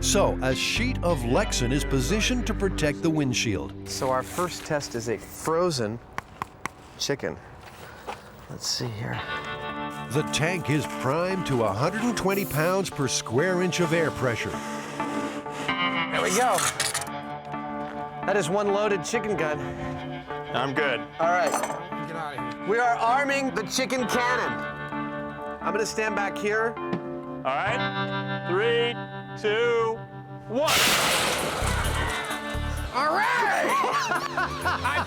Speaker 1: So, a sheet of Lexan is positioned to protect the windshield.
Speaker 3: So our first test is a frozen chicken. Let's see here.
Speaker 1: The tank is primed to 120 pounds per square inch of air pressure.
Speaker 3: There we go. That is one loaded chicken gun.
Speaker 2: I'm good.
Speaker 3: All right. Get out of here. We are arming the chicken cannon. I'm going to stand back here.
Speaker 13: All right. 3, 2, 1.
Speaker 11: All right! I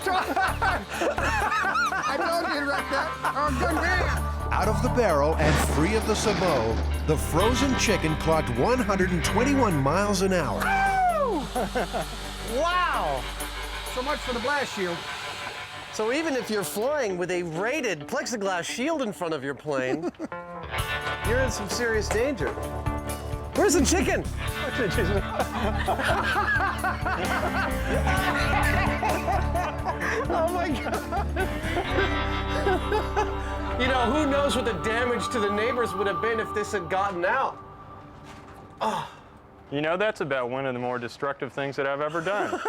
Speaker 11: told you to wreck that. Oh, good man.
Speaker 1: Out of the barrel and free of the sabot, the frozen chicken clocked 121 miles an hour.
Speaker 11: Wow! So much for the blast shield.
Speaker 3: So even if you're flying with a rated plexiglass shield in front of your plane, you're in some serious danger. Where's the chicken? Oh my God. You know, who knows what the damage to the neighbors would have been if this had gotten out. Oh.
Speaker 13: You know, that's about one of the more destructive things that I've ever done.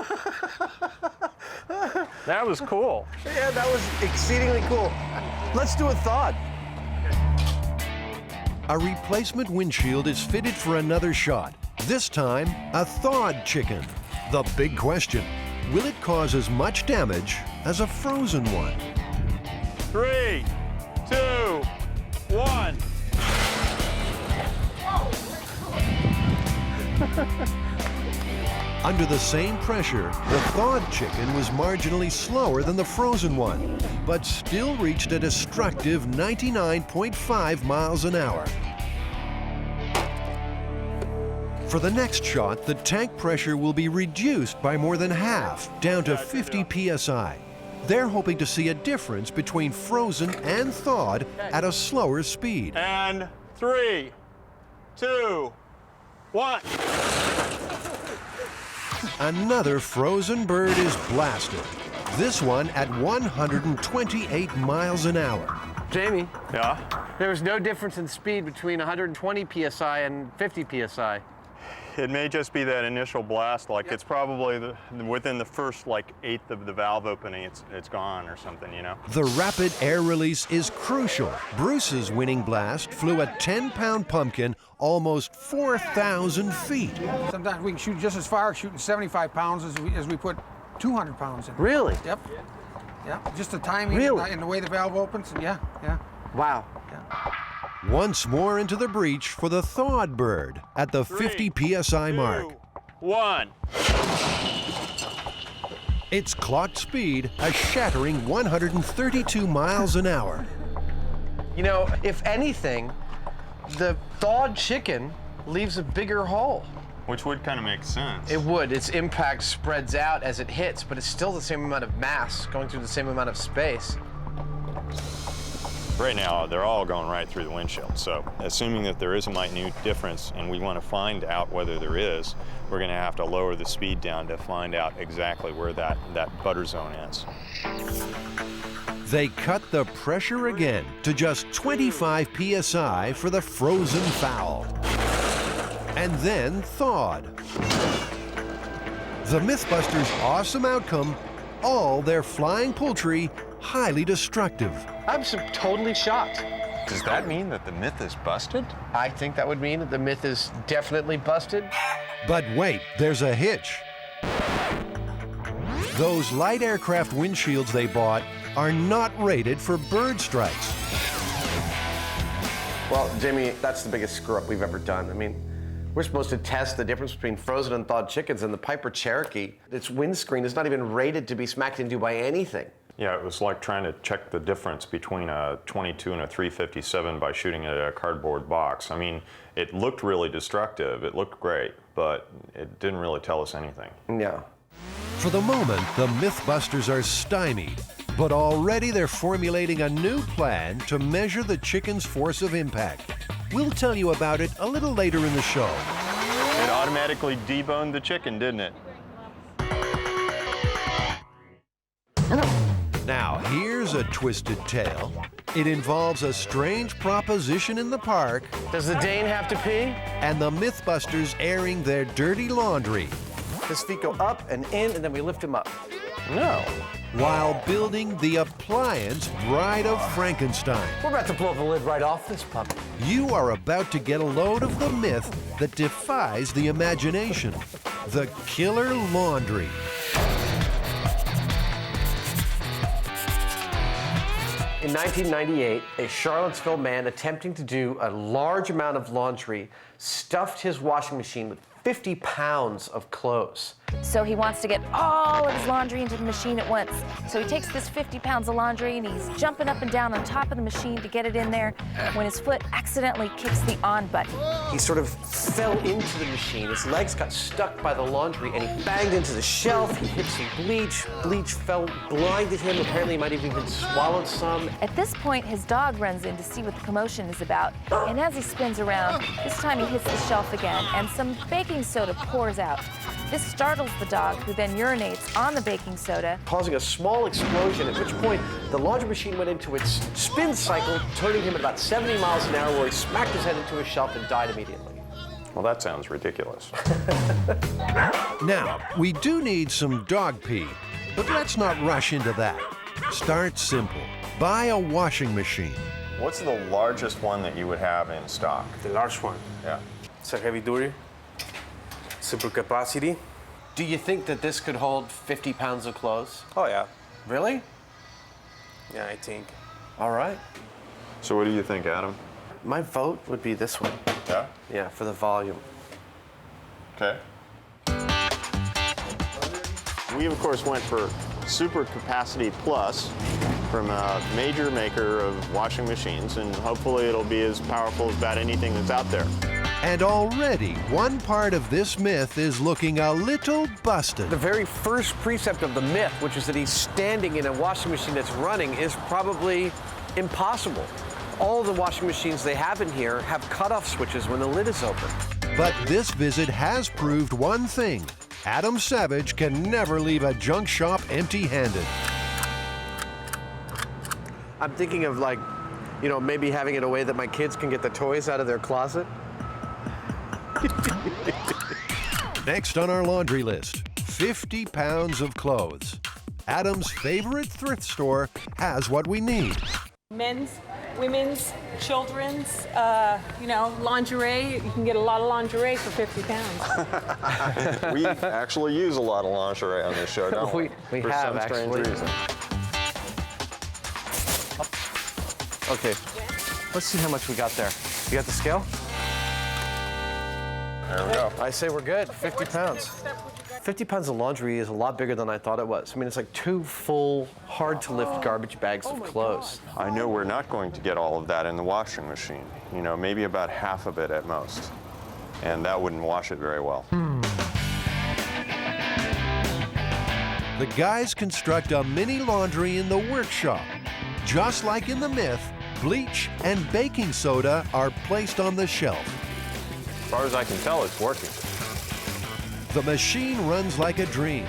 Speaker 13: That was cool.
Speaker 3: Yeah, that was exceedingly cool. Let's do a thawed.
Speaker 1: A replacement windshield is fitted for another shot. This time, a thawed chicken. The big question, will it cause as much damage as a frozen one?
Speaker 13: 3, 2, 1.
Speaker 1: Under the same pressure, the thawed chicken was marginally slower than the frozen one, but still reached a destructive 99.5 miles an hour. For the next shot, the tank pressure will be reduced by more than half, down to 50 psi. They're hoping to see a difference between frozen and thawed at a slower speed.
Speaker 13: And 3, 2, 1.
Speaker 1: Another frozen bird is blasted. This one at 128 miles an hour.
Speaker 3: Jamie.
Speaker 13: Yeah?
Speaker 3: There was no difference in speed between 120 psi and 50 psi.
Speaker 13: It may just be that initial blast, like it's probably within the first like eighth of the valve opening, it's gone or something, you know?
Speaker 1: The rapid air release is crucial. Bruce's winning blast flew a 10-pound pumpkin almost 4,000 feet.
Speaker 11: Sometimes we can shoot just as far, shooting 75 pounds as we put 200 pounds in.
Speaker 3: Really?
Speaker 11: Yep. Yeah, just the timing and the way the valve opens. Yeah.
Speaker 3: Wow.
Speaker 11: Yeah.
Speaker 1: Once more into the breach for the thawed bird at the 50 psi mark.
Speaker 13: 2, 1.
Speaker 1: Its clocked speed a shattering 132 miles an hour.
Speaker 3: You know, if anything, the thawed chicken leaves a bigger hole.
Speaker 2: Which would kind of make sense.
Speaker 3: It would. Its impact spreads out as it hits, but it's still the same amount of mass going through the same amount of space.
Speaker 2: Right now, they're all going right through the windshield. So assuming that there is a minute difference and we want to find out whether there is, we're going to have to lower the speed down to find out exactly where that butter zone is.
Speaker 1: They cut the pressure again to just 25 psi for the frozen fowl. And then thawed. The MythBusters' awesome outcome, all their flying poultry highly destructive.
Speaker 3: I'm totally shocked.
Speaker 2: Does that mean that the myth is busted?
Speaker 3: I think that would mean that the myth is definitely busted.
Speaker 1: But wait, there's a hitch. Those light aircraft windshields they bought are not rated for bird strikes.
Speaker 8: Well, Jamie, that's the biggest screw-up we've ever done. I mean, we're supposed to test the difference between frozen and thawed chickens, and the Piper Cherokee, its windscreen is not even rated to be smacked into by anything.
Speaker 2: Yeah, it was like trying to check the difference between a 22 and a 357 by shooting at a cardboard box. I mean, it looked really destructive. It looked great, but it didn't really tell us anything.
Speaker 8: Yeah.
Speaker 1: For the moment, the MythBusters are stymied, but already they're formulating a new plan to measure the chicken's force of impact. We'll tell you about it a little later in the show.
Speaker 2: It automatically deboned the chicken, didn't it?
Speaker 1: Now, here's a twisted tale. It involves a strange proposition in the park.
Speaker 3: Does the Dane have to pee?
Speaker 1: And the MythBusters airing their dirty laundry.
Speaker 3: His feet go up and in, and then we lift him up.
Speaker 1: No. While building the appliance Bride of Frankenstein.
Speaker 3: We're about to blow the lid right off this puppy.
Speaker 1: You are about to get a load of the myth that defies the imagination. The killer laundry.
Speaker 8: In 1998, a Charlottesville man attempting to do a large amount of laundry stuffed his washing machine with 50 pounds of clothes.
Speaker 6: So he wants to get all of his laundry into the machine at once. So he takes this 50 pounds of laundry and he's jumping up and down on top of the machine to get it in there when his foot accidentally kicks the on button.
Speaker 8: He sort of fell into the machine. His legs got stuck by the laundry and he banged into the shelf. He hit some bleach. Bleach blinded him. Apparently he might have even swallowed some.
Speaker 6: At this point, his dog runs in to see what the commotion is about. And as he spins around, this time he hits the shelf again and some baking soda pours out. This startles the dog, who then urinates on the baking soda,
Speaker 8: causing a small explosion, at which point the laundry machine went into its spin cycle, turning him at about 70 miles an hour, where he smacked his head into a shelf and died immediately.
Speaker 2: Well, that sounds ridiculous.
Speaker 1: Now, we do need some dog pee, but let's not rush into that. Start simple. Buy a washing machine.
Speaker 2: What's the largest one that you would have in stock?
Speaker 14: The large one.
Speaker 2: Yeah.
Speaker 14: It's a heavy duty, super capacity.
Speaker 8: Do you think that this could hold 50 pounds of clothes?
Speaker 14: Oh, yeah.
Speaker 8: Really?
Speaker 14: Yeah, I think.
Speaker 8: All right.
Speaker 2: So what do you think, Adam?
Speaker 8: My vote would be this one.
Speaker 2: Yeah?
Speaker 8: Yeah, for the volume.
Speaker 2: Okay. We, of course, went for Super Capacity Plus from a major maker of washing machines, and hopefully it'll be as powerful as about anything that's out there.
Speaker 1: And already, one part of this myth is looking a little busted.
Speaker 8: The very first precept of the myth, which is that he's standing in a washing machine that's running, is probably impossible. All the washing machines they have in here have cutoff switches when the lid is open.
Speaker 1: But this visit has proved one thing. Adam Savage can never leave a junk shop empty-handed.
Speaker 8: I'm thinking of, like, you know, maybe having it a way that my kids can get the toys out of their closet.
Speaker 1: Next on our laundry list, 50 pounds of clothes. Adam's favorite thrift store has what we need.
Speaker 19: Men's, women's, children's, lingerie. You can get a lot of lingerie for 50 pounds.
Speaker 2: We actually use a lot of lingerie on this show, don't we?
Speaker 8: We
Speaker 2: for
Speaker 8: have,
Speaker 2: some strange
Speaker 8: actually.
Speaker 2: reason.
Speaker 8: Okay, let's see how much we got there. You got the scale?
Speaker 2: There we go.
Speaker 8: I say we're good, 50 pounds.
Speaker 3: 50 pounds of laundry is a lot bigger than I thought it was. I mean, it's like 2 full, hard-to-lift garbage bags of clothes.
Speaker 2: I know we're not going to get all of that in the washing machine. You know, maybe about half of it at most. And that wouldn't wash it very well.
Speaker 1: The guys construct a mini laundry in the workshop. Just like in the Myth, bleach and baking soda are placed on the shelf.
Speaker 2: As far as I can tell, it's working.
Speaker 1: The machine runs like a dream.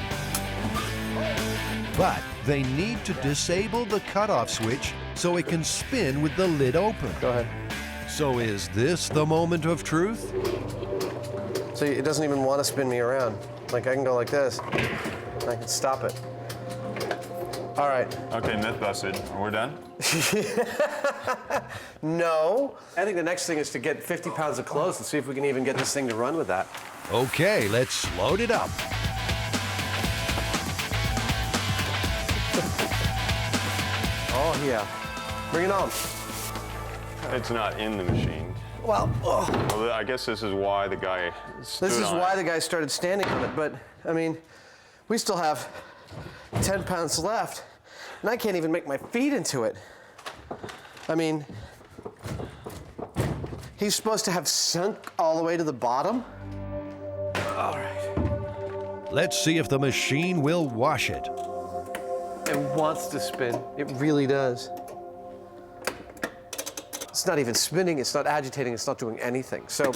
Speaker 1: But they need to disable the cutoff switch so it can spin with the lid open.
Speaker 3: Go ahead.
Speaker 1: So is this the moment of truth?
Speaker 3: So it doesn't even want to spin me around. Like, I can go like this. I can stop it. All right.
Speaker 2: Okay, myth busted. We're done?
Speaker 3: No. I think the next thing is to get 50 pounds of clothes and see if we can even get this thing to run with that.
Speaker 1: Okay, let's load it up.
Speaker 3: Oh, yeah. Bring it on.
Speaker 2: It's not in the machine.
Speaker 3: Well,
Speaker 2: Well, I guess this is why the guy stood
Speaker 3: this is
Speaker 2: on
Speaker 3: why
Speaker 2: it.
Speaker 3: the guy started standing on it. But, I mean, we still have 10 pounds left, and I can't even make my feet into it. I mean, he's supposed to have sunk all the way to the bottom. All right.
Speaker 1: Let's see if the machine will wash it.
Speaker 3: It wants to spin. It really does. It's not even spinning, it's not agitating, it's not doing anything. So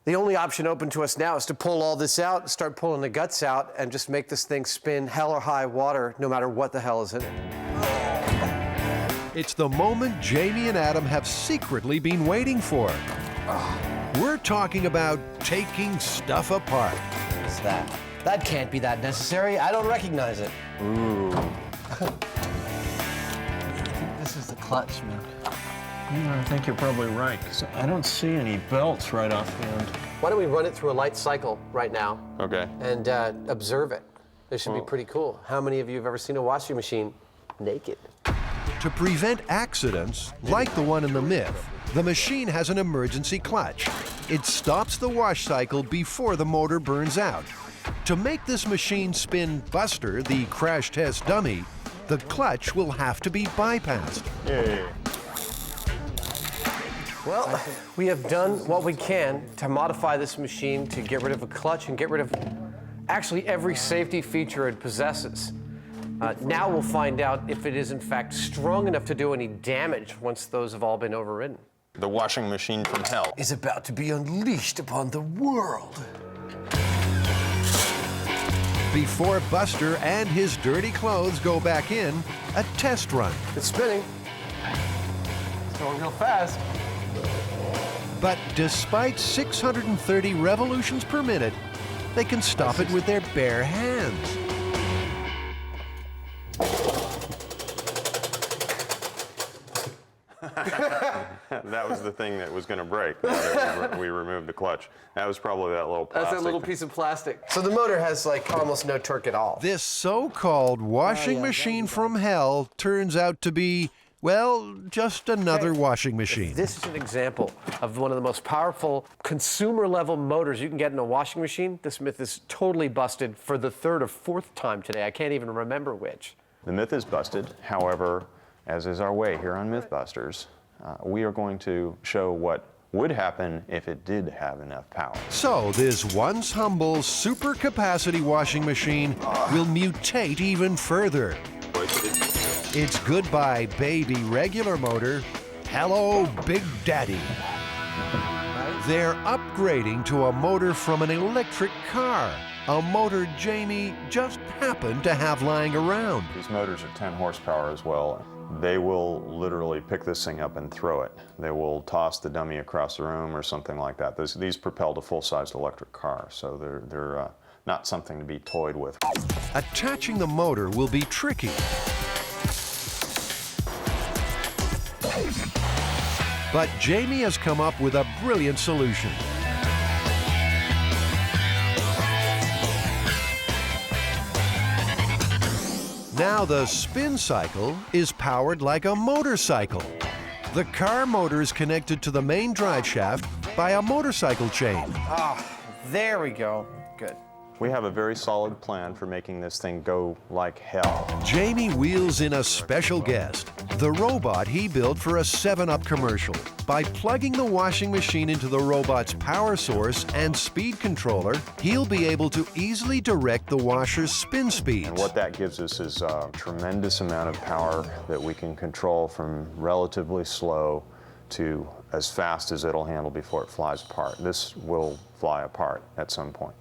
Speaker 3: the only option open to us now is to pull all this out, start pulling the guts out, and just make this thing spin hell or high water, no matter what the hell is in it.
Speaker 1: It's the moment Jamie and Adam have secretly been waiting for. We're talking about taking stuff apart.
Speaker 3: What's that? That can't be that necessary. I don't recognize it.
Speaker 2: Ooh.
Speaker 18: This is the clutch, man. I think you're probably right, 'cause I don't see any belts right offhand.
Speaker 3: Why don't we run it through a light cycle right now?
Speaker 2: Okay.
Speaker 3: And observe it. This should be pretty cool. How many of you have ever seen a washing machine naked?
Speaker 1: To prevent accidents, like the one in the Myth, the machine has an emergency clutch. It stops the wash cycle before the motor burns out. To make this machine spin Buster, the crash test dummy, the clutch will have to be bypassed.
Speaker 2: Yeah.
Speaker 3: Well, we have done what we can to modify this machine to get rid of a clutch and get rid of actually every safety feature it possesses. Now we'll find out if it is in fact strong enough to do any damage once those have all been overridden.
Speaker 2: The washing machine from hell
Speaker 3: is about to be unleashed upon the world.
Speaker 1: Before Buster and his dirty clothes go back in, a test run.
Speaker 3: It's spinning. It's going real fast.
Speaker 1: But despite 630 revolutions per minute, they can stop it with their bare hands.
Speaker 2: That was the thing that was going to break. We removed the clutch. That was probably that little plastic.
Speaker 3: That's that little piece of plastic. So the motor has like almost no torque at all.
Speaker 1: This so-called washing machine from hell turns out to be, well, just another washing machine.
Speaker 3: This is an example of one of the most powerful consumer-level motors you can get in a washing machine. This myth is totally busted for the third or fourth time today. I can't even remember which.
Speaker 2: The myth is busted. However, as is our way here on MythBusters, we are going to show what would happen if it did have enough power.
Speaker 1: So this once humble super capacity washing machine will mutate even further. It's goodbye, baby regular motor. Hello, Big Daddy. They're upgrading to a motor from an electric car, a motor Jamie just happened to have lying around.
Speaker 2: These motors are 10 horsepower as well. They will literally pick this thing up and throw it. They will toss the dummy across the room or something like that. These propelled a full-sized electric car, so they're not something to be toyed with.
Speaker 1: Attaching the motor will be tricky. But Jamie has come up with a brilliant solution. Now the spin cycle is powered like a motorcycle. The car motor is connected to the main drive shaft by a motorcycle chain.
Speaker 3: Ah, there we go. Good.
Speaker 2: We have a very solid plan for making this thing go like hell.
Speaker 1: Jamie wheels in a special guest, the robot he built for a 7-Up commercial. By plugging the washing machine into the robot's power source and speed controller, he'll be able to easily direct the washer's spin speeds.
Speaker 2: And what that gives us is a tremendous amount of power that we can control from relatively slow to as fast as it'll handle before it flies apart. This will fly apart at some point.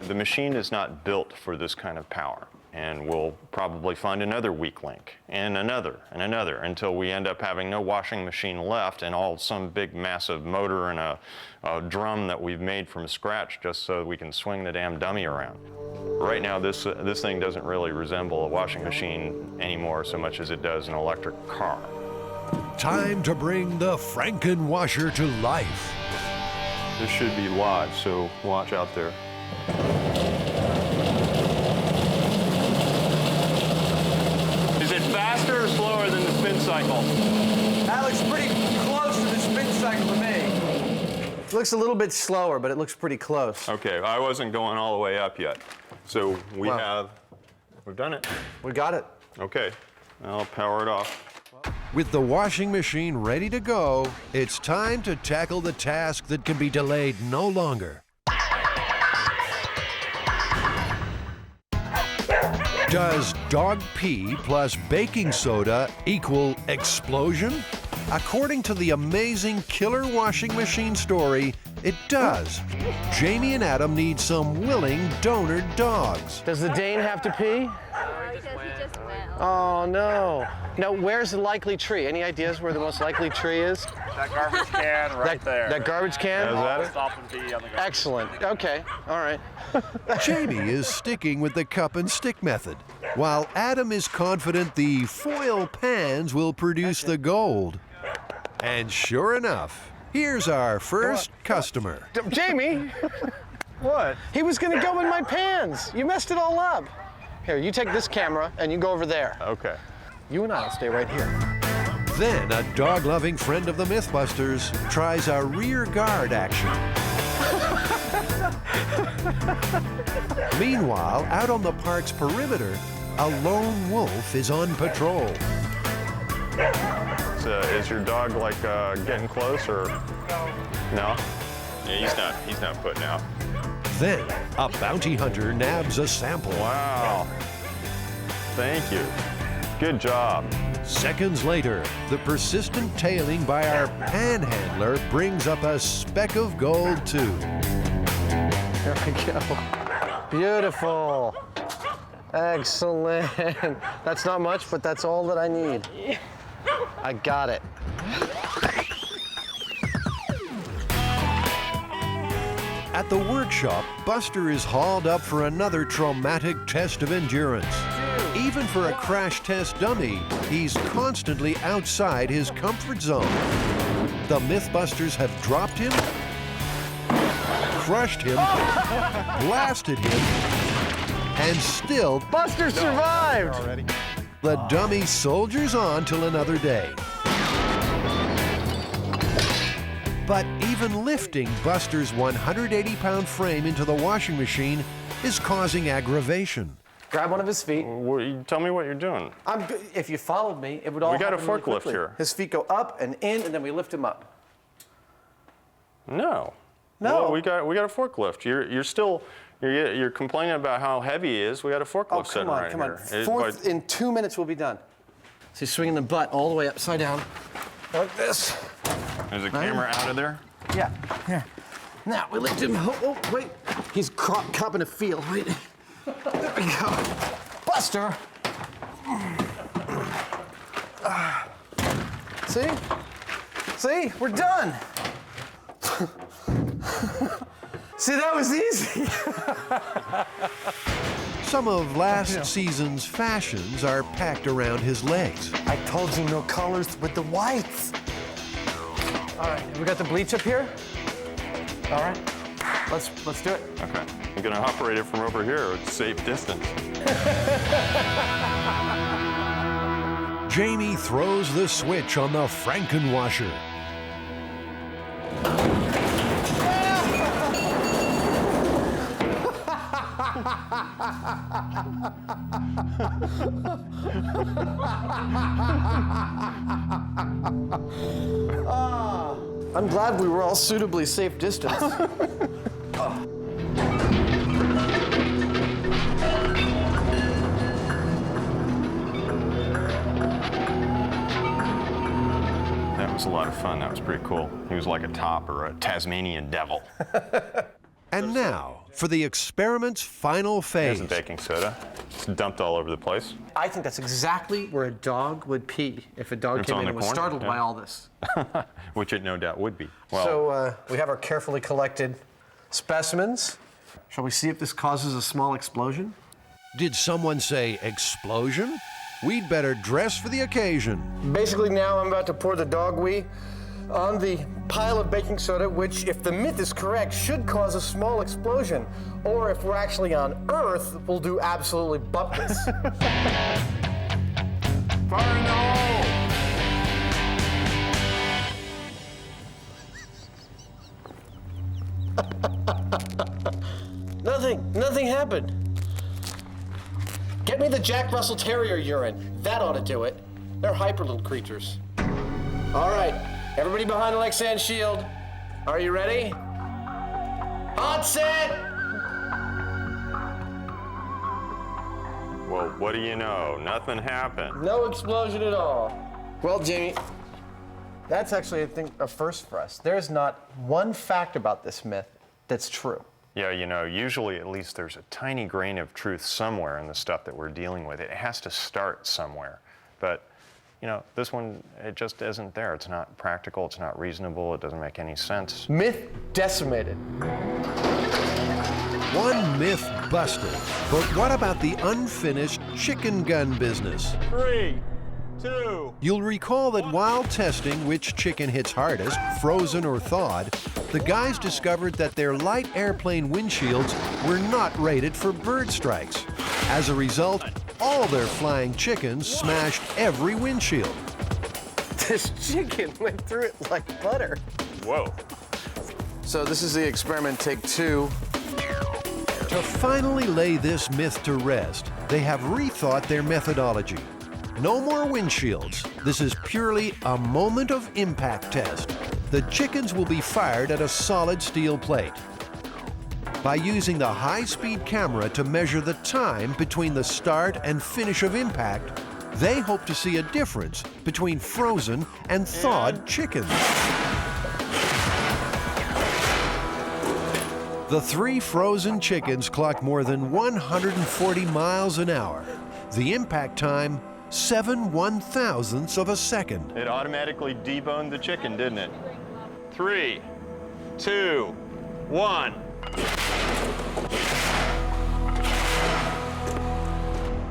Speaker 2: The machine is not built for this kind of power, and we'll probably find another weak link, and another, until we end up having no washing machine left and some big massive motor and a drum that we've made from scratch just so we can swing the damn dummy around. Right now, this thing doesn't really resemble a washing machine anymore so much as it does an electric car.
Speaker 1: Time to bring the Franken-washer to life.
Speaker 2: This should be live, so watch out there.
Speaker 13: Is it faster or slower than the spin cycle?
Speaker 3: That looks pretty close to the spin cycle to me. It looks a little bit slower, but it looks pretty close.
Speaker 2: Okay, I wasn't going all the way up yet. So we've done it.
Speaker 3: We got it.
Speaker 2: Okay, I'll power it off.
Speaker 1: With the washing machine ready to go, it's time to tackle the task that can be delayed no longer. Does dog pee plus baking soda equal explosion? According to the amazing killer washing machine story, it does. Jamie and Adam need some willing donor dogs.
Speaker 5: Does the Dane have to pee? Oh, no. Now, where's the likely tree? Any ideas where the most likely tree is?
Speaker 13: That garbage can right there.
Speaker 5: That garbage can?
Speaker 2: Is that it?
Speaker 13: Stop and pee on the garbage.
Speaker 5: Excellent. Okay. All right.
Speaker 1: Jamie is sticking with the cup and stick method, while Adam is confident the foil pans will produce the gold. And sure enough, here's our first customer.
Speaker 5: Jamie!
Speaker 13: What?
Speaker 5: He was going to go in my pans. You messed it all up. Here, you take this camera and you go over there.
Speaker 2: Okay.
Speaker 5: You and I'll stay right here.
Speaker 1: Then a dog-loving friend of the MythBusters tries a rear guard action. Meanwhile, out on the park's perimeter, a lone wolf is on patrol.
Speaker 2: So, is your dog like getting close or no? Yeah, he's not putting out.
Speaker 1: Then a bounty hunter nabs a sample.
Speaker 2: Wow. Thank you. Good job.
Speaker 1: Seconds later, the persistent tailing by our panhandler brings up a speck of gold too.
Speaker 5: There we go. Beautiful. Excellent. That's not much, but that's all that I need. I got it.
Speaker 1: At the workshop, Buster is hauled up for another traumatic test of endurance. Even for a crash test dummy, he's constantly outside his comfort zone. The MythBusters have dropped him, crushed him, blasted him, and still
Speaker 5: Buster survived!
Speaker 1: The dummy soldiers on till another day. But even lifting Buster's 180-pound frame into the washing machine is causing aggravation.
Speaker 3: Grab one of his feet.
Speaker 2: Tell me what you're doing.
Speaker 3: If you followed me, it would all
Speaker 2: We got a
Speaker 3: happen really
Speaker 2: forklift
Speaker 3: quickly.
Speaker 2: here.
Speaker 3: His feet go up and in, and then we lift him up.
Speaker 2: No.
Speaker 3: No.
Speaker 2: Well, we got a forklift. You're complaining about how heavy he is. We got a forklift sitting right here.
Speaker 3: In 2 minutes, we'll be done.
Speaker 5: So he's swinging the butt all the way upside down, like this.
Speaker 2: Is the camera out of there?
Speaker 5: Yeah. Here. Now we lift him. Oh, wait. He's copping a feel. Wait. There we go. Buster. See? See? We're done. See, that was easy.
Speaker 1: Some of last season's fashions are packed around his legs.
Speaker 3: I told you no colors with the whites. All right, we got the bleach up here. All right, let's do it.
Speaker 2: Okay. I'm gonna operate it from over here at safe distance.
Speaker 1: Jamie throws the switch on the Franken-washer.
Speaker 3: I'm glad we were all suitably safe distance.
Speaker 2: That was a lot of fun. That was pretty cool. He was like a top or a Tasmanian devil.
Speaker 1: And now, for the experiment's final phase.
Speaker 2: There's the baking soda. It's dumped all over the place.
Speaker 3: I think that's exactly where a dog would pee if a dog came in and was startled by all this.
Speaker 2: Which it no doubt would be. Well,
Speaker 3: So we have our carefully collected specimens. Shall we see if this causes a small explosion?
Speaker 1: Did someone say explosion? We'd better dress for the occasion.
Speaker 3: Basically now I'm about to pour the dog wee on the pile of baking soda, which, if the myth is correct, should cause a small explosion. Or if we're actually on Earth, we'll do absolutely butt-less.
Speaker 10: Fire in the hole!
Speaker 3: Nothing happened. Get me the Jack Russell Terrier urine. That ought to do it. They're hyperloop creatures. All right, everybody behind the Lexan shield. Are you ready? Hot set!
Speaker 2: well, what do you know? Nothing happened.
Speaker 3: No explosion at all. Well, Jamie, that's actually, I think, a first for us. There's not one fact about this myth that's true.
Speaker 2: Yeah, you know, usually at least there's a tiny grain of truth somewhere in the stuff that we're dealing with. It has to start somewhere. But, you know, this one, it just isn't there. It's not practical, it's not reasonable, it doesn't make any sense.
Speaker 3: Myth decimated.
Speaker 1: One myth busted. But what about the unfinished chicken gun business?
Speaker 13: 3, 2.
Speaker 1: You'll recall that while testing which chicken hits hardest, frozen or thawed, the guys discovered that their light airplane windshields were not rated for bird strikes. As a result, all their flying chickens smashed every windshield.
Speaker 3: This chicken went through it like butter.
Speaker 2: Whoa.
Speaker 3: So this is the experiment take 2.
Speaker 1: To finally lay this myth to rest, they have rethought their methodology. No more windshields. This is purely a moment of impact test. The chickens will be fired at a solid steel plate. By using the high-speed camera to measure the time between the start and finish of impact, they hope to see a difference between frozen and thawed chickens. The 3 frozen chickens clocked more than 140 miles an hour. The impact time, 7 1/1000ths of a second.
Speaker 2: It automatically deboned the chicken, didn't it? 3, 2, 1.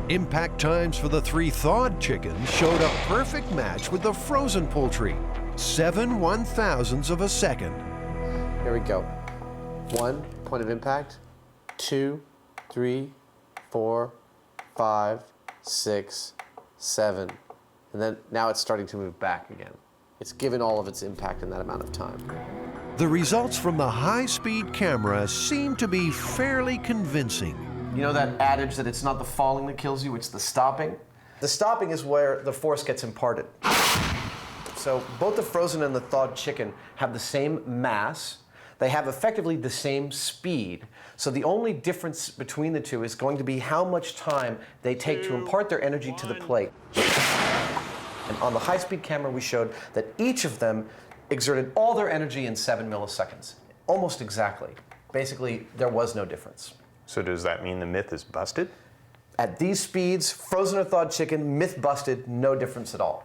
Speaker 1: Impact times for the 3 thawed chickens showed a perfect match with the frozen poultry, 7 1/1000ths of a second.
Speaker 3: Here we go. 1 point of impact, 2, 3, 4, 5, 6, 7. And then now it's starting to move back again. It's given all of its impact in that amount of time.
Speaker 1: The results from the high-speed camera seem to be fairly convincing.
Speaker 3: You know that adage that it's not the falling that kills you, it's the stopping? The stopping is where the force gets imparted. So both the frozen and the thawed chicken have the same mass. They have effectively the same speed. So the only difference between the two is going to be how much time they take to impart their energy to the plate. And on the high-speed camera, we showed that each of them exerted all their energy in 7 milliseconds. Almost exactly. Basically, there was no difference.
Speaker 2: So does that mean the myth is busted?
Speaker 3: At these speeds, frozen or thawed chicken, myth busted, no difference at all.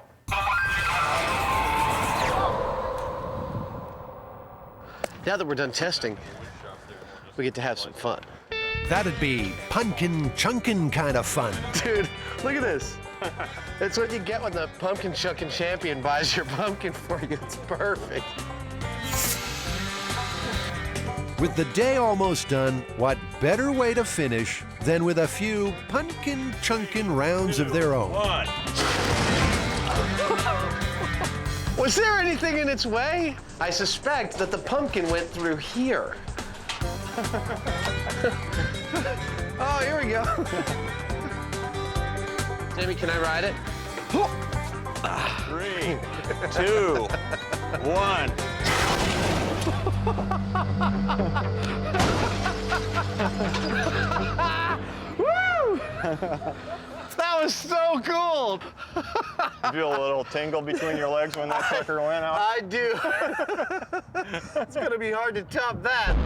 Speaker 3: Now that we're done testing, we get to have some fun.
Speaker 1: That'd be pumpkin chunkin' kind of fun.
Speaker 3: Dude, look at this. It's what you get when the pumpkin chucking champion buys your pumpkin for you. It's perfect.
Speaker 1: With the day almost done, what better way to finish than with a few pumpkin chunkin' rounds of their own?
Speaker 3: Was there anything in its way? I suspect that the pumpkin went through here.
Speaker 11: Oh,
Speaker 3: Oh, here we go.
Speaker 8: Jamie, can I ride it?
Speaker 2: 3, 2, 1.
Speaker 3: Woo! That was so cool.
Speaker 2: You feel a little tingle between your legs when that sucker went out?
Speaker 3: I do. It's gonna be hard to top that.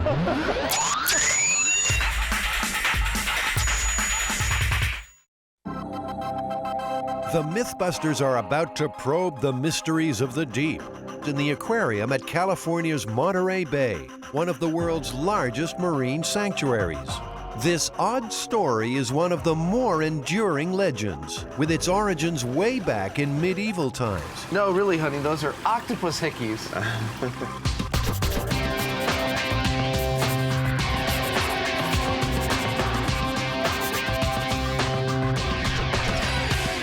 Speaker 1: The Mythbusters are about to probe the mysteries of the deep in the aquarium at California's Monterey Bay, one of the world's largest marine sanctuaries. This odd story is one of the more enduring legends, with its origins way back in medieval times.
Speaker 3: No, really, honey, those are octopus hickeys.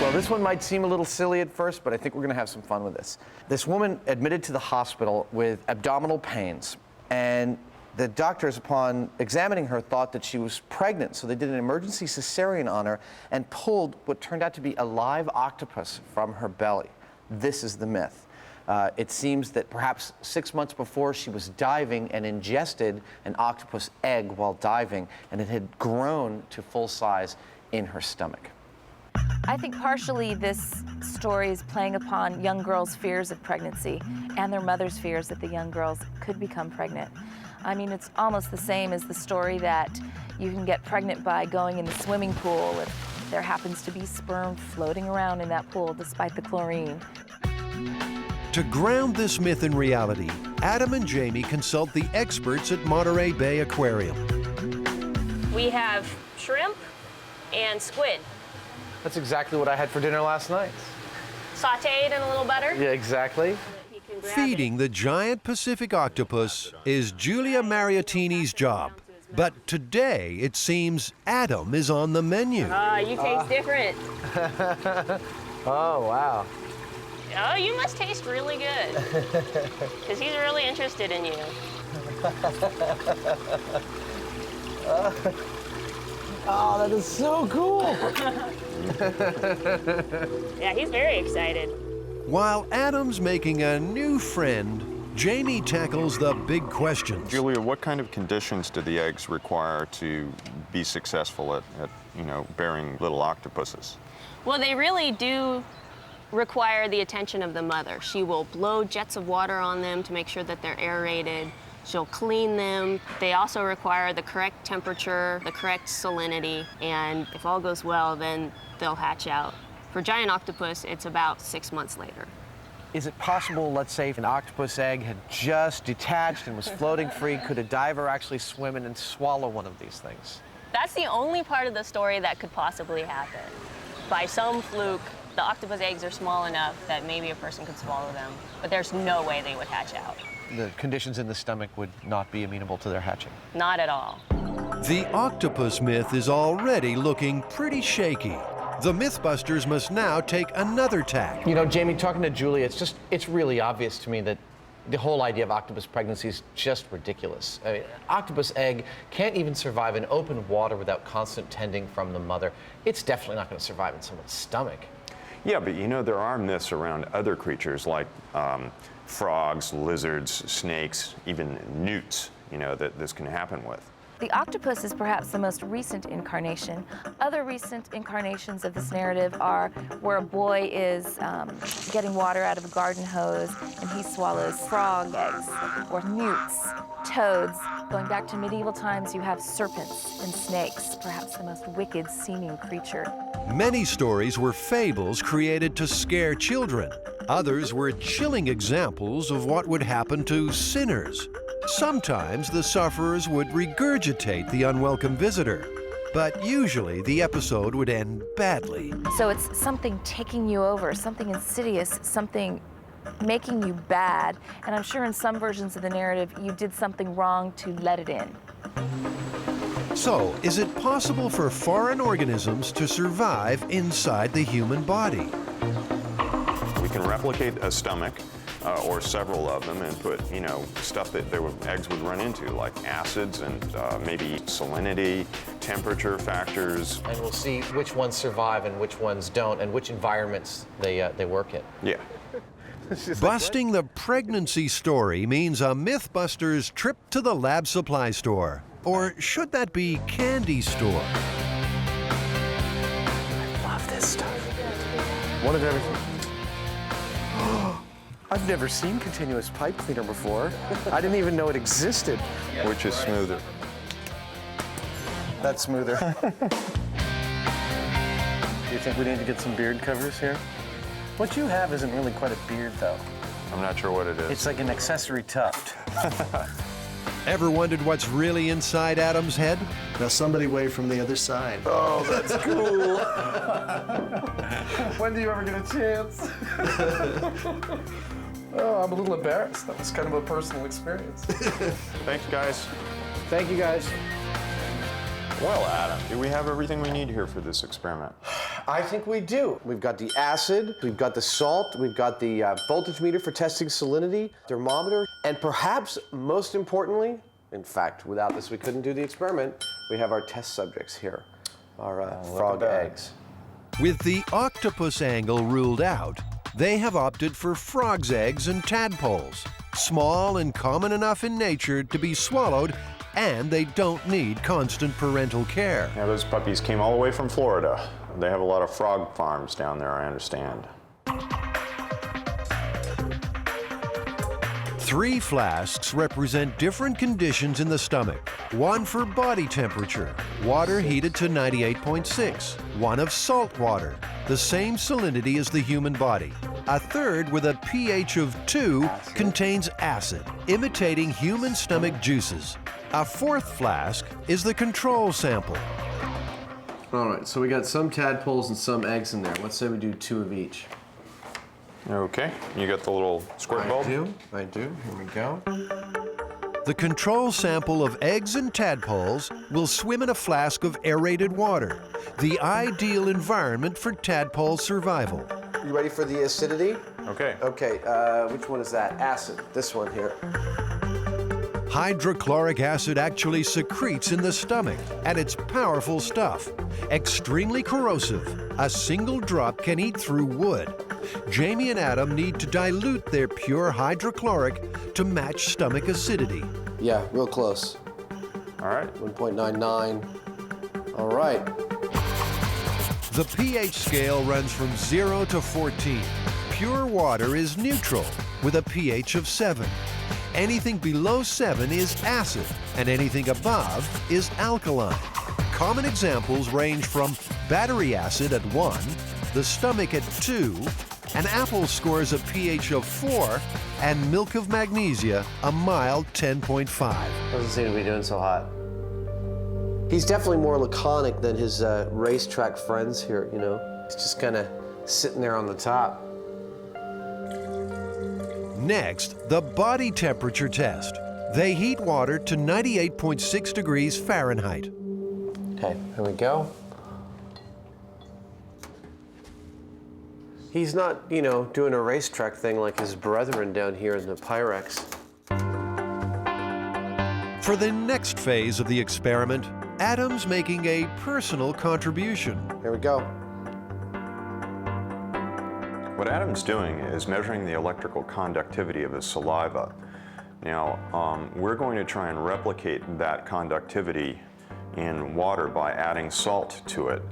Speaker 3: Well, this one might seem a little silly at first, but I think we're gonna have some fun with this. This woman admitted to the hospital with abdominal pains, and the doctors, upon examining her, thought that she was pregnant, so they did an emergency cesarean on her and pulled what turned out to be a live octopus from her belly. This is the myth. It seems that perhaps 6 months before, she was diving and ingested an octopus egg while diving, and it had grown to full size in her stomach.
Speaker 6: I think partially this story is playing upon young girls' fears of pregnancy and their mothers' fears that the young girls could become pregnant. I mean, it's almost the same as the story that you can get pregnant by going in the swimming pool if there happens to be sperm floating around in that pool despite the chlorine.
Speaker 1: To ground this myth in reality, Adam and Jamie consult the experts at Monterey Bay Aquarium.
Speaker 4: We have shrimp and squid.
Speaker 3: That's exactly what I had for dinner last night.
Speaker 4: Sauteed in a little butter.
Speaker 3: Yeah, exactly.
Speaker 1: Feeding the giant Pacific octopus is Julia Mariottini's job. But today, it seems Adam is on the menu.
Speaker 4: You taste different.
Speaker 3: Oh, wow.
Speaker 4: Oh, you must taste really good. Because he's really interested in you.
Speaker 3: Oh, that is so cool.
Speaker 4: Yeah, he's very excited.
Speaker 1: While Adam's making a new friend, Jamie tackles the big questions.
Speaker 2: Julia, what kind of conditions do the eggs require to be successful at bearing little octopuses?
Speaker 4: Well, they really do require the attention of the mother. She will blow jets of water on them to make sure that they're aerated. She'll clean them. They also require the correct temperature, the correct salinity, and if all goes well, then they'll hatch out. For giant octopus, it's about 6 months later.
Speaker 3: Is it possible, let's say, if an octopus egg had just detached and was floating free, could a diver actually swim in and swallow one of these things?
Speaker 4: That's the only part of the story that could possibly happen. By some fluke, the octopus eggs are small enough that maybe a person could swallow them, but there's no way they would hatch out.
Speaker 3: The conditions in the stomach would not be amenable to their hatching.
Speaker 4: Not at all.
Speaker 1: The octopus myth is already looking pretty shaky. The Mythbusters must now take another tack.
Speaker 3: You know, Jamie, talking to Julia, it's really obvious to me that the whole idea of octopus pregnancy is just ridiculous. I mean, octopus egg can't even survive in open water without constant tending from the mother. It's definitely not going to survive in someone's stomach.
Speaker 2: Yeah, but there are myths around other creatures like frogs, lizards, snakes, even newts, that this can happen with.
Speaker 6: The octopus is perhaps the most recent incarnation. Other recent incarnations of this narrative are where a boy is getting water out of a garden hose and he swallows frog eggs, or newts, toads. Going back to medieval times, you have serpents and snakes, perhaps the most wicked seeming creature.
Speaker 1: Many stories were fables created to scare children. Others were chilling examples of what would happen to sinners. Sometimes the sufferers would regurgitate the unwelcome visitor, but usually the episode would end badly.
Speaker 6: So it's something taking you over, something insidious, something making you bad, and I'm sure in some versions of the narrative you did something wrong to let it in.
Speaker 1: So, is it possible for foreign organisms to survive inside the human body?
Speaker 2: We can replicate a stomach or several of them, and put, you know, stuff that eggs would run into, like acids and maybe salinity, temperature factors.
Speaker 8: And we'll see which ones survive and which ones don't, and which environments they work in.
Speaker 2: Yeah.
Speaker 1: Busting the pregnancy story means a MythBusters trip to the lab supply store. Or should that be candy store?
Speaker 3: I love this stuff. One of everything. I've never seen continuous pipe cleaner before. I didn't even know it existed.
Speaker 2: Which is smoother?
Speaker 3: That's smoother. Do you think we need to get some beard covers here? What you have isn't really quite a beard, though.
Speaker 2: I'm not sure what it is.
Speaker 3: It's like an accessory tuft.
Speaker 1: Ever wondered what's really inside Adam's head?
Speaker 20: Now somebody wave from the other side.
Speaker 3: Oh, that's cool. When do you ever get a chance? Oh, I'm a little embarrassed. That was kind of a personal experience.
Speaker 2: Thanks, guys.
Speaker 5: Thank you, guys.
Speaker 2: Well, Adam, do we have everything we need here for this experiment?
Speaker 8: I think we do. We've got the acid, we've got the salt, we've got the voltage meter for testing salinity, thermometer, and perhaps most importantly, in fact, without this we couldn't do the experiment, we have our test subjects here, our frog eggs.
Speaker 1: With the octopus angle ruled out, they have opted for frogs' eggs and tadpoles, small and common enough in nature to be swallowed, and they don't need constant parental care.
Speaker 2: Yeah, those puppies came all the way from Florida. They have a lot of frog farms down there, I understand.
Speaker 1: 3 flasks represent different conditions in the stomach. One for body temperature, water heated to 98.6. One of salt water, the same salinity as the human body. A third with a pH of 2 contains acid, imitating human stomach juices. A 4th flask is the control sample.
Speaker 8: All right, so we got some tadpoles and some eggs in there. Let's say we do 2 of each.
Speaker 2: Okay, you got the little squirt bulb?
Speaker 8: I do. Here we go.
Speaker 1: The control sample of eggs and tadpoles will swim in a flask of aerated water, the ideal environment for tadpole survival.
Speaker 8: You ready for the acidity?
Speaker 2: Okay.
Speaker 8: Okay, which one is that? Acid, this one here.
Speaker 1: Hydrochloric acid actually secretes in the stomach, and it's powerful stuff. Extremely corrosive. A single drop can eat through wood. Jamie and Adam need to dilute their pure hydrochloric to match stomach acidity.
Speaker 8: Yeah, real close.
Speaker 2: All right.
Speaker 8: 1.99. All right.
Speaker 1: The pH scale runs from 0 to 14. Pure water is neutral with a pH of 7. Anything below 7 is acid, and anything above is alkaline. Common examples range from battery acid at 1, the stomach at 2, an apple scores a pH of 4, and milk of magnesia a mild 10.5.
Speaker 8: Doesn't seem to be doing so hot. He's definitely more laconic than his racetrack friends here, you know. He's just kind of sitting there on the top.
Speaker 1: Next, the body temperature test. They heat water to 98.6 degrees Fahrenheit.
Speaker 8: Okay, here we go. He's not, you know, doing a racetrack thing like his brethren down here in the Pyrex.
Speaker 1: For the next phase of the experiment, Adam's making a personal contribution.
Speaker 8: Here we go.
Speaker 2: What Adam's doing is measuring the electrical conductivity of his saliva. Now, we're going to try and replicate that conductivity in water by adding salt to it.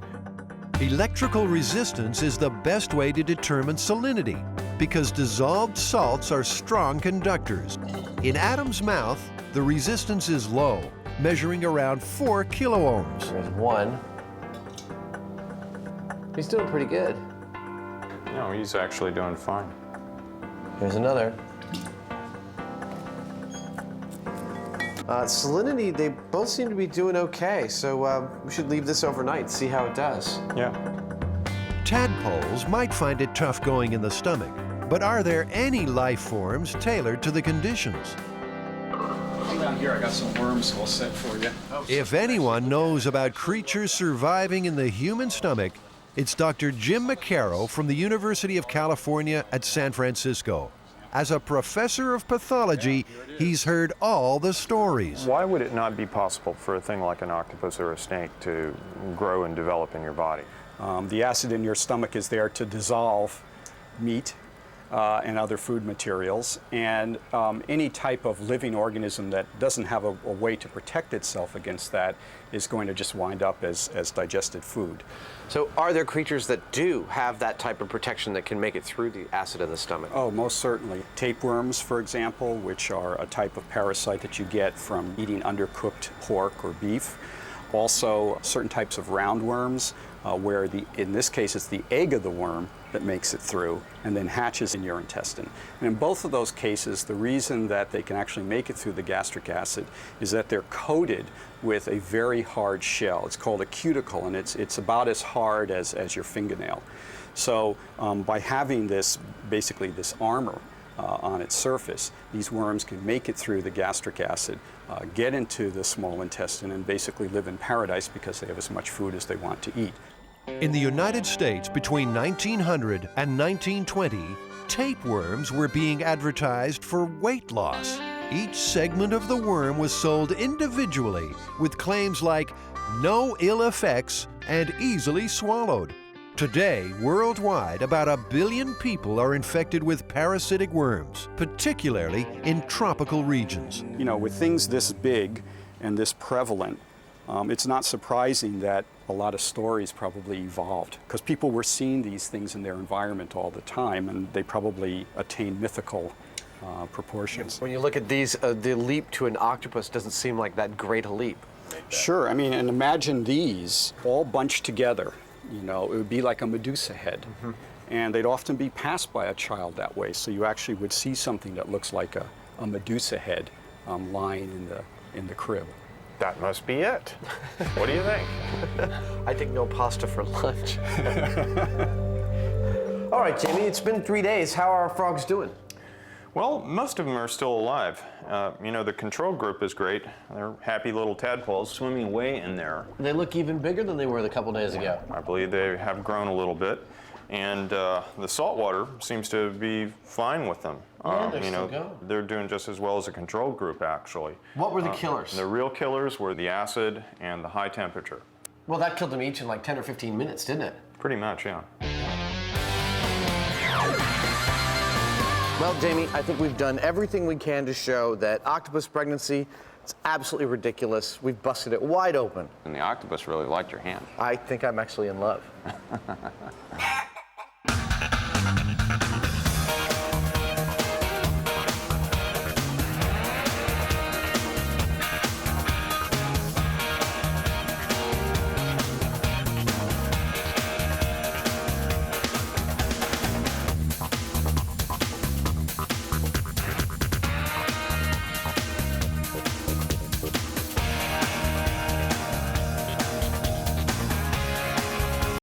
Speaker 1: Electrical resistance is the best way to determine salinity because dissolved salts are strong conductors. In Adam's mouth, the resistance is low, measuring around 4 kiloohms.
Speaker 8: There's one. He's doing pretty good.
Speaker 2: No, he's actually doing fine.
Speaker 8: Here's another. Salinity, they both seem to be doing okay, so we should leave this overnight and see how it does.
Speaker 2: Yeah.
Speaker 1: Tadpoles might find it tough going in the stomach, but are there any life forms tailored to the conditions?
Speaker 22: Come down here, I got some worms all set for you.
Speaker 1: If anyone knows about creatures surviving in the human stomach, it's Dr. Jim McCarroll from the University of California at San Francisco. As a professor of pathology, he's heard all the stories.
Speaker 2: Why would it not be possible for a thing like an octopus or a snake to grow and develop in your body?
Speaker 17: The acid in your stomach is there to dissolve meat and other food materials, and any type of living organism that doesn't have a way to protect itself against that is going to just wind up as digested food.
Speaker 8: So are there creatures that do have that type of protection that can make it through the acid in the stomach?
Speaker 17: Oh, most certainly. Tapeworms, for example, which are a type of parasite that you get from eating undercooked pork or beef. Also, certain types of roundworms, where in this case it's the egg of the worm that makes it through and then hatches in your intestine. And in both of those cases, the reason that they can actually make it through the gastric acid is that they're coated with a very hard shell. It's called a cuticle, and it's about as hard as your fingernail. So by having basically this armor on its surface, these worms can make it through the gastric acid, get into the small intestine, and basically live in paradise because they have as much food as they want to eat.
Speaker 1: In the United States between 1900 and 1920, tapeworms were being advertised for weight loss. Each segment of the worm was sold individually with claims like no ill effects and easily swallowed. Today, worldwide, about 1 billion people are infected with parasitic worms, particularly in tropical regions.
Speaker 17: You know, with things this big and this prevalent, it's not surprising that a lot of stories probably evolved, because people were seeing these things in their environment all the time, and they probably attained mythical proportions.
Speaker 8: When you look at these, the leap to an octopus doesn't seem like that great a leap.
Speaker 17: Sure, I mean, and imagine these all bunched together. You know, it would be like a Medusa head. Mm-hmm. And they'd often be passed by a child that way, so you actually would see something that looks like a Medusa head lying in the crib.
Speaker 2: That must be it. What do you think?
Speaker 8: I think no pasta for lunch. All right, Jamie, it's been 3 days. How are our frogs doing?
Speaker 2: Well, most of them are still alive. You know, the control group is great. They're happy little tadpoles swimming away in there.
Speaker 8: They look even bigger than they were a couple days ago.
Speaker 2: I believe they have grown a little bit. And the salt water seems to be fine with them.
Speaker 8: Yeah, they're
Speaker 2: you know,
Speaker 8: still going.
Speaker 2: They're doing just as well as a control group, actually.
Speaker 8: What were the killers?
Speaker 2: The real killers were the acid and the high temperature.
Speaker 8: Well, that killed them each in like 10 or 15 minutes, didn't it?
Speaker 2: Pretty much, yeah.
Speaker 3: Well, Jamie, I think we've done everything we can to show that octopus pregnancy is absolutely ridiculous. We've busted it wide open.
Speaker 2: And the octopus really liked your hand.
Speaker 3: I think I'm actually in love.